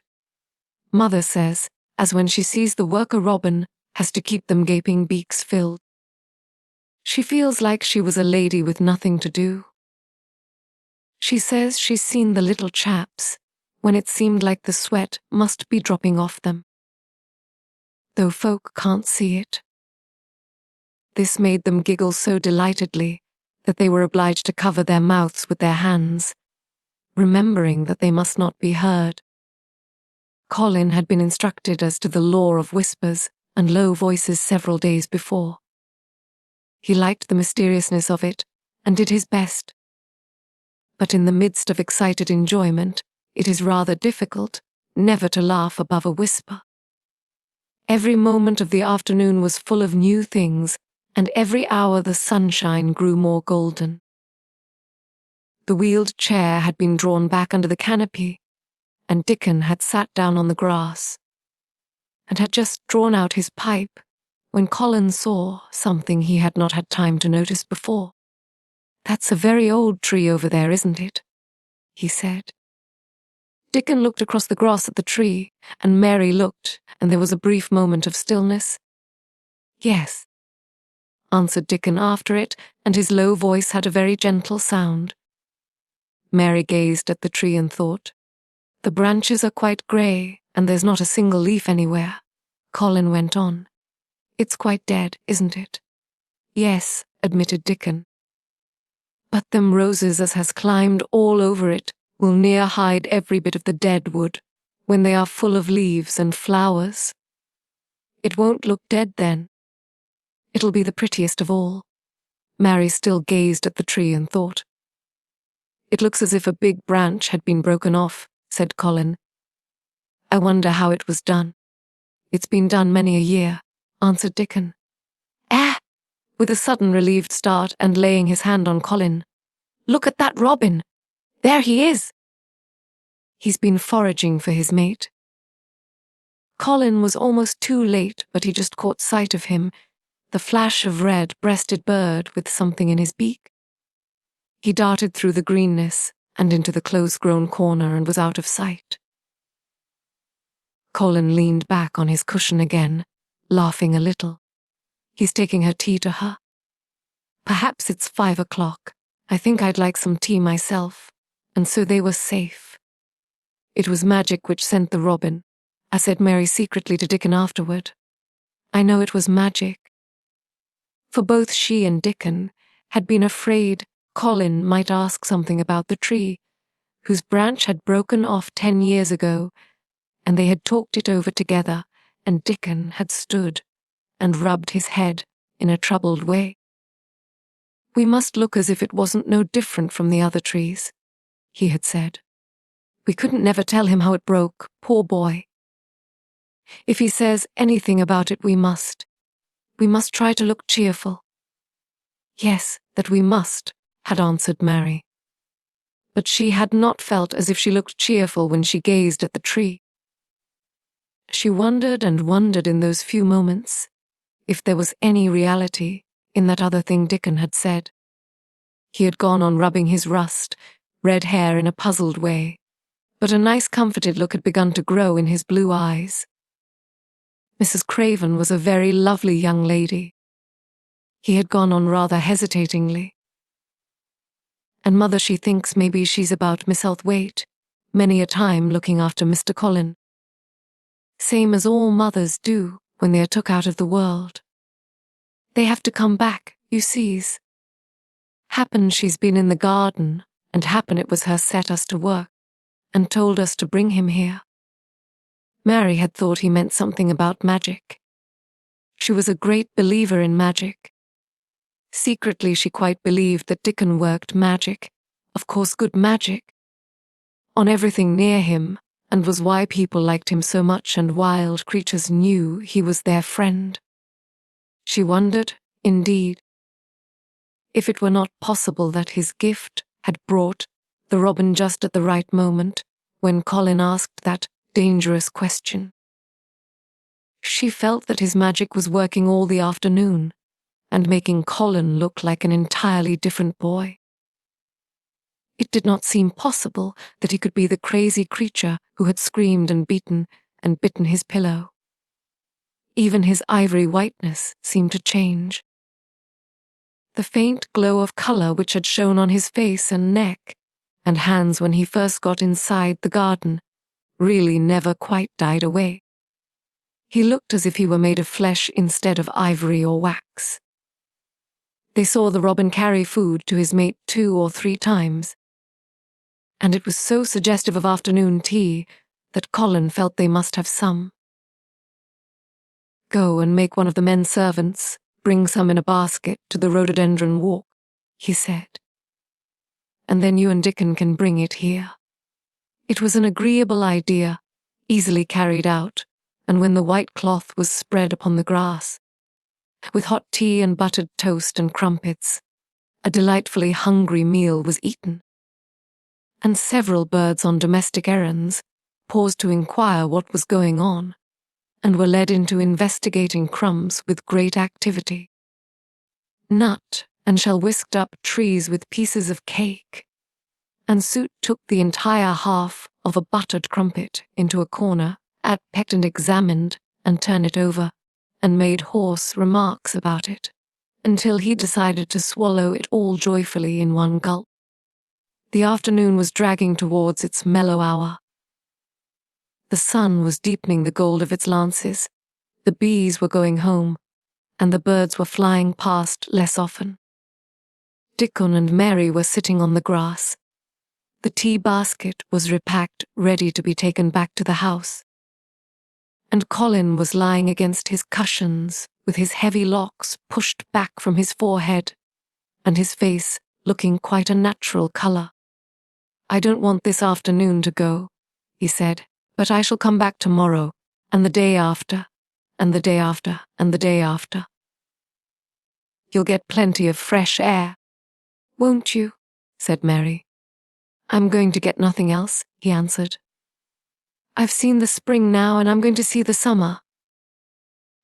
Mother says, as when she sees the worker robin, has to keep them gaping beaks filled. She feels like she was a lady with nothing to do. She says she's seen the little chaps when it seemed like the sweat must be dropping off them, though folk can't see it. This made them giggle so delightedly that they were obliged to cover their mouths with their hands, remembering that they must not be heard. Colin had been instructed as to the law of whispers and low voices several days before. He liked the mysteriousness of it and did his best. But in the midst of excited enjoyment, it is rather difficult never to laugh above a whisper. Every moment of the afternoon was full of new things, and every hour the sunshine grew more golden. The wheeled chair had been drawn back under the canopy, and Dickon had sat down on the grass, and had just drawn out his pipe when Colin saw something he had not had time to notice before. "That's a very old tree over there, isn't it?" he said. Dickon looked across the grass at the tree, and Mary looked, and there was a brief moment of stillness. "Yes," answered Dickon after it, and his low voice had a very gentle sound. Mary gazed at the tree and thought, "The branches are quite grey, and there's not a single leaf anywhere." Colin went on. "It's quite dead, isn't it?" "Yes," admitted Dickon. "But them roses as has climbed all over it will near hide every bit of the dead wood when they are full of leaves and flowers. It won't look dead then. It'll be the prettiest of all." Mary still gazed at the tree and thought. "It looks as if a big branch had been broken off," said Colin. "I wonder how it was done." "It's been done many a year," answered Dickon. "Ah!" with a sudden relieved start and laying his hand on Colin. "Look at that robin! There he is!" "He's been foraging for his mate." Colin was almost too late, but he just caught sight of him, the flash of red-breasted bird with something in his beak. He darted through the greenness and into the close-grown corner and was out of sight. Colin leaned back on his cushion again, laughing a little. He's taking her tea to her. Perhaps it's 5 o'clock. I think I'd like some tea myself. And so they were safe. It was magic which sent the robin, as said Mary secretly to Dickon afterward. I know it was magic. For both she and Dickon had been afraid Colin might ask something about the tree, whose branch had broken off 10 years ago, and they had talked it over together, and Dickon had stood and rubbed his head in a troubled way. We must look as if it wasn't no different from the other trees, he had said. We couldn't never tell him how it broke, poor boy. If he says anything about it, we must try to look cheerful. Yes, that we must, had answered Mary. But she had not felt as if she looked cheerful when she gazed at the tree. She wondered and wondered in those few moments if there was any reality in that other thing Dickon had said. He had gone on rubbing his red hair in a puzzled way, but a nice comforted look had begun to grow in his blue eyes. Mrs. Craven was a very lovely young lady. He had gone on rather hesitatingly. And mother, she thinks maybe she's about Misselthwaite, many a time looking after Mr. Colin. Same as all mothers do when they are took out of the world. They have to come back, you sees. Happen she's been in the garden, and happen it was her set us to work, and told us to bring him here. Mary had thought he meant something about magic. She was a great believer in magic. Secretly she quite believed that Dickon worked magic, of course good magic, on everything near him, and was why people liked him so much and wild creatures knew he was their friend. She wondered, indeed, if it were not possible that his gift had brought the robin just at the right moment when Colin asked that dangerous question. She felt that his magic was working all the afternoon and making Colin look like an entirely different boy. It did not seem possible that he could be the crazy creature who had screamed and beaten and bitten his pillow. Even his ivory whiteness seemed to change. The faint glow of colour which had shone on his face and neck and hands when he first got inside the garden really never quite died away. He looked as if he were made of flesh instead of ivory or wax. They saw the robin carry food to his mate 2 or 3 times, and it was so suggestive of afternoon tea that Colin felt they must have some. Go and make one of the men servants bring some in a basket to the rhododendron walk, he said. And then you and Dickon can bring it here. It was an agreeable idea, easily carried out, and when the white cloth was spread upon the grass, with hot tea and buttered toast and crumpets, a delightfully hungry meal was eaten. And several birds on domestic errands paused to inquire what was going on, and were led into investigating crumbs with great activity. Nut and Shell whisked up trees with pieces of cake, and Soot took the entire half of a buttered crumpet into a corner, pecked and examined, and turned it over, and made hoarse remarks about it, until he decided to swallow it all joyfully in one gulp. The afternoon was dragging towards its mellow hour. The sun was deepening the gold of its lances, the bees were going home, and the birds were flying past less often. Dickon and Mary were sitting on the grass. The tea basket was repacked, ready to be taken back to the house. And Colin was lying against his cushions, with his heavy locks pushed back from his forehead, and his face looking quite a natural colour. I don't want this afternoon to go, he said, but I shall come back tomorrow, and the day after, and the day after, and the day after. You'll get plenty of fresh air, won't you? Said Mary. I'm going to get nothing else, he answered. I've seen the spring now, and I'm going to see the summer.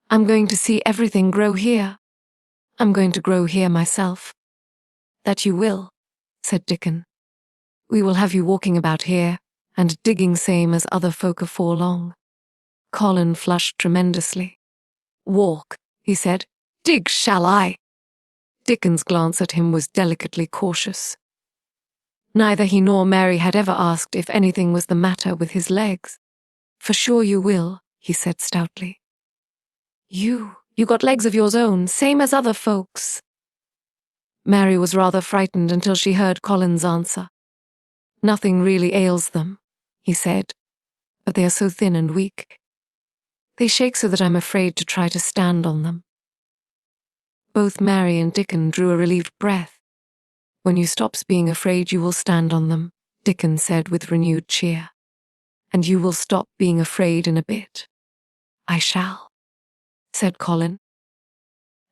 I'm going to see everything grow here. I'm going to grow here myself." "That you will," said Dickon. "We will have you walking about here, and digging same as other folk afore long." Colin flushed tremendously. "Walk," he said. "Dig shall I?" Dickon's glance at him was delicately cautious. Neither he nor Mary had ever asked if anything was the matter with his legs. "For sure you will," he said stoutly. You got legs of yours own, same as other folks." Mary was rather frightened until she heard Colin's answer. "Nothing really ails them," he said, "but they are so thin and weak. They shake so that I'm afraid to try to stand on them." Both Mary and Dickon drew a relieved breath. "When you stops being afraid you will stand on them," Dickon said with renewed cheer. "And you will stop being afraid in a bit." "I shall," said Colin.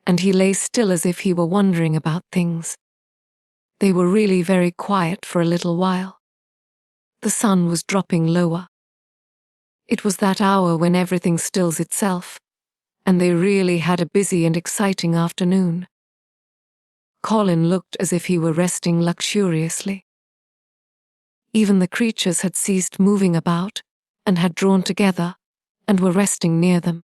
And he lay still as if he were wondering about things. They were really very quiet for a little while. The sun was dropping lower. It was that hour when everything stills itself, and they really had a busy and exciting afternoon. Colin looked as if he were resting luxuriously. Even the creatures had ceased moving about, and had drawn together, and were resting near them.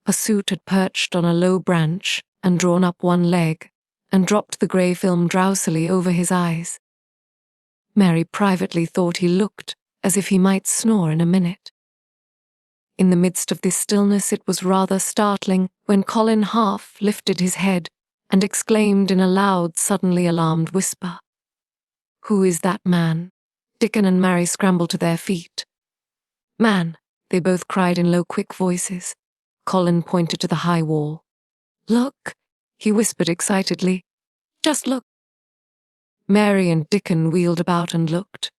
Pursuit had perched on a low branch and drawn up one leg, and dropped the grey film drowsily over his eyes. Mary privately thought he looked as if he might snore in a minute. In the midst of this stillness it was rather startling when Colin half lifted his head and exclaimed in a loud, suddenly alarmed whisper, "Who is that man?" Dickon and Mary scrambled to their feet. "Man," they both cried in low, quick voices. Colin pointed to the high wall. "Look," he whispered excitedly. "Just look." Mary and Dickon wheeled about and looked.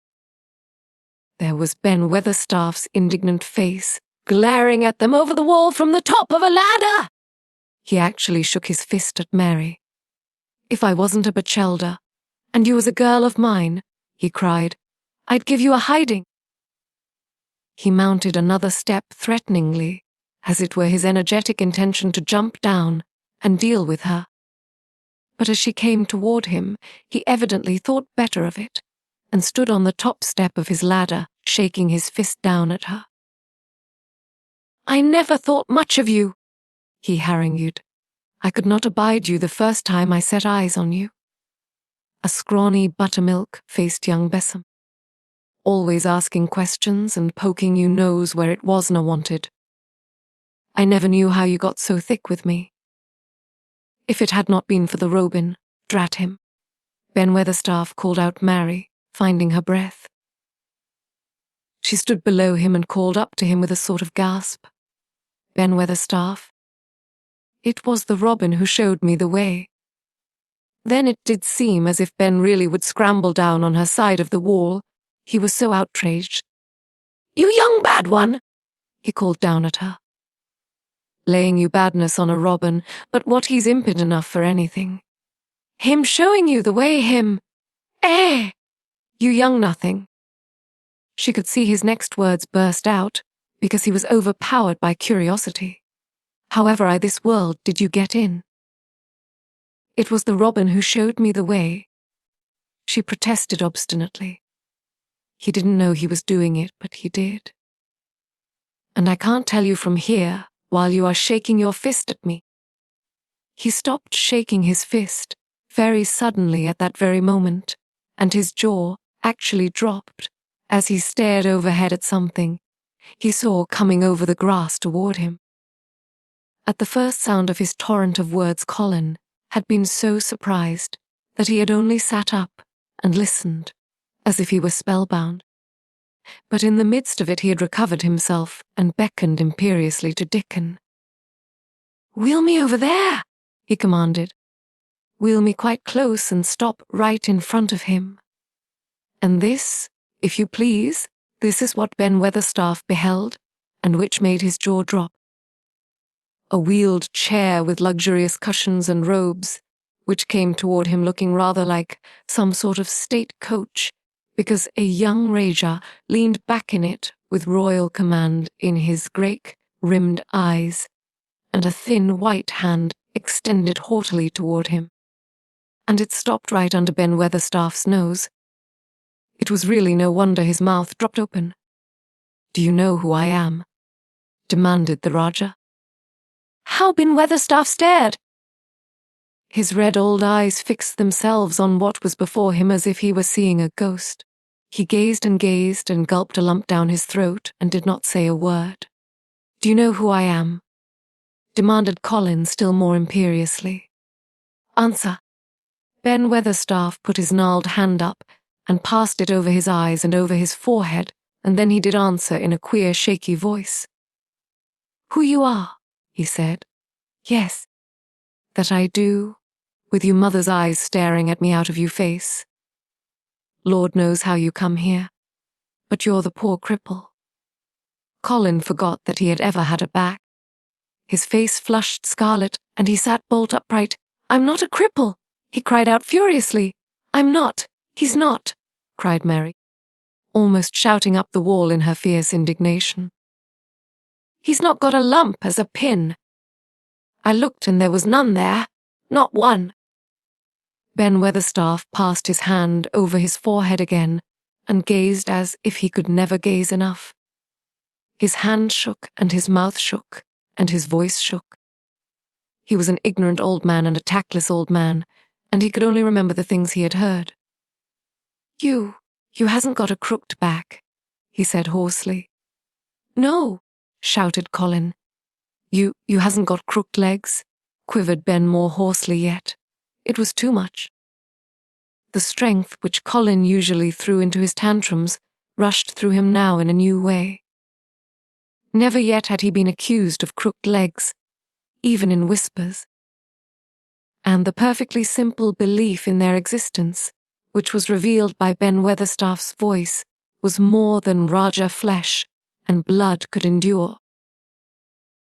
There was Ben Weatherstaff's indignant face, glaring at them over the wall from the top of a ladder. He actually shook his fist at Mary. "If I wasn't a Bachelder, and you was a girl of mine," he cried, "I'd give you a hiding." He mounted another step threateningly, as it were his energetic intention to jump down and deal with her. But as she came toward him, he evidently thought better of it, and stood on the top step of his ladder, shaking his fist down at her. "I never thought much of you," he harangued. "I could not abide you the first time I set eyes on you." A scrawny buttermilk-faced young besom, always asking questions and poking you nose where it wasna wanted. "I never knew how you got so thick with me. If it had not been for the Robin, drat him." Ben Weatherstaff called out Mary, finding her breath. She stood below him and called up to him with a sort of gasp. "Ben Weatherstaff, it was the Robin who showed me the way." Then it did seem as if Ben really would scramble down on her side of the wall. He was so outraged. "You young bad one," he called down at her. "Laying you badness on a Robin, but what he's impid enough for anything. Him showing you the way, him. Eh! You young nothing." She could see his next words burst out, because he was overpowered by curiosity. "However I this world did you get in?" "It was the Robin who showed me the way," she protested obstinately. He didn't know he was doing it, but he did. "And I can't tell you from here while you are shaking your fist at me." He stopped shaking his fist very suddenly at that very moment, and his jaw actually dropped as he stared overhead at something he saw coming over the grass toward him. At the first sound of his torrent of words, Colin had been so surprised that he had only sat up and listened, as if he were spellbound. But in the midst of it he had recovered himself and beckoned imperiously to Dickon. "Wheel me over there," he commanded. "Wheel me quite close and stop right in front of him." And this, if you please, this is what Ben Weatherstaff beheld, and which made his jaw drop. A wheeled chair with luxurious cushions and robes, which came toward him looking rather like some sort of state coach, because a young Rajah leaned back in it with royal command in his great rimmed eyes, and a thin white hand extended haughtily toward him. And it stopped right under Ben Weatherstaff's nose. It was really no wonder his mouth dropped open. "Do you know who I am?" demanded the Rajah. How Ben Weatherstaff stared! His red old eyes fixed themselves on what was before him as if he were seeing a ghost. He gazed and gulped a lump down his throat and did not say a word. "Do you know who I am?" demanded Colin still more imperiously. "Answer." Ben Weatherstaff put his gnarled hand up and passed it over his eyes and over his forehead, and then he did answer in a queer, shaky voice. "Who you are," he said. "Yes, that I do, with you mother's eyes staring at me out of you face. Lord knows how you come here, but you're the poor cripple." Colin forgot that he had ever had a back. His face flushed scarlet, and he sat bolt upright. "I'm not a cripple," he cried out furiously. "I'm not. He's not," cried Mary, almost shouting up the wall in her fierce indignation. "He's not got a lump as a pin. I looked and there was none there, not one." Ben Weatherstaff passed his hand over his forehead again and gazed as if he could never gaze enough. His hand shook and his mouth shook and his voice shook. He was an ignorant old man and a tactless old man, and he could only remember the things he had heard. You hasn't got a crooked back," he said hoarsely. "No," shouted Colin. You hasn't got crooked legs," quivered Ben more hoarsely yet. It was too much. The strength which Colin usually threw into his tantrums rushed through him now in a new way. Never yet had he been accused of crooked legs, even in whispers. And the perfectly simple belief in their existence, which was revealed by Ben Weatherstaff's voice, was more than Rajah flesh and blood could endure.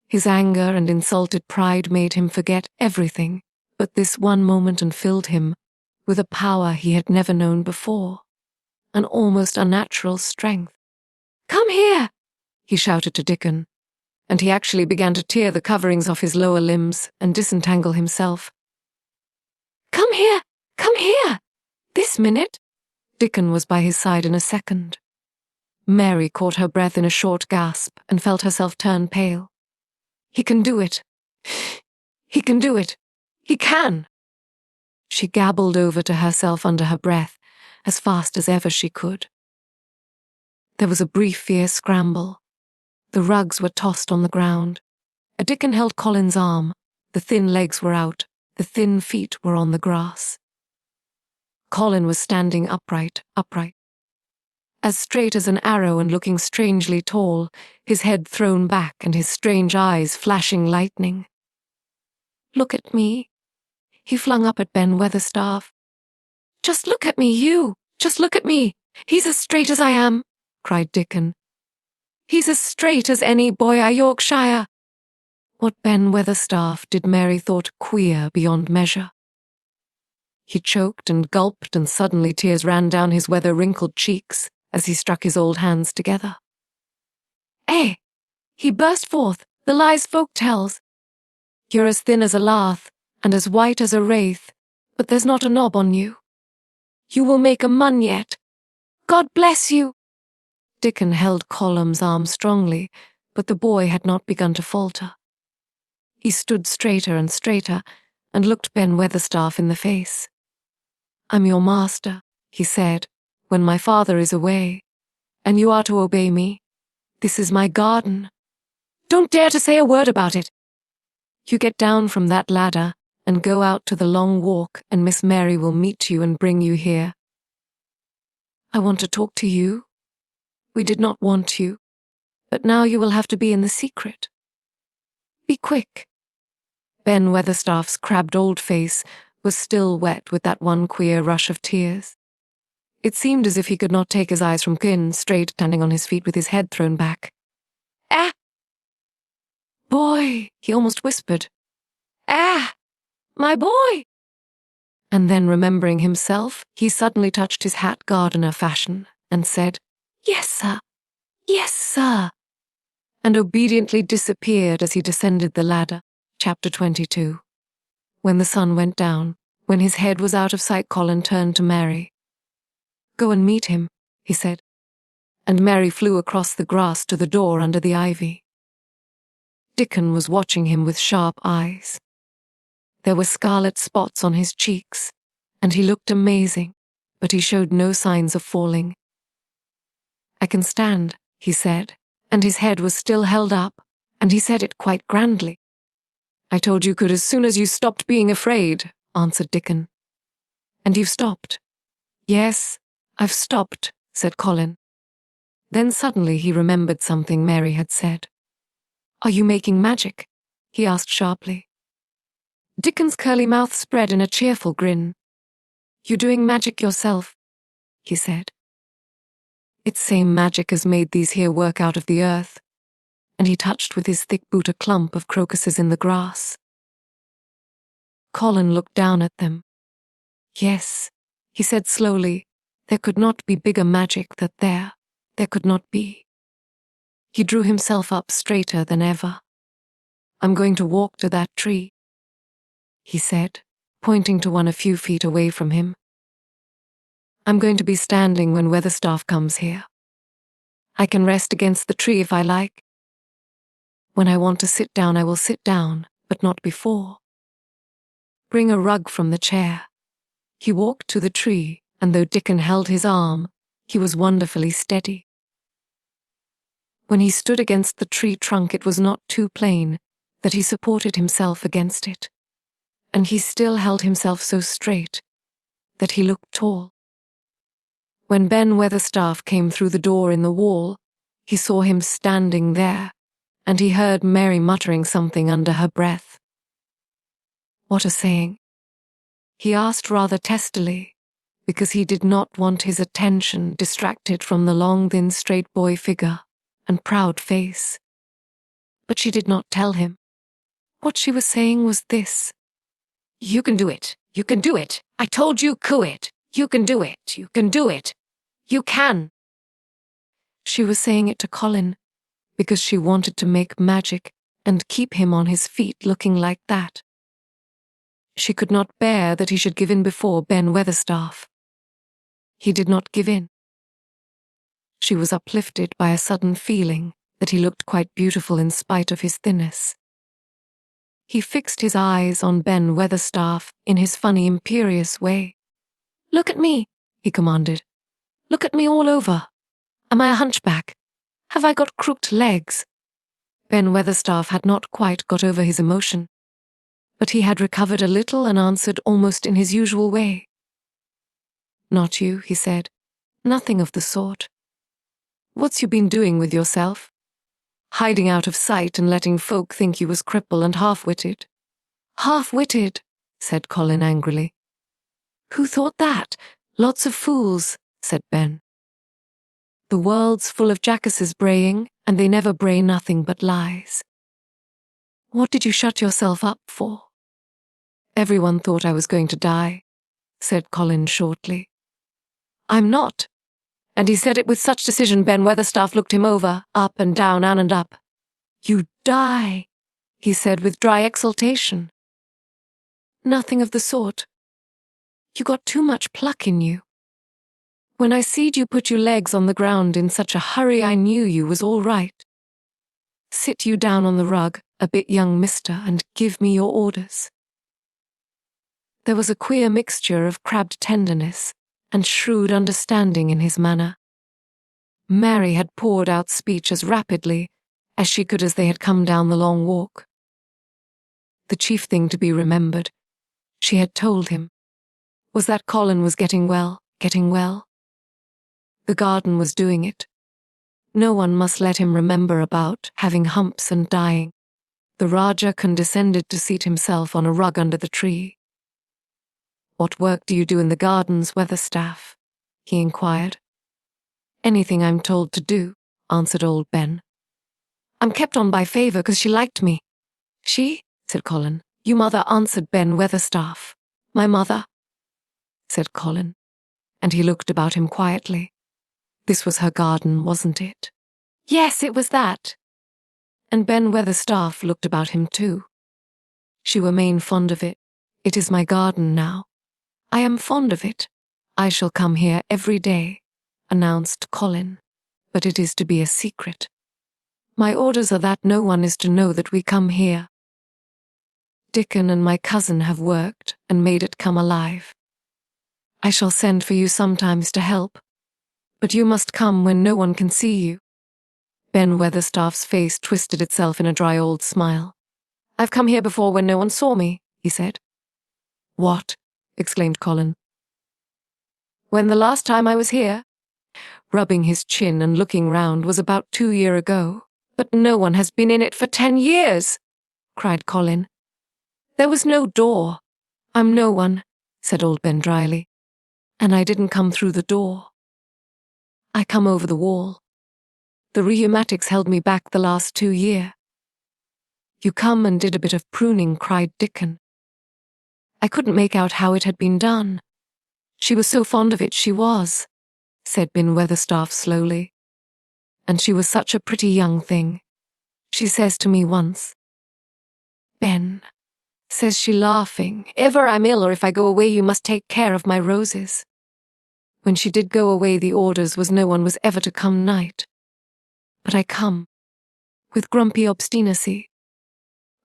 His anger and insulted pride made him forget everything but this one moment and filled him with a power he had never known before, an almost unnatural strength. "Come here," he shouted to Dickon, and he actually began to tear the coverings off his lower limbs and disentangle himself. Come here, this minute." Dickon was by his side in a second. Mary caught her breath in a short gasp and felt herself turn pale. "He can do it. He can do it. He can." She gabbled over to herself under her breath, as fast as ever she could. There was a brief fierce scramble. The rugs were tossed on the ground. A Dickon held Colin's arm. The thin legs were out. The thin feet were on the grass. Colin was standing upright, as straight as an arrow and looking strangely tall, his head thrown back and his strange eyes flashing lightning. "Look at me," he flung up at Ben Weatherstaff. "Just look at me, you! Just look at me! He's as straight as I am," cried Dickon. "He's as straight as any boy I Yorkshire." What Ben Weatherstaff did Mary thought queer beyond measure. He choked and gulped, and suddenly tears ran down his weather-wrinkled cheeks as he struck his old hands together. "Eh!" he burst forth, "the lies folk tells. You're as thin as a lath, and as white as a wraith, but there's not a knob on you. You will make a mun yet. God bless you!" Dickon held Colin's arm strongly, but the boy had not begun to falter. He stood straighter and straighter, and looked Ben Weatherstaff in the face. "I'm your master," he said, "when my father is away, and you are to obey me. This is my garden. Don't dare to say a word about it. You get down from that ladder and go out to the long walk, and Miss Mary will meet you and bring you here. I want to talk to you. We did not want you, but now you will have to be in the secret. Be quick." Ben Weatherstaff's crabbed old face was still wet with that one queer rush of tears. It seemed as if he could not take his eyes from Colin, straight standing on his feet with his head thrown back. "Ah! Boy," he almost whispered. "Ah! My boy!" And then, remembering himself, he suddenly touched his hat gardener fashion and said, "Yes, sir. Yes, sir," and obediently disappeared as he descended the ladder. Chapter 22. When the sun went down, when his head was out of sight, Colin turned to Mary. "Go and meet him," he said, and Mary flew across the grass to the door under the ivy. Dickon was watching him with sharp eyes. There were scarlet spots on his cheeks, and he looked amazing, but he showed no signs of falling. "I can stand," he said, and his head was still held up, and he said it quite grandly. "I told you could as soon as you stopped being afraid," answered Dickon. "And you've stopped?" "Yes, I've stopped," said Colin. Then suddenly he remembered something Mary had said. "Are you making magic?" he asked sharply. Dickon's curly mouth spread in a cheerful grin. "You doing magic yourself?" he said. "It's same magic as made these here work out of the earth," and he touched with his thick boot a clump of crocuses in the grass. Colin looked down at them. "Yes," he said slowly, "there could not be bigger magic than there could not be." He drew himself up straighter than ever. "I'm going to walk to that tree," he said, pointing to one a few feet away from him. "I'm going to be standing when Weatherstaff comes here. I can rest against the tree if I like. When I want to sit down, I will sit down, but not before. Bring a rug from the chair." He walked to the tree, and though Dickon held his arm, he was wonderfully steady. When he stood against the tree trunk, it was not too plain that he supported himself against it, and he still held himself so straight that he looked tall. When Ben Weatherstaff came through the door in the wall, he saw him standing there, and he heard Mary muttering something under her breath. "What a saying?" he asked rather testily, because he did not want his attention distracted from the long, thin, straight boy figure and proud face. But she did not tell him. What she was saying was this: "You can do it. You can do it. I told you, it. You can do it. You can do it. You can." She was saying it to Colin because she wanted to make magic and keep him on his feet looking like that. She could not bear that he should give in before Ben Weatherstaff. He did not give in. She was uplifted by a sudden feeling that he looked quite beautiful in spite of his thinness. He fixed his eyes on Ben Weatherstaff in his funny, imperious way. "Look at me," he commanded. "Look at me all over. Am I a hunchback? Have I got crooked legs?" Ben Weatherstaff had not quite got over his emotion, but he had recovered a little and answered almost in his usual way. "Not you," he said. "Nothing of the sort. What's you been doing with yourself? Hiding out of sight and letting folk think you was cripple and half-witted." "Half-witted," said Colin angrily. "Who thought that? Lots of fools," said Ben. "The world's full of jackasses braying, and they never bray nothing but lies. What did you shut yourself up for?" "Everyone thought I was going to die," said Colin shortly. "I'm not." And he said it with such decision Ben Weatherstaff looked him over, up and down and up. "You die," he said with dry exultation. "Nothing of the sort. You got too much pluck in you. When I seed you put your legs on the ground in such a hurry, I knew you was all right. Sit you down on the rug, a bit young mister, and give me your orders." There was a queer mixture of crabbed tenderness and shrewd understanding in his manner. Mary had poured out speech as rapidly as she could as they had come down the long walk. The chief thing to be remembered, she had told him, was that Colin was getting well. The garden was doing it. No one must let him remember about having humps and dying. The Rajah condescended to seat himself on a rug under the tree. "What work do you do in the gardens, Weatherstaff?" he inquired. "Anything I'm told to do," answered old Ben. "I'm kept on by favour because she liked me." "She?" said Colin. "You mother," answered Ben Weatherstaff. "My mother," said Colin, and he looked about him quietly. This was her garden, wasn't it? Yes, it was that. And Ben Weatherstaff looked about him too. She were main fond of it. It is my garden now. I am fond of it. I shall come here every day, announced Colin, but it is to be a secret. My orders are that no one is to know that we come here. Dickon and my cousin have worked and made it come alive. I shall send for you sometimes to help, but you must come when no one can see you. Ben Weatherstaff's face twisted itself in a dry old smile. I've come here before when no one saw me, he said. What? Exclaimed Colin. When the last time I was here, rubbing his chin and looking round, was about 2 years ago. But no one has been in it for 10 years, cried Colin. There was no door. I'm no one, said old Ben dryly. And I didn't come through the door. I come over the wall. The rheumatics held me back the last 2 years. You come and did a bit of pruning, cried Dickon. I couldn't make out how it had been done. She was so fond of it, she was, said Ben Weatherstaff slowly. And she was such a pretty young thing. She says to me once, Ben, says she laughing, ever I'm ill or if I go away you must take care of my roses. When she did go away the orders was no one was ever to come night. But I come, with grumpy obstinacy.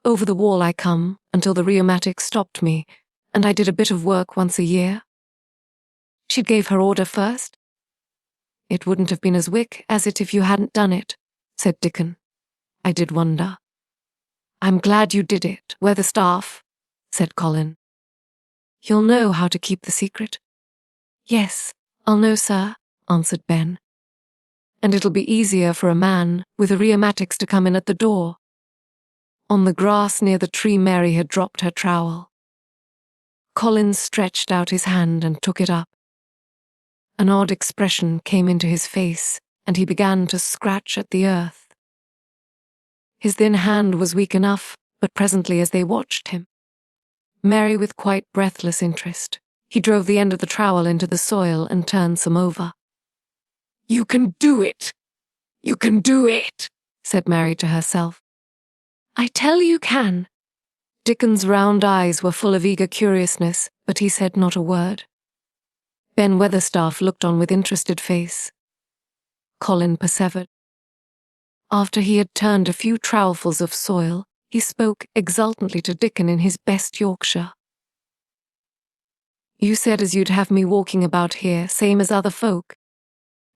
Over the wall I come, until the rheumatics stopped me, and I did a bit of work once a year. She gave her order first. It wouldn't have been as wick as it if you hadn't done it, said Dickon. I did wonder. I'm glad you did it, Weatherstaff, said Colin. You'll know how to keep the secret? Yes, I'll know, sir, answered Ben. And it'll be easier for a man with a rheumatics to come in at the door. On the grass near the tree Mary had dropped her trowel. Colin stretched out his hand and took it up. An odd expression came into his face, and he began to scratch at the earth. His thin hand was weak enough, but presently as they watched him, Mary with quite breathless interest, he drove the end of the trowel into the soil and turned some over. You can do it! You can do it! Said Mary to herself. I tell you can. Dickon's round eyes were full of eager curiousness, but he said not a word. Ben Weatherstaff looked on with interested face. Colin persevered. After he had turned a few trowelfuls of soil, he spoke exultantly to Dickon in his best Yorkshire. You said as you'd have me walking about here, same as other folk.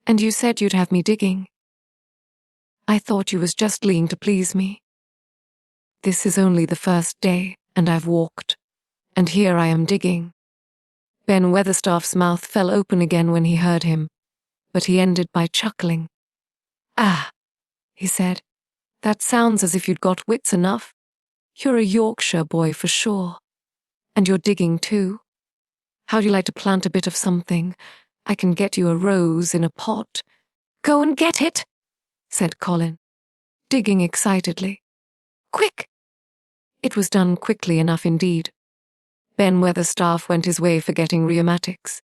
And you said you'd have me digging. I thought you was just leeing to please me. This is only the first day, and I've walked. And here I am digging. Ben Weatherstaff's mouth fell open again when he heard him, but he ended by chuckling. Ah, he said, that sounds as if you'd got wits enough. You're a Yorkshire boy for sure. And you're digging too. How'd you like to plant a bit of something? I can get you a rose in a pot. Go and get it, said Colin, digging excitedly. Quick! It was done quickly enough indeed. Ben Weatherstaff went his way forgetting rheumatics.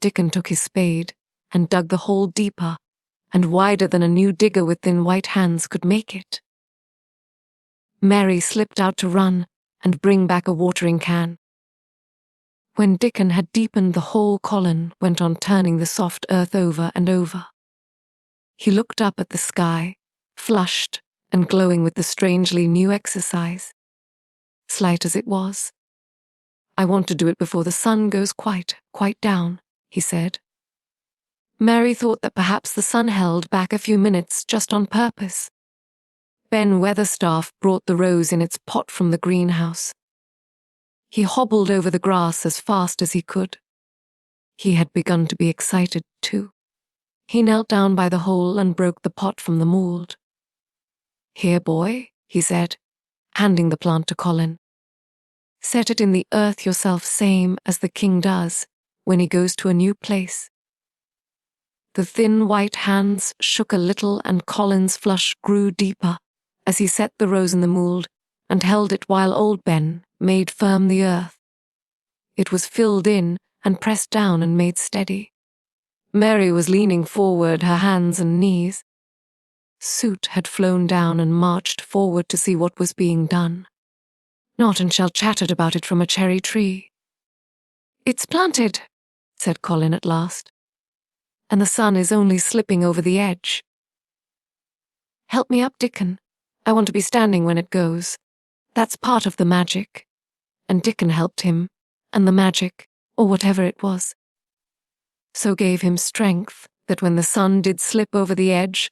Dickon took his spade and dug the hole deeper and wider than a new digger with thin white hands could make it. Mary slipped out to run and bring back a watering can. When Dickon had deepened the hole, Colin went on turning the soft earth over and over. He looked up at the sky, flushed and glowing with the strangely new exercise, slight as it was. I want to do it before the sun goes quite down, he said. Mary thought that perhaps the sun held back a few minutes just on purpose. Ben Weatherstaff brought the rose in its pot from the greenhouse. He hobbled over the grass as fast as he could. He had begun to be excited too. He knelt down by the hole and broke the pot from the mould. Here, boy, he said, handing the plant to Colin. Set it in the earth yourself, same as the king does when he goes to a new place. The thin white hands shook a little and Colin's flush grew deeper as he set the rose in the mould and held it while old Ben made firm the earth. It was filled in and pressed down and made steady. Mary was leaning forward, her hands and knees. Soot had flown down and marched forward to see what was being done. Not and shall chattered about it from a cherry tree. It's planted, said Colin at last, and the sun is only slipping over the edge. Help me up, Dickon. I want to be standing when it goes. That's part of the magic. And Dickon helped him, and the magic, or whatever it was, so gave him strength that when the sun did slip over the edge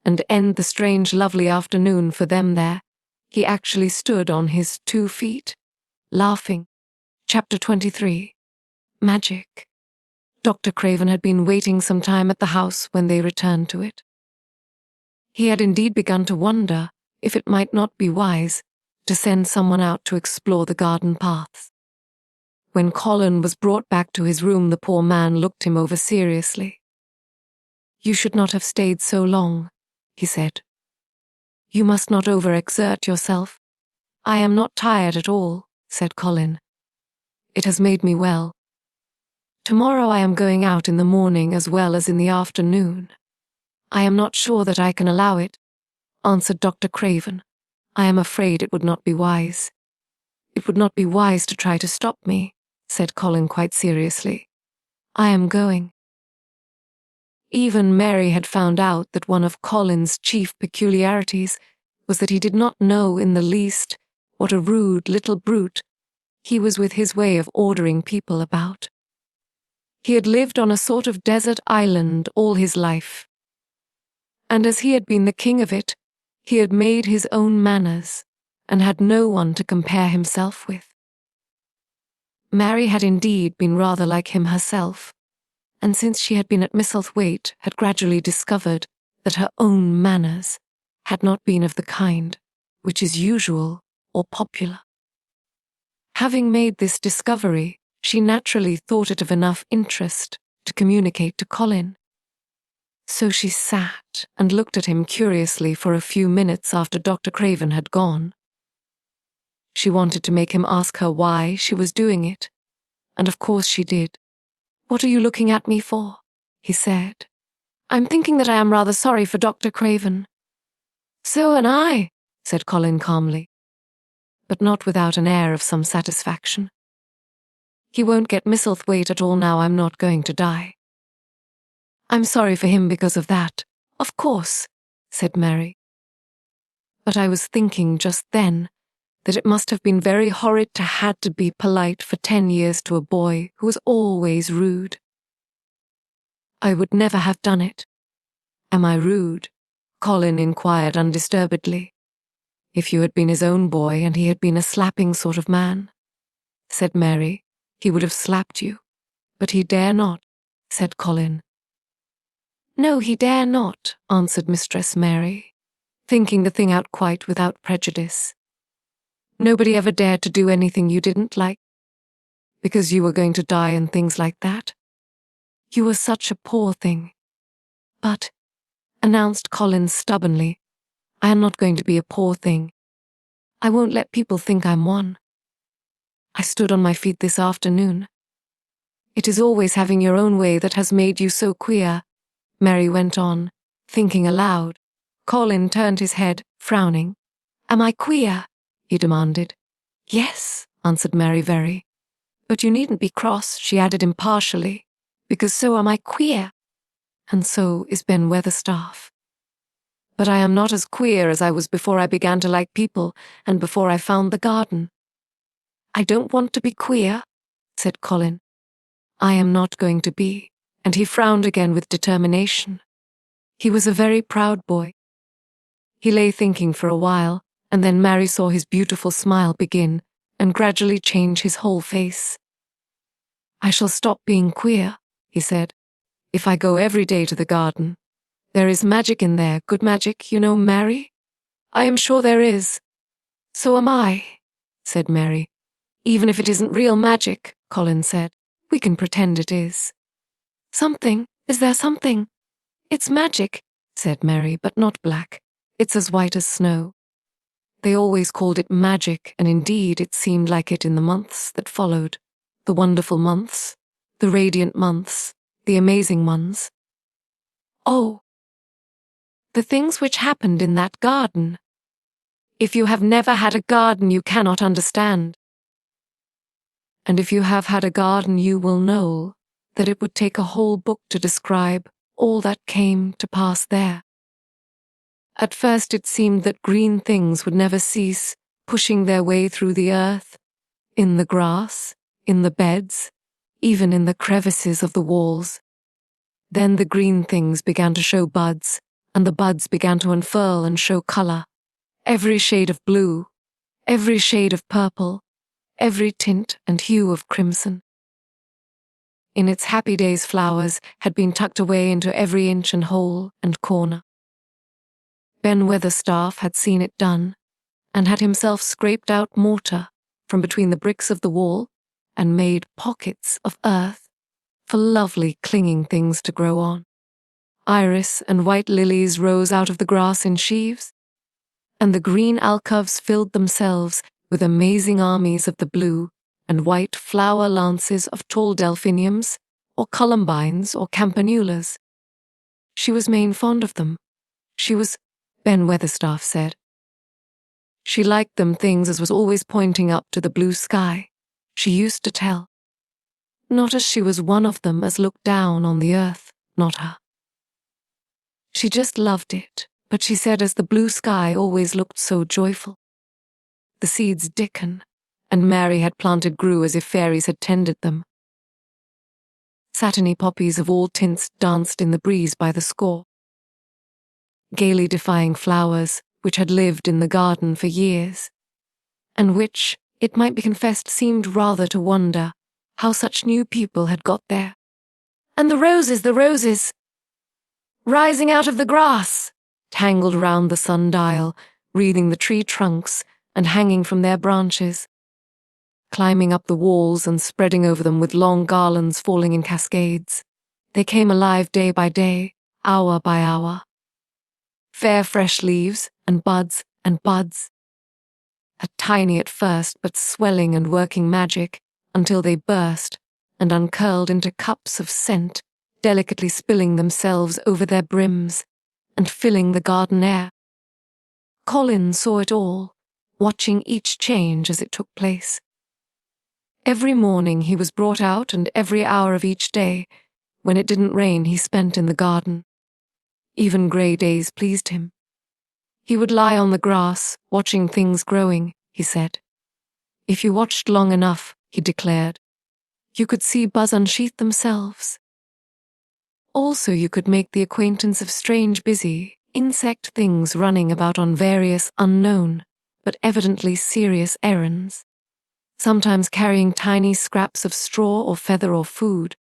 and end the strange lovely afternoon for them there, he actually stood on his 2 feet, laughing. Chapter 23. Magic. Dr. Craven had been waiting some time at the house when they returned to it. He had indeed begun to wonder if it might not be wise to send someone out to explore the garden paths. When Colin was brought back to his room, the poor man looked him over seriously. You should not have stayed so long, he said. You must not overexert yourself. I am not tired at all, said Colin. It has made me well. Tomorrow I am going out in the morning as well as in the afternoon. I am not sure that I can allow it, answered Dr. Craven. I am afraid it would not be wise. It would not be wise to try to stop me, said Colin quite seriously. I am going. Even Mary had found out that one of Colin's chief peculiarities was that he did not know in the least what a rude little brute he was with his way of ordering people about. He had lived on a sort of desert island all his life, and as he had been the king of it, he had made his own manners and had no one to compare himself with. Mary had indeed been rather like him herself, and since she had been at Misselthwaite had gradually discovered that her own manners had not been of the kind which is usual or popular. Having made this discovery, she naturally thought it of enough interest to communicate to Colin. So she sat and looked at him curiously for a few minutes after Dr. Craven had gone. She wanted to make him ask her why she was doing it, and of course she did. What are you looking at me for? He said. I'm thinking that I am rather sorry for Dr. Craven. So am I, said Colin calmly, but not without an air of some satisfaction. He won't get Misselthwaite at all now I'm not going to die. I'm sorry for him because of that, of course, said Mary. But I was thinking just then that it must have been very horrid to had to be polite for 10 years to a boy who was always rude. I would never have done it. Am I rude? Colin inquired undisturbedly. If you had been his own boy and he had been a slapping sort of man, said Mary, he would have slapped you. But he dare not, said Colin. No, he dare not, answered Mistress Mary, thinking the thing out quite without prejudice. Nobody ever dared to do anything you didn't like, because you were going to die and things like that. You were such a poor thing. But, announced Colin stubbornly, I am not going to be a poor thing. I won't let people think I'm one. I stood on my feet this afternoon. It is always having your own way that has made you so queer, Mary went on, thinking aloud. Colin turned his head, frowning. Am I queer? He demanded. Yes, answered Mary very. But you needn't be cross, she added impartially, because so am I queer. And so is Ben Weatherstaff. But I am not as queer as I was before I began to like people and before I found the garden. I don't want to be queer, said Colin. I am not going to be, and he frowned again with determination. He was a very proud boy. He lay thinking for a while, and then Mary saw his beautiful smile begin and gradually change his whole face. I shall stop being queer, he said, if I go every day to the garden. There is magic in there, good magic, you know, Mary? I am sure there is. So am I, said Mary. Even if it isn't real magic, Colin said, we can pretend it is. Something? Is there something? It's magic, said Mary, but not black. It's as white as snow. They always called it magic, and indeed it seemed like it in the months that followed. The wonderful months, the radiant months, the amazing ones. Oh, the things which happened in that garden. If you have never had a garden, you cannot understand. And if you have had a garden, you will know that it would take a whole book to describe all that came to pass there. At first it seemed that green things would never cease pushing their way through the earth, in the grass, in the beds, even in the crevices of the walls. Then the green things began to show buds, and the buds began to unfurl and show colour, every shade of blue, every shade of purple, every tint and hue of crimson. In its happy days, flowers had been tucked away into every inch and hole and corner. Ben Weatherstaff had seen it done, and had himself scraped out mortar from between the bricks of the wall and made pockets of earth for lovely clinging things to grow on. Iris and white lilies rose out of the grass in sheaves, and the green alcoves filled themselves with amazing armies of the blue and white flower lances of tall delphiniums, or columbines, or campanulas. She was main fond of them. She was, Ben Weatherstaff said. She liked them things as was always pointing up to the blue sky, she used to tell. Not as she was one of them as looked down on the earth, not her. She just loved it, but she said as the blue sky always looked so joyful. The seeds Dickon and Mary had planted grew as if fairies had tended them. Satiny poppies of all tints danced in the breeze by the score. Gaily defying flowers, which had lived in the garden for years, and which, it might be confessed, seemed rather to wonder how such new people had got there. And the roses, rising out of the grass, tangled round the sundial, wreathing the tree trunks and hanging from their branches, climbing up the walls and spreading over them with long garlands falling in cascades. They came alive day by day, hour by hour. Fair fresh leaves and buds, tiny at first but swelling and working magic until they burst and uncurled into cups of scent, delicately spilling themselves over their brims and filling the garden air. Colin saw it all, watching each change as it took place. Every morning he was brought out, and every hour of each day, when it didn't rain, he spent in the garden. Even grey days pleased him. He would lie on the grass, watching things growing, he said. If you watched long enough, he declared, you could see buds unsheath themselves. Also you could make the acquaintance of strange busy, insect things running about on various unknown, but evidently serious errands, sometimes carrying tiny scraps of straw or feather or food,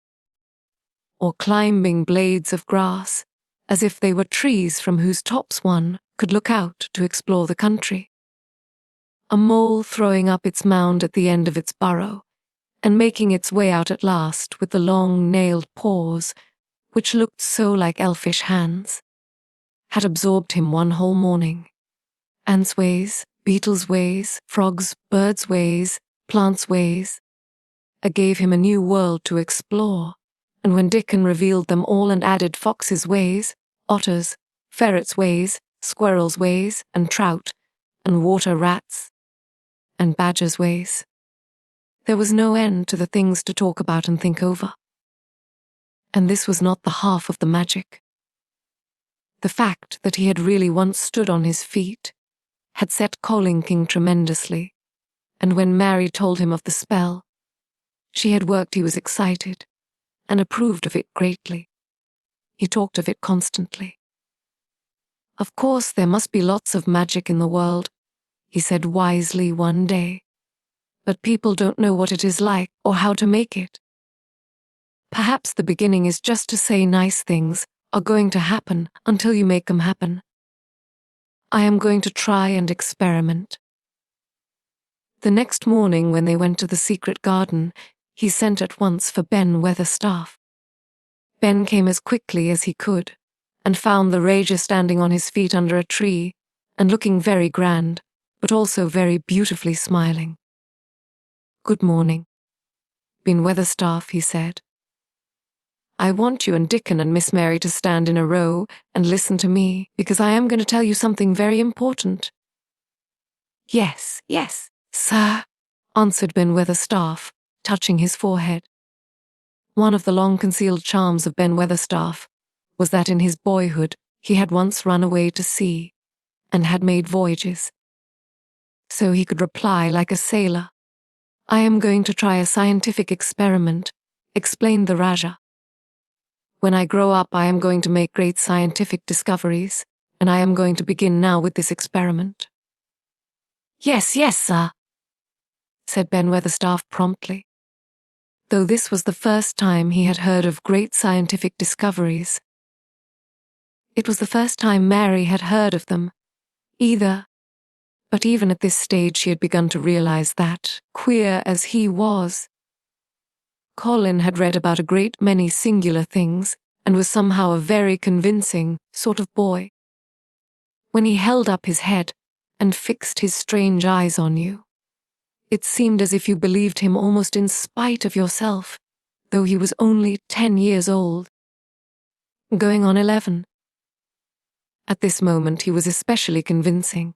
or climbing blades of grass, as if they were trees from whose tops one could look out to explore the country. A mole throwing up its mound at the end of its burrow, and making its way out at last with the long nailed paws, which looked so like elfish hands, had absorbed him one whole morning. Ants' ways, beetles' ways, frogs', birds' ways, plants' ways, gave him a new world to explore, and when Dickon revealed them all and added foxes' ways, otters, ferrets' ways, squirrels' ways, and trout, and water rats, and badgers' ways, there was no end to the things to talk about and think over. And this was not the half of the magic. The fact that he had really once stood on his feet had set Colin King tremendously, and when Mary told him of the spell she had worked, he was excited and approved of it greatly. He talked of it constantly. Of course there must be lots of magic in the world, he said wisely one day, but people don't know what it is like or how to make it. Perhaps the beginning is just to say nice things are going to happen until you make them happen. I am going to try and experiment. The next morning when they went to the secret garden, he sent at once for Ben Weatherstaff. Ben came as quickly as he could, and found the Rajah standing on his feet under a tree, and looking very grand, but also very beautifully smiling. Good morning. Ben Weatherstaff, he said. I want you and Dickon and Miss Mary to stand in a row and listen to me, because I am going to tell you something very important. Yes, yes, sir, answered Ben Weatherstaff, touching his forehead. One of the long-concealed charms of Ben Weatherstaff was that in his boyhood he had once run away to sea and had made voyages. So he could reply like a sailor. I am going to try a scientific experiment, explained the Rajah. When I grow up, I am going to make great scientific discoveries, and I am going to begin now with this experiment. Yes, yes, sir, said Ben Weatherstaff promptly. Though this was the first time he had heard of great scientific discoveries. It was the first time Mary had heard of them, either, but even at this stage she had begun to realize that, queer as he was, Colin had read about a great many singular things and was somehow a very convincing sort of boy. When he held up his head and fixed his strange eyes on you, it seemed as if you believed him almost in spite of yourself, though he was only 10 years old. Going on 11. At this moment he was especially convincing,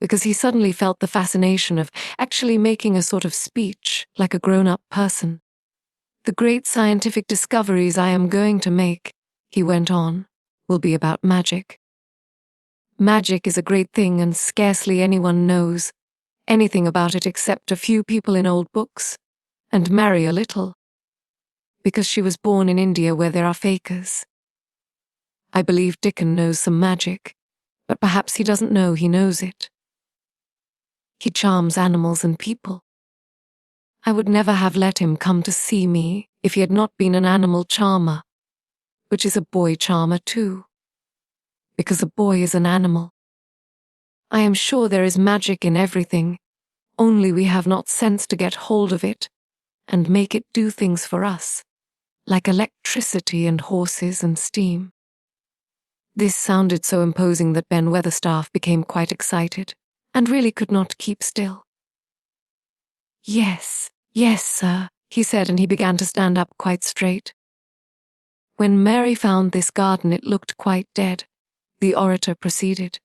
because he suddenly felt the fascination of actually making a sort of speech like a grown-up person. The great scientific discoveries I am going to make, he went on, will be about magic. Magic is a great thing and scarcely anyone knows anything about it except a few people in old books, and Mary a little, because she was born in India where there are fakers. I believe Dickon knows some magic, but perhaps he doesn't know he knows it. He charms animals and people. I would never have let him come to see me if he had not been an animal charmer, which is a boy charmer too, because a boy is an animal. I am sure there is magic in everything, only we have not sense to get hold of it and make it do things for us, like electricity and horses and steam. This sounded so imposing that Ben Weatherstaff became quite excited and really could not keep still. Yes, yes, sir, he said, and he began to stand up quite straight. When Mary found this garden, it looked quite dead, the orator proceeded.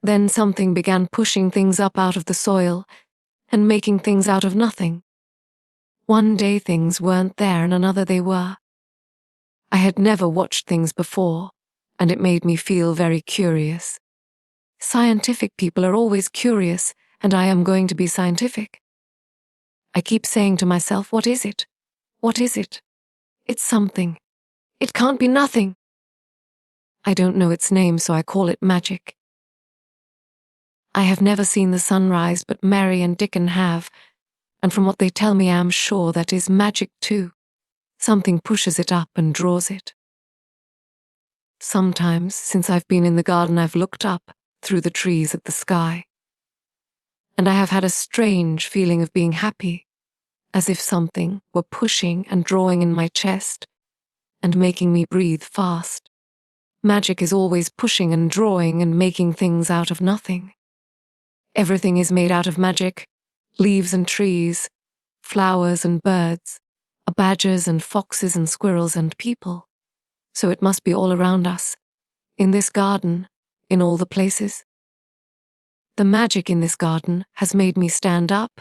Then something began pushing things up out of the soil and making things out of nothing. One day things weren't there and another they were. I had never watched things before, and it made me feel very curious. Scientific people are always curious, and I am going to be scientific. I keep saying to myself, what is it? What is it? It's something. It can't be nothing. I don't know its name, so I call it magic. I have never seen the sunrise, but Mary and Dickon have, and from what they tell me I am sure that is magic too. Something pushes it up and draws it. Sometimes, since I've been in the garden, I've looked up through the trees at the sky, and I have had a strange feeling of being happy, as if something were pushing and drawing in my chest and making me breathe fast. Magic is always pushing and drawing and making things out of nothing. Everything is made out of magic, leaves and trees, flowers and birds, badgers and foxes and squirrels and people. So it must be all around us, in this garden, in all the places. The magic in this garden has made me stand up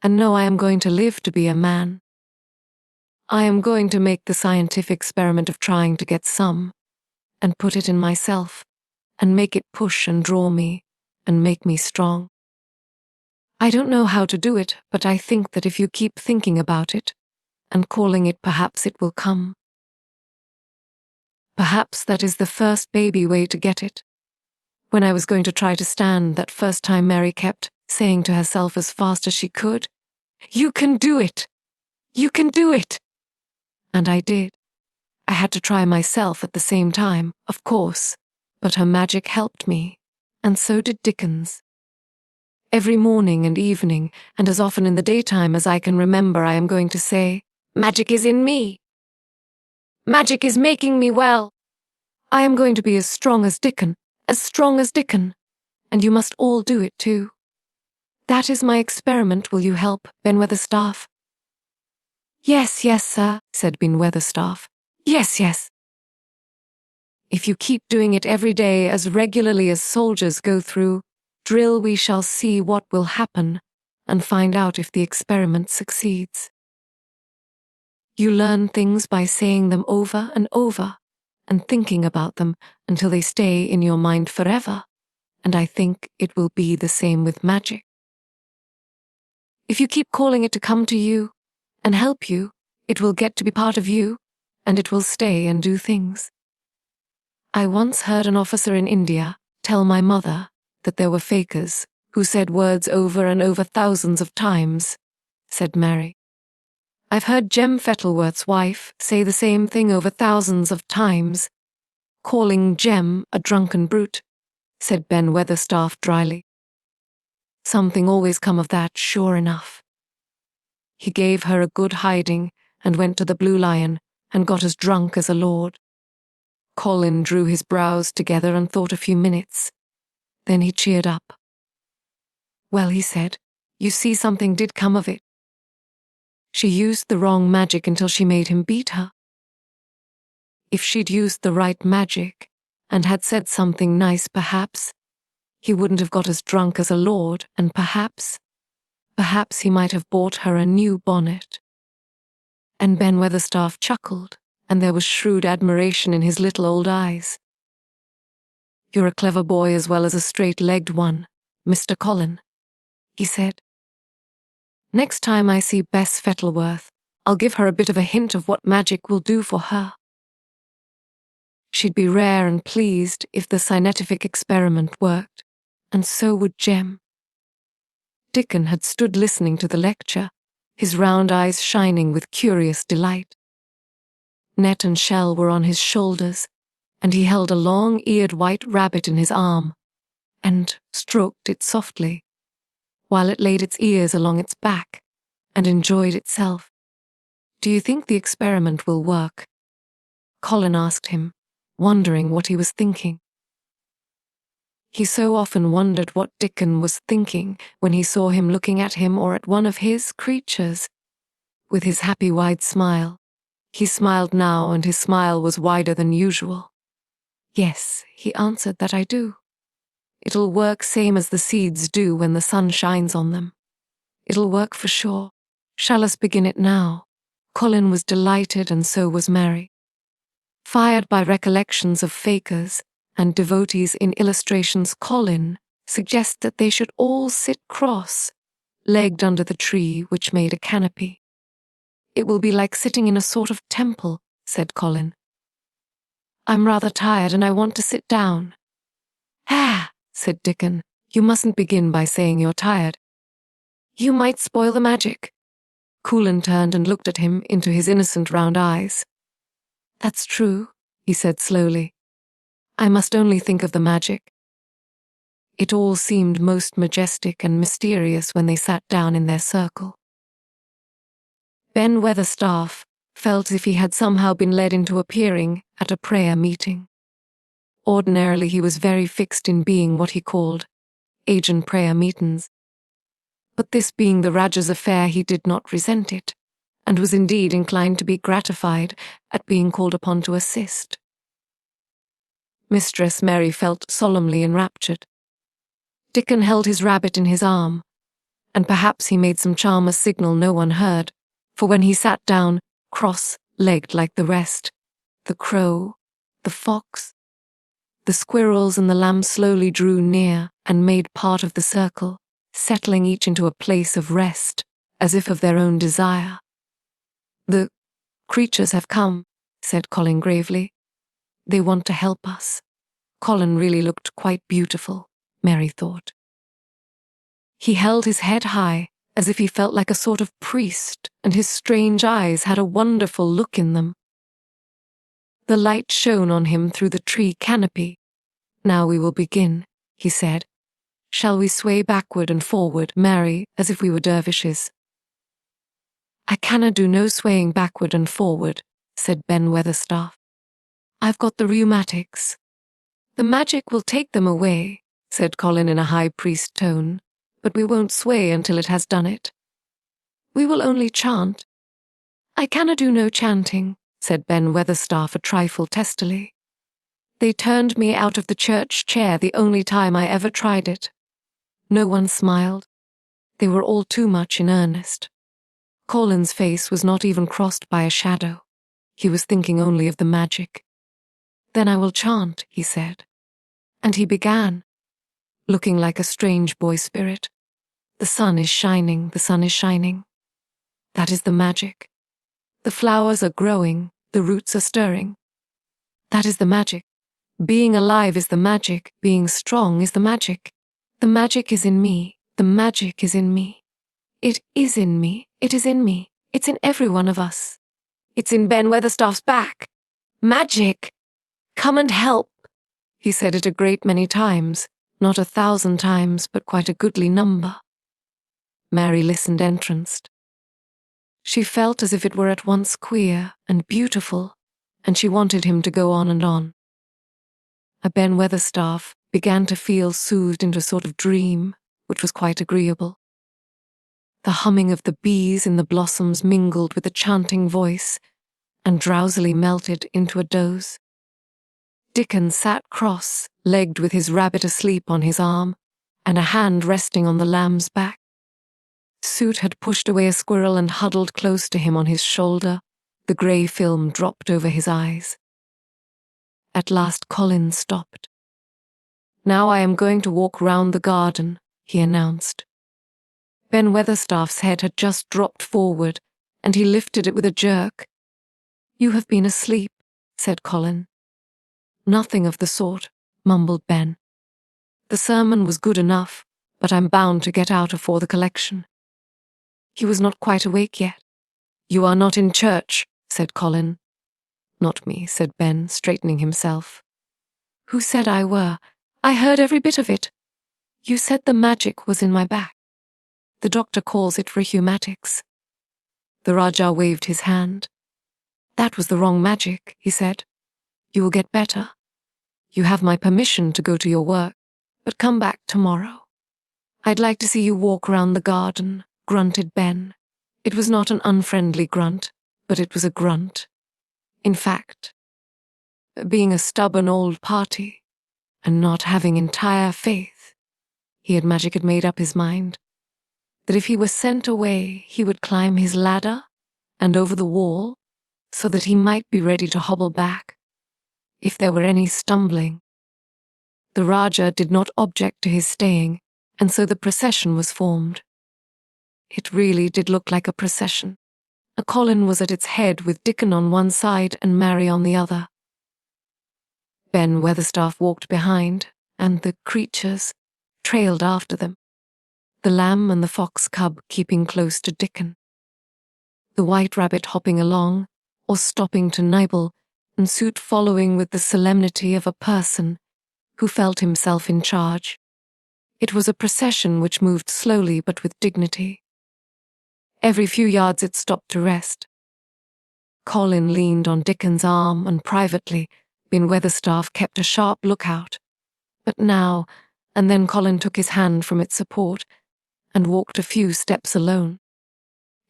and know I am going to live to be a man. I am going to make the scientific experiment of trying to get some, and put it in myself, and make it push and draw me, and make me strong. I don't know how to do it, but I think that if you keep thinking about it, and calling it, perhaps it will come. Perhaps that is the first baby way to get it. When I was going to try to stand that first time, Mary kept saying to herself as fast as she could, "You can do it! You can do it!" And I did. I had to try myself at the same time, of course, but her magic helped me, and so did Dickon's. Every morning and evening, and as often in the daytime as I can remember, I am going to say, "Magic is in me. Magic is making me well. I am going to be as strong as Dickon, and you must all do it too. That is my experiment. Will you help, Ben Weatherstaff?" "Yes, yes, sir," said Ben Weatherstaff. "Yes, yes." If you keep doing it every day as regularly as soldiers go through Drill, we shall see what will happen and find out if the experiment succeeds. You learn things by saying them over and over and thinking about them until they stay in your mind forever, and I think it will be the same with magic. If you keep calling it to come to you and help you, it will get to be part of you, and it will stay and do things. I once heard an officer in India tell my mother that there were fakers who said words over and over thousands of times, said Mary. I've heard Jem Fettleworth's wife say the same thing over thousands of times, calling Jem a drunken brute, said Ben Weatherstaff dryly. Something always come of that, sure enough. He gave her a good hiding and went to the Blue Lion and got as drunk as a lord. Colin drew his brows together and thought a few minutes. Then he cheered up. Well, he said, you see, something did come of it. She used the wrong magic until she made him beat her. If she'd used the right magic and had said something nice, perhaps, he wouldn't have got as drunk as a lord, and perhaps he might have bought her a new bonnet. And Ben Weatherstaff chuckled, and there was shrewd admiration in his little old eyes. You're a clever boy as well as a straight-legged one, Mr. Colin, he said. Next time I see Bess Fettleworth, I'll give her a bit of a hint of what magic will do for her. She'd be rare and pleased if the scientific experiment worked, and so would Jem. Dickon had stood listening to the lecture, his round eyes shining with curious delight. Net and Shell were on his shoulders, and he held a long-eared white rabbit in his arm, and stroked it softly, while it laid its ears along its back, and enjoyed itself. Do you think the experiment will work? Colin asked him, wondering what he was thinking. He so often wondered what Dickon was thinking when he saw him looking at him or at one of his creatures. With his happy wide smile, he smiled now, and his smile was wider than usual. Yes, he answered, that I do. It'll work same as the seeds do when the sun shines on them. It'll work for sure. Shall us begin it now? Colin was delighted, and so was Mary. Fired by recollections of fakers and devotees in illustrations, Colin suggested that they should all sit cross-legged under the tree which made a canopy. It will be like sitting in a sort of temple, said Colin. I'm rather tired and I want to sit down. Ah, said Dickon, you mustn't begin by saying you're tired. You might spoil the magic. Colin turned and looked at him into his innocent round eyes. That's true, he said slowly. I must only think of the magic. It all seemed most majestic and mysterious when they sat down in their circle. Ben Weatherstaff felt as if he had somehow been led into appearing at a prayer meeting. Ordinarily he was very fixed in being what he called agent prayer meetings. But this being the Rajah's affair, he did not resent it, and was indeed inclined to be gratified at being called upon to assist. Mistress Mary felt solemnly enraptured. Dickon held his rabbit in his arm, and perhaps he made some charm, a signal no one heard, for when he sat down, cross-legged like the rest, the crow, the fox, the squirrels and the lamb slowly drew near and made part of the circle, settling each into a place of rest, as if of their own desire. The creatures have come, said Colin gravely. They want to help us. Colin really looked quite beautiful, Mary thought. He held his head high, as if he felt like a sort of priest, and his strange eyes had a wonderful look in them. The light shone on him through the tree canopy. Now we will begin, he said. Shall we sway backward and forward, Mary, as if we were dervishes? I canna do no swaying backward and forward, said Ben Weatherstaff. I've got the rheumatics. The magic will take them away, said Colin in a high priest tone, but we won't sway until it has done it. We will only chant. I canna do no chanting, said Ben Weatherstaff a trifle testily. They turned me out of the church chair the only time I ever tried it. No one smiled. They were all too much in earnest. Colin's face was not even crossed by a shadow. He was thinking only of the magic. "Then I will chant," he said. And he began, looking like a strange boy spirit. "The sun is shining, the sun is shining. That is the magic. The flowers are growing, the roots are stirring. That is the magic. Being alive is the magic, being strong is the magic. The magic is in me, the magic is in me. It is in me, it is in me, it's in every one of us. It's in Ben Weatherstaff's back. Magic! Come and help!" He said it a great many times, not 1,000 times, but quite a goodly number. Mary listened entranced. She felt as if it were at once queer and beautiful, and she wanted him to go on and on. A Ben Weatherstaff began to feel soothed into a sort of dream, which was quite agreeable. The humming of the bees in the blossoms mingled with the chanting voice, and drowsily melted into a doze. Dickon sat cross-legged with his rabbit asleep on his arm, and a hand resting on the lamb's back. Soot had pushed away a squirrel and huddled close to him on his shoulder. The grey film dropped over his eyes. At last Colin stopped. "Now I am going to walk round the garden," he announced. Ben Weatherstaff's head had just dropped forward, and he lifted it with a jerk. "You have been asleep," said Colin. "Nothing of the sort," mumbled Ben. "The sermon was good enough, but I'm bound to get out afore the collection." He was not quite awake yet. "You are not in church," said Colin. "Not me," said Ben, straightening himself. "Who said I were? I heard every bit of it. You said the magic was in my back. The doctor calls it rheumatics." The Rajah waved his hand. "That was the wrong magic," he said. "You will get better. You have my permission to go to your work, but come back tomorrow. I'd like to see you walk round the garden," grunted Ben. It was not an unfriendly grunt, but it was a grunt. In fact, being a stubborn old party, and not having entire faith, Magic had made up his mind that if he were sent away, he would climb his ladder and over the wall so that he might be ready to hobble back if there were any stumbling. The Rajah did not object to his staying, and so the procession was formed. It really did look like a procession. A Colin was at its head with Dickon on one side and Mary on the other. Ben Weatherstaff walked behind, and the creatures trailed after them, the lamb and the fox cub keeping close to Dickon, the white rabbit hopping along or stopping to nibble, and Soot following with the solemnity of a person who felt himself in charge. It was a procession which moved slowly but with dignity. Every few yards it stopped to rest. Colin leaned on Dickon's arm, and privately, Ben Weatherstaff kept a sharp lookout. But now and then Colin took his hand from its support and walked a few steps alone.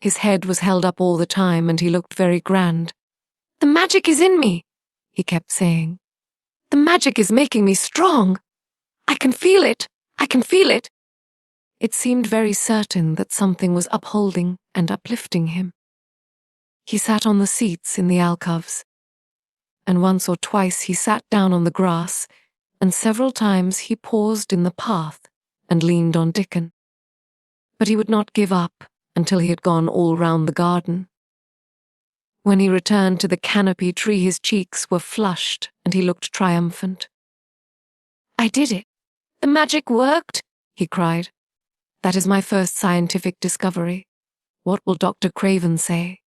His head was held up all the time, and he looked very grand. "The magic is in me," he kept saying. "The magic is making me strong. I can feel it. I can feel it." It seemed very certain that something was upholding and uplifting him. He sat on the seats in the alcoves, and once or twice he sat down on the grass, and several times he paused in the path and leaned on Dickon. But he would not give up until he had gone all round the garden. When he returned to the canopy tree, his cheeks were flushed and he looked triumphant. "I did it. The magic worked," he cried. "That is my first scientific discovery. What will Dr. Craven say?"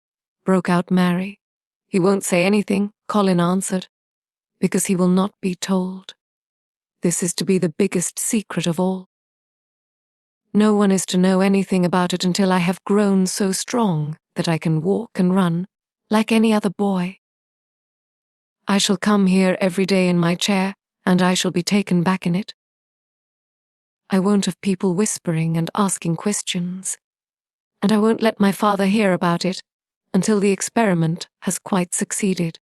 broke out Mary. "He won't say anything," Colin answered, "because he will not be told. This is to be the biggest secret of all. No one is to know anything about it until I have grown so strong that I can walk and run like any other boy. I shall come here every day in my chair, and I shall be taken back in it. I won't have people whispering and asking questions, and I won't let my father hear about it until the experiment has quite succeeded.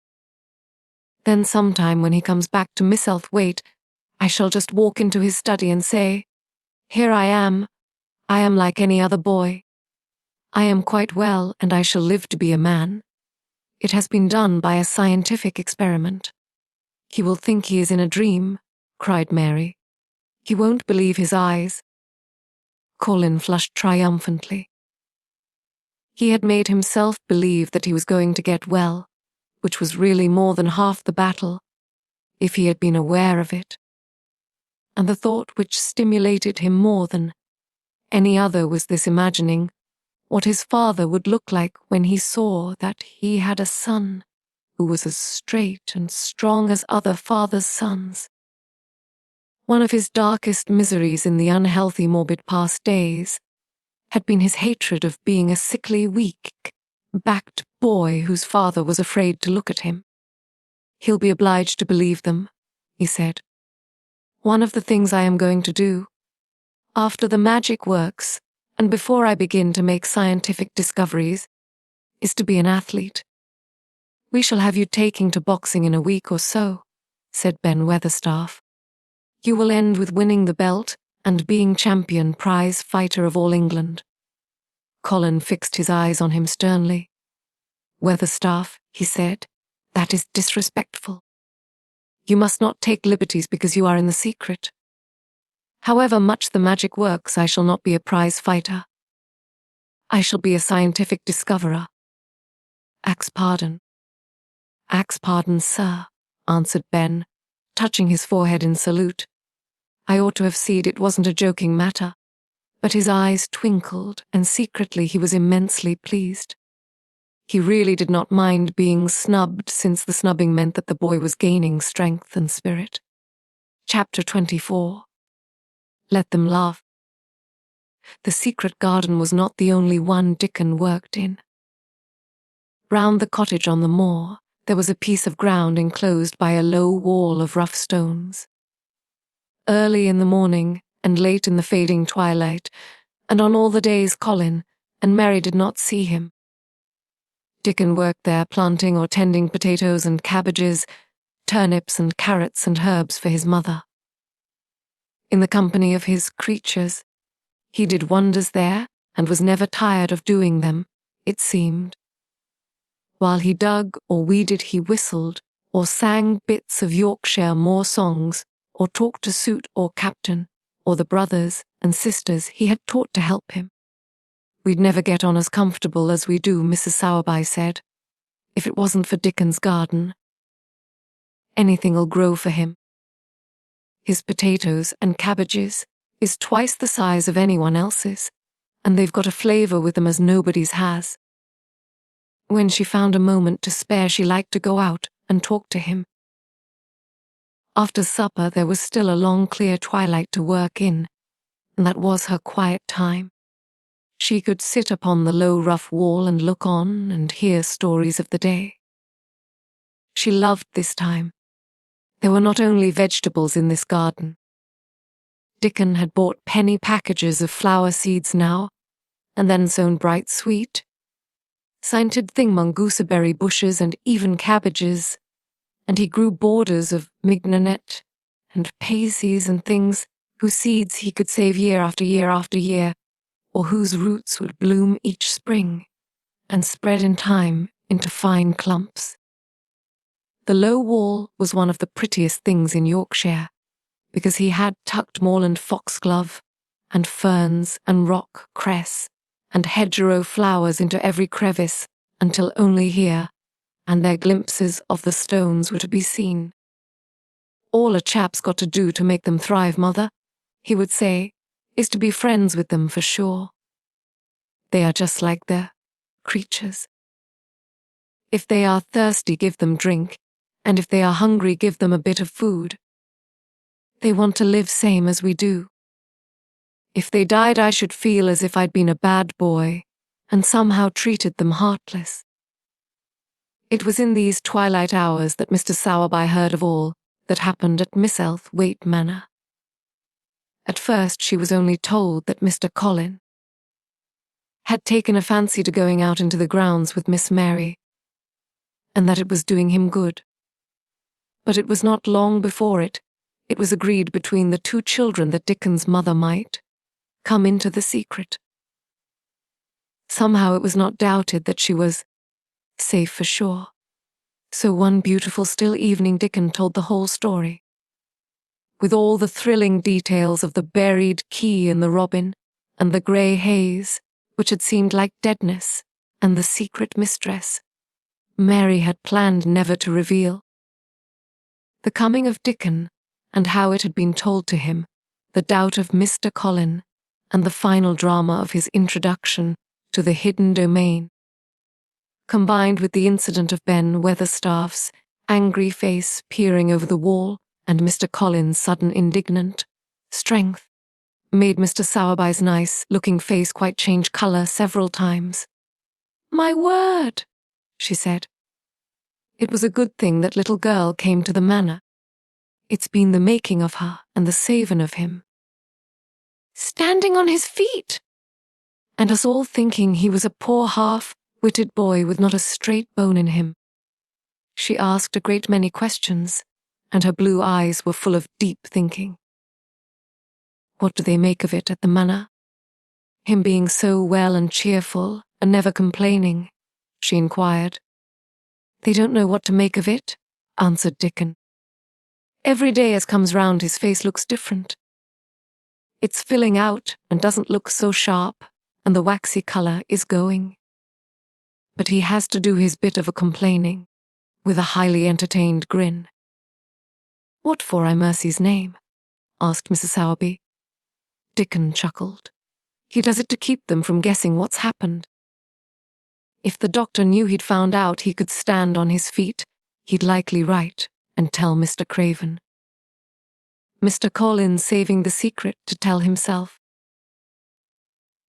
Then sometime when he comes back to Missel, I shall just walk into his study and say, Here I am like any other boy. I am quite well, and I shall live to be a man. It has been done by a scientific experiment. He will think he is in a dream, cried Mary. He won't believe his eyes. Colin flushed triumphantly. He had made himself believe that he was going to get well, which was really more than half the battle, if he had been aware of it. And the thought which stimulated him more than any other was this imagining what his father would look like when he saw that he had a son who was as straight and strong as other fathers' sons. One of his darkest miseries in the unhealthy, morbid past days had been his hatred of being a sickly, weak-backed boy whose father was afraid to look at him. He'll be obliged to believe them, he said. One of the things I am going to do, after the magic works, and before I begin to make scientific discoveries, is to be an athlete. We shall have you taking to boxing in a week or so, said Ben Weatherstaff. You will end with winning the belt and being champion prize fighter of all England. Colin fixed his eyes on him sternly. Weatherstaff, he said, that is disrespectful. You must not take liberties because you are in the secret. However much the magic works, I shall not be a prize fighter. I shall be a scientific discoverer. Axe pardon. Axe pardon, sir, answered Ben, touching his forehead in salute. I ought to have seen it wasn't a joking matter, but his eyes twinkled, and secretly he was immensely pleased. He really did not mind being snubbed, since the snubbing meant that the boy was gaining strength and spirit. Chapter 24. Let them laugh. The secret garden was not the only one Dickon worked in. Round the cottage on the moor, there was a piece of ground enclosed by a low wall of rough stones. Early in the morning, and late in the fading twilight, and on all the days Colin and Mary did not see him, Dickon worked there, planting or tending potatoes and cabbages, turnips and carrots and herbs for his mother. In the company of his creatures, he did wonders there, and was never tired of doing them, it seemed. While he dug or weeded, he whistled, or sang bits of Yorkshire Moor songs, or talked to Suit or Captain, or the brothers and sisters he had taught to help him. We'd never get on as comfortable as we do, Mrs. Sowerby said, if it wasn't for Dickon's garden. Anything'll grow for him. His potatoes and cabbages is twice the size of anyone else's, and they've got a flavour with them as nobody's has. When she found a moment to spare, she liked to go out and talk to him. After supper, there was still a long, clear twilight to work in, and that was her quiet time. She could sit upon the low, rough wall and look on and hear stories of the day. She loved this time. There were not only vegetables in this garden. Dickon had bought penny packages of flower seeds now, and then sown bright sweet, scented thingmongooseberry bushes and even cabbages, and he grew borders of mignonette and pasies and things whose seeds he could save year after year after year, or whose roots would bloom each spring and spread in time into fine clumps. The low wall was one of the prettiest things in Yorkshire, because he had tucked moorland foxglove and ferns and rock cress and hedgerow flowers into every crevice until only here and there glimpses of the stones were to be seen. All a chap's got to do to make them thrive, mother, he would say, is to be friends with them for sure. They are just like the creatures. If they are thirsty, give them drink, and if they are hungry, give them a bit of food. They want to live same as we do. If they died, I should feel as if I'd been a bad boy and somehow treated them heartless. It was in these twilight hours that Mr. Sowerby heard of all that happened at Missel Waite Manor. At first she was only told that Mr. Colin had taken a fancy to going out into the grounds with Miss Mary, and that it was doing him good. But it was not long before it was agreed between the two children that Dickon's mother might, come into the secret. Somehow it was not doubted that she was safe for sure. So one beautiful still evening Dickon told the whole story, with all the thrilling details of the buried key in the robin, and the grey haze, which had seemed like deadness, and the secret mistress Mary had planned never to reveal. The coming of Dickon, and how it had been told to him, the doubt of Mr. Colin, and the final drama of his introduction to the hidden domain, combined with the incident of Ben Weatherstaff's angry face peering over the wall and Mr. Colin's sudden indignant strength, made Mr. Sowerby's nice-looking face quite change colour several times. "My word," she said. It was a good thing that little girl came to the manor. It's been the making of her and the saving of him. Standing on his feet! And us all thinking he was a poor half-witted boy with not a straight bone in him. She asked a great many questions, and her blue eyes were full of deep thinking. What do they make of it at the manor? Him being so well and cheerful and never complaining, she inquired. They don't know what to make of it, answered Dickon. Every day as comes round his face looks different. It's filling out and doesn't look so sharp, and the waxy colour is going. But he has to do his bit of a complaining, with a highly entertained grin. What for, I mercy's name? Asked Mrs. Sowerby. Dickon chuckled. He does it to keep them from guessing what's happened. If the doctor knew he'd found out he could stand on his feet, he'd likely write and tell Mr. Craven. Mr. Colin's saving the secret to tell himself.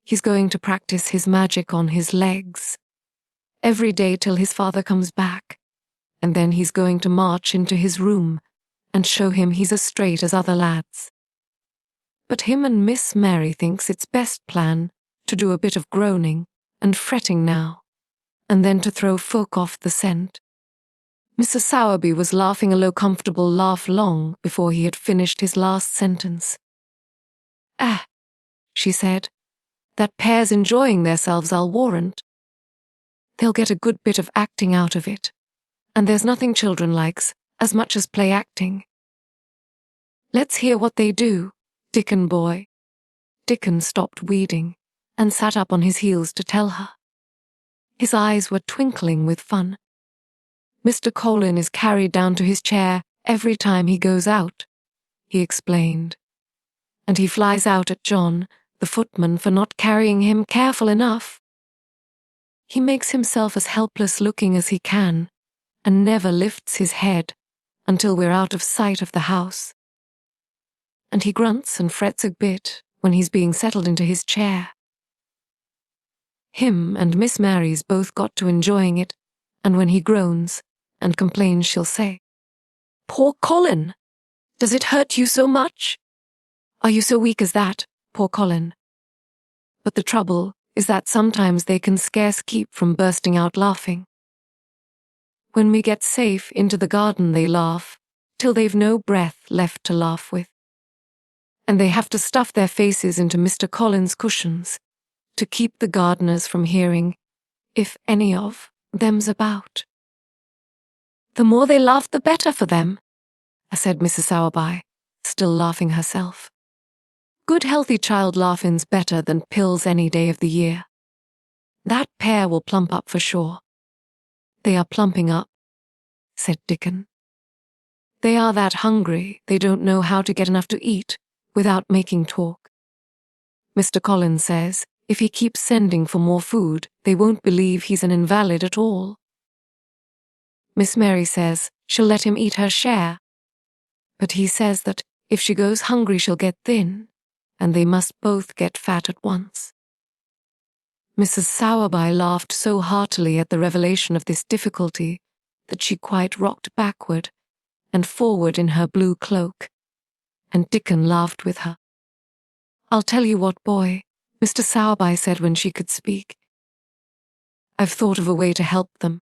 He's going to practice his magic on his legs every day till his father comes back, and then he's going to march into his room and show him he's as straight as other lads. But him and Miss Mary thinks it's best plan to do a bit of groaning and fretting now, and then to throw folk off the scent. Mr. Sowerby was laughing a low comfortable laugh long before he had finished his last sentence. "Ah," she said, "that pair's enjoying theirselves, I'll warrant. They'll get a good bit of acting out of it, and there's nothing children likes as much as play acting. Let's hear what they do, Dickon boy." Dickon stopped weeding and sat up on his heels to tell her. His eyes were twinkling with fun. "Mr. Colin is carried down to his chair every time he goes out," he explained. "And he flies out at John, the footman, for not carrying him careful enough. He makes himself as helpless-looking as he can, and never lifts his head until we're out of sight of the house. And he grunts and frets a bit when he's being settled into his chair. Him and Miss Mary's both got to enjoying it, and when he groans and complains she'll say, 'Poor Colin! Does it hurt you so much? Are you so weak as that, poor Colin?' But the trouble is that sometimes they can scarce keep from bursting out laughing. When we get safe into the garden they laugh, till they've no breath left to laugh with. And they have to stuff their faces into Mr. Colin's cushions to keep the gardeners from hearing, if any of them's about." "The more they laugh, the better for them," said Mrs. Sowerby, still laughing herself. "Good healthy child laughing's better than pills any day of the year. That pair will plump up for sure." "They are plumping up," said Dickon. "They are that hungry they don't know how to get enough to eat without making talk. Mr. Colin says if he keeps sending for more food, they won't believe he's an invalid at all. Miss Mary says she'll let him eat her share, but he says that if she goes hungry she'll get thin, and they must both get fat at once." Mrs. Sowerby laughed so heartily at the revelation of this difficulty that she quite rocked backward and forward in her blue cloak, and Dickon laughed with her. "I'll tell you what, boy," Mr. Sowerby said when she could speak. "I've thought of a way to help them.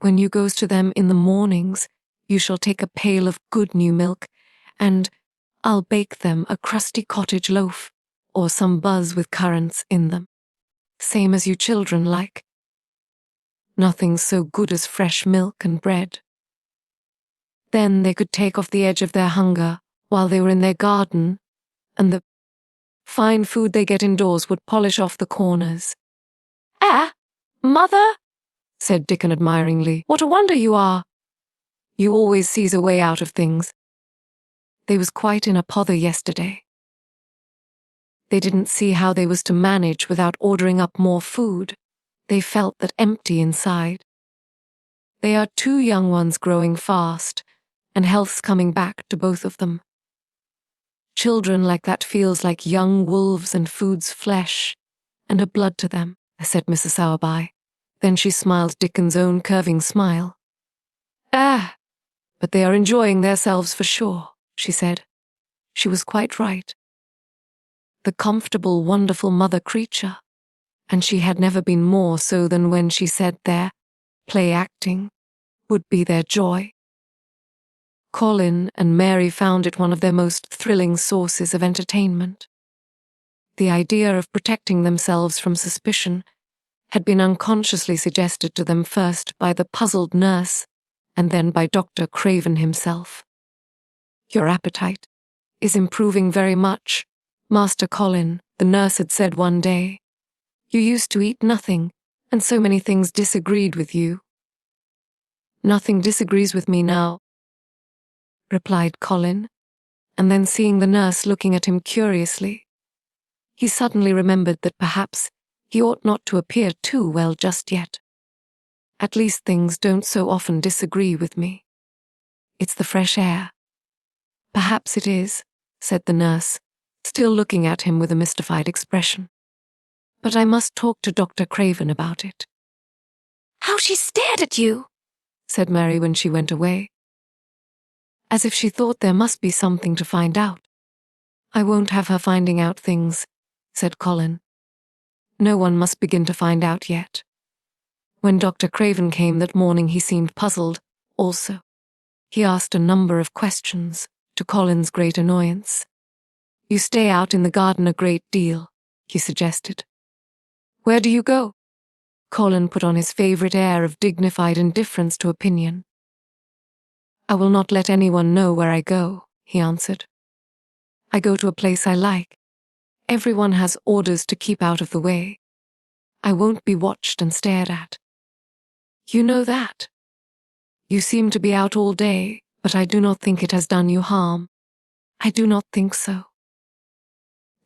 When you goes to them in the mornings, you shall take a pail of good new milk, and I'll bake them a crusty cottage loaf or some buzz with currants in them. Same as you children like. Nothing so good as fresh milk and bread. Then they could take off the edge of their hunger while they were in their garden, and the fine food they get indoors would polish off the corners. "Ah, Mother," said Dickon admiringly, "what a wonder you are. You always sees a way out of things." They was quite in a pother yesterday. They didn't see how they was to manage without ordering up more food. They felt that empty inside. They are two young ones growing fast, and health's coming back to both of them. Children like that feels like young wolves and food's flesh, and a blood to them, said Mrs. Sowerby. Then she smiled Dickon's own curving smile. "Ah, but they are enjoying themselves for sure," she said. She was quite right. The comfortable, wonderful mother creature, and she had never been more so than when she said their play-acting would be their joy. Colin and Mary found it one of their most thrilling sources of entertainment. The idea of protecting themselves from suspicion had been unconsciously suggested to them first by the puzzled nurse and then by Dr. Craven himself. "Your appetite is improving very much, Master Colin," the nurse had said one day. "You used to eat nothing, and so many things disagreed with you." "Nothing disagrees with me now," replied Colin, and then seeing the nurse looking at him curiously, he suddenly remembered that perhaps he ought not to appear too well just yet. "At least things don't so often disagree with me. It's the fresh air." "Perhaps it is," said the nurse, still looking at him with a mystified expression. "But I must talk to Dr. Craven about it." "How she stared at you!" said Mary when she went away. As if she thought there must be something to find out. "I won't have her finding out things," said Colin. "No one must begin to find out yet." When Dr. Craven came that morning he seemed puzzled, also. He asked a number of questions, to Colin's great annoyance. "You stay out in the garden a great deal," he suggested. "Where do you go?" Colin put on his favourite air of dignified indifference to opinion. "I will not let anyone know where I go," he answered. "I go to a place I like. Everyone has orders to keep out of the way. I won't be watched and stared at." "You know that. You seem to be out all day, but I do not think it has done you harm." "I do not think so."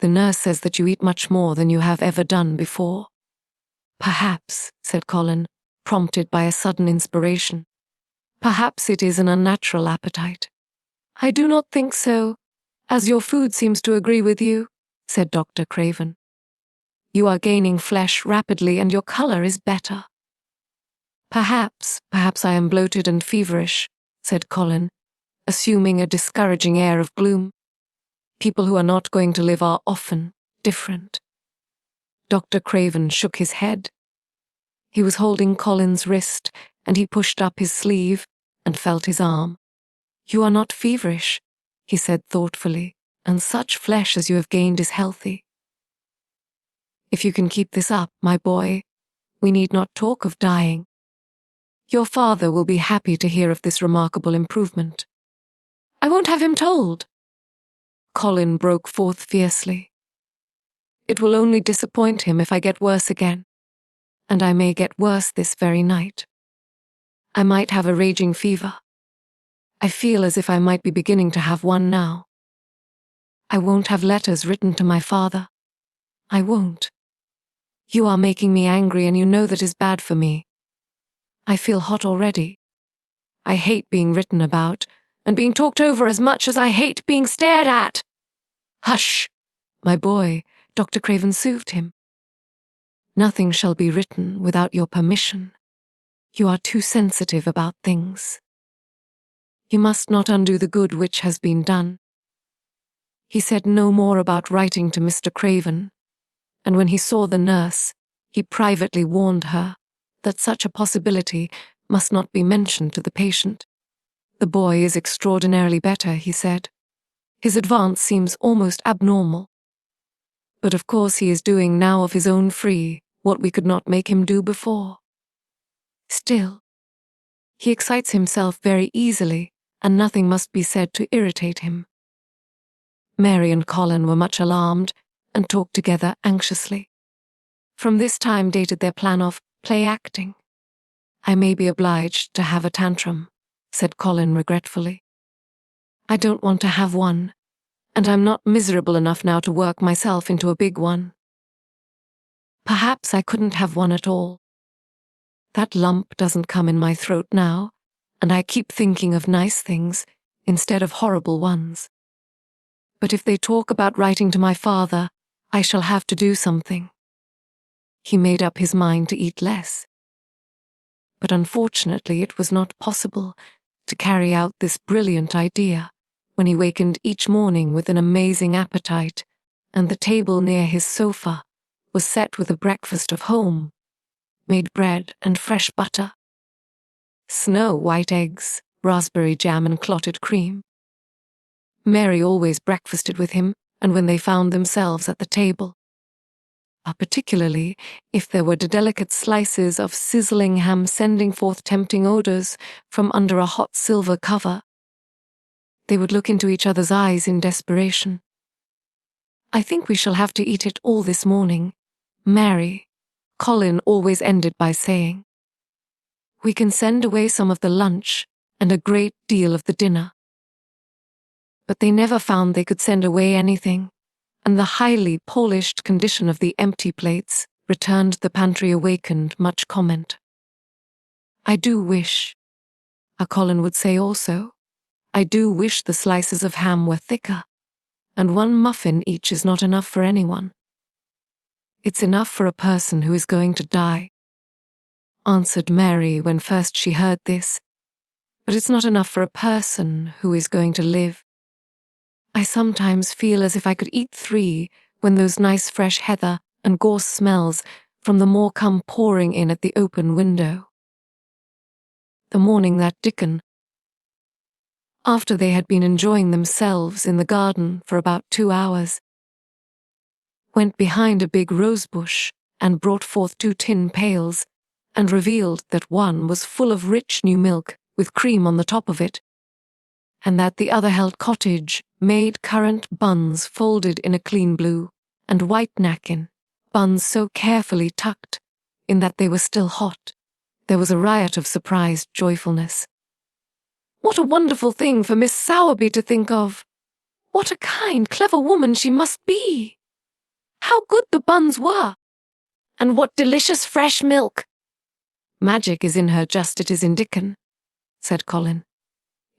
"The nurse says that you eat much more than you have ever done before." "Perhaps," said Colin, prompted by a sudden inspiration. "Perhaps it is an unnatural appetite." "I do not think so, as your food seems to agree with you," said Dr. Craven. "You are gaining flesh rapidly and your colour is better." Perhaps I am bloated and feverish," said Colin, assuming a discouraging air of gloom. "People who are not going to live are often different." Dr. Craven shook his head. He was holding Colin's wrist, and he pushed up his sleeve and felt his arm. "You are not feverish," he said thoughtfully, "and such flesh as you have gained is healthy. If you can keep this up, my boy, we need not talk of dying. Your father will be happy to hear of this remarkable improvement." "I won't have him told," Colin broke forth fiercely. "It will only disappoint him if I get worse again, and I may get worse this very night. I might have a raging fever. I feel as if I might be beginning to have one now. I won't have letters written to my father. I won't. You are making me angry and you know that is bad for me. I feel hot already. I hate being written about and being talked over as much as I hate being stared at." "Hush, my boy," Dr. Craven soothed him. "Nothing shall be written without your permission. You are too sensitive about things. You must not undo the good which has been done." He said no more about writing to Mr. Craven, and when he saw the nurse, he privately warned her that such a possibility must not be mentioned to the patient. "The boy is extraordinarily better," he said. "His advance seems almost abnormal." But of course he is doing now of his own free what we could not make him do before. Still, he excites himself very easily, and nothing must be said to irritate him. Mary and Colin were much alarmed and talked together anxiously. From this time dated their plan of play-acting. "I may be obliged to have a tantrum," said Colin regretfully. "I don't want to have one, and I'm not miserable enough now to work myself into a big one. Perhaps I couldn't have one at all. That lump doesn't come in my throat now, and I keep thinking of nice things instead of horrible ones. But if they talk about writing to my father, I shall have to do something." He made up his mind to eat less. But unfortunately it was not possible to carry out this brilliant idea when he wakened each morning with an amazing appetite, and the table near his sofa was set with a breakfast of home, made bread and fresh butter, snow-white eggs, raspberry jam and clotted cream. Mary always breakfasted with him, and when they found themselves at the table, particularly if there were delicate slices of sizzling ham sending forth tempting odors from under a hot silver cover, they would look into each other's eyes in desperation. "I think we shall have to eat it all this morning," Mary, Colin always ended by saying. "We can send away some of the lunch and a great deal of the dinner." But they never found they could send away anything, and the highly polished condition of the empty plates returned the pantry awakened much comment. "I do wish," Colin would say also, "I do wish the slices of ham were thicker, and one muffin each is not enough for anyone." "It's enough for a person who is going to die," answered Mary when first she heard this, "but it's not enough for a person who is going to live. I sometimes feel as if I could eat 3 when those nice fresh heather and gorse smells from the moor come pouring in at the open window." The morning that Dickon, after they had been enjoying themselves in the garden for about 2 hours, went behind a big rose bush and brought forth 2 tin pails, and revealed that one was full of rich new milk with cream on the top of it, and that the other held cottage-made currant buns folded in a clean blue and white napkin, buns so carefully tucked in that they were still hot, there was a riot of surprised joyfulness. "What a wonderful thing for Miss Sowerby to think of! What a kind, clever woman she must be! How good the buns were! And what delicious fresh milk! Magic is in her just as it is in Dickon," said Colin.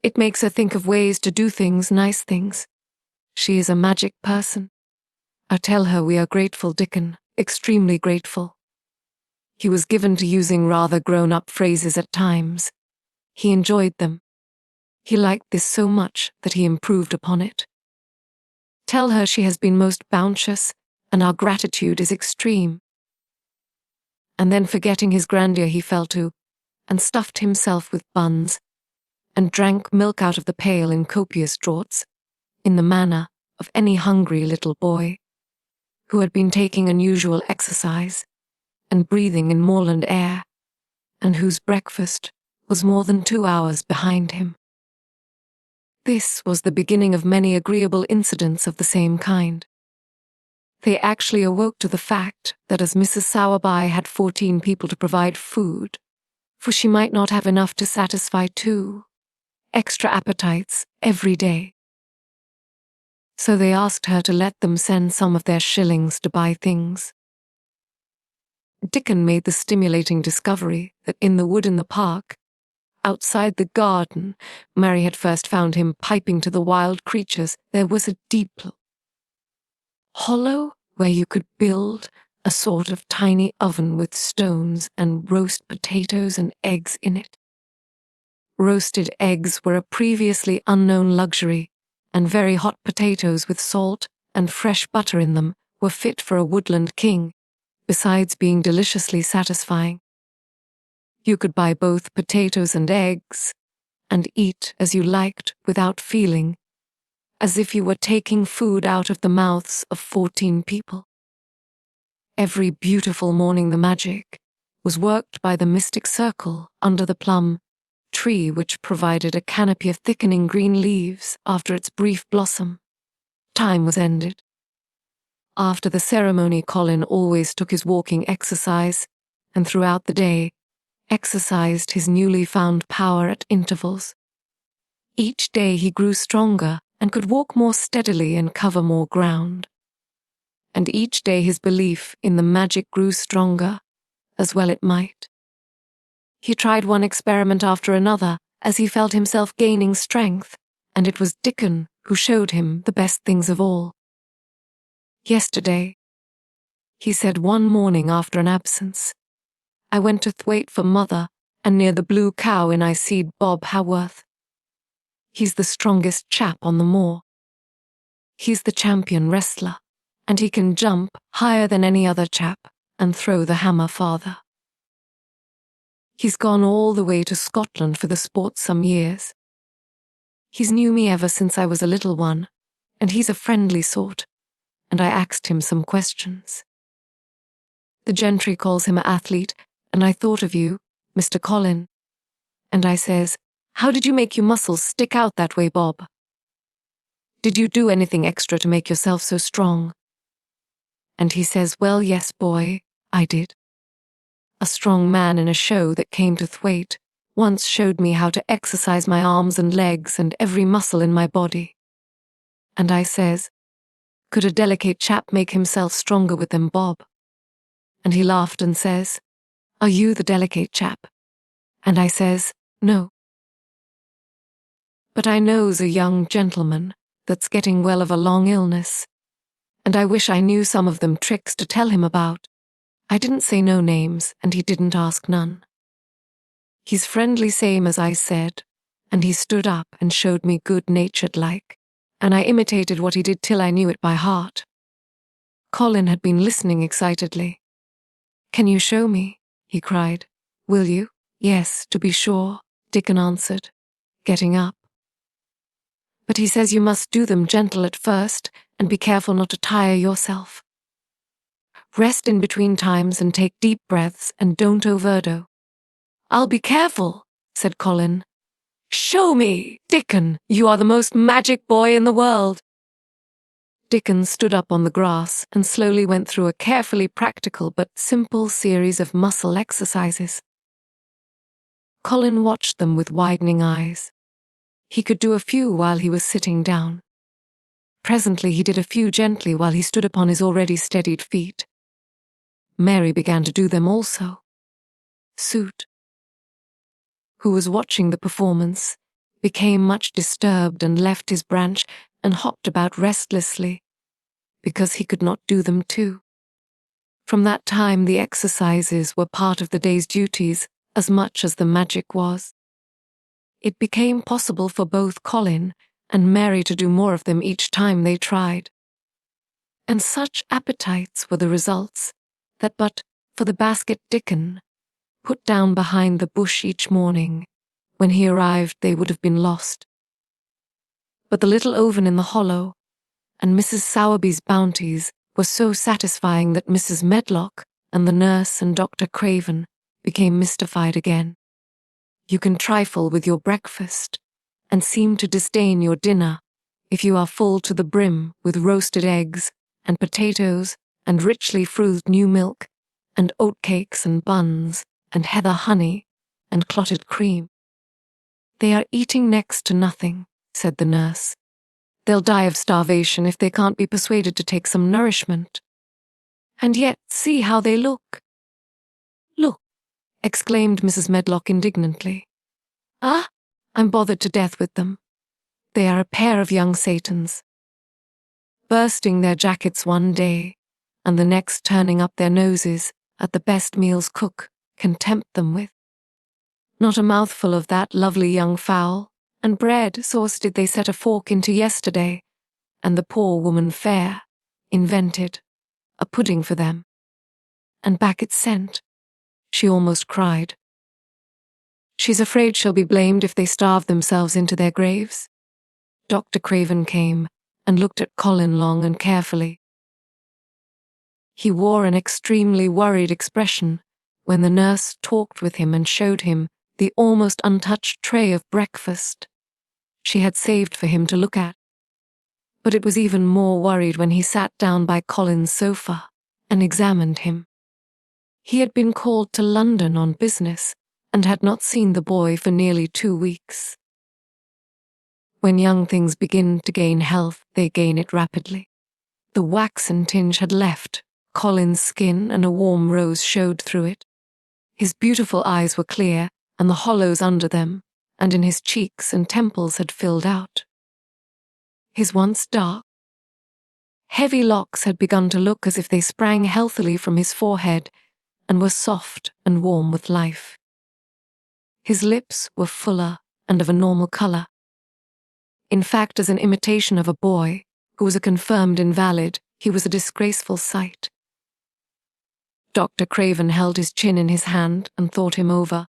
"It makes her think of ways to do things, nice things. She is a magic person. I tell her we are grateful, Dickon, extremely grateful." He was given to using rather grown-up phrases at times. He enjoyed them. He liked this so much that he improved upon it. "Tell her she has been most bounteous, and our gratitude is extreme." And then forgetting his grandeur he fell to, and stuffed himself with buns, and drank milk out of the pail in copious draughts, in the manner of any hungry little boy, who had been taking unusual exercise, and breathing in moorland air, and whose breakfast was more than 2 hours behind him. This was the beginning of many agreeable incidents of the same kind. They actually awoke to the fact that as Mrs. Sowerby had 14 people to provide food, for she might not have enough to satisfy 2 extra appetites every day. So they asked her to let them send some of their shillings to buy things. Dickon made the stimulating discovery that in the wood in the park, outside the garden, Mary had first found him piping to the wild creatures, there was a deep hollow where you could build a sort of tiny oven with stones and roast potatoes and eggs in it. Roasted eggs were a previously unknown luxury, and very hot potatoes with salt and fresh butter in them were fit for a woodland king, besides being deliciously satisfying. You could buy both potatoes and eggs, and eat as you liked without feeling, as if you were taking food out of the mouths of 14 people. Every beautiful morning the magic was worked by the mystic circle under the plum tree, which provided a canopy of thickening green leaves after its brief blossom. Time was ended. After the ceremony, Colin always took his walking exercise, and throughout the day exercised his newly found power at intervals. Each day he grew stronger and could walk more steadily and cover more ground. And each day his belief in the magic grew stronger, as well it might. He tried one experiment after another as he felt himself gaining strength, and it was Dickon who showed him the best things of all. "Yesterday," he said one morning after an absence, "I went to Thwaite for Mother, and near the Blue Cow I seed Bob Haworth. He's the strongest chap on the moor. He's the champion wrestler, and he can jump higher than any other chap and throw the hammer farther. He's gone all the way to Scotland for the sport some years. He's knew me ever since I was a little one, and he's a friendly sort, and I asked him some questions. The gentry calls him an athlete, and I thought of you, Mr. Colin. And I says, 'How did you make your muscles stick out that way, Bob? Did you do anything extra to make yourself so strong?' And he says, 'Well, yes, boy, I did. A strong man in a show that came to Thwaite once showed me how to exercise my arms and legs and every muscle in my body.' And I says, 'Could a delicate chap make himself stronger with them, Bob?' And he laughed and says, 'Are you the delicate chap?' And I says, 'No. But I knows a young gentleman that's getting well of a long illness, and I wish I knew some of them tricks to tell him about.' I didn't say no names, and he didn't ask none. He's friendly same as I said, and he stood up and showed me good-natured like, and I imitated what he did till I knew it by heart." Colin had been listening excitedly. "Can you show me?" he cried. "Will you?" "Yes, to be sure," Dickon answered, getting up. "But he says you must do them gentle at first, and be careful not to tire yourself. Rest in between times and take deep breaths and don't overdo." "I'll be careful," said Colin. "Show me, Dickon, you are the most magic boy in the world." Dickon stood up on the grass and slowly went through a carefully practical but simple series of muscle exercises. Colin watched them with widening eyes. He could do a few while he was sitting down. Presently he did a few gently while he stood upon his already steadied feet. Mary began to do them also. Soot, who was watching the performance, became much disturbed and left his branch and hopped about restlessly, because he could not do them too. From that time the exercises were part of the day's duties as much as the magic was. It became possible for both Colin and Mary to do more of them each time they tried. And such appetites were the results that but for the basket Dickon put down behind the bush each morning, when he arrived they would have been lost. But the little oven in the hollow and Mrs. Sowerby's bounties were so satisfying that Mrs. Medlock and the nurse and Dr. Craven became mystified again. You can trifle with your breakfast and seem to disdain your dinner if you are full to the brim with roasted eggs and potatoes and richly frothed new milk and oatcakes and buns and heather honey and clotted cream. "They are eating next to nothing," said the nurse. "They'll die of starvation if they can't be persuaded to take some nourishment. And yet see how they look." "Look," exclaimed Mrs. Medlock indignantly. "Ah, I'm bothered to death with them. They are a pair of young Satans, bursting their jackets one day, and the next turning up their noses at the best meals cook can tempt them with. Not a mouthful of that lovely young fowl, and bread sauce did they set a fork into yesterday, and the poor woman fair invented a pudding for them. And back it's sent." She almost cried. "She's afraid she'll be blamed if they starve themselves into their graves." Dr. Craven came and looked at Colin long and carefully. He wore an extremely worried expression when the nurse talked with him and showed him the almost untouched tray of breakfast she had saved for him to look at. But it was even more worried when he sat down by Colin's sofa and examined him. He had been called to London on business and had not seen the boy for nearly 2 weeks. When young things begin to gain health, they gain it rapidly. The waxen tinge had left Colin's skin and a warm rose showed through it. His beautiful eyes were clear, and the hollows under them and in his cheeks and temples had filled out. His once dark, heavy locks had begun to look as if they sprang healthily from his forehead and were soft and warm with life. His lips were fuller and of a normal color. In fact, as an imitation of a boy who was a confirmed invalid, he was a disgraceful sight. Dr. Craven held his chin in his hand and thought him over.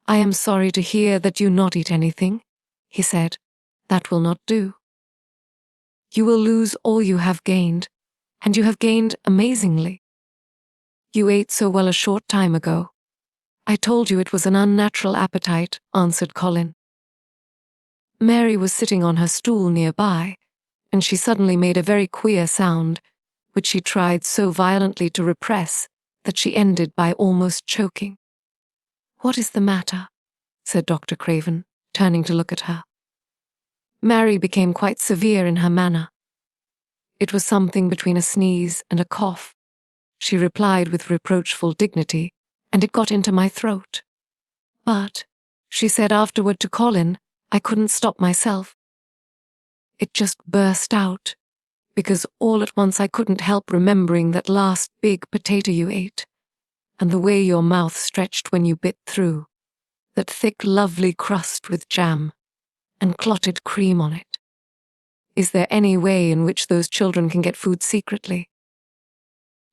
"I am sorry to hear that you not eat anything," he said. "That will not do. You will lose all you have gained, and you have gained amazingly. You ate so well a short time ago." "I told you it was an unnatural appetite," answered Colin. Mary was sitting on her stool nearby, and she suddenly made a very queer sound, which she tried so violently to repress that she ended by almost choking. "What is the matter?" said Dr. Craven, turning to look at her. Mary became quite severe in her manner. It was something between a sneeze and a cough. She replied with reproachful dignity, and it got into my throat. "But," she said afterward to Colin, "I couldn't stop myself. It just burst out, because all at once I couldn't help remembering that last big potato you ate, and the way your mouth stretched when you bit through, that thick, lovely crust with jam and clotted cream on it. Is there any way in which those children can get food secretly?"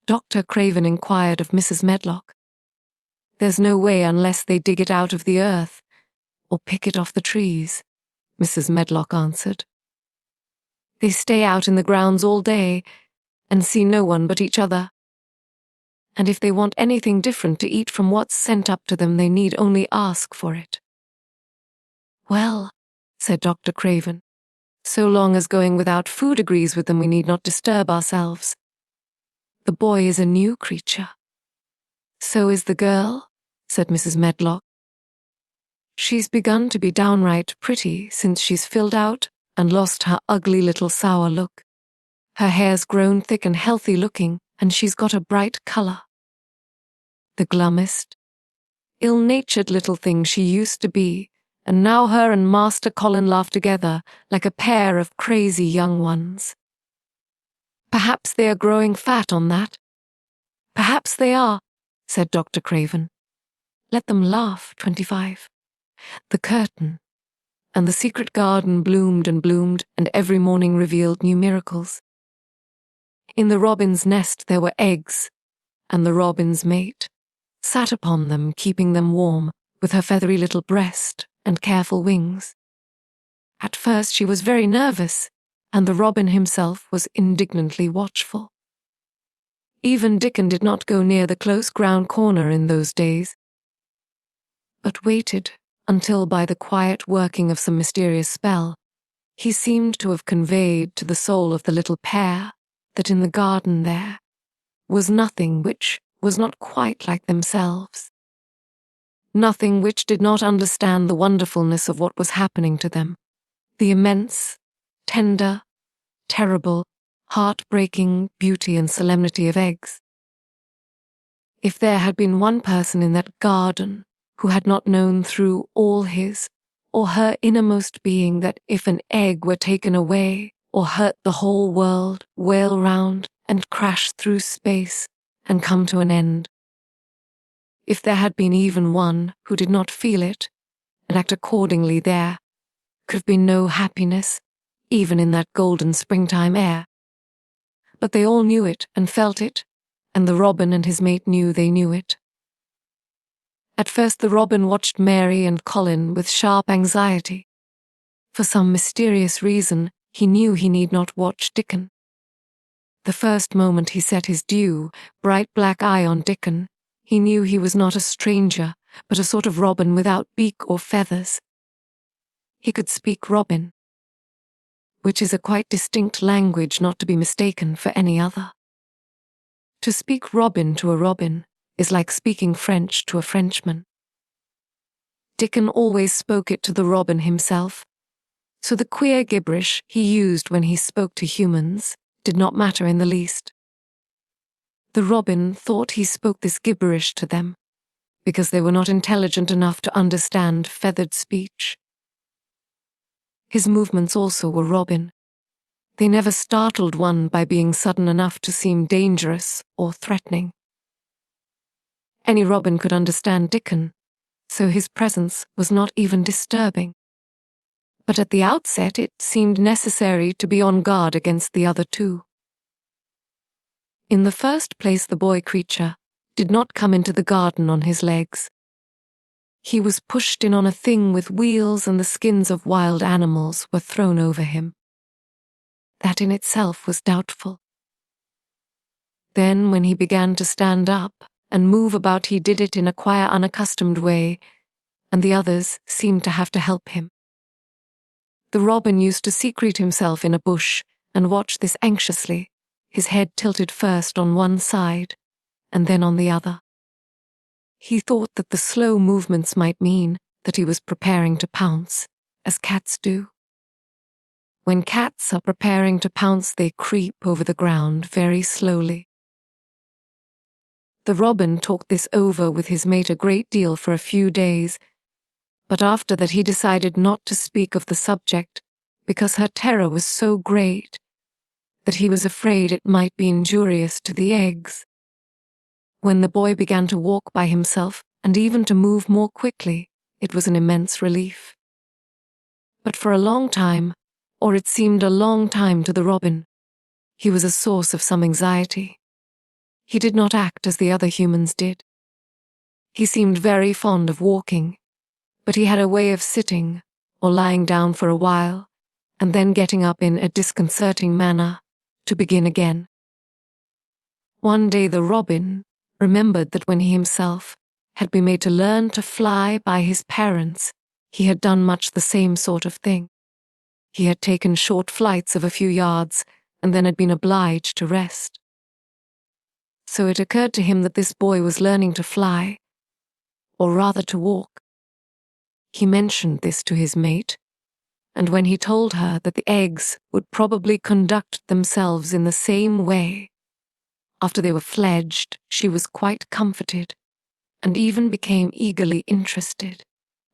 Dr. Craven inquired of Mrs. Medlock. "There's no way unless they dig it out of the earth or pick it off the trees," Mrs. Medlock answered. "They stay out in the grounds all day and see no one but each other. And if they want anything different to eat from what's sent up to them, they need only ask for it." "Well," said Dr. Craven, "so long as going without food agrees with them, we need not disturb ourselves. The boy is a new creature." "So is the girl," said Mrs. Medlock. "She's begun to be downright pretty since she's filled out and lost her ugly little sour look. Her hair's grown thick and healthy looking, and she's got a bright color. The glummest, ill-natured little thing she used to be, and now her and Master Colin laugh together like a pair of crazy young ones. Perhaps they are growing fat on that." "Perhaps they are," said Dr. Craven. "Let them laugh, 25. The curtain and the secret garden bloomed and bloomed, and every morning revealed new miracles. In the robin's nest there were eggs, and the robin's mate sat upon them, keeping them warm with her feathery little breast and careful wings. At first she was very nervous, and the robin himself was indignantly watchful. Even Dickon did not go near the close ground corner in those days, but waited until, by the quiet working of some mysterious spell, he seemed to have conveyed to the soul of the little pair that in the garden there was nothing which was not quite like themselves, nothing which did not understand the wonderfulness of what was happening to them, the immense, tender, terrible, heart-breaking beauty and solemnity of eggs. If there had been one person in that garden who had not known through all his or her innermost being that if an egg were taken away or hurt, the whole world wail round and crash through space and come to an end. If there had been even one who did not feel it and act accordingly, there could have been no happiness, even in that golden springtime air. But they all knew it and felt it, and the robin and his mate knew they knew it. At first the robin watched Mary and Colin with sharp anxiety. For some mysterious reason, he knew he need not watch Dickon. The first moment he set his bright black eye on Dickon, he knew he was not a stranger, but a sort of robin without beak or feathers. He could speak robin, which is a quite distinct language not to be mistaken for any other. To speak robin to a robin is like speaking French to a Frenchman. Dickon always spoke it to the robin himself, so the queer gibberish he used when he spoke to humans did not matter in the least. The robin thought he spoke this gibberish to them, because they were not intelligent enough to understand feathered speech. His movements also were robin. They never startled one by being sudden enough to seem dangerous or threatening. Any robin could understand Dickon, so his presence was not even disturbing. But at the outset it seemed necessary to be on guard against the other two. In the first place, the boy creature did not come into the garden on his legs. He was pushed in on a thing with wheels, and the skins of wild animals were thrown over him. That in itself was doubtful. Then, when he began to stand up and move about, he did it in a queer, unaccustomed way, and the others seemed to have to help him. The robin used to secrete himself in a bush and watch this anxiously, his head tilted first on one side and then on the other. He thought that the slow movements might mean that he was preparing to pounce, as cats do. When cats are preparing to pounce, they creep over the ground very slowly. The robin talked this over with his mate a great deal for a few days, but after that he decided not to speak of the subject because her terror was so great that he was afraid it might be injurious to the eggs. When the boy began to walk by himself and even to move more quickly, it was an immense relief. But for a long time, or it seemed a long time to the robin, he was a source of some anxiety. He did not act as the other humans did. He seemed very fond of walking, but he had a way of sitting or lying down for a while and then getting up in a disconcerting manner to begin again. One day the robin remembered that when he himself had been made to learn to fly by his parents, he had done much the same sort of thing. He had taken short flights of a few yards and then had been obliged to rest. So it occurred to him that this boy was learning to fly, or rather to walk. He mentioned this to his mate, and when he told her that the eggs would probably conduct themselves in the same way, after they were fledged, she was quite comforted, and even became eagerly interested,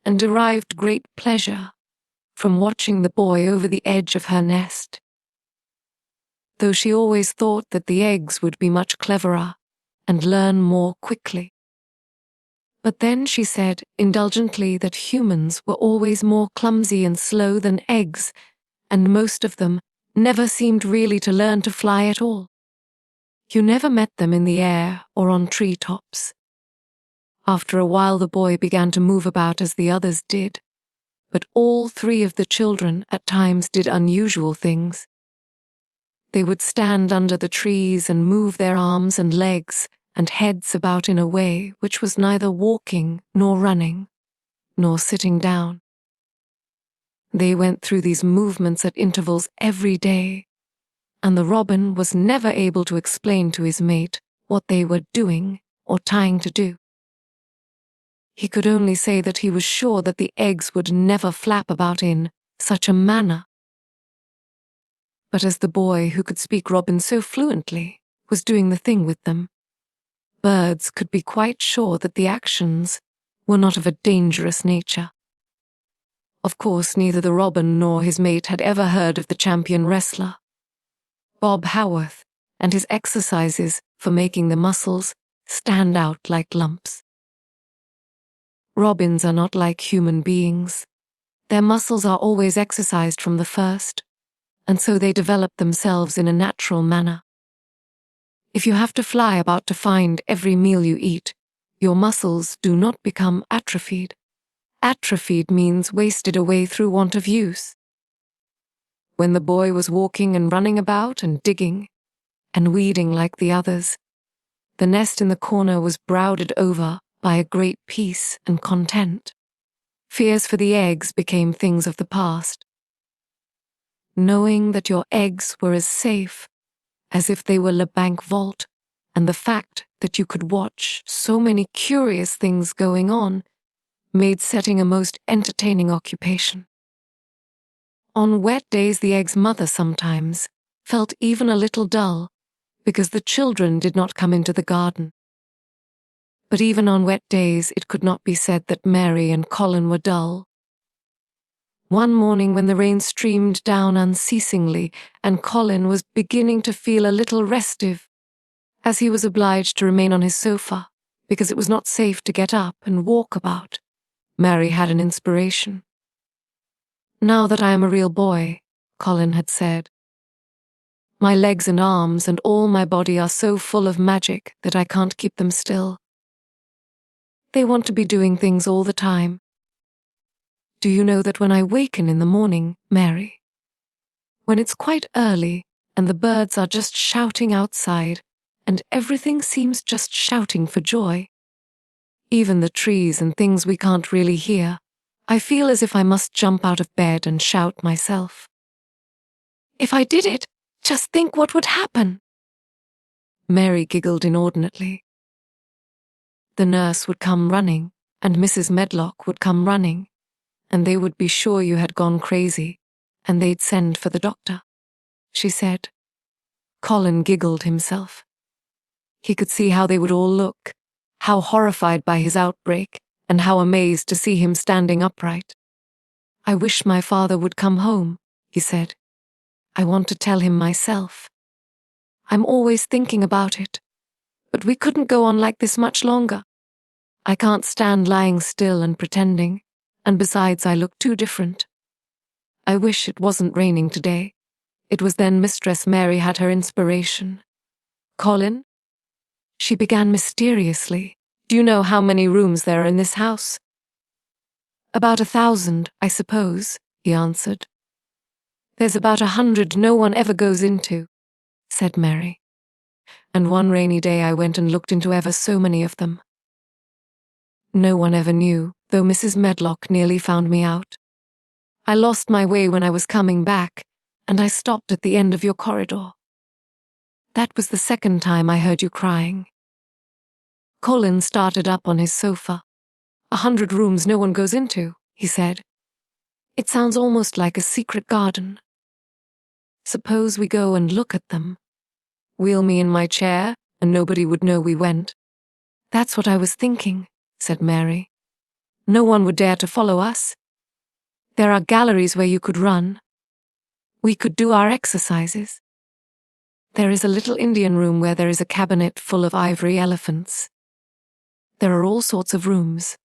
and derived great pleasure from watching the boy over the edge of her nest, though she always thought that the eggs would be much cleverer and learn more quickly. But then she said indulgently that humans were always more clumsy and slow than eggs, and most of them never seemed really to learn to fly at all. You never met them in the air or on tree tops. After a while the boy began to move about as the others did, but all three of the children at times did unusual things. They would stand under the trees and move their arms and legs and heads about in a way which was neither walking nor running, nor sitting down. They went through these movements at intervals every day, and the robin was never able to explain to his mate what they were doing or trying to do. He could only say that he was sure that the eggs would never flap about in such a manner. But as the boy who could speak robin so fluently was doing the thing with them, birds could be quite sure that the actions were not of a dangerous nature. Of course, neither the robin nor his mate had ever heard of the champion wrestler, Bob Howarth, and his exercises for making the muscles stand out like lumps. Robins are not like human beings. Their muscles are always exercised from the first, and so they develop themselves in a natural manner. If you have to fly about to find every meal you eat, your muscles do not become atrophied. Atrophied means wasted away through want of use. When the boy was walking and running about and digging, and weeding like the others. The nest in the corner was brooded over by a great peace and content. Fears for the eggs became things of the past. Knowing that your eggs were as safe as if they were Le Bank Vault, and the fact that you could watch so many curious things going on made setting a most entertaining occupation. On wet days, the egg's mother sometimes felt even a little dull because the children did not come into the garden. But even on wet days, it could not be said that Mary and Colin were dull. One morning when the rain streamed down unceasingly and Colin was beginning to feel a little restive, as he was obliged to remain on his sofa because it was not safe to get up and walk about, Mary had an inspiration. "Now that I am a real boy," Colin had said, "my legs and arms and all my body are so full of magic that I can't keep them still. They want to be doing things all the time. Do you know that when I waken in the morning, Mary, when it's quite early and the birds are just shouting outside and everything seems just shouting for joy, even the trees and things we can't really hear, I feel as if I must jump out of bed and shout myself. If I did it, just think what would happen." Mary giggled inordinately. The nurse would come running, and Mrs. Medlock would come running, and they would be sure you had gone crazy, and they'd send for the doctor, she said. Colin giggled himself. He could see how they would all look, how horrified by his outbreak, and how amazed to see him standing upright. "I wish my father would come home," he said. "I want to tell him myself. I'm always thinking about it, but we couldn't go on like this much longer. I can't stand lying still and pretending, and besides I look too different. I wish it wasn't raining today." It was then Mistress Mary had her inspiration. "Colin," she began mysteriously, "do you know how many rooms there are in this house?" "About 1,000, I suppose," he answered. "There's about 100 no one ever goes into," said Mary. "And one rainy day I went and looked into ever so many of them. No one ever knew, though Mrs. Medlock nearly found me out. I lost my way when I was coming back, and I stopped at the end of your corridor. That was the second time I heard you crying." Colin started up on his sofa. 100 rooms no one goes into," he said. "It sounds almost like a secret garden. Suppose we go and look at them. Wheel me in my chair, and nobody would know we went." "That's what I was thinking," said Mary. "No one would dare to follow us. There are galleries where you could run. We could do our exercises. There is a little Indian room where there is a cabinet full of ivory elephants. There are all sorts of rooms."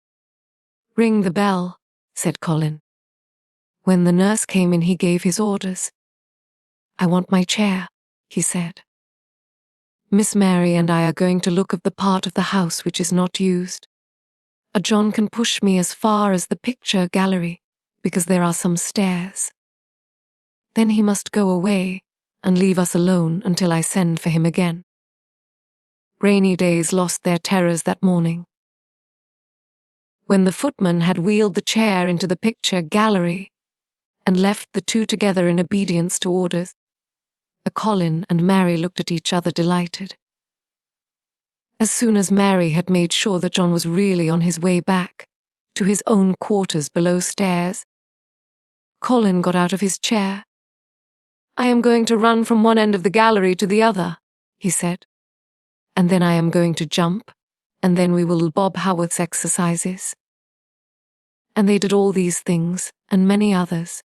"Ring the bell," said Colin. When the nurse came in, he gave his orders. "I want my chair," he said. "Miss Mary and I are going to look at the part of the house which is not used. A John can push me as far as the picture gallery, because there are some stairs. Then he must go away and leave us alone until I send for him again." Rainy days lost their terrors that morning. When the footman had wheeled the chair into the picture gallery and left the two together in obedience to orders, Colin and Mary looked at each other delighted. As soon as Mary had made sure that John was really on his way back to his own quarters below stairs, Colin got out of his chair. "I am going to run from one end of the gallery to the other," he said. "And then I am going to jump, and then we will Bob Howarth's exercises." And they did all these things, and many others.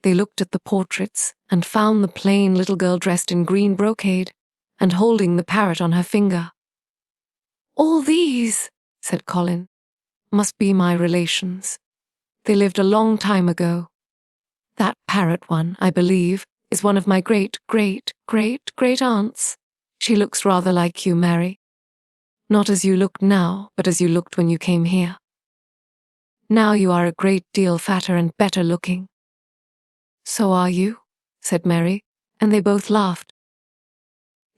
They looked at the portraits and found the plain little girl dressed in green brocade and holding the parrot on her finger. "All these," said Colin, "must be my relations. They lived a long time ago. That parrot one, I believe, is one of my great-great-great-great-aunts. She looks rather like you, Mary. Not as you look now, but as you looked when you came here. Now you are a great deal fatter and better looking." "So are you," said Mary, and they both laughed.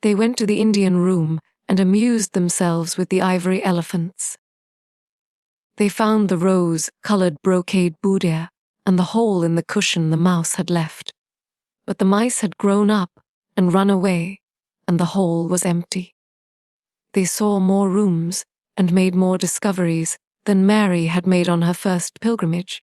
They went to the Indian room and amused themselves with the ivory elephants. They found the rose-coloured brocade boudoir and the hole in the cushion the mouse had left. But the mice had grown up and run away, and the hole was empty. They saw more rooms and made more discoveries than Mary had made on her first pilgrimage.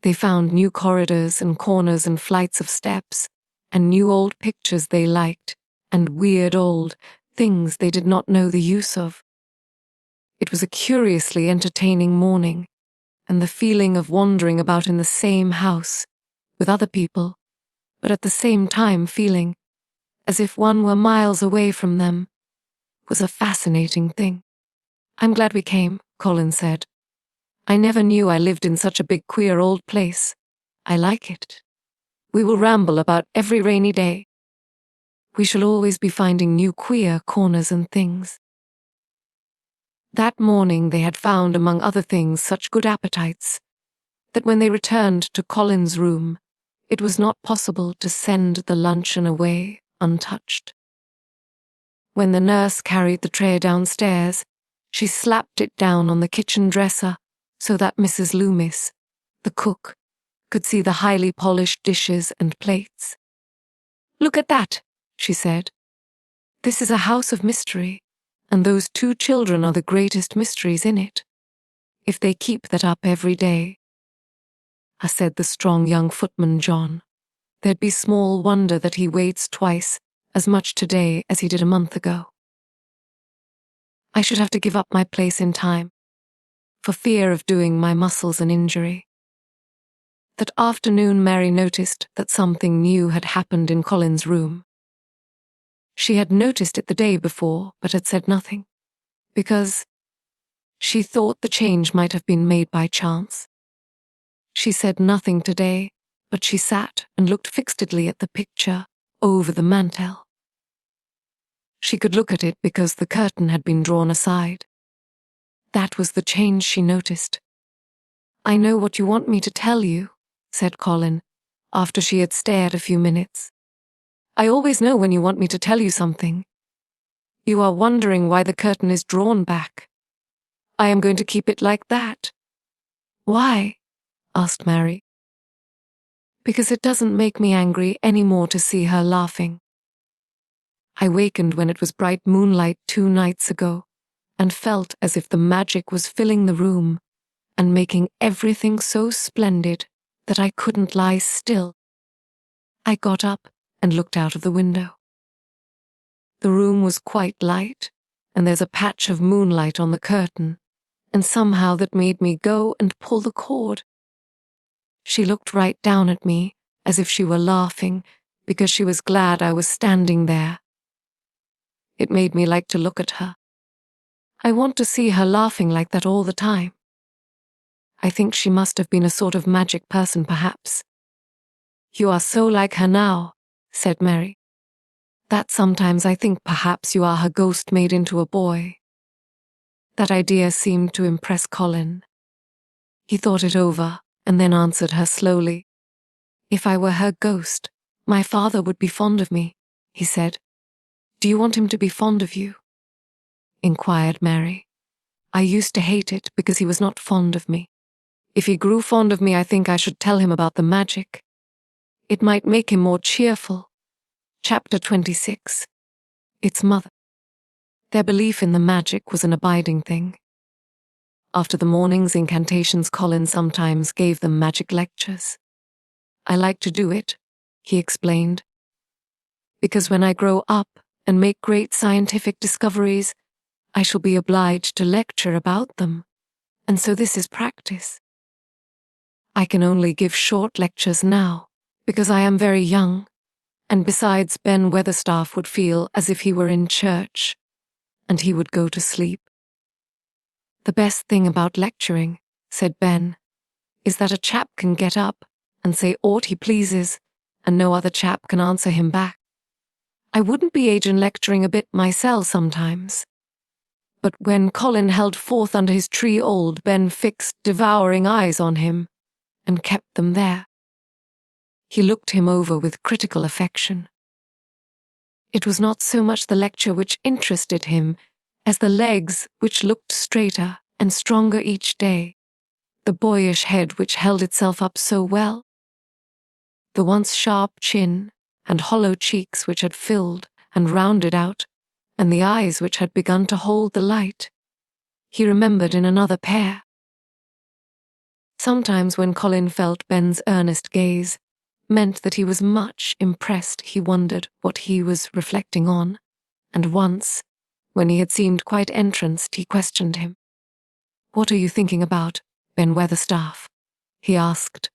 They found new corridors and corners and flights of steps, and new old pictures they liked, and weird old things they did not know the use of. It was a curiously entertaining morning, and the feeling of wandering about in the same house, with other people, but at the same time feeling as if one were miles away from them, was a fascinating thing. "I'm glad we came," Colin said. "I never knew I lived in such a big queer old place. I like it. We will ramble about every rainy day. We shall always be finding new queer corners and things." That morning they had found, among other things, such good appetites, that when they returned to Colin's room, it was not possible to send the luncheon away untouched. When the nurse carried the tray downstairs, she slapped it down on the kitchen dresser so that Mrs. Loomis, the cook, could see the highly polished dishes and plates. "Look at that," she said. "This is a house of mystery, and those 2 children are the greatest mysteries in it. If they keep that up every day," said the strong young footman John, "there'd be small wonder that he waits twice as much today as he did a month ago. I should have to give up my place in time, for fear of doing my muscles an injury." That afternoon Mary noticed that something new had happened in Colin's room. She had noticed it the day before, but had said nothing, because she thought the change might have been made by chance. She said nothing today, but she sat and looked fixedly at the picture over the mantel. She could look at it because the curtain had been drawn aside. That was the change she noticed. "I know what you want me to tell you," said Colin, after she had stared a few minutes. "I always know when you want me to tell you something. You are wondering why the curtain is drawn back. I am going to keep it like that." "Why?" asked Mary. "Because it doesn't make me angry any more to see her laughing. I wakened when it was bright moonlight 2 nights ago, and felt as if the magic was filling the room and making everything so splendid that I couldn't lie still. I got up and looked out of the window. The room was quite light, and there's a patch of moonlight on the curtain, and somehow that made me go and pull the cord. She looked right down at me, as if she were laughing, because she was glad I was standing there. It made me like to look at her. I want to see her laughing like that all the time. I think she must have been a sort of magic person, perhaps." "You are so like her now," said Mary, "that sometimes I think perhaps you are her ghost made into a boy." That idea seemed to impress Colin. He thought it over and then answered her slowly. "If I were her ghost, my father would be fond of me," he said. "Do you want him to be fond of you?" inquired Mary. "I used to hate it because he was not fond of me. If he grew fond of me, I think I should tell him about the magic. It might make him more cheerful." Chapter 26. Its mother. Their belief in the magic was an abiding thing. After the morning's incantations, Colin sometimes gave them magic lectures. "I like to do it," he explained, "because when I grow up and make great scientific discoveries, I shall be obliged to lecture about them, and so this is practice. I can only give short lectures now, because I am very young, and besides Ben Weatherstaff would feel as if he were in church, and he would go to sleep." "The best thing about lecturing," said Ben, "is that a chap can get up and say aught he pleases, and no other chap can answer him back. I wouldn't be aged in lecturing a bit myself sometimes." But when Colin held forth under his tree, old Ben fixed devouring eyes on him, and kept them there. He looked him over with critical affection. It was not so much the lecture which interested him as the legs which looked straighter and stronger each day, the boyish head which held itself up so well, the once sharp chin and hollow cheeks which had filled and rounded out, and the eyes which had begun to hold the light. He remembered in another pair. Sometimes when Colin felt Ben's earnest gaze meant that he was much impressed, he wondered what he was reflecting on, and once, when he had seemed quite entranced, he questioned him. "What are you thinking about, Ben Weatherstaff?" he asked.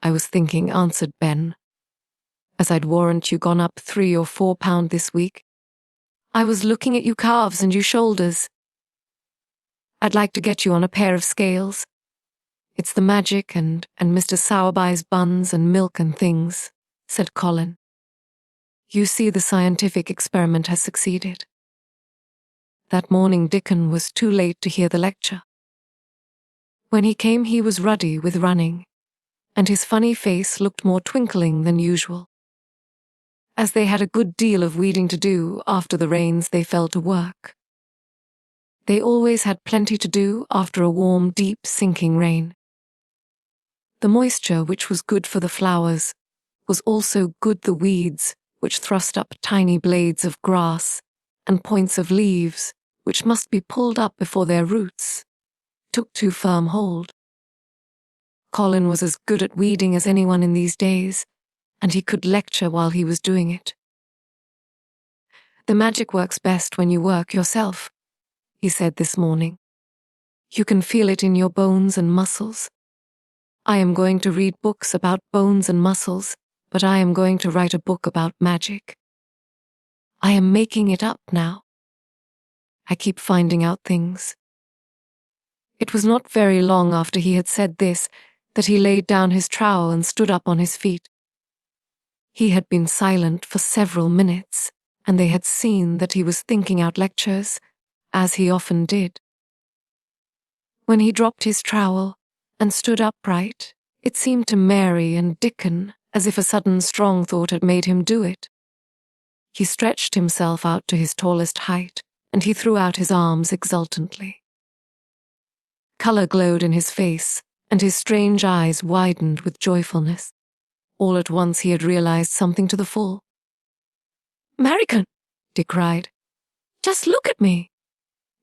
"I was thinking," answered Ben, "as I'd warrant you gone up 3 or 4 pound this week. I was looking at you calves and you shoulders. I'd like to get you on a pair of scales. It's the magic and Mr. Sowerby's buns and milk and things," said Colin. "You see, the scientific experiment has succeeded." That morning Dickon was too late to hear the lecture. When he came he was ruddy with running, and his funny face looked more twinkling than usual. As they had a good deal of weeding to do after the rains, they fell to work. They always had plenty to do after a warm, deep, sinking rain. The moisture, which was good for the flowers, was also good the weeds, which thrust up tiny blades of grass and points of leaves, which must be pulled up before their roots took too firm hold. Colin was as good at weeding as anyone in these days, and he could lecture while he was doing it. "The magic works best when you work yourself," he said this morning. "You can feel it in your bones and muscles. I am going to read books about bones and muscles, but I am going to write a book about magic. I am making it up now. I keep finding out things." It was not very long after he had said this that he laid down his trowel and stood up on his feet. He had been silent for several minutes, and they had seen that he was thinking out lectures, as he often did. When he dropped his trowel and stood upright, it seemed to Mary and Dickon as if a sudden strong thought had made him do it. He stretched himself out to his tallest height, and he threw out his arms exultantly. Colour glowed in his face, and his strange eyes widened with joyfulness. All at once he had realized something to the full. "Marican," Dick cried, "just look at me."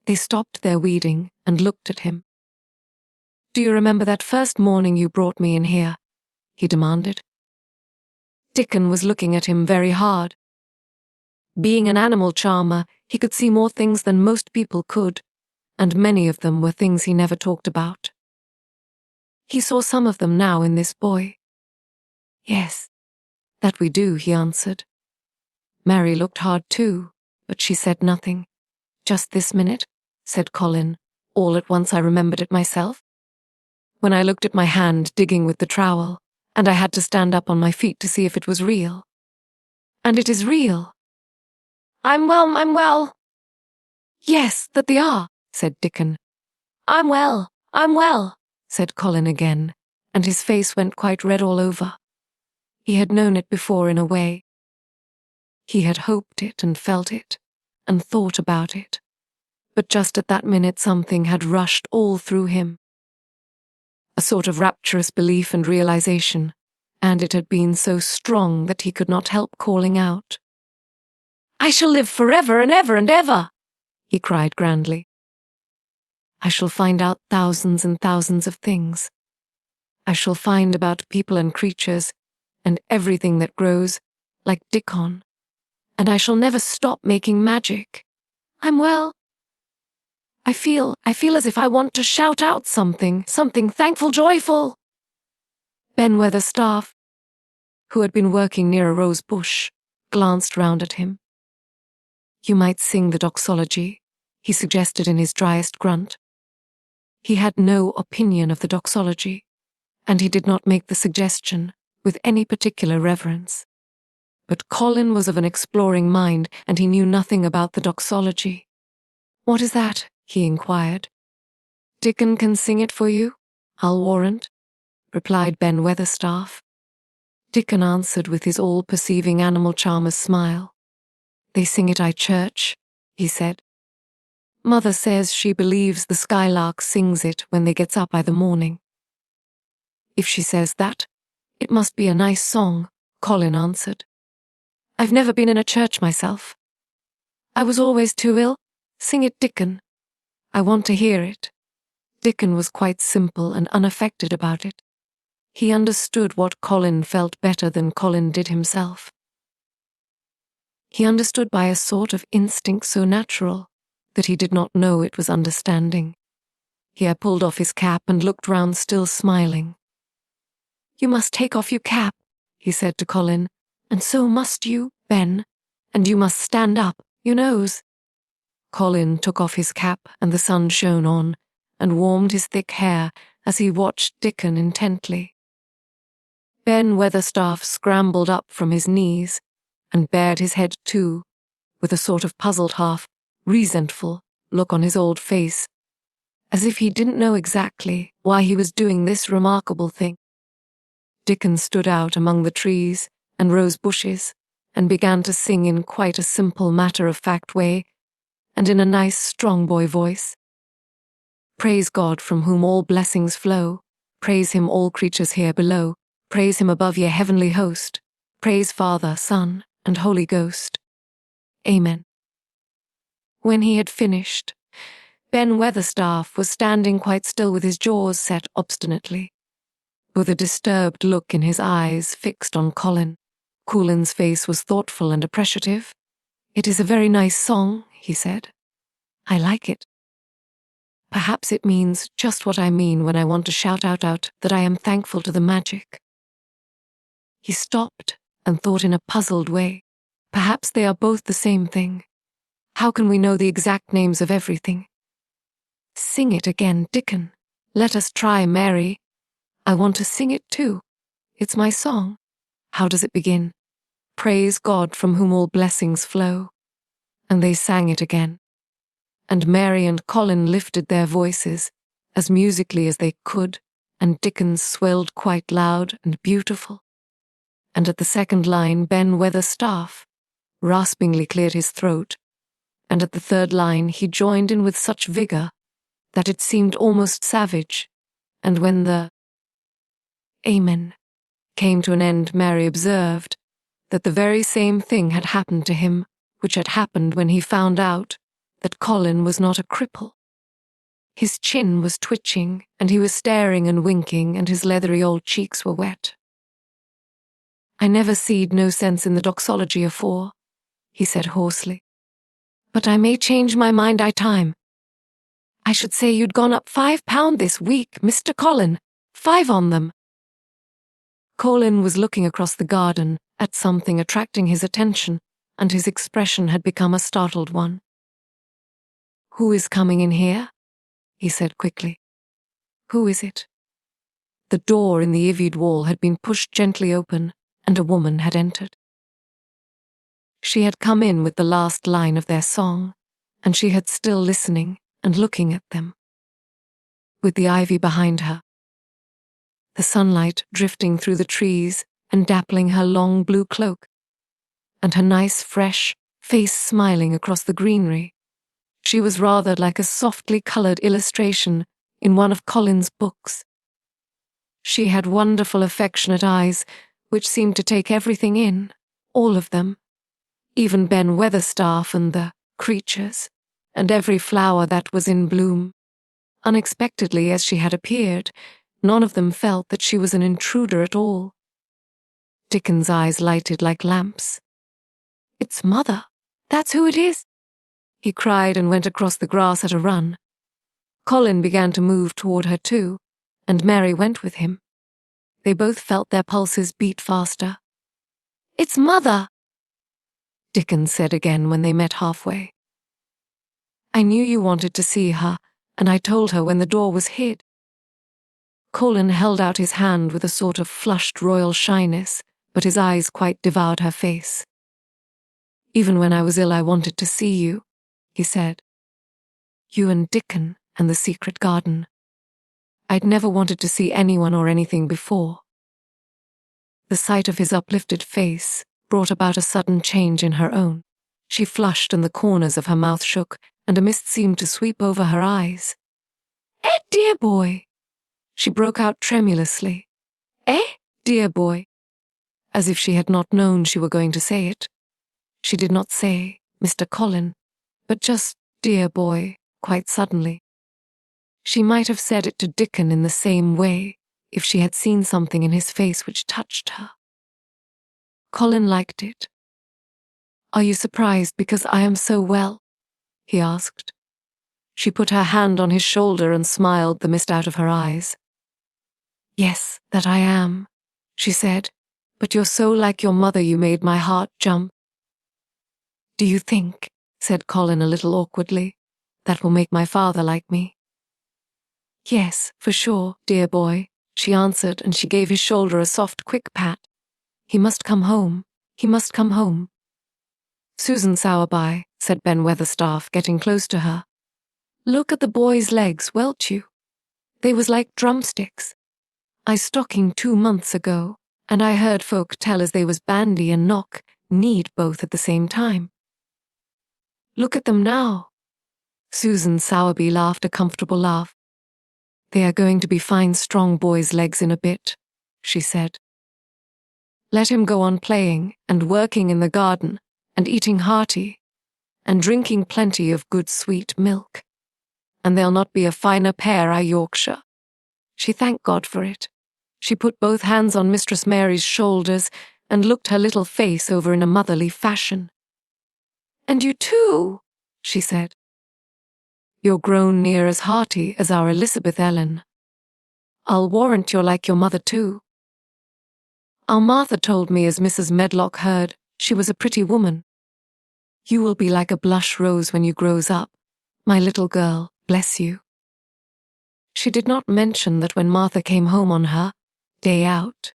They stopped their weeding and looked at him. "Do you remember that first morning you brought me in here?" he demanded. Dickon was looking at him very hard. Being an animal charmer, he could see more things than most people could, and many of them were things he never talked about. He saw some of them now in this boy. "Yes, that we do," he answered. Mary looked hard too, but she said nothing. "Just this minute," said Colin. "All at once I remembered it myself. When I looked at my hand digging with the trowel, and I had to stand up on my feet to see if it was real. And it is real. I'm well. "Yes, that they are," said Dickon. I'm well, said Colin again, and his face went quite red all over. He had known it before in a way. He had hoped it and felt it, and thought about it. But just at that minute something had rushed all through him. A sort of rapturous belief and realization, and it had been so strong that he could not help calling out. "I shall live forever and ever and ever," he cried grandly. "I shall find out thousands and thousands of things. I shall find about people and creatures, and everything that grows, like Dickon, and I shall never stop making magic. I'm well. I feel as if I want to shout out something thankful, joyful." Ben Weatherstaff, who had been working near a rose bush, glanced round at him. "You might sing the doxology," he suggested in his driest grunt. He had no opinion of the doxology, and he did not make the suggestion with any particular reverence. But Colin was of an exploring mind, and he knew nothing about the doxology. "What is that?" he inquired. "Dickon can sing it for you, I'll warrant," replied Ben Weatherstaff. Dickon answered with his all-perceiving animal charmer's smile. They sing at our church, he said. Mother says she believes the skylark sings it when they gets up by the morning. If she says that, it must be a nice song, Colin answered. I've never been in a church myself. I was always too ill. Sing it, Dickon. I want to hear it. Dickon was quite simple and unaffected about it. He understood what Colin felt better than Colin did himself. He understood by a sort of instinct so natural that he did not know it was understanding. He had pulled off his cap and looked round, still smiling. You must take off your cap, he said to Colin, and so must you, Ben, and you must stand up, you knows. Colin took off his cap and the sun shone on and warmed his thick hair as he watched Dickon intently. Ben Weatherstaff scrambled up from his knees and bared his head too, with a sort of puzzled, half resentful look on his old face, as if he didn't know exactly why he was doing this remarkable thing. Dickon stood out among the trees and rose bushes and began to sing in quite a simple matter-of-fact way and in a nice strong boy voice. Praise God from whom all blessings flow, praise him all creatures here below, praise him above ye heavenly host, praise Father, Son, and Holy Ghost. Amen. When he had finished, Ben Weatherstaff was standing quite still with his jaws set obstinately, with a disturbed look in his eyes fixed on Colin. Colin's face was thoughtful and appreciative. It is a very nice song, he said. I like it. Perhaps it means just what I mean when I want to shout out that I am thankful to the magic. He stopped and thought in a puzzled way. Perhaps they are both the same thing. How can we know the exact names of everything? Sing it again, Dickon. Let us try, Mary. I want to sing it too. It's my song. How does it begin? Praise God from whom all blessings flow. And they sang it again. And Mary and Colin lifted their voices as musically as they could, and Dickon swelled quite loud and beautiful. And at the second line, Ben Weatherstaff raspingly cleared his throat, and at the third line he joined in with such vigour that it seemed almost savage, and when the Amen came to an end, Mary observed that the very same thing had happened to him which had happened when he found out that Colin was not a cripple. His chin was twitching, and he was staring and winking, and his leathery old cheeks were wet. I never seed no sense in the doxology afore, he said hoarsely. But I may change my mind I time. I should say you'd gone up £5 this week, Mr. Colin. 5 on them. Colin was looking across the garden at something attracting his attention, and his expression had become a startled one. Who is coming in here? He said quickly. Who is it? The door in the ivied wall had been pushed gently open, and a woman had entered. She had come in with the last line of their song, and she had still listening and looking at them, with the ivy behind her, the sunlight drifting through the trees and dappling her long blue cloak, and her nice, fresh face smiling across the greenery. She was rather like a softly coloured illustration in one of Colin's books. She had wonderful, affectionate eyes which seemed to take everything in, all of them, even Ben Weatherstaff and the creatures, and every flower that was in bloom. Unexpectedly as she had appeared, none of them felt that she was an intruder at all. Dickon's eyes lighted like lamps. It's Mother. That's who it is, he cried and went across the grass at a run. Colin began to move toward her too, and Mary went with him. They both felt their pulses beat faster. It's Mother, Dickon said again when they met halfway. I knew you wanted to see her, and I told her when the door was hid. Colin held out his hand with a sort of flushed royal shyness, but his eyes quite devoured her face. Even when I was ill I wanted to see you, he said. You and Dickon and the secret garden. I'd never wanted to see anyone or anything before. The sight of his uplifted face brought about a sudden change in her own. She flushed and the corners of her mouth shook, and a mist seemed to sweep over her eyes. "Eh, dear boy," she broke out tremulously. "Eh, dear boy," as if she had not known she were going to say it. She did not say Mr. Colin, but just dear boy, quite suddenly. She might have said it to Dickon in the same way if she had seen something in his face which touched her. Colin liked it. "Are you surprised because I am so well?" he asked. She put her hand on his shoulder and smiled the mist out of her eyes. "Yes, that I am," she said, "but you're so like your mother you made my heart jump." "Do you think," said Colin a little awkwardly, "that will make my father like me?" "Yes, for sure, dear boy," she answered, and she gave his shoulder a soft, quick pat. "He must come home. He must come home." "Susan Sowerby," said Ben Weatherstaff, getting close to her. "Look at the boy's legs, welt you? They was like drumsticks. I stocking 2 months ago, and I heard folk tell as they was bandy and knock, kneed both at the same time. Look at them now." Susan Sowerby laughed a comfortable laugh. "They are going to be fine strong boys' legs in a bit," she said. "Let him go on playing and working in the garden and eating hearty and drinking plenty of good sweet milk, and they'll not be a finer pair, I Yorkshire." She thanked God for it. She put both hands on Mistress Mary's shoulders and looked her little face over in a motherly fashion. "And you too," she said. "You're grown near as hearty as our Elizabeth Ellen. I'll warrant you're like your mother too. Our Martha told me as Mrs. Medlock heard she was a pretty woman. You will be like a blush rose when you grows up, my little girl, bless you." She did not mention that when Martha came home on her day out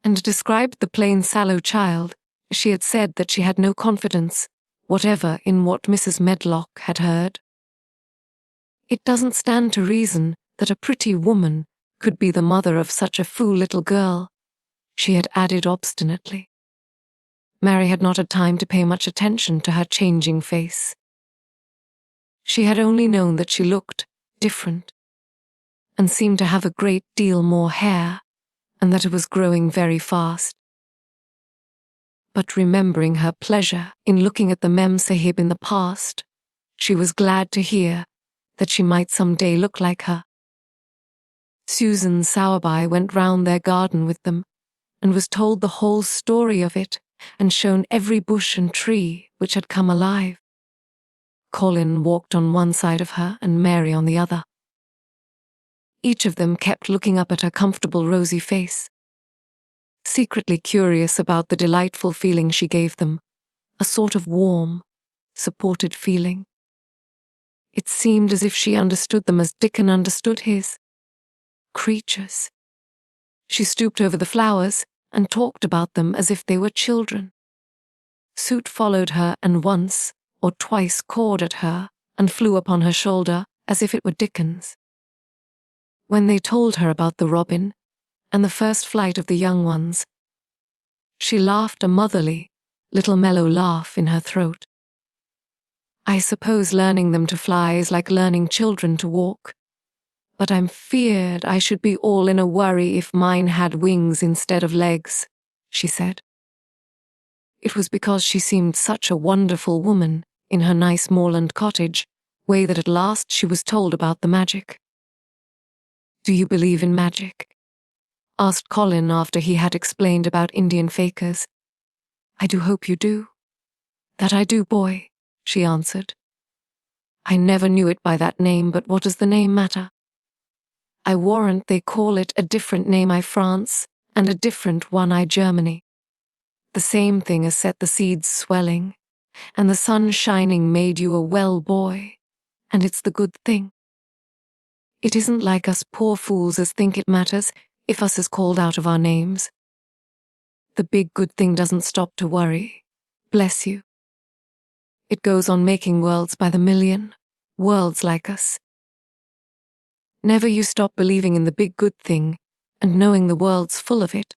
and described the plain sallow child, she had said that she had no confidence whatever in what Mrs. Medlock had heard. "It doesn't stand to reason that a pretty woman could be the mother of such a fool little girl," she had added obstinately. Mary had not had time to pay much attention to her changing face. She had only known that she looked different and seemed to have a great deal more hair, and that it was growing very fast. But remembering her pleasure in looking at the Mem Sahib in the past, she was glad to hear that she might some day look like her. Susan Sowerby went round their garden with them and was told the whole story of it and shown every bush and tree which had come alive. Colin walked on one side of her and Mary on the other. Each of them kept looking up at her comfortable rosy face, secretly curious about the delightful feeling she gave them, a sort of warm, supported feeling. It seemed as if she understood them as Dickon understood his. Creatures. She stooped over the flowers and talked about them as if they were children. Soot followed her and once or twice cawed at her and flew upon her shoulder as if it were Dickon's. When they told her about the robin and the first flight of the young ones, she laughed a motherly, little mellow laugh in her throat. "I suppose learning them to fly is like learning children to walk, but I'm feared I should be all in a worry if mine had wings instead of legs," she said. It was because she seemed such a wonderful woman in her nice moorland cottage way that at last she was told about the magic. "Do you believe in magic?" asked Colin after he had explained about Indian fakirs. "I do hope you do." "That I do, boy," she answered. "I never knew it by that name, but what does the name matter? I warrant they call it a different name I France, and a different one I Germany. The same thing as set the seeds swelling, and the sun shining made you a well boy, and it's the good thing. It isn't like us poor fools as think it matters if us is called out of our names. The big good thing doesn't stop to worry, bless you. It goes on making worlds by the million, worlds like us. Never you stop believing in the big good thing and knowing the world's full of it,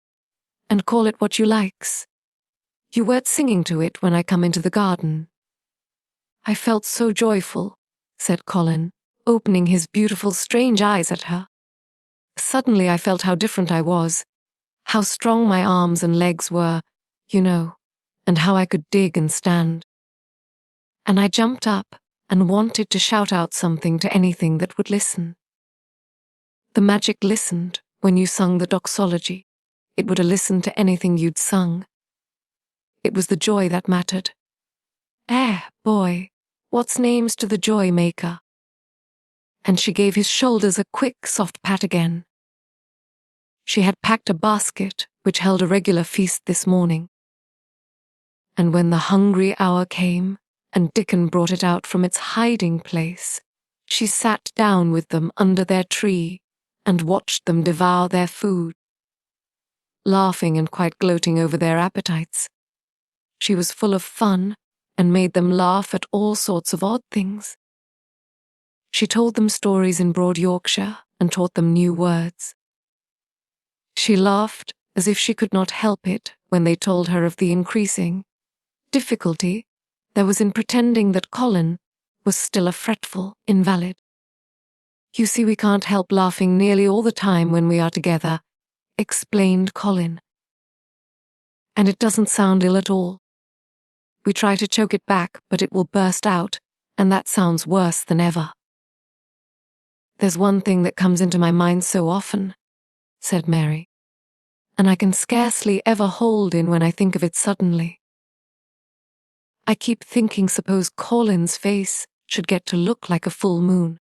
and call it what you likes. You weren't singing to it when I come into the garden." "I felt so joyful," said Colin, opening his beautiful, strange eyes at her. "Suddenly I felt how different I was, how strong my arms and legs were, you know, and how I could dig and stand. And I jumped up and wanted to shout out something to anything that would listen. The magic listened when you sung the doxology. It would have listened to anything you'd sung. It was the joy that mattered. Boy, what's names to the joy maker?" And she gave his shoulders a quick, soft pat again. She had packed a basket which held a regular feast this morning. And when the hungry hour came, and Dickon brought it out from its hiding place, she sat down with them under their tree and watched them devour their food, laughing and quite gloating over their appetites. She was full of fun and made them laugh at all sorts of odd things. She told them stories in broad Yorkshire and taught them new words. She laughed as if she could not help it when they told her of the increasing difficulty there was in pretending that Colin was still a fretful invalid. "You see, we can't help laughing nearly all the time when we are together," explained Colin. "And it doesn't sound ill at all. We try to choke it back, but it will burst out, and that sounds worse than ever." "There's one thing that comes into my mind so often," said Mary, "and I can scarcely ever hold in when I think of it suddenly. I keep thinking suppose Colin's face should get to look like a full moon.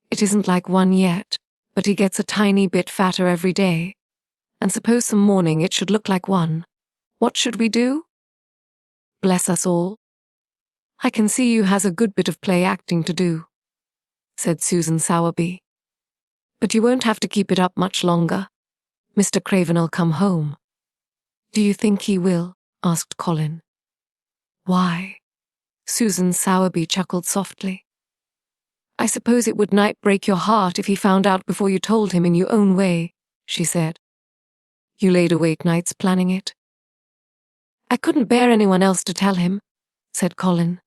It isn't like one yet, but he gets a tiny bit fatter every day, and suppose some morning it should look like one. What should we do? Bless us all. I can see you has a good bit of play acting to do," said Susan Sowerby. "But you won't have to keep it up much longer. Mr. Craven'll come home." "Do you think he will?" asked Colin. "Why?" Susan Sowerby chuckled softly. "I suppose it would nigh break your heart if he found out before you told him in your own way," she said. "You laid awake nights planning it." "I couldn't bear anyone else to tell him," said Colin.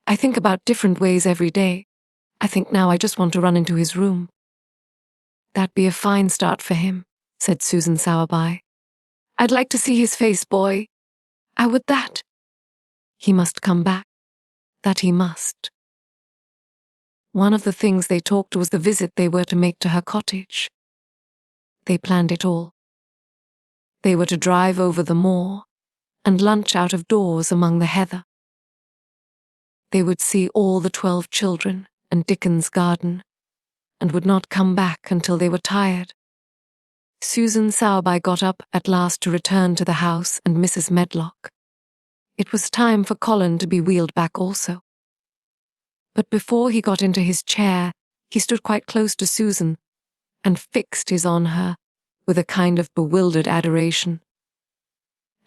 "I think about different ways every day. I think now I just want to run into his room." "That'd be a fine start for him," said Susan Sowerby. "I'd like to see his face, boy. I would that. He must come back. That he must." One of the things they talked was the visit they were to make to her cottage. They planned it all. They were to drive over the moor and lunch out of doors among the heather. They would see all the 12 children and Dickon's garden, and would not come back until they were tired. Susan Sowerby got up at last to return to the house and Mrs. Medlock. It was time for Colin to be wheeled back also. But before he got into his chair, he stood quite close to Susan and fixed his on her with a kind of bewildered adoration.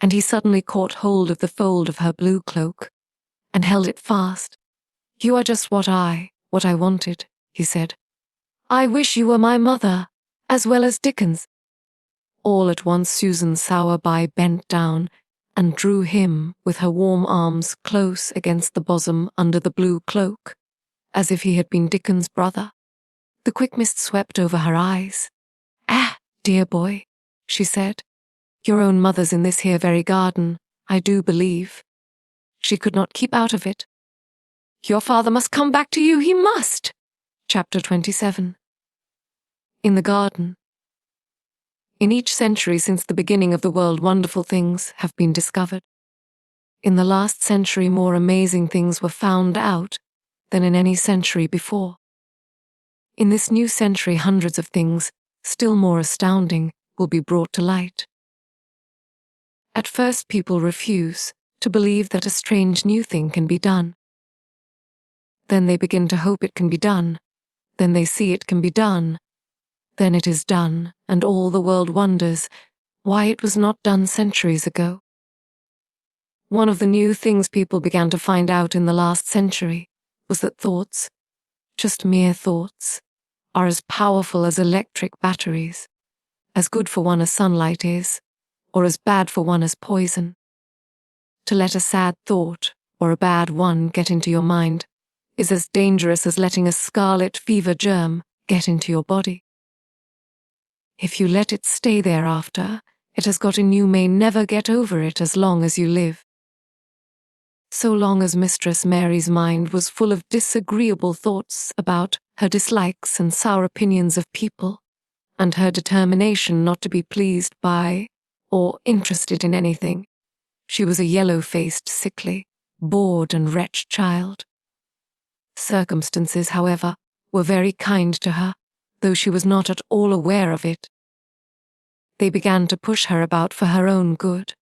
And he suddenly caught hold of the fold of her blue cloak and held it fast. "You are just what I wanted," he said. "I wish you were my mother, as well as Dickens." All at once Susan Sowerby bent down and drew him with her warm arms close against the bosom under the blue cloak, as if he had been Dickon's brother. The quick mist swept over her eyes. Dear boy," she said, "your own mother's in this here very garden, I do believe." She could not keep out of it. "Your father must come back to you, he must!" Chapter 27. In the garden. In each century since the beginning of the world, wonderful things have been discovered. In the last century, more amazing things were found out than in any century before. In this new century, hundreds of things, still more astounding, will be brought to light. At first, people refuse to believe that a strange new thing can be done. Then they begin to hope it can be done. Then they see it can be done. Then it is done, and all the world wonders why it was not done centuries ago. One of the new things people began to find out in the last century was that thoughts, just mere thoughts, are as powerful as electric batteries, as good for one as sunlight is, or as bad for one as poison. To let a sad thought, or a bad one, get into your mind is as dangerous as letting a scarlet fever germ get into your body. If you let it stay there after, it has got and you may never get over it as long as you live. So long as Mistress Mary's mind was full of disagreeable thoughts about her dislikes and sour opinions of people, and her determination not to be pleased by or interested in anything, she was a yellow-faced, sickly, bored and wretched child. Circumstances, however, were very kind to her, though she was not at all aware of it. They began to push her about for her own good.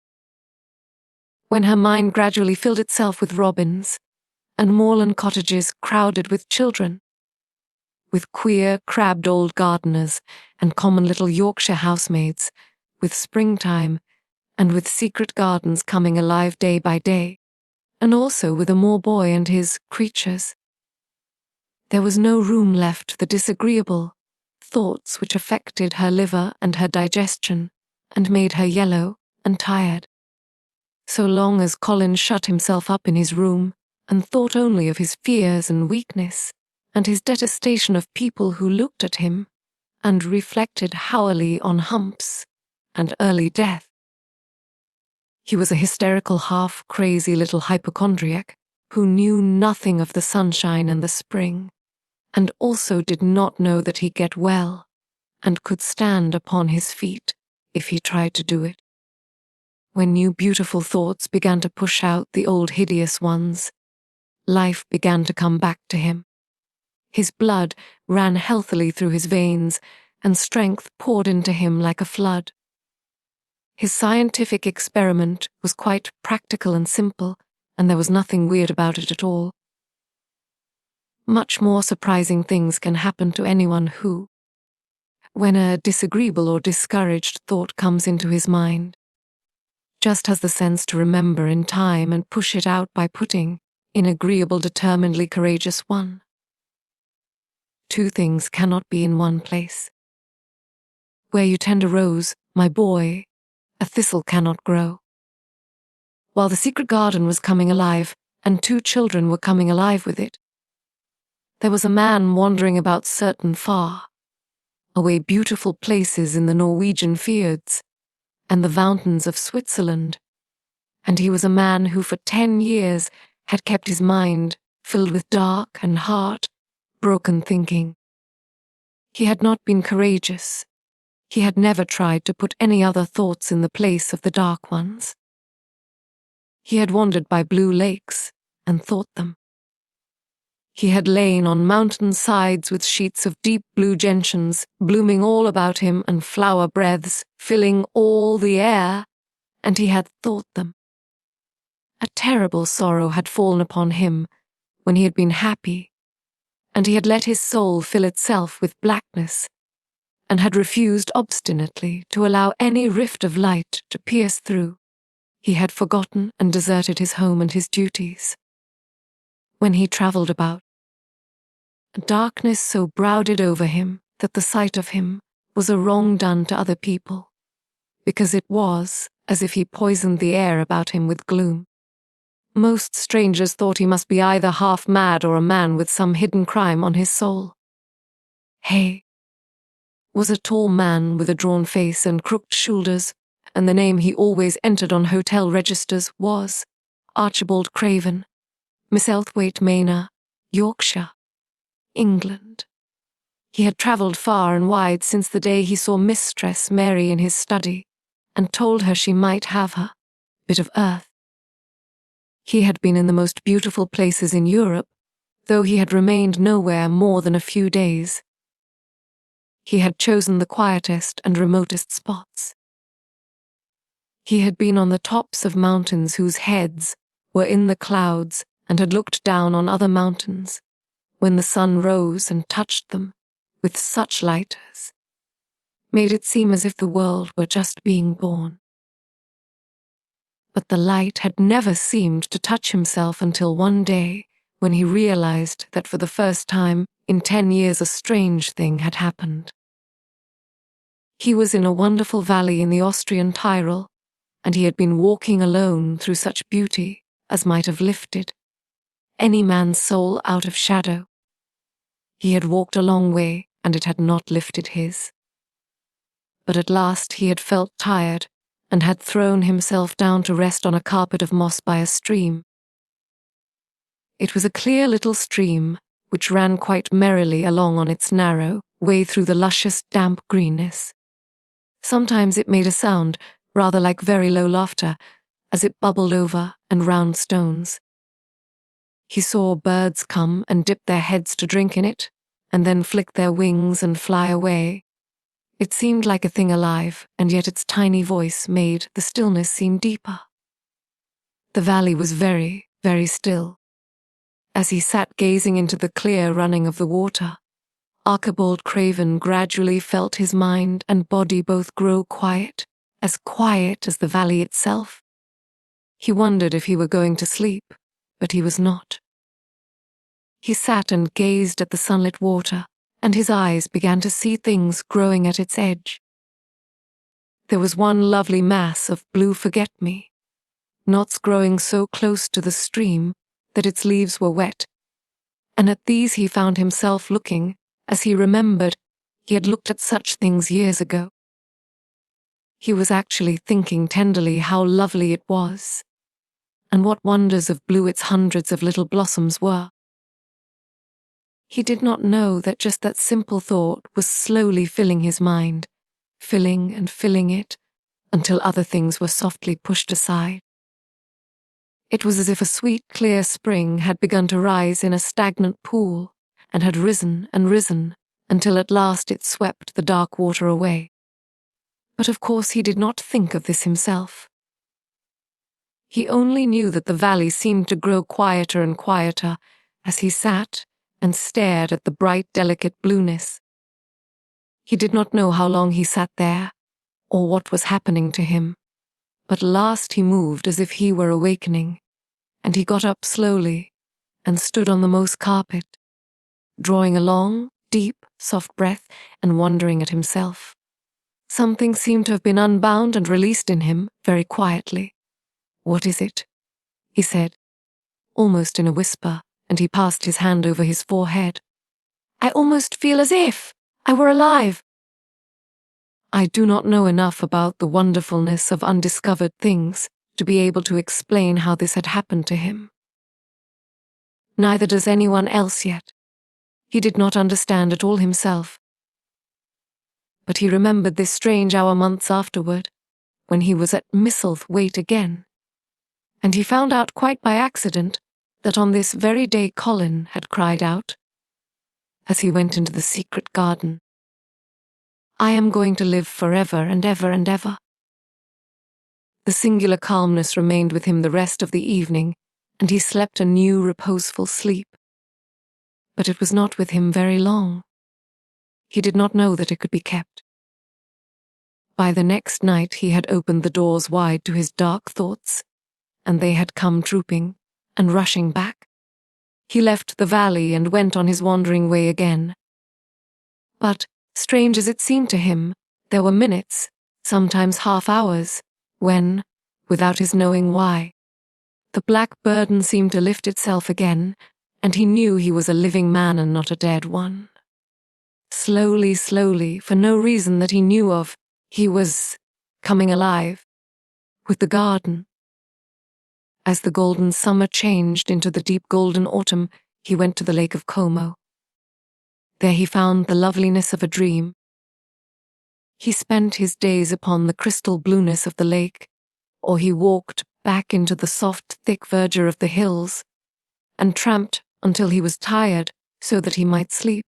When her mind gradually filled itself with robins, and moorland cottages crowded with children, with queer, crabbed old gardeners and common little Yorkshire housemaids, with springtime, and with secret gardens coming alive day by day, and also with a Moor boy and his creatures, there was no room left for the disagreeable thoughts which affected her liver and her digestion, and made her yellow and tired. So long as Colin shut himself up in his room, and thought only of his fears and weakness, and his detestation of people who looked at him, and reflected hourly on humps and early death. He was a hysterical, half-crazy little hypochondriac who knew nothing of the sunshine and the spring, and also did not know that he'd get well, and could stand upon his feet if he tried to do it. When new beautiful thoughts began to push out the old hideous ones, life began to come back to him. His blood ran healthily through his veins, and strength poured into him like a flood. His scientific experiment was quite practical and simple, and there was nothing weird about it at all. Much more surprising things can happen to anyone who, when a disagreeable or discouraged thought comes into his mind, just has the sense to remember in time and push it out by putting in agreeable, determinedly courageous one. Two things cannot be in one place. Where you tend a rose, my boy, a thistle cannot grow. While the secret garden was coming alive, and two children were coming alive with it, there was a man wandering about certain far away beautiful places in the Norwegian fjords and the mountains of Switzerland, and he was a man who for 10 years had kept his mind filled with dark and heart-broken thinking. He had not been courageous. He had never tried to put any other thoughts in the place of the dark ones. He had wandered by blue lakes and thought them. He had lain on mountain sides with sheets of deep blue gentians blooming all about him and flower breaths filling all the air, and he had thought them. A terrible sorrow had fallen upon him when he had been happy, and he had let his soul fill itself with blackness, and had refused obstinately to allow any rift of light to pierce through. He had forgotten and deserted his home and his duties. When he travelled about, darkness so brooded over him that the sight of him was a wrong done to other people, because it was as if he poisoned the air about him with gloom. Most strangers thought he must be either half mad or a man with some hidden crime on his soul. Hay was a tall man with a drawn face and crooked shoulders, and the name he always entered on hotel registers was Archibald Craven, Misselthwaite Manor, Yorkshire, England. He had travelled far and wide since the day he saw Mistress Mary in his study, and told her she might have her bit of earth. He had been in the most beautiful places in Europe, though he had remained nowhere more than a few days. He had chosen the quietest and remotest spots. He had been on the tops of mountains whose heads were in the clouds and had looked down on other mountains, when the sun rose and touched them with such light as made it seem as if the world were just being born. But the light had never seemed to touch himself until one day when he realized that for the first time in 10 years a strange thing had happened. He was in a wonderful valley in the Austrian Tyrol, and he had been walking alone through such beauty as might have lifted any man's soul out of shadow. He had walked a long way, and it had not lifted his. But at last he had felt tired, and had thrown himself down to rest on a carpet of moss by a stream. It was a clear little stream, which ran quite merrily along on its narrow way through the luscious, damp greenness. Sometimes it made a sound, rather like very low laughter, as it bubbled over and round stones. He saw birds come and dip their heads to drink in it, and then flick their wings and fly away. It seemed like a thing alive, and yet its tiny voice made the stillness seem deeper. The valley was very, very still. As he sat gazing into the clear running of the water, Archibald Craven gradually felt his mind and body both grow quiet as the valley itself. He wondered if he were going to sleep, but he was not. He sat and gazed at the sunlit water, and his eyes began to see things growing at its edge. There was one lovely mass of blue forget-me, knots growing so close to the stream that its leaves were wet, and at these he found himself looking as he remembered he had looked at such things years ago. He was actually thinking tenderly how lovely it was, and what wonders of blue its hundreds of little blossoms were. He did not know that just that simple thought was slowly filling his mind, filling and filling it, until other things were softly pushed aside. It was as if a sweet, clear spring had begun to rise in a stagnant pool, and had risen and risen, until at last it swept the dark water away. But of course he did not think of this himself. He only knew that the valley seemed to grow quieter and quieter as he sat and stared at the bright, delicate blueness. He did not know how long he sat there, or what was happening to him, but at last he moved as if he were awakening, and he got up slowly and stood on the moss carpet, drawing a long, deep, soft breath and wondering at himself. Something seemed to have been unbound and released in him very quietly. "What is it?" he said, almost in a whisper, and he passed his hand over his forehead. "I almost feel as if I were alive." I do not know enough about the wonderfulness of undiscovered things to be able to explain how this had happened to him. Neither does anyone else yet. He did not understand at all himself. But he remembered this strange hour months afterward, when he was at Missel wait again, and he found out quite by accident that on this very day Colin had cried out, as he went into the secret garden, "I am going to live forever and ever and ever." The singular calmness remained with him the rest of the evening, and he slept a new reposeful sleep. But it was not with him very long. He did not know that it could be kept. By the next night he had opened the doors wide to his dark thoughts, and they had come trooping and rushing back. He left the valley and went on his wandering way again. But, strange as it seemed to him, there were minutes, sometimes half hours, when, without his knowing why, the black burden seemed to lift itself again, and he knew he was a living man and not a dead one. Slowly, slowly, for no reason that he knew of, he was coming alive, with the garden. As the golden summer changed into the deep golden autumn, he went to the Lake of Como. There he found the loveliness of a dream. He spent his days upon the crystal blueness of the lake, or he walked back into the soft, thick verdure of the hills, and tramped until he was tired so that he might sleep.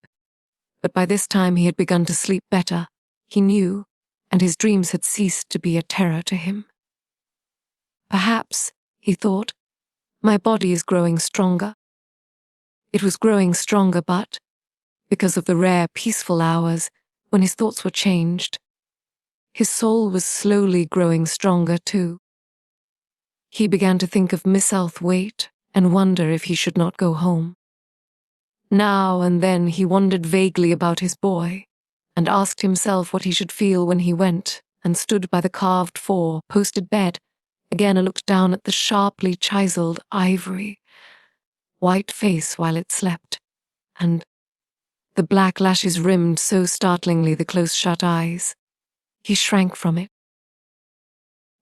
But by this time he had begun to sleep better, he knew, and his dreams had ceased to be a terror to him. Perhaps, he thought, my body is growing stronger. It was growing stronger, but, because of the rare peaceful hours when his thoughts were changed, his soul was slowly growing stronger too. He began to think of Missel wait and wonder if he should not go home. Now and then he wondered vaguely about his boy, and asked himself what he should feel when he went and stood by the carved four-posted bed Again I looked down at the sharply chiseled ivory, white face while it slept, and the black lashes rimmed so startlingly the close-shut eyes. He shrank from it.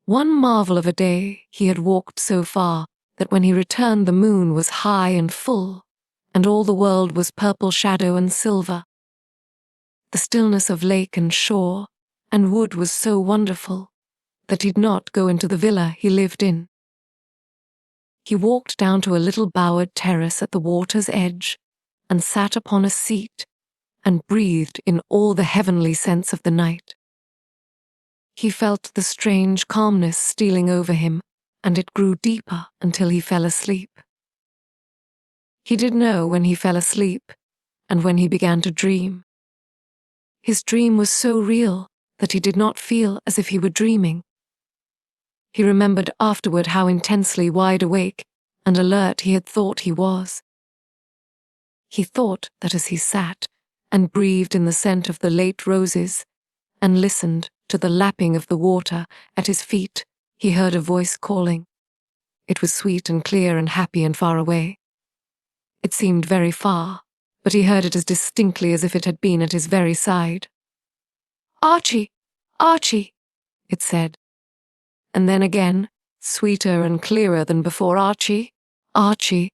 One marvel of a day, he had walked so far that when he returned the moon was high and full, and all the world was purple shadow and silver. The stillness of lake and shore and wood was so wonderful that he'd not go into the villa he lived in. He walked down to a little bowered terrace at the water's edge and sat upon a seat and breathed in all the heavenly sense of the night. He felt the strange calmness stealing over him, and it grew deeper until he fell asleep. He did know when he fell asleep and when he began to dream. His dream was so real that he did not feel as if he were dreaming. He remembered afterward how intensely wide awake and alert he had thought he was. He thought that as he sat and breathed in the scent of the late roses and listened to the lapping of the water at his feet, he heard a voice calling. It was sweet and clear and happy and far away. It seemed very far, but he heard it as distinctly as if it had been at his very side. "Archie! Archie!" it said. And then again, sweeter and clearer than before, "Archie! Archie!"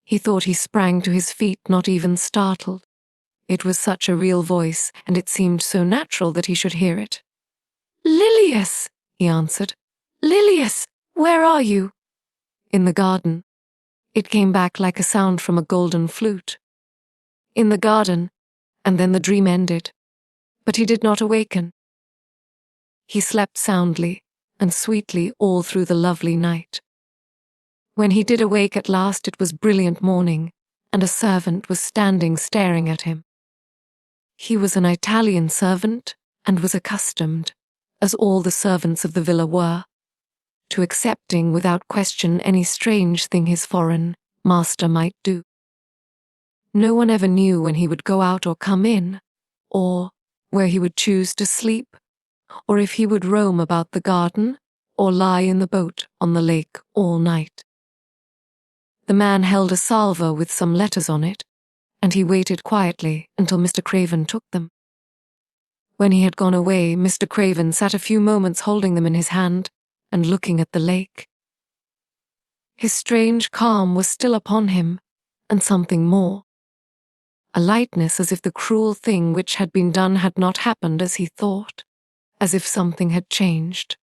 He thought he sprang to his feet, not even startled. It was such a real voice, and it seemed so natural that he should hear it. "Lilius," he answered. "Lilius, where are you?" "In the garden." It came back like a sound from a golden flute. In the garden, and then the dream ended. But he did not awaken. He slept soundly and sweetly all through the lovely night. When he did awake at last, it was brilliant morning, and a servant was standing staring at him. He was an Italian servant and was accustomed, as all the servants of the villa were, to accepting without question any strange thing his foreign master might do. No one ever knew when he would go out or come in, or where he would choose to sleep, or if he would roam about the garden or lie in the boat on the lake all night. The man held a salver with some letters on it, and he waited quietly until Mr. Craven took them. When he had gone away, Mr. Craven sat a few moments holding them in his hand and looking at the lake. His strange calm was still upon him, and something more. A lightness as if the cruel thing which had been done had not happened as he thought, as if something had changed.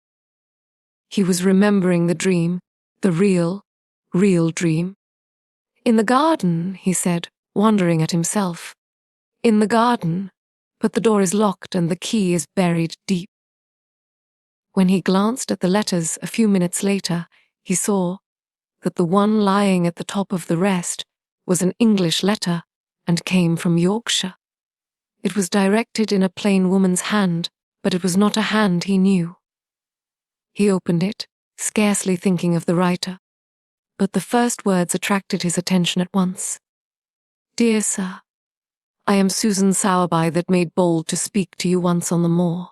He was remembering the dream, the real dream. "In the garden," he said, wondering at himself. "In the garden, but the door is locked and the key is buried deep." When he glanced at the letters a few minutes later, he saw that the one lying at the top of the rest was an English letter and came from Yorkshire. It was directed in a plain woman's hand, but it was not a hand he knew. He opened it, scarcely thinking of the writer, but the first words attracted his attention at once. "Dear Sir, I am Susan Sowerby that made bold to speak to you once on the moor.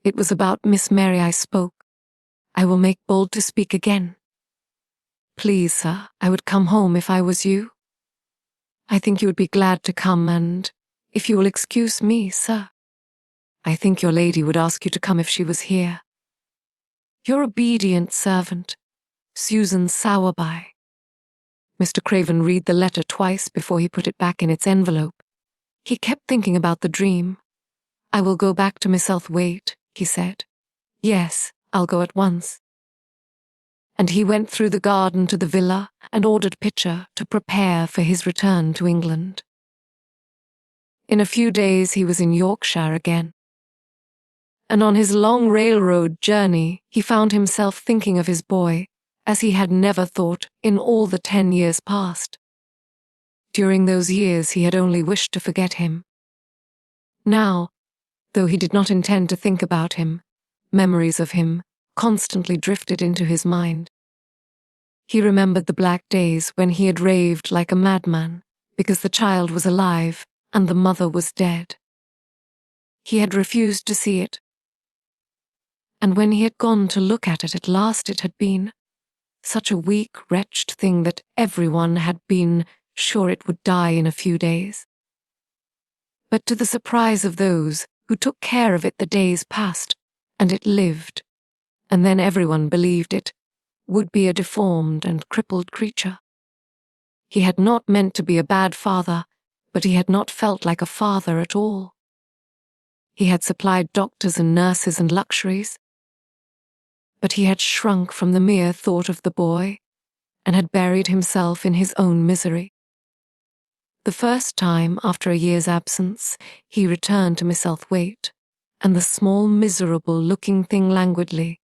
It was about Miss Mary I spoke. I will make bold to speak again. Please, sir, I would come home if I was you. I think you would be glad to come, and if you will excuse me, sir, I think your lady would ask you to come if she was here. Your obedient servant, Susan Sowerby." Mr. Craven read the letter twice before he put it back in its envelope. He kept thinking about the dream. "I will go back to Miss Elthwaite," he said. "Yes, I'll go at once." And he went through the garden to the villa and ordered Pitcher to prepare for his return to England. In a few days he was in Yorkshire again. And on his long railroad journey he found himself thinking of his boy as he had never thought in all the 10 years past. During those years he had only wished to forget him. Now, though he did not intend to think about him, memories of him constantly drifted into his mind. He remembered the black days when he had raved like a madman because the child was alive and the mother was dead. He had refused to see it. And when he had gone to look at it, at last it had been such a weak, wretched thing that everyone had been sure it would die in a few days. But to the surprise of those who took care of it, the days passed, and it lived, and then everyone believed it would be a deformed and crippled creature. He had not meant to be a bad father, but he had not felt like a father at all. He had supplied doctors and nurses and luxuries, but he had shrunk from the mere thought of the boy and had buried himself in his own misery. The first time, after a year's absence, he returned to Misselthwaite, and the small, miserable-looking thing languidly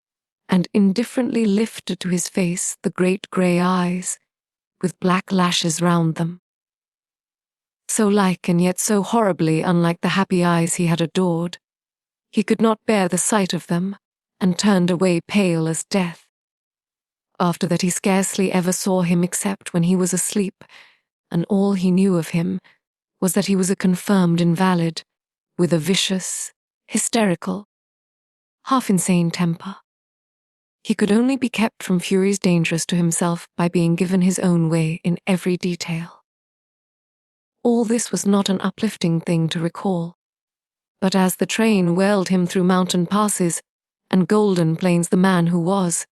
and indifferently lifted to his face the great grey eyes, with black lashes round them. So like and yet so horribly unlike the happy eyes he had adored, he could not bear the sight of them, and turned away pale as death. After that he scarcely ever saw him except when he was asleep, and all he knew of him was that he was a confirmed invalid, with a vicious, hysterical, half-insane temper. He could only be kept from furies dangerous to himself by being given his own way in every detail. All this was not an uplifting thing to recall, but as the train whirled him through mountain passes and golden plains, the man who was,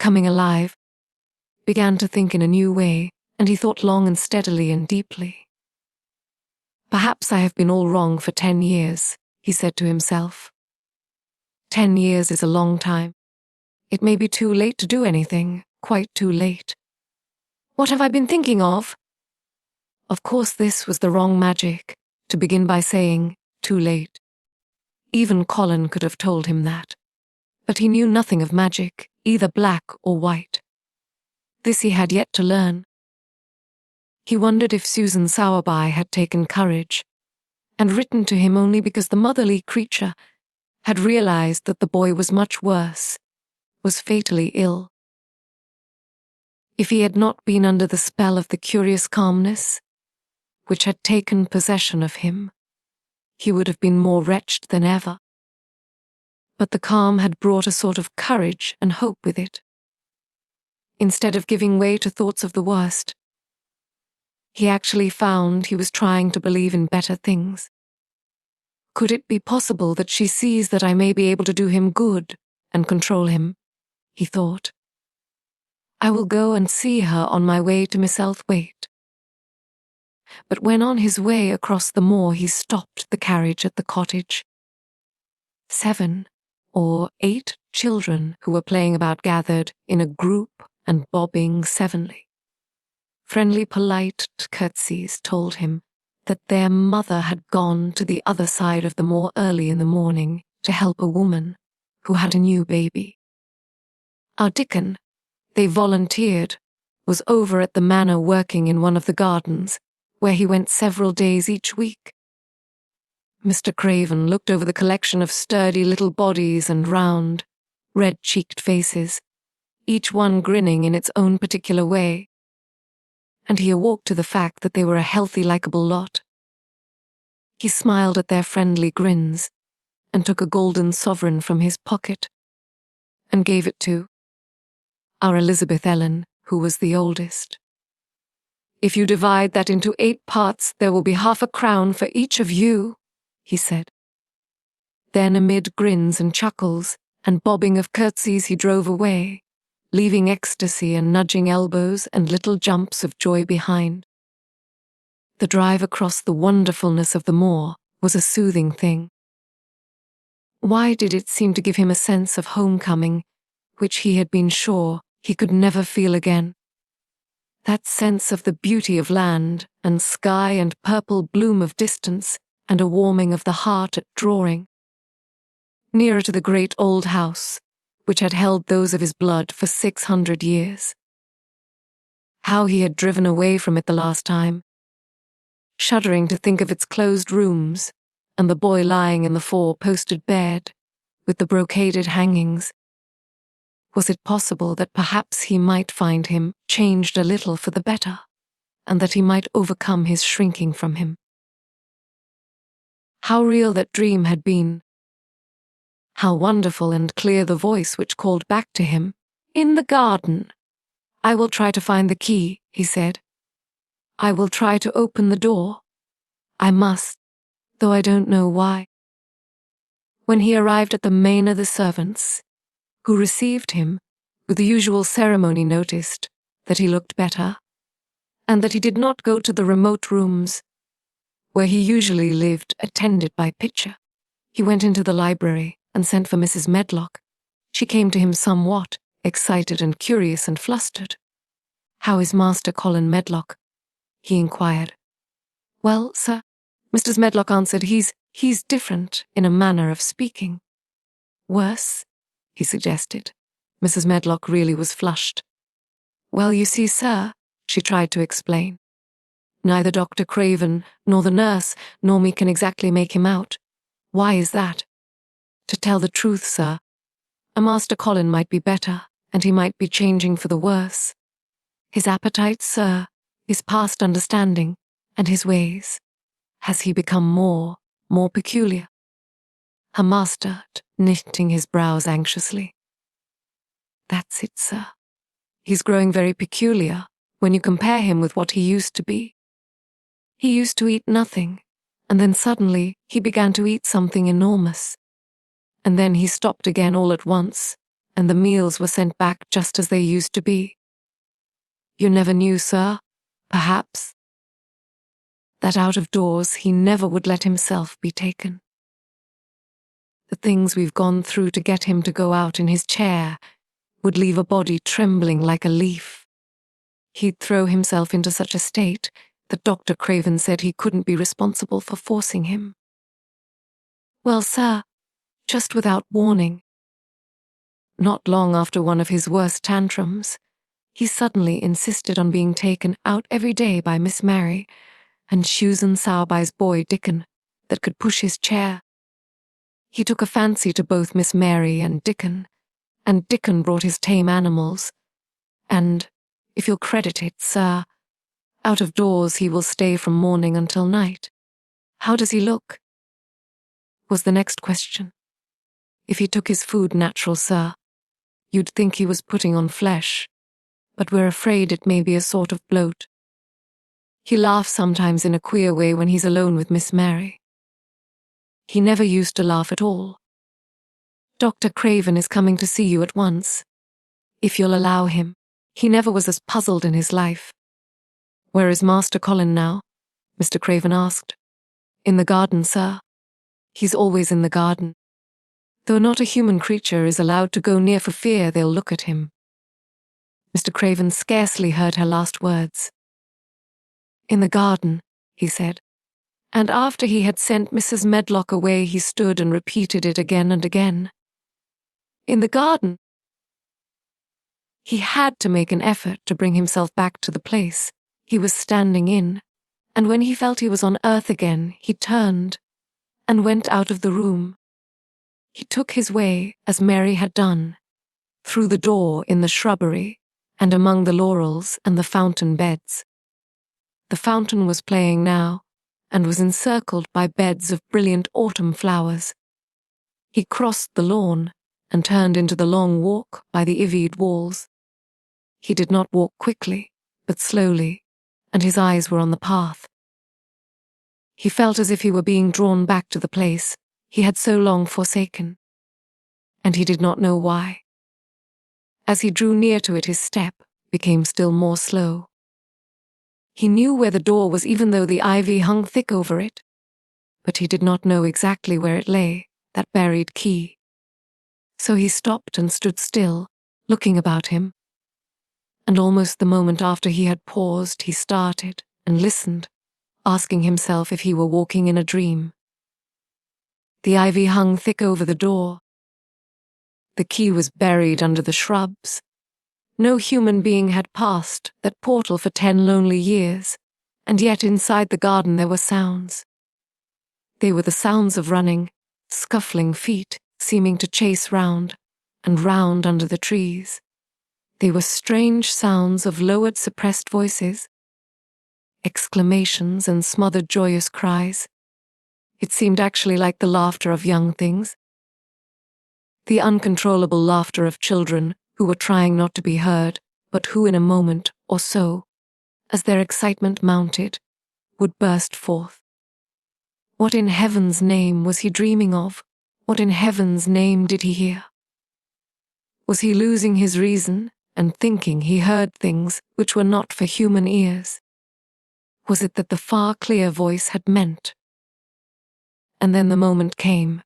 coming alive, began to think in a new way, and he thought long and steadily and deeply. Perhaps I have been all wrong for 10 years, he said to himself. 10 years is a long time. It may be too late to do anything, quite too late. What have I been thinking of? Of course this was the wrong magic, to begin by saying, too late. Even Colin could have told him that. But he knew nothing of magic, either black or white. This he had yet to learn. He wondered if Susan Sowerby had taken courage, and written to him only because the motherly creature had realized that the boy was much worse, was fatally ill. If he had not been under the spell of the curious calmness which had taken possession of him, he would have been more wretched than ever. But the calm had brought a sort of courage and hope with it. Instead of giving way to thoughts of the worst, he actually found he was trying to believe in better things. Could it be possible that she sees that I may be able to do him good and control him? He thought. I will go and see her on my way to Misselthwaite. But when on his way across the moor he stopped the carriage at the cottage. 7 or 8 children who were playing about gathered in a group and bobbing sevenly. Friendly, polite curtsies told him that their mother had gone to the other side of the moor early in the morning to help a woman who had a new baby. Our Dickon, they volunteered, was over at the manor working in one of the gardens, where he went several days each week. Mr. Craven looked over the collection of sturdy little bodies and round, red-cheeked faces, each one grinning in its own particular way, and he awoke to the fact that they were a healthy, likable lot. He smiled at their friendly grins and took a golden sovereign from his pocket and gave it to our Elizabeth Ellen, who was the oldest. If you divide that into 8 parts, there will be half a crown for each of you, he said. Then amid grins and chuckles and bobbing of curtsies he drove away, leaving ecstasy and nudging elbows and little jumps of joy behind. The drive across the wonderfulness of the moor was a soothing thing. Why did it seem to give him a sense of homecoming, which he had been sure he could never feel again? That sense of the beauty of land and sky and purple bloom of distance and a warming of the heart at drawing. Nearer to the great old house, which had held those of his blood for 600 years. How he had driven away from it the last time, shuddering to think of its closed rooms and the boy lying in the 4-posted bed with the brocaded hangings. Was it possible that perhaps he might find him changed a little for the better, and that he might overcome his shrinking from him? How real that dream had been! How wonderful and clear the voice which called back to him, "In the garden." "I will try to find the key," he said. "I will try to open the door. I must, though I don't know why." When he arrived at the manor, the servants, who received him with the usual ceremony, noticed that he looked better, and that he did not go to the remote rooms where he usually lived, attended by Pitcher. He went into the library and sent for Mrs. Medlock. She came to him somewhat excited and curious and flustered. "How is Master Colin Medlock?" he inquired. "Well, sir," Mrs. Medlock answered, he's different in a manner of speaking." "Worse?" he suggested. Mrs. Medlock really was flushed. "Well, you see, sir," she tried to explain, "neither Dr. Craven nor the nurse nor me can exactly make him out. Why is that? To tell the truth, sir, a Master Colin might be better, and he might be changing for the worse. His appetite, sir, is past understanding, and his ways. Has he become more peculiar?" Her master, knitting his brows anxiously. "That's it, sir. He's growing very peculiar when you compare him with what he used to be. He used to eat nothing, and then suddenly he began to eat something enormous. And then he stopped again all at once, and the meals were sent back just as they used to be. You never knew, sir, perhaps, that out of doors he never would let himself be taken. The things we've gone through to get him to go out in his chair would leave a body trembling like a leaf. He'd throw himself into such a state that Dr. Craven said he couldn't be responsible for forcing him. Well, sir, just without warning, not long after one of his worst tantrums, he suddenly insisted on being taken out every day by Miss Mary and Susan Sowerby's boy Dickon that could push his chair. He took a fancy to both Miss Mary and Dickon brought his tame animals, and, if you'll credit it, sir, out of doors he will stay from morning until night. How does he look? Was the next question. If he took his food natural, sir, you'd think he was putting on flesh, but we're afraid it may be a sort of bloat. He laughs sometimes in a queer way when he's alone with Miss Mary. He never used to laugh at all. Dr. Craven is coming to see you at once. If you'll allow him. He never was as puzzled in his life." "Where is Master Colin now?" Mr. Craven asked. "In the garden, sir. He's always in the garden. Though not a human creature is allowed to go near for fear they'll look at him." Mr. Craven scarcely heard her last words. "In the garden," he said, and after he had sent Mrs. Medlock away he stood and repeated it again and again. "In the garden." He had to make an effort to bring himself back to the place he was standing in, and when he felt he was on earth again, he turned and went out of the room. He took his way, as Mary had done, through the door in the shrubbery and among the laurels and the fountain beds. The fountain was playing now, and was encircled by beds of brilliant autumn flowers. He crossed the lawn and turned into the long walk by the ivied walls. He did not walk quickly, but slowly, and his eyes were on the path. He felt as if he were being drawn back to the place he had so long forsaken, and he did not know why. As he drew near to it, his step became still more slow. He knew where the door was, even though the ivy hung thick over it, but he did not know exactly where it lay, that buried key. So he stopped and stood still, looking about him. And almost the moment after he had paused, he started and listened, asking himself if he were walking in a dream. The ivy hung thick over the door. The key was buried under the shrubs. No human being had passed that portal for 10 lonely years, and yet inside the garden there were sounds. They were the sounds of running, scuffling feet seeming to chase round and round under the trees. They were strange sounds of lowered, suppressed voices, exclamations and smothered joyous cries. It seemed actually like the laughter of young things. The uncontrollable laughter of children who were trying not to be heard, but who in a moment or so, as their excitement mounted, would burst forth. What in heaven's name was he dreaming of? What in heaven's name did he hear? Was he losing his reason and thinking he heard things which were not for human ears? Was it that the far clear voice had meant? And then the moment came,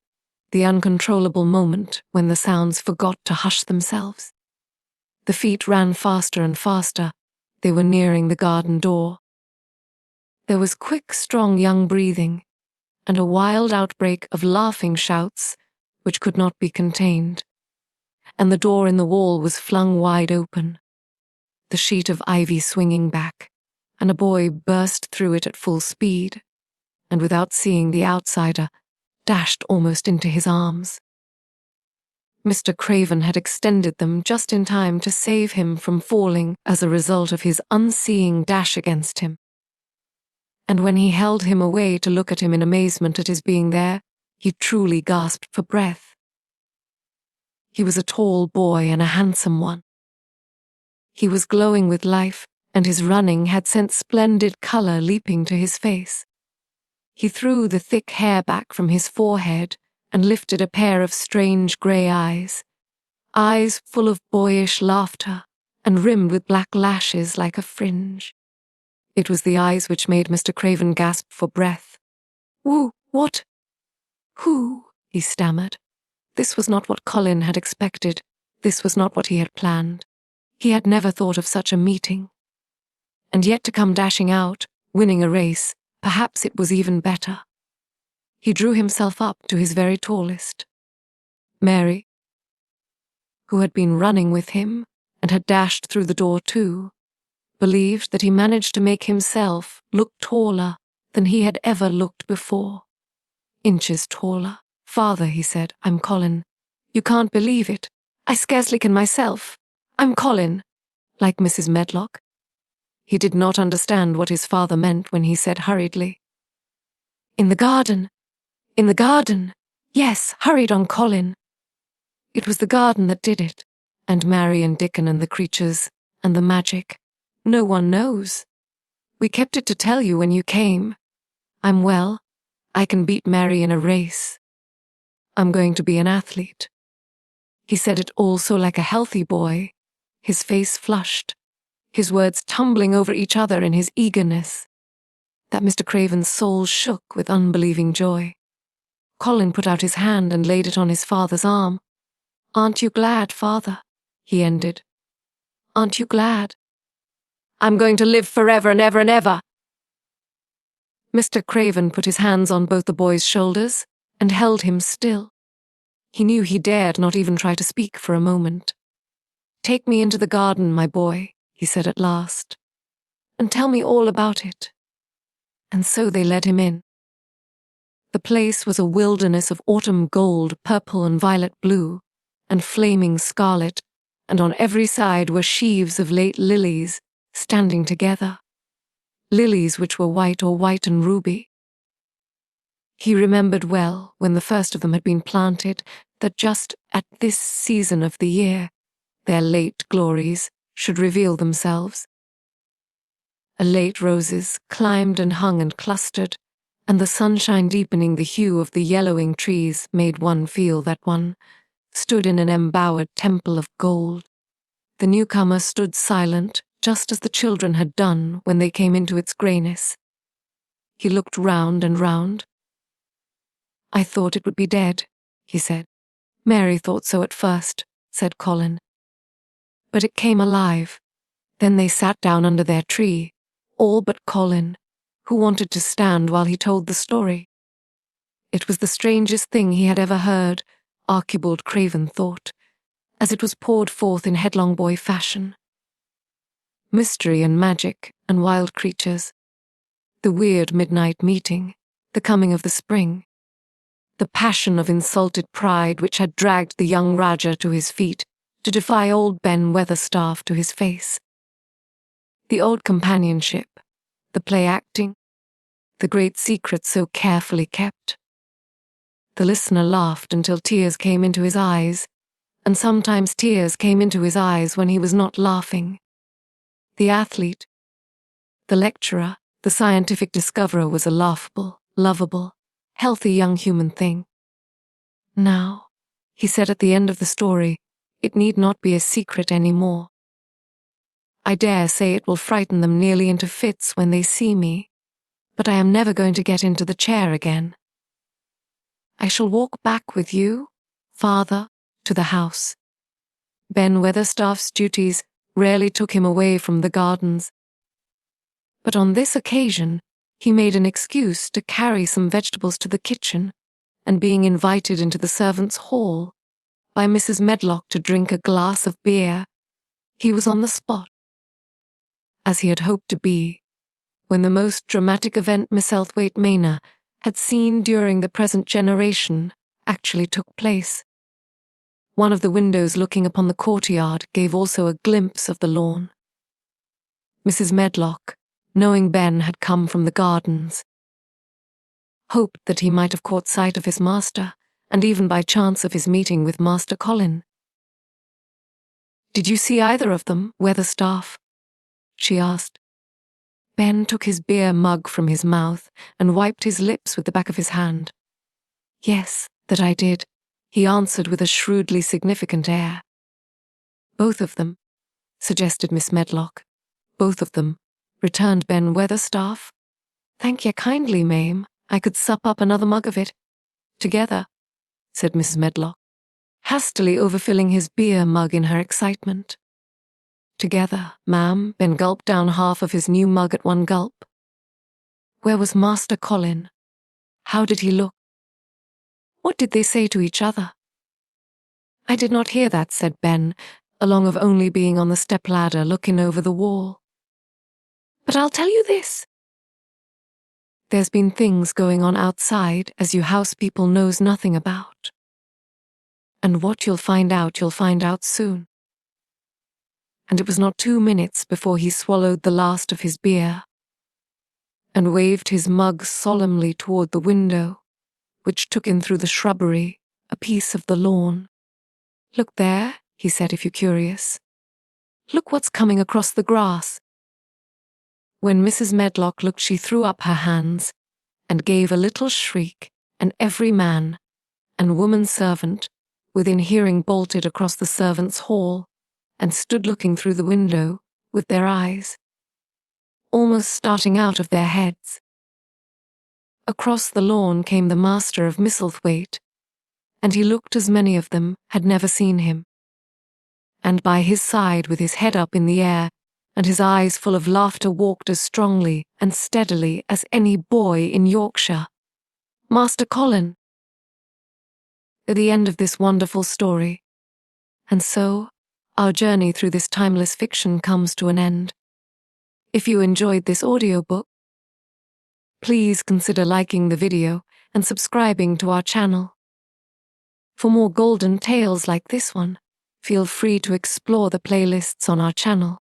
the uncontrollable moment when the sounds forgot to hush themselves. The feet ran faster and faster. They were nearing the garden door. There was quick, strong young breathing, and a wild outbreak of laughing shouts which could not be contained, and the door in the wall was flung wide open, the sheet of ivy swinging back, and a boy burst through it at full speed, and without seeing the outsider, dashed almost into his arms. Mr. Craven had extended them just in time to save him from falling as a result of his unseeing dash against him. And when he held him away to look at him in amazement at his being there, he truly gasped for breath. He was a tall boy and a handsome one. He was glowing with life, and his running had sent splendid colour leaping to his face. He threw the thick hair back from his forehead and lifted a pair of strange grey eyes full of boyish laughter and rimmed with black lashes like a fringe. It was the eyes which made Mr. Craven gasp for breath. What? Who? He stammered. This was not what Colin had expected. This was not what he had planned. He had never thought of such a meeting. And yet to come dashing out, winning a race, perhaps it was even better. He drew himself up to his very tallest. Mary, who had been running with him and had dashed through the door too, believed that he managed to make himself look taller than he had ever looked before. Inches taller. "Father," he said, "I'm Colin. You can't believe it. I scarcely can myself. I'm Colin." Like Mrs. Medlock. He did not understand what his father meant when he said hurriedly, "In the garden. In the garden. Yes, hurried on Colin." It was the garden that did it, and Mary and Dickon and the creatures, and the magic. No one knows. We kept it to tell you when you came. I'm well. I can beat Mary in a race. I'm going to be an athlete. He said it all so like a healthy boy, his face flushed, his words tumbling over each other in his eagerness, that Mr. Craven's soul shook with unbelieving joy. Colin put out his hand and laid it on his father's arm. "Aren't you glad, Father?" he ended. "Aren't you glad?" "I'm going to live forever and ever and ever." Mr. Craven put his hands on both the boy's shoulders and held him still. He knew he dared not even try to speak for a moment. "Take me into the garden, my boy," he said at last, "and tell me all about it." And so they led him in. The place was a wilderness of autumn gold, purple and violet blue, and flaming scarlet, and on every side were sheaves of late lilies standing together, lilies which were white or white and ruby. He remembered well, when the first of them had been planted, that just at this season of the year, their late glories should reveal themselves. Late roses climbed and hung and clustered, and the sunshine deepening the hue of the yellowing trees made one feel that one stood in an embowered temple of gold. The newcomer stood silent, just as the children had done when they came into its greyness. He looked round and round. "I thought it would be dead," he said. "Mary thought so at first," said Colin. "But it came alive. Then they sat down under their tree, all but Colin, who wanted to stand while he told the story. It was the strangest thing he had ever heard, Archibald Craven thought, as it was poured forth in headlong boy fashion. Mystery and magic and wild creatures, the weird midnight meeting, the coming of the spring, the passion of insulted pride which had dragged the young Rajah to his feet to defy old Ben Weatherstaff to his face, the old companionship, the play acting, the great secret so carefully kept. The listener laughed until tears came into his eyes, and sometimes tears came into his eyes when he was not laughing. The athlete, the lecturer, the scientific discoverer was a laughable, lovable, healthy young human thing. Now, he said at the end of the story, it need not be a secret any more. I dare say it will frighten them nearly into fits when they see me, but I am never going to get into the chair again. I shall walk back with you, Father, to the house. Ben Weatherstaff's duties rarely took him away from the gardens, but on this occasion he made an excuse to carry some vegetables to the kitchen, and being invited into the servants' hall by Mrs. Medlock to drink a glass of beer, he was on the spot, as he had hoped to be, when the most dramatic event Misselthwaite Manor had seen during the present generation actually took place. One of the windows looking upon the courtyard gave also a glimpse of the lawn. Mrs. Medlock, knowing Ben had come from the gardens, hoped that he might have caught sight of his master, and even by chance of his meeting with Master Colin. "Did you see either of them, Weatherstaff?" she asked. Ben took his beer mug from his mouth and wiped his lips with the back of his hand. "Yes, that I did," he answered with a shrewdly significant air. "Both of them," suggested Miss Medlock. "Both of them," returned Ben Weatherstaff. "Thank ye kindly, ma'am. I could sup up another mug of it." "Together," said Mrs. Medlock, hastily overfilling his beer mug in her excitement. "Together, ma'am." Ben gulped down half of his new mug at one gulp. "Where was Master Colin? How did he look? What did they say to each other?" "I did not hear that," said Ben, along of only being on the step-ladder looking over the wall. "But I'll tell you this. There's been things going on outside as you house people knows nothing about. And what you'll find out soon." And it was not 2 minutes before he swallowed the last of his beer, and waved his mug solemnly toward the window, which took in through the shrubbery a piece of the lawn. "Look there," he said, "if you're curious. Look what's coming across the grass." When Mrs. Medlock looked, she threw up her hands and gave a little shriek, and every man and woman servant within hearing bolted across the servants' hall and stood looking through the window with their eyes almost starting out of their heads. Across the lawn came the master of Misselthwaite, and he looked as many of them had never seen him. And by his side, with his head up in the air and his eyes full of laughter, walked as strongly and steadily as any boy in Yorkshire, Master Colin. At the end of this wonderful story, and so our journey through this timeless fiction comes to an end. If you enjoyed this audiobook, please consider liking the video and subscribing to our channel. For more golden tales like this one, feel free to explore the playlists on our channel.